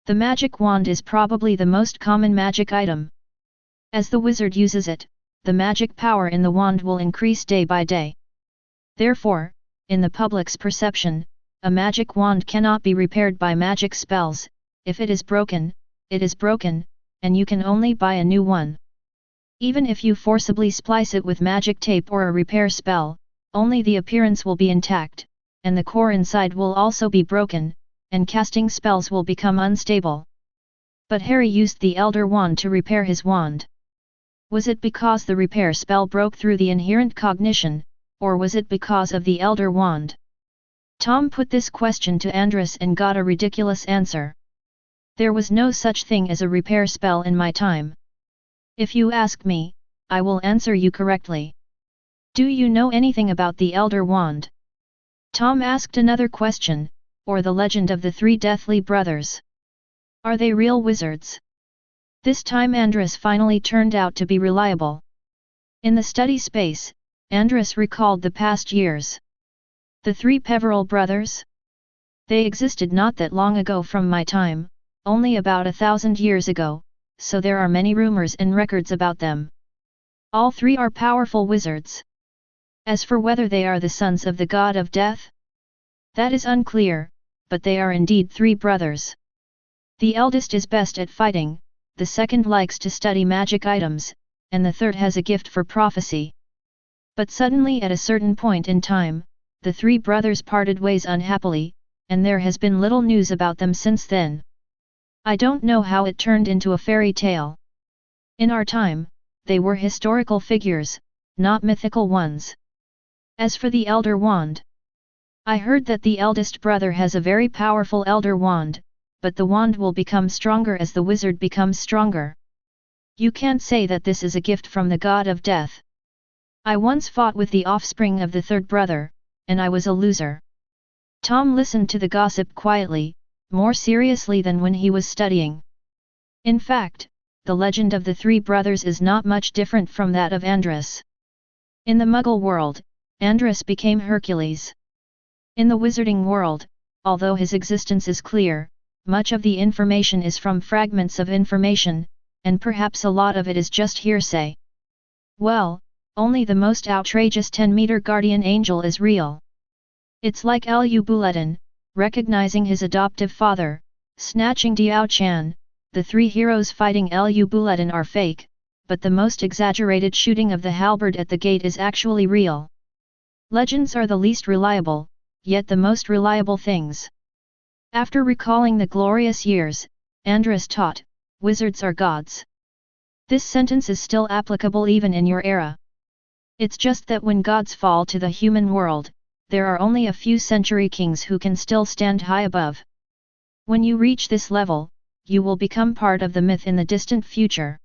The magic wand is probably the most common magic item. As the wizard uses it, the magic power in the wand will increase day by day. Therefore, in the public's perception, a magic wand cannot be repaired by magic spells. If it is broken, and you can only buy a new one. Even if you forcibly splice it with magic tape or a repair spell, only the appearance will be intact, and the core inside will also be broken, and casting spells will become unstable. But Harry used the Elder Wand to repair his wand. Was it because the repair spell broke through the inherent cognition, or was it because of the Elder Wand? Tom put this question to Andrus and got a ridiculous answer. There was no such thing as a repair spell in my time. If you ask me, I will answer you correctly. Do you know anything about the Elder Wand? Tom asked another question, or the legend of the 3 Deathly Brothers. Are they real wizards? This time Andrus finally turned out to be reliable. In the study space, Andrus recalled the past years. The 3 Peveril brothers? They existed not that long ago from my time, only about 1,000 years ago, so there are many rumors and records about them. All 3 are powerful wizards. As for whether they are the sons of the god of death, that is unclear, but they are indeed 3 brothers. The eldest is best at fighting, the second likes to study magic items, and the third has a gift for prophecy. But suddenly at a certain point in time, the 3 brothers parted ways unhappily, and there has been little news about them since then. I don't know how it turned into a fairy tale. In our time, they were historical figures, not mythical ones. As for the Elder Wand, I heard that the eldest brother has a very powerful Elder Wand, but the wand will become stronger as the wizard becomes stronger. You can't say that this is a gift from the god of death. I once fought with the offspring of the 3rd brother, and I was a loser. Tom listened to the gossip quietly, more seriously than when he was studying. In fact, the legend of the 3 brothers is not much different from that of Andrus. In the Muggle world, Andrus became Hercules. In the Wizarding world, although his existence is clear, much of the information is from fragments of information, and perhaps a lot of it is just hearsay. Well, only the most outrageous 10-meter guardian angel is real. It's like Lu Buletin, recognizing his adoptive father, snatching Diao Chan. The three heroes fighting Lu Buletin are fake, but the most exaggerated shooting of the halberd at the gate is actually real. Legends are the least reliable, yet the most reliable things. After recalling the glorious years, Andrus taught, wizards are gods. This sentence is still applicable even in your era. It's just that when gods fall to the human world, there are only a few century kings who can still stand high above. When you reach this level, you will become part of the myth in the distant future.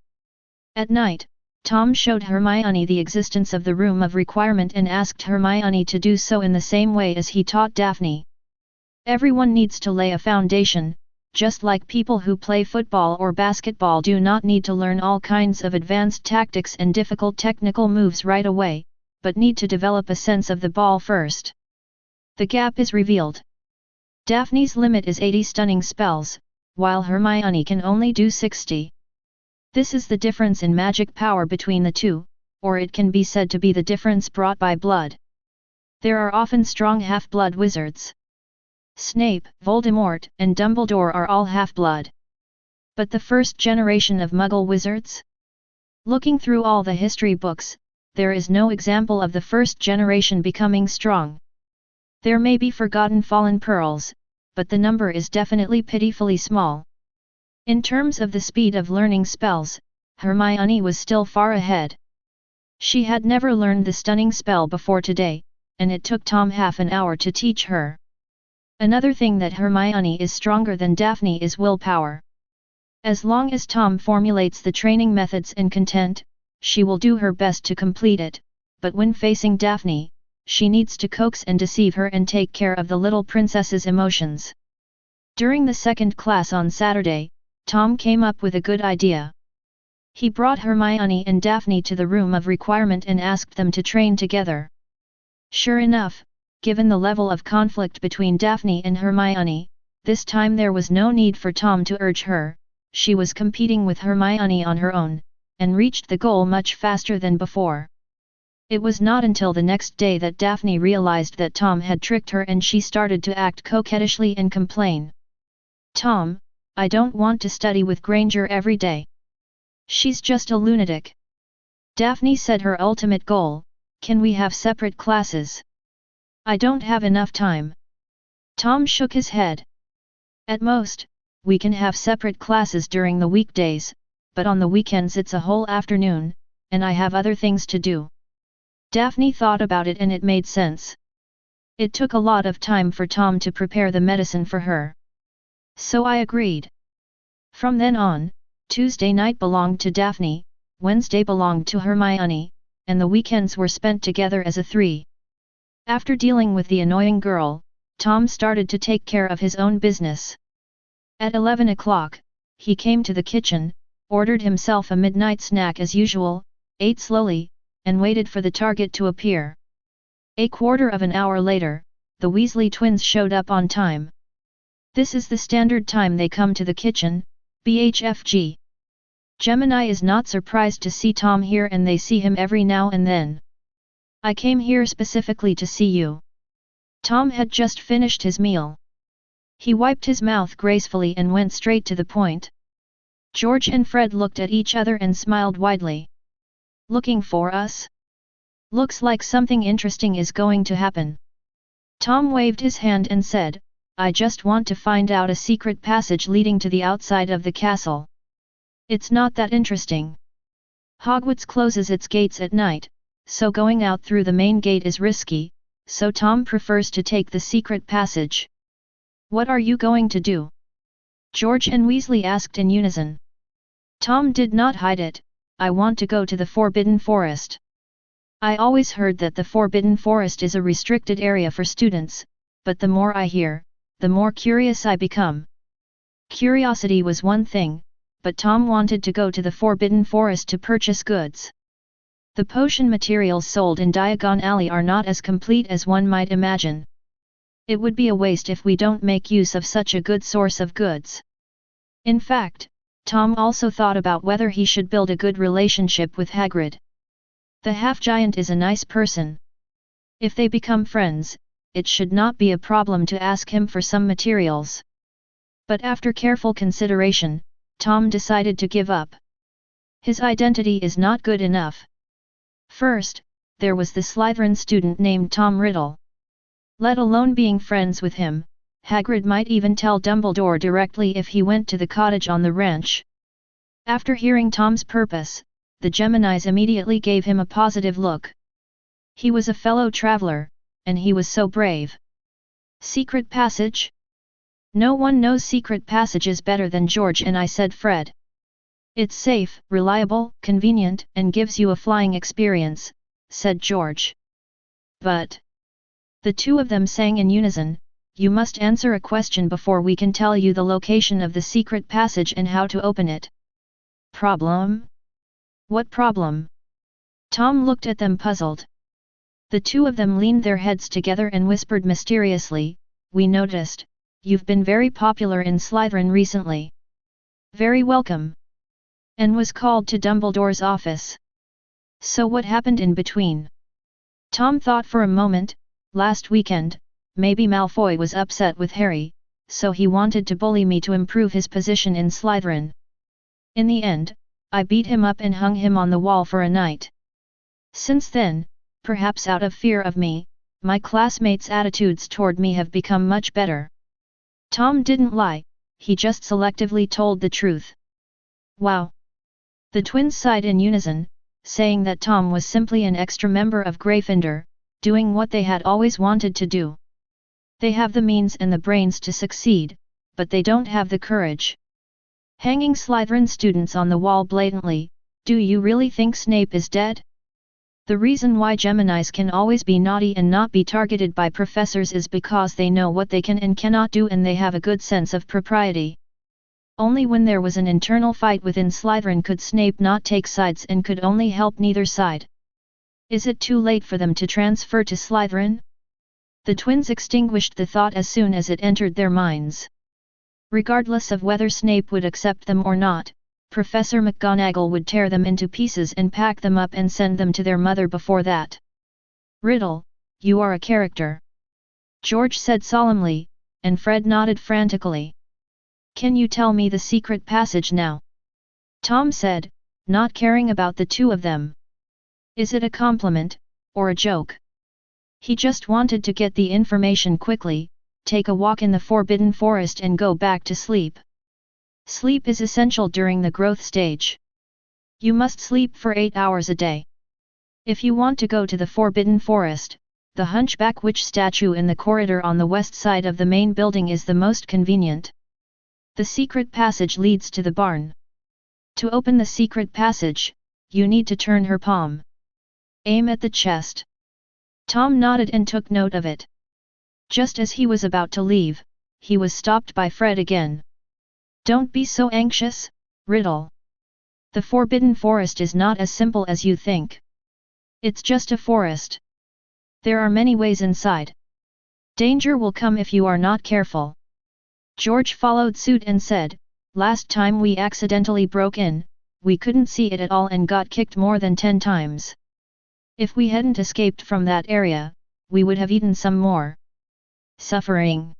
At night, Tom showed Hermione the existence of the Room of Requirement and asked Hermione to do so in the same way as he taught Daphne. Everyone needs to lay a foundation, just like people who play football or basketball do not need to learn all kinds of advanced tactics and difficult technical moves right away, but need to develop a sense of the ball first. The gap is revealed. Daphne's limit is 80 stunning spells, while Hermione can only do 60. This is the difference in magic power between the two, or it can be said to be the difference brought by blood. There are often strong half-blood wizards. Snape, Voldemort, and Dumbledore are all half-blood. But the first generation of Muggle wizards? Looking through all the history books, there is no example of the first generation becoming strong. There may be forgotten fallen pearls, but the number is definitely pitifully small. In terms of the speed of learning spells, Hermione was still far ahead. She had never learned the stunning spell before today, and it took Tom half an hour to teach her. Another thing that Hermione is stronger than Daphne is willpower. As long as Tom formulates the training methods and content, she will do her best to complete it, but when facing Daphne, she needs to coax and deceive her and take care of the little princess's emotions. During the second class on Saturday, Tom came up with a good idea. He brought Hermione and Daphne to the Room of Requirement and asked them to train together. Sure enough, given the level of conflict between Daphne and Hermione, this time there was no need for Tom to urge her. She was competing with Hermione on her own, and reached the goal much faster than before. It was not until the next day that Daphne realized that Tom had tricked her and she started to act coquettishly and complain. "Tom, I don't want to study with Granger every day. She's just a lunatic." Daphne said her ultimate goal, "Can we have separate classes? I don't have enough time." Tom shook his head. "At most, we can have separate classes during the weekdays, but on the weekends it's a whole afternoon, and I have other things to do." Daphne thought about it and it made sense. It took a lot of time for Tom to prepare the medicine for her. So I agreed. From then on, Tuesday night belonged to Daphne, Wednesday belonged to Hermione, and the weekends were spent together as a three. After dealing with the annoying girl, Tom started to take care of his own business. At 11 o'clock, he came to the kitchen, ordered himself a midnight snack as usual, ate slowly, and waited for the target to appear. A quarter of an hour later, the Weasley twins showed up on time. This is the standard time they come to the kitchen, BHFG. Gemini is not surprised to see Tom here and they see him every now and then. "I came here specifically to see you." Tom had just finished his meal. He wiped his mouth gracefully and went straight to the point. George and Fred looked at each other and smiled widely. "Looking for us? Looks like something interesting is going to happen." Tom waved his hand and said, "I just want to find out a secret passage leading to the outside of the castle. It's not that interesting. Hogwarts closes its gates at night, so going out through the main gate is risky, so Tom prefers to take the secret passage." "What are you going to do?" George and Weasley asked in unison. Tom did not hide it. "I want to go to the Forbidden Forest. I always heard that the Forbidden Forest is a restricted area for students, but the more I hear, the more curious I become." Curiosity was one thing, but Tom wanted to go to the Forbidden Forest to purchase goods. The potion materials sold in Diagon Alley are not as complete as one might imagine. It would be a waste if we don't make use of such a good source of goods. In fact, Tom also thought about whether he should build a good relationship with Hagrid. The half-giant is a nice person. If they become friends, it should not be a problem to ask him for some materials. But after careful consideration, Tom decided to give up. His identity is not good enough. First, there was the Slytherin student named Tom Riddle. Let alone being friends with him, Hagrid might even tell Dumbledore directly if he went to the cottage on the ranch. After hearing Tom's purpose, the Geminis immediately gave him a positive look. He was a fellow traveler, and he was so brave. Secret passage? No one knows secret passages better than George and I, said Fred. It's safe, reliable, convenient, and gives you a flying experience, said George. But the two of them sang in unison, you must answer a question before we can tell you the location of the secret passage and how to open it. Problem? What problem? Tom looked at them puzzled. The two of them leaned their heads together and whispered mysteriously, we noticed, you've been very popular in Slytherin recently. Very welcome. And was called to Dumbledore's office. So what happened in between? Tom thought for a moment. Last weekend, maybe Malfoy was upset with Harry, so he wanted to bully me to improve his position in Slytherin. In the end, I beat him up and hung him on the wall for a night. Since then, perhaps out of fear of me, my classmates' attitudes toward me have become much better. Tom didn't lie, he just selectively told the truth. Wow! The twins sighed in unison, saying that Tom was simply an extra member of Gryffindor, doing what they had always wanted to do. They have the means and the brains to succeed, but they don't have the courage. Hanging Slytherin students on the wall blatantly, do you really think Snape is dead? The reason why Geminis can always be naughty and not be targeted by professors is because they know what they can and cannot do, and they have a good sense of propriety. Only when there was an internal fight within Slytherin could Snape not take sides and could only help neither side. Is it too late for them to transfer to Slytherin? The twins extinguished the thought as soon as it entered their minds. Regardless of whether Snape would accept them or not, Professor McGonagall would tear them into pieces and pack them up and send them to their mother before that. Riddle, you are a character. George said solemnly, and Fred nodded frantically. Can you tell me the secret passage now? Tom said, not caring about the two of them. Is it a compliment, or a joke? He just wanted to get the information quickly, take a walk in the Forbidden Forest and go back to sleep. Sleep is essential during the growth stage. You must sleep for 8 hours a day. If you want to go to the Forbidden Forest, the Hunchback Witch statue in the corridor on the west side of the main building is the most convenient. The secret passage leads to the barn. To open the secret passage, you need to turn her palm. Aim at the chest. Tom nodded and took note of it. Just as he was about to leave, he was stopped by Fred again. Don't be so anxious, Riddle. The Forbidden Forest is not as simple as you think. It's just a forest. There are many ways inside. Danger will come if you are not careful. George followed suit and said, last time we accidentally broke in, we couldn't see it at all and got kicked more than 10 times. If we hadn't escaped from that area, we would have eaten some more suffering.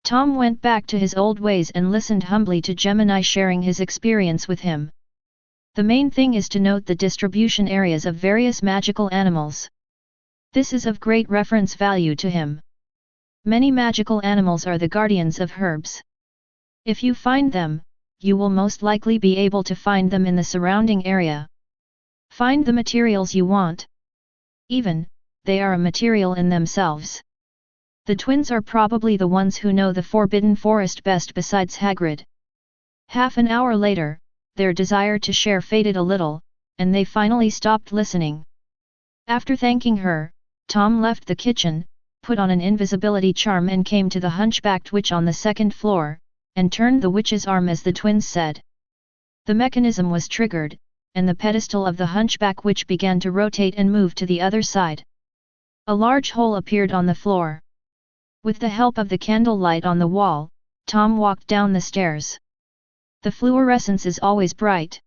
Tom went back to his old ways and listened humbly to Gemini sharing his experience with him. The main thing is to note the distribution areas of various magical animals. This is of great reference value to him. Many magical animals are the guardians of herbs. If you find them, you will most likely be able to find them in the surrounding area. Find the materials you want. Even, they are a material in themselves. The twins are probably the ones who know the Forbidden Forest best besides Hagrid. Half an hour later, their desire to share faded a little, and they finally stopped listening. After thanking her, Tom left the kitchen, put on an invisibility charm and came to the hunchbacked witch on the second floor, and turned the witch's arm as the twins said. The mechanism was triggered, and the pedestal of the hunchback witch began to rotate and move to the other side. A large hole appeared on the floor. With the help of the candlelight on the wall, Tom walked down the stairs. The fluorescence is always bright.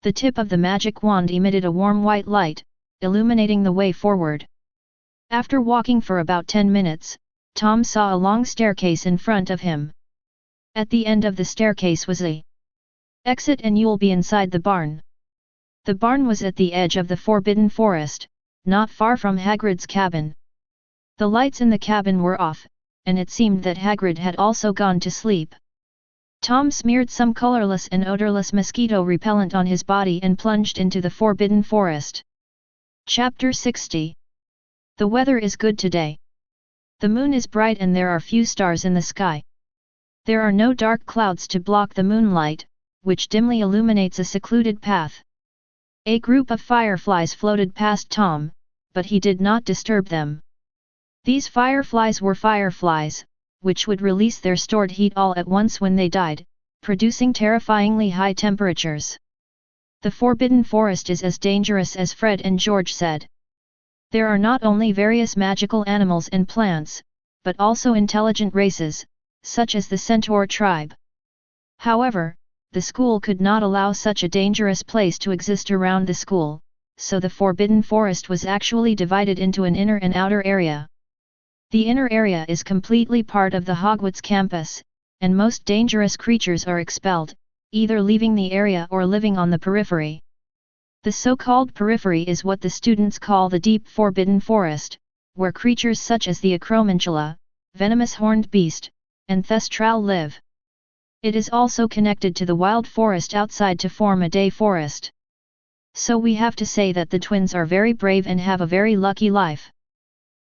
The tip of the magic wand emitted a warm white light, illuminating the way forward. After walking for about 10 minutes, Tom saw a long staircase in front of him. At the end of the staircase was a exit and you'll be inside the barn. The barn was at the edge of the Forbidden Forest, not far from Hagrid's cabin. The lights in the cabin were off, and it seemed that Hagrid had also gone to sleep. Tom smeared some colorless and odorless mosquito repellent on his body and plunged into the Forbidden Forest. Chapter 60. The weather is good today. The moon is bright and there are few stars in the sky. There are no dark clouds to block the moonlight, which dimly illuminates a secluded path. A group of fireflies floated past Tom, but he did not disturb them. These fireflies were fireflies, which would release their stored heat all at once when they died, producing terrifyingly high temperatures. The Forbidden Forest is as dangerous as Fred and George said. There are not only various magical animals and plants, but also intelligent races, such as the Centaur tribe. However, the school could not allow such a dangerous place to exist around the school, so the Forbidden Forest was actually divided into an inner and outer area. The inner area is completely part of the Hogwarts campus, and most dangerous creatures are expelled, either leaving the area or living on the periphery. The so-called periphery is what the students call the Deep Forbidden Forest, where creatures such as the Acromantula, venomous horned beast, and Thestral live. It is also connected to the wild forest outside to form a day forest. So we have to say that the twins are very brave and have a very lucky life.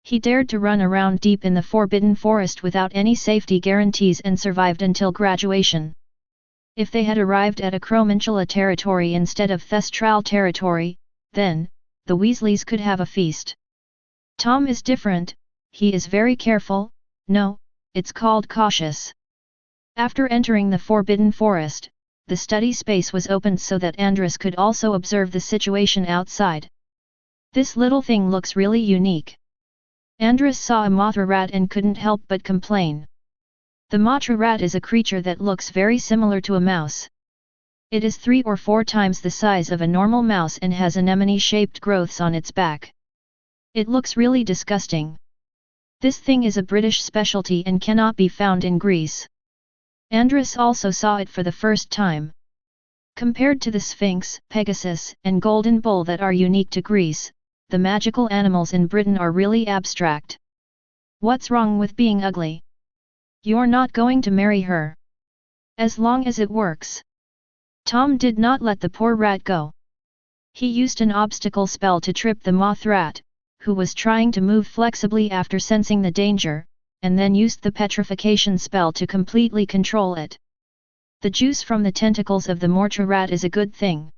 He dared to run around deep in the Forbidden Forest without any safety guarantees and survived until graduation. If they had arrived at Acromantula territory instead of Thestral territory, then, the Weasleys could have a feast. Tom is different, he is very careful, no, it's called cautious. After entering the Forbidden Forest, the study space was opened so that Andrus could also observe the situation outside. This little thing looks really unique. Andrus saw a Mothra rat and couldn't help but complain. The Mothra rat is a creature that looks very similar to a mouse. It is 3 or 4 times the size of a normal mouse and has anemone-shaped growths on its back. It looks really disgusting. This thing is a British specialty and cannot be found in Greece. Andrus also saw it for the first time. Compared to the Sphinx, Pegasus, and Golden Bull that are unique to Greece, the magical animals in Britain are really abstract. What's wrong with being ugly? You're not going to marry her. As long as it works. Tom did not let the poor rat go. He used an obstacle spell to trip the moth rat, who was trying to move flexibly after sensing the danger, and then used the petrification spell to completely control it. The juice from the tentacles of the Mothra rat is a good thing.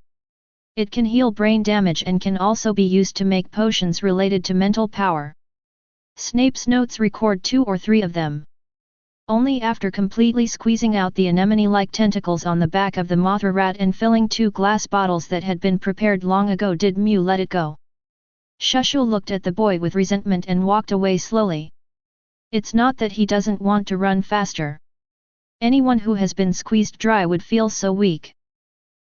It can heal brain damage and can also be used to make potions related to mental power. Snape's notes record 2 or 3 of them. Only after completely squeezing out the anemone-like tentacles on the back of the Mothra rat and filling 2 glass bottles that had been prepared long ago did Mew let it go. Shushu looked at the boy with resentment and walked away slowly. It's not that he doesn't want to run faster. Anyone who has been squeezed dry would feel so weak.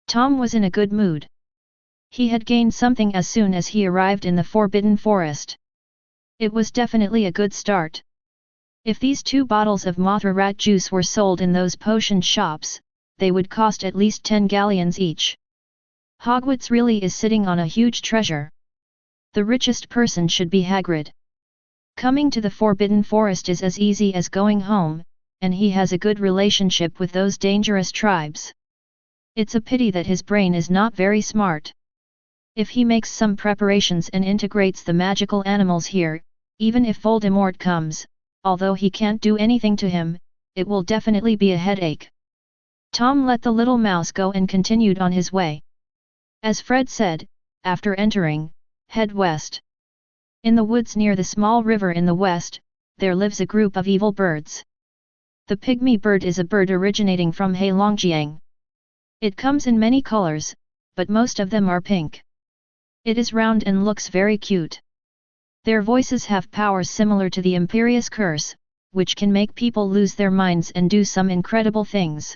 Tom was in a good mood. He had gained something as soon as he arrived in the Forbidden Forest. It was definitely a good start. If these 2 bottles of Mothra rat juice were sold in those potion shops, they would cost at least 10 galleons each. Hogwarts really is sitting on a huge treasure. The richest person should be Hagrid. Coming to the Forbidden Forest is as easy as going home, and he has a good relationship with those dangerous tribes. It's a pity that his brain is not very smart. If he makes some preparations and integrates the magical animals here, even if Voldemort comes, although he can't do anything to him, it will definitely be a headache. Tom let the little mouse go and continued on his way. As Fred said, after entering, head west. In the woods near the small river in the west, there lives a group of evil birds. The pygmy bird is a bird originating from Heilongjiang. It comes in many colors, but most of them are pink. It is round and looks very cute. Their voices have powers similar to the Imperious Curse, which can make people lose their minds and do some incredible things.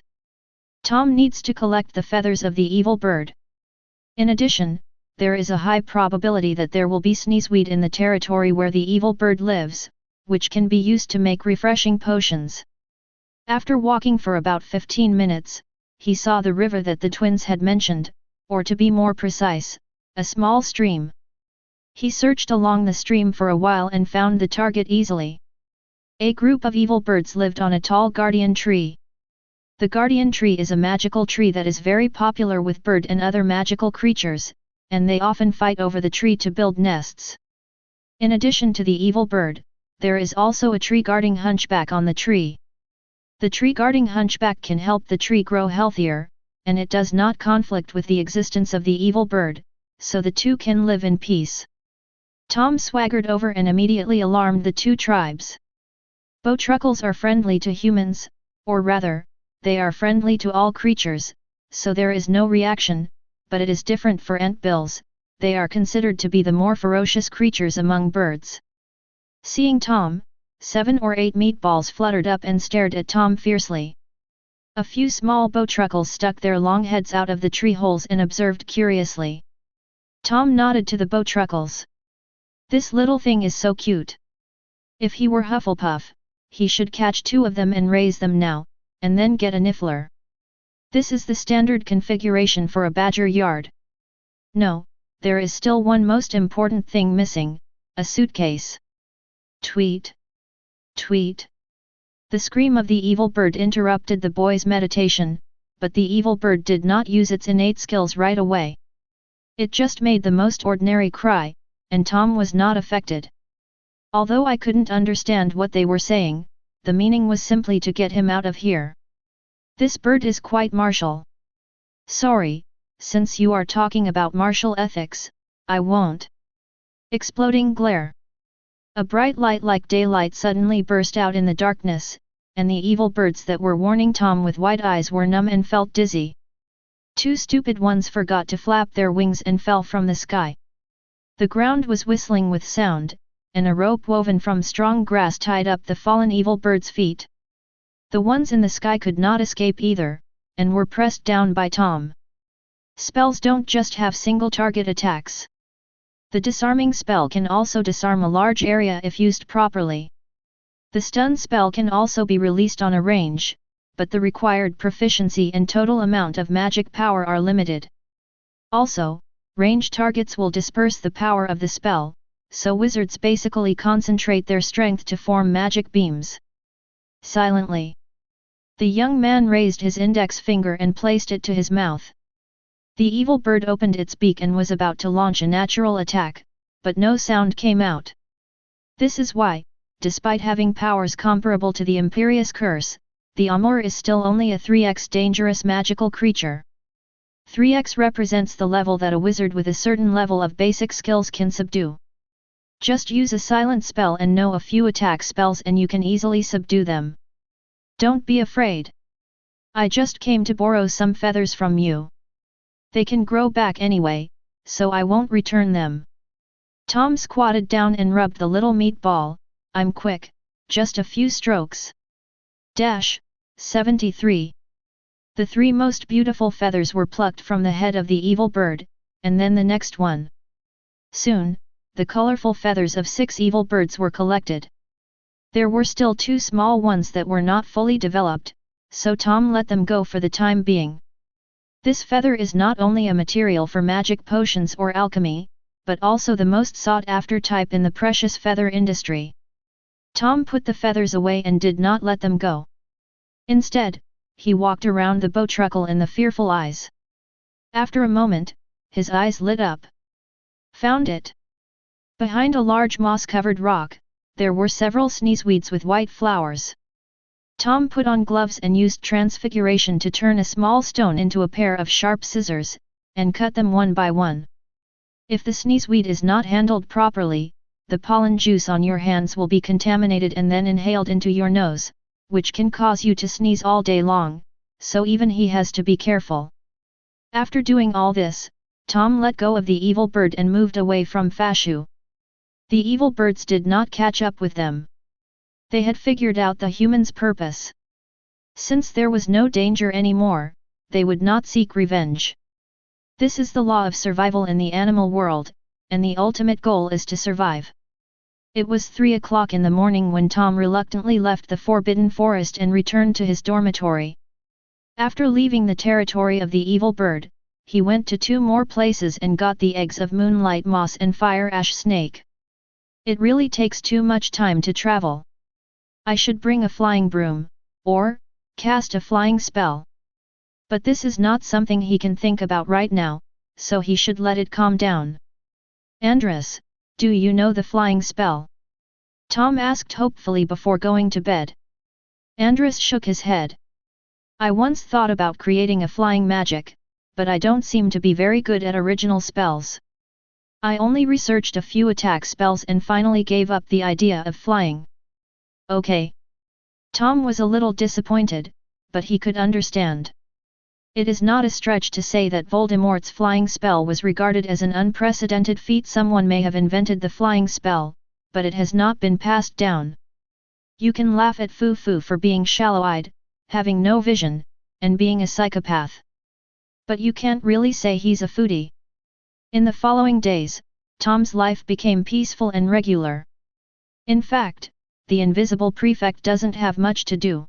Tom needs to collect the feathers of the evil bird. In addition, there is a high probability that there will be sneezeweed in the territory where the evil bird lives, which can be used to make refreshing potions. After walking for about 15 minutes, he saw the river that the twins had mentioned, or to be more precise, a small stream. He searched along the stream for a while and found the target easily. A group of evil birds lived on a tall guardian tree. The guardian tree is a magical tree that is very popular with bird and other magical creatures, and they often fight over the tree to build nests. In addition to the evil bird, there is also a tree guarding hunchback on the tree. The tree guarding hunchback can help the tree grow healthier, and it does not conflict with the existence of the evil bird, so the two can live in peace. Tom swaggered over and immediately alarmed the two tribes. Bowtruckles are friendly to humans, or rather, they are friendly to all creatures, so there is no reaction, but it is different for Entbills, they are considered to be the more ferocious creatures among birds. Seeing Tom, 7 or 8 meatballs fluttered up and stared at Tom fiercely. A few small bowtruckles stuck their long heads out of the tree holes and observed curiously. Tom nodded to the bowtruckles. This little thing is so cute. If he were Hufflepuff, he should catch 2 of them and raise them now, and then get a niffler. This is the standard configuration for a badger yard. No, there is still one most important thing missing, a suitcase. Tweet. Tweet. The scream of the evil bird interrupted the boy's meditation, but the evil bird did not use its innate skills right away. It just made the most ordinary cry, and Tom was not affected. Although I couldn't understand what they were saying, the meaning was simply to get him out of here. This bird is quite martial. Sorry, since you are talking about martial ethics, I won't. Exploding glare. A bright light like daylight suddenly burst out in the darkness, and the evil birds that were warning Tom with wide eyes were numb and felt dizzy. 2 stupid ones forgot to flap their wings and fell from the sky. The ground was whistling with sound, and a rope woven from strong grass tied up the fallen evil bird's feet. The ones in the sky could not escape either, and were pressed down by Tom. Spells don't just have single target attacks. The disarming spell can also disarm a large area if used properly. The stun spell can also be released on a range, but the required proficiency and total amount of magic power are limited. Also, range targets will disperse the power of the spell, so wizards basically concentrate their strength to form magic beams. Silently. The young man raised his index finger and placed it to his mouth. The evil bird opened its beak and was about to launch a natural attack, but no sound came out. This is why, despite having powers comparable to the Imperious Curse, the Amor is still only a 3x dangerous magical creature. 3x represents the level that a wizard with a certain level of basic skills can subdue. Just use a silent spell and know a few attack spells and you can easily subdue them. Don't be afraid. I just came to borrow some feathers from you. They can grow back anyway, so I won't return them. Tom squatted down and rubbed the little meatball. I'm quick, just a few strokes. 73. The 3 most beautiful feathers were plucked from the head of the evil bird, and then the next one. Soon, the colorful feathers of 6 evil birds were collected. There were still 2 small ones that were not fully developed, so Tom let them go for the time being. This feather is not only a material for magic potions or alchemy, but also the most sought-after type in the precious feather industry. Tom put the feathers away and did not let them go. Instead, he walked around the bowtruckle and the fearful eyes. After a moment, his eyes lit up. Found it! Behind a large moss-covered rock, there were several sneezeweeds with white flowers. Tom put on gloves and used Transmigration to turn a small stone into a pair of sharp scissors, and cut them one by one. If the sneezeweed is not handled properly, the pollen juice on your hands will be contaminated and then inhaled into your nose, which can cause you to sneeze all day long, so even he has to be careful. After doing all this, Tom let go of the evil bird and moved away from Fashu. The evil birds did not catch up with them. They had figured out the human's purpose. Since there was no danger anymore, they would not seek revenge. This is the law of survival in the animal world, and the ultimate goal is to survive. It was 3 o'clock in the morning when Tom reluctantly left the Forbidden Forest and returned to his dormitory. After leaving the territory of the evil bird, he went to 2 more places and got the eggs of moonlight moss and fire ash snake. It really takes too much time to travel. I should bring a flying broom, or cast a flying spell. But this is not something he can think about right now, so he should let it calm down. Andres, do you know the flying spell? Tom asked hopefully before going to bed. Andres shook his head. I once thought about creating a flying magic, but I don't seem to be very good at original spells. I only researched a few attack spells and finally gave up the idea of flying. Okay. Tom was a little disappointed, but he could understand. It is not a stretch to say that Voldemort's flying spell was regarded as an unprecedented feat. Someone may have invented the flying spell, but it has not been passed down. You can laugh at Foo-Foo for being shallow-eyed, having no vision, and being a psychopath. But you can't really say he's a foodie. In the following days, Tom's life became peaceful and regular. In fact, the invisible prefect doesn't have much to do.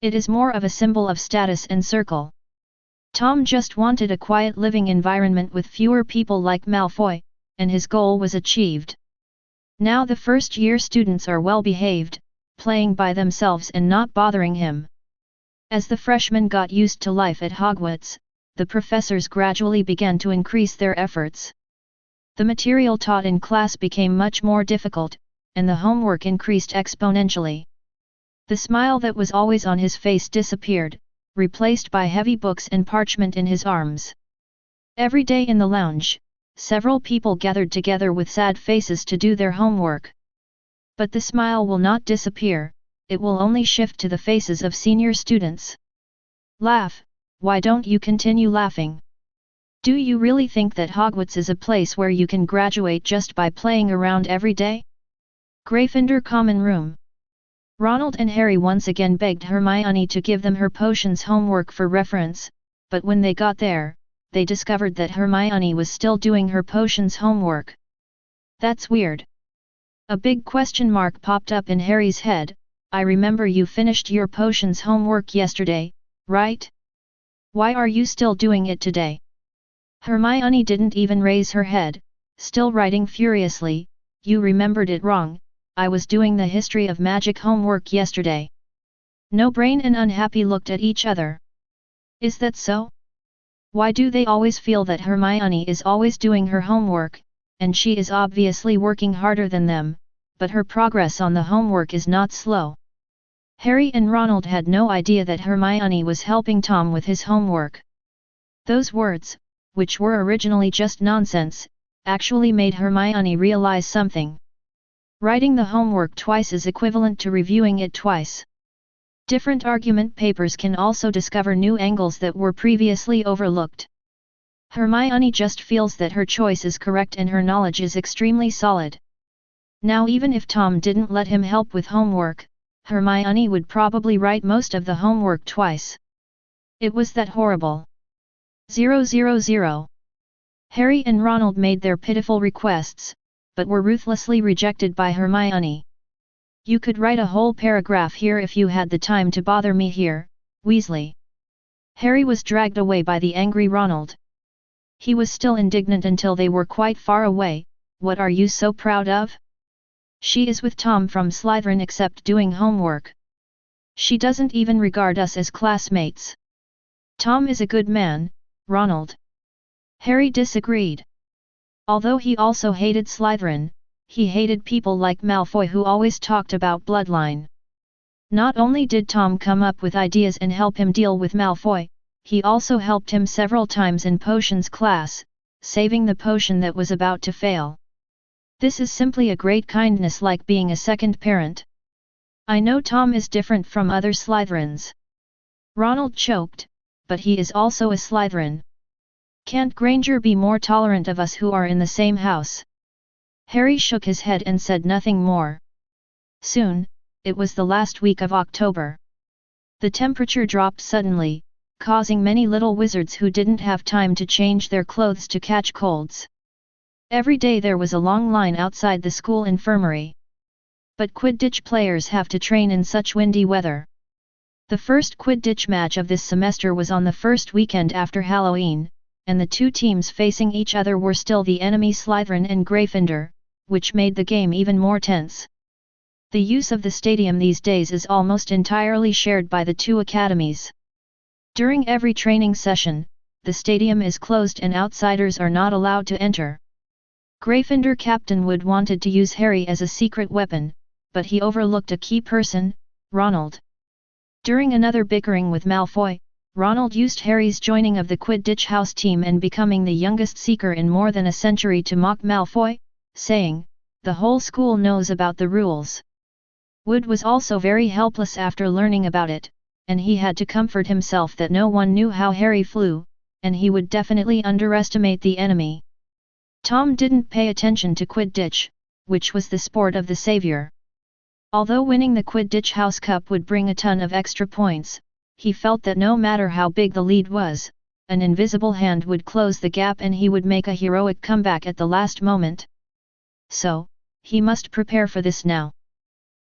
It is more of a symbol of status and circle. Tom just wanted a quiet living environment with fewer people like Malfoy, and his goal was achieved. Now the first-year students are well behaved, playing by themselves and not bothering him. As the freshmen got used to life at Hogwarts, the professors gradually began to increase their efforts. The material taught in class became much more difficult, and the homework increased exponentially. The smile that was always on his face disappeared, replaced by heavy books and parchment in his arms. Every day in the lounge, several people gathered together with sad faces to do their homework. But the smile will not disappear, it will only shift to the faces of senior students. Laugh, why don't you continue laughing? Do you really think that Hogwarts is a place where you can graduate just by playing around every day? Gryffindor Common Room. Ronald and Harry once again begged Hermione to give them her potions homework for reference, but when they got there, they discovered that Hermione was still doing her potions homework. That's weird. A big question mark popped up in Harry's head. I remember you finished your potions homework yesterday, right? Why are you still doing it today? Hermione didn't even raise her head, still writing furiously. You remembered it wrong. I was doing the history of magic homework yesterday. No Brain and Unhappy looked at each other. Is that so? Why do they always feel that Hermione is always doing her homework, and she is obviously working harder than them, but her progress on the homework is not slow? Harry and Ronald had no idea that Hermione was helping Tom with his homework. Those words, which were originally just nonsense, actually made Hermione realize something. Writing the homework twice is equivalent to reviewing it twice. Different argument papers can also discover new angles that were previously overlooked. Hermione just feels that her choice is correct and her knowledge is extremely solid. Now even if Tom didn't let him help with homework, Hermione would probably write most of the homework twice. It was that horrible. 000. Harry and Ronald made their pitiful requests, but were ruthlessly rejected by Hermione. You could write a whole paragraph here if you had the time to bother me here, Weasley. Harry was dragged away by the angry Ronald. He was still indignant until they were quite far away. What are you so proud of? She is with Tom from Slytherin except doing homework. She doesn't even regard us as classmates. Tom is a good man, Ronald. Harry disagreed. Although he also hated Slytherin, he hated people like Malfoy who always talked about bloodline. Not only did Tom come up with ideas and help him deal with Malfoy, he also helped him several times in potions class, saving the potion that was about to fail. This is simply a great kindness, like being a second parent. I know Tom is different from other Slytherins. Ronald choked, but he is also a Slytherin. Can't Granger be more tolerant of us who are in the same house? Harry shook his head and said nothing more. Soon, it was the last week of October. The temperature dropped suddenly, causing many little wizards who didn't have time to change their clothes to catch colds. Every day there was a long line outside the school infirmary. But Quidditch players have to train in such windy weather. The first Quidditch match of this semester was on the first weekend after Halloween, and the two teams facing each other were still the enemy Slytherin and Gryffindor, which made the game even more tense. The use of the stadium these days is almost entirely shared by the two academies. During every training session, the stadium is closed and outsiders are not allowed to enter. Gryffindor Captain Wood wanted to use Harry as a secret weapon, but he overlooked a key person, Ronald. During another bickering with Malfoy, Ronald used Harry's joining of the Quidditch house team and becoming the youngest seeker in more than a century to mock Malfoy, saying, "The whole school knows about the rules." Wood was also very helpless after learning about it, and he had to comfort himself that no one knew how Harry flew, and he would definitely underestimate the enemy. Tom didn't pay attention to Quidditch, which was the sport of the savior. Although winning the Quidditch House Cup would bring a ton of extra points, he felt that no matter how big the lead was, an invisible hand would close the gap and he would make a heroic comeback at the last moment. So, he must prepare for this now.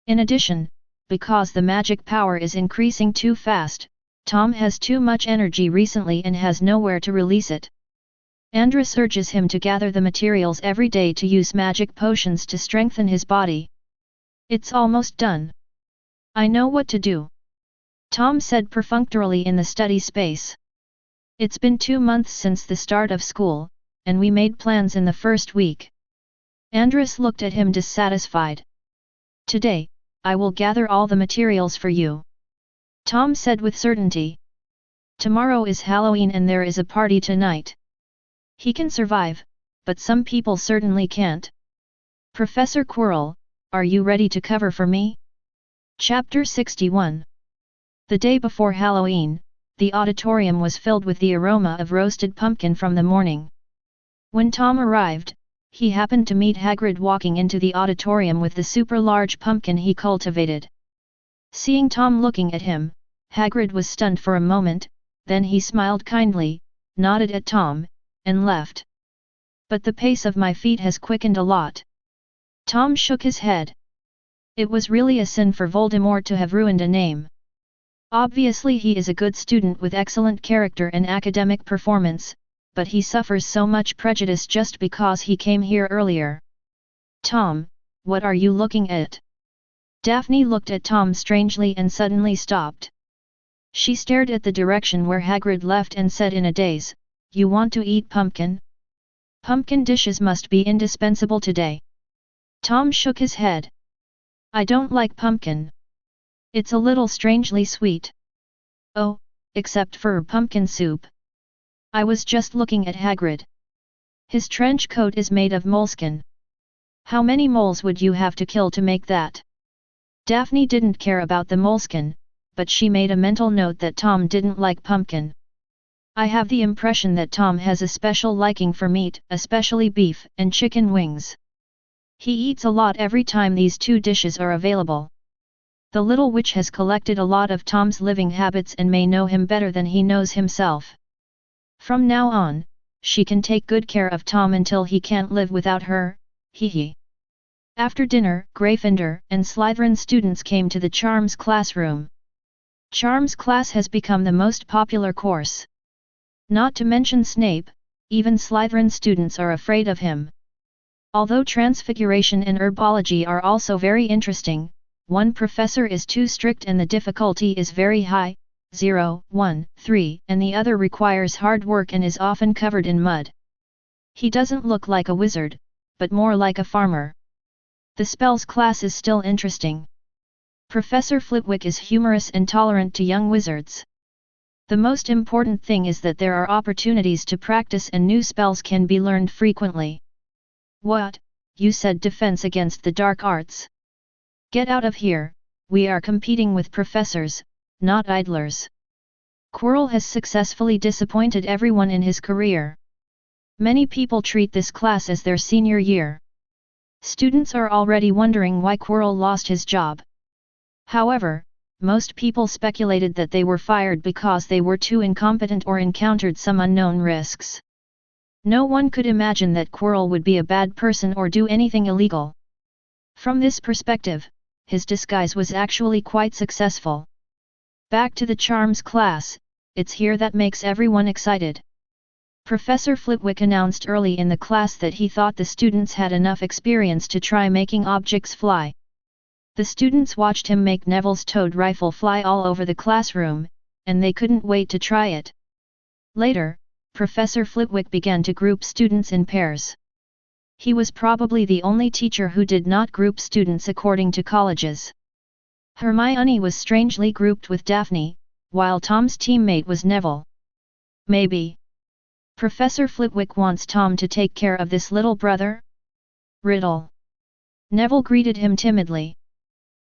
In addition, because the magic power is increasing too fast, Tom has too much energy recently and has nowhere to release it. Andrus urges him to gather the materials every day to use magic potions to strengthen his body. "It's almost done. I know what to do," Tom said perfunctorily in the study space. "It's been 2 months since the start of school, and we made plans in the first week." Andrus looked at him dissatisfied. "Today, I will gather all the materials for you," Tom said with certainty. "Tomorrow is Halloween and there is a party tonight. He can survive, but some people certainly can't." "Professor Quirrell, are you ready to cover for me?" Chapter 61. The day before Halloween, the auditorium was filled with the aroma of roasted pumpkin from the morning. When Tom arrived, he happened to meet Hagrid walking into the auditorium with the super large pumpkin he cultivated. Seeing Tom looking at him, Hagrid was stunned for a moment, then he smiled kindly, nodded at Tom, and left. "But the pace of my feet has quickened a lot." Tom shook his head. It was really a sin for Voldemort to have ruined a name. Obviously he is a good student with excellent character and academic performance, but he suffers so much prejudice just because he came here earlier. "Tom, what are you looking at?" Daphne looked at Tom strangely and suddenly stopped. She stared at the direction where Hagrid left and said in a daze, "You want to eat pumpkin? Pumpkin dishes must be indispensable today." Tom shook his head. "I don't like pumpkin. It's a little strangely sweet." "Oh, except for pumpkin soup." "I was just looking at Hagrid. His trench coat is made of moleskin. How many moles would you have to kill to make that?" Daphne didn't care about the moleskin, but she made a mental note that Tom didn't like pumpkin. "I have the impression that Tom has a special liking for meat, especially beef and chicken wings. He eats a lot every time these two dishes are available." The little witch has collected a lot of Tom's living habits and may know him better than he knows himself. From now on, she can take good care of Tom until he can't live without her, hee. After dinner, Gryffindor and Slytherin students came to the Charms classroom. Charms class has become the most popular course. Not to mention Snape, even Slytherin students are afraid of him. Although Transfiguration and Herbology are also very interesting, one professor is too strict and the difficulty is very high, 0, 1, 3, and the other requires hard work and is often covered in mud. He doesn't look like a wizard, but more like a farmer. The spells class is still interesting. Professor Flitwick is humorous and tolerant to young wizards. The most important thing is that there are opportunities to practice and new spells can be learned frequently. "What, you said defense against the dark arts? Get out of here, we are competing with professors, not idlers." Quirrell has successfully disappointed everyone in his career. Many people treat this class as their senior year. Students are already wondering why Quirrell lost his job. However, most people speculated that they were fired because they were too incompetent or encountered some unknown risks. No one could imagine that Quirrell would be a bad person or do anything illegal. From this perspective, his disguise was actually quite successful. Back to the charms class, it's here that makes everyone excited. Professor Flitwick announced early in the class that he thought the students had enough experience to try making objects fly. The students watched him make Neville's towed rifle fly all over the classroom, and they couldn't wait to try it. Later, Professor Flitwick began to group students in pairs. He was probably the only teacher who did not group students according to colleges. Hermione was strangely grouped with Daphne, while Tom's teammate was Neville. Maybe Professor Flitwick wants Tom to take care of this little brother? Riddle. Neville greeted him timidly.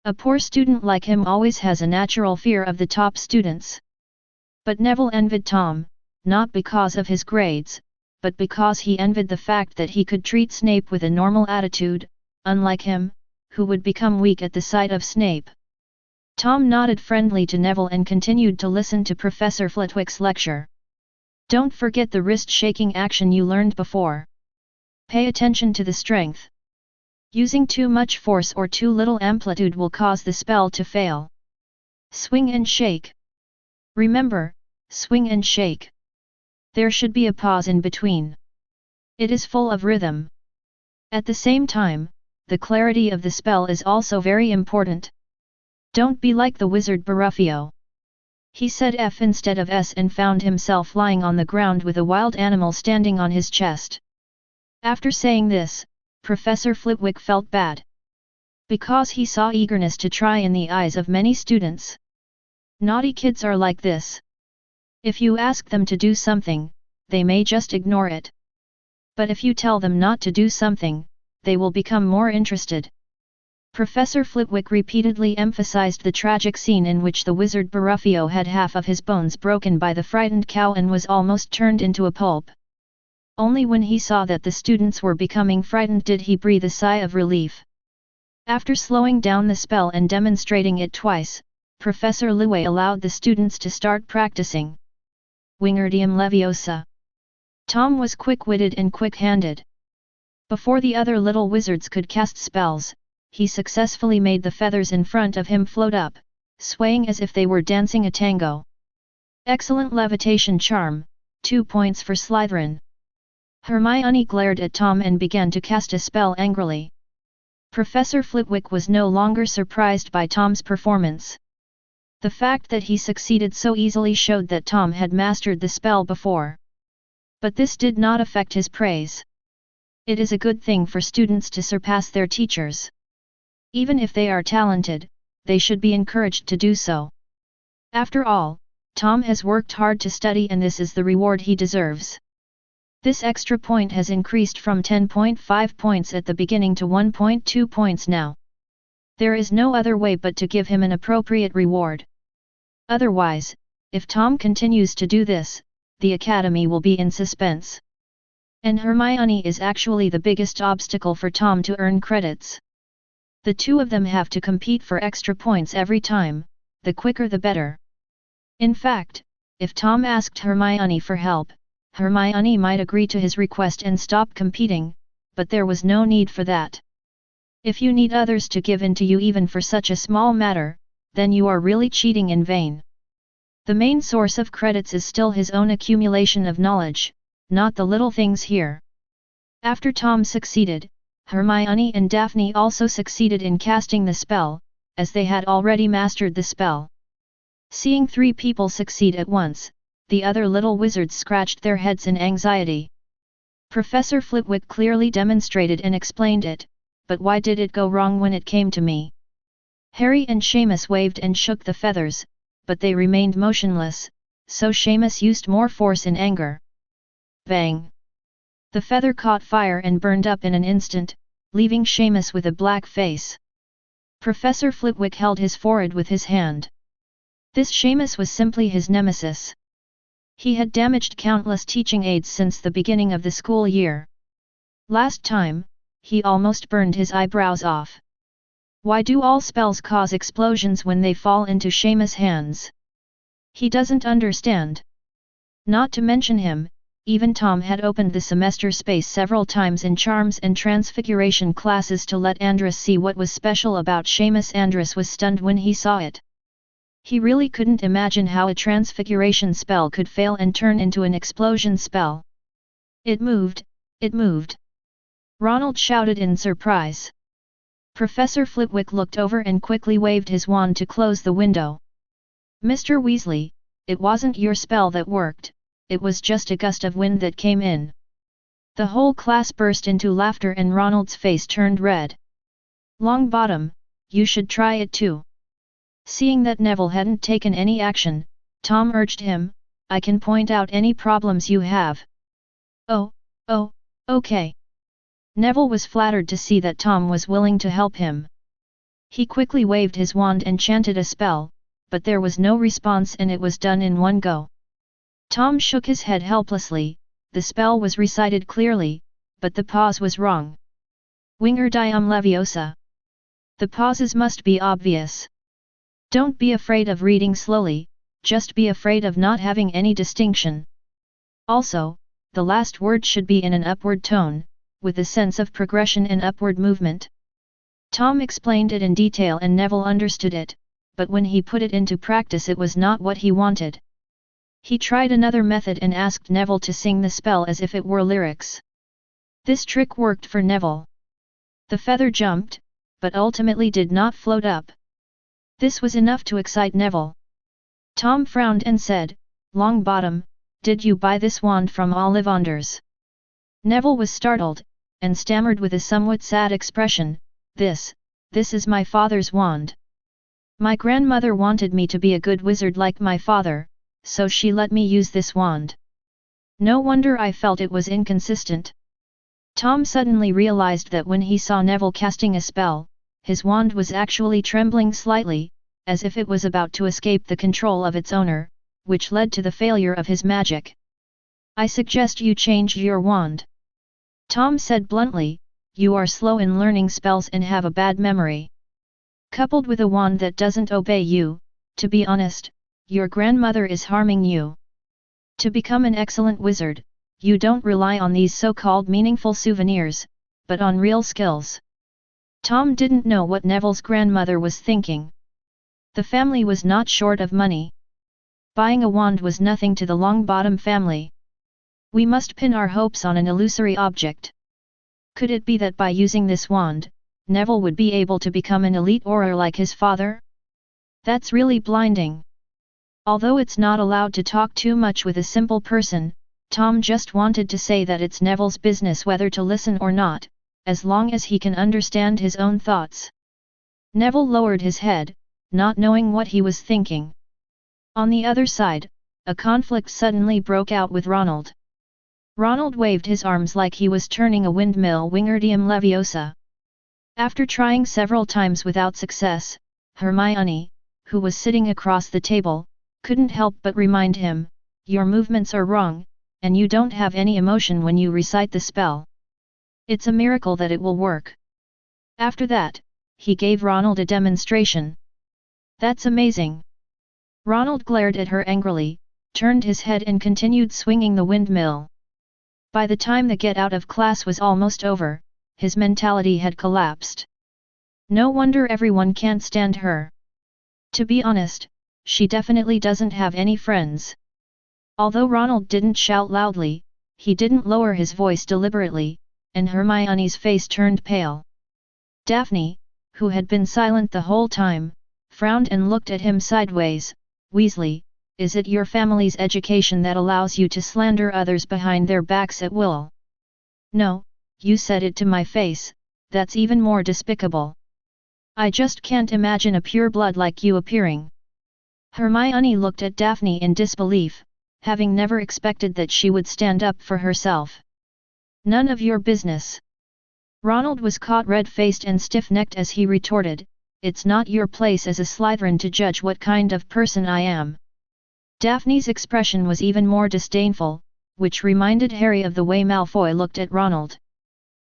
A poor student like him always has a natural fear of the top students. But Neville envied Tom, not because of his grades, but because he envied the fact that he could treat Snape with a normal attitude, unlike him, who would become weak at the sight of Snape. Tom nodded friendly to Neville and continued to listen to Professor Flitwick's lecture. Don't forget the wrist-shaking action you learned before. Pay attention to the strength. Using too much force or too little amplitude will cause the spell to fail. Swing and shake. Remember, swing and shake. There should be a pause in between. It is full of rhythm. At the same time, the clarity of the spell is also very important. Don't be like the wizard Baruffio. He said F instead of S and found himself lying on the ground with a wild animal standing on his chest. After saying this, Professor Flitwick felt bad. Because he saw eagerness to try in the eyes of many students. Naughty kids are like this. If you ask them to do something, they may just ignore it. But if you tell them not to do something, they will become more interested. Professor Flitwick repeatedly emphasized the tragic scene in which the wizard Baruffio had half of his bones broken by the frightened cow and was almost turned into a pulp. Only when he saw that the students were becoming frightened did he breathe a sigh of relief. After slowing down the spell and demonstrating it twice, Professor Lewis allowed the students to start practicing. Wingardium Leviosa. Tom was quick-witted and quick-handed. Before the other little wizards could cast spells, he successfully made the feathers in front of him float up, swaying as if they were dancing a tango. Excellent levitation charm, 2 points for Slytherin. Hermione glared at Tom and began to cast a spell angrily. Professor Flitwick was no longer surprised by Tom's performance. The fact that he succeeded so easily showed that Tom had mastered the spell before. But this did not affect his praise. It is a good thing for students to surpass their teachers. Even if they are talented, they should be encouraged to do so. After all, Tom has worked hard to study and this is the reward he deserves. This extra point has increased from 10.5 points at the beginning to 1.2 points now. There is no other way but to give him an appropriate reward. Otherwise, if Tom continues to do this, the Academy will be in suspense. And Hermione is actually the biggest obstacle for Tom to earn credits. The two of them have to compete for extra points every time, the quicker the better. In fact, if Tom asked Hermione for help, Hermione might agree to his request and stop competing, but there was no need for that. If you need others to give in to you even for such a small matter, then you are really cheating in vain. The main source of credits is still his own accumulation of knowledge, not the little things here. After Tom succeeded, Hermione and Daphne also succeeded in casting the spell, as they had already mastered the spell. Seeing 3 people succeed at once, the other little wizards scratched their heads in anxiety. Professor Flitwick clearly demonstrated and explained it, but why did it go wrong when it came to me? Harry and Seamus waved and shook the feathers, but they remained motionless, so Seamus used more force in anger. Bang! The feather caught fire and burned up in an instant, leaving Seamus with a black face. Professor Flitwick held his forehead with his hand. This Seamus was simply his nemesis. He had damaged countless teaching aids since the beginning of the school year. Last time, he almost burned his eyebrows off. Why do all spells cause explosions when they fall into Seamus' hands? He doesn't understand. Not to mention him, even Tom had opened the semester space several times in Charms and Transfiguration classes to let Andrus see what was special about Seamus. Andrus was stunned when he saw it. He really couldn't imagine how a Transfiguration spell could fail and turn into an explosion spell. It moved, it moved. Ronald shouted in surprise. Professor Flitwick looked over and quickly waved his wand to close the window. Mr. Weasley, it wasn't your spell that worked, it was just a gust of wind that came in. The whole class burst into laughter and Ronald's face turned red. Longbottom, you should try it too. Seeing that Neville hadn't taken any action, Tom urged him, I can point out any problems you have. Oh, okay. Neville was flattered to see that Tom was willing to help him. He quickly waved his wand and chanted a spell, but there was no response and it was done in one go. Tom shook his head helplessly, the spell was recited clearly, but the pause was wrong. Wingardium Leviosa. The pauses must be obvious. Don't be afraid of reading slowly, just be afraid of not having any distinction. Also, the last word should be in an upward tone, with a sense of progression and upward movement. Tom explained it in detail and Neville understood it, but when he put it into practice it was not what he wanted. He tried another method and asked Neville to sing the spell as if it were lyrics. This trick worked for Neville. The feather jumped, but ultimately did not float up. This was enough to excite Neville. Tom frowned and said, Longbottom, did you buy this wand from Ollivanders? Neville was startled, and stammered with a somewhat sad expression, This is my father's wand. My grandmother wanted me to be a good wizard like my father, so she let me use this wand. No wonder I felt it was inconsistent. Tom suddenly realized that when he saw Neville casting a spell, his wand was actually trembling slightly, as if it was about to escape the control of its owner, which led to the failure of his magic. I suggest you change your wand. Tom said bluntly, you are slow in learning spells and have a bad memory. Coupled with a wand that doesn't obey you, to be honest, your grandmother is harming you. To become an excellent wizard, you don't rely on these so-called meaningful souvenirs, but on real skills. Tom didn't know what Neville's grandmother was thinking. The family was not short of money. Buying a wand was nothing to the Longbottom family. We must pin our hopes on an illusory object. Could it be that by using this wand, Neville would be able to become an elite Auror like his father? That's really blinding. Although it's not allowed to talk too much with a simple person, Tom just wanted to say that it's Neville's business whether to listen or not, as long as he can understand his own thoughts. Neville lowered his head, not knowing what he was thinking. On the other side, a conflict suddenly broke out with Ronald. Ronald waved his arms like he was turning a windmill. Wingardium Leviosa. After trying several times without success, Hermione, who was sitting across the table, couldn't help but remind him, your movements are wrong, and you don't have any emotion when you recite the spell. It's a miracle that it will work. After that, he gave Ronald a demonstration. That's amazing. Ronald glared at her angrily, turned his head and continued swinging the windmill. By the time the get out of class was almost over, his mentality had collapsed. No wonder everyone can't stand her. To be honest, she definitely doesn't have any friends. Although Ronald didn't shout loudly, he didn't lower his voice deliberately, and Hermione's face turned pale. Daphne, who had been silent the whole time, frowned and looked at him sideways. Weasley, is it your family's education that allows you to slander others behind their backs at will? No, you said it to my face, that's even more despicable. I just can't imagine a pureblood like you appearing. Hermione looked at Daphne in disbelief, having never expected that she would stand up for herself. None of your business. Ronald was caught red-faced and stiff-necked as he retorted, it's not your place as a Slytherin to judge what kind of person I am. Daphne's expression was even more disdainful, which reminded Harry of the way Malfoy looked at Ronald.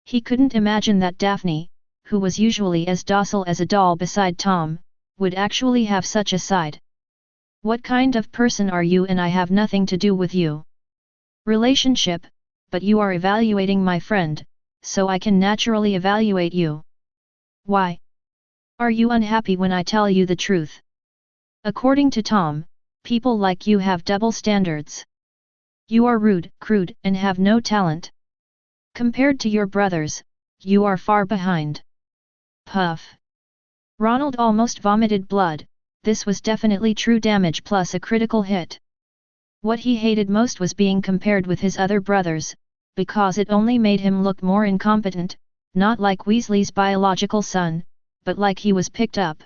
He couldn't imagine that Daphne, who was usually as docile as a doll beside Tom, would actually have such a side. What kind of person are you, and I have nothing to do with you? Relationship, but you are evaluating my friend, so I can naturally evaluate you. Why? Are you unhappy when I tell you the truth? According to Tom, people like you have double standards. You are rude, crude, and have no talent. Compared to your brothers, you are far behind. Puff. Ronald almost vomited blood. This was definitely true damage plus a critical hit. What he hated most was being compared with his other brothers, because it only made him look more incompetent, not like Weasley's biological son, but like he was picked up.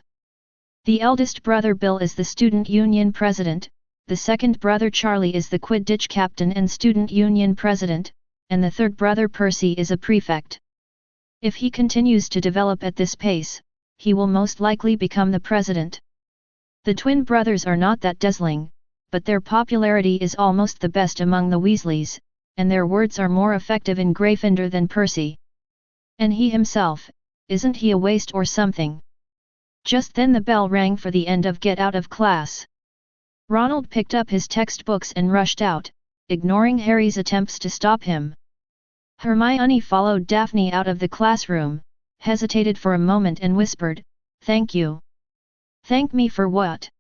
The eldest brother Bill is the student union president, the second brother Charlie is the Quidditch captain and student union president, and the third brother Percy is a prefect. If he continues to develop at this pace, he will most likely become the president. The twin brothers are not that dazzling, but their popularity is almost the best among the Weasleys, and their words are more effective in Gryffindor than Percy. And he himself, isn't he a waste or something? Just then the bell rang for the end of Get Out of Class. Ronald picked up his textbooks and rushed out, ignoring Harry's attempts to stop him. Hermione followed Daphne out of the classroom, hesitated for a moment and whispered, "Thank you." "Thank me for what?"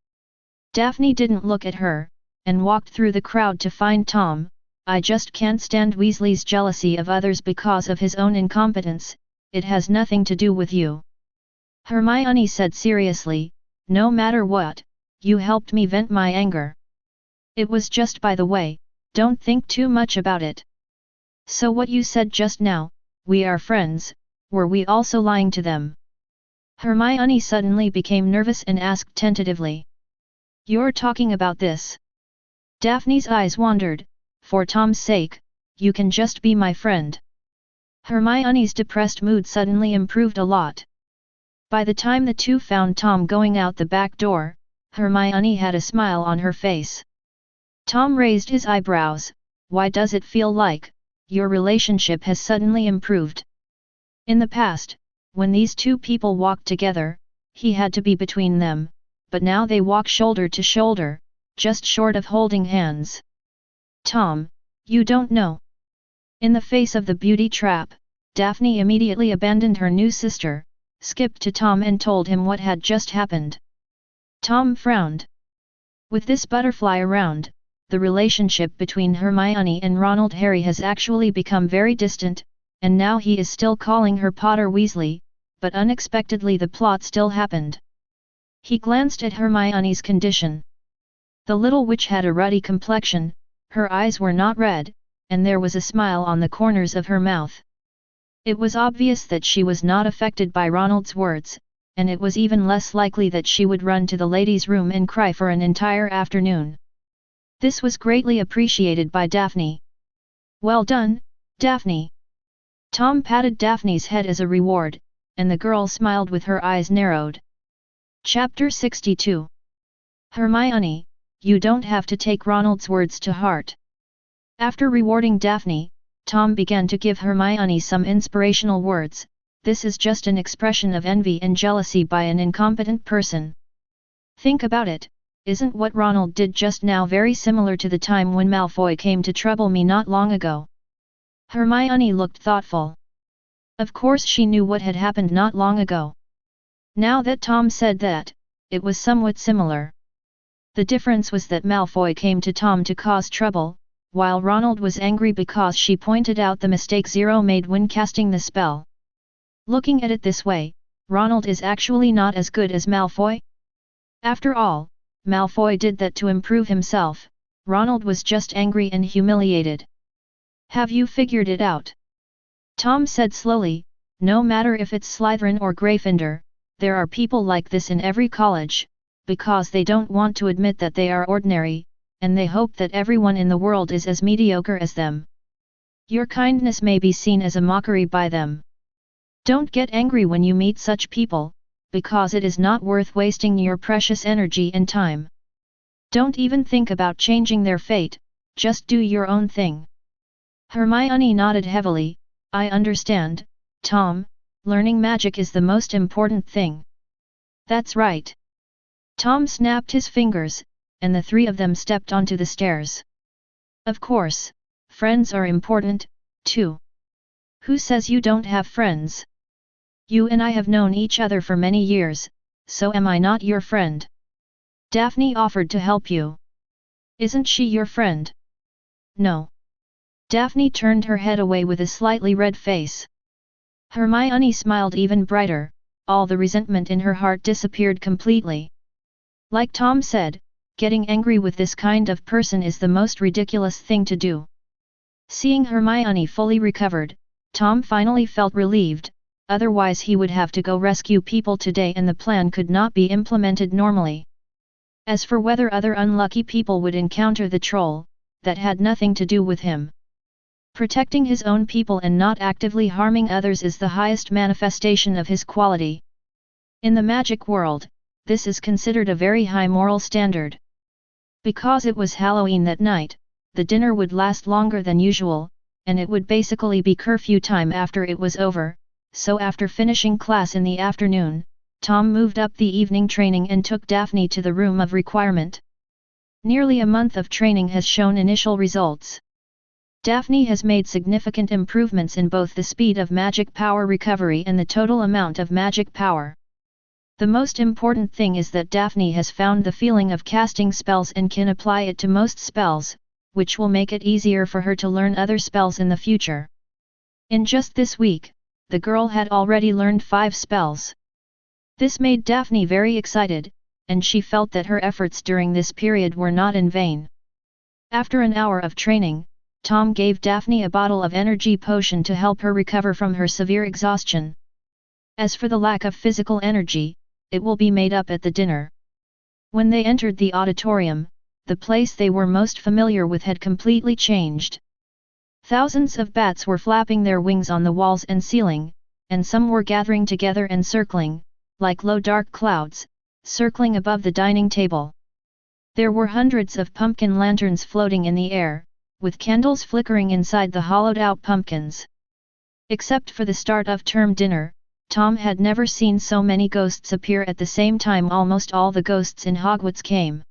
Daphne didn't look at her, and walked through the crowd to find Tom. "I just can't stand Weasley's jealousy of others because of his own incompetence, it has nothing to do with you." Hermione said seriously, "No matter what, you helped me vent my anger. It was just by the way, don't think too much about it." "So what you said just now, we are friends, were we also lying to them?" Hermione suddenly became nervous and asked tentatively. "You're talking about this?" Daphne's eyes wandered. "For Tom's sake, you can just be my friend." Hermione's depressed mood suddenly improved a lot. By the time the two found Tom going out the back door, Hermione had a smile on her face. Tom raised his eyebrows. "Why does it feel like your relationship has suddenly improved?" In the past, when these two people walked together, he had to be between them, but now they walk shoulder to shoulder, just short of holding hands. "Tom, you don't know." In the face of the beauty trap, Daphne immediately abandoned her new sister, skipped to Tom and told him what had just happened. Tom frowned. With this butterfly around, the relationship between Hermione and Ronald Harry has actually become very distant, and now he is still calling her Potter Weasley, but unexpectedly the plot still happened. He glanced at Hermione's condition. The little witch had a ruddy complexion, her eyes were not red, and there was a smile on the corners of her mouth. It was obvious that she was not affected by Ronald's words, and it was even less likely that she would run to the ladies' room and cry for an entire afternoon. This was greatly appreciated by Daphne. "Well done, Daphne." Tom patted Daphne's head as a reward, and the girl smiled with her eyes narrowed. Chapter 62. Hermione, you don't have to take Ronald's words to heart. After rewarding Daphne, Tom began to give Hermione some inspirational words. "This is just an expression of envy and jealousy by an incompetent person. Think about it, isn't what Ronald did just now very similar to the time when Malfoy came to trouble me not long ago?" Hermione looked thoughtful. Of course she knew what had happened not long ago. Now that Tom said that, it was somewhat similar. The difference was that Malfoy came to Tom to cause trouble, while Ronald was angry because she pointed out the mistake Zero made when casting the spell. Looking at it this way, Ronald is actually not as good as Malfoy? After all, Malfoy did that to improve himself, Ronald was just angry and humiliated. "Have you figured it out?" Tom said slowly, "No matter if it's Slytherin or Gryffindor, there are people like this in every college, because they don't want to admit that they are ordinary, and they hope that everyone in the world is as mediocre as them. Your kindness may be seen as a mockery by them. Don't get angry when you meet such people, because it is not worth wasting your precious energy and time. Don't even think about changing their fate, just do your own thing." Hermione nodded heavily. "I understand, Tom, learning magic is the most important thing. That's right. Tom snapped his fingers, and the three of them stepped onto the stairs. Of course, friends are important, too. Who says you don't have friends? You and I have known each other for many years, so am I not your friend? Daphne offered to help you. Isn't she your friend? No. Daphne turned her head away with a slightly red face. Hermione smiled even brighter, all the resentment in her heart disappeared completely. Like Tom said, getting angry with this kind of person is the most ridiculous thing to do. Seeing Hermione fully recovered, Tom finally felt relieved, otherwise he would have to go rescue people today and the plan could not be implemented normally. As for whether other unlucky people would encounter the troll, that had nothing to do with him. Protecting his own people and not actively harming others is the highest manifestation of his quality. In the magic world, this is considered a very high moral standard. Because it was Halloween that night, the dinner would last longer than usual, and it would basically be curfew time after it was over, so after finishing class in the afternoon, Tom moved up the evening training and took Daphne to the room of requirement. Nearly a month of training has shown initial results. Daphne has made significant improvements in both the speed of magic power recovery and the total amount of magic power. The most important thing is that Daphne has found the feeling of casting spells and can apply it to most spells, which will make it easier for her to learn other spells in the future. In just this week, the girl had already learned 5 spells. This made Daphne very excited, and she felt that her efforts during this period were not in vain. After an hour of training, Tom gave Daphne a bottle of energy potion to help her recover from her severe exhaustion. As for the lack of physical energy, it will be made up at the dinner. When they entered the auditorium, the place they were most familiar with had completely changed. Thousands of bats were flapping their wings on the walls and ceiling, and some were gathering together and circling, like low dark clouds, circling above the dining table. There were hundreds of pumpkin lanterns floating in the air, with candles flickering inside the hollowed-out pumpkins. Except for the start of term dinner, Tom had never seen so many ghosts appear at the same time. Almost all the ghosts in Hogwarts came.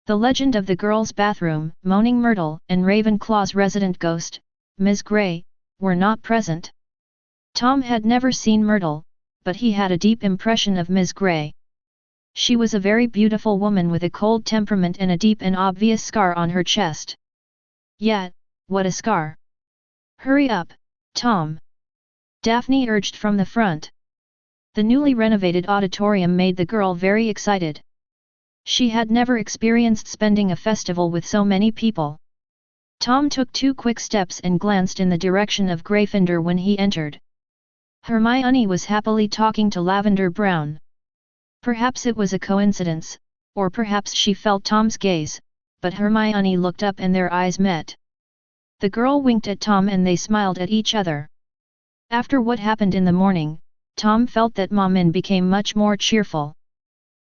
The legend of the girls' bathroom, Moaning Myrtle, and Ravenclaw's resident ghost, Ms. Grey, were not present. Tom had never seen Myrtle, but he had a deep impression of Ms. Grey. She was a very beautiful woman with a cold temperament and a deep and obvious scar on her chest. Yet, what a scar! Hurry up, Tom! Daphne urged from the front. The newly renovated auditorium made the girl very excited. She had never experienced spending a festival with so many people. Tom took 2 quick steps and glanced in the direction of Gryffindor when he entered. Hermione was happily talking to Lavender Brown. Perhaps it was a coincidence, or perhaps she felt Tom's gaze, but Hermione looked up and their eyes met. The girl winked at Tom and they smiled at each other. After what happened in the morning, Tom felt that Mom became much more cheerful.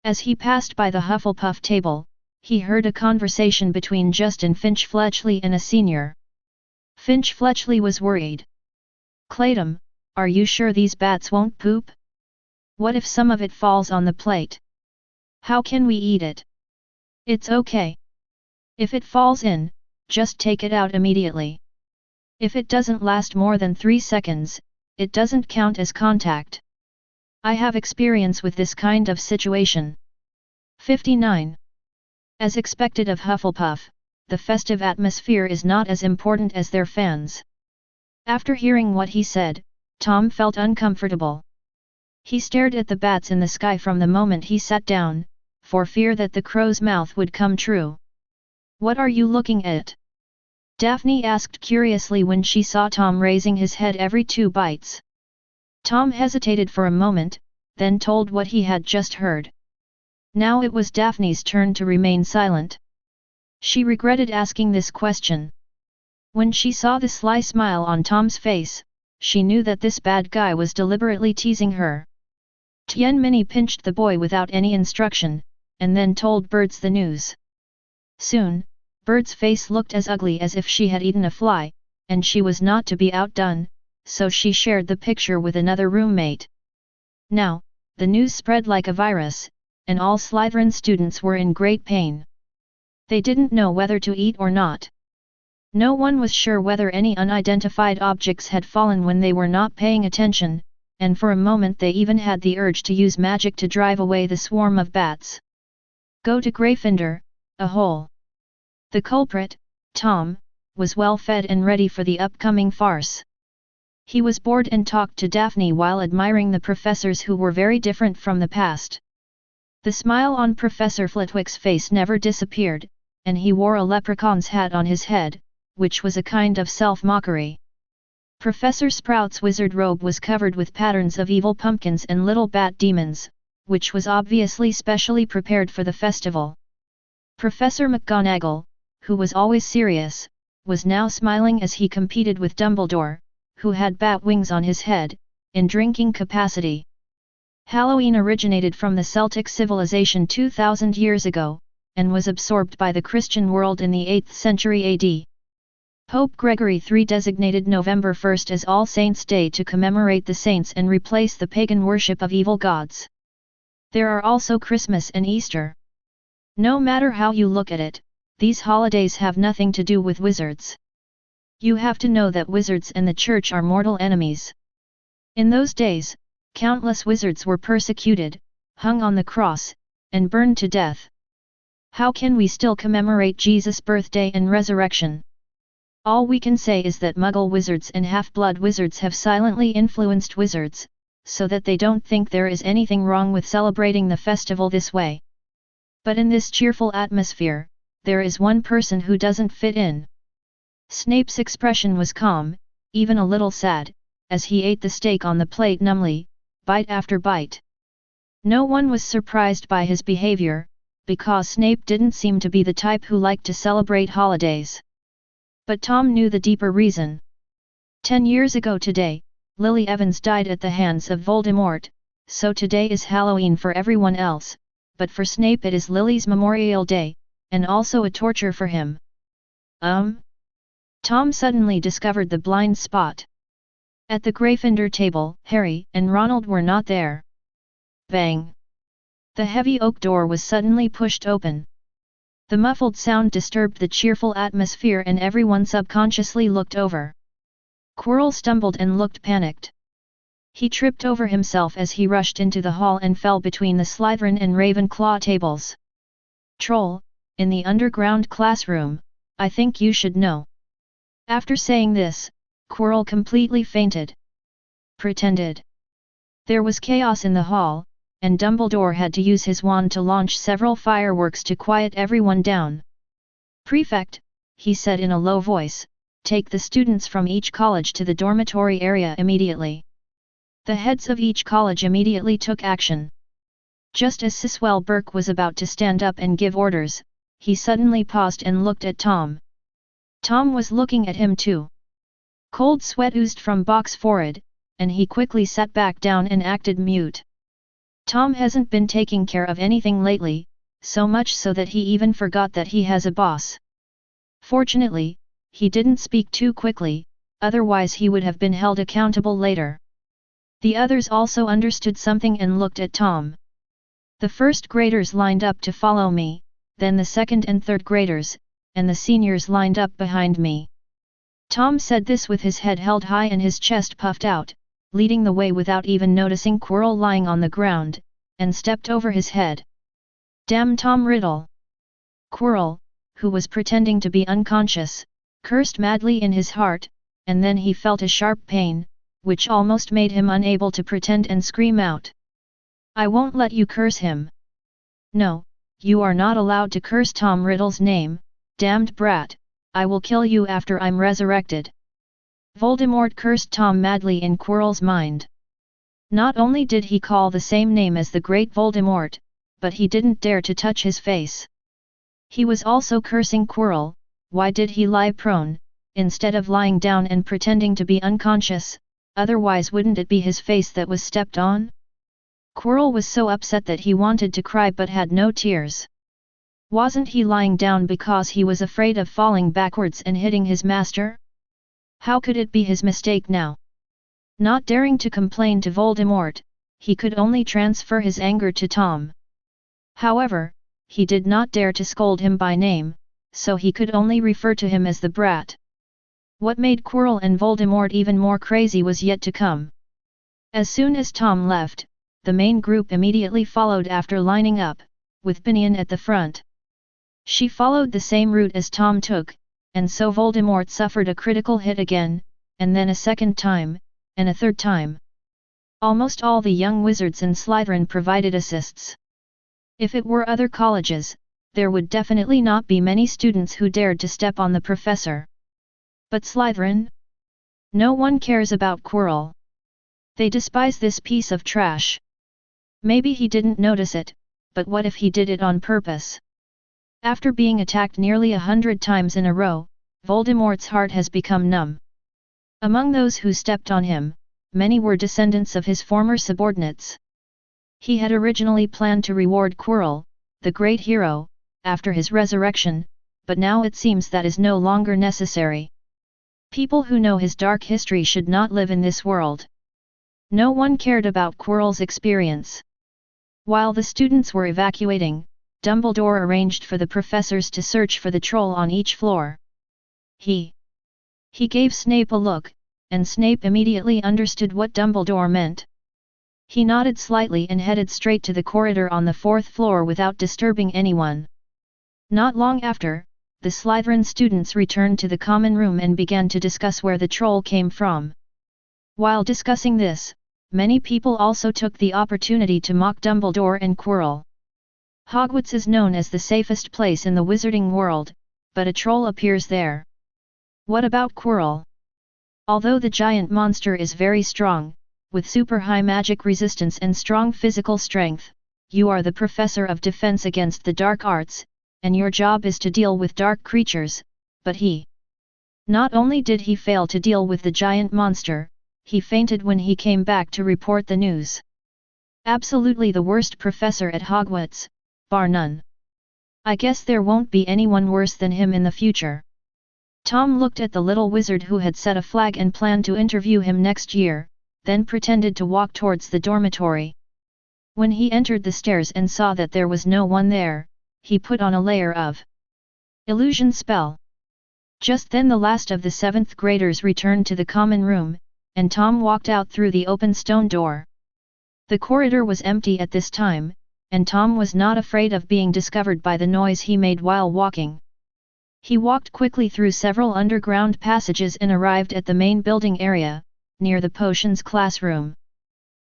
As he passed by the Hufflepuff table, he heard a conversation between Justin Finch-Fletchley and a senior. Finch-Fletchley was worried. "Claydom, are you sure these bats won't poop? What if some of it falls on the plate? How can we eat it?" "It's okay. If it falls in, just take it out immediately. If it doesn't last more than 3 seconds, it doesn't count as contact. I have experience with this kind of situation." 59. As expected of Hufflepuff, the festive atmosphere is not as important as their fans. After hearing what he said, Tom felt uncomfortable. He stared at the bats in the sky from the moment he sat down, for fear that the crow's mouth would come true. "What are you looking at?" Daphne asked curiously when she saw Tom raising his head every 2 bites. Tom hesitated for a moment, then told what he had just heard. Now it was Daphne's turn to remain silent. She regretted asking this question. When she saw the sly smile on Tom's face, she knew that this bad guy was deliberately teasing her. Tianmini pinched the boy without any instruction, and then told Birds the news. Soon, Bird's face looked as ugly as if she had eaten a fly, and she was not to be outdone, so she shared the picture with another roommate. Now, the news spread like a virus, and all Slytherin students were in great pain. They didn't know whether to eat or not. No one was sure whether any unidentified objects had fallen when they were not paying attention, and for a moment they even had the urge to use magic to drive away the swarm of bats. Go to Gryffindor, a hole. The culprit, Tom, was well fed and ready for the upcoming farce. He was bored and talked to Daphne while admiring the professors who were very different from the past. The smile on Professor Flitwick's face never disappeared, and he wore a leprechaun's hat on his head, which was a kind of self-mockery. Professor Sprout's wizard robe was covered with patterns of evil pumpkins and little bat demons, which was obviously specially prepared for the festival. Professor McGonagall, who was always serious, was now smiling as he competed with Dumbledore, who had bat wings on his head, in drinking capacity. Halloween originated from the Celtic civilization 2,000 years ago, and was absorbed by the Christian world in the 8th century AD. Pope Gregory III designated November 1st as All Saints' Day to commemorate the saints and replace the pagan worship of evil gods. There are also Christmas and Easter. No matter how you look at it, these holidays have nothing to do with wizards. You have to know that wizards and the church are mortal enemies. In those days, countless wizards were persecuted, hung on the cross, and burned to death. How can we still commemorate Jesus' birthday and resurrection? All we can say is that Muggle wizards and half-blood wizards have silently influenced wizards, so that they don't think there is anything wrong with celebrating the festival this way. But in this cheerful atmosphere, there is one person who doesn't fit in. Snape's expression was calm, even a little sad, as he ate the steak on the plate numbly, bite after bite. No one was surprised by his behavior, because Snape didn't seem to be the type who liked to celebrate holidays. But Tom knew the deeper reason. 10 years ago today, Lily Evans died at the hands of Voldemort, so today is Halloween for everyone else, but for Snape it is Lily's Memorial Day, and also a torture for him. Tom suddenly discovered the blind spot. At the Gryffindor table, Harry and Ronald were not there. Bang! The heavy oak door was suddenly pushed open. The muffled sound disturbed the cheerful atmosphere and everyone subconsciously looked over. Quirrell stumbled and looked panicked. He tripped over himself as he rushed into the hall and fell between the Slytherin and Ravenclaw tables. Troll, in the underground classroom, I think you should know. After saying this, Quirrell completely fainted. Pretended. There was chaos in the hall, and Dumbledore had to use his wand to launch several fireworks to quiet everyone down. Prefect, he said in a low voice, take the students from each college to the dormitory area immediately. The heads of each college immediately took action. Just as Siswell Burke was about to stand up and give orders, he suddenly paused and looked at Tom. Tom was looking at him too. Cold sweat oozed from Bock's forehead, and he quickly sat back down and acted mute. Tom hasn't been taking care of anything lately, so much so that he even forgot that he has a boss. Fortunately, he didn't speak too quickly, otherwise he would have been held accountable later. The others also understood something and looked at Tom. The first graders lined up to follow me, then the second and third graders, and the seniors lined up behind me. Tom said this with his head held high and his chest puffed out, leading the way without even noticing Quirrell lying on the ground, and stepped over his head. Damn Tom Riddle! Quirrell, who was pretending to be unconscious, cursed madly in his heart, and then he felt a sharp pain, which almost made him unable to pretend and scream out. I won't let you curse him. No, you are not allowed to curse Tom Riddle's name, damned brat, I will kill you after I'm resurrected. Voldemort cursed Tom madly in Quirrell's mind. Not only did he call the same name as the great Voldemort, but he didn't dare to touch his face. He was also cursing Quirrell. Why did he lie prone, instead of lying down and pretending to be unconscious, otherwise wouldn't it be his face that was stepped on? Quirrell was so upset that he wanted to cry but had no tears. Wasn't he lying down because he was afraid of falling backwards and hitting his master? How could it be his mistake now? Not daring to complain to Voldemort, he could only transfer his anger to Tom. However, he did not dare to scold him by name, so he could only refer to him as the brat. What made Quirrell and Voldemort even more crazy was yet to come. As soon as Tom left, the main group immediately followed after lining up, with Binion at the front. She followed the same route as Tom took, and so Voldemort suffered a critical hit again, and then a second time, and a third time. Almost all the young wizards in Slytherin provided assists. If it were other colleges, there would definitely not be many students who dared to step on the professor. But Slytherin? No one cares about Quirrell. They despise this piece of trash. Maybe he didn't notice it, but what if he did it on purpose? After being attacked nearly 100 times in a row, Voldemort's heart has become numb. Among those who stepped on him, many were descendants of his former subordinates. He had originally planned to reward Quirrell, the great hero, after his resurrection, but now it seems that is no longer necessary. People who know his dark history should not live in this world. No one cared about Quirrell's experience. While the students were evacuating, Dumbledore arranged for the professors to search for the troll on each floor. He gave Snape a look, and Snape immediately understood what Dumbledore meant. He nodded slightly and headed straight to the corridor on the 4th floor without disturbing anyone. Not long after, the Slytherin students returned to the common room and began to discuss where the troll came from. While discussing this, many people also took the opportunity to mock Dumbledore and Quirrell. Hogwarts is known as the safest place in the wizarding world, but a troll appears there. What about Quirrell? Although the giant monster is very strong, with super high magic resistance and strong physical strength, you are the professor of defense against the dark arts, and your job is to deal with dark creatures, but he. Not only did he fail to deal with the giant monster, he fainted when he came back to report the news. Absolutely the worst professor at Hogwarts, bar none. I guess there won't be anyone worse than him in the future. Tom looked at the little wizard who had set a flag and planned to interview him next year, then pretended to walk towards the dormitory. When he entered the stairs and saw that there was no one there, he put on a layer of illusion spell. Just then the last of the 7th graders returned to the common room, and Tom walked out through the open stone door. The corridor was empty at this time, and Tom was not afraid of being discovered by the noise he made while walking. He walked quickly through several underground passages and arrived at the main building area, near the potions classroom.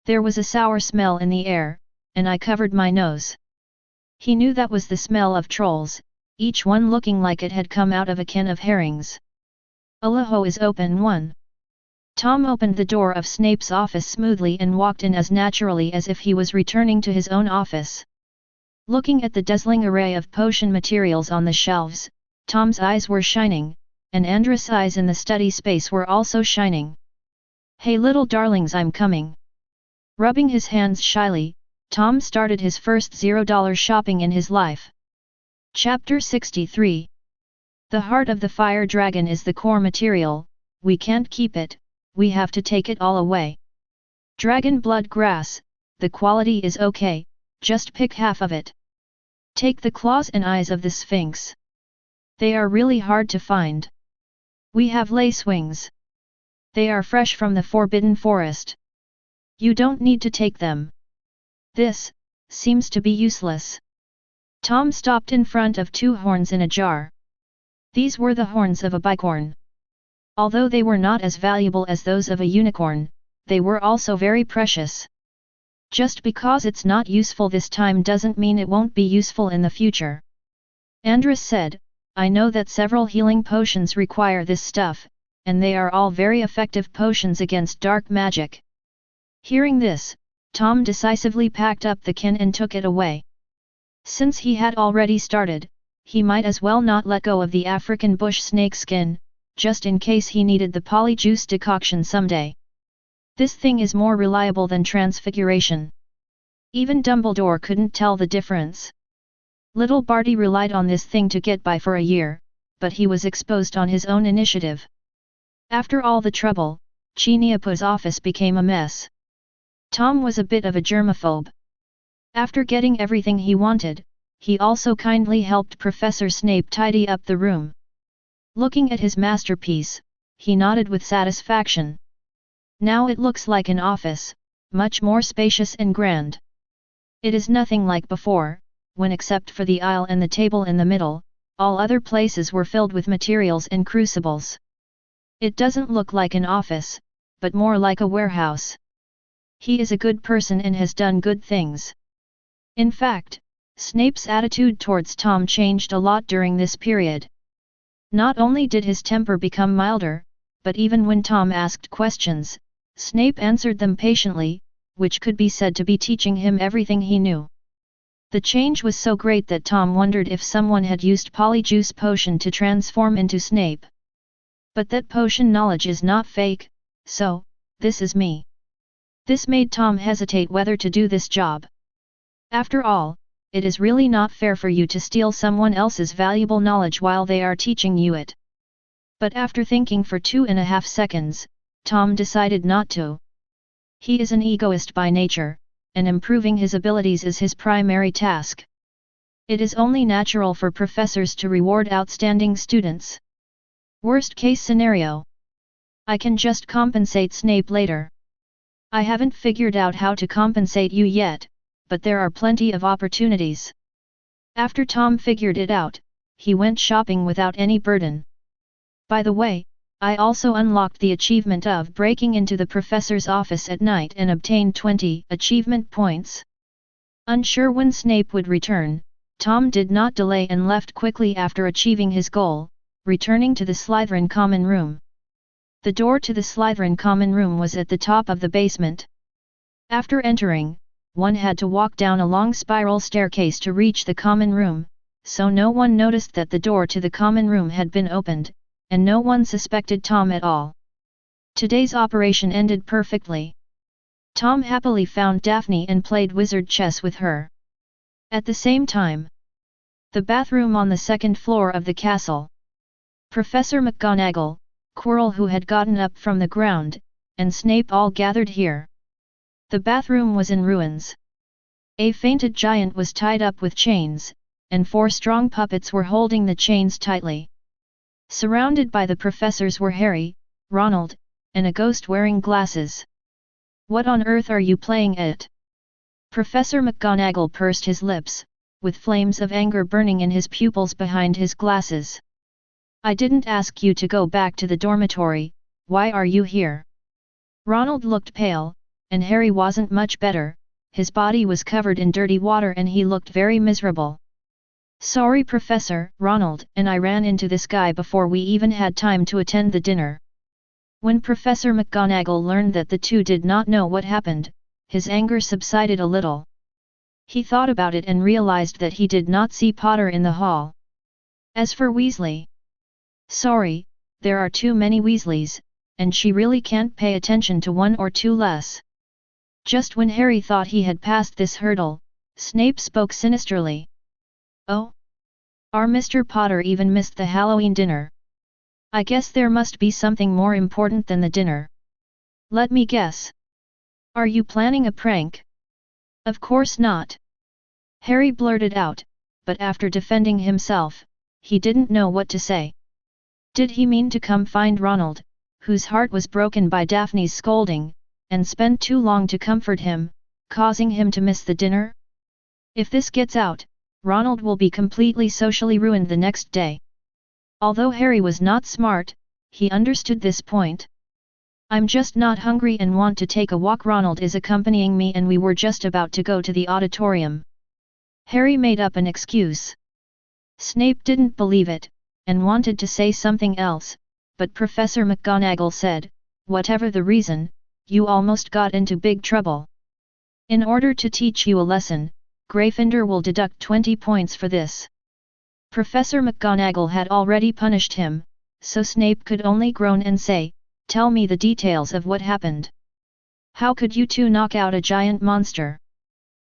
There was a sour smell in the air, and I covered my nose. He knew that was the smell of trolls, each one looking like it had come out of a can of herrings. Alaho is open one. Tom opened the door of Snape's office smoothly and walked in as naturally as if he was returning to his own office. Looking at the dazzling array of potion materials on the shelves, Tom's eyes were shining, and Andrew's eyes in the study space were also shining. "Hey little darlings, I'm coming." Rubbing his hands shyly, Tom started his first $0 shopping in his life. Chapter 63. The heart of the fire dragon is the core material, we can't keep it, we have to take it all away. Dragon blood grass, the quality is okay, just pick half of it. Take the claws and eyes of the Sphinx. They are really hard to find. We have lace wings. They are fresh from the Forbidden Forest. You don't need to take them. This seems to be useless. Tom stopped in front of 2 horns in a jar. These were the horns of a bicorn. Although they were not as valuable as those of a unicorn, they were also very precious. Just because it's not useful this time doesn't mean it won't be useful in the future. Andrus said, I know that several healing potions require this stuff, and they are all very effective potions against dark magic. Hearing this, Tom decisively packed up the can and took it away. Since he had already started, he might as well not let go of the African bush snake skin, just in case he needed the polyjuice decoction someday. This thing is more reliable than Transfiguration. Even Dumbledore couldn't tell the difference. Little Barty relied on this thing to get by for a year, but he was exposed on his own initiative. After all the trouble, Chiniapu's office became a mess. Tom was a bit of a germaphobe. After getting everything he wanted, he also kindly helped Professor Snape tidy up the room. Looking at his masterpiece, he nodded with satisfaction. Now it looks like an office, much more spacious and grand. It is nothing like before, when except for the aisle and the table in the middle, all other places were filled with materials and crucibles. It doesn't look like an office, but more like a warehouse. He is a good person and has done good things. In fact, Snape's attitude towards Tom changed a lot during this period. Not only did his temper become milder, but even when Tom asked questions, Snape answered them patiently, which could be said to be teaching him everything he knew. The change was so great that Tom wondered if someone had used Polyjuice Potion to transform into Snape. But that potion knowledge is not fake, so, this is me. This made Tom hesitate whether to do this job. After all, it is really not fair for you to steal someone else's valuable knowledge while they are teaching you it. But after thinking for 2.5 seconds, Tom decided not to. He is an egoist by nature, and improving his abilities is his primary task. It is only natural for professors to reward outstanding students. Worst case scenario. I can just compensate Snape later. I haven't figured out how to compensate you yet, but there are plenty of opportunities. After Tom figured it out, he went shopping without any burden. By the way, I also unlocked the achievement of breaking into the professor's office at night and obtained 20 achievement points. Unsure when Snape would return, Tom did not delay and left quickly after achieving his goal, returning to the Slytherin common room. The door to the Slytherin common room was at the top of the basement. After entering, one had to walk down a long spiral staircase to reach the common room, so no one noticed that the door to the common room had been opened, and no one suspected Tom at all. Today's operation ended perfectly. Tom happily found Daphne and played wizard chess with her. At the same time, the bathroom on the second floor of the castle. Professor McGonagall, Quirrell who had gotten up from the ground, and Snape all gathered here. The bathroom was in ruins. A fainted giant was tied up with chains, and 4 strong puppets were holding the chains tightly. Surrounded by the professors were Harry, Ronald, and a ghost wearing glasses. What on earth are you playing at? Professor McGonagall pursed his lips, with flames of anger burning in his pupils behind his glasses. I didn't ask you to go back to the dormitory, why are you here? Ronald looked pale, and Harry wasn't much better, his body was covered in dirty water and he looked very miserable. Sorry Professor, Ronald and I ran into this guy before we even had time to attend the dinner. When Professor McGonagall learned that the two did not know what happened, his anger subsided a little. He thought about it and realized that he did not see Potter in the hall. As for Weasley. Sorry, there are too many Weasleys, and she really can't pay attention to 1 or 2 less. Just when Harry thought he had passed this hurdle, Snape spoke sinisterly. Oh? Our Mr. Potter even missed the Halloween dinner. I guess there must be something more important than the dinner. Let me guess. Are you planning a prank? Of course not. Harry blurted out, but after defending himself, he didn't know what to say. Did he mean to come find Ronald, whose heart was broken by Daphne's scolding, and spend too long to comfort him, causing him to miss the dinner? If this gets out, Ronald will be completely socially ruined the next day. Although Harry was not smart, he understood this point. I'm just not hungry and want to take a walk. Ronald is accompanying me and we were just about to go to the auditorium. Harry made up an excuse. Snape didn't believe it, and wanted to say something else, but Professor McGonagall said, whatever the reason, you almost got into big trouble. In order to teach you a lesson, Gryffindor will deduct 20 points for this. Professor McGonagall had already punished him, so Snape could only groan and say, tell me the details of what happened. How could you two knock out a giant monster?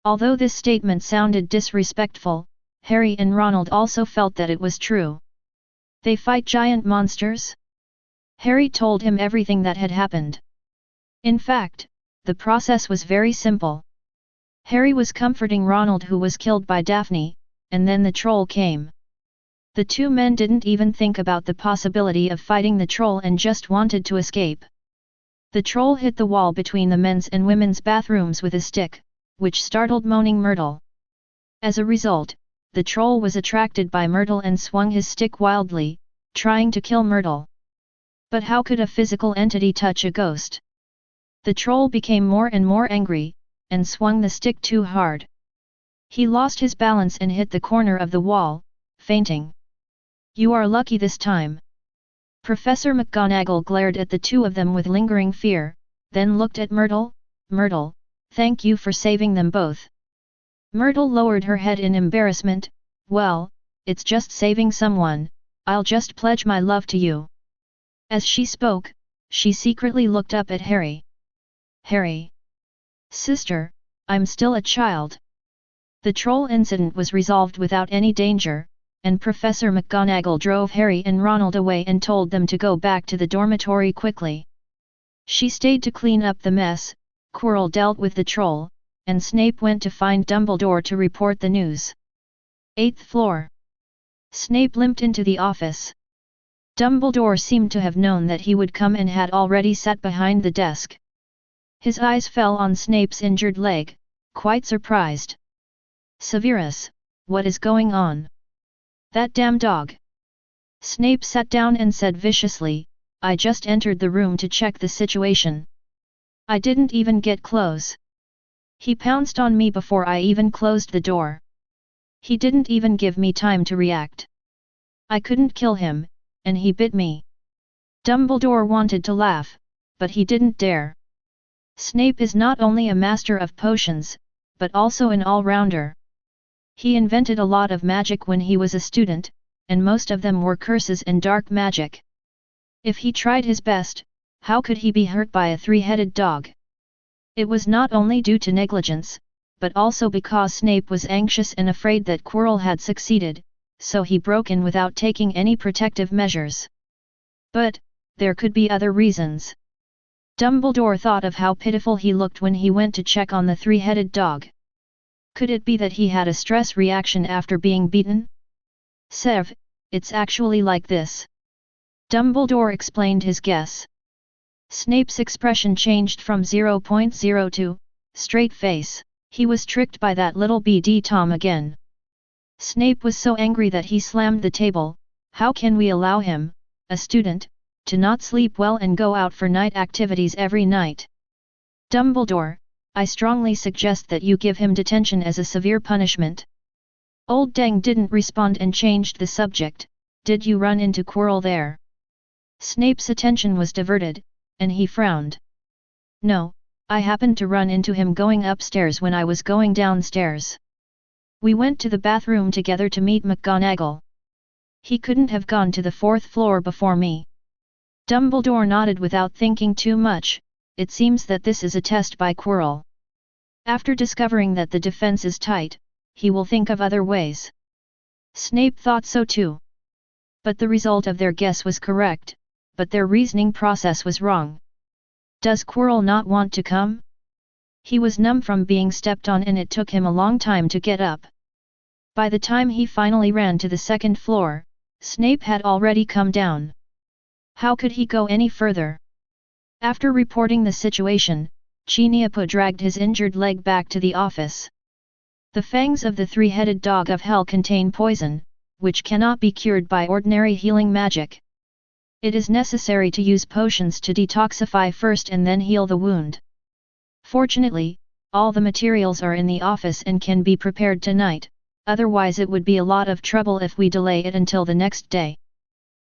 Although this statement sounded disrespectful, Harry and Ronald also felt that it was true. They fight giant monsters? Harry told him everything that had happened. In fact, the process was very simple. Harry was comforting Ronald, who was killed by Daphne, and then the troll came. The two men didn't even think about the possibility of fighting the troll and just wanted to escape. The troll hit the wall between the men's and women's bathrooms with a stick, which startled moaning Myrtle. As a result, the troll was attracted by Myrtle and swung his stick wildly, trying to kill Myrtle. But how could a physical entity touch a ghost? The troll became more and more angry, and swung the stick too hard. He lost his balance and hit the corner of the wall, fainting. "You are lucky this time." Professor McGonagall glared at the two of them with lingering fear, then looked at Myrtle. "Myrtle, thank you for saving them both." Myrtle lowered her head in embarrassment. "Well, it's just saving someone, I'll just pledge my love to you." As she spoke, she secretly looked up at Harry. "Harry. Sister, I'm still a child." The troll incident was resolved without any danger, and Professor McGonagall drove Harry and Ronald away and told them to go back to the dormitory quickly. She stayed to clean up the mess. Quirrell dealt with the troll, and Snape went to find Dumbledore to report the news. 8th floor. Snape limped into the office. Dumbledore seemed to have known that he would come and had already sat behind the desk. His eyes fell on Snape's injured leg, quite surprised. "Severus, what is going on?" "That damn dog!" Snape sat down and said viciously, "I just entered the room to check the situation. I didn't even get close. He pounced on me before I even closed the door. He didn't even give me time to react. I couldn't kill him, and he bit me." Dumbledore wanted to laugh, but he didn't dare. Snape is not only a master of potions, but also an all-rounder. He invented a lot of magic when he was a student, and most of them were curses and dark magic. If he tried his best, how could he be hurt by a three-headed dog? It was not only due to negligence, but also because Snape was anxious and afraid that Quirrell had succeeded, so he broke in without taking any protective measures. But, there could be other reasons. Dumbledore thought of how pitiful he looked when he went to check on the three-headed dog. Could it be that he had a stress reaction after being beaten? "Sev, it's actually like this." Dumbledore explained his guess. Snape's expression changed from 0.02, straight face. He was tricked by that little BD Tom again. Snape was so angry that he slammed the table. "How can we allow him, a student, to not sleep well and go out for night activities every night? Dumbledore, I strongly suggest that you give him detention as a severe punishment." Old Deng didn't respond and changed the subject. "Did you run into Quirrell there?" Snape's attention was diverted, and he frowned. "No, I happened to run into him going upstairs when I was going downstairs. We went to the bathroom together to meet McGonagall. He couldn't have gone to the 4th floor before me." Dumbledore nodded without thinking too much. It seems that this is a test by Quirrell. After discovering that the defense is tight, he will think of other ways. Snape thought so too. But the result of their guess was correct, but their reasoning process was wrong. Does Quirrell not want to come? He was numb from being stepped on and it took him a long time to get up. By the time he finally ran to the 2nd floor, Snape had already come down. How could he go any further? After reporting the situation, Chiniapo dragged his injured leg back to the office. The fangs of the three-headed dog of hell contain poison, which cannot be cured by ordinary healing magic. It is necessary to use potions to detoxify first and then heal the wound. Fortunately, all the materials are in the office and can be prepared tonight, otherwise it would be a lot of trouble if we delay it until the next day.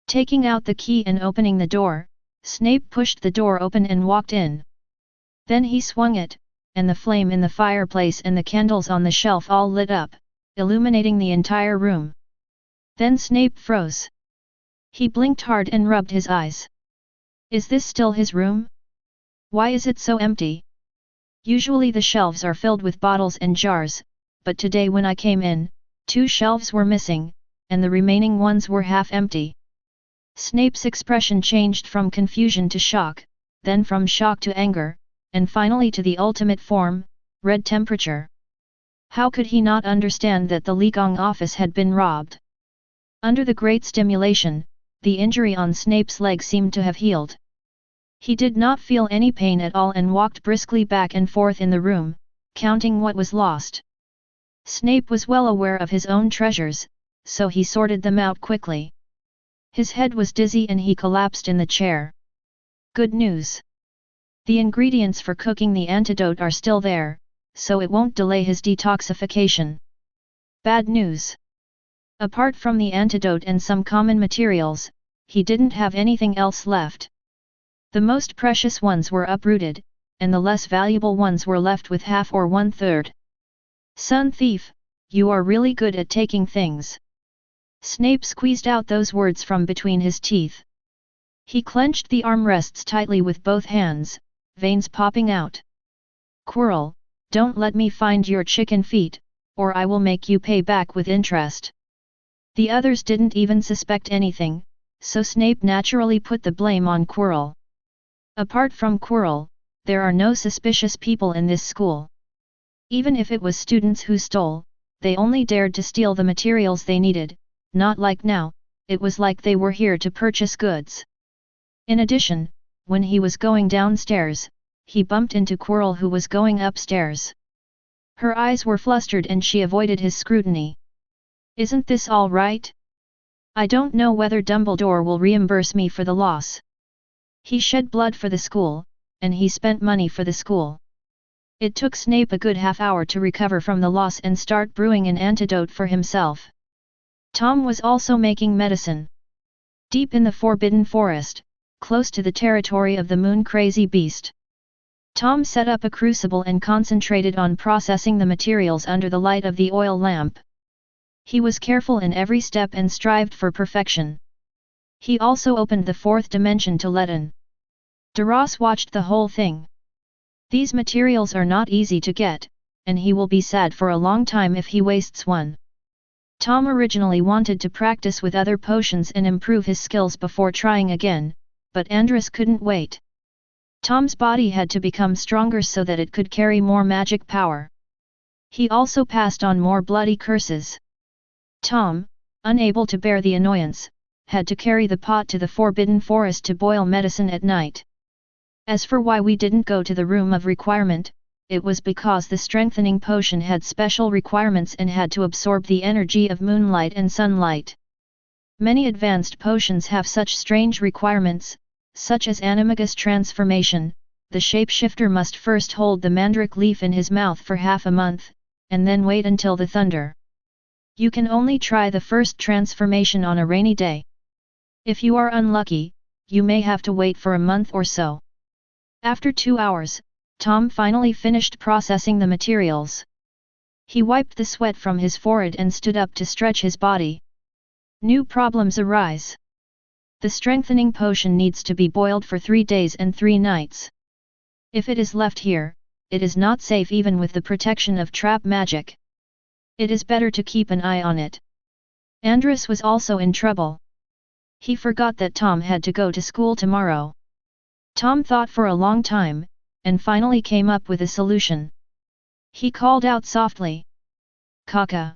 Taking out the key and opening the door, Snape pushed the door open and walked in. Then he swung it, and the flame in the fireplace and the candles on the shelf all lit up, illuminating the entire room. Then Snape froze. He blinked hard and rubbed his eyes. Is this still his room? Why is it so empty? Usually the shelves are filled with bottles and jars, but today when I came in, 2 shelves were missing, and the remaining ones were half empty. Snape's expression changed from confusion to shock, then from shock to anger. and finally to the ultimate form, red temperature. How could he not understand that the Ligong office had been robbed? Under the great stimulation, the injury on Snape's leg seemed to have healed. He did not feel any pain at all and walked briskly back and forth in the room, counting what was lost. Snape was well aware of his own treasures, so he sorted them out quickly. His head was dizzy and he collapsed in the chair. Good news! The ingredients for cooking the antidote are still there, so it won't delay his detoxification. Bad news! Apart from the antidote and some common materials, he didn't have anything else left. The most precious ones were uprooted, and the less valuable ones were left with half or one-third. Son thief, you are really good at taking things. Snape squeezed out those words from between his teeth. He clenched the armrests tightly with both hands, veins popping out. Quirrell, don't let me find your chicken feet, or I will make you pay back with interest. The others didn't even suspect anything, so Snape naturally put the blame on Quirrell. Apart from Quirrell, there are no suspicious people in this school. Even if it was students who stole, they only dared to steal the materials they needed, not like now, it was like they were here to purchase goods. In addition, when he was going downstairs, he bumped into Quirrell who was going upstairs. Her eyes were flustered and she avoided his scrutiny. Isn't this all right? I don't know whether Dumbledore will reimburse me for the loss. He shed blood for the school, and he spent money for the school. It took Snape a good half-hour to recover from the loss and start brewing an antidote for himself. Tom was also making medicine. Deep in the Forbidden Forest, close to the territory of the moon-crazy beast. Tom set up a crucible and concentrated on processing the materials under the light of the oil lamp. He was careful in every step and strived for perfection. He also opened the fourth dimension to let in. Duras watched the whole thing. These materials are not easy to get, and he will be sad for a long time if he wastes one. Tom originally wanted to practice with other potions and improve his skills before trying again, but Andrus couldn't wait. Tom's body had to become stronger so that it could carry more magic power. He also passed on more bloody curses. Tom, unable to bear the annoyance, had to carry the pot to the Forbidden Forest to boil medicine at night. As for why we didn't go to the Room of Requirement, it was because the strengthening potion had special requirements and had to absorb the energy of moonlight and sunlight. Many advanced potions have such strange requirements, such as animagus transformation. The shapeshifter must first hold the mandrake leaf in his mouth for half a month, and then wait until the thunder. You can only try the first transformation on a rainy day. If you are unlucky, you may have to wait for a month or so. After 2 hours, Tom finally finished processing the materials. He wiped the sweat from his forehead and stood up to stretch his body. New problems arise. The strengthening potion needs to be boiled for 3 days and 3 nights. If it is left here, it is not safe even with the protection of trap magic. It is better to keep an eye on it. Andrus was also in trouble. He forgot that Tom had to go to school tomorrow. Tom thought for a long time, and finally came up with a solution. He called out softly. Kaka!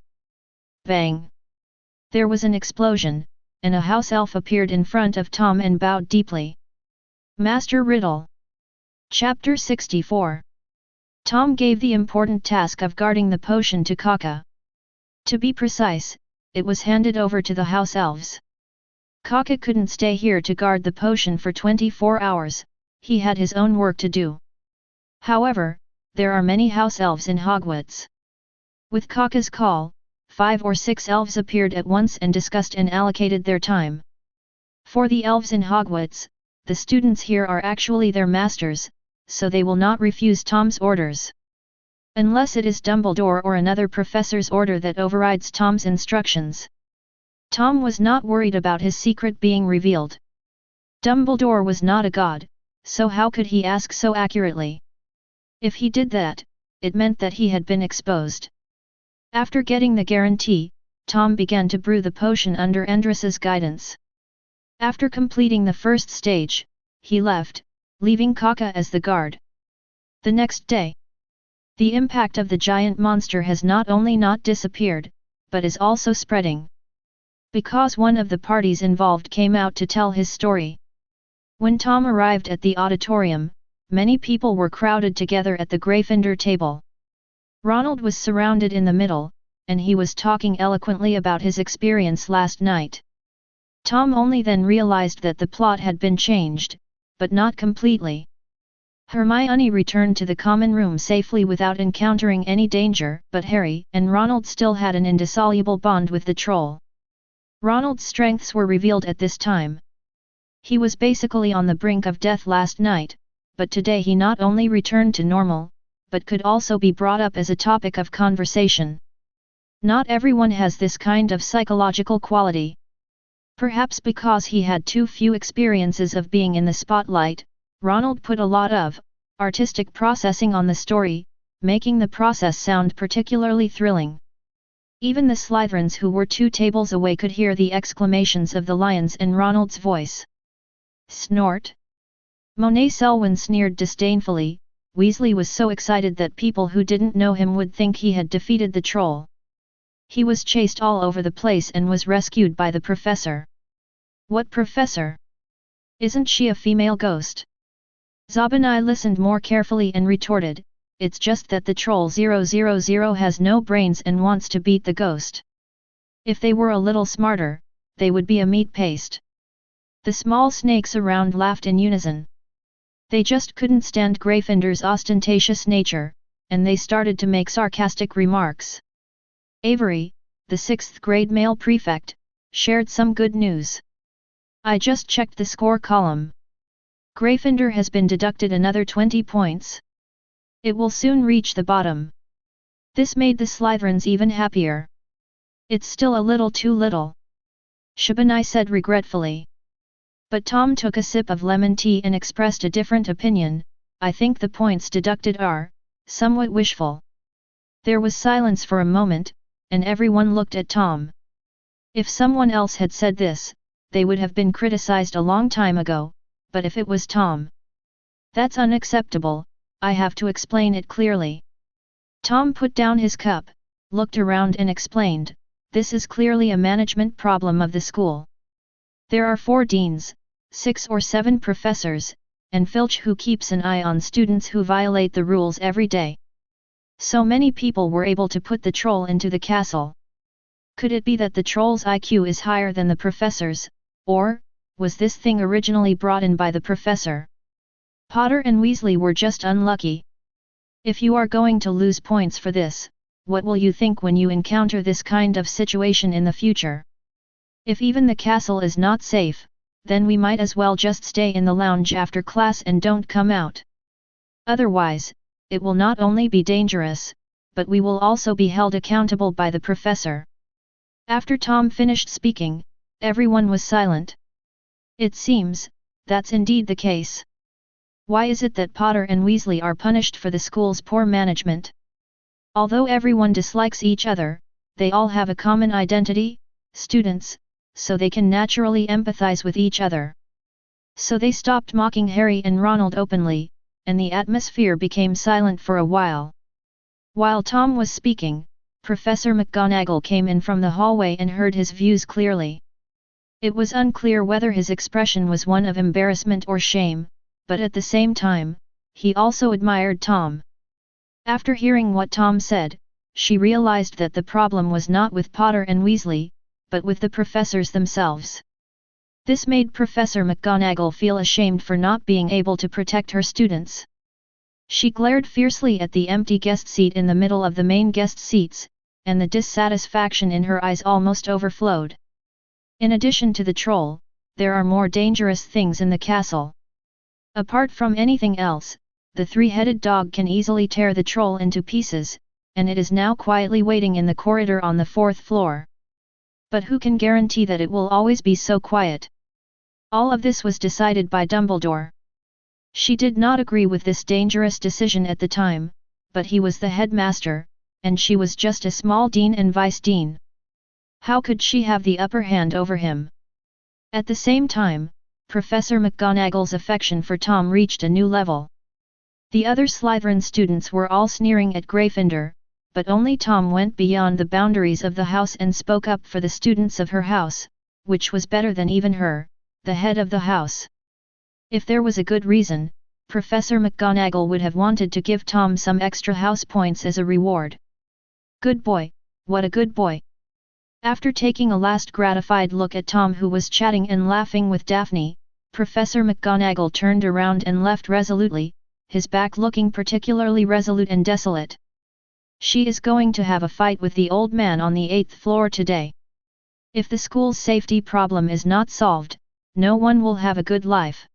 Bang! There was an explosion, and a house elf appeared in front of Tom and bowed deeply. Master Riddle. Chapter 64. Tom gave the important task of guarding the potion to Kaka. To be precise, it was handed over to the house elves. Kaka couldn't stay here to guard the potion for 24 hours, he had his own work to do. However, there are many house elves in Hogwarts. With Kaka's call, 5 or 6 elves appeared at once and discussed and allocated their time. For the elves in Hogwarts, the students here are actually their masters, so they will not refuse Tom's orders. Unless it is Dumbledore or another professor's order that overrides Tom's instructions. Tom was not worried about his secret being revealed. Dumbledore was not a god, so how could he ask so accurately? If he did that, it meant that he had been exposed. After getting the guarantee, Tom began to brew the potion under Andrus's guidance. After completing the first stage, he left, leaving Kaka as the guard. The next day, the impact of the giant monster has not only not disappeared, but is also spreading. Because one of the parties involved came out to tell his story. When Tom arrived at the auditorium, many people were crowded together at the Gryffindor table. Ronald was surrounded in the middle, and he was talking eloquently about his experience last night. Tom only then realized that the plot had been changed, but not completely. Hermione returned to the common room safely without encountering any danger, but Harry and Ronald still had an indissoluble bond with the troll. Ronald's strengths were revealed at this time. He was basically on the brink of death last night, but today he not only returned to normal, but could also be brought up as a topic of conversation. Not everyone has this kind of psychological quality. Perhaps because he had too few experiences of being in the spotlight, Ronald put a lot of artistic processing on the story, making the process sound particularly thrilling. Even the Slytherins who were 2 tables away could hear the exclamations of the lions in Ronald's voice. Snort! Monet Selwyn sneered disdainfully. Weasley was so excited that people who didn't know him would think he had defeated the troll. He was chased all over the place and was rescued by the professor. What professor? Isn't she a female ghost? Zabinai listened more carefully and retorted, it's just that the troll 000 has no brains and wants to beat the ghost. If they were a little smarter, they would be a meat paste. The small snakes around laughed in unison. They just couldn't stand Gryffindor's ostentatious nature, and they started to make sarcastic remarks. Avery, the 6th grade male prefect, shared some good news. I just checked the score column. Gryffindor has been deducted another 20 points. It will soon reach the bottom. This made the Slytherins even happier. It's still a little too little. Shabani said regretfully. But Tom took a sip of lemon tea and expressed a different opinion. I think the points deducted are somewhat wishful. There was silence for a moment, and everyone looked at Tom. If someone else had said this, they would have been criticized a long time ago, but if it was Tom, that's unacceptable, I have to explain it clearly. Tom put down his cup, looked around and explained, this is clearly a management problem of the school. There are 4 deans, 6 or 7 professors, and Filch who keeps an eye on students who violate the rules every day. So many people were able to put the troll into the castle. Could it be that the troll's IQ is higher than the professor's, or was this thing originally brought in by the professor? Potter and Weasley were just unlucky. If you are going to lose points for this, what will you think when you encounter this kind of situation in the future? If even the castle is not safe, then we might as well just stay in the lounge after class and don't come out. Otherwise, it will not only be dangerous, but we will also be held accountable by the professor. After Tom finished speaking, everyone was silent. It seems, that's indeed the case. Why is it that Potter and Weasley are punished for the school's poor management? Although everyone dislikes each other, they all have a common identity, students, so they can naturally empathize with each other. So they stopped mocking Harry and Ronald openly, and the atmosphere became silent for a while. While Tom was speaking, Professor McGonagall came in from the hallway and heard his views clearly. It was unclear whether his expression was one of embarrassment or shame, but at the same time, he also admired Tom. After hearing what Tom said, she realized that the problem was not with Potter and Weasley, but with the professors themselves. This made Professor McGonagall feel ashamed for not being able to protect her students. She glared fiercely at the empty guest seat in the middle of the main guest seats, and the dissatisfaction in her eyes almost overflowed. In addition to the troll, there are more dangerous things in the castle. Apart from anything else, the 3-headed dog can easily tear the troll into pieces, and it is now quietly waiting in the corridor on the 4th floor. But who can guarantee that it will always be so quiet? All of this was decided by Dumbledore. She did not agree with this dangerous decision at the time, but he was the headmaster, and she was just a small dean and vice dean. How could she have the upper hand over him? At the same time, Professor McGonagall's affection for Tom reached a new level. The other Slytherin students were all sneering at Gryffindor, but only Tom went beyond the boundaries of the house and spoke up for the students of her house, which was better than even her, the head of the house. If there was a good reason, Professor McGonagall would have wanted to give Tom some extra house points as a reward. Good boy, what a good boy. After taking a last gratified look at Tom, who was chatting and laughing with Daphne, Professor McGonagall turned around and left resolutely, his back looking particularly resolute and desolate. She is going to have a fight with the old man on the 8th floor today. If the school's safety problem is not solved, no one will have a good life.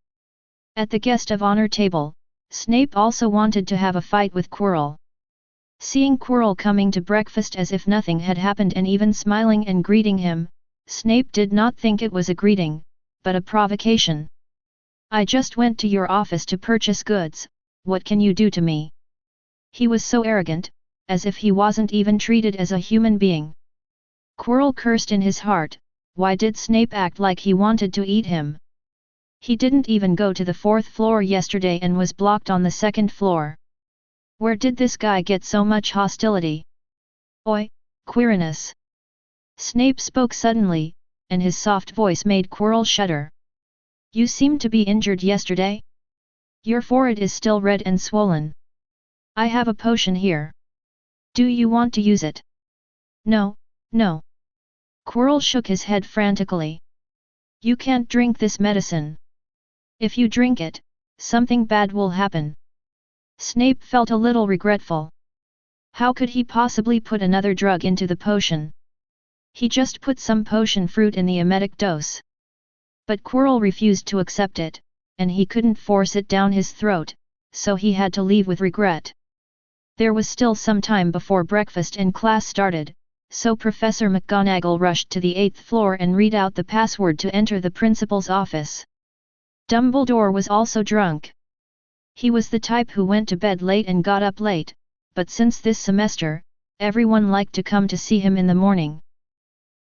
At the guest of honor table, Snape also wanted to have a fight with Quirrell. Seeing Quirrell coming to breakfast as if nothing had happened and even smiling and greeting him, Snape did not think it was a greeting, but a provocation. I just went to your office to purchase goods, what can you do to me? He was so arrogant, as if he wasn't even treated as a human being. Quirrell cursed in his heart, why did Snape act like he wanted to eat him? He didn't even go to the 4th floor yesterday and was blocked on the 2nd floor. Where did this guy get so much hostility? Oi, Quirinus! Snape spoke suddenly, and his soft voice made Quirrell shudder. You seemed to be injured yesterday? Your forehead is still red and swollen. I have a potion here. Do you want to use it? No, no. Quirrell shook his head frantically. You can't drink this medicine. If you drink it, something bad will happen. Snape felt a little regretful. How could he possibly put another drug into the potion? He just put some potion fruit in the emetic dose. But Quirrell refused to accept it, and he couldn't force it down his throat, so he had to leave with regret. There was still some time before breakfast and class started, so Professor McGonagall rushed to the 8th floor and read out the password to enter the principal's office. Dumbledore was also drunk. He was the type who went to bed late and got up late, but since this semester, everyone liked to come to see him in the morning.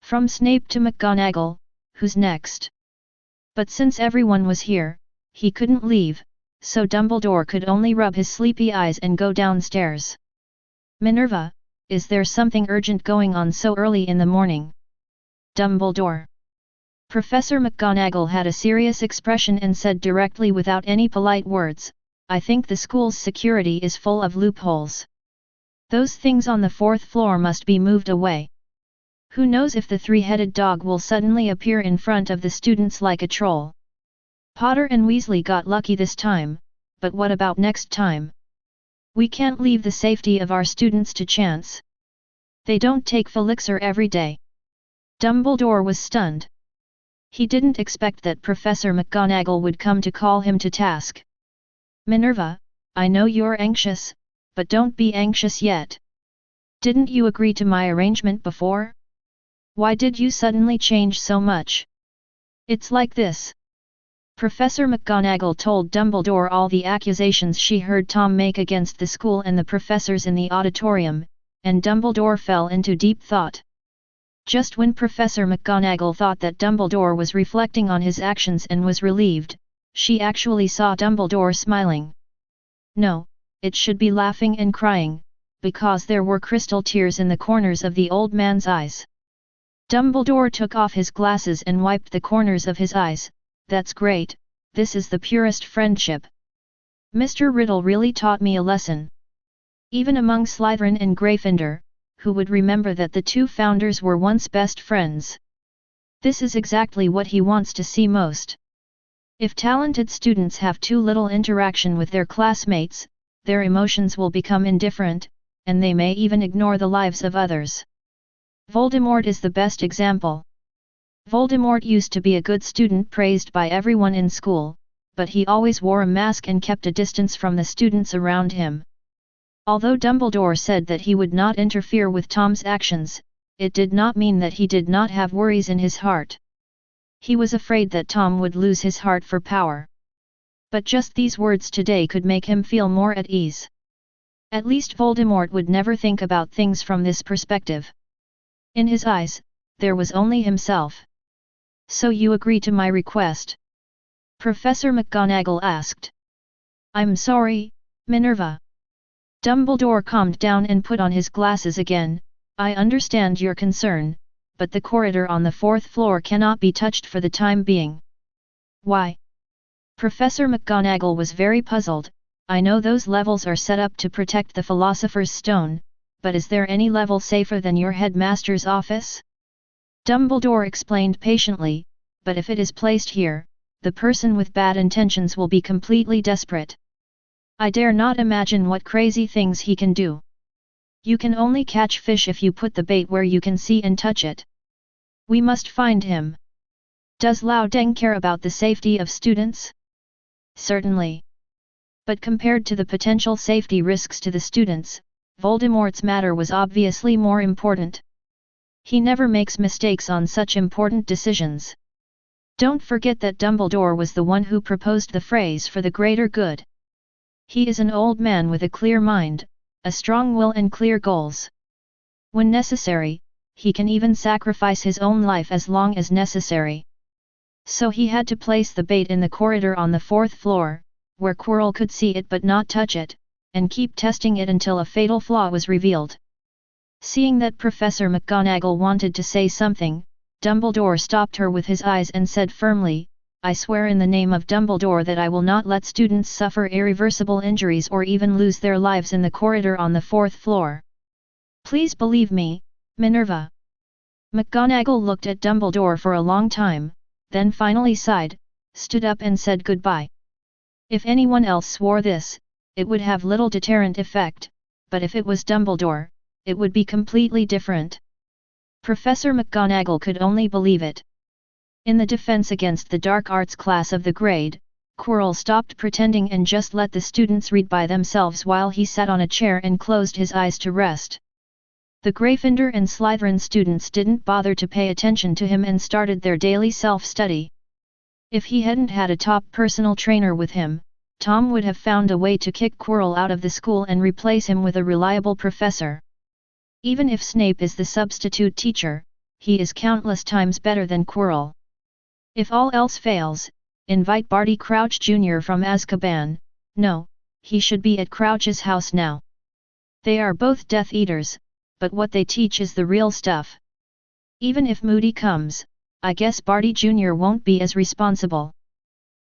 From Snape to McGonagall, who's next? But since everyone was here, he couldn't leave, so Dumbledore could only rub his sleepy eyes and go downstairs. Minerva, is there something urgent going on so early in the morning? Dumbledore. Professor McGonagall had a serious expression and said directly without any polite words, I think the school's security is full of loopholes. Those things on the 4th floor must be moved away. Who knows if the three-headed dog will suddenly appear in front of the students like a troll. Potter and Weasley got lucky this time, but what about next time? We can't leave the safety of our students to chance. They don't take Felixer every day. Dumbledore was stunned. He didn't expect that Professor McGonagall would come to call him to task. Minerva, I know you're anxious, but don't be anxious yet. Didn't you agree to my arrangement before? Why did you suddenly change so much? It's like this. Professor McGonagall told Dumbledore all the accusations she heard Tom make against the school and the professors in the auditorium, and Dumbledore fell into deep thought. Just when Professor McGonagall thought that Dumbledore was reflecting on his actions and was relieved, she actually saw Dumbledore smiling. No, it should be laughing and crying, because there were crystal tears in the corners of the old man's eyes. Dumbledore took off his glasses and wiped the corners of his eyes. That's great, this is the purest friendship. Mr. Riddle really taught me a lesson. Even among Slytherin and Gryffindor, who would remember that the two founders were once best friends? This is exactly what he wants to see most. If talented students have too little interaction with their classmates, their emotions will become indifferent, and they may even ignore the lives of others. Voldemort is the best example. Voldemort used to be a good student praised by everyone in school, but he always wore a mask and kept a distance from the students around him. Although Dumbledore said that he would not interfere with Tom's actions, it did not mean that he did not have worries in his heart. He was afraid that Tom would lose his heart for power. But just these words today could make him feel more at ease. At least Voldemort would never think about things from this perspective. In his eyes, there was only himself. So you agree to my request? Professor McGonagall asked. I'm sorry, Minerva. Dumbledore calmed down and put on his glasses again. I understand your concern, but the corridor on the 4th floor cannot be touched for the time being. Why? Professor McGonagall was very puzzled. I know those levels are set up to protect the Philosopher's Stone, but is there any level safer than your headmaster's office? Dumbledore explained patiently, but if it is placed here, the person with bad intentions will be completely desperate. I dare not imagine what crazy things he can do. You can only catch fish if you put the bait where you can see and touch it. We must find him. Does Lao Deng care about the safety of students? Certainly. But compared to the potential safety risks to the students, Voldemort's matter was obviously more important. He never makes mistakes on such important decisions. Don't forget that Dumbledore was the one who proposed the phrase for the greater good. He is an old man with a clear mind, a strong will and clear goals. When necessary, he can even sacrifice his own life as long as necessary. So he had to place the bait in the corridor on the 4th floor, where Quirrell could see it but not touch it, and keep testing it until a fatal flaw was revealed. Seeing that Professor McGonagall wanted to say something, Dumbledore stopped her with his eyes and said firmly, I swear in the name of Dumbledore that I will not let students suffer irreversible injuries or even lose their lives in the corridor on the 4th floor. Please believe me, Minerva. McGonagall looked at Dumbledore for a long time, then finally sighed, stood up and said goodbye. If anyone else swore this, it would have little deterrent effect, but if it was Dumbledore, it would be completely different. Professor McGonagall could only believe it. In the defense against the dark arts class of the grade, Quirrell stopped pretending and just let the students read by themselves while he sat on a chair and closed his eyes to rest. The Gryffindor and Slytherin students didn't bother to pay attention to him and started their daily self-study. If he hadn't had a top personal trainer with him, Tom would have found a way to kick Quirrell out of the school and replace him with a reliable professor. Even if Snape is the substitute teacher, he is countless times better than Quirrell. If all else fails, invite Barty Crouch Jr. from Azkaban. No, he should be at Crouch's house now. They are both Death Eaters, but what they teach is the real stuff. Even if Moody comes, I guess Barty Jr. won't be as responsible.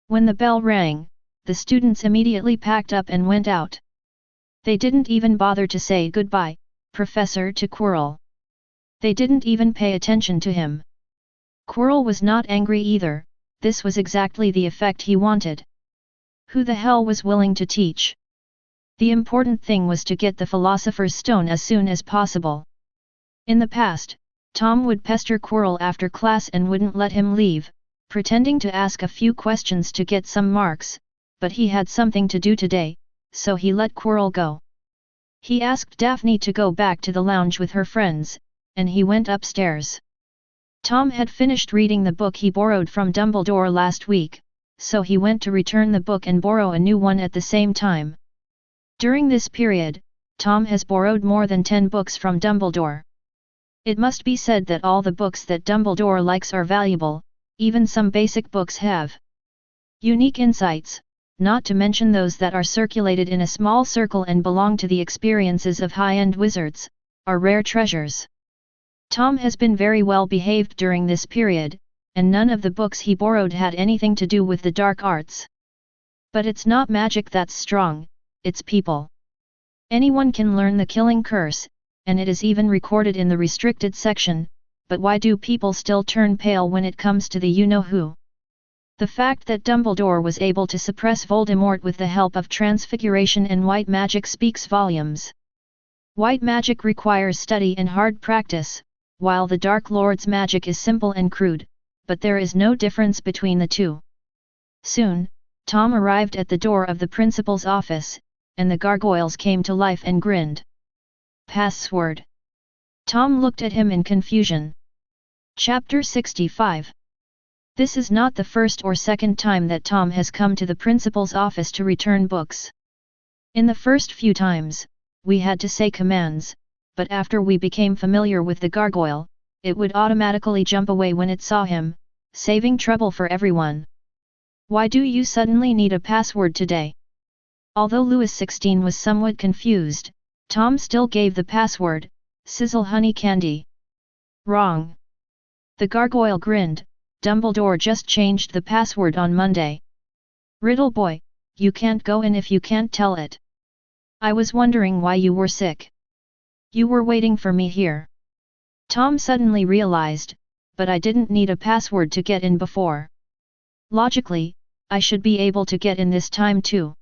When the bell rang, the students immediately packed up and went out. They didn't even bother to say goodbye, Professor, to Quirrell. They didn't even pay attention to him. Quirrell was not angry either, this was exactly the effect he wanted. Who the hell was willing to teach? The important thing was to get the Philosopher's Stone as soon as possible. In the past, Tom would pester Quirrell after class and wouldn't let him leave, pretending to ask a few questions to get some marks, but he had something to do today, so he let Quirrell go. He asked Daphne to go back to the lounge with her friends, and he went upstairs. Tom had finished reading the book he borrowed from Dumbledore last week, so he went to return the book and borrow a new one at the same time. During this period, Tom has borrowed more than 10 books from Dumbledore. It must be said that all the books that Dumbledore likes are valuable, even some basic books have unique insights, not to mention those that are circulated in a small circle and belong to the experiences of high-end wizards, are rare treasures. Tom has been very well behaved during this period, and none of the books he borrowed had anything to do with the dark arts. But it's not magic that's strong, it's people. Anyone can learn the killing curse, and it is even recorded in the restricted section, but why do people still turn pale when it comes to the you-know-who? The fact that Dumbledore was able to suppress Voldemort with the help of transfiguration and white magic speaks volumes. White magic requires study and hard practice, while the Dark Lord's magic is simple and crude, but there is no difference between the two. Soon, Tom arrived at the door of the principal's office, and the gargoyles came to life and grinned. Password. Tom looked at him in confusion. Chapter 65. This is not the first or second time that Tom has come to the principal's office to return books. In the first few times, we had to say commands, but after we became familiar with the gargoyle, it would automatically jump away when it saw him, saving trouble for everyone. Why do you suddenly need a password today? Although Louis XVI was somewhat confused, Tom still gave the password, Sizzle Honey Candy. Wrong. The gargoyle grinned, Dumbledore just changed the password on Monday. Riddle boy, you can't go in if you can't tell it. I was wondering why you were sick. You were waiting for me here. Tom suddenly realized, but I didn't need a password to get in before. Logically, I should be able to get in this time too.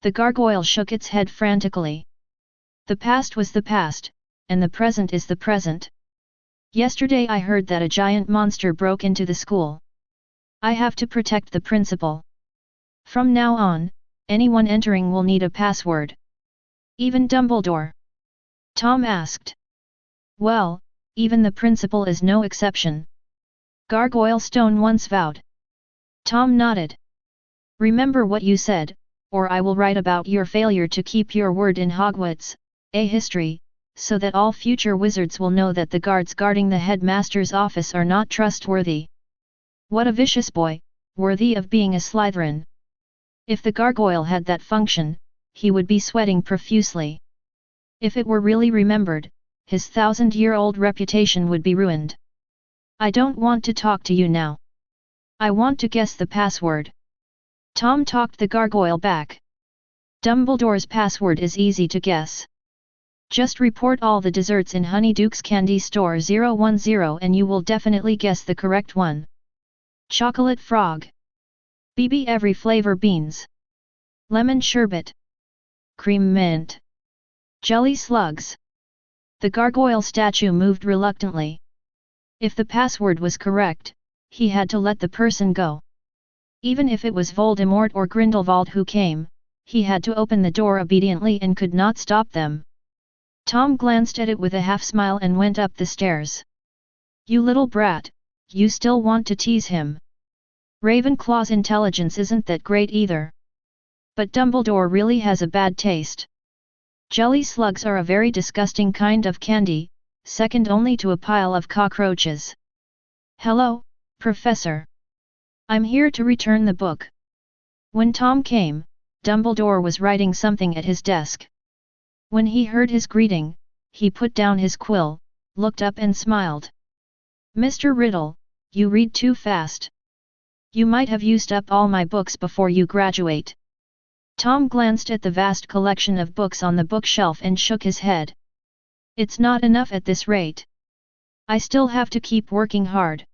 The gargoyle shook its head frantically. The past was the past, and the present is the present. Yesterday I heard that a giant monster broke into the school. I have to protect the principal. From now on, anyone entering will need a password. Even Dumbledore? Tom asked. Well, even the principal is no exception. Gargoyle Stone once vowed. Tom nodded. Remember what you said, or I will write about your failure to keep your word in Hogwarts, a history, so that all future wizards will know that the guards guarding the headmaster's office are not trustworthy. What a vicious boy, worthy of being a Slytherin. If the gargoyle had that function, he would be sweating profusely. If it were really remembered, his 1,000-year-old reputation would be ruined. I don't want to talk to you now. I want to guess the password. Tom talked the gargoyle back. Dumbledore's password is easy to guess. Just report all the desserts in Honeyduke's Candy Store 010 and you will definitely guess the correct one. Chocolate frog. BB every flavor beans. Lemon sherbet. Cream mint. Jelly slugs. The gargoyle statue moved reluctantly. If the password was correct, he had to let the person go. Even if it was Voldemort or Grindelwald who came, he had to open the door obediently and could not stop them. Tom glanced at it with a half-smile and went up the stairs. You little brat, you still want to tease him. Ravenclaw's intelligence isn't that great either. But Dumbledore really has a bad taste. Jelly slugs are a very disgusting kind of candy, second only to a pile of cockroaches. Hello, Professor. I'm here to return the book. When Tom came, Dumbledore was writing something at his desk. When he heard his greeting, he put down his quill, looked up and smiled. Mr. Riddle, you read too fast. You might have used up all my books before you graduate. Tom glanced at the vast collection of books on the bookshelf and shook his head. It's not enough at this rate. I still have to keep working hard.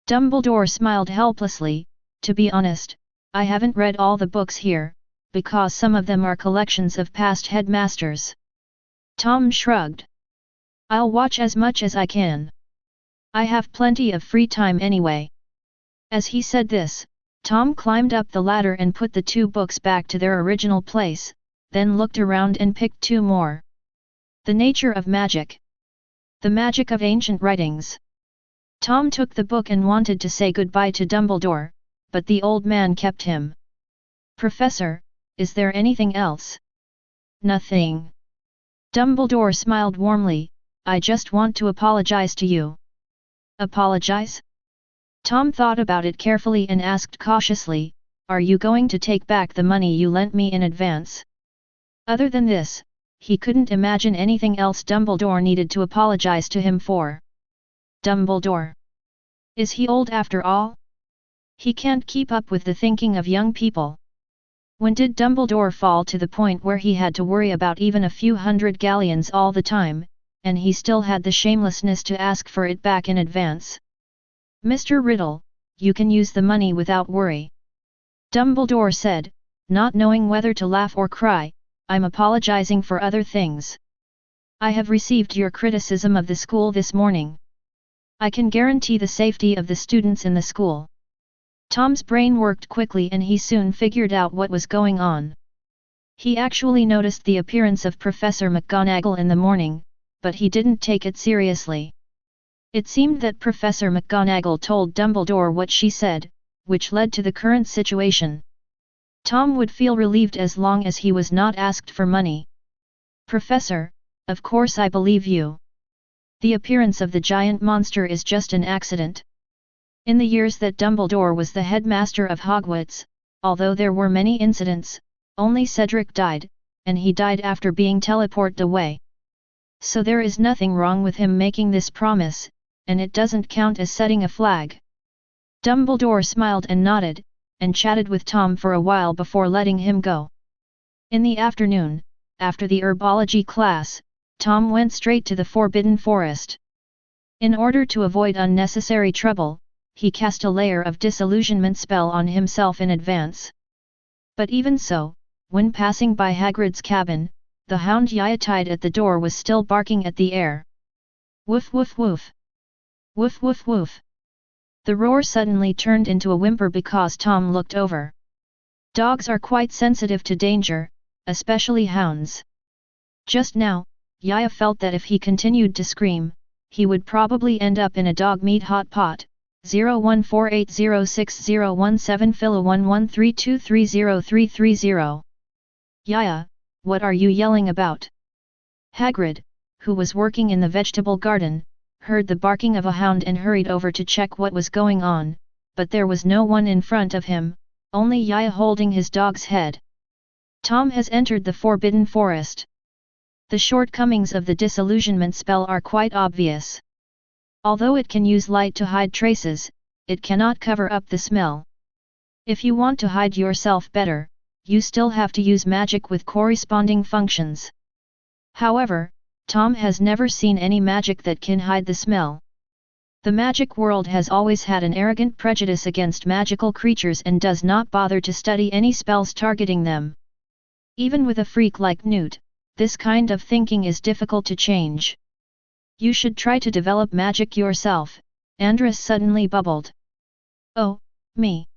Dumbledore smiled helplessly. To be honest, I haven't read all the books here, because some of them are collections of past headmasters. Tom shrugged. I'll watch as much as I can. I have plenty of free time anyway. As he said this, Tom climbed up the ladder and put the 2 books back to their original place, then looked around and picked 2 more. The Nature of Magic. The Magic of Ancient Writings. Tom took the book and wanted to say goodbye to Dumbledore, but the old man kept him. Professor, is there anything else? Nothing. Dumbledore smiled warmly, I just want to apologize to you. Apologize? Tom thought about it carefully and asked cautiously, are you going to take back the money you lent me in advance? Other than this, he couldn't imagine anything else Dumbledore needed to apologize to him for. Dumbledore. Is he old after all? He can't keep up with the thinking of young people. When did Dumbledore fall to the point where he had to worry about even a few hundred galleons all the time, and he still had the shamelessness to ask for it back in advance? Mr. Riddle, you can use the money without worry. Dumbledore said, not knowing whether to laugh or cry, I'm apologizing for other things. I have received your criticism of the school this morning. I can guarantee the safety of the students in the school. Tom's brain worked quickly and he soon figured out what was going on. He actually noticed the appearance of Professor McGonagall in the morning, but he didn't take it seriously. It seemed that Professor McGonagall told Dumbledore what she said, which led to the current situation. Tom would feel relieved as long as he was not asked for money. Professor, of course I believe you. The appearance of the giant monster is just an accident. In the years that Dumbledore was the headmaster of Hogwarts, although there were many incidents, only Cedric died, and he died after being teleported away. So there is nothing wrong with him making this promise, and it doesn't count as setting a flag. Dumbledore smiled and nodded, and chatted with Tom for a while before letting him go. In the afternoon, after the herbology class, Tom went straight to the Forbidden Forest. In order to avoid unnecessary trouble, he cast a layer of disillusionment spell on himself in advance. But even so, when passing by Hagrid's cabin, the hound Yaya at the door was still barking at the air. Woof woof woof. Woof woof woof. The roar suddenly turned into a whimper because Tom looked over. Dogs are quite sensitive to danger, especially hounds. Just now, Yaya felt that if he continued to scream, he would probably end up in a dog meat hot pot. 014806017 Phila 1132303330. Yaya, what are you yelling about? Hagrid, who was working in the vegetable garden, heard the barking of a hound and hurried over to check what was going on, but there was no one in front of him, only Yaya holding his dog's head. Tom has entered the Forbidden Forest. The shortcomings of the disillusionment spell are quite obvious. Although it can use light to hide traces, it cannot cover up the smell. If you want to hide yourself better, you still have to use magic with corresponding functions. However, Tom has never seen any magic that can hide the smell. The magic world has always had an arrogant prejudice against magical creatures and does not bother to study any spells targeting them. Even with a freak like Newt, this kind of thinking is difficult to change. You should try to develop magic yourself, Andrus suddenly bubbled. Oh, me.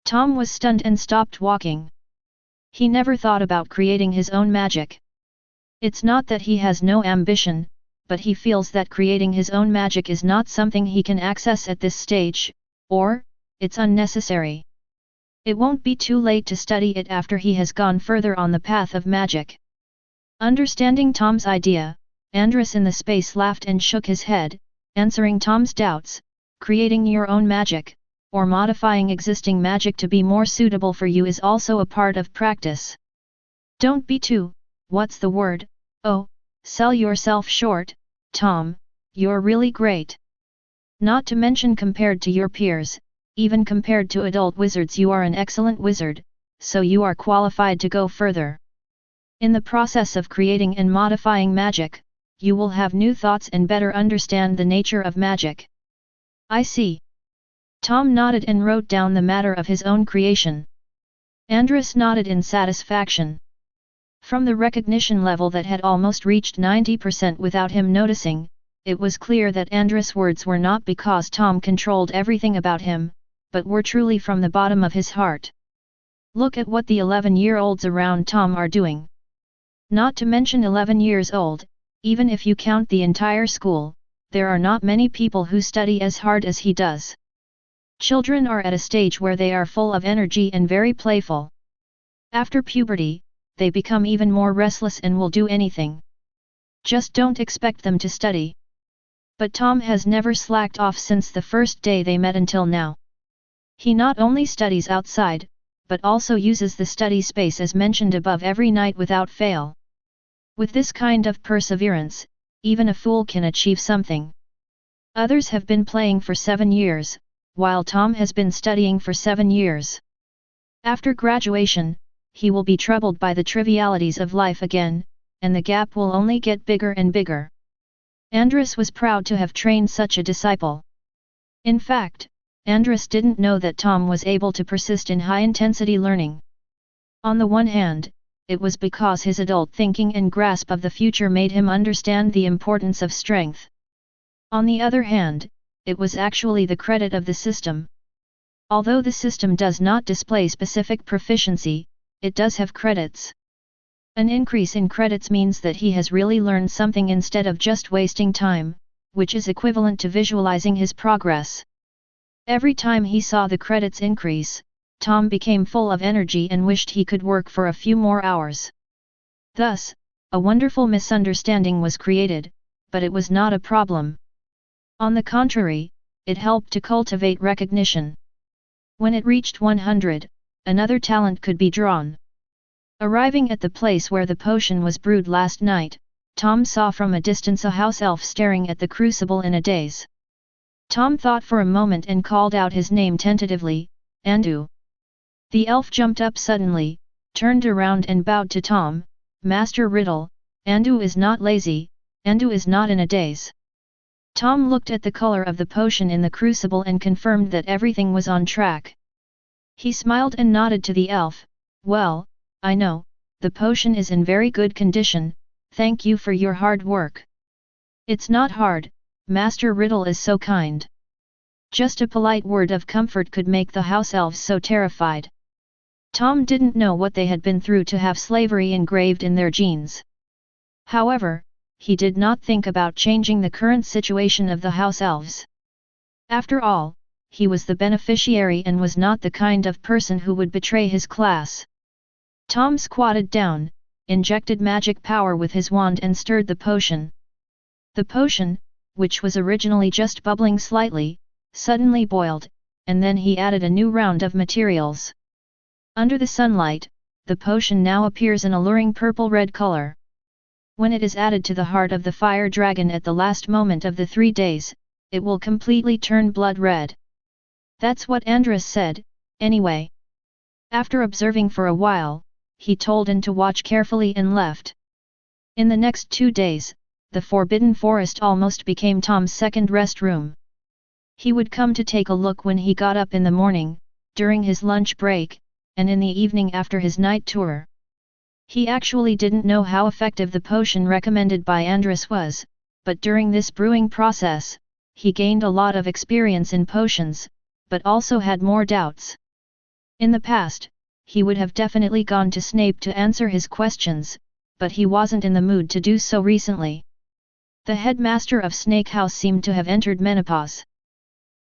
Tom was stunned and stopped walking. He never thought about creating his own magic. It's not that he has no ambition, but he feels that creating his own magic is not something he can access at this stage, or, it's unnecessary. It won't be too late to study it after he has gone further on the path of magic. Understanding Tom's idea, Andrus in the space laughed and shook his head, answering Tom's doubts. Creating your own magic, or modifying existing magic to be more suitable for you is also a part of practice. Don't be too, what's the word, sell yourself short, Tom, you're really great. Not to mention compared to your peers, even compared to adult wizards you are an excellent wizard, so you are qualified to go further. In the process of creating and modifying magic, you will have new thoughts and better understand the nature of magic. I see. Tom nodded and wrote down the matter of his own creation. Andrus nodded in satisfaction. From the recognition level that had almost reached 90% without him noticing, it was clear that Andrus' words were not because Tom controlled everything about him, but were truly from the bottom of his heart. Look at what the 11-year-olds around Tom are doing. Not to mention 11 years old, even if you count the entire school, there are not many people who study as hard as he does. Children are at a stage where they are full of energy and very playful. After puberty, they become even more restless and will do anything. Just don't expect them to study. But Tom has never slacked off since the first day they met until now. He not only studies outside, but also uses the study space as mentioned above every night without fail. With this kind of perseverance, even a fool can achieve something. Others have been playing for 7 years, while Tom has been studying for 7 years. After graduation, he will be troubled by the trivialities of life again, and the gap will only get bigger and bigger. Andrus was proud to have trained such a disciple. In fact, Andrus didn't know that Tom was able to persist in high-intensity learning. On the one hand, it was because his adult thinking and grasp of the future made him understand the importance of strength. On the other hand, it was actually the credit of the system. Although the system does not display specific proficiency, it does have credits. An increase in credits means that he has really learned something instead of just wasting time, which is equivalent to visualizing his progress. Every time he saw the credits increase, Tom became full of energy and wished he could work for a few more hours. Thus, a wonderful misunderstanding was created, but it was not a problem. On the contrary, it helped to cultivate recognition. When it reached 100, another talent could be drawn. Arriving at the place where the potion was brewed last night, Tom saw from a distance a house elf staring at the crucible in a daze. Tom thought for a moment and called out his name tentatively, Andu. The elf jumped up suddenly, turned around and bowed to Tom. Master Riddle, Andu is not lazy, Andu is not in a daze. Tom looked at the color of the potion in the crucible and confirmed that everything was on track. He smiled and nodded to the elf. Well, I know, the potion is in very good condition, thank you for your hard work. It's not hard, Master Riddle is so kind. Just a polite word of comfort could make the house elves so terrified. Tom didn't know what they had been through to have slavery engraved in their genes. However, he did not think about changing the current situation of the house elves. After all, he was the beneficiary and was not the kind of person who would betray his class. Tom squatted down, injected magic power with his wand and stirred the potion. The potion, which was originally just bubbling slightly, suddenly boiled, and then he added a new round of materials. Under the sunlight, the potion now appears an alluring purple-red color. When it is added to the heart of the fire dragon at the last moment of the 3 days, it will completely turn blood red. That's what Andras said, anyway. After observing for a while, he told Anne to watch carefully and left. In the next 2 days, the Forbidden Forest almost became Tom's second rest room. He would come to take a look when he got up in the morning, during his lunch break, and in the evening after his night tour. He actually didn't know how effective the potion recommended by Andras was, but during this brewing process, he gained a lot of experience in potions, but also had more doubts. In the past, he would have definitely gone to Snape to answer his questions, but he wasn't in the mood to do so recently. The headmaster of Snake House seemed to have entered menopause.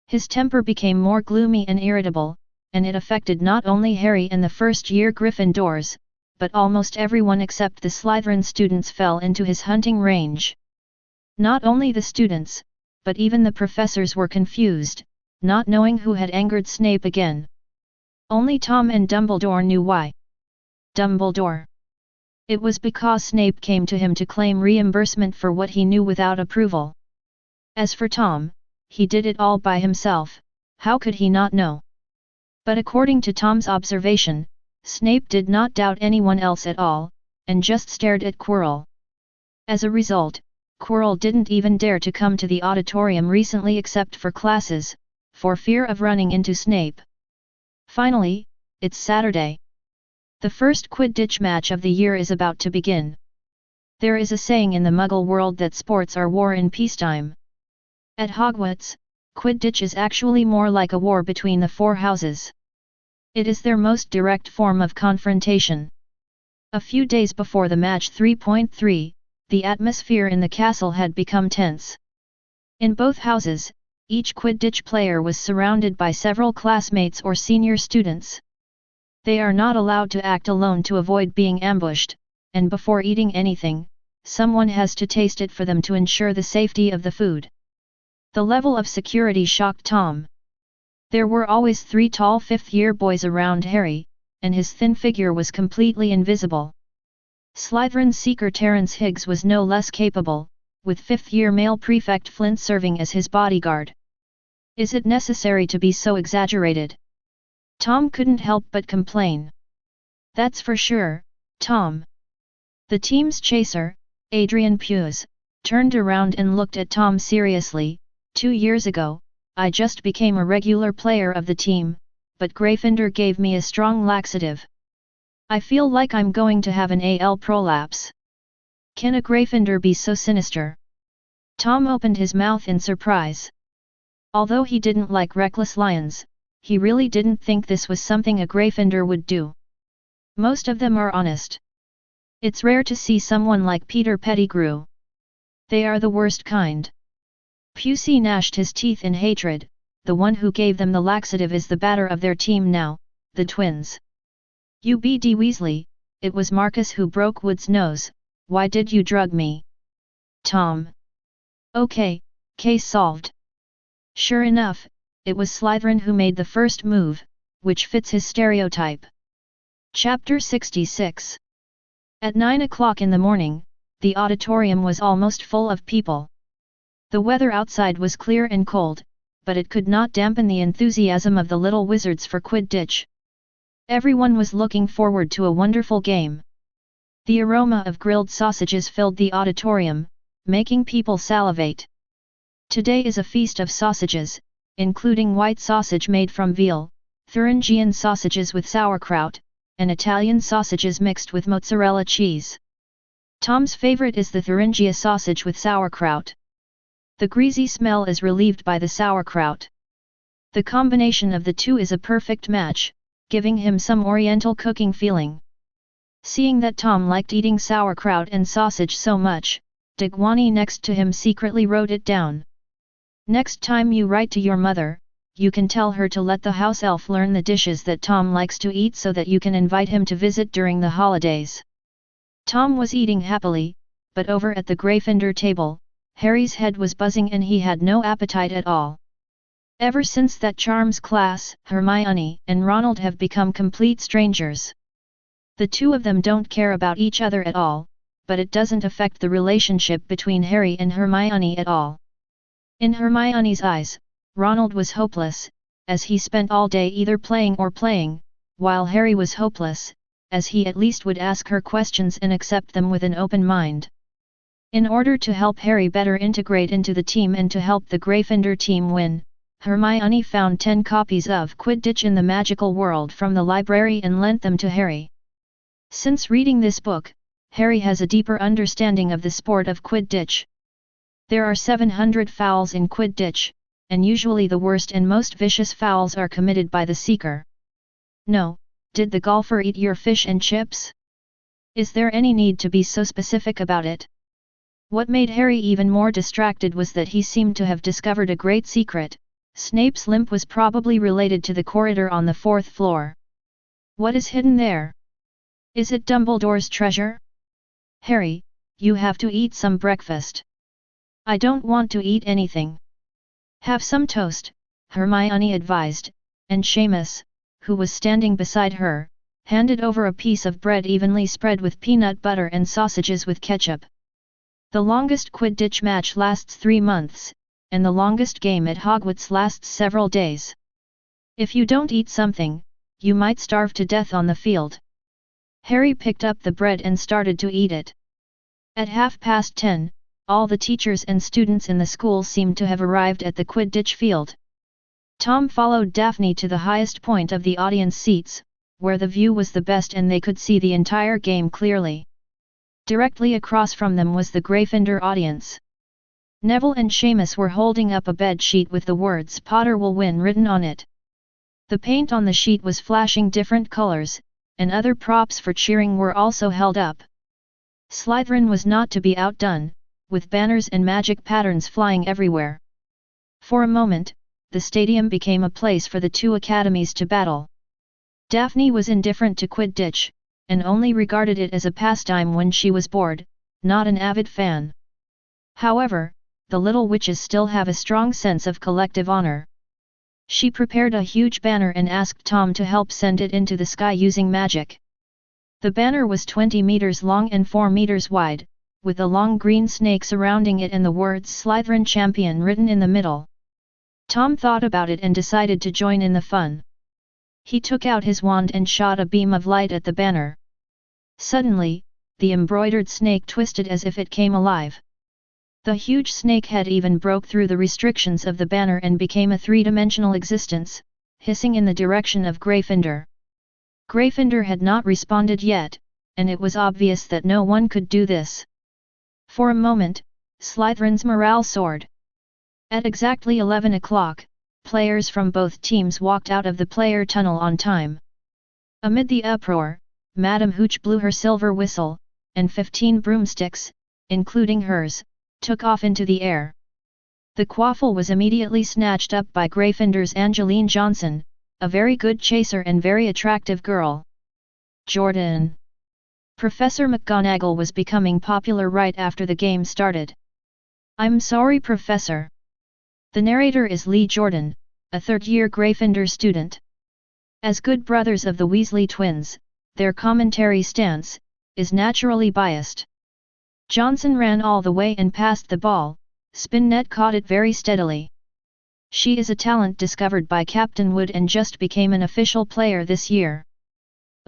His temper became more gloomy and irritable, and it affected not only Harry and the first-year Gryffindors, but almost everyone except the Slytherin students fell into his hunting range. Not only the students, but even the professors were confused, not knowing who had angered Snape again. Only Tom and Dumbledore knew why. Dumbledore. It was because Snape came to him to claim reimbursement for what he knew without approval. As for Tom, he did it all by himself, how could he not know? But according to Tom's observation, Snape did not doubt anyone else at all, and just stared at Quirrell. As a result, Quirrell didn't even dare to come to the auditorium recently except for classes, for fear of running into Snape. Finally, it's Saturday. The first Quidditch match of the year is about to begin. There is a saying in the Muggle world that sports are war in peacetime. At Hogwarts, Quidditch is actually more like a war between the 4 houses. It is their most direct form of confrontation. A few days before the match 3.3, the atmosphere in the castle had become tense. In both houses, each Quidditch player was surrounded by several classmates or senior students. They are not allowed to act alone to avoid being ambushed, and before eating anything, someone has to taste it for them to ensure the safety of the food. The level of security shocked Tom. There were always 3 tall 5th-year boys around Harry, and his thin figure was completely invisible. Slytherin seeker Terence Higgs was no less capable, with 5th-year male prefect Flint serving as his bodyguard. Is it necessary to be so exaggerated? Tom couldn't help but complain. That's for sure, Tom. The team's chaser, Adrian Puez, turned around and looked at Tom seriously. 2 years ago, I just became a regular player of the team, but Gryffindor gave me a strong laxative. I feel like I'm going to have an AL prolapse. Can a Gryffindor be so sinister? Tom opened his mouth in surprise. Although he didn't like reckless lions, he really didn't think this was something a Gryffindor would do. Most of them are honest. It's rare to see someone like Peter Pettigrew. They are the worst kind. Pusey gnashed his teeth in hatred. The one who gave them the laxative is the batter of their team now, the twins. UBD Weasley, it was Marcus who broke Wood's nose. Why did you drug me? Tom. Okay, case solved. Sure enough, it was Slytherin who made the first move, which fits his stereotype. Chapter 66 At 9 o'clock in the morning, the auditorium was almost full of people. The weather outside was clear and cold, but it could not dampen the enthusiasm of the little wizards for Quidditch. Everyone was looking forward to a wonderful game. The aroma of grilled sausages filled the auditorium, making people salivate. Today is a feast of sausages, including white sausage made from veal, Thuringian sausages with sauerkraut, and Italian sausages mixed with mozzarella cheese. Tom's favorite is the Thuringia sausage with sauerkraut. The greasy smell is relieved by the sauerkraut. The combination of the two is a perfect match, giving him some oriental cooking feeling. Seeing that Tom liked eating sauerkraut and sausage so much, Digwani next to him secretly wrote it down. Next time you write to your mother, you can tell her to let the house elf learn the dishes that Tom likes to eat so that you can invite him to visit during the holidays. Tom was eating happily, but over at the Gryffindor table, Harry's head was buzzing and he had no appetite at all. Ever since that charms class, Hermione and Ronald have become complete strangers. The two of them don't care about each other at all, but it doesn't affect the relationship between Harry and Hermione at all. In Hermione's eyes, Ronald was hopeless, as he spent all day either playing or playing, while Harry was hopeless, as he at least would ask her questions and accept them with an open mind. In order to help Harry better integrate into the team and to help the Gryffindor team win, Hermione found 10 copies of Quidditch in the Magical World from the library and lent them to Harry. Since reading this book, Harry has a deeper understanding of the sport of Quidditch. There are 700 fouls in Quidditch, and usually the worst and most vicious fouls are committed by the seeker. No, did the golfer eat your fish and chips? Is there any need to be so specific about it? What made Harry even more distracted was that he seemed to have discovered a great secret. Snape's limp was probably related to the corridor on the 4th floor. What is hidden there? Is it Dumbledore's treasure? Harry, you have to eat some breakfast. I don't want to eat anything. Have some toast, Hermione advised, and Seamus, who was standing beside her, handed over a piece of bread evenly spread with peanut butter and sausages with ketchup. The longest Quidditch match lasts 3 months, and the longest game at Hogwarts lasts several days. If you don't eat something, you might starve to death on the field. Harry picked up the bread and started to eat it. At 10:30, all the teachers and students in the school seemed to have arrived at the Quidditch field. Tom followed Daphne to the highest point of the audience seats, where the view was the best and they could see the entire game clearly. Directly across from them was the Gryffindor audience. Neville and Seamus were holding up a bed sheet with the words "Potter will win" written on it. The paint on the sheet was flashing different colors, and other props for cheering were also held up. Slytherin was not to be outdone, with banners and magic patterns flying everywhere. For a moment, the stadium became a place for the two academies to battle. Daphne was indifferent to Quidditch, and only regarded it as a pastime when she was bored, not an avid fan. However, the little witches still have a strong sense of collective honor. She prepared a huge banner and asked Tom to help send it into the sky using magic. The banner was 20 meters long and 4 meters wide, with a long green snake surrounding it and the words "Slytherin Champion" written in the middle. Tom thought about it and decided to join in the fun. He took out his wand and shot a beam of light at the banner. Suddenly, the embroidered snake twisted as if it came alive. The huge snake head even broke through the restrictions of the banner and became a three-dimensional existence, hissing in the direction of Gryffindor. Gryffindor had not responded yet, and it was obvious that no one could do this. For a moment, Slytherin's morale soared. At exactly 11 o'clock, players from both teams walked out of the player tunnel on time. Amid the uproar, Madame Hooch blew her silver whistle, and 15 broomsticks, including hers, took off into the air. The quaffle was immediately snatched up by Gryffindor's Angeline Johnson, a very good chaser and very attractive girl. Jordan. Professor McGonagall was becoming popular right after the game started. "I'm sorry, Professor." The narrator is Lee Jordan, a third-year Gryffindor student. As good brothers of the Weasley twins, their commentary stance is naturally biased. Johnson ran all the way and passed the ball, Spinnet caught it very steadily. She is a talent discovered by Captain Wood and just became an official player this year.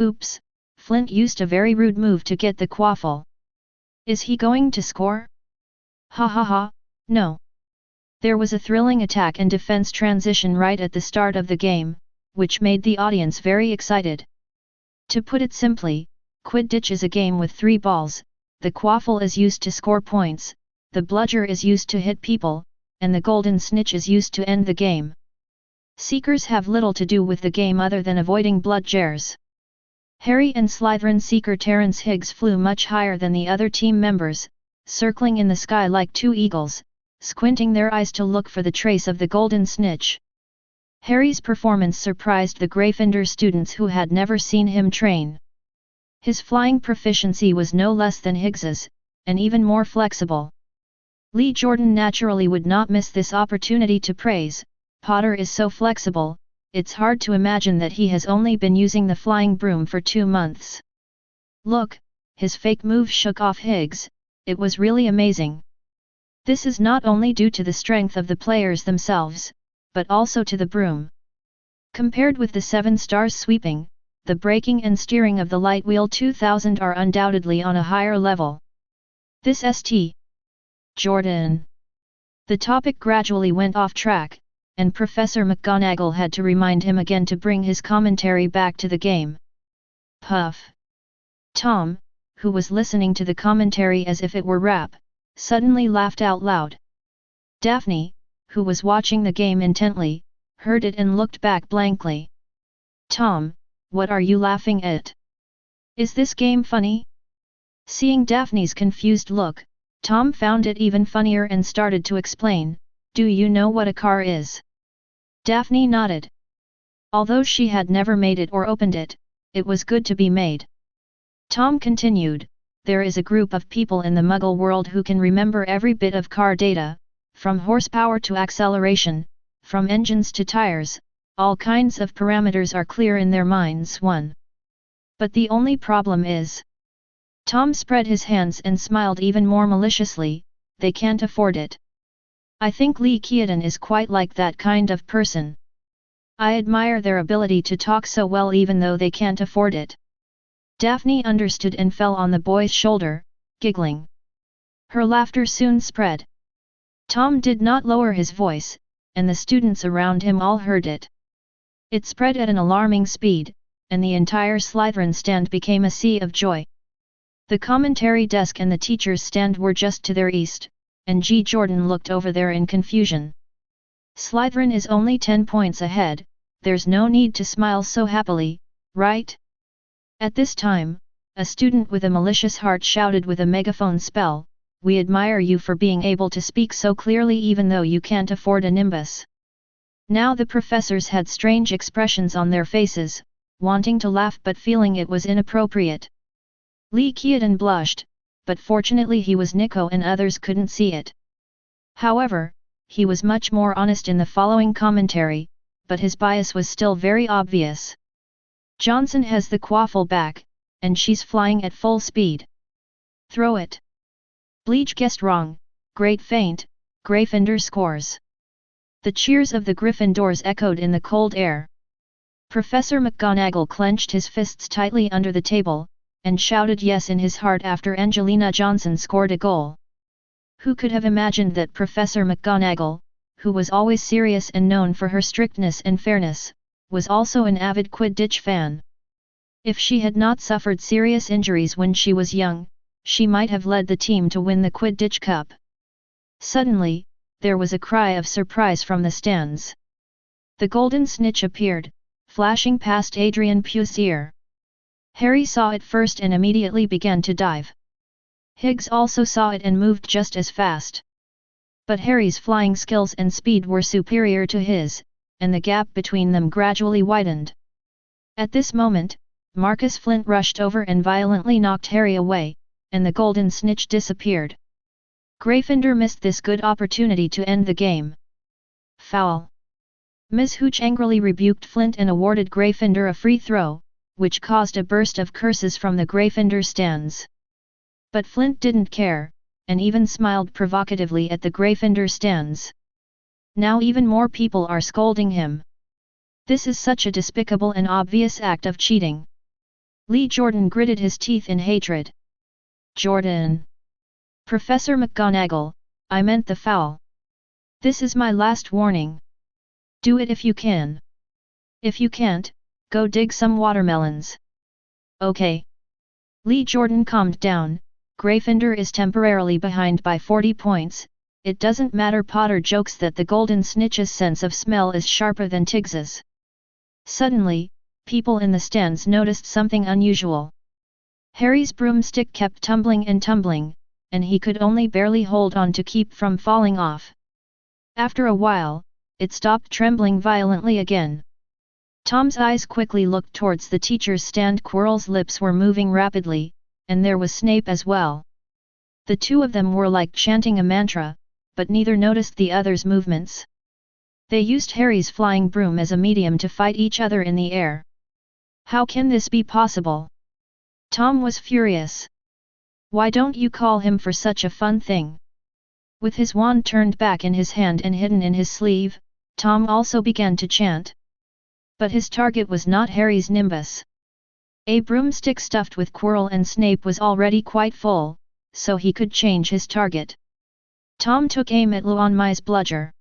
Oops, Flint used a very rude move to get the quaffle. Is he going to score? Ha ha ha, no. There was a thrilling attack and defense transition right at the start of the game, which made the audience very excited. To put it simply, Quidditch is a game with 3 balls, the quaffle is used to score points, the bludger is used to hit people, and the golden snitch is used to end the game. Seekers have little to do with the game other than avoiding bludgers. Harry and Slytherin seeker Terence Higgs flew much higher than the other team members, circling in the sky like 2 eagles, squinting their eyes to look for the trace of the golden snitch. Harry's performance surprised the Gryffindor students who had never seen him train. His flying proficiency was no less than Higgs's, and even more flexible. Lee Jordan naturally would not miss this opportunity to praise, Potter is so flexible, it's hard to imagine that he has only been using the flying broom for 2 months. Look, his fake move shook off Higgs, it was really amazing. This is not only due to the strength of the players themselves, but also to the broom. Compared with the 7 stars sweeping, the braking and steering of the Light Wheel 2000 are undoubtedly on a higher level. This St. Jordan. The topic gradually went off track, and Professor McGonagall had to remind him again to bring his commentary back to the game. Puff. Tom, who was listening to the commentary as if it were rap, suddenly laughed out loud. Daphne, who was watching the game intently, heard it and looked back blankly. Tom, what are you laughing at? Is this game funny? Seeing Daphne's confused look, Tom found it even funnier and started to explain, do you know what a car is? Daphne nodded. Although she had never made it or opened it, it was good to be made. Tom continued, there is a group of people in the Muggle world who can remember every bit of car data, from horsepower to acceleration, from engines to tires, all kinds of parameters are clear in their minds. 1. But the only problem is... Tom spread his hands and smiled even more maliciously, they can't afford it. I think Lee Keaton is quite like that kind of person. I admire their ability to talk so well even though they can't afford it. Daphne understood and fell on the boy's shoulder, giggling. Her laughter soon spread. Tom did not lower his voice, and the students around him all heard it. It spread at an alarming speed, and the entire Slytherin stand became a sea of joy. The commentary desk and the teacher's stand were just to their east, and G. Jordan looked over there in confusion. Slytherin is only 10 points ahead, there's no need to smile so happily, right? At this time, a student with a malicious heart shouted with a megaphone spell, we admire you for being able to speak so clearly even though you can't afford a nimbus. Now the professors had strange expressions on their faces, wanting to laugh but feeling it was inappropriate. Lee Keaton blushed, but fortunately he was Nico and others couldn't see it. However, he was much more honest in the following commentary, but his bias was still very obvious. Johnson has the quaffle back, and she's flying at full speed. Throw it. Bleach guessed wrong, great feint, Gryffindor scores. The cheers of the Gryffindors echoed in the cold air. Professor McGonagall clenched his fists tightly under the table, and shouted yes in his heart after Angelina Johnson scored a goal. Who could have imagined that Professor McGonagall, who was always serious and known for her strictness and fairness, was also an avid Quidditch fan? If she had not suffered serious injuries when she was young, she might have led the team to win the Quidditch Cup. Suddenly, there was a cry of surprise from the stands. The golden snitch appeared, flashing past Adrian Pugh's ear. Harry saw it first and immediately began to dive. Higgs also saw it and moved just as fast. But Harry's flying skills and speed were superior to his, and the gap between them gradually widened. At this moment, Marcus Flint rushed over and violently knocked Harry away, and the golden snitch disappeared. Gryffindor missed this good opportunity to end the game. Foul! Ms. Hooch angrily rebuked Flint and awarded Gryffindor a free throw, which caused a burst of curses from the Gryffindor stands. But Flint didn't care, and even smiled provocatively at the Gryffindor stands. Now even more people are scolding him. This is such a despicable and obvious act of cheating. Lee Jordan gritted his teeth in hatred. Jordan! Professor McGonagall, I meant the foul. This is my last warning. Do it if you can. If you can't, go dig some watermelons. Okay. Lee Jordan calmed down. Gryffindor is temporarily behind by 40 points, it doesn't matter. Potter jokes that the Golden Snitch's sense of smell is sharper than Tigs's. Suddenly, people in the stands noticed something unusual. Harry's broomstick kept tumbling, and he could only barely hold on to keep from falling off. After a while, it stopped trembling violently again. Tom's eyes quickly looked towards the teacher's stand. Quirrell's lips were moving rapidly, and there was Snape as well. The two of them were like chanting a mantra, but neither noticed the other's movements. They used Harry's flying broom as a medium to fight each other in the air. How can this be possible? Tom was furious. Why don't you call him for such a fun thing? With his wand turned back in his hand and hidden in his sleeve, Tom also began to chant. But his target was not Harry's nimbus. A broomstick stuffed with Quirrell and Snape was already quite full, so he could change his target. Tom took aim at Luonmai's bludger.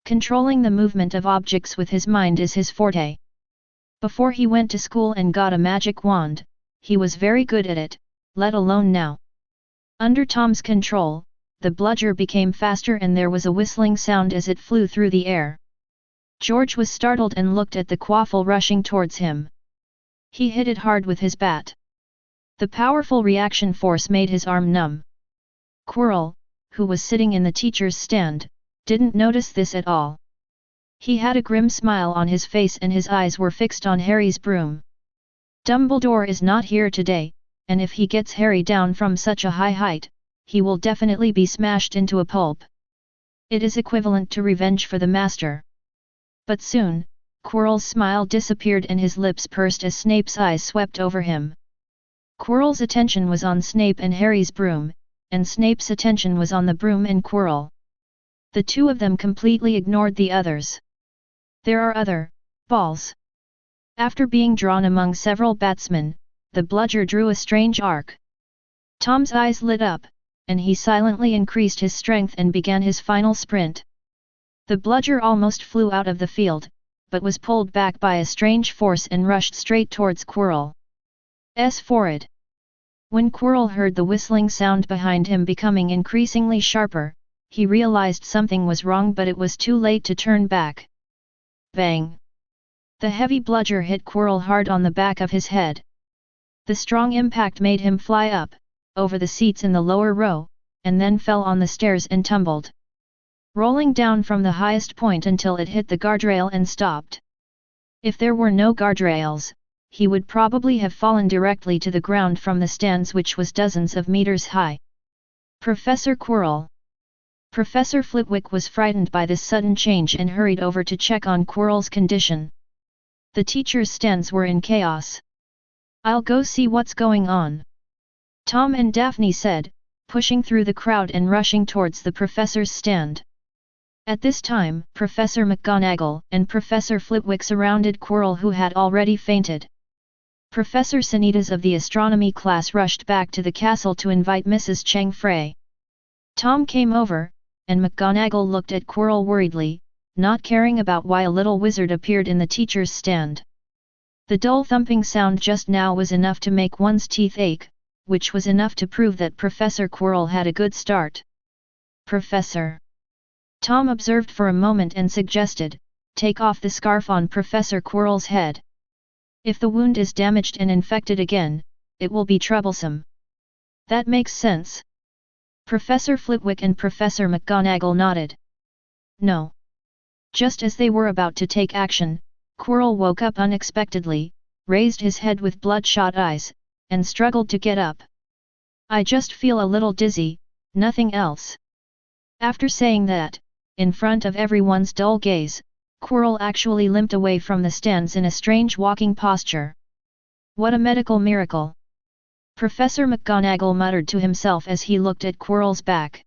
Controlling the movement of objects with his mind is his forte. Before he went to school and got a magic wand, he was very good at it, let alone now. Under Tom's control, the bludger became faster and there was a whistling sound as it flew through the air. George was startled and looked at the quaffle rushing towards him. He hit it hard with his bat. The powerful reaction force made his arm numb. Quirrell, who was sitting in the teacher's stand, didn't notice this at all. He had a grim smile on his face and his eyes were fixed on Harry's broom. Dumbledore is not here today, and if he gets Harry down from such a high height, he will definitely be smashed into a pulp. It is equivalent to revenge for the master. But soon, Quirrell's smile disappeared and his lips pursed as Snape's eyes swept over him. Quirrell's attention was on Snape and Harry's broom, and Snape's attention was on the broom and Quirrell. The two of them completely ignored the others. There are other balls. After being drawn among several batsmen, the bludger drew a strange arc. Tom's eyes lit up, and he silently increased his strength and began his final sprint. The bludger almost flew out of the field, but was pulled back by a strange force and rushed straight towards Quirrell's forehead. When Quirrell heard the whistling sound behind him becoming increasingly sharper, he realized something was wrong, but it was too late to turn back. Bang! The heavy bludger hit Quirrell hard on the back of his head. The strong impact made him fly up, over the seats in the lower row, and then fell on the stairs and tumbled, rolling down from the highest point until it hit the guardrail and stopped. If there were no guardrails, he would probably have fallen directly to the ground from the stands, which was dozens of meters high. Professor Quirrell! Professor Flitwick was frightened by this sudden change and hurried over to check on Quirrell's condition. The teachers' stands were in chaos. I'll go see what's going on, Tom and Daphne said, pushing through the crowd and rushing towards the professor's stand. At this time, Professor McGonagall and Professor Flitwick surrounded Quirrell, who had already fainted. Professor Sanitas of the astronomy class rushed back to the castle to invite Mrs. Cheng Frey. Tom came over, and McGonagall looked at Quirrell worriedly, not caring about why a little wizard appeared in the teacher's stand. The dull thumping sound just now was enough to make one's teeth ache, which was enough to prove that Professor Quirrell had a good start. Professor! Tom observed for a moment and suggested, take off the scarf on Professor Quirrell's head. If the wound is damaged and infected again, it will be troublesome. That makes sense. Professor Flitwick and Professor McGonagall nodded. No. Just as they were about to take action, Quirrell woke up unexpectedly, raised his head with bloodshot eyes, and struggled to get up. I just feel a little dizzy, nothing else. After saying that, in front of everyone's dull gaze, Quirrell actually limped away from the stands in a strange walking posture. What a medical miracle! Professor McGonagall muttered to himself as he looked at Quirrell's back.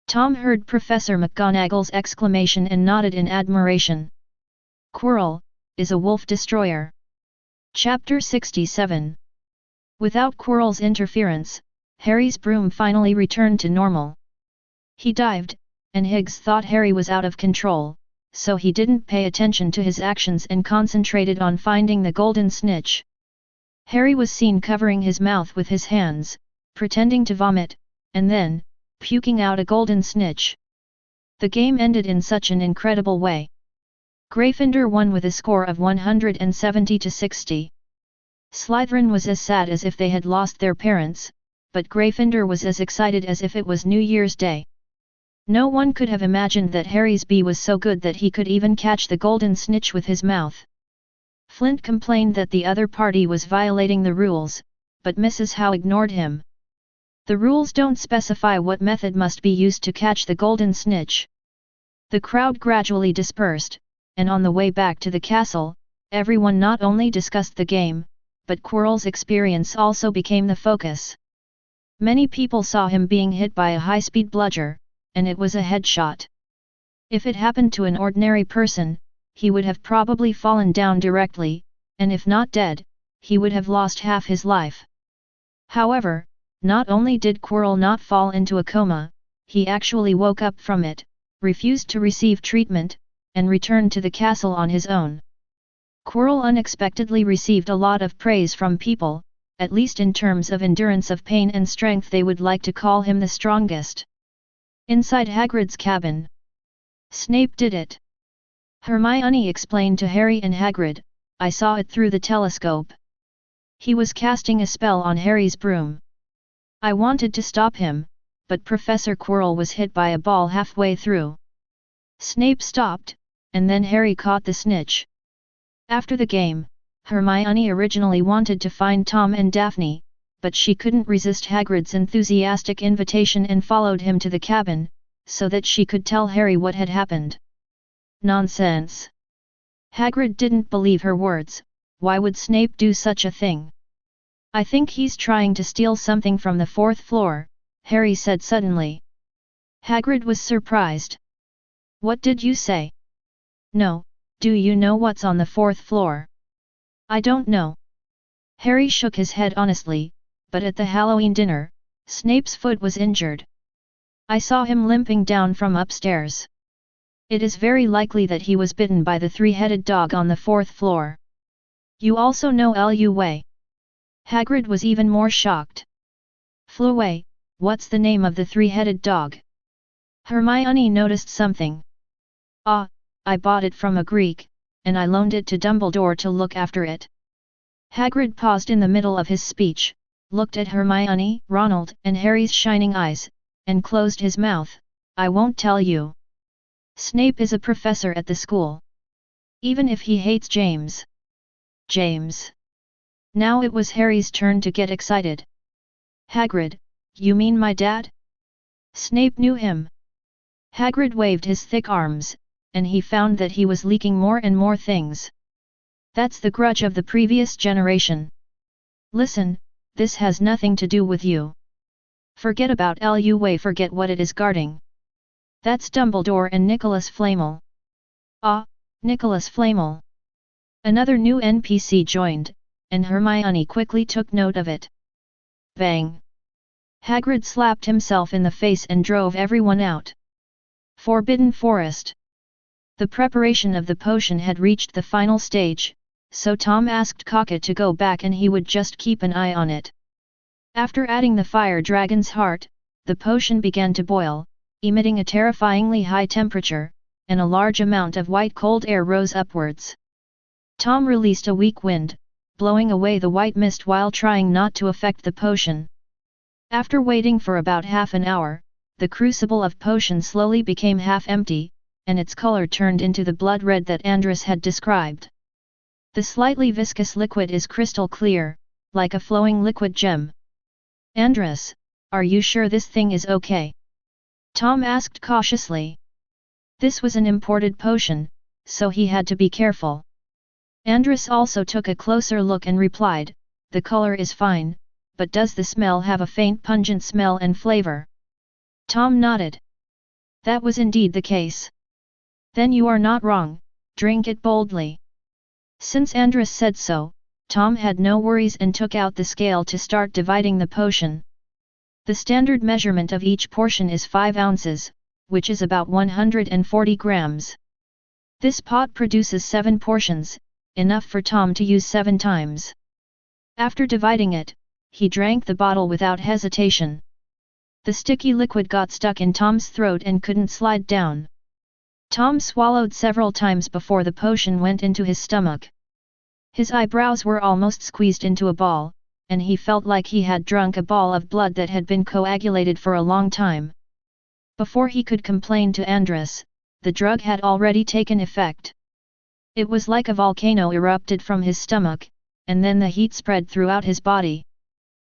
Tom heard Professor McGonagall's exclamation and nodded in admiration. Quirrell is a wolf destroyer. Chapter 67. Without Quirrell's interference, Harry's broom finally returned to normal. He dived, and Higgs thought Harry was out of control, so he didn't pay attention to his actions and concentrated on finding the golden snitch. Harry was seen covering his mouth with his hands, pretending to vomit, and then, puking out a golden snitch. The game ended in such an incredible way. Gryffindor won with a score of 170 to 60. Slytherin was as sad as if they had lost their parents, but Gryffindor was as excited as if it was New Year's Day. No one could have imagined that Harry's bee was so good that he could even catch the golden snitch with his mouth. Flint complained that the other party was violating the rules, but Mrs. Howe ignored him. The rules don't specify what method must be used to catch the golden snitch. The crowd gradually dispersed, and on the way back to the castle, everyone not only discussed the game, but Quirrell's experience also became the focus. Many people saw him being hit by a high-speed bludger, and it was a headshot. If it happened to an ordinary person, he would have probably fallen down directly, and if not dead, he would have lost half his life. However, not only did Quirrell not fall into a coma, he actually woke up from it, refused to receive treatment, and returned to the castle on his own. Quirrell unexpectedly received a lot of praise from people, at least in terms of endurance of pain and strength. They would like to call him the strongest. Inside Hagrid's cabin, Snape did it. Hermione explained to Harry and Hagrid, I saw it through the telescope. He was casting a spell on Harry's broom. I wanted to stop him, but Professor Quirrell was hit by a ball halfway through. Snape stopped, and then Harry caught the snitch. After the game, Hermione originally wanted to find Tom and Daphne, but she couldn't resist Hagrid's enthusiastic invitation and followed him to the cabin, so that she could tell Harry what had happened. Nonsense! Hagrid didn't believe her words. Why would Snape do such a thing? I think he's trying to steal something from the 4th floor, Harry said suddenly. Hagrid was surprised. What did you say? No, do you know what's on the 4th floor? I don't know. Harry shook his head honestly, but at the Halloween dinner, Snape's foot was injured. I saw him limping down from upstairs. It is very likely that he was bitten by the three-headed dog on the 4th floor. You also know Lu Wei. Hagrid was even more shocked. Fluway, what's the name of the three-headed dog? Hermione noticed something. Ah, I bought it from a Greek, and I loaned it to Dumbledore to look after it. Hagrid paused in the middle of his speech, looked at Hermione, Ronald, and Harry's shining eyes, and closed his mouth. I won't tell you. Snape is a professor at the school. Even if he hates James. James. Now it was Harry's turn to get excited. Hagrid, you mean my dad? Snape knew him. Hagrid waved his thick arms, and he found that he was leaking more and more things. That's the grudge of the previous generation. Listen, this has nothing to do with you. Forget about Lu Wei, forget what it is guarding. That's Dumbledore and Nicholas Flamel. Ah, Nicholas Flamel. Another new NPC joined, and Hermione quickly took note of it. Bang! Hagrid slapped himself in the face and drove everyone out. Forbidden Forest. The preparation of the potion had reached the final stage, so Tom asked Kaka to go back and he would just keep an eye on it. After adding the fire dragon's heart, the potion began to boil, emitting a terrifyingly high temperature, and a large amount of white cold air rose upwards. Tom released a weak wind, blowing away the white mist while trying not to affect the potion. After waiting for about half an hour, the crucible of potion slowly became half empty, and its color turned into the blood red that Andrus had described. The slightly viscous liquid is crystal clear, like a flowing liquid gem. Andrus, are you sure this thing is okay? Tom asked cautiously. This was an imported potion, so he had to be careful. Andrus also took a closer look and replied, the color is fine, but does the smell have a faint pungent smell and flavor? Tom nodded. That was indeed the case. Then you are not wrong, drink it boldly. Since Andrus said so, Tom had no worries and took out the scale to start dividing the potion. The standard measurement of each portion is 5 ounces, which is about 140 grams. This pot produces 7 portions, enough for Tom to use 7 times. After dividing it, he drank the bottle without hesitation. The sticky liquid got stuck in Tom's throat and couldn't slide down. Tom swallowed several times before the potion went into his stomach. His eyebrows were almost squeezed into a ball, and he felt like he had drunk a ball of blood that had been coagulated for a long time. Before he could complain to Andrus, the drug had already taken effect. It was like a volcano erupted from his stomach, and then the heat spread throughout his body.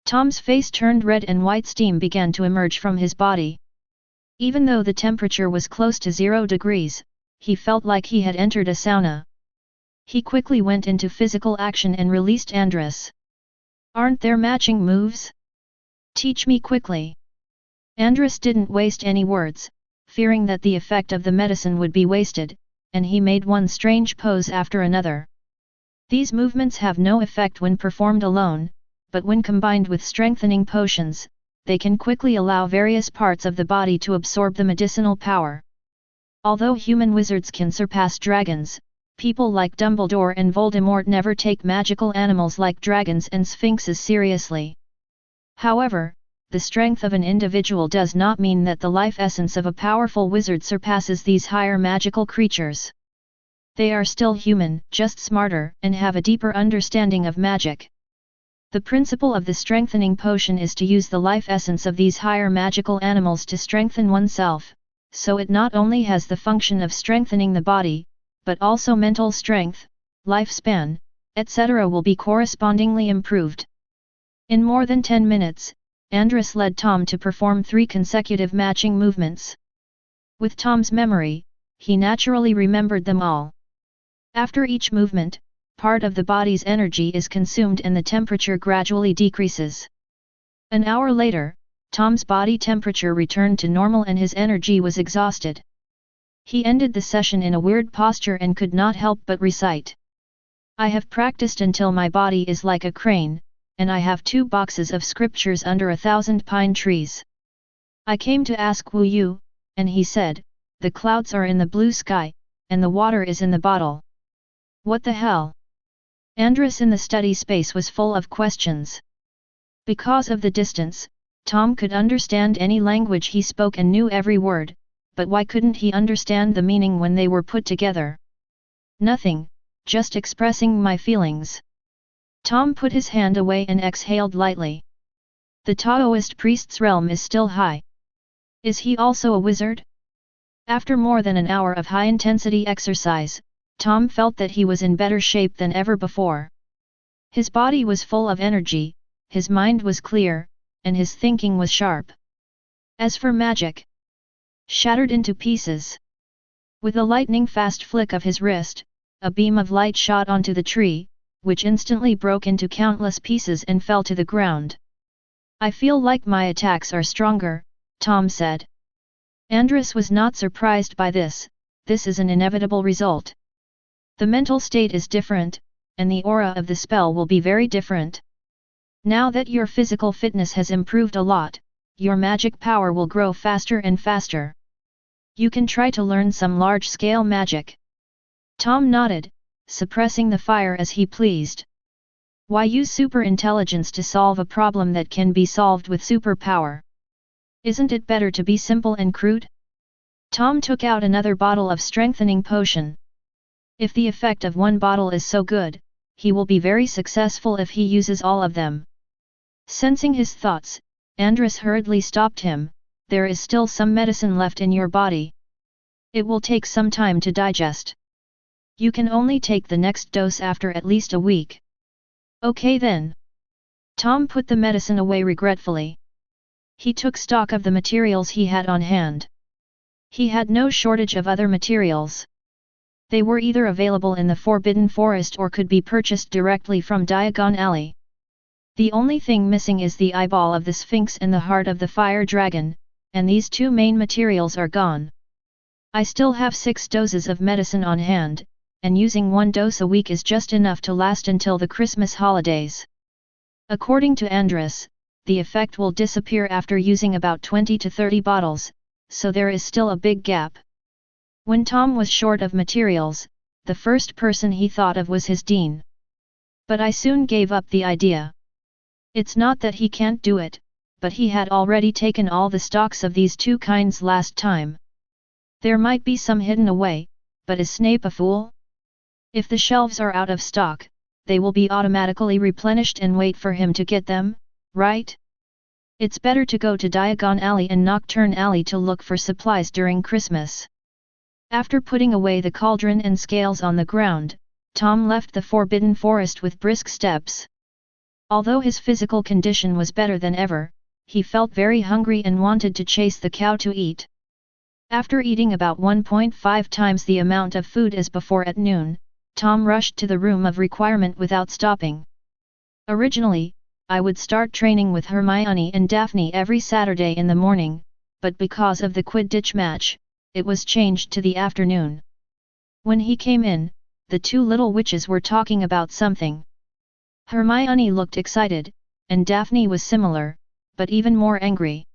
Tom's face turned red and white steam began to emerge from his body. Even though the temperature was close to 0 degrees, he felt like he had entered a sauna. He quickly went into physical action and released Andrus. Aren't there matching moves? Teach me quickly. Andrus didn't waste any words, fearing that the effect of the medicine would be wasted, and he made one strange pose after another. These movements have no effect when performed alone, but when combined with strengthening potions, they can quickly allow various parts of the body to absorb the medicinal power. Although human wizards can surpass dragons, people like Dumbledore and Voldemort never take magical animals like dragons and sphinxes seriously. However, the strength of an individual does not mean that the life essence of a powerful wizard surpasses these higher magical creatures. They are still human, just smarter, and have a deeper understanding of magic. The principle of the strengthening potion is to use the life essence of these higher magical animals to strengthen oneself, so it not only has the function of strengthening the body, but also mental strength, lifespan, etc. will be correspondingly improved. In more than 10 minutes, Andrus led Tom to perform 3 consecutive matching movements. With Tom's memory, he naturally remembered them all. After each movement, part of the body's energy is consumed and the temperature gradually decreases. An hour later, Tom's body temperature returned to normal and his energy was exhausted. He ended the session in a weird posture and could not help but recite. I have practiced until my body is like a crane, and I have 2 boxes of scriptures under 1,000 pine trees. I came to ask Wu Yu, and he said, the clouds are in the blue sky, and the water is in the bottle. What the hell? Andrus in the study space was full of questions. Because of the distance, Tom could understand any language he spoke and knew every word, but why couldn't he understand the meaning when they were put together? Nothing, just expressing my feelings. Tom put his hand away and exhaled lightly. The Taoist priest's realm is still high. Is he also a wizard? After more than an hour of high-intensity exercise, Tom felt that he was in better shape than ever before. His body was full of energy, his mind was clear, and his thinking was sharp. As for magic, shattered into pieces. With a lightning-fast flick of his wrist, a beam of light shot onto the tree, which instantly broke into countless pieces and fell to the ground. I feel like my attacks are stronger, Tom said. Andrus was not surprised by this is an inevitable result. The mental state is different, and the aura of the spell will be very different. Now that your physical fitness has improved a lot, your magic power will grow faster and faster. You can try to learn some large-scale magic. Tom nodded, suppressing the fire as he pleased. Why use super-intelligence to solve a problem that can be solved with superpower? Isn't it better to be simple and crude? Tom took out another bottle of strengthening potion. If the effect of one bottle is so good, he will be very successful if he uses all of them. Sensing his thoughts, Andrus hurriedly stopped him. There is still some medicine left in your body. It will take some time to digest. You can only take the next dose after at least a week. Okay then. Tom put the medicine away regretfully. He took stock of the materials he had on hand. He had no shortage of other materials. They were either available in the Forbidden Forest or could be purchased directly from Diagon Alley. The only thing missing is the eyeball of the Sphinx and the heart of the fire dragon, and these two main materials are gone. I still have 6 doses of medicine on hand, and using 1 dose a week is just enough to last until the Christmas holidays. According to Andrus, the effect will disappear after using about 20 to 30 bottles, so there is still a big gap. When Tom was short of materials, the first person he thought of was his dean. But I soon gave up the idea. It's not that he can't do it, but he had already taken all the stocks of these two kinds last time. There might be some hidden away, but is Snape a fool? If the shelves are out of stock, they will be automatically replenished and wait for him to get them, right? It's better to go to Diagon Alley and Nocturne Alley to look for supplies during Christmas. After putting away the cauldron and scales on the ground, Tom left the Forbidden Forest with brisk steps. Although his physical condition was better than ever, he felt very hungry and wanted to chase the cow to eat. After eating about 1.5 times the amount of food as before at noon, Tom rushed to the room of requirement without stopping. Originally, I would start training with Hermione and Daphne every Saturday in the morning, but because of the Quidditch match, it was changed to the afternoon. When he came in, the 2 little witches were talking about something. Hermione looked excited, and Daphne was similar, but even more angry.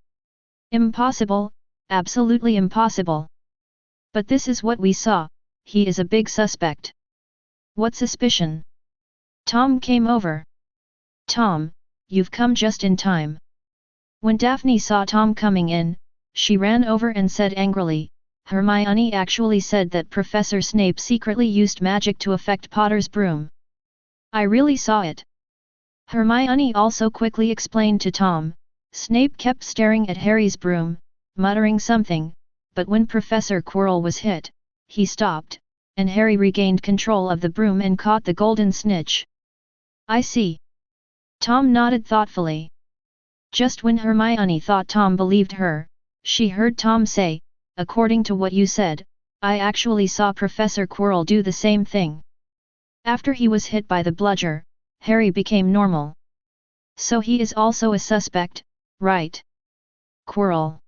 Impossible, absolutely impossible. But this is what we saw, he is a big suspect. What suspicion? Tom came over. Tom, you've come just in time. When Daphne saw Tom coming in, she ran over and said angrily, Hermione actually said that Professor Snape secretly used magic to affect Potter's broom. I really saw it. Hermione also quickly explained to Tom, Snape kept staring at Harry's broom, muttering something, but when Professor Quirrell was hit, he stopped, and Harry regained control of the broom and caught the golden snitch. I see. Tom nodded thoughtfully. Just when Hermione thought Tom believed her, she heard Tom say, according to what you said, I actually saw Professor Quirrell do the same thing. After he was hit by the bludger, Harry became normal. So he is also a suspect, right? Quirrell.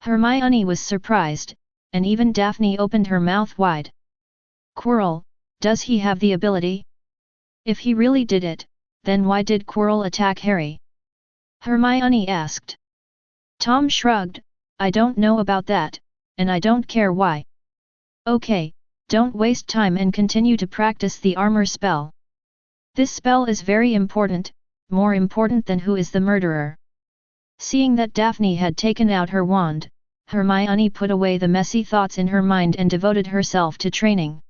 Hermione was surprised, and even Daphne opened her mouth wide. Quirrell, does he have the ability? If he really did it, then why did Quirrell attack Harry? Hermione asked. Tom shrugged, I don't know about that, and I don't care why. Okay, don't waste time and continue to practice the armor spell. This spell is very important, more important than who is the murderer. Seeing that Daphne had taken out her wand, Hermione put away the messy thoughts in her mind and devoted herself to training.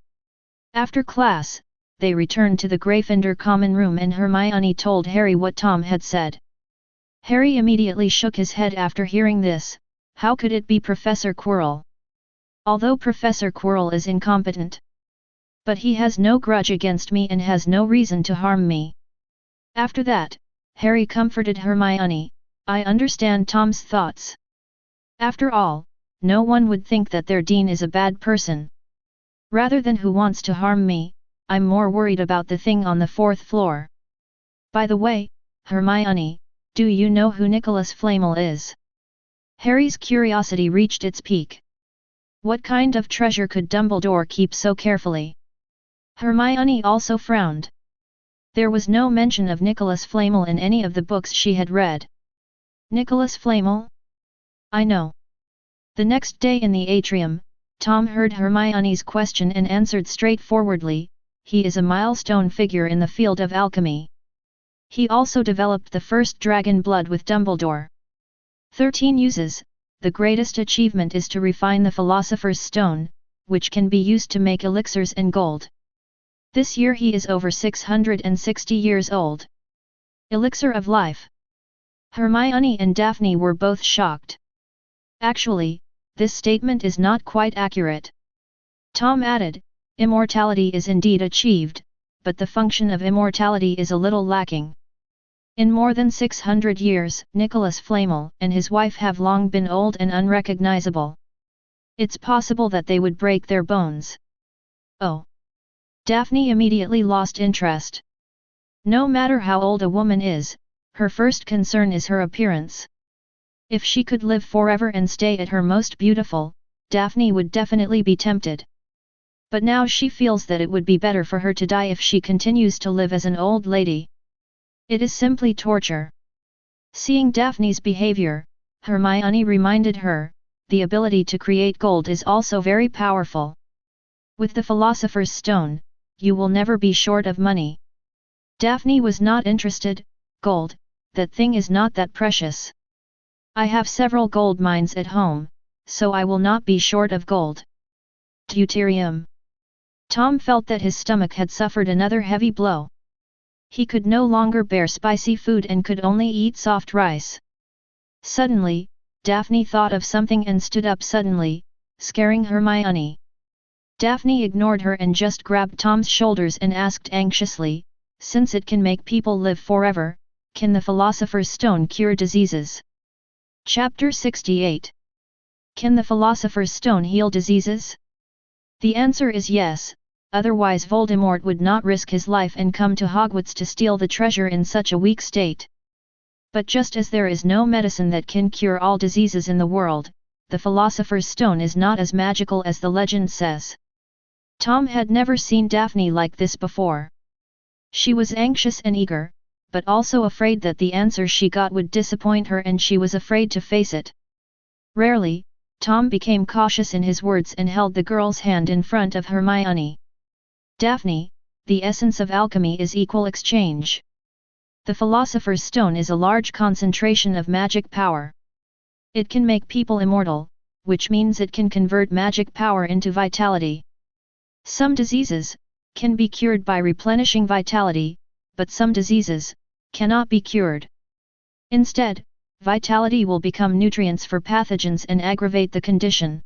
After class, they returned to the Gryffindor common room and Hermione told Harry what Tom had said. Harry immediately shook his head after hearing this. How could it be Professor Quirrell? Although Professor Quirrell is incompetent. But he has no grudge against me and has no reason to harm me. After that, Harry comforted Hermione, I understand Tom's thoughts. After all, no one would think that their dean is a bad person. Rather than who wants to harm me, I'm more worried about the thing on the 4th floor. By the way, Hermione, do you know who Nicholas Flamel is? Harry's curiosity reached its peak. What kind of treasure could Dumbledore keep so carefully? Hermione also frowned. There was no mention of Nicholas Flamel in any of the books she had read. Nicholas Flamel? I know. The next day in the atrium, Tom heard Hermione's question and answered straightforwardly, he is a milestone figure in the field of alchemy. He also developed the first dragon blood with Dumbledore. 13 uses, the greatest achievement is to refine the Philosopher's Stone, which can be used to make elixirs and gold. This year he is over 660 years old. Elixir of Life. Hermione and Daphne were both shocked. Actually, this statement is not quite accurate. Tom added, immortality is indeed achieved, but the function of immortality is a little lacking. In more than 600 years, Nicholas Flamel and his wife have long been old and unrecognizable. It's possible that they would break their bones. Oh! Daphne immediately lost interest. No matter how old a woman is, her first concern is her appearance. If she could live forever and stay at her most beautiful, Daphne would definitely be tempted. But now she feels that it would be better for her to die if she continues to live as an old lady. It is simply torture. Seeing Daphne's behavior, Hermione reminded her, the ability to create gold is also very powerful. With the Philosopher's Stone, you will never be short of money. Daphne was not interested. Gold, that thing is not that precious. I have several gold mines at home, so I will not be short of gold. Deuterium. Tom felt that his stomach had suffered another heavy blow. He could no longer bear spicy food and could only eat soft rice. Suddenly, Daphne thought of something and stood up suddenly, scaring Hermione. Daphne ignored her and just grabbed Tom's shoulders and asked anxiously, "Since it can make people live forever, can the Philosopher's Stone cure diseases?" Chapter 68. Can the Philosopher's Stone heal diseases? The answer is yes, otherwise Voldemort would not risk his life and come to Hogwarts to steal the treasure in such a weak state. But just as there is no medicine that can cure all diseases in the world, the Philosopher's Stone is not as magical as the legend says. Tom had never seen Daphne like this before. She was anxious and eager, but also afraid that the answer she got would disappoint her, and she was afraid to face it. Rarely, Tom became cautious in his words and held the girl's hand in front of Hermione. "Daphne, the essence of alchemy is equal exchange. The Philosopher's Stone is a large concentration of magic power. It can make people immortal, which means it can convert magic power into vitality. Some diseases can be cured by replenishing vitality, but some diseases cannot be cured. Instead, vitality will become nutrients for pathogens and aggravate the condition."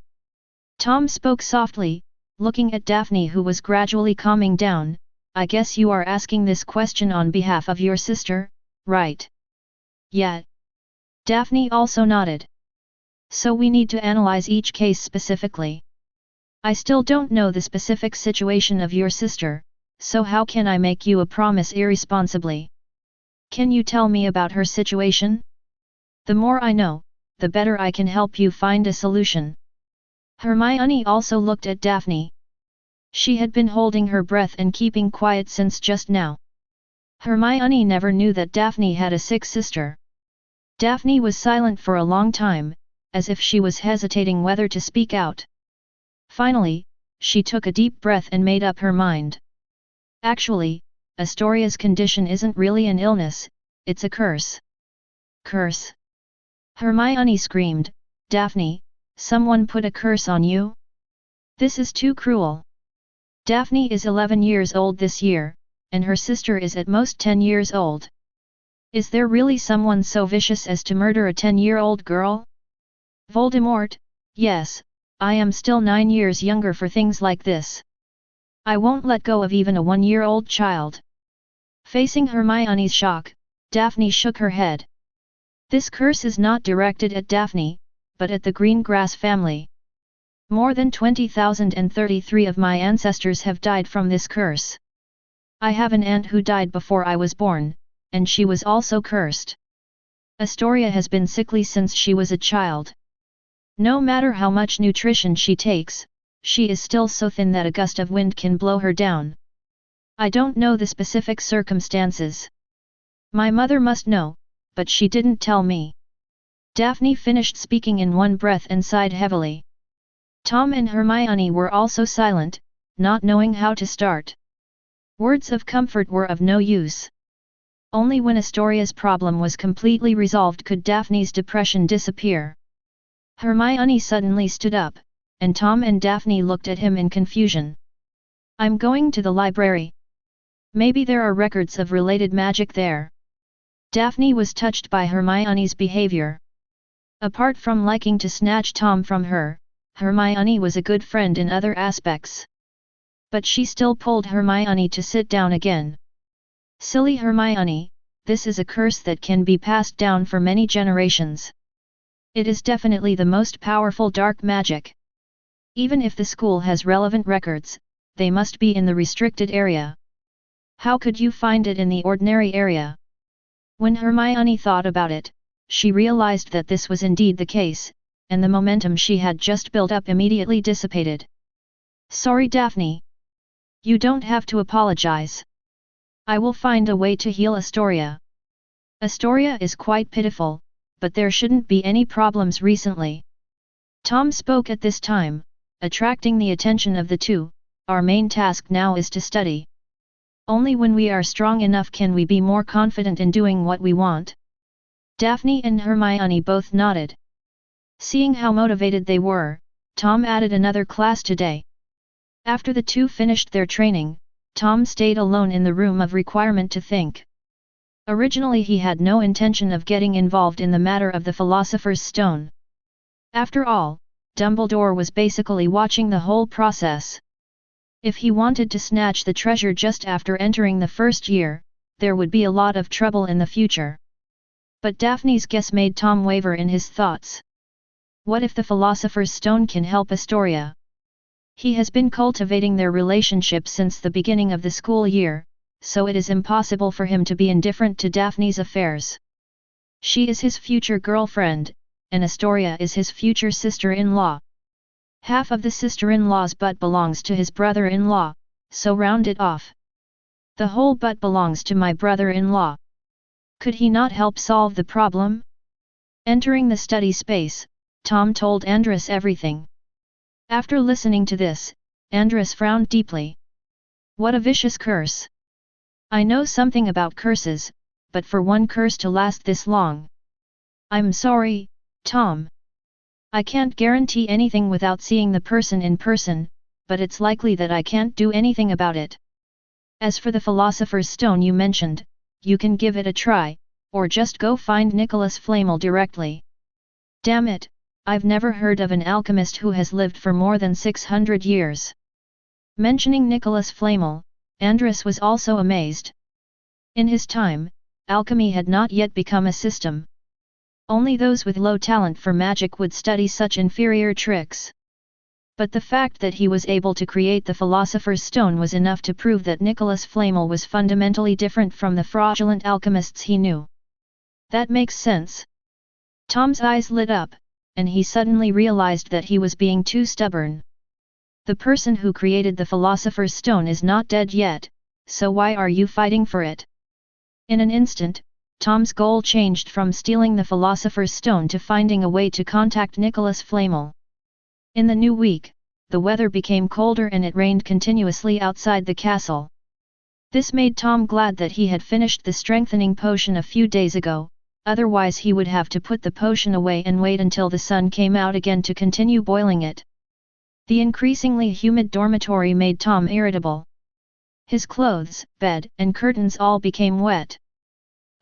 Tom spoke softly, looking at Daphne, who was gradually calming down. "I guess you are asking this question on behalf of your sister, right?" "Yeah." Daphne also nodded. "So we need to analyze each case specifically. I still don't know the specific situation of your sister, so how can I make you a promise irresponsibly? Can you tell me about her situation? The more I know, the better I can help you find a solution." Hermione also looked at Daphne. She had been holding her breath and keeping quiet since just now. Hermione never knew that Daphne had a sick sister. Daphne was silent for a long time, as if she was hesitating whether to speak out. Finally, she took a deep breath and made up her mind. "Actually, Astoria's condition isn't really an illness, it's a curse." "Curse?" Hermione screamed. "Daphne, someone put a curse on you? This is too cruel." Daphne is 11 years old this year, and her sister is at most 10 years old. Is there really someone so vicious as to murder a 10-year-old girl? Voldemort? Yes, I am still 9 years younger for things like this. I won't let go of even a 1-year-old child. Facing Hermione's shock, Daphne shook her head. This curse is not directed at Daphne, but at the Greengrass family. More than 20,033 of my ancestors have died from this curse. I have an aunt who died before I was born, and she was also cursed. Astoria has been sickly since she was a child. No matter how much nutrition she takes, she is still so thin that a gust of wind can blow her down. I don't know the specific circumstances. My mother must know, but she didn't tell me." Daphne finished speaking in one breath and sighed heavily. Tom and Hermione were also silent, not knowing how to start. Words of comfort were of no use. Only when Astoria's problem was completely resolved could Daphne's depression disappear. Hermione suddenly stood up, and Tom and Daphne looked at him in confusion. "I'm going to the library. Maybe there are records of related magic there." Daphne was touched by Hermione's behavior. Apart from liking to snatch Tom from her, Hermione was a good friend in other aspects. But she still pulled Hermione to sit down again. "Silly Hermione, this is a curse that can be passed down for many generations. It is definitely the most powerful dark magic. Even if the school has relevant records, they must be in the restricted area." How could you find it in the ordinary area? When Hermione thought about it, she realized that this was indeed the case, and the momentum she had just built up immediately dissipated. Sorry Daphne. You don't have to apologize. I will find a way to heal Astoria. Astoria is quite pitiful, but there shouldn't be any problems recently. Tom spoke at this time, attracting the attention of the two. Our main task now is to study. Only when we are strong enough can we be more confident in doing what we want. Daphne and Hermione both nodded. Seeing how motivated they were, Tom added another class today. After the two finished their training, Tom stayed alone in the room of requirement to think. Originally he had no intention of getting involved in the matter of the Philosopher's Stone. After all, Dumbledore was basically watching the whole process. If he wanted to snatch the treasure just after entering the first year, there would be a lot of trouble in the future. But Daphne's guess made Tom waver in his thoughts. What if the Philosopher's Stone can help Astoria? He has been cultivating their relationship since the beginning of the school year, so it is impossible for him to be indifferent to Daphne's affairs. She is his future girlfriend, and Astoria is his future sister-in-law. Half of the sister-in-law's butt belongs to his brother-in-law, so round it off. The whole butt belongs to my brother-in-law. Could he not help solve the problem? Entering the study space, Tom told Andrus everything. After listening to this, Andrus frowned deeply. What a vicious curse! I know something about curses, but for one curse to last this long. I'm sorry, Tom. I can't guarantee anything without seeing the person in person, but it's likely that I can't do anything about it. As for the Philosopher's Stone you mentioned, you can give it a try, or just go find Nicholas Flamel directly. Damn it, I've never heard of an alchemist who has lived for more than 600 years. Mentioning Nicholas Flamel, Andrus was also amazed. In his time, alchemy had not yet become a system. Only those with low talent for magic would study such inferior tricks. But the fact that he was able to create the Philosopher's Stone was enough to prove that Nicholas Flamel was fundamentally different from the fraudulent alchemists he knew. That makes sense. Tom's eyes lit up, and he suddenly realized that he was being too stubborn. The person who created the Philosopher's Stone is not dead yet, so why are you fighting for it? In an instant, Tom's goal changed from stealing the Philosopher's Stone to finding a way to contact Nicholas Flamel. In the new week, the weather became colder and it rained continuously outside the castle. This made Tom glad that he had finished the strengthening potion a few days ago, otherwise he would have to put the potion away and wait until the sun came out again to continue boiling it. The increasingly humid dormitory made Tom irritable. His clothes, bed, and curtains all became wet.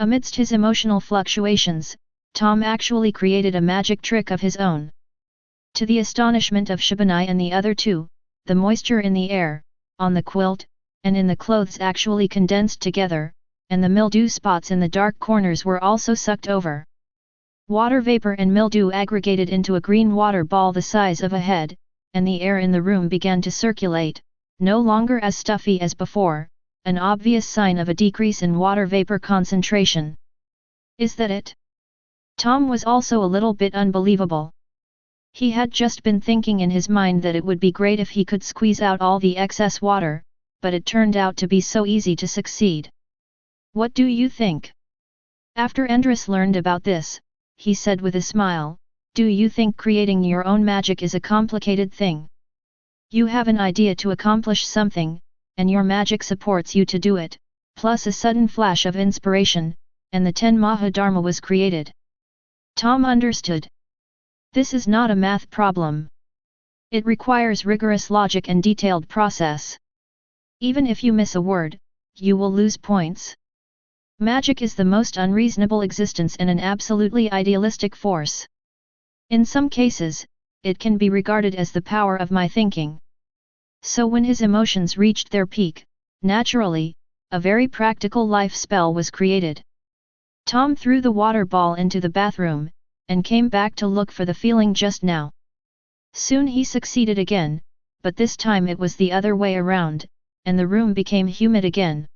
Amidst his emotional fluctuations, Tom actually created a magic trick of his own. To the astonishment of Shabani and the other two, the moisture in the air, on the quilt, and in the clothes actually condensed together, and the mildew spots in the dark corners were also sucked over. Water vapor and mildew aggregated into a green water ball the size of a head, and the air in the room began to circulate, no longer as stuffy as before, an obvious sign of a decrease in water vapor concentration. Is that it? Tom was also a little bit unbelievable. He had just been thinking in his mind that it would be great if he could squeeze out all the excess water, but it turned out to be so easy to succeed. What do you think? After Andrus learned about this, he said with a smile, do you think creating your own magic is a complicated thing? You have an idea to accomplish something, and your magic supports you to do it, plus a sudden flash of inspiration, and the 10 Mahadharma was created. Tom understood. This is not a math problem. It requires rigorous logic and detailed process. Even if you miss a word, you will lose points. Magic is the most unreasonable existence and an absolutely idealistic force. In some cases, it can be regarded as the power of my thinking. So when his emotions reached their peak, naturally, a very practical life spell was created. Tom threw the water ball into the bathroom, and came back to look for the feeling just now. Soon he succeeded again, but this time it was the other way around, and the room became humid again.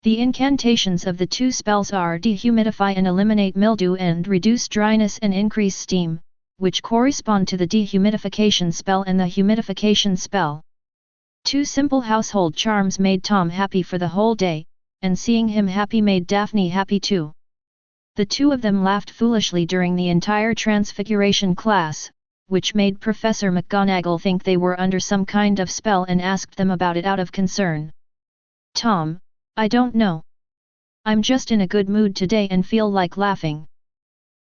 The incantations of the two spells are dehumidify and eliminate mildew and reduce dryness and increase steam, which correspond to the dehumidification spell and the humidification spell. Two simple household charms made Tom happy for the whole day, and seeing him happy made Daphne happy too. The two of them laughed foolishly during the entire Transfiguration class, which made Professor McGonagall think they were under some kind of spell and asked them about it out of concern. Tom, I don't know. I'm just in a good mood today and feel like laughing.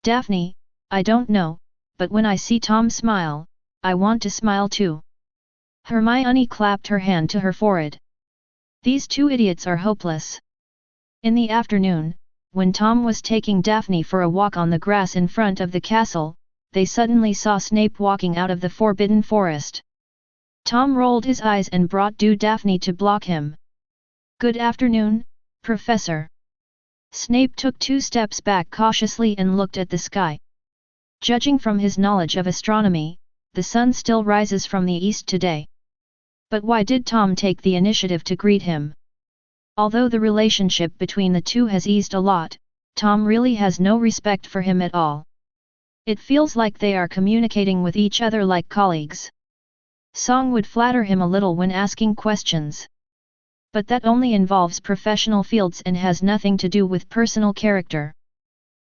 Daphne, I don't know, but when I see Tom smile, I want to smile too. Hermione clapped her hand to her forehead. These two idiots are hopeless. In the afternoon, when Tom was taking Daphne for a walk on the grass in front of the castle, they suddenly saw Snape walking out of the Forbidden Forest. Tom rolled his eyes and brought Daphne to block him. Good afternoon, Professor. Snape took 2 steps back cautiously and looked at the sky. Judging from his knowledge of astronomy, the sun still rises from the east today. But why did Tom take the initiative to greet him? Although the relationship between the two has eased a lot, Tom really has no respect for him at all. It feels like they are communicating with each other like colleagues. Song would flatter him a little when asking questions. But that only involves professional fields and has nothing to do with personal character.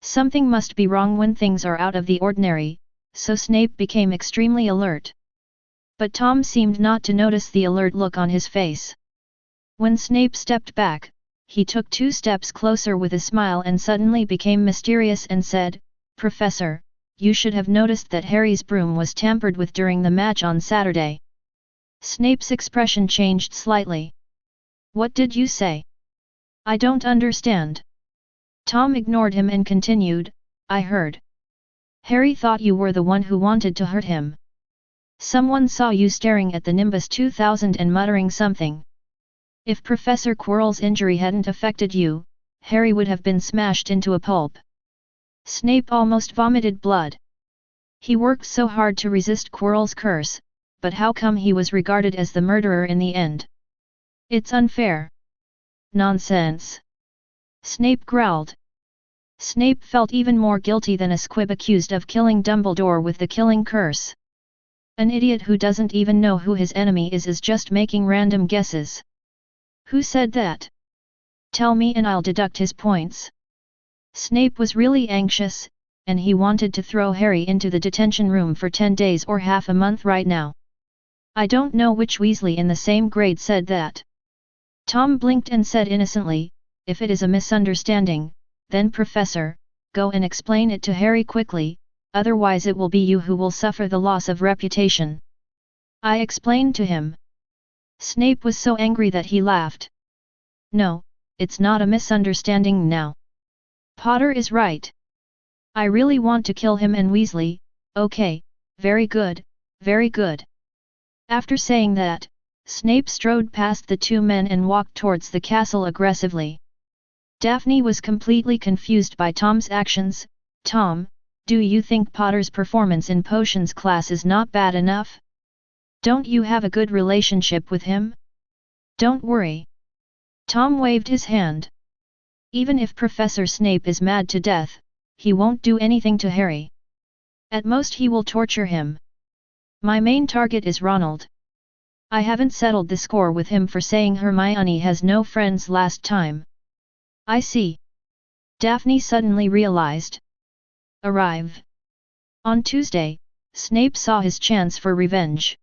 Something must be wrong when things are out of the ordinary, so Snape became extremely alert. But Tom seemed not to notice the alert look on his face. When Snape stepped back, he took 2 steps closer with a smile and suddenly became mysterious and said, "Professor, you should have noticed that Harry's broom was tampered with during the match on Saturday." Snape's expression changed slightly. "What did you say? I don't understand." Tom ignored him and continued, "I heard. Harry thought you were the one who wanted to hurt him. Someone saw you staring at the Nimbus 2000 and muttering something. If Professor Quirrell's injury hadn't affected you, Harry would have been smashed into a pulp." Snape almost vomited blood. He worked so hard to resist Quirrell's curse, but how come he was regarded as the murderer in the end? It's unfair. Nonsense. Snape growled. Snape felt even more guilty than a squib accused of killing Dumbledore with the killing curse. An idiot who doesn't even know who his enemy is just making random guesses. Who said that? Tell me and I'll deduct his points. Snape was really anxious, and he wanted to throw Harry into the detention room for 10 days or half a month right now. I don't know which Weasley in the same grade said that. Tom blinked and said innocently, "If it is a misunderstanding, then Professor, go and explain it to Harry quickly, otherwise it will be you who will suffer the loss of reputation." I explained to him. Snape was so angry that he laughed. "No, it's not a misunderstanding now. Potter is right. I really want to kill him and Weasley." "Okay, very good, very good." After saying that, Snape strode past the 2 men and walked towards the castle aggressively. Daphne was completely confused by Tom's actions. "Tom, do you think Potter's performance in potions class is not bad enough? Don't you have a good relationship with him? Don't worry." Tom waved his hand. "Even if Professor Snape is mad to death, he won't do anything to Harry. At most he will torture him. My main target is Ronald. I haven't settled the score with him for saying Hermione has no friends last time." "I see." Daphne suddenly realized. Arrive. On Tuesday, Snape saw his chance for revenge.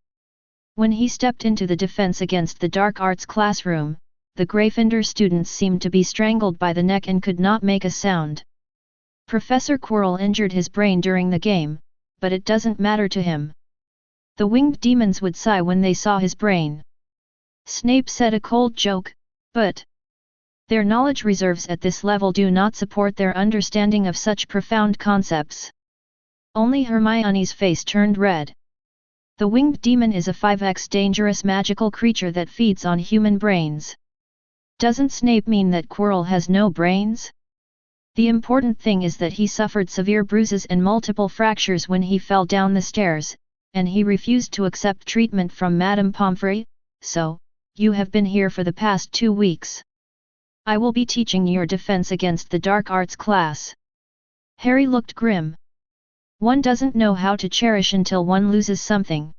When he stepped into the Defense Against the Dark Arts classroom, the Gryffindor students seemed to be strangled by the neck and could not make a sound. Professor Quirrell injured his brain during the game, but it doesn't matter to him. The winged demons would sigh when they saw his brain. Snape said a cold joke, but their knowledge reserves at this level do not support their understanding of such profound concepts. Only Hermione's face turned red. The winged demon is a 5x dangerous magical creature that feeds on human brains. Doesn't Snape mean that Quirrell has no brains? The important thing is that he suffered severe bruises and multiple fractures when he fell down the stairs, and he refused to accept treatment from Madame Pomfrey, so, you have been here for the past 2 weeks. I will be teaching your defense against the dark arts class. Harry looked grim. One doesn't know how to cherish until one loses something.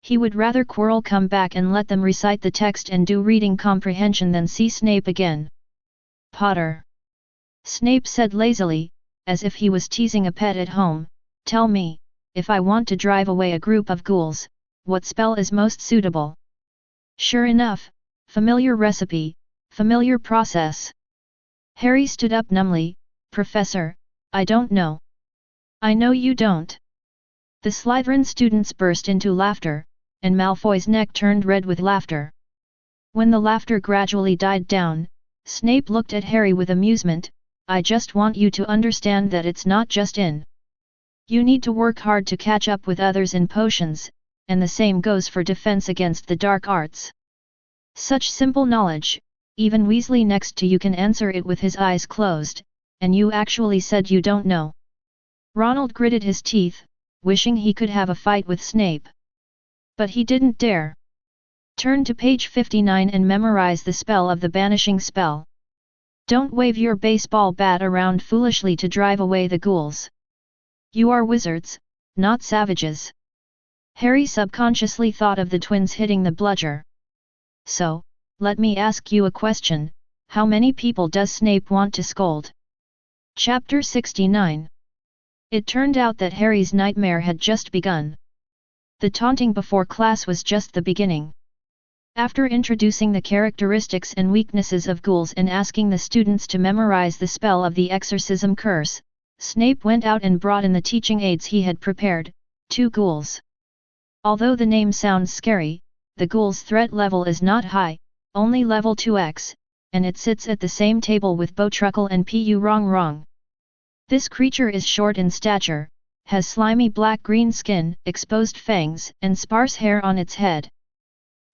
He would rather Quirrell come back and let them recite the text and do reading comprehension than see Snape again. Potter. Snape said lazily, as if he was teasing a pet at home, tell me, if I want to drive away a group of ghouls, what spell is most suitable? Sure enough, familiar recipe, familiar process. Harry stood up numbly, Professor, I don't know. I know you don't. The Slytherin students burst into laughter, and Malfoy's neck turned red with laughter. When the laughter gradually died down, Snape looked at Harry with amusement, I just want you to understand that it's not just in. You need to work hard to catch up with others in potions, and the same goes for defense against the dark arts. Such simple knowledge, even Weasley next to you can answer it with his eyes closed, and you actually said you don't know. Ronald gritted his teeth, wishing he could have a fight with Snape. But he didn't dare. Turn to page 59 and memorize the spell of the banishing spell. Don't wave your baseball bat around foolishly to drive away the ghouls. You are wizards, not savages. Harry subconsciously thought of the twins hitting the bludger. So, let me ask you a question, how many people does Snape want to scold? Chapter 69. It turned out that Harry's nightmare had just begun. The taunting before class was just the beginning. After introducing the characteristics and weaknesses of ghouls and asking the students to memorize the spell of the exorcism curse, Snape went out and brought in the teaching aids he had prepared, 2 ghouls. Although the name sounds scary, the ghouls' threat level is not high, only level 2x, and it sits at the same table with Bowtruckle and Pu Wrong. This creature is short in stature, has slimy black-green skin, exposed fangs, and sparse hair on its head.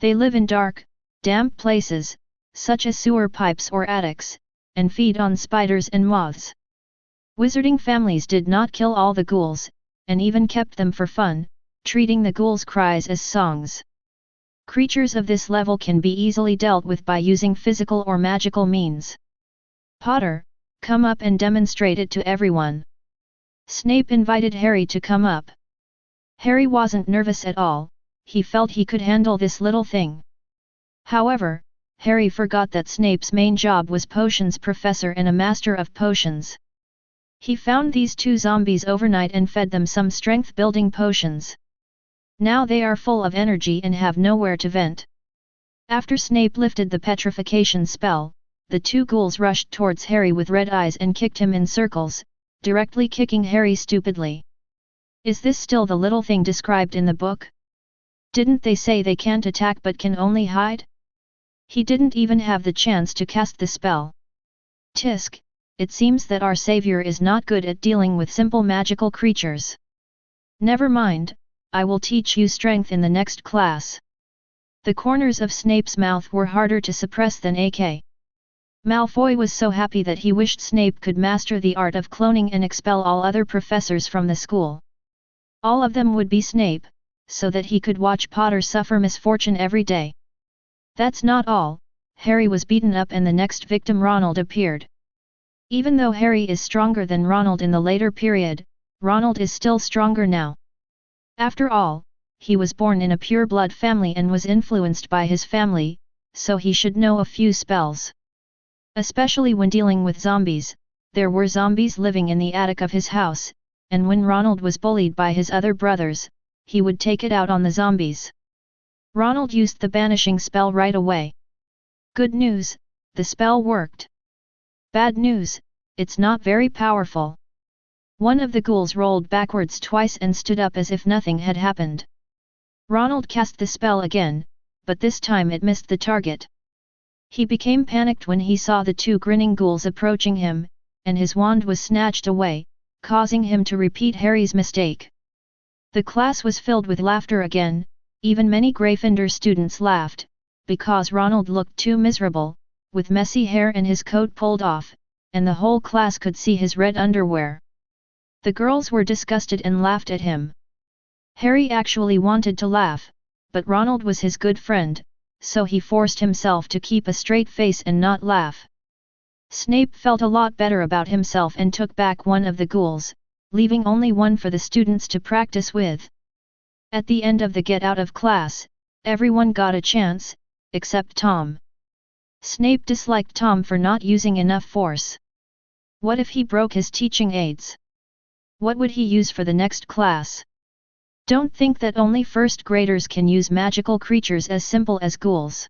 They live in dark, damp places, such as sewer pipes or attics, and feed on spiders and moths. Wizarding families did not kill all the ghouls, and even kept them for fun, treating the ghouls' cries as songs. Creatures of this level can be easily dealt with by using physical or magical means. Potter, come up and demonstrate it to everyone. Snape invited Harry to come up. Harry wasn't nervous at all, he felt he could handle this little thing. However, Harry forgot that Snape's main job was potions professor and a master of potions. He found these 2 zombies overnight and fed them some strength-building potions. Now they are full of energy and have nowhere to vent. After Snape lifted the petrification spell, the 2 ghouls rushed towards Harry with red eyes and kicked him in circles, directly kicking Harry stupidly. Is this still the little thing described in the book? Didn't they say they can't attack but can only hide? He didn't even have the chance to cast the spell. Tisk, it seems that our savior is not good at dealing with simple magical creatures. Never mind, I will teach you strength in the next class. The corners of Snape's mouth were harder to suppress than AK. Malfoy was so happy that he wished Snape could master the art of cloning and expel all other professors from the school. All of them would be Snape, so that he could watch Potter suffer misfortune every day. That's not all, Harry was beaten up and the next victim Ronald appeared. Even though Harry is stronger than Ronald in the later period, Ronald is still stronger now. After all, he was born in a pure-blood family and was influenced by his family, so he should know a few spells. Especially when dealing with zombies, there were zombies living in the attic of his house, and when Ronald was bullied by his other brothers, he would take it out on the zombies. Ronald used the banishing spell right away. Good news, the spell worked. Bad news, it's not very powerful. One of the ghouls rolled backwards twice and stood up as if nothing had happened. Ronald cast the spell again, but this time it missed the target. He became panicked when he saw the 2 grinning ghouls approaching him, and his wand was snatched away, causing him to repeat Harry's mistake. The class was filled with laughter again, even many Gryffindor students laughed, because Ronald looked too miserable, with messy hair and his coat pulled off, and the whole class could see his red underwear. The girls were disgusted and laughed at him. Harry actually wanted to laugh, but Ronald was his good friend, so he forced himself to keep a straight face and not laugh. Snape felt a lot better about himself and took back one of the ghouls, leaving only one for the students to practice with. At the end of the get out of class, everyone got a chance, except Tom. Snape disliked Tom for not using enough force. What if he broke his teaching aids? What would he use for the next class? Don't think that only first graders can use magical creatures as simple as ghouls.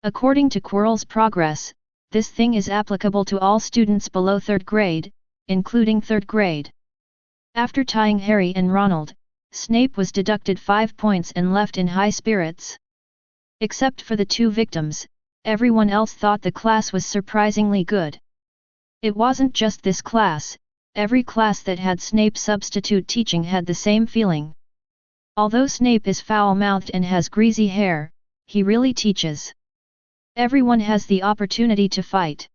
According to Quirrell's progress, this thing is applicable to all students below 3rd grade, including 3rd grade. After tying Harry and Ronald, Snape was deducted 5 points and left in high spirits. Except for the 2 victims, everyone else thought the class was surprisingly good. It wasn't just this class, every class that had Snape substitute teaching had the same feeling. Although Snape is foul-mouthed and has greasy hair, he really teaches. Everyone has the opportunity to fight.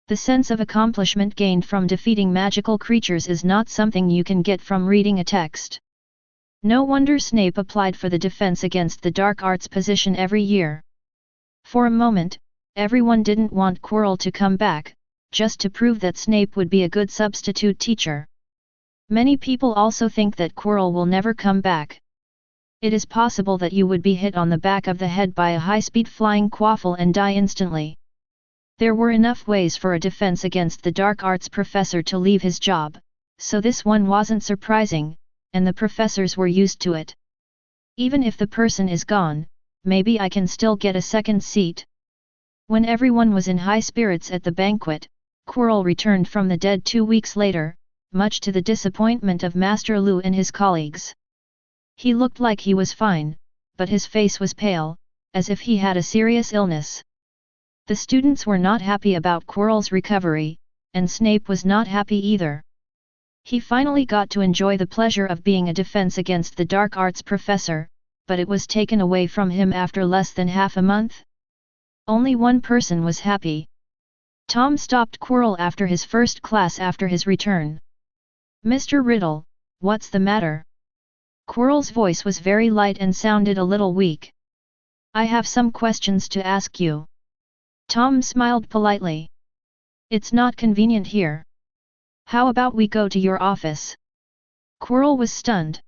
The sense of accomplishment gained from defeating magical creatures is not something you can get from reading a text. No wonder Snape applied for the Defense Against the Dark Arts position every year. For a moment, everyone didn't want Quirrell to come back, just to prove that Snape would be a good substitute teacher. Many people also think that Quirrell will never come back. It is possible that you would be hit on the back of the head by a high-speed flying quaffle and die instantly. There were enough ways for a Defense Against the Dark Arts professor to leave his job, so this one wasn't surprising, and the professors were used to it. Even if the person is gone, maybe I can still get a second seat. When everyone was in high spirits at the banquet, Quirrell returned from the dead 2 weeks later, much to the disappointment of Master Lu and his colleagues. He looked like he was fine, but his face was pale, as if he had a serious illness. The students were not happy about Quirrell's recovery, and Snape was not happy either. He finally got to enjoy the pleasure of being a Defense Against the Dark Arts professor, but it was taken away from him after less than half a month. Only one person was happy. Tom stopped Quirrell after his first class after his return. "Mr. Riddle, what's the matter?" Quirrell's voice was very light and sounded a little weak. "I have some questions to ask you." Tom smiled politely. "It's not convenient here. How about we go to your office?" Quirrell was stunned.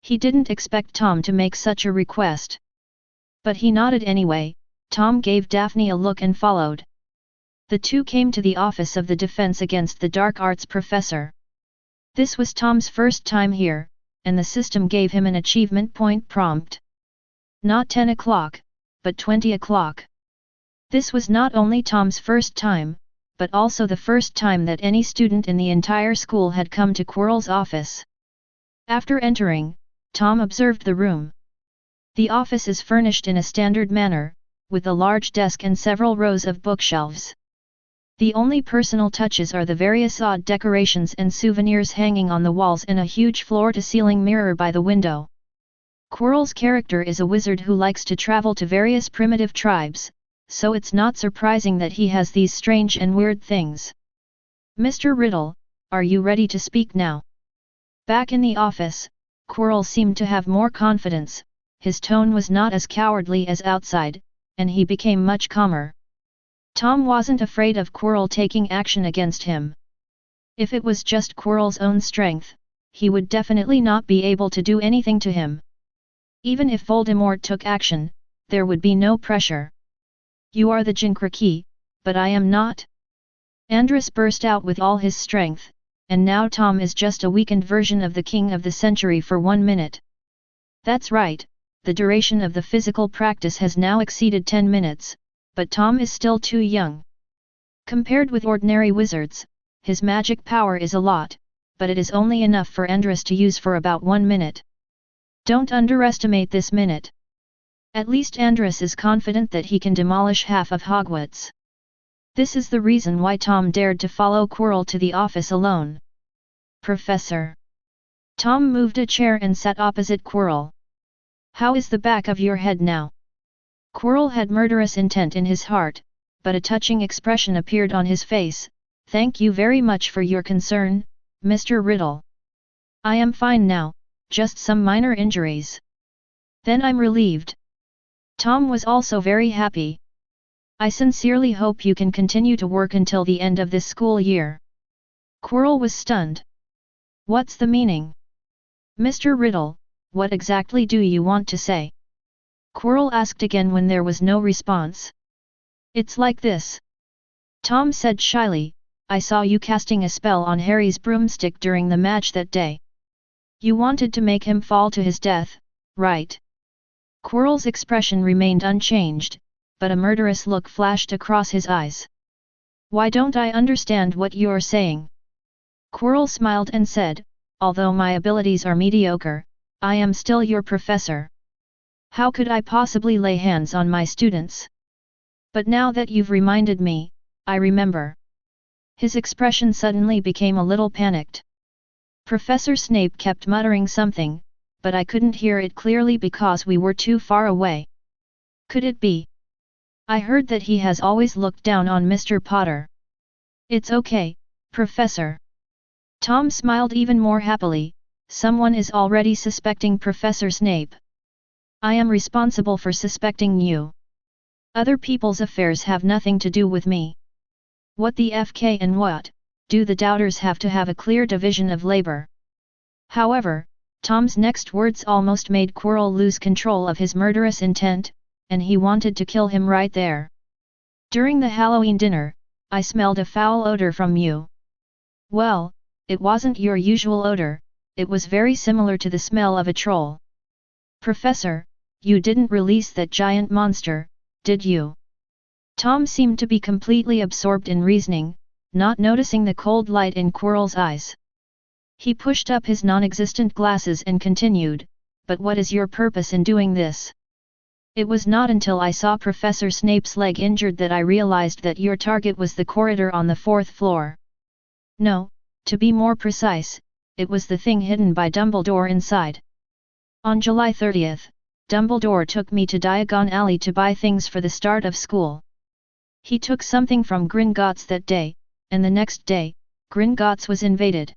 He didn't expect Tom to make such a request. But he nodded anyway. Tom gave Daphne a look and followed. The two came to the office of the Defense Against the Dark Arts professor. This was Tom's first time here, and the system gave him an achievement point prompt. Not 10 o'clock, but 20 o'clock. This was not only Tom's first time, but also the first time that any student in the entire school had come to Quirrell's office. After entering, Tom observed the room. The office is furnished in a standard manner, with a large desk and several rows of bookshelves. The only personal touches are the various odd decorations and souvenirs hanging on the walls and a huge floor-to-ceiling mirror by the window. Quirrell's character is a wizard who likes to travel to various primitive tribes, so it's not surprising that he has these strange and weird things. "Mr. Riddle, are you ready to speak now?" Back in the office, Quirrell seemed to have more confidence, his tone was not as cowardly as outside, and he became much calmer. Tom wasn't afraid of Quirrell taking action against him. If it was just Quirrell's own strength, he would definitely not be able to do anything to him. Even if Voldemort took action, there would be no pressure. "You are the Jinkraki, but I am not." Andrus burst out with all his strength, and now Tom is just a weakened version of the King of the Century for 1 minute. That's right, the duration of the physical practice has now exceeded 10 minutes, but Tom is still too young. Compared with ordinary wizards, his magic power is a lot, but it is only enough for Andrus to use for about 1 minute. Don't underestimate this minute. At least Andrus is confident that he can demolish half of Hogwarts. This is the reason why Tom dared to follow Quirrell to the office alone. "Professor." Tom moved a chair and sat opposite Quirrell. "How is the back of your head now?" Quirrell had murderous intent in his heart, but a touching expression appeared on his face. "Thank you very much for your concern, Mr. Riddle. I am fine now, just some minor injuries." "Then I'm relieved." Tom was also very happy. I sincerely hope you can continue to work until the end of this school year. Quirrell was stunned. What's the meaning? Mr. Riddle, what exactly do you want to say? Quirrell asked again when there was no response. It's like this. Tom said shyly, I saw you casting a spell on Harry's broomstick during the match that day. You wanted to make him fall to his death, right? Quirrell's expression remained unchanged, but a murderous look flashed across his eyes. Why don't I understand what you're saying? Quirrell smiled and said, although my abilities are mediocre, I am still your professor. How could I possibly lay hands on my students? But now that you've reminded me, I remember. His expression suddenly became a little panicked. Professor Snape kept muttering something, but I couldn't hear it clearly because we were too far away. Could it be? I heard that he has always looked down on Mr. Potter. It's okay, Professor. Tom smiled even more happily. Someone is already suspecting Professor Snape. I am responsible for suspecting you. Other people's affairs have nothing to do with me. What the FK and what, do the doubters have to have a clear division of labor? However, Tom's next words almost made Quirrell lose control of his murderous intent, and he wanted to kill him right there. During the Halloween dinner, I smelled a foul odor from you. Well, it wasn't your usual odor, it was very similar to the smell of a troll. Professor, you didn't release that giant monster, did you? Tom seemed to be completely absorbed in reasoning, not noticing the cold light in Quirrell's eyes. He pushed up his non-existent glasses and continued, but what is your purpose in doing this? It was not until I saw Professor Snape's leg injured that I realized that your target was the corridor on the 4th floor. No, to be more precise, it was the thing hidden by Dumbledore inside. On July 30th, Dumbledore took me to Diagon Alley to buy things for the start of school. He took something from Gringotts that day, and the next day, Gringotts was invaded.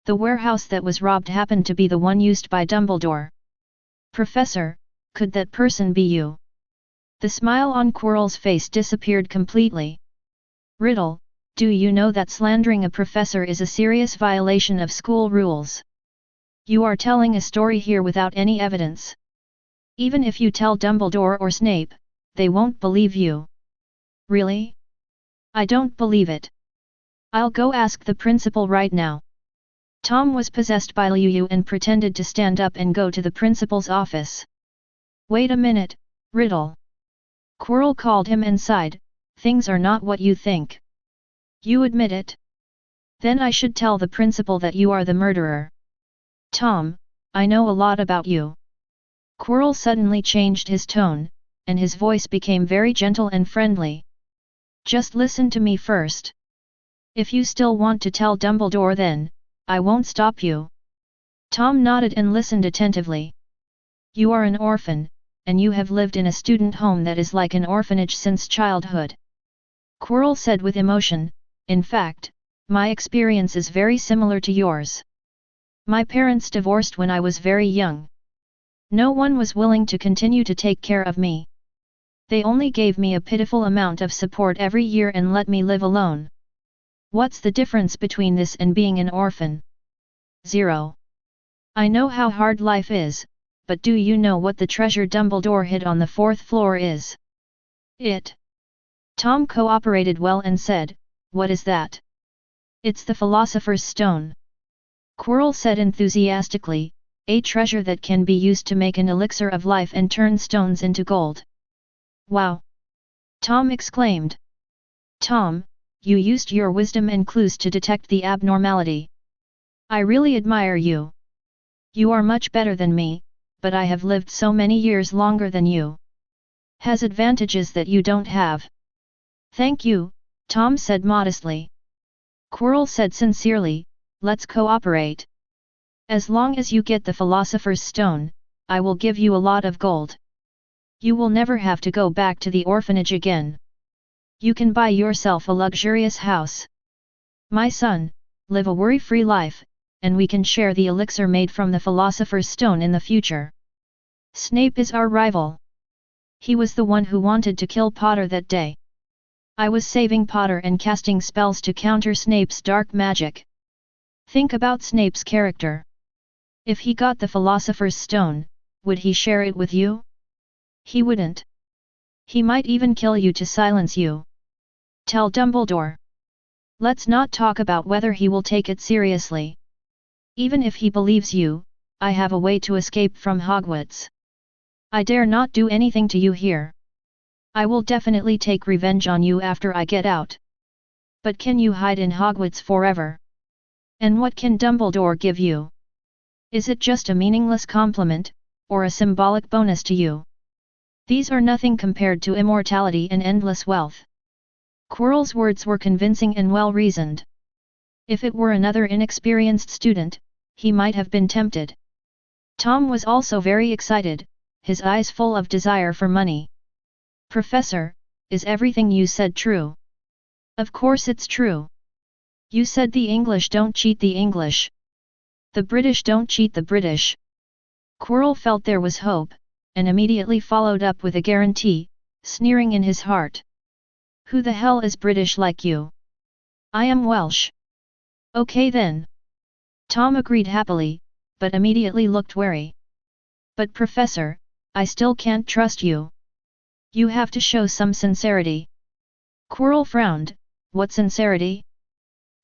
The warehouse that was robbed happened to be the one used by Dumbledore. Professor, could that person be you? The smile on Quirrell's face disappeared completely. Riddle, do you know that slandering a professor is a serious violation of school rules? You are telling a story here without any evidence. Even if you tell Dumbledore or Snape, they won't believe you. Really? I don't believe it. I'll go ask the principal right now. Tom was possessed by Liu and pretended to stand up and go to the principal's office. Wait a minute, Riddle. Quirrell called him and sighed, things are not what you think. You admit it? Then I should tell the principal that you are the murderer. Tom, I know a lot about you. Quirrell suddenly changed his tone, and his voice became very gentle and friendly. Just listen to me first. If you still want to tell Dumbledore then, I won't stop you. Tom nodded and listened attentively. You are an orphan, and you have lived in a student home that is like an orphanage since childhood. Quirrell said with emotion, in fact, my experience is very similar to yours. My parents divorced when I was very young. No one was willing to continue to take care of me. They only gave me a pitiful amount of support every year and let me live alone. What's the difference between this and being an orphan? 0. I know how hard life is, but do you know what the treasure Dumbledore hid on the 4th floor is? It. Tom cooperated well and said, what is that? It's the Philosopher's Stone. Quirrell said enthusiastically, a treasure that can be used to make an elixir of life and turn stones into gold. Wow! Tom exclaimed. Tom, you used your wisdom and clues to detect the abnormality. I really admire you. You are much better than me, but I have lived so many years longer than you. Has advantages that you don't have. Thank you, Tom said modestly. Quirrell said sincerely, let's cooperate. As long as you get the Philosopher's Stone, I will give you a lot of gold. You will never have to go back to the orphanage again. You can buy yourself a luxurious house. My son, live a worry-free life, and we can share the elixir made from the Philosopher's Stone in the future. Snape is our rival. He was the one who wanted to kill Potter that day. I was saving Potter and casting spells to counter Snape's dark magic. Think about Snape's character. If he got the Philosopher's Stone, would he share it with you? He wouldn't. He might even kill you to silence you. Tell Dumbledore. Let's not talk about whether he will take it seriously. Even if he believes you, I have a way to escape from Hogwarts. I dare not do anything to you here. I will definitely take revenge on you after I get out. But can you hide in Hogwarts forever? And what can Dumbledore give you? Is it just a meaningless compliment, or a symbolic bonus to you? These are nothing compared to immortality and endless wealth. Quirrell's words were convincing and well-reasoned. If it were another inexperienced student, he might have been tempted. Tom was also very excited, his eyes full of desire for money. Professor, is everything you said true? Of course it's true. You said the English don't cheat the English. The British don't cheat the British. Quirrell felt there was hope, and immediately followed up with a guarantee, sneering in his heart. Who the hell is British like you? I am Welsh. Okay then. Tom agreed happily, but immediately looked wary. But Professor, I still can't trust you. You have to show some sincerity. Quirrell frowned. What sincerity?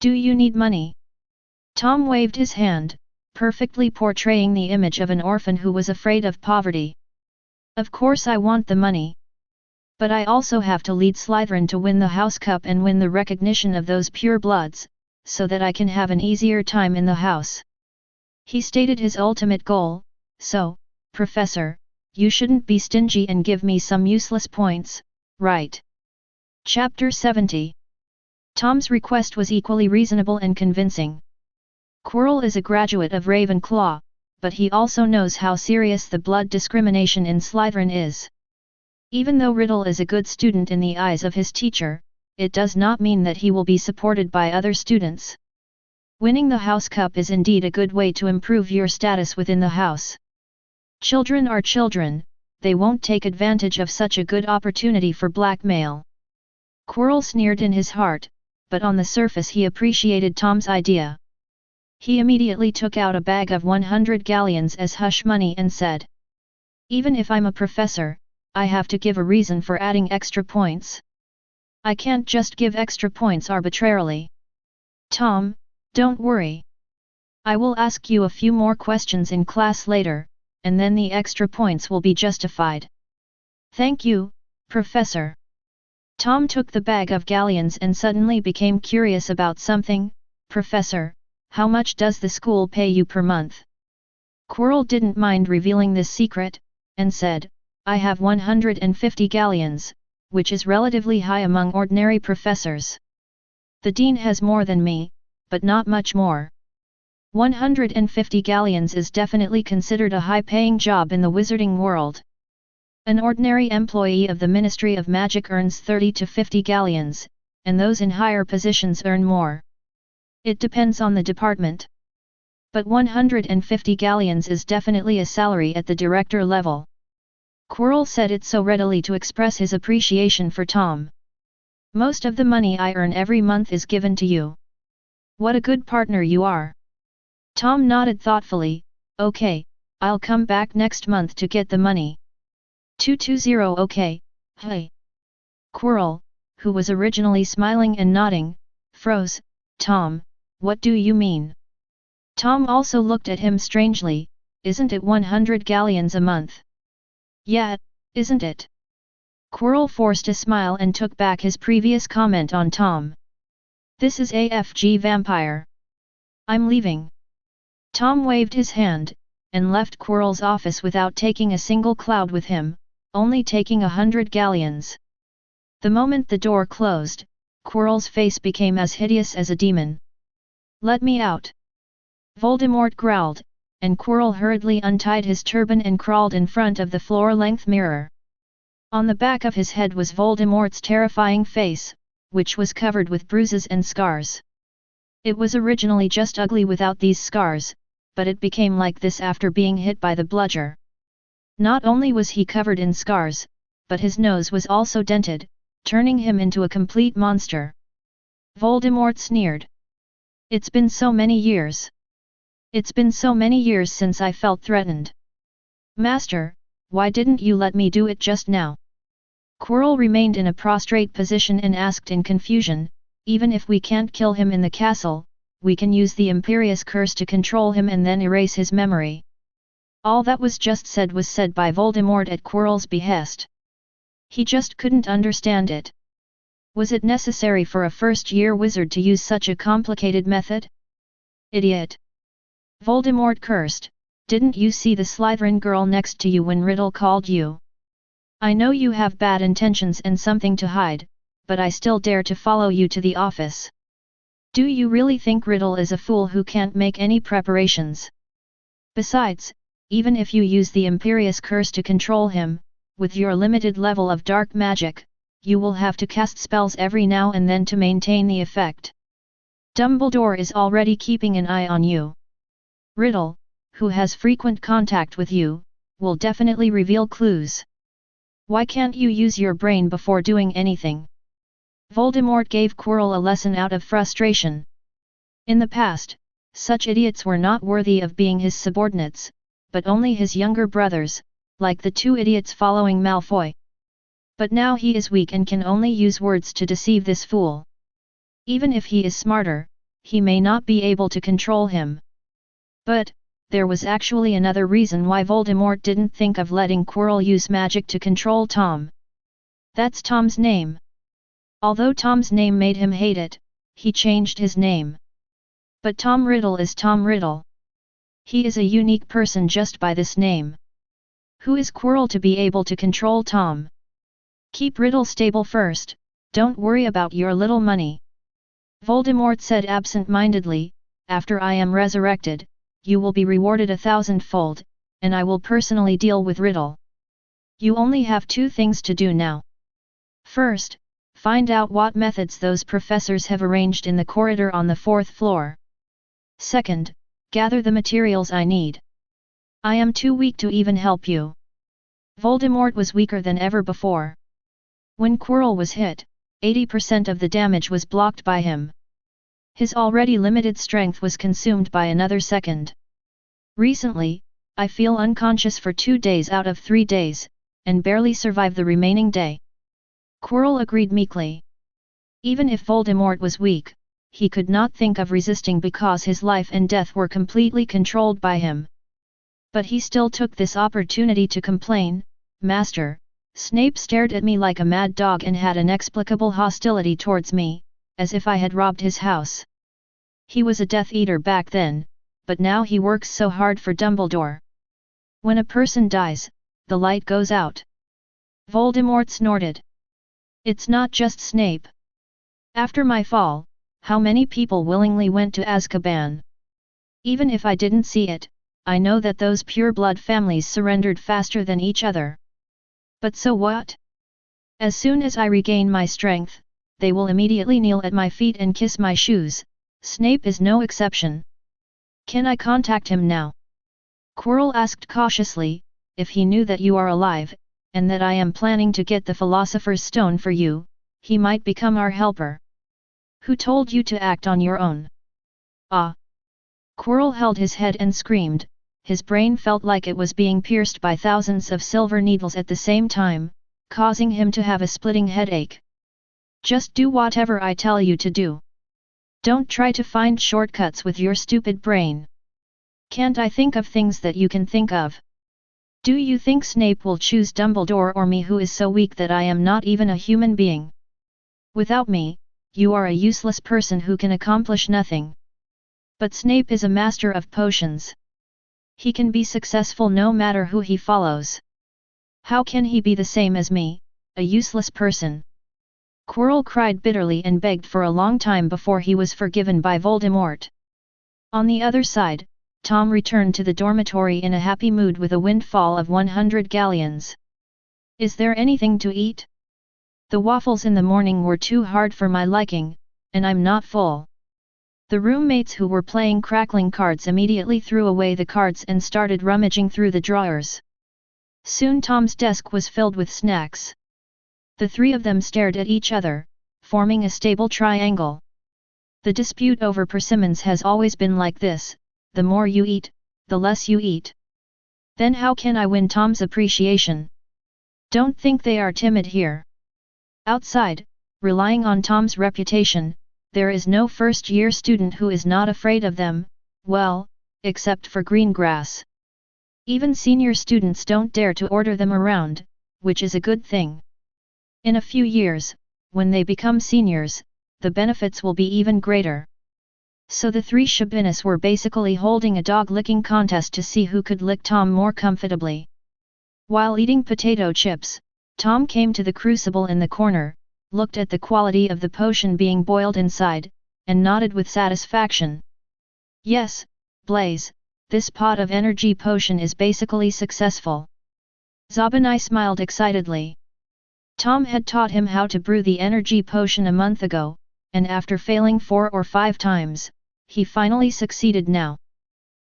Do you need money? Tom waved his hand, perfectly portraying the image of an orphan who was afraid of poverty. Of course I want the money. But I also have to lead Slytherin to win the House Cup and win the recognition of those pure bloods, so that I can have an easier time in the house. He stated his ultimate goal, so, Professor, you shouldn't be stingy and give me some useless points, right? Chapter 70. Tom's request was equally reasonable and convincing. Quirrell is a graduate of Ravenclaw, but he also knows how serious the blood discrimination in Slytherin is. Even though Riddle is a good student in the eyes of his teacher, it does not mean that he will be supported by other students. Winning the House Cup is indeed a good way to improve your status within the house. Children are children, they won't take advantage of such a good opportunity for blackmail. Quirrell sneered in his heart, but on the surface he appreciated Tom's idea. He immediately took out a bag of 100 galleons as hush money and said, even if I'm a professor, I have to give a reason for adding extra points. I can't just give extra points arbitrarily. Tom, don't worry. I will ask you a few more questions in class later, and then the extra points will be justified. Thank you, Professor. Tom took the bag of galleons and suddenly became curious about something. Professor, how much does the school pay you per month? Quirrell didn't mind revealing this secret, and said, I have 150 galleons, which is relatively high among ordinary professors. The dean has more than me, but not much more. 150 galleons is definitely considered a high-paying job in the wizarding world. An ordinary employee of the Ministry of Magic earns 30 to 50 galleons, and those in higher positions earn more. It depends on the department. But 150 galleons is definitely a salary at the director level. Quirrell said it so readily to express his appreciation for Tom. Most of the money I earn every month is given to you. What a good partner you are. Tom nodded thoughtfully, okay, I'll come back next month to get the money. 220 okay, hey. Quirrell, who was originally smiling and nodding, froze. Tom, what do you mean? Tom also looked at him strangely. Isn't it 100 galleons a month? Yeah, isn't it? Quirrell forced a smile and took back his previous comment on Tom. This is AFG Vampire. I'm leaving. Tom waved his hand, and left Quirrell's office without taking a single cloud with him, only taking 100 galleons. The moment the door closed, Quirrell's face became as hideous as a demon. Let me out! Voldemort growled, and Quirrell hurriedly untied his turban and crawled in front of the floor-length mirror. On the back of his head was Voldemort's terrifying face, which was covered with bruises and scars. It was originally just ugly without these scars, but it became like this after being hit by the bludger. Not only was he covered in scars, but his nose was also dented, turning him into a complete monster. Voldemort sneered. It's been so many years. It's been so many years since I felt threatened. Master, why didn't you let me do it just now? Quirrell remained in a prostrate position and asked in confusion, even if we can't kill him in the castle, we can use the Imperious Curse to control him and then erase his memory. All that was said by Voldemort at Quirrell's behest. He just couldn't understand it. Was it necessary for a first-year wizard to use such a complicated method? Idiot! Voldemort cursed, didn't you see the Slytherin girl next to you when Riddle called you? I know you have bad intentions and something to hide, but I still dare to follow you to the office. Do you really think Riddle is a fool who can't make any preparations? Besides, even if you use the Imperious Curse to control him, with your limited level of dark magic, you will have to cast spells every now and then to maintain the effect. Dumbledore is already keeping an eye on you. Riddle, who has frequent contact with you, will definitely reveal clues. Why can't you use your brain before doing anything? Voldemort gave Quirrell a lesson out of frustration. In the past, such idiots were not worthy of being his subordinates, but only his younger brothers, like the two idiots following Malfoy. But now he is weak and can only use words to deceive this fool. Even if he is smarter, he may not be able to control him. But, there was actually another reason why Voldemort didn't think of letting Quirrell use magic to control Tom. That's Tom's name. Although Tom's name made him hate it, he changed his name. But Tom Riddle is Tom Riddle. He is a unique person just by this name. Who is Quirrell to be able to control Tom? Keep Riddle stable first, don't worry about your little money. Voldemort said absent-mindedly, after I am resurrected, you will be rewarded 1,000-fold, and I will personally deal with Riddle. You only have two things to do now. First, find out what methods those professors have arranged in the corridor on the 4th floor. Second, gather the materials I need. I am too weak to even help you. Voldemort was weaker than ever before. When Quirrell was hit, 80% of the damage was blocked by him. His already limited strength was consumed by another second. Recently, I feel unconscious for 2 days out of 3 days, and barely survive the remaining day. Quirrell agreed meekly. Even if Voldemort was weak, he could not think of resisting because his life and death were completely controlled by him. But he still took this opportunity to complain, Master, Snape stared at me like a mad dog and had inexplicable hostility towards me, as if I had robbed his house. He was a Death Eater back then, but now he works so hard for Dumbledore. When a person dies, the light goes out. Voldemort snorted. It's not just Snape. After my fall, how many people willingly went to Azkaban? Even if I didn't see it, I know that those pure-blood families surrendered faster than each other. But so what? As soon as I regain my strength, they will immediately kneel at my feet and kiss my shoes. Snape is no exception. Can I contact him now? Quirrell asked cautiously, if he knew that you are alive, and that I am planning to get the Philosopher's Stone for you, he might become our helper. Who told you to act on your own? Ah! Quirrell held his head and screamed. His brain felt like it was being pierced by thousands of silver needles at the same time, causing him to have a splitting headache. Just do whatever I tell you to do. Don't try to find shortcuts with your stupid brain. Can't I think of things that you can think of? Do you think Snape will choose Dumbledore or me, who is so weak that I am not even a human being? Without me, you are a useless person who can accomplish nothing. But Snape is a master of potions. He can be successful no matter who he follows. How can he be the same as me, a useless person? Quirrell cried bitterly and begged for a long time before he was forgiven by Voldemort. On the other side, Tom returned to the dormitory in a happy mood with a windfall of 100 galleons. Is there anything to eat? The waffles in the morning were too hard for my liking, and I'm not full. The roommates who were playing crackling cards immediately threw away the cards and started rummaging through the drawers. Soon Tom's desk was filled with snacks. The three of them stared at each other, forming a stable triangle. The dispute over persimmons has always been like this: the more you eat, the less you eat. Then how can I win Tom's appreciation? Don't think they are timid here. Outside, relying on Tom's reputation, there is no first-year student who is not afraid of them, well, except for Greengrass. Even senior students don't dare to order them around, which is a good thing. In a few years, when they become seniors, the benefits will be even greater. So the three Shabinis were basically holding a dog-licking contest to see who could lick Tom more comfortably. While eating potato chips, Tom came to the crucible in the corner, looked at the quality of the potion being boiled inside, and nodded with satisfaction. Yes, Blaze, this pot of energy potion is basically successful. Zabanai smiled excitedly. Tom had taught him how to brew the energy potion a month ago, and after failing 4 or 5 times, he finally succeeded now.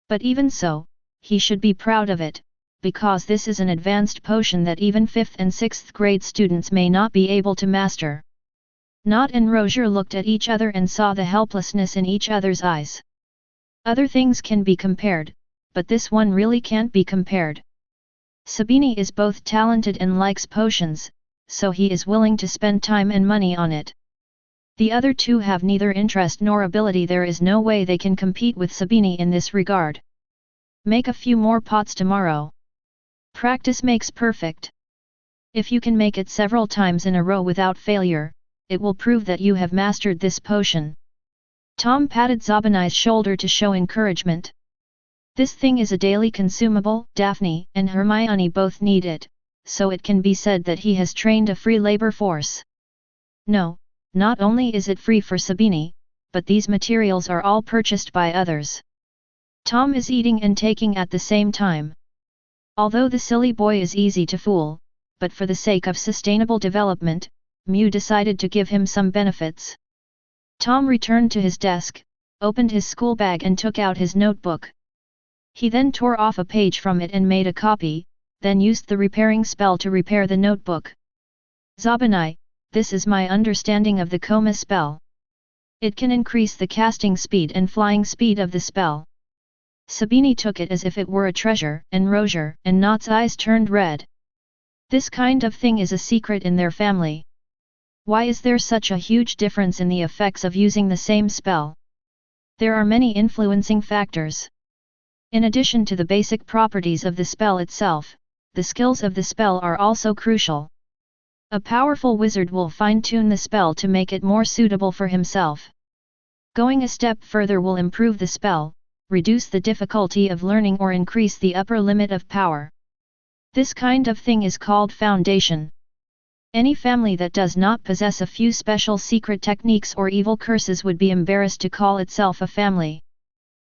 But even so, he should be proud of it, because this is an advanced potion that even 5th and 6th grade students may not be able to master. Nott and Rozier looked at each other and saw the helplessness in each other's eyes. Other things can be compared, but this one really can't be compared. Sabini is both talented and likes potions, so he is willing to spend time and money on it. The other two have neither interest nor ability. There is no way they can compete with Sabini in this regard. Make a few more pots tomorrow. Practice makes perfect. If you can make it several times in a row without failure, it will prove that you have mastered this potion. Tom patted Zabanai's shoulder to show encouragement. This thing is a daily consumable. Daphne and Hermione both need it, so it can be said that he has trained a free labor force. No, not only is it free for Sabini, but these materials are all purchased by others. Tom is eating and taking at the same time. Although the silly boy is easy to fool, but for the sake of sustainable development, Mew decided to give him some benefits. Tom returned to his desk, opened his school bag and took out his notebook. He then tore off a page from it and made a copy, then used the repairing spell to repair the notebook. Zabanai, this is my understanding of the coma spell. It can increase the casting speed and flying speed of the spell. Sabini took it as if it were a treasure, and Rozier and Nott's eyes turned red. This kind of thing is a secret in their family. Why is there such a huge difference in the effects of using the same spell? There are many influencing factors. In addition to the basic properties of the spell itself, the skills of the spell are also crucial. A powerful wizard will fine-tune the spell to make it more suitable for himself. Going a step further will improve the spell, reduce the difficulty of learning or increase the upper limit of power. This kind of thing is called foundation. Any family that does not possess a few special secret techniques or evil curses would be embarrassed to call itself a family.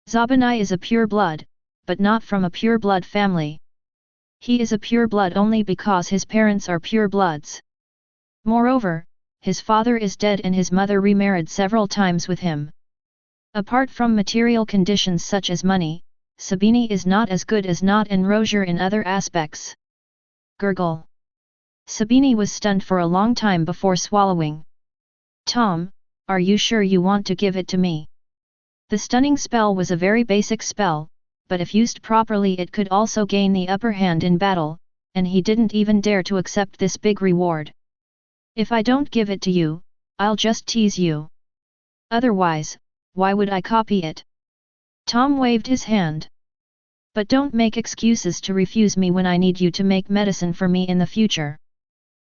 Zabanai is a pure blood, but not from a pure blood family. He is a pure blood only because his parents are pure bloods. Moreover, his father is dead and his mother remarried several times with him. Apart from material conditions such as money, Sabini is not as good as Nott and Rozier in other aspects. Gurgle. Sabini was stunned for a long time before swallowing. Tom, are you sure you want to give it to me? The stunning spell was a very basic spell, but if used properly it could also gain the upper hand in battle, and he didn't even dare to accept this big reward. If I don't give it to you, I'll just tease you. Otherwise, why would I copy it? Tom waved his hand. But don't make excuses to refuse me when I need you to make medicine for me in the future.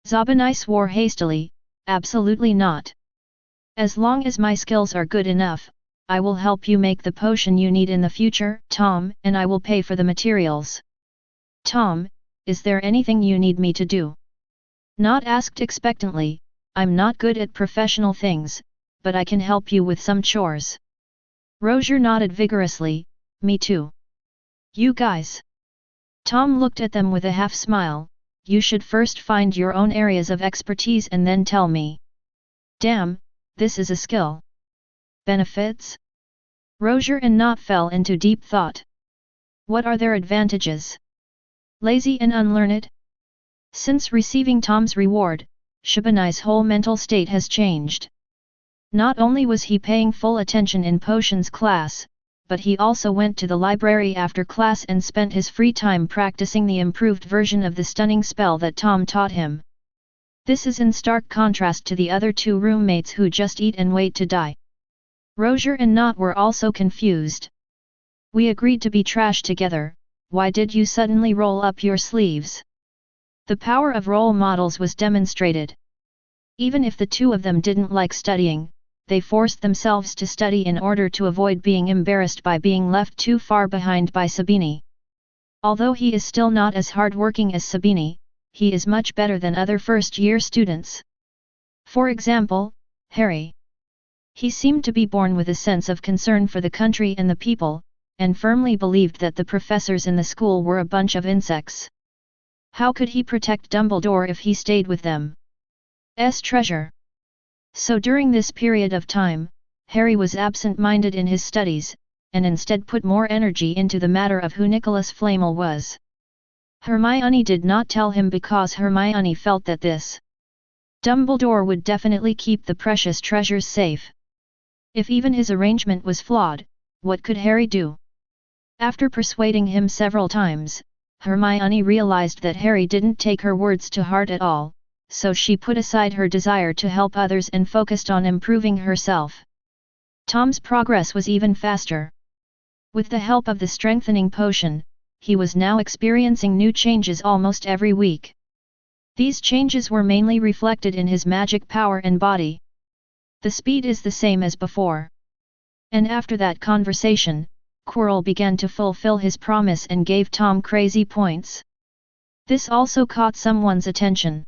Zabanai swore hastily, absolutely not. As long as my skills are good enough, I will help you make the potion you need in the future, Tom, and I will pay for the materials. Tom, is there anything you need me to do? Nott asked expectantly. I'm not good at professional things, but I can help you with some chores. Rozier nodded vigorously, me too. You guys. Tom looked at them with a half smile. You should first find your own areas of expertise and then tell me. Damn, this is a skill. Benefits? Rozier and Nott fell into deep thought. What are their advantages? Lazy and unlearned? Since receiving Tom's reward, Shabani's whole mental state has changed. Not only was he paying full attention in potions class, but he also went to the library after class and spent his free time practicing the improved version of the stunning spell that Tom taught him. This is in stark contrast to the other two roommates who just eat and wait to die. Roger and Nott were also confused. "We agreed to be trash together, why did you suddenly roll up your sleeves?" The power of role models was demonstrated. Even if the two of them didn't like studying, they forced themselves to study in order to avoid being embarrassed by being left too far behind by Sabini. Although he is still not as hard-working as Sabini, he is much better than other first-year students. For example, Harry. He seemed to be born with a sense of concern for the country and the people, and firmly believed that the professors in the school were a bunch of insects. How could he protect Dumbledore if he stayed with them? Treasure. So during this period of time, Harry was absent-minded in his studies, and instead put more energy into the matter of who Nicholas Flamel was. Hermione did not tell him because Hermione felt that this Dumbledore would definitely keep the precious treasures safe. If even his arrangement was flawed, what could Harry do? After persuading him several times, Hermione realized that Harry didn't take her words to heart at all, so she put aside her desire to help others and focused on improving herself. Tom's progress was even faster. With the help of the strengthening potion, he was now experiencing new changes almost every week. These changes were mainly reflected in his magic power and body. The speed is the same as before. And after that conversation, Quirrell began to fulfill his promise and gave Tom crazy points. This also caught someone's attention.